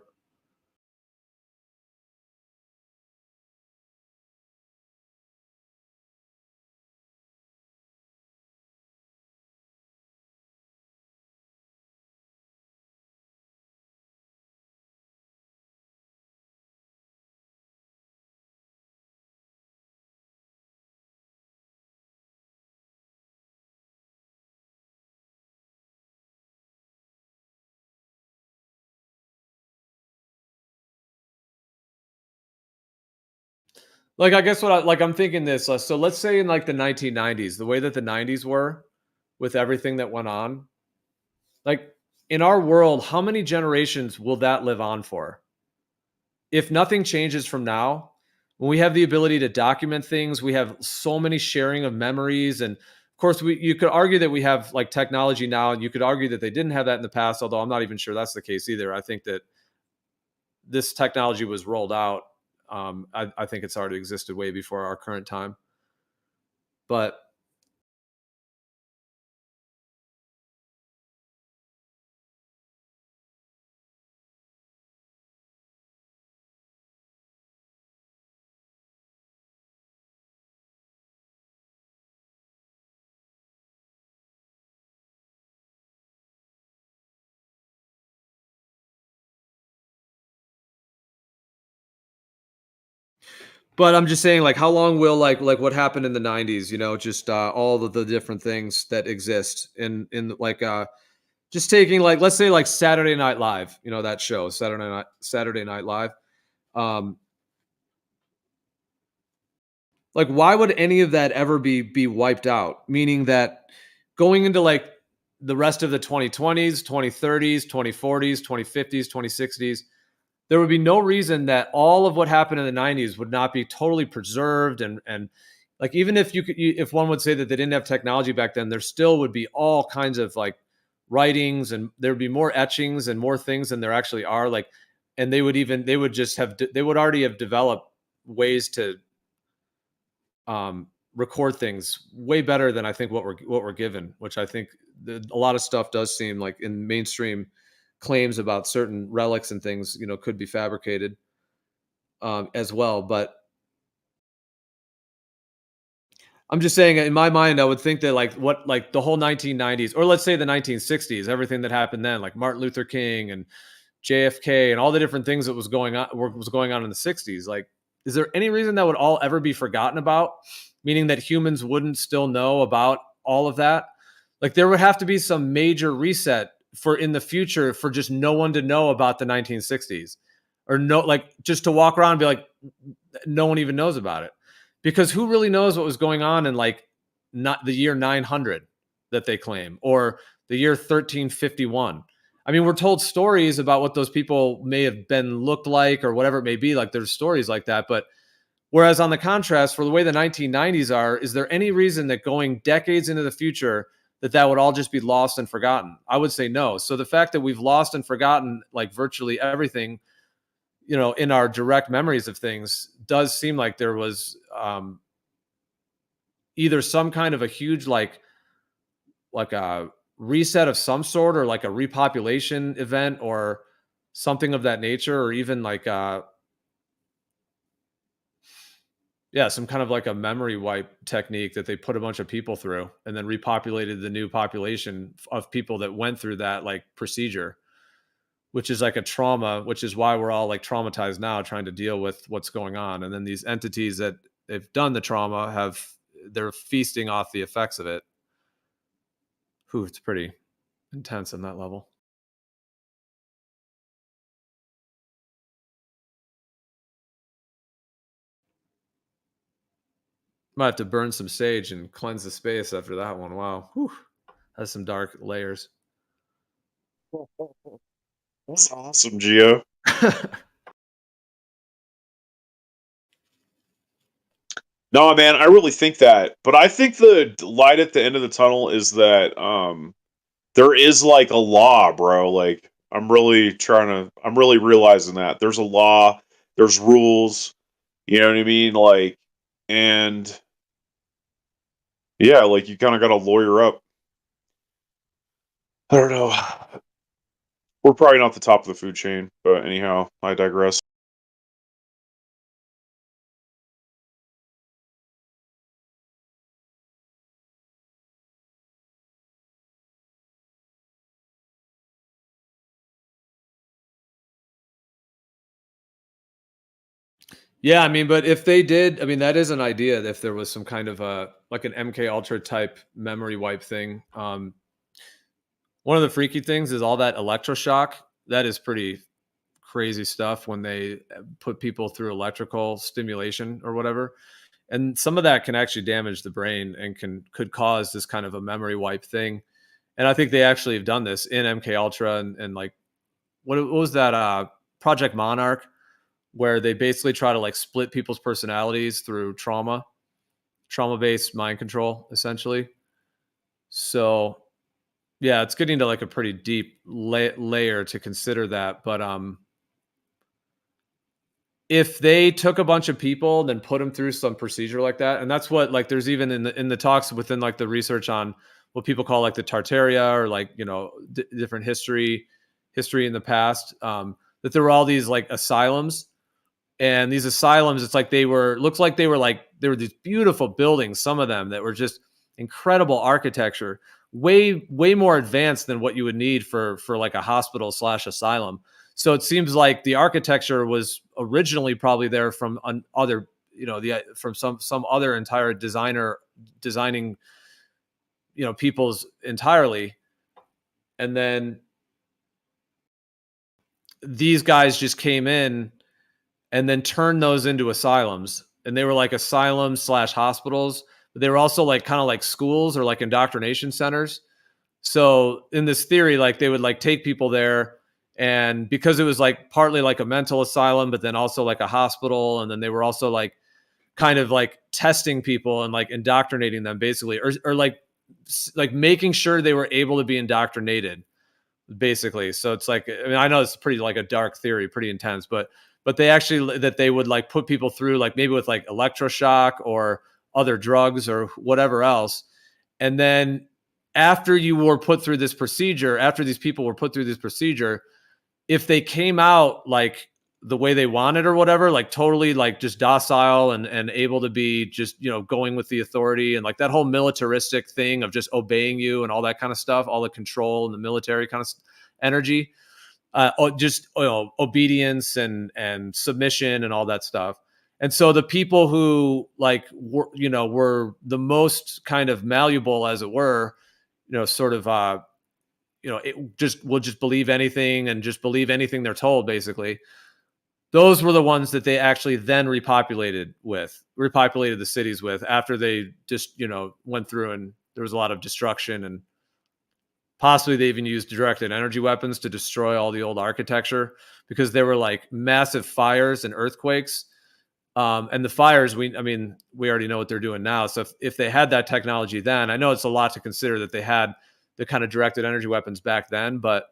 Like, I guess I'm thinking this. So let's say in like the 1990s, the way that the 90s were with everything that went on, like in our world, how many generations will that live on for? If nothing changes from now, when we have the ability to document things, we have so many sharing of memories. And of course, you could argue that we have like technology now, and you could argue that they didn't have that in the past, although I'm not even sure that's the case either. I think that this technology was rolled out. I think it's already existed way before our current time. But But I'm just saying, like, how long will like what happened in the 90s, you know, just all of the different things that exist in like just taking, like, let's say, like, Saturday Night Live, you know, that show, Saturday Night Live. Um, like, why would any of that ever be wiped out? Meaning that going into like the rest of the 2020s, 2030s, 2040s, 2050s, 2060s, there would be no reason that all of what happened in the 90s would not be totally preserved, and like, even if if one would say that they didn't have technology back then, there still would be all kinds of like writings, and there'd be more etchings and more things than there actually are, like, and they would already have developed ways to record things way better than I think what we're given, which I think a lot of stuff does seem like in mainstream claims about certain relics and things, you know, could be fabricated as well. But I'm just saying, in my mind, I would think that like the whole 1990s, or let's say the 1960s, everything that happened then, like Martin Luther King and JFK and all the different things that was going on in the 60s, like, is there any reason that would all ever be forgotten about? Meaning that humans wouldn't still know about all of that? Like, there would have to be some major reset for in the future for just no one to know about the 1960s, or no, like, just to walk around and be like, no one even knows about it, because who really knows what was going on in like not the year 900 that they claim, or the year 1351. I mean, we're told stories about what those people may have been looked like, or whatever it may be. Like, there's stories like that. But whereas on the contrast, for the way the 1990s are, is there any reason that going decades into the future that would all just be lost and forgotten? I would say no. So the fact that we've lost and forgotten like virtually everything, you know, in our direct memories of things, does seem like there was either some kind of a huge like a reset of some sort, or like a repopulation event, or something of that nature, or even like some kind of like a memory wipe technique that they put a bunch of people through and then repopulated the new population of people that went through that like procedure, which is like a trauma, which is why we're all like traumatized now trying to deal with what's going on. And then these entities that they've done the trauma they're feasting off the effects of it. Whew, it's pretty intense on that level. Might have to burn some sage and cleanse the space after that one. Wow. Whew. Has some dark layers. That's awesome, Gio. No, man, I really think that. But I think the light at the end of the tunnel is that there is like a law, bro. Like, I'm really realizing that there's a law, there's rules, you know what I mean? Like, and yeah, like, you kind of got to lawyer up. I don't know. We're probably not the top of the food chain, but anyhow, I digress. Yeah, I mean, but if they did, I mean, that is an idea. If there was some kind of like an MK Ultra type memory wipe thing. One of the freaky things is all that electroshock. That is pretty crazy stuff when they put people through electrical stimulation or whatever. And some of that can actually damage the brain and could cause this kind of a memory wipe thing. And I think they actually have done this in MK Ultra and like, what was that Project Monarch, where they basically try to like split people's personalities through trauma-based mind control, essentially. So yeah, it's getting to like a pretty deep layer to consider that. But if they took a bunch of people, then put them through some procedure like that, and that's what, like, there's even in the talks within like the research on what people call like the Tartaria, or like, you know, different history in the past, that there were all these like asylums. And these asylums, it's like they were these beautiful buildings, some of them that were just incredible architecture, way more advanced than what you would need for like a hospital / asylum. So it seems like the architecture was originally probably there from other from some other entire designing, peoples entirely. And then these guys just came in and then turned those into asylums. And they were like asylums / hospitals, but they were also like kind of like schools or like indoctrination centers. So in this theory, like they would like take people there, and because it was like partly like a mental asylum, but then also like a hospital. And then they were also like kind of like testing people and like indoctrinating them basically, or like making sure they were able to be indoctrinated basically. So it's like, I mean, I know it's pretty like a dark theory, pretty intense, but they actually, that they would like put people through like maybe with like electroshock or other drugs or whatever else. And then after you were put through this procedure, after these people were put through this procedure, if they came out like the way they wanted or whatever, like totally like just docile and able to be just, going with the authority and like that whole militaristic thing of just obeying you and all that kind of stuff, all the control and the military kind of energy, just obedience and submission and all that stuff. And so the people who like were the most kind of malleable, as it were, sort of will just believe anything and just believe anything they're told, basically. Those were the ones that they actually then repopulated the cities with, after they just, went through and there was a lot of destruction, and possibly they even used directed energy weapons to destroy all the old architecture, because there were like massive fires and earthquakes. And the fires, we already know what they're doing now. So if they had that technology then, I know it's a lot to consider that they had the kind of directed energy weapons back then, but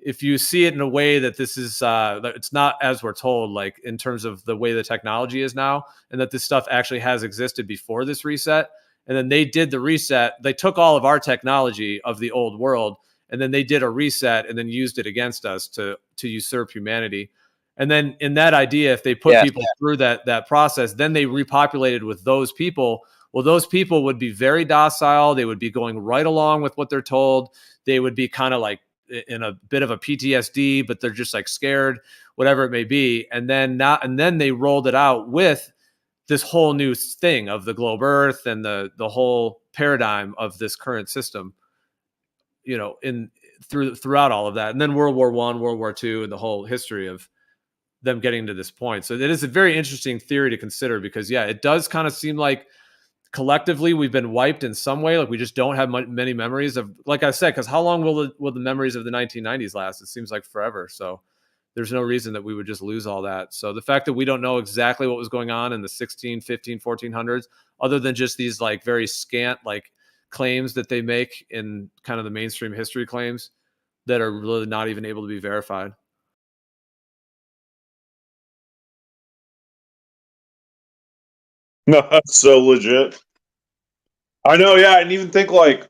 if you see it in a way that this is, it's not as we're told, like in terms of the way the technology is now, and that this stuff actually has existed before this reset. And then they did the reset. They took all of our technology of the old world, and then they did a reset and then used it against us to usurp humanity. And then in that idea, if they put people through that process, then they repopulated with those people. Well, those people would be very docile. They would be going right along with what they're told. They would be kind of like in a bit of a PTSD, but they're just like scared, whatever it may be. And then they rolled it out with this whole new thing of the globe Earth and the whole paradigm of this current system, throughout all of that. And then World War I, World War II, and the whole history of them getting to this point. So it is a very interesting theory to consider, because it does kind of seem like collectively we've been wiped in some way. Like we just don't have many memories of, like I said, because how long will the memories of the 1990s last? It seems like forever. So there's no reason that we would just lose all that. So the fact that we don't know exactly what was going on in the 16, 15, 1400s, other than just these like very scant like claims that they make in kind of the mainstream history claims that are really not even able to be verified. No, that's so legit. I know, yeah. I didn't even think like,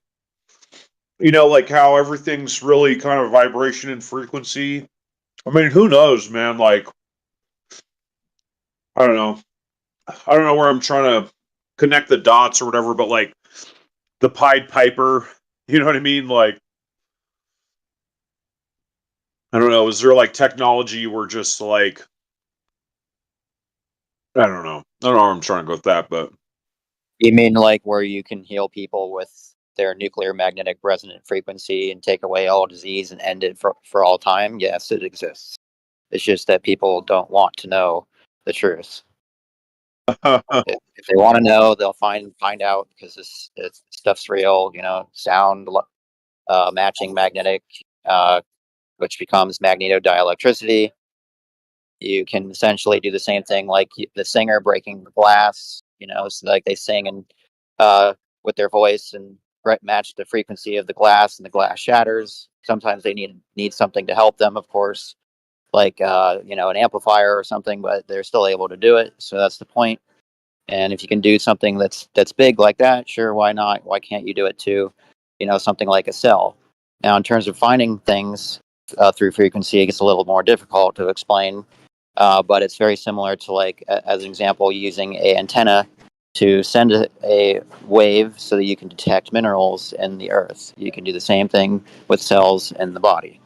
like how everything's really kind of vibration and frequency. I mean, who knows, man? Like, I don't know. I don't know where I'm trying to connect the dots or whatever, but like the Pied Piper, you know what I mean? Like, I don't know. Is there like technology where just like, I don't know. I don't know where I'm trying to go with that, but. You mean like where you can heal people with their nuclear magnetic resonant frequency and take away all disease and end it for all time? Yes, it exists. It's just that people don't want to know the truth. If they want to know, they'll find out, because this stuff's real. Sound matching magnetic, which becomes magnetodielectricity. You can essentially do the same thing like the singer breaking the glass. So like they sing and with their voice and match the frequency of the glass, and the glass shatters. Sometimes they need something to help them, of course, like an amplifier or something, but they're still able to do it. So that's the point. And if you can do something that's big like that, sure, why not? Why can't you do it to, something like a cell? Now, in terms of finding things through frequency, it gets a little more difficult to explain. But it's very similar to, like, as an example, using an antenna to send a wave so that you can detect minerals in the earth. You can do the same thing with cells in the body.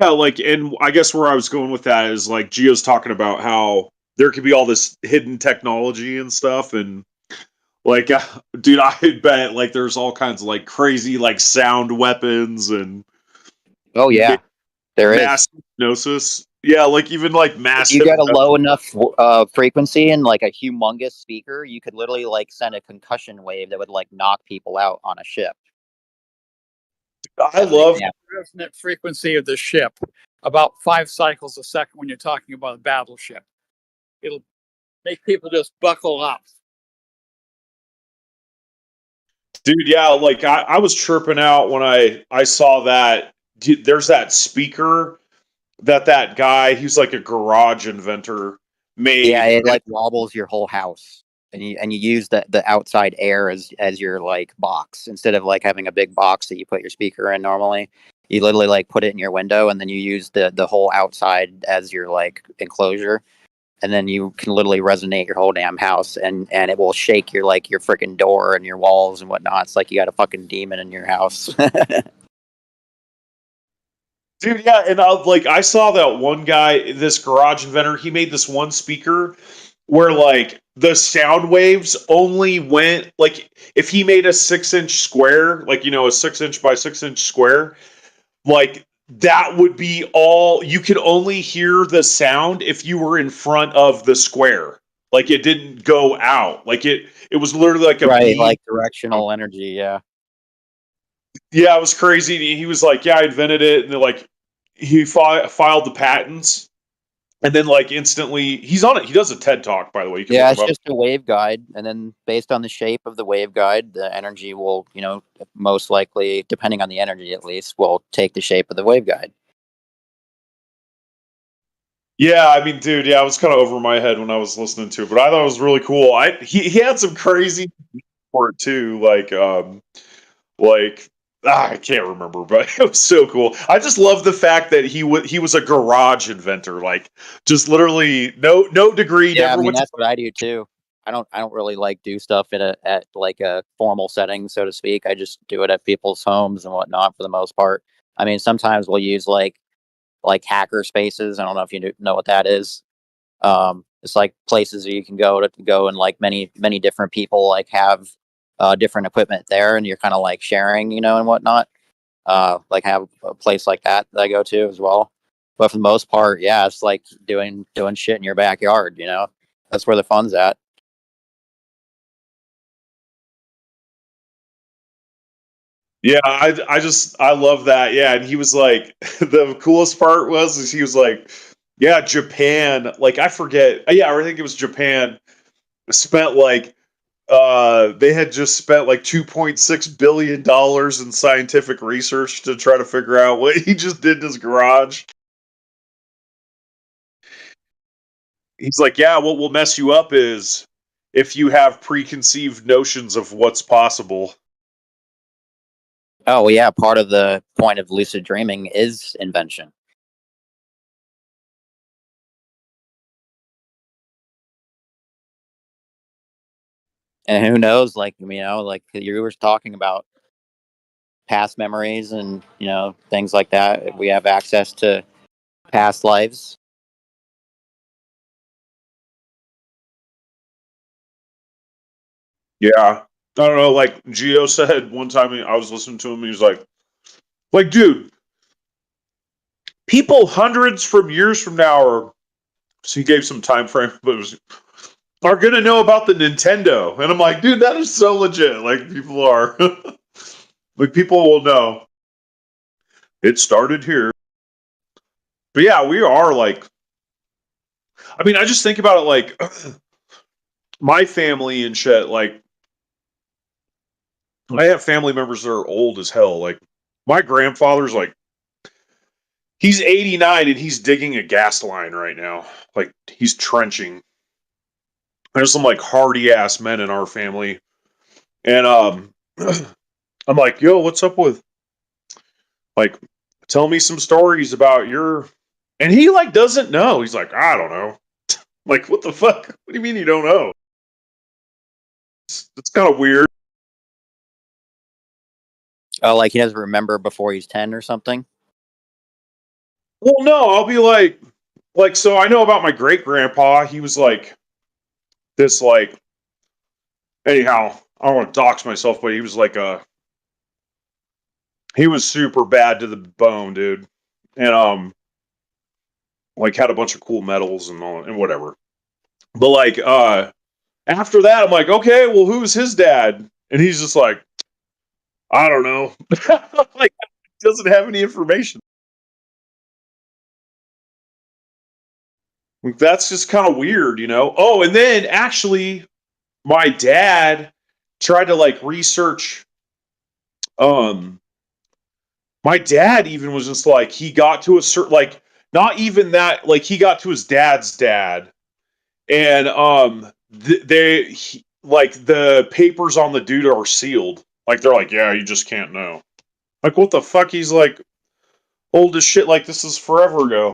Yeah, like, and I guess where I was going with that is like Gio's talking about how there could be all this hidden technology and stuff, and like, dude, I bet like there's all kinds of like crazy like sound weapons and Oh yeah, there is. mass hypnosis. Yeah, like even like If mass you get a hypnosis. low enough frequency and like a humongous speaker, you could literally like send a concussion wave that would like knock people out on a ship. I love the resonant frequency of the ship, about 5 cycles a second when you're talking about a battleship. It'll make people just buckle up. Dude, yeah, like I was tripping out when I saw that. There's that speaker that guy, he's like a garage inventor, made. Yeah, it like wobbles your whole house, and you use the outside air as your like box instead of like having a big box that you put your speaker in normally. You literally like put it in your window, and then you use the whole outside as your like enclosure, and then you can literally resonate your whole damn house, and it will shake your like your freaking door and your walls and whatnot. It's like you got a fucking demon in your house. Dude, yeah, and I saw that one guy, this garage inventor, he made this one speaker where like the sound waves only went like if he made a 6-inch square, like a 6-inch by 6-inch square, like that would be all you could only hear the sound if you were in front of the square. Like it didn't go out. Like it was literally like a right, beam. like directional energy, yeah. Yeah, it was crazy. He was like, "Yeah, I invented it," and like he filed the patents, and then like instantly he's on it. He does a TED talk, by the way. You can Yeah, look it's him up. just a waveguide, and then based on the shape of the waveguide, the energy will, most likely, depending on the energy at least, will take the shape of the waveguide. Yeah, I mean, dude, yeah, I was kind of over my head when I was listening to it, but I thought it was really cool. He had some crazy for it too, like I can't remember, but it was so cool. I just love the fact that he was a garage inventor, like just literally no degree. Yeah, I Never mean went to that's what I do too. I don't really like do stuff at like a formal setting, so to speak. I just do it at people's homes and whatnot for the most part. I mean, sometimes we'll use like hacker spaces. I don't know if you know what that is. It's like places where you can go and like many different people like have different equipment there, and you're kind of like sharing, and whatnot. Like have a place like that I go to as well. But for the most part, yeah, it's like doing shit in your backyard. That's where the fun's at. Yeah, I love that. Yeah, and he was like, the coolest part was he was like, yeah, Japan, like I forget, yeah, I think it was Japan spent like they had just spent like $2.6 billion in scientific research to try to figure out what he just did in his garage. He's like, yeah, what will mess you up is if you have preconceived notions of what's possible. Oh yeah, part of the point of lucid dreaming is invention. And who knows, like you were talking about past memories and things like that. We have access to past lives. Yeah. I don't know, like Gio said one time I was listening to him, he was like, dude, people hundreds from years from now so he gave some time frame, but are gonna know about the Nintendo. And I'm like, dude, that is so legit. Like people are like people will know. It started here. But yeah, we are like I mean, I just think about it like my family and shit, like I have family members that are old as hell. Like my grandfather's like he's 89 and he's digging a gas line right now. Like he's trenching. There's some like hardy ass men in our family. And I'm like, yo, what's up with like tell me some stories about your and he like doesn't know. He's like, I don't know. Like, what the fuck? What do you mean you don't know? It's kind of weird. Oh, like he doesn't remember before he's 10 or something? Well, no, I'll be like, so I know about my great grandpa. He was like this, like, anyhow, I don't want to dox myself, but he was like he was super bad to the bone, dude. And like had a bunch of cool medals and all and whatever. But like after that, I'm like, okay, well, who's his dad? And he's just like, I don't know. Like, doesn't have any information. Like, that's just kind of weird, you know? Oh, and then actually, my dad tried to like research. My dad even was just like, he got to a certain, like, not even that, like, he got to his dad's dad. And like, the papers on the dude are sealed. Like, they're like, yeah, you just can't know. Like, what the fuck? He's like old as shit. Like, this is forever ago.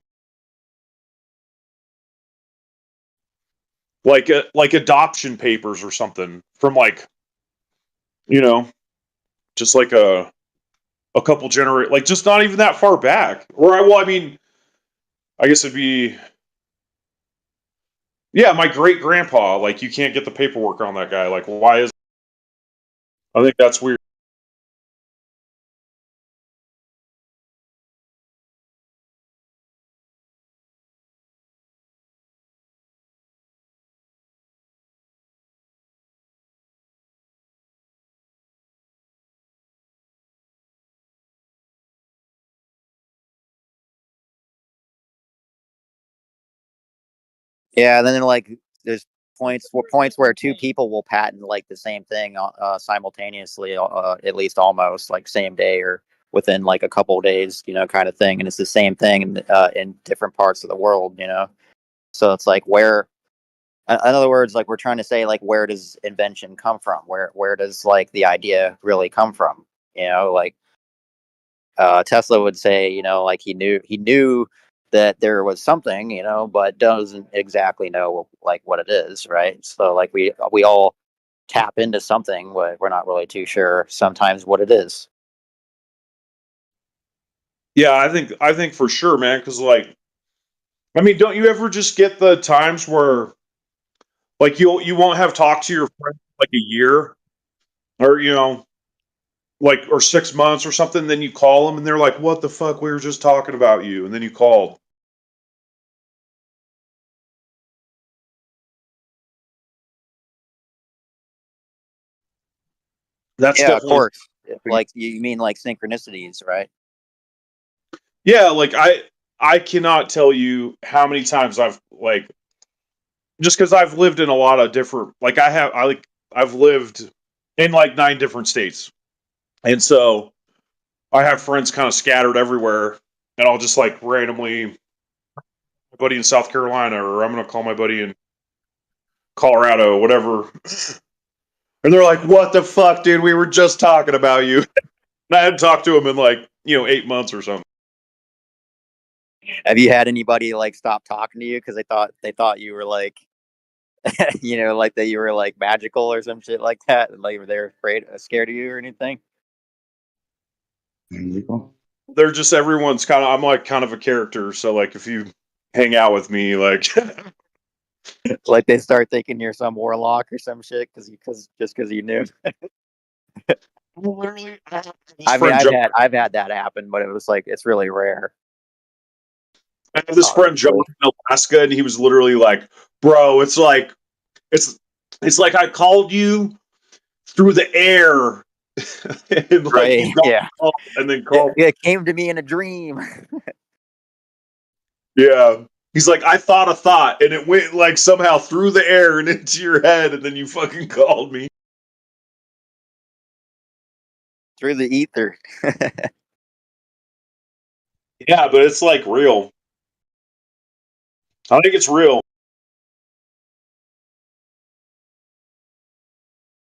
Like adoption papers or something from like, you know, just like a couple like just not even that far back. Or I mean, I guess it'd be, yeah, my great grandpa. Like, you can't get the paperwork on that guy. Like, why is? I think that's weird. Yeah, and then like there's points where two people will patent like the same thing simultaneously, at least almost like same day or within like a couple of days, kind of thing, and it's the same thing in different parts of the world, So it's like in other words, like we're trying to say, like where does invention come from? Where does like the idea really come from? Like Tesla would say, like he knew that there was something, but doesn't exactly know like what it is, right? So like we all tap into something, but we're not really too sure sometimes what it is. Yeah, I think for sure, man. Because like, I mean, don't you ever just get the times where like you won't have talked to your friend for like a year, or like, or 6 months or something, then you call them and they're like, what the fuck, we were just talking about you, and then you called. That's Yeah, of definitely. course. Like you mean like synchronicities, right? Yeah, like I cannot tell you how many times I've like, just because I've lived in a lot of different, like I've lived in like 9 different states, and so I have friends kind of scattered everywhere, and I'll just like randomly, my buddy in South Carolina, or I'm gonna call my buddy in Colorado, whatever, and they're like, "What the fuck, dude? We were just talking about you." And I hadn't talked to him in like 8 months or something. Have you had anybody like stop talking to you because they thought you were like, like that you were like magical or some shit like that, and like they're scared of you or anything? They're just, everyone's kind of, I'm like kind of a character, so like if you hang out with me, like Like they start thinking you're some warlock or some shit because you knew. literally, I mean, I've had that happen, but it was like it's really rare. I have this friend John in Alaska, and he was literally like, "Bro, it's like I called you through the air, and like Right? you got Yeah. off and then called." It came to me in a dream. Yeah, he's like, "I thought a thought, and it went like somehow through the air and into your head, and then you fucking called me." Through the ether. Yeah, but it's like real. I think it's real.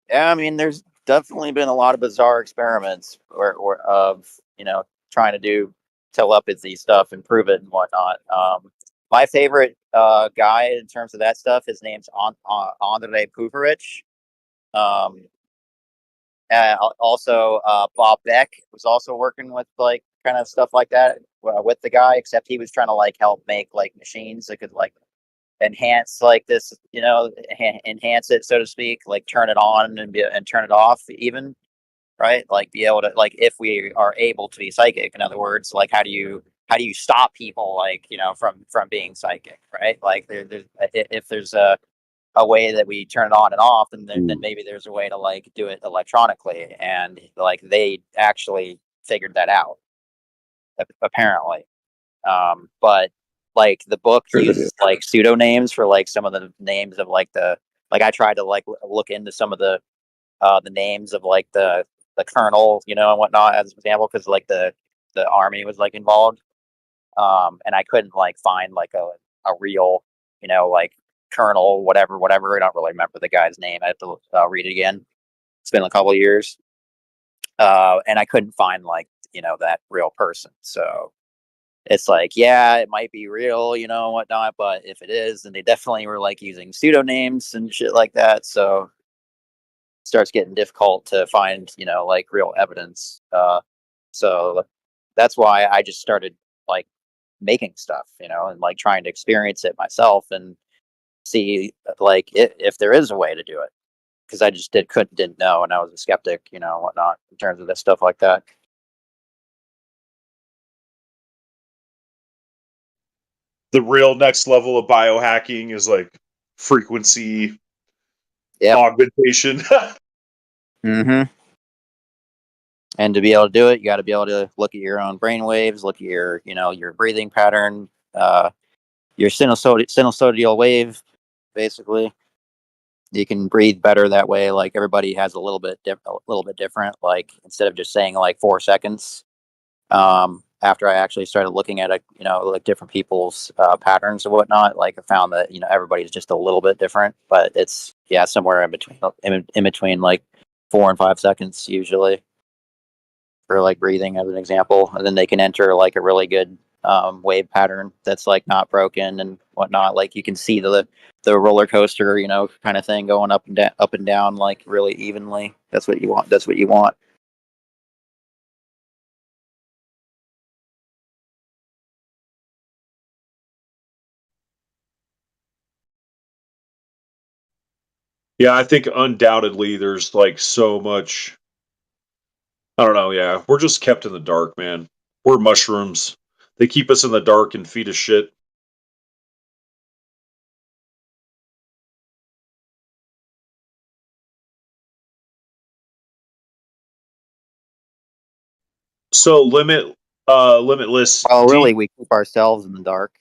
Yeah, I mean, there's definitely been a lot of bizarre experiments of trying to do telepathy stuff and prove it and whatnot. My favorite guy in terms of that stuff, his name's Andrei Puvarich. Also, Bob Beck was also working with like kind of stuff like that with the guy, except he was trying to like help make like machines that could like enhance like this, enhance it, so to speak, like turn it on and turn it off even, right? Like be able to, like, if we are able to be psychic, in other words, like how do you stop people, like, from being psychic, right? Like if there's a way that we turn it on and off, and then maybe there's a way to like do it electronically, and like they actually figured that out apparently. But like the book uses like pseudonames for like some of the names of like I tried to like look into some of the names of like the colonel, and whatnot, as an example, because like the army was like involved, and I couldn't like find like a real, like colonel whatever. I don't really remember the guy's name. I have to read it again. It's been a couple of years, and I couldn't find like that real person. So it's like, yeah, it might be real, and whatnot, but if it is, then they definitely were like using pseudonames and shit like that. So it starts getting difficult to find, like real evidence. So that's why I just started like making stuff, and like trying to experience it myself and see like if there is a way to do it. Because I just didn't know, and I was a skeptic, and whatnot, in terms of this stuff like that. The real next level of biohacking is like frequency augmentation. Mm-hmm. And to be able to do it, you got to be able to look at your own brain waves, look at your, your breathing pattern, your sinusoidal wave, basically. You can breathe better that way. Like everybody has a little bit different. Like instead of just saying like 4 seconds, after I actually started looking at like different people's patterns and whatnot, like I found that everybody's just a little bit different, but it's somewhere in between like 4 and 5 seconds usually for like breathing as an example, and then they can enter like a really good wave pattern that's like not broken and whatnot. Like you can see the roller coaster, kind of thing going up and down like really evenly. That's what you want. Yeah, I think undoubtedly there's like so much. I don't know. Yeah, we're just kept in the dark, man. We're mushrooms. They keep us in the dark and feed us shit. So limitless. Well, really, we keep ourselves in the dark.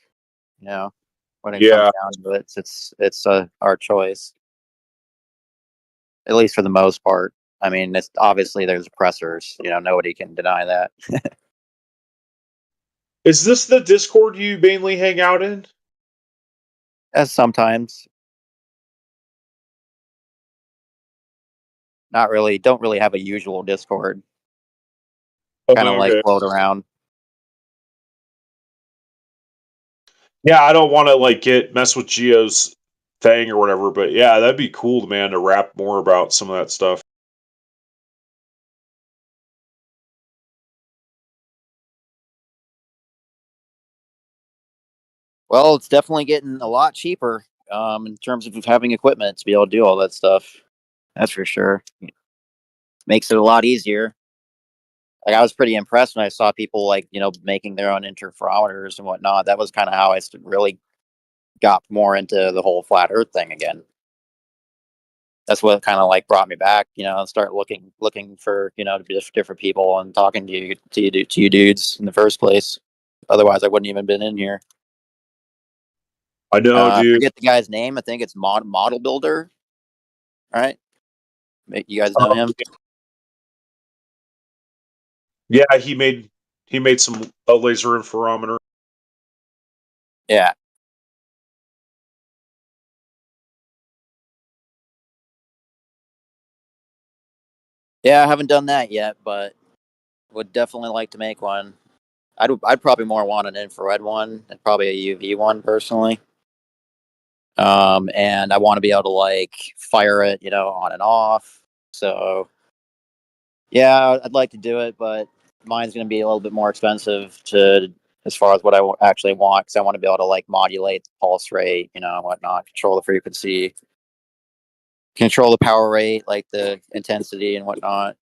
When it comes down to it, it's our choice, at least for the most part. I mean, it's obviously there's oppressors. Nobody can deny that. Is this the Discord you mainly hang out in? As sometimes, not really. Don't really have a usual Discord. Kind of like float around. Yeah, I don't want to like mess with Geo's thing or whatever, but yeah, that'd be cool, man, to rap more about some of that stuff. Well, it's definitely getting a lot cheaper in terms of having equipment to be able to do all that stuff. That's for sure. Makes it a lot easier. Like I was pretty impressed when I saw people like making their own interferometers and whatnot. That was kind of how I really got more into the whole flat Earth thing again. That's what kind of like brought me back, and start looking for different people and talking to you dudes in the first place. Otherwise, I wouldn't even been in here. I know, dude. I forget the guy's name. I think it's Model Builder. All right, you guys know him. Yeah, he made some laser interferometer. Yeah. Yeah, I haven't done that yet, but would definitely like to make one. I'd probably more want an infrared one and probably a UV one personally. And I want to be able to like fire it, on and off. So yeah, I'd like to do it, but mine's going to be a little bit more expensive to as far as what I actually want, because I want to be able to like modulate the pulse rate, you know, whatnot, control the frequency, control the power rate, like the intensity and whatnot.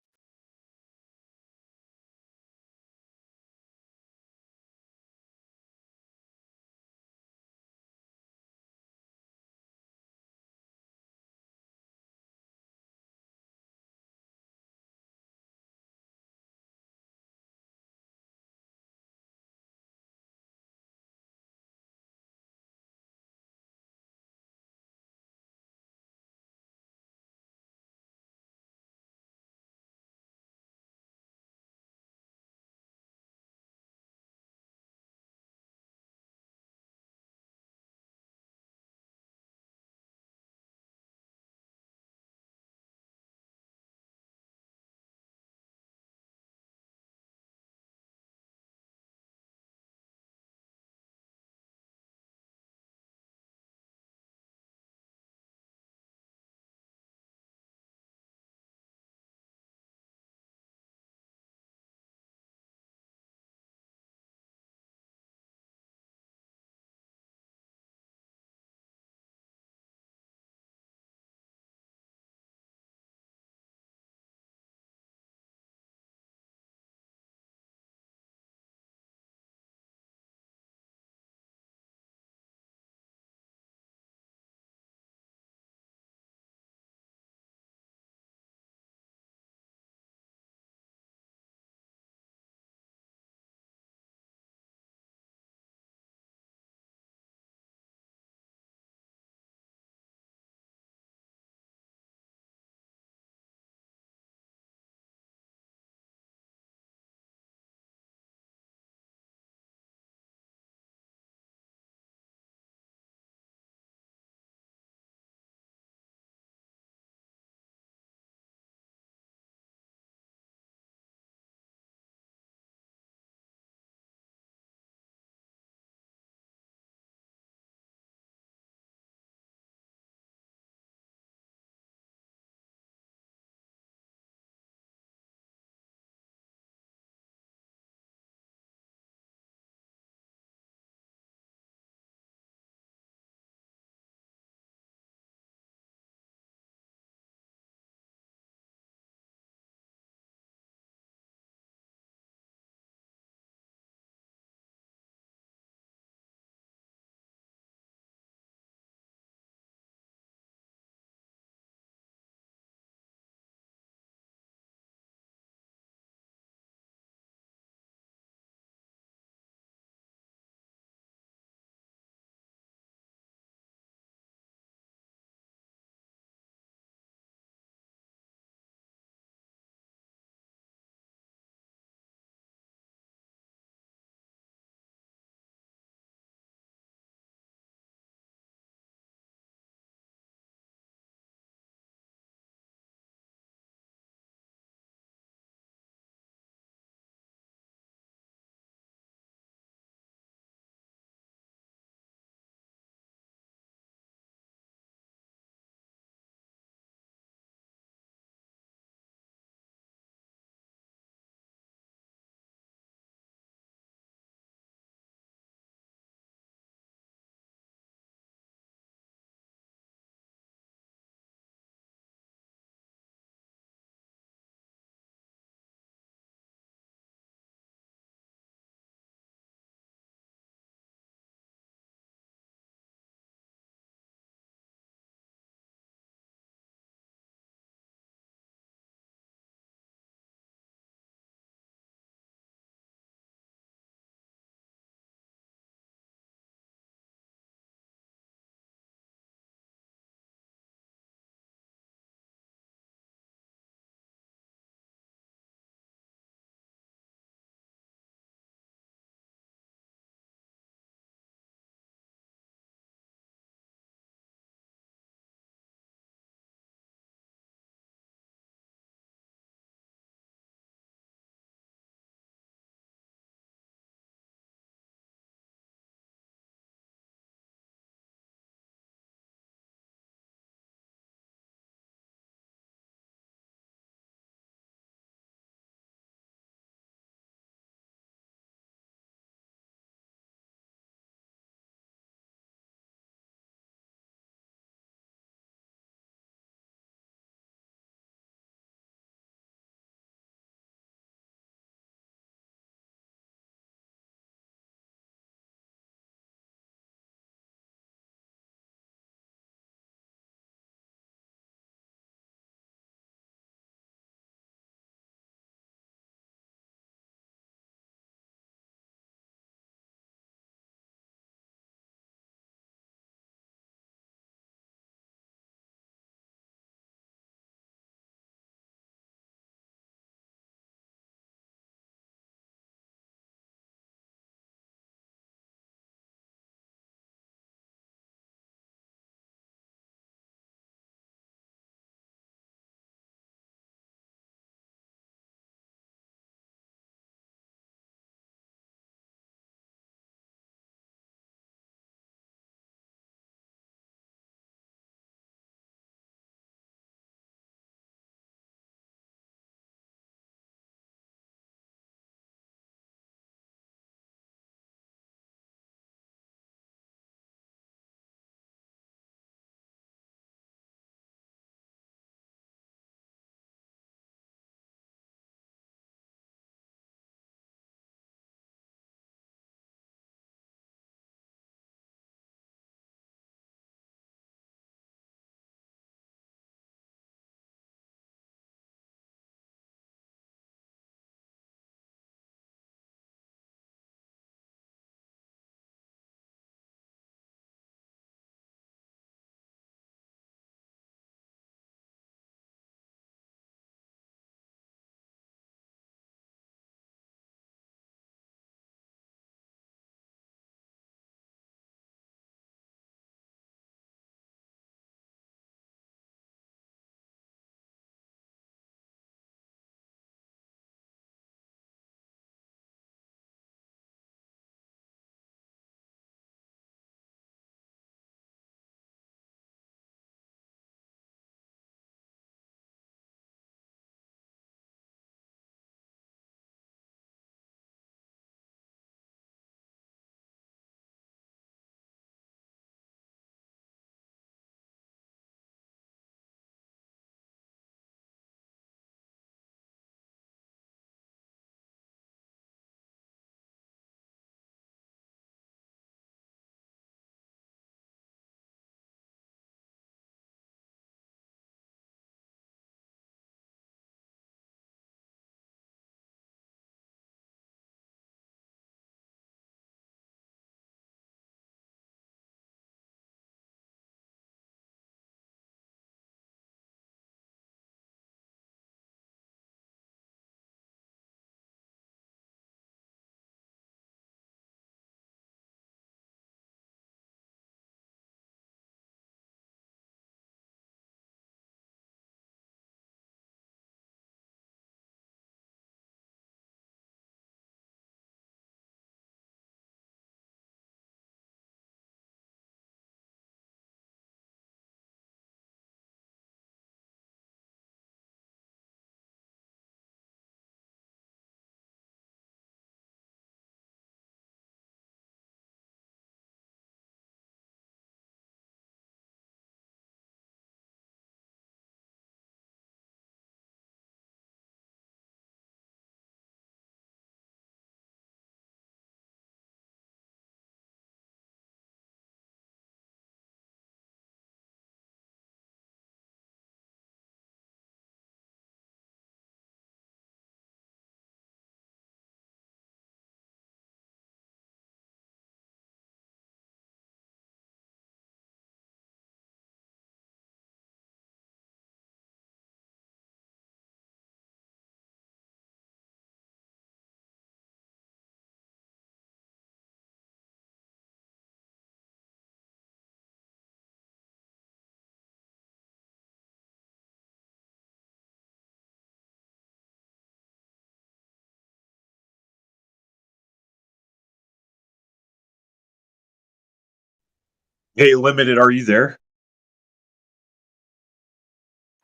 Hey, Limited, are you there?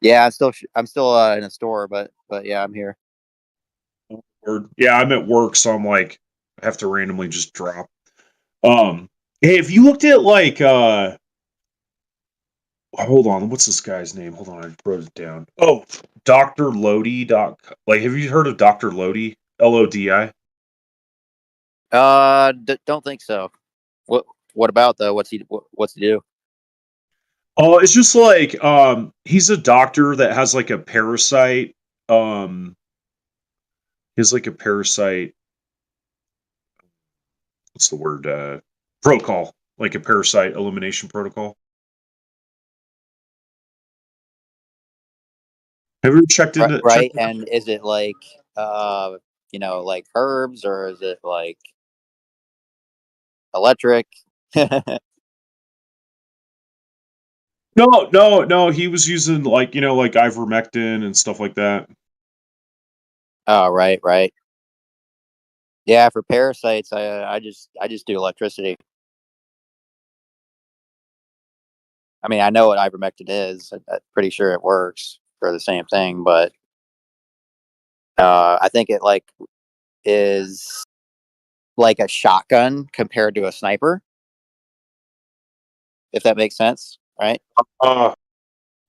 Yeah, I'm still in a store, but yeah, I'm here. Or yeah, I'm at work, so I'm like, I have to randomly just drop. Hey, if you looked at like, hold on, what's this guy's name? Hold on, I wrote it down. Oh, Dr. Lodi. Like, have you heard of Dr. Lodi? Lodi. Don't think so. What about though? What's he do? Oh, it's just like, he's a doctor that has like a parasite. He's like a parasite. What's the word? Protocol, like a parasite elimination protocol. Have you ever checked into Right, and is it like like herbs, or is it like electric? No. He was using like like ivermectin and stuff like that. Oh, right. Yeah, for parasites, I just do electricity. I mean, I know what ivermectin is. I'm pretty sure it works for the same thing, but I think it like is like a shotgun compared to a sniper, if that makes sense, right?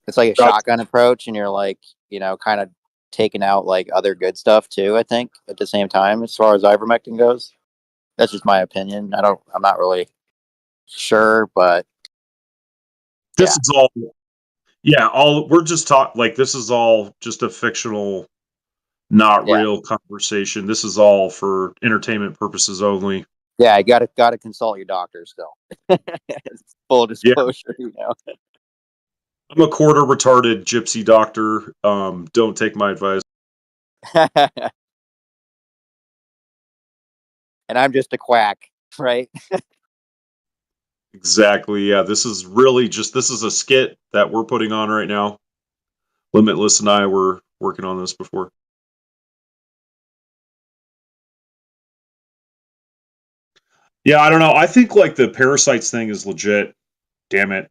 It's like a shotgun approach, and you're like, kind of taking out like other good stuff too, I think, at the same time, as far as ivermectin goes. That's just my opinion. I'm not really sure, but This is all, yeah, we're just like, this is all just a fictional, not real conversation. This is all for entertainment purposes only. yeah, you gotta consult your doctor still. Full disclosure, I'm a quarter retarded gypsy doctor. Don't take my advice. And I'm just a quack, right? Exactly. Yeah, this is a skit that we're putting on right now. Limitless and I were working on this before. Yeah, I don't know. I think like the parasites thing is legit. Damn it.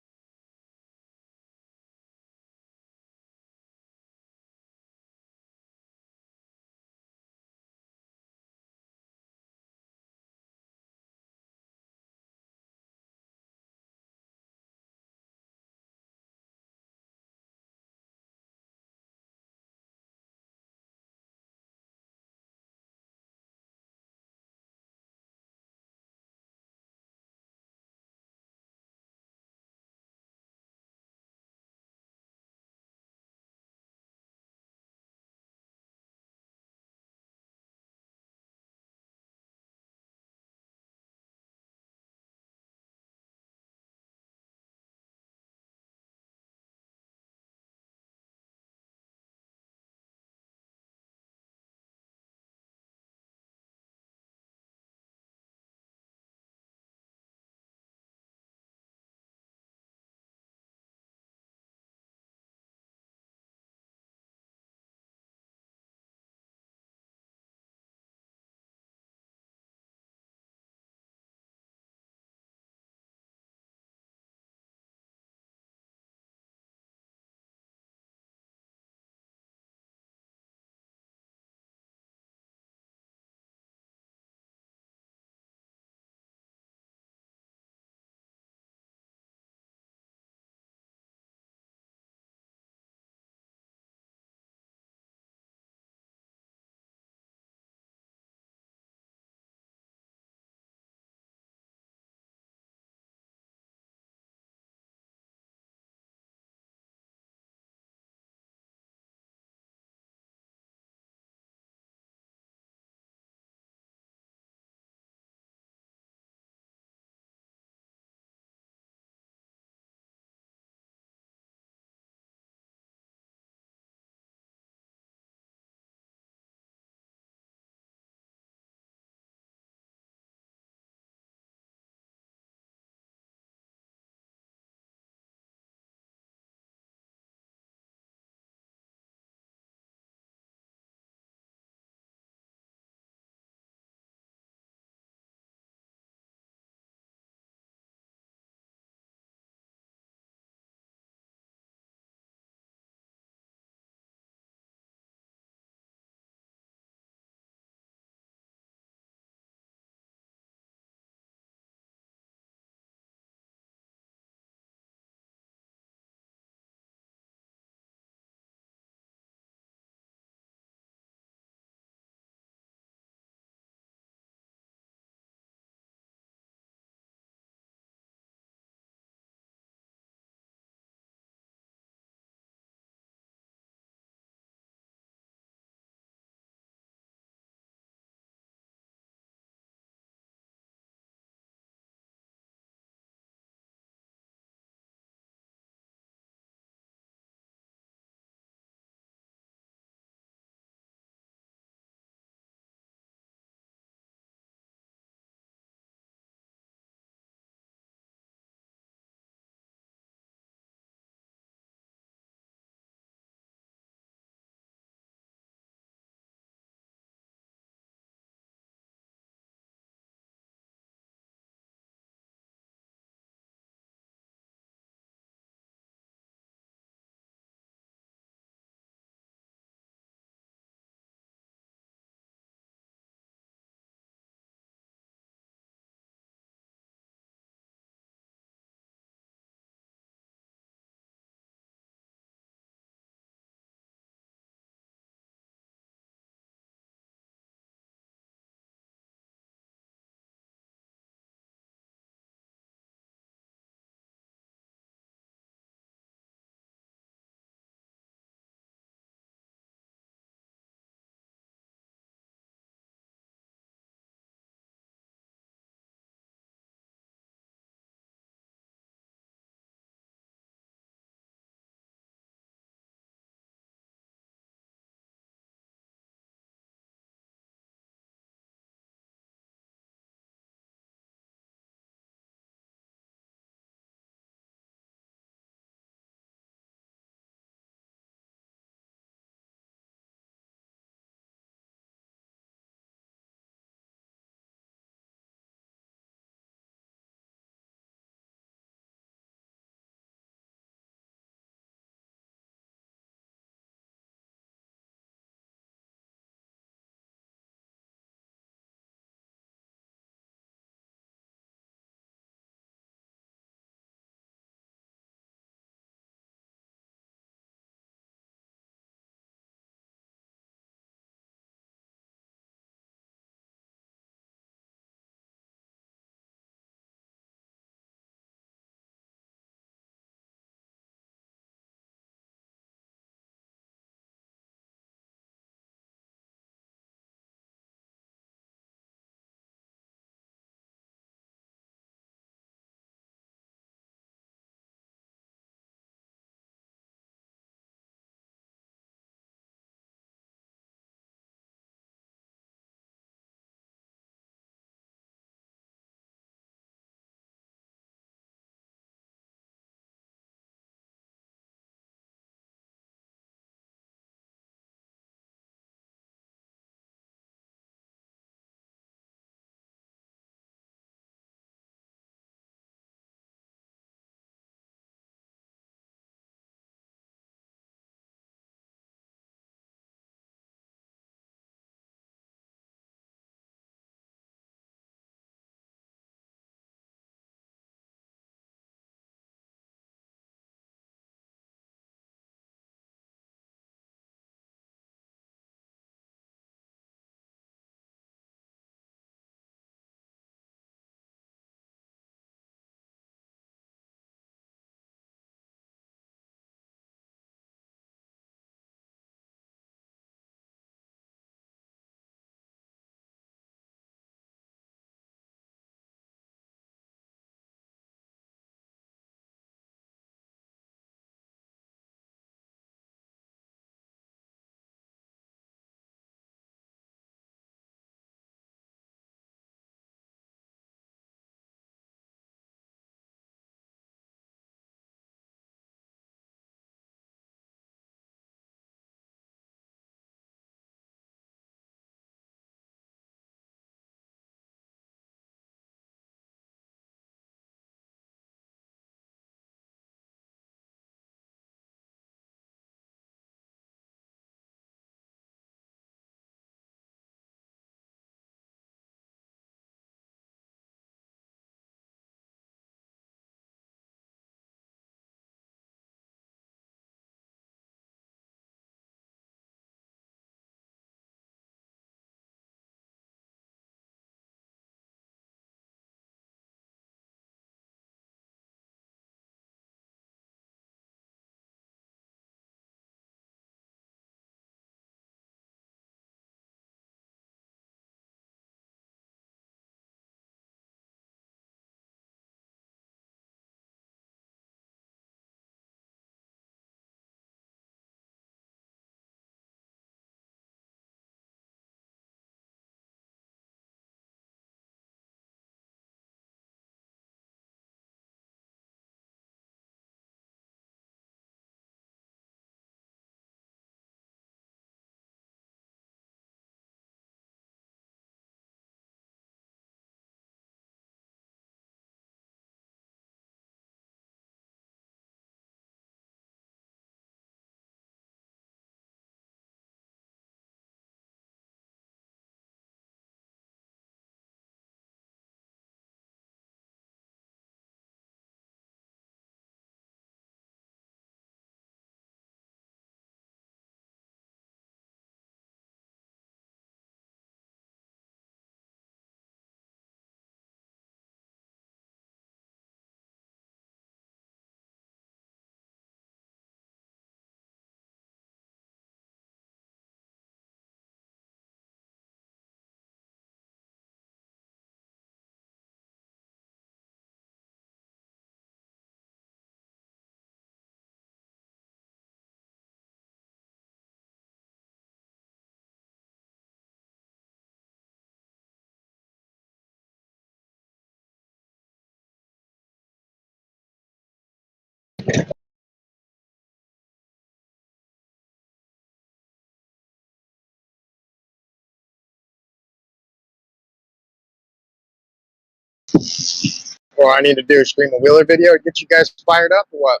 Well, I need to do a stream a Wheeler video to get you guys fired up or what?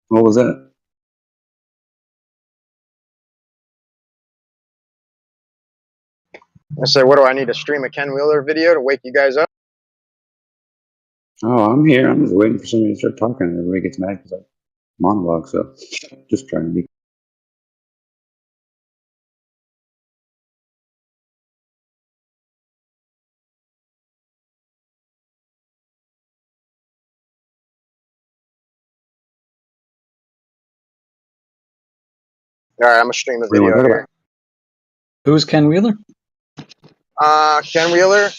What was that? I said, what do I need to stream a Ken Wheeler video to wake you guys up? Oh, I'm here. I'm just waiting for somebody to start talking. Everybody gets mad because I monologue. So just trying to be. All right, I'm gonna stream a What do you want video to talk here. about? Who's Ken Wheeler? Ken Wheeler,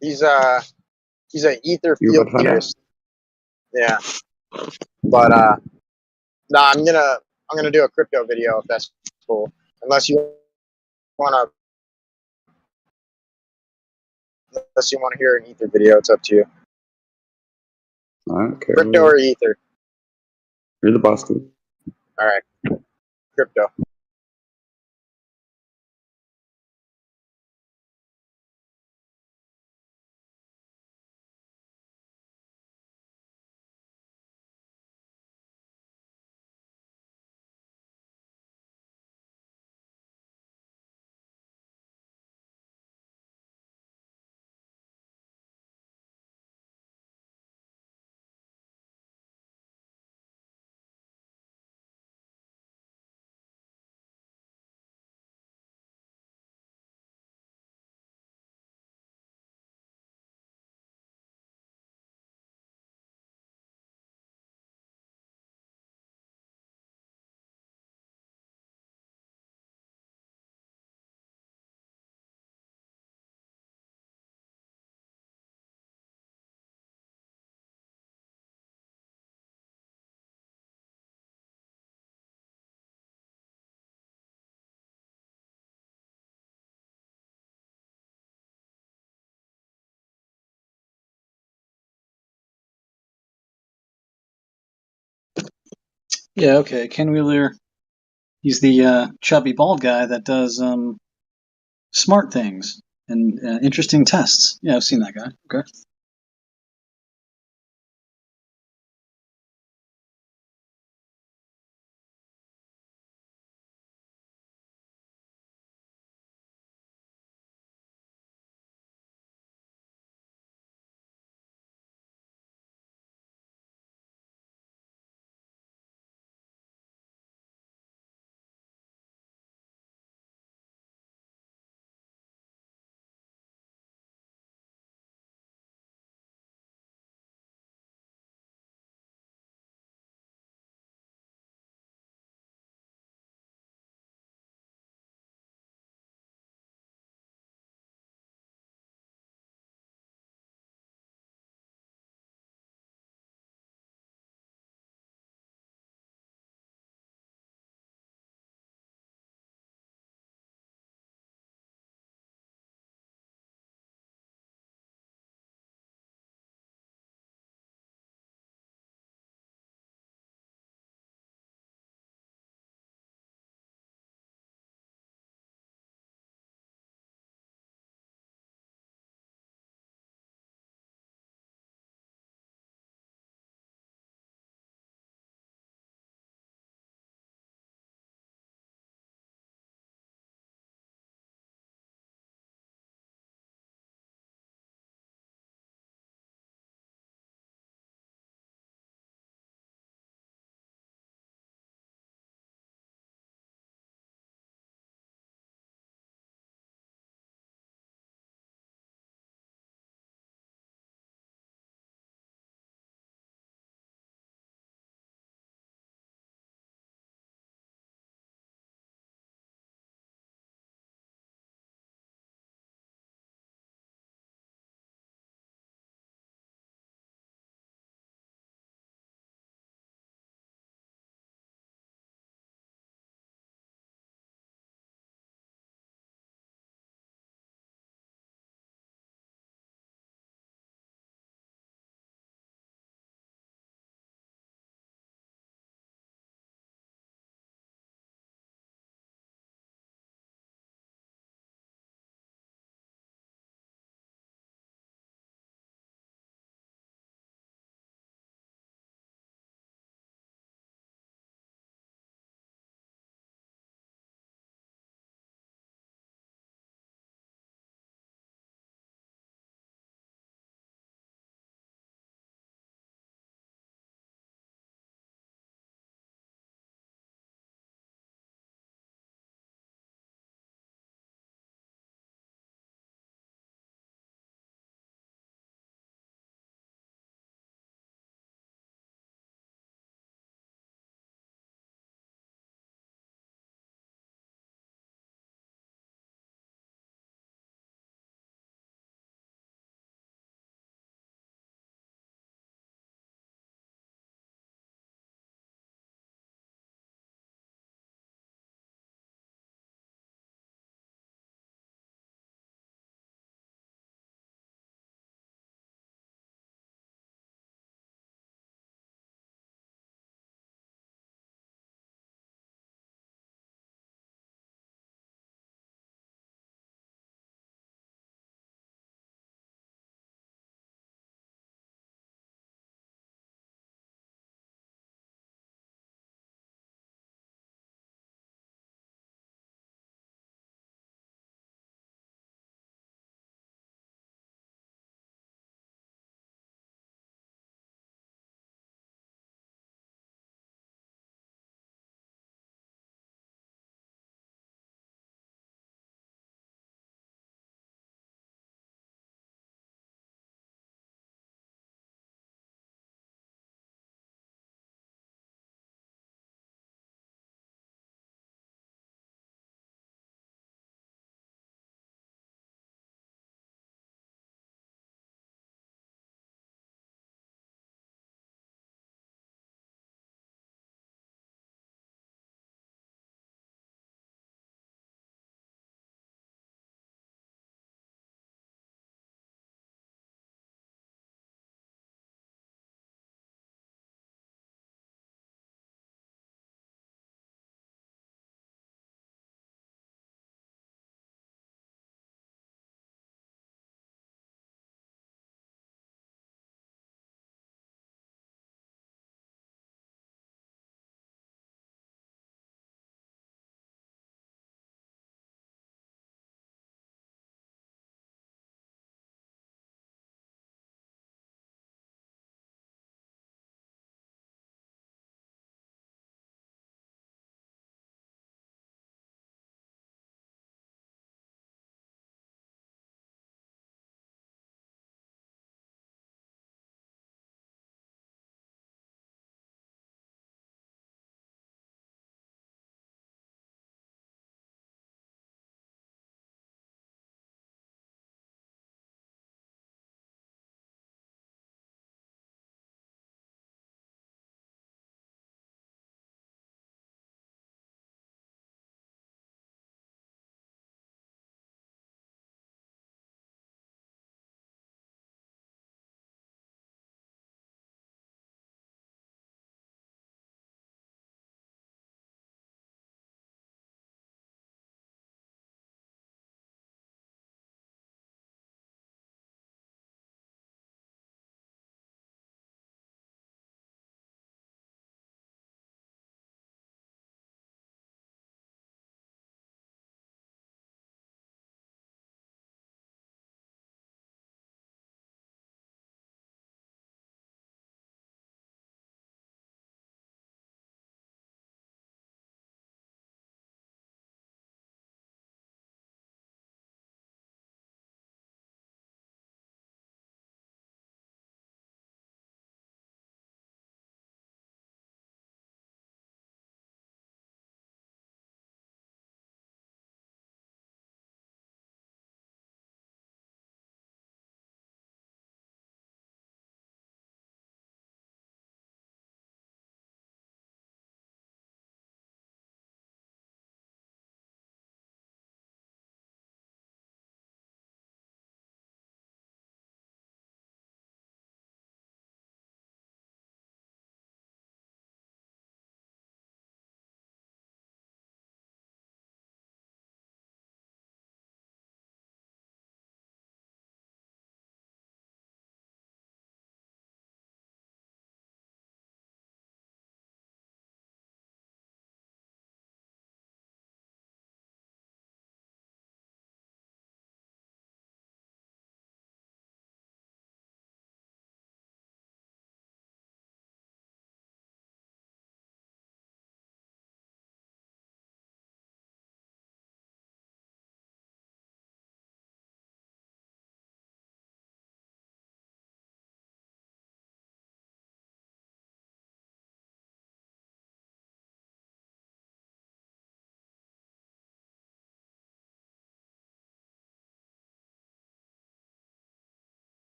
he's an ether You field about to find out? theorist. Yeah, but no, I'm gonna do a crypto video if that's cool. Wanna, unless you want to hear an ether video, it's up to you. I don't care. Crypto or ether? You're the boss, dude. All right, crypto. Yeah, okay. Ken Wheeler, he's the chubby bald guy that does smart things and interesting tests. Yeah, I've seen that guy. Okay.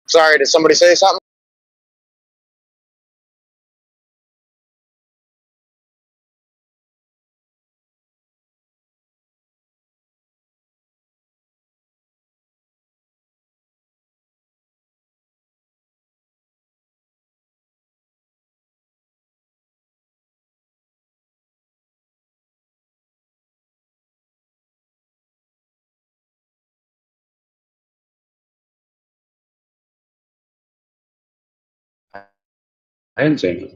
Sorry, did somebody say something? I didn't say anything.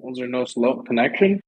Was there no slow connection?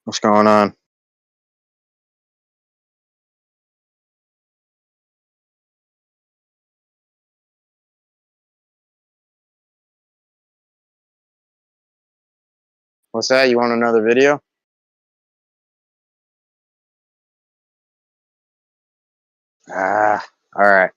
What's going on? What's that? You want another video? Ah, all right.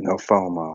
No FOMO.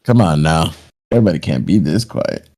Come on now. Everybody can't be this quiet.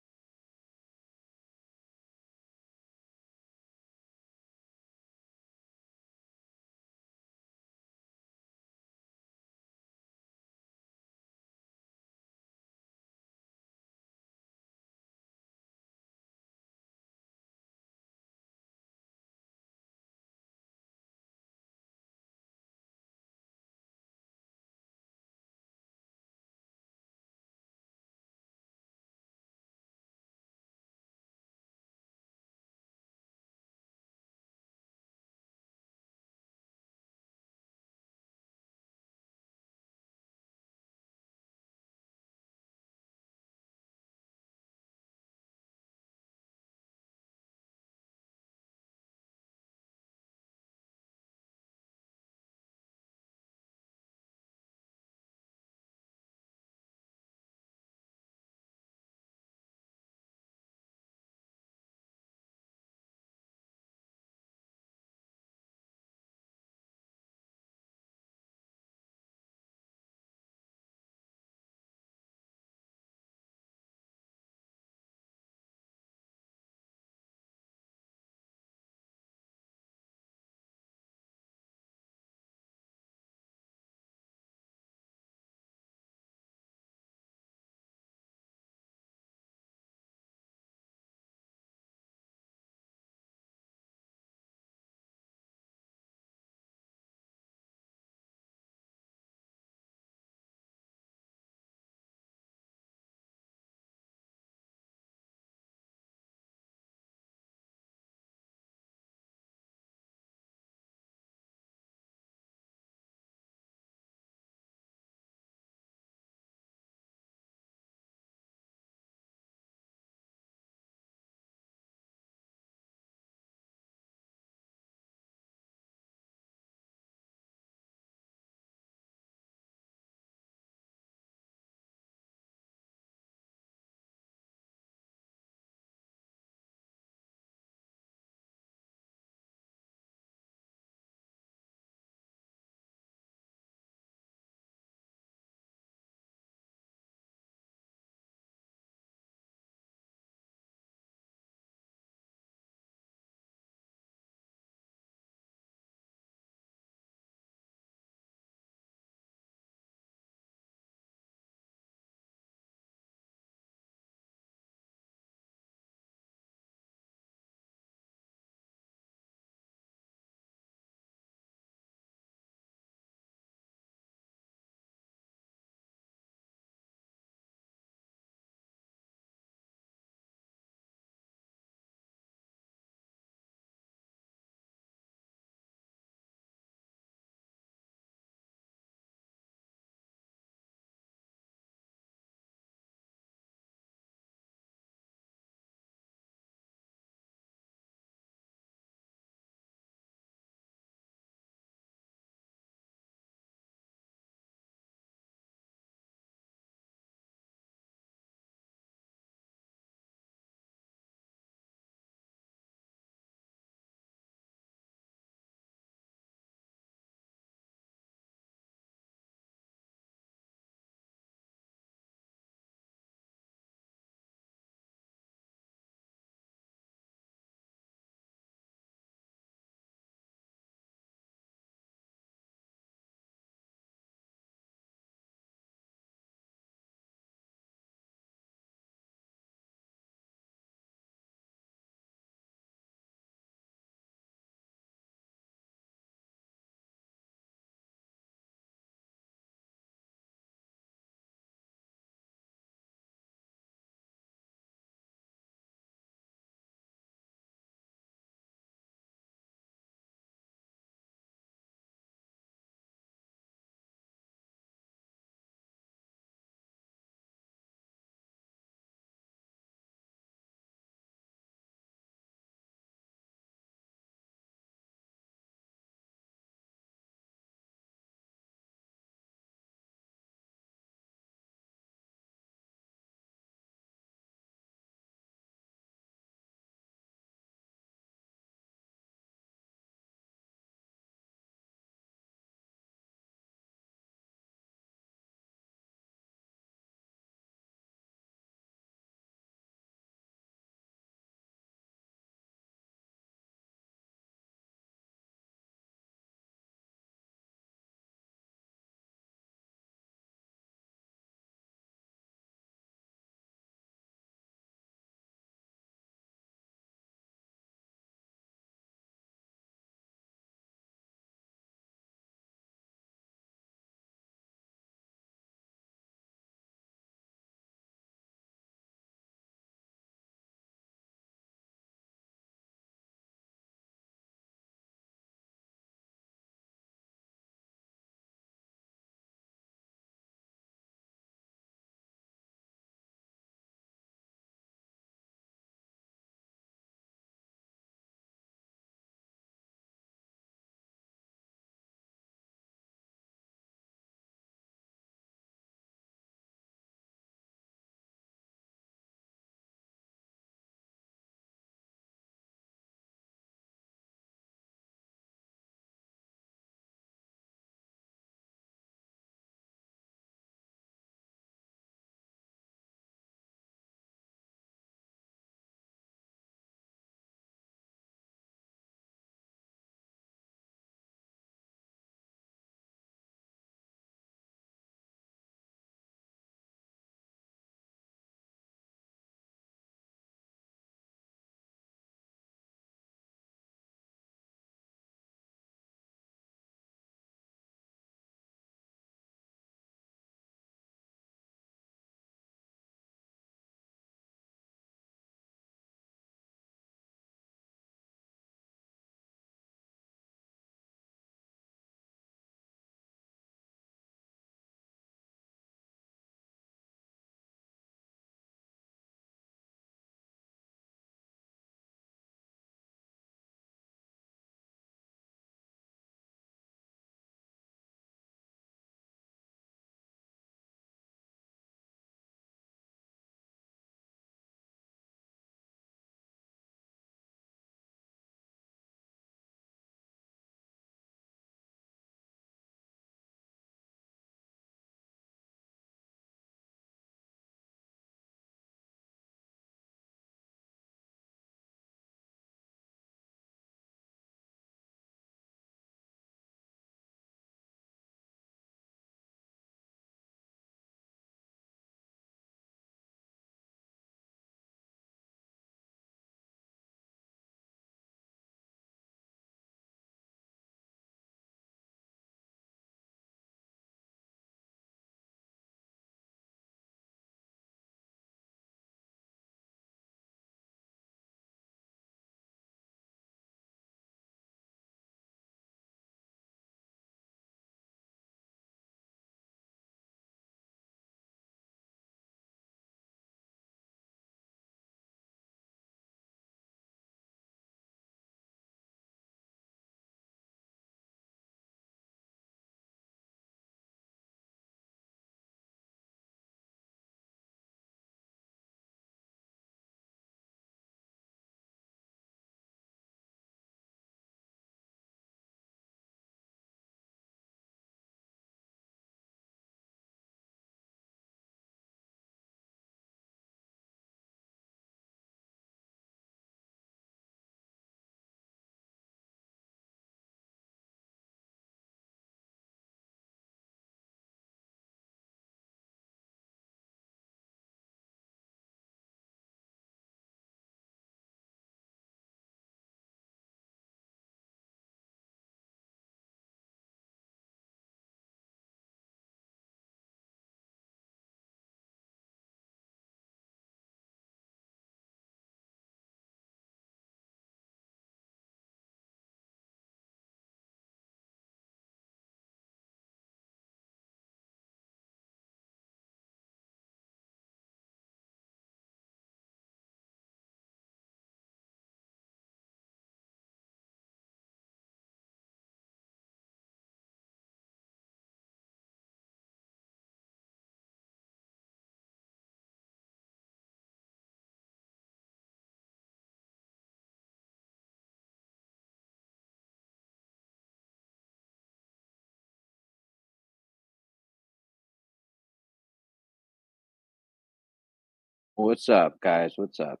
What's up, guys? What's up?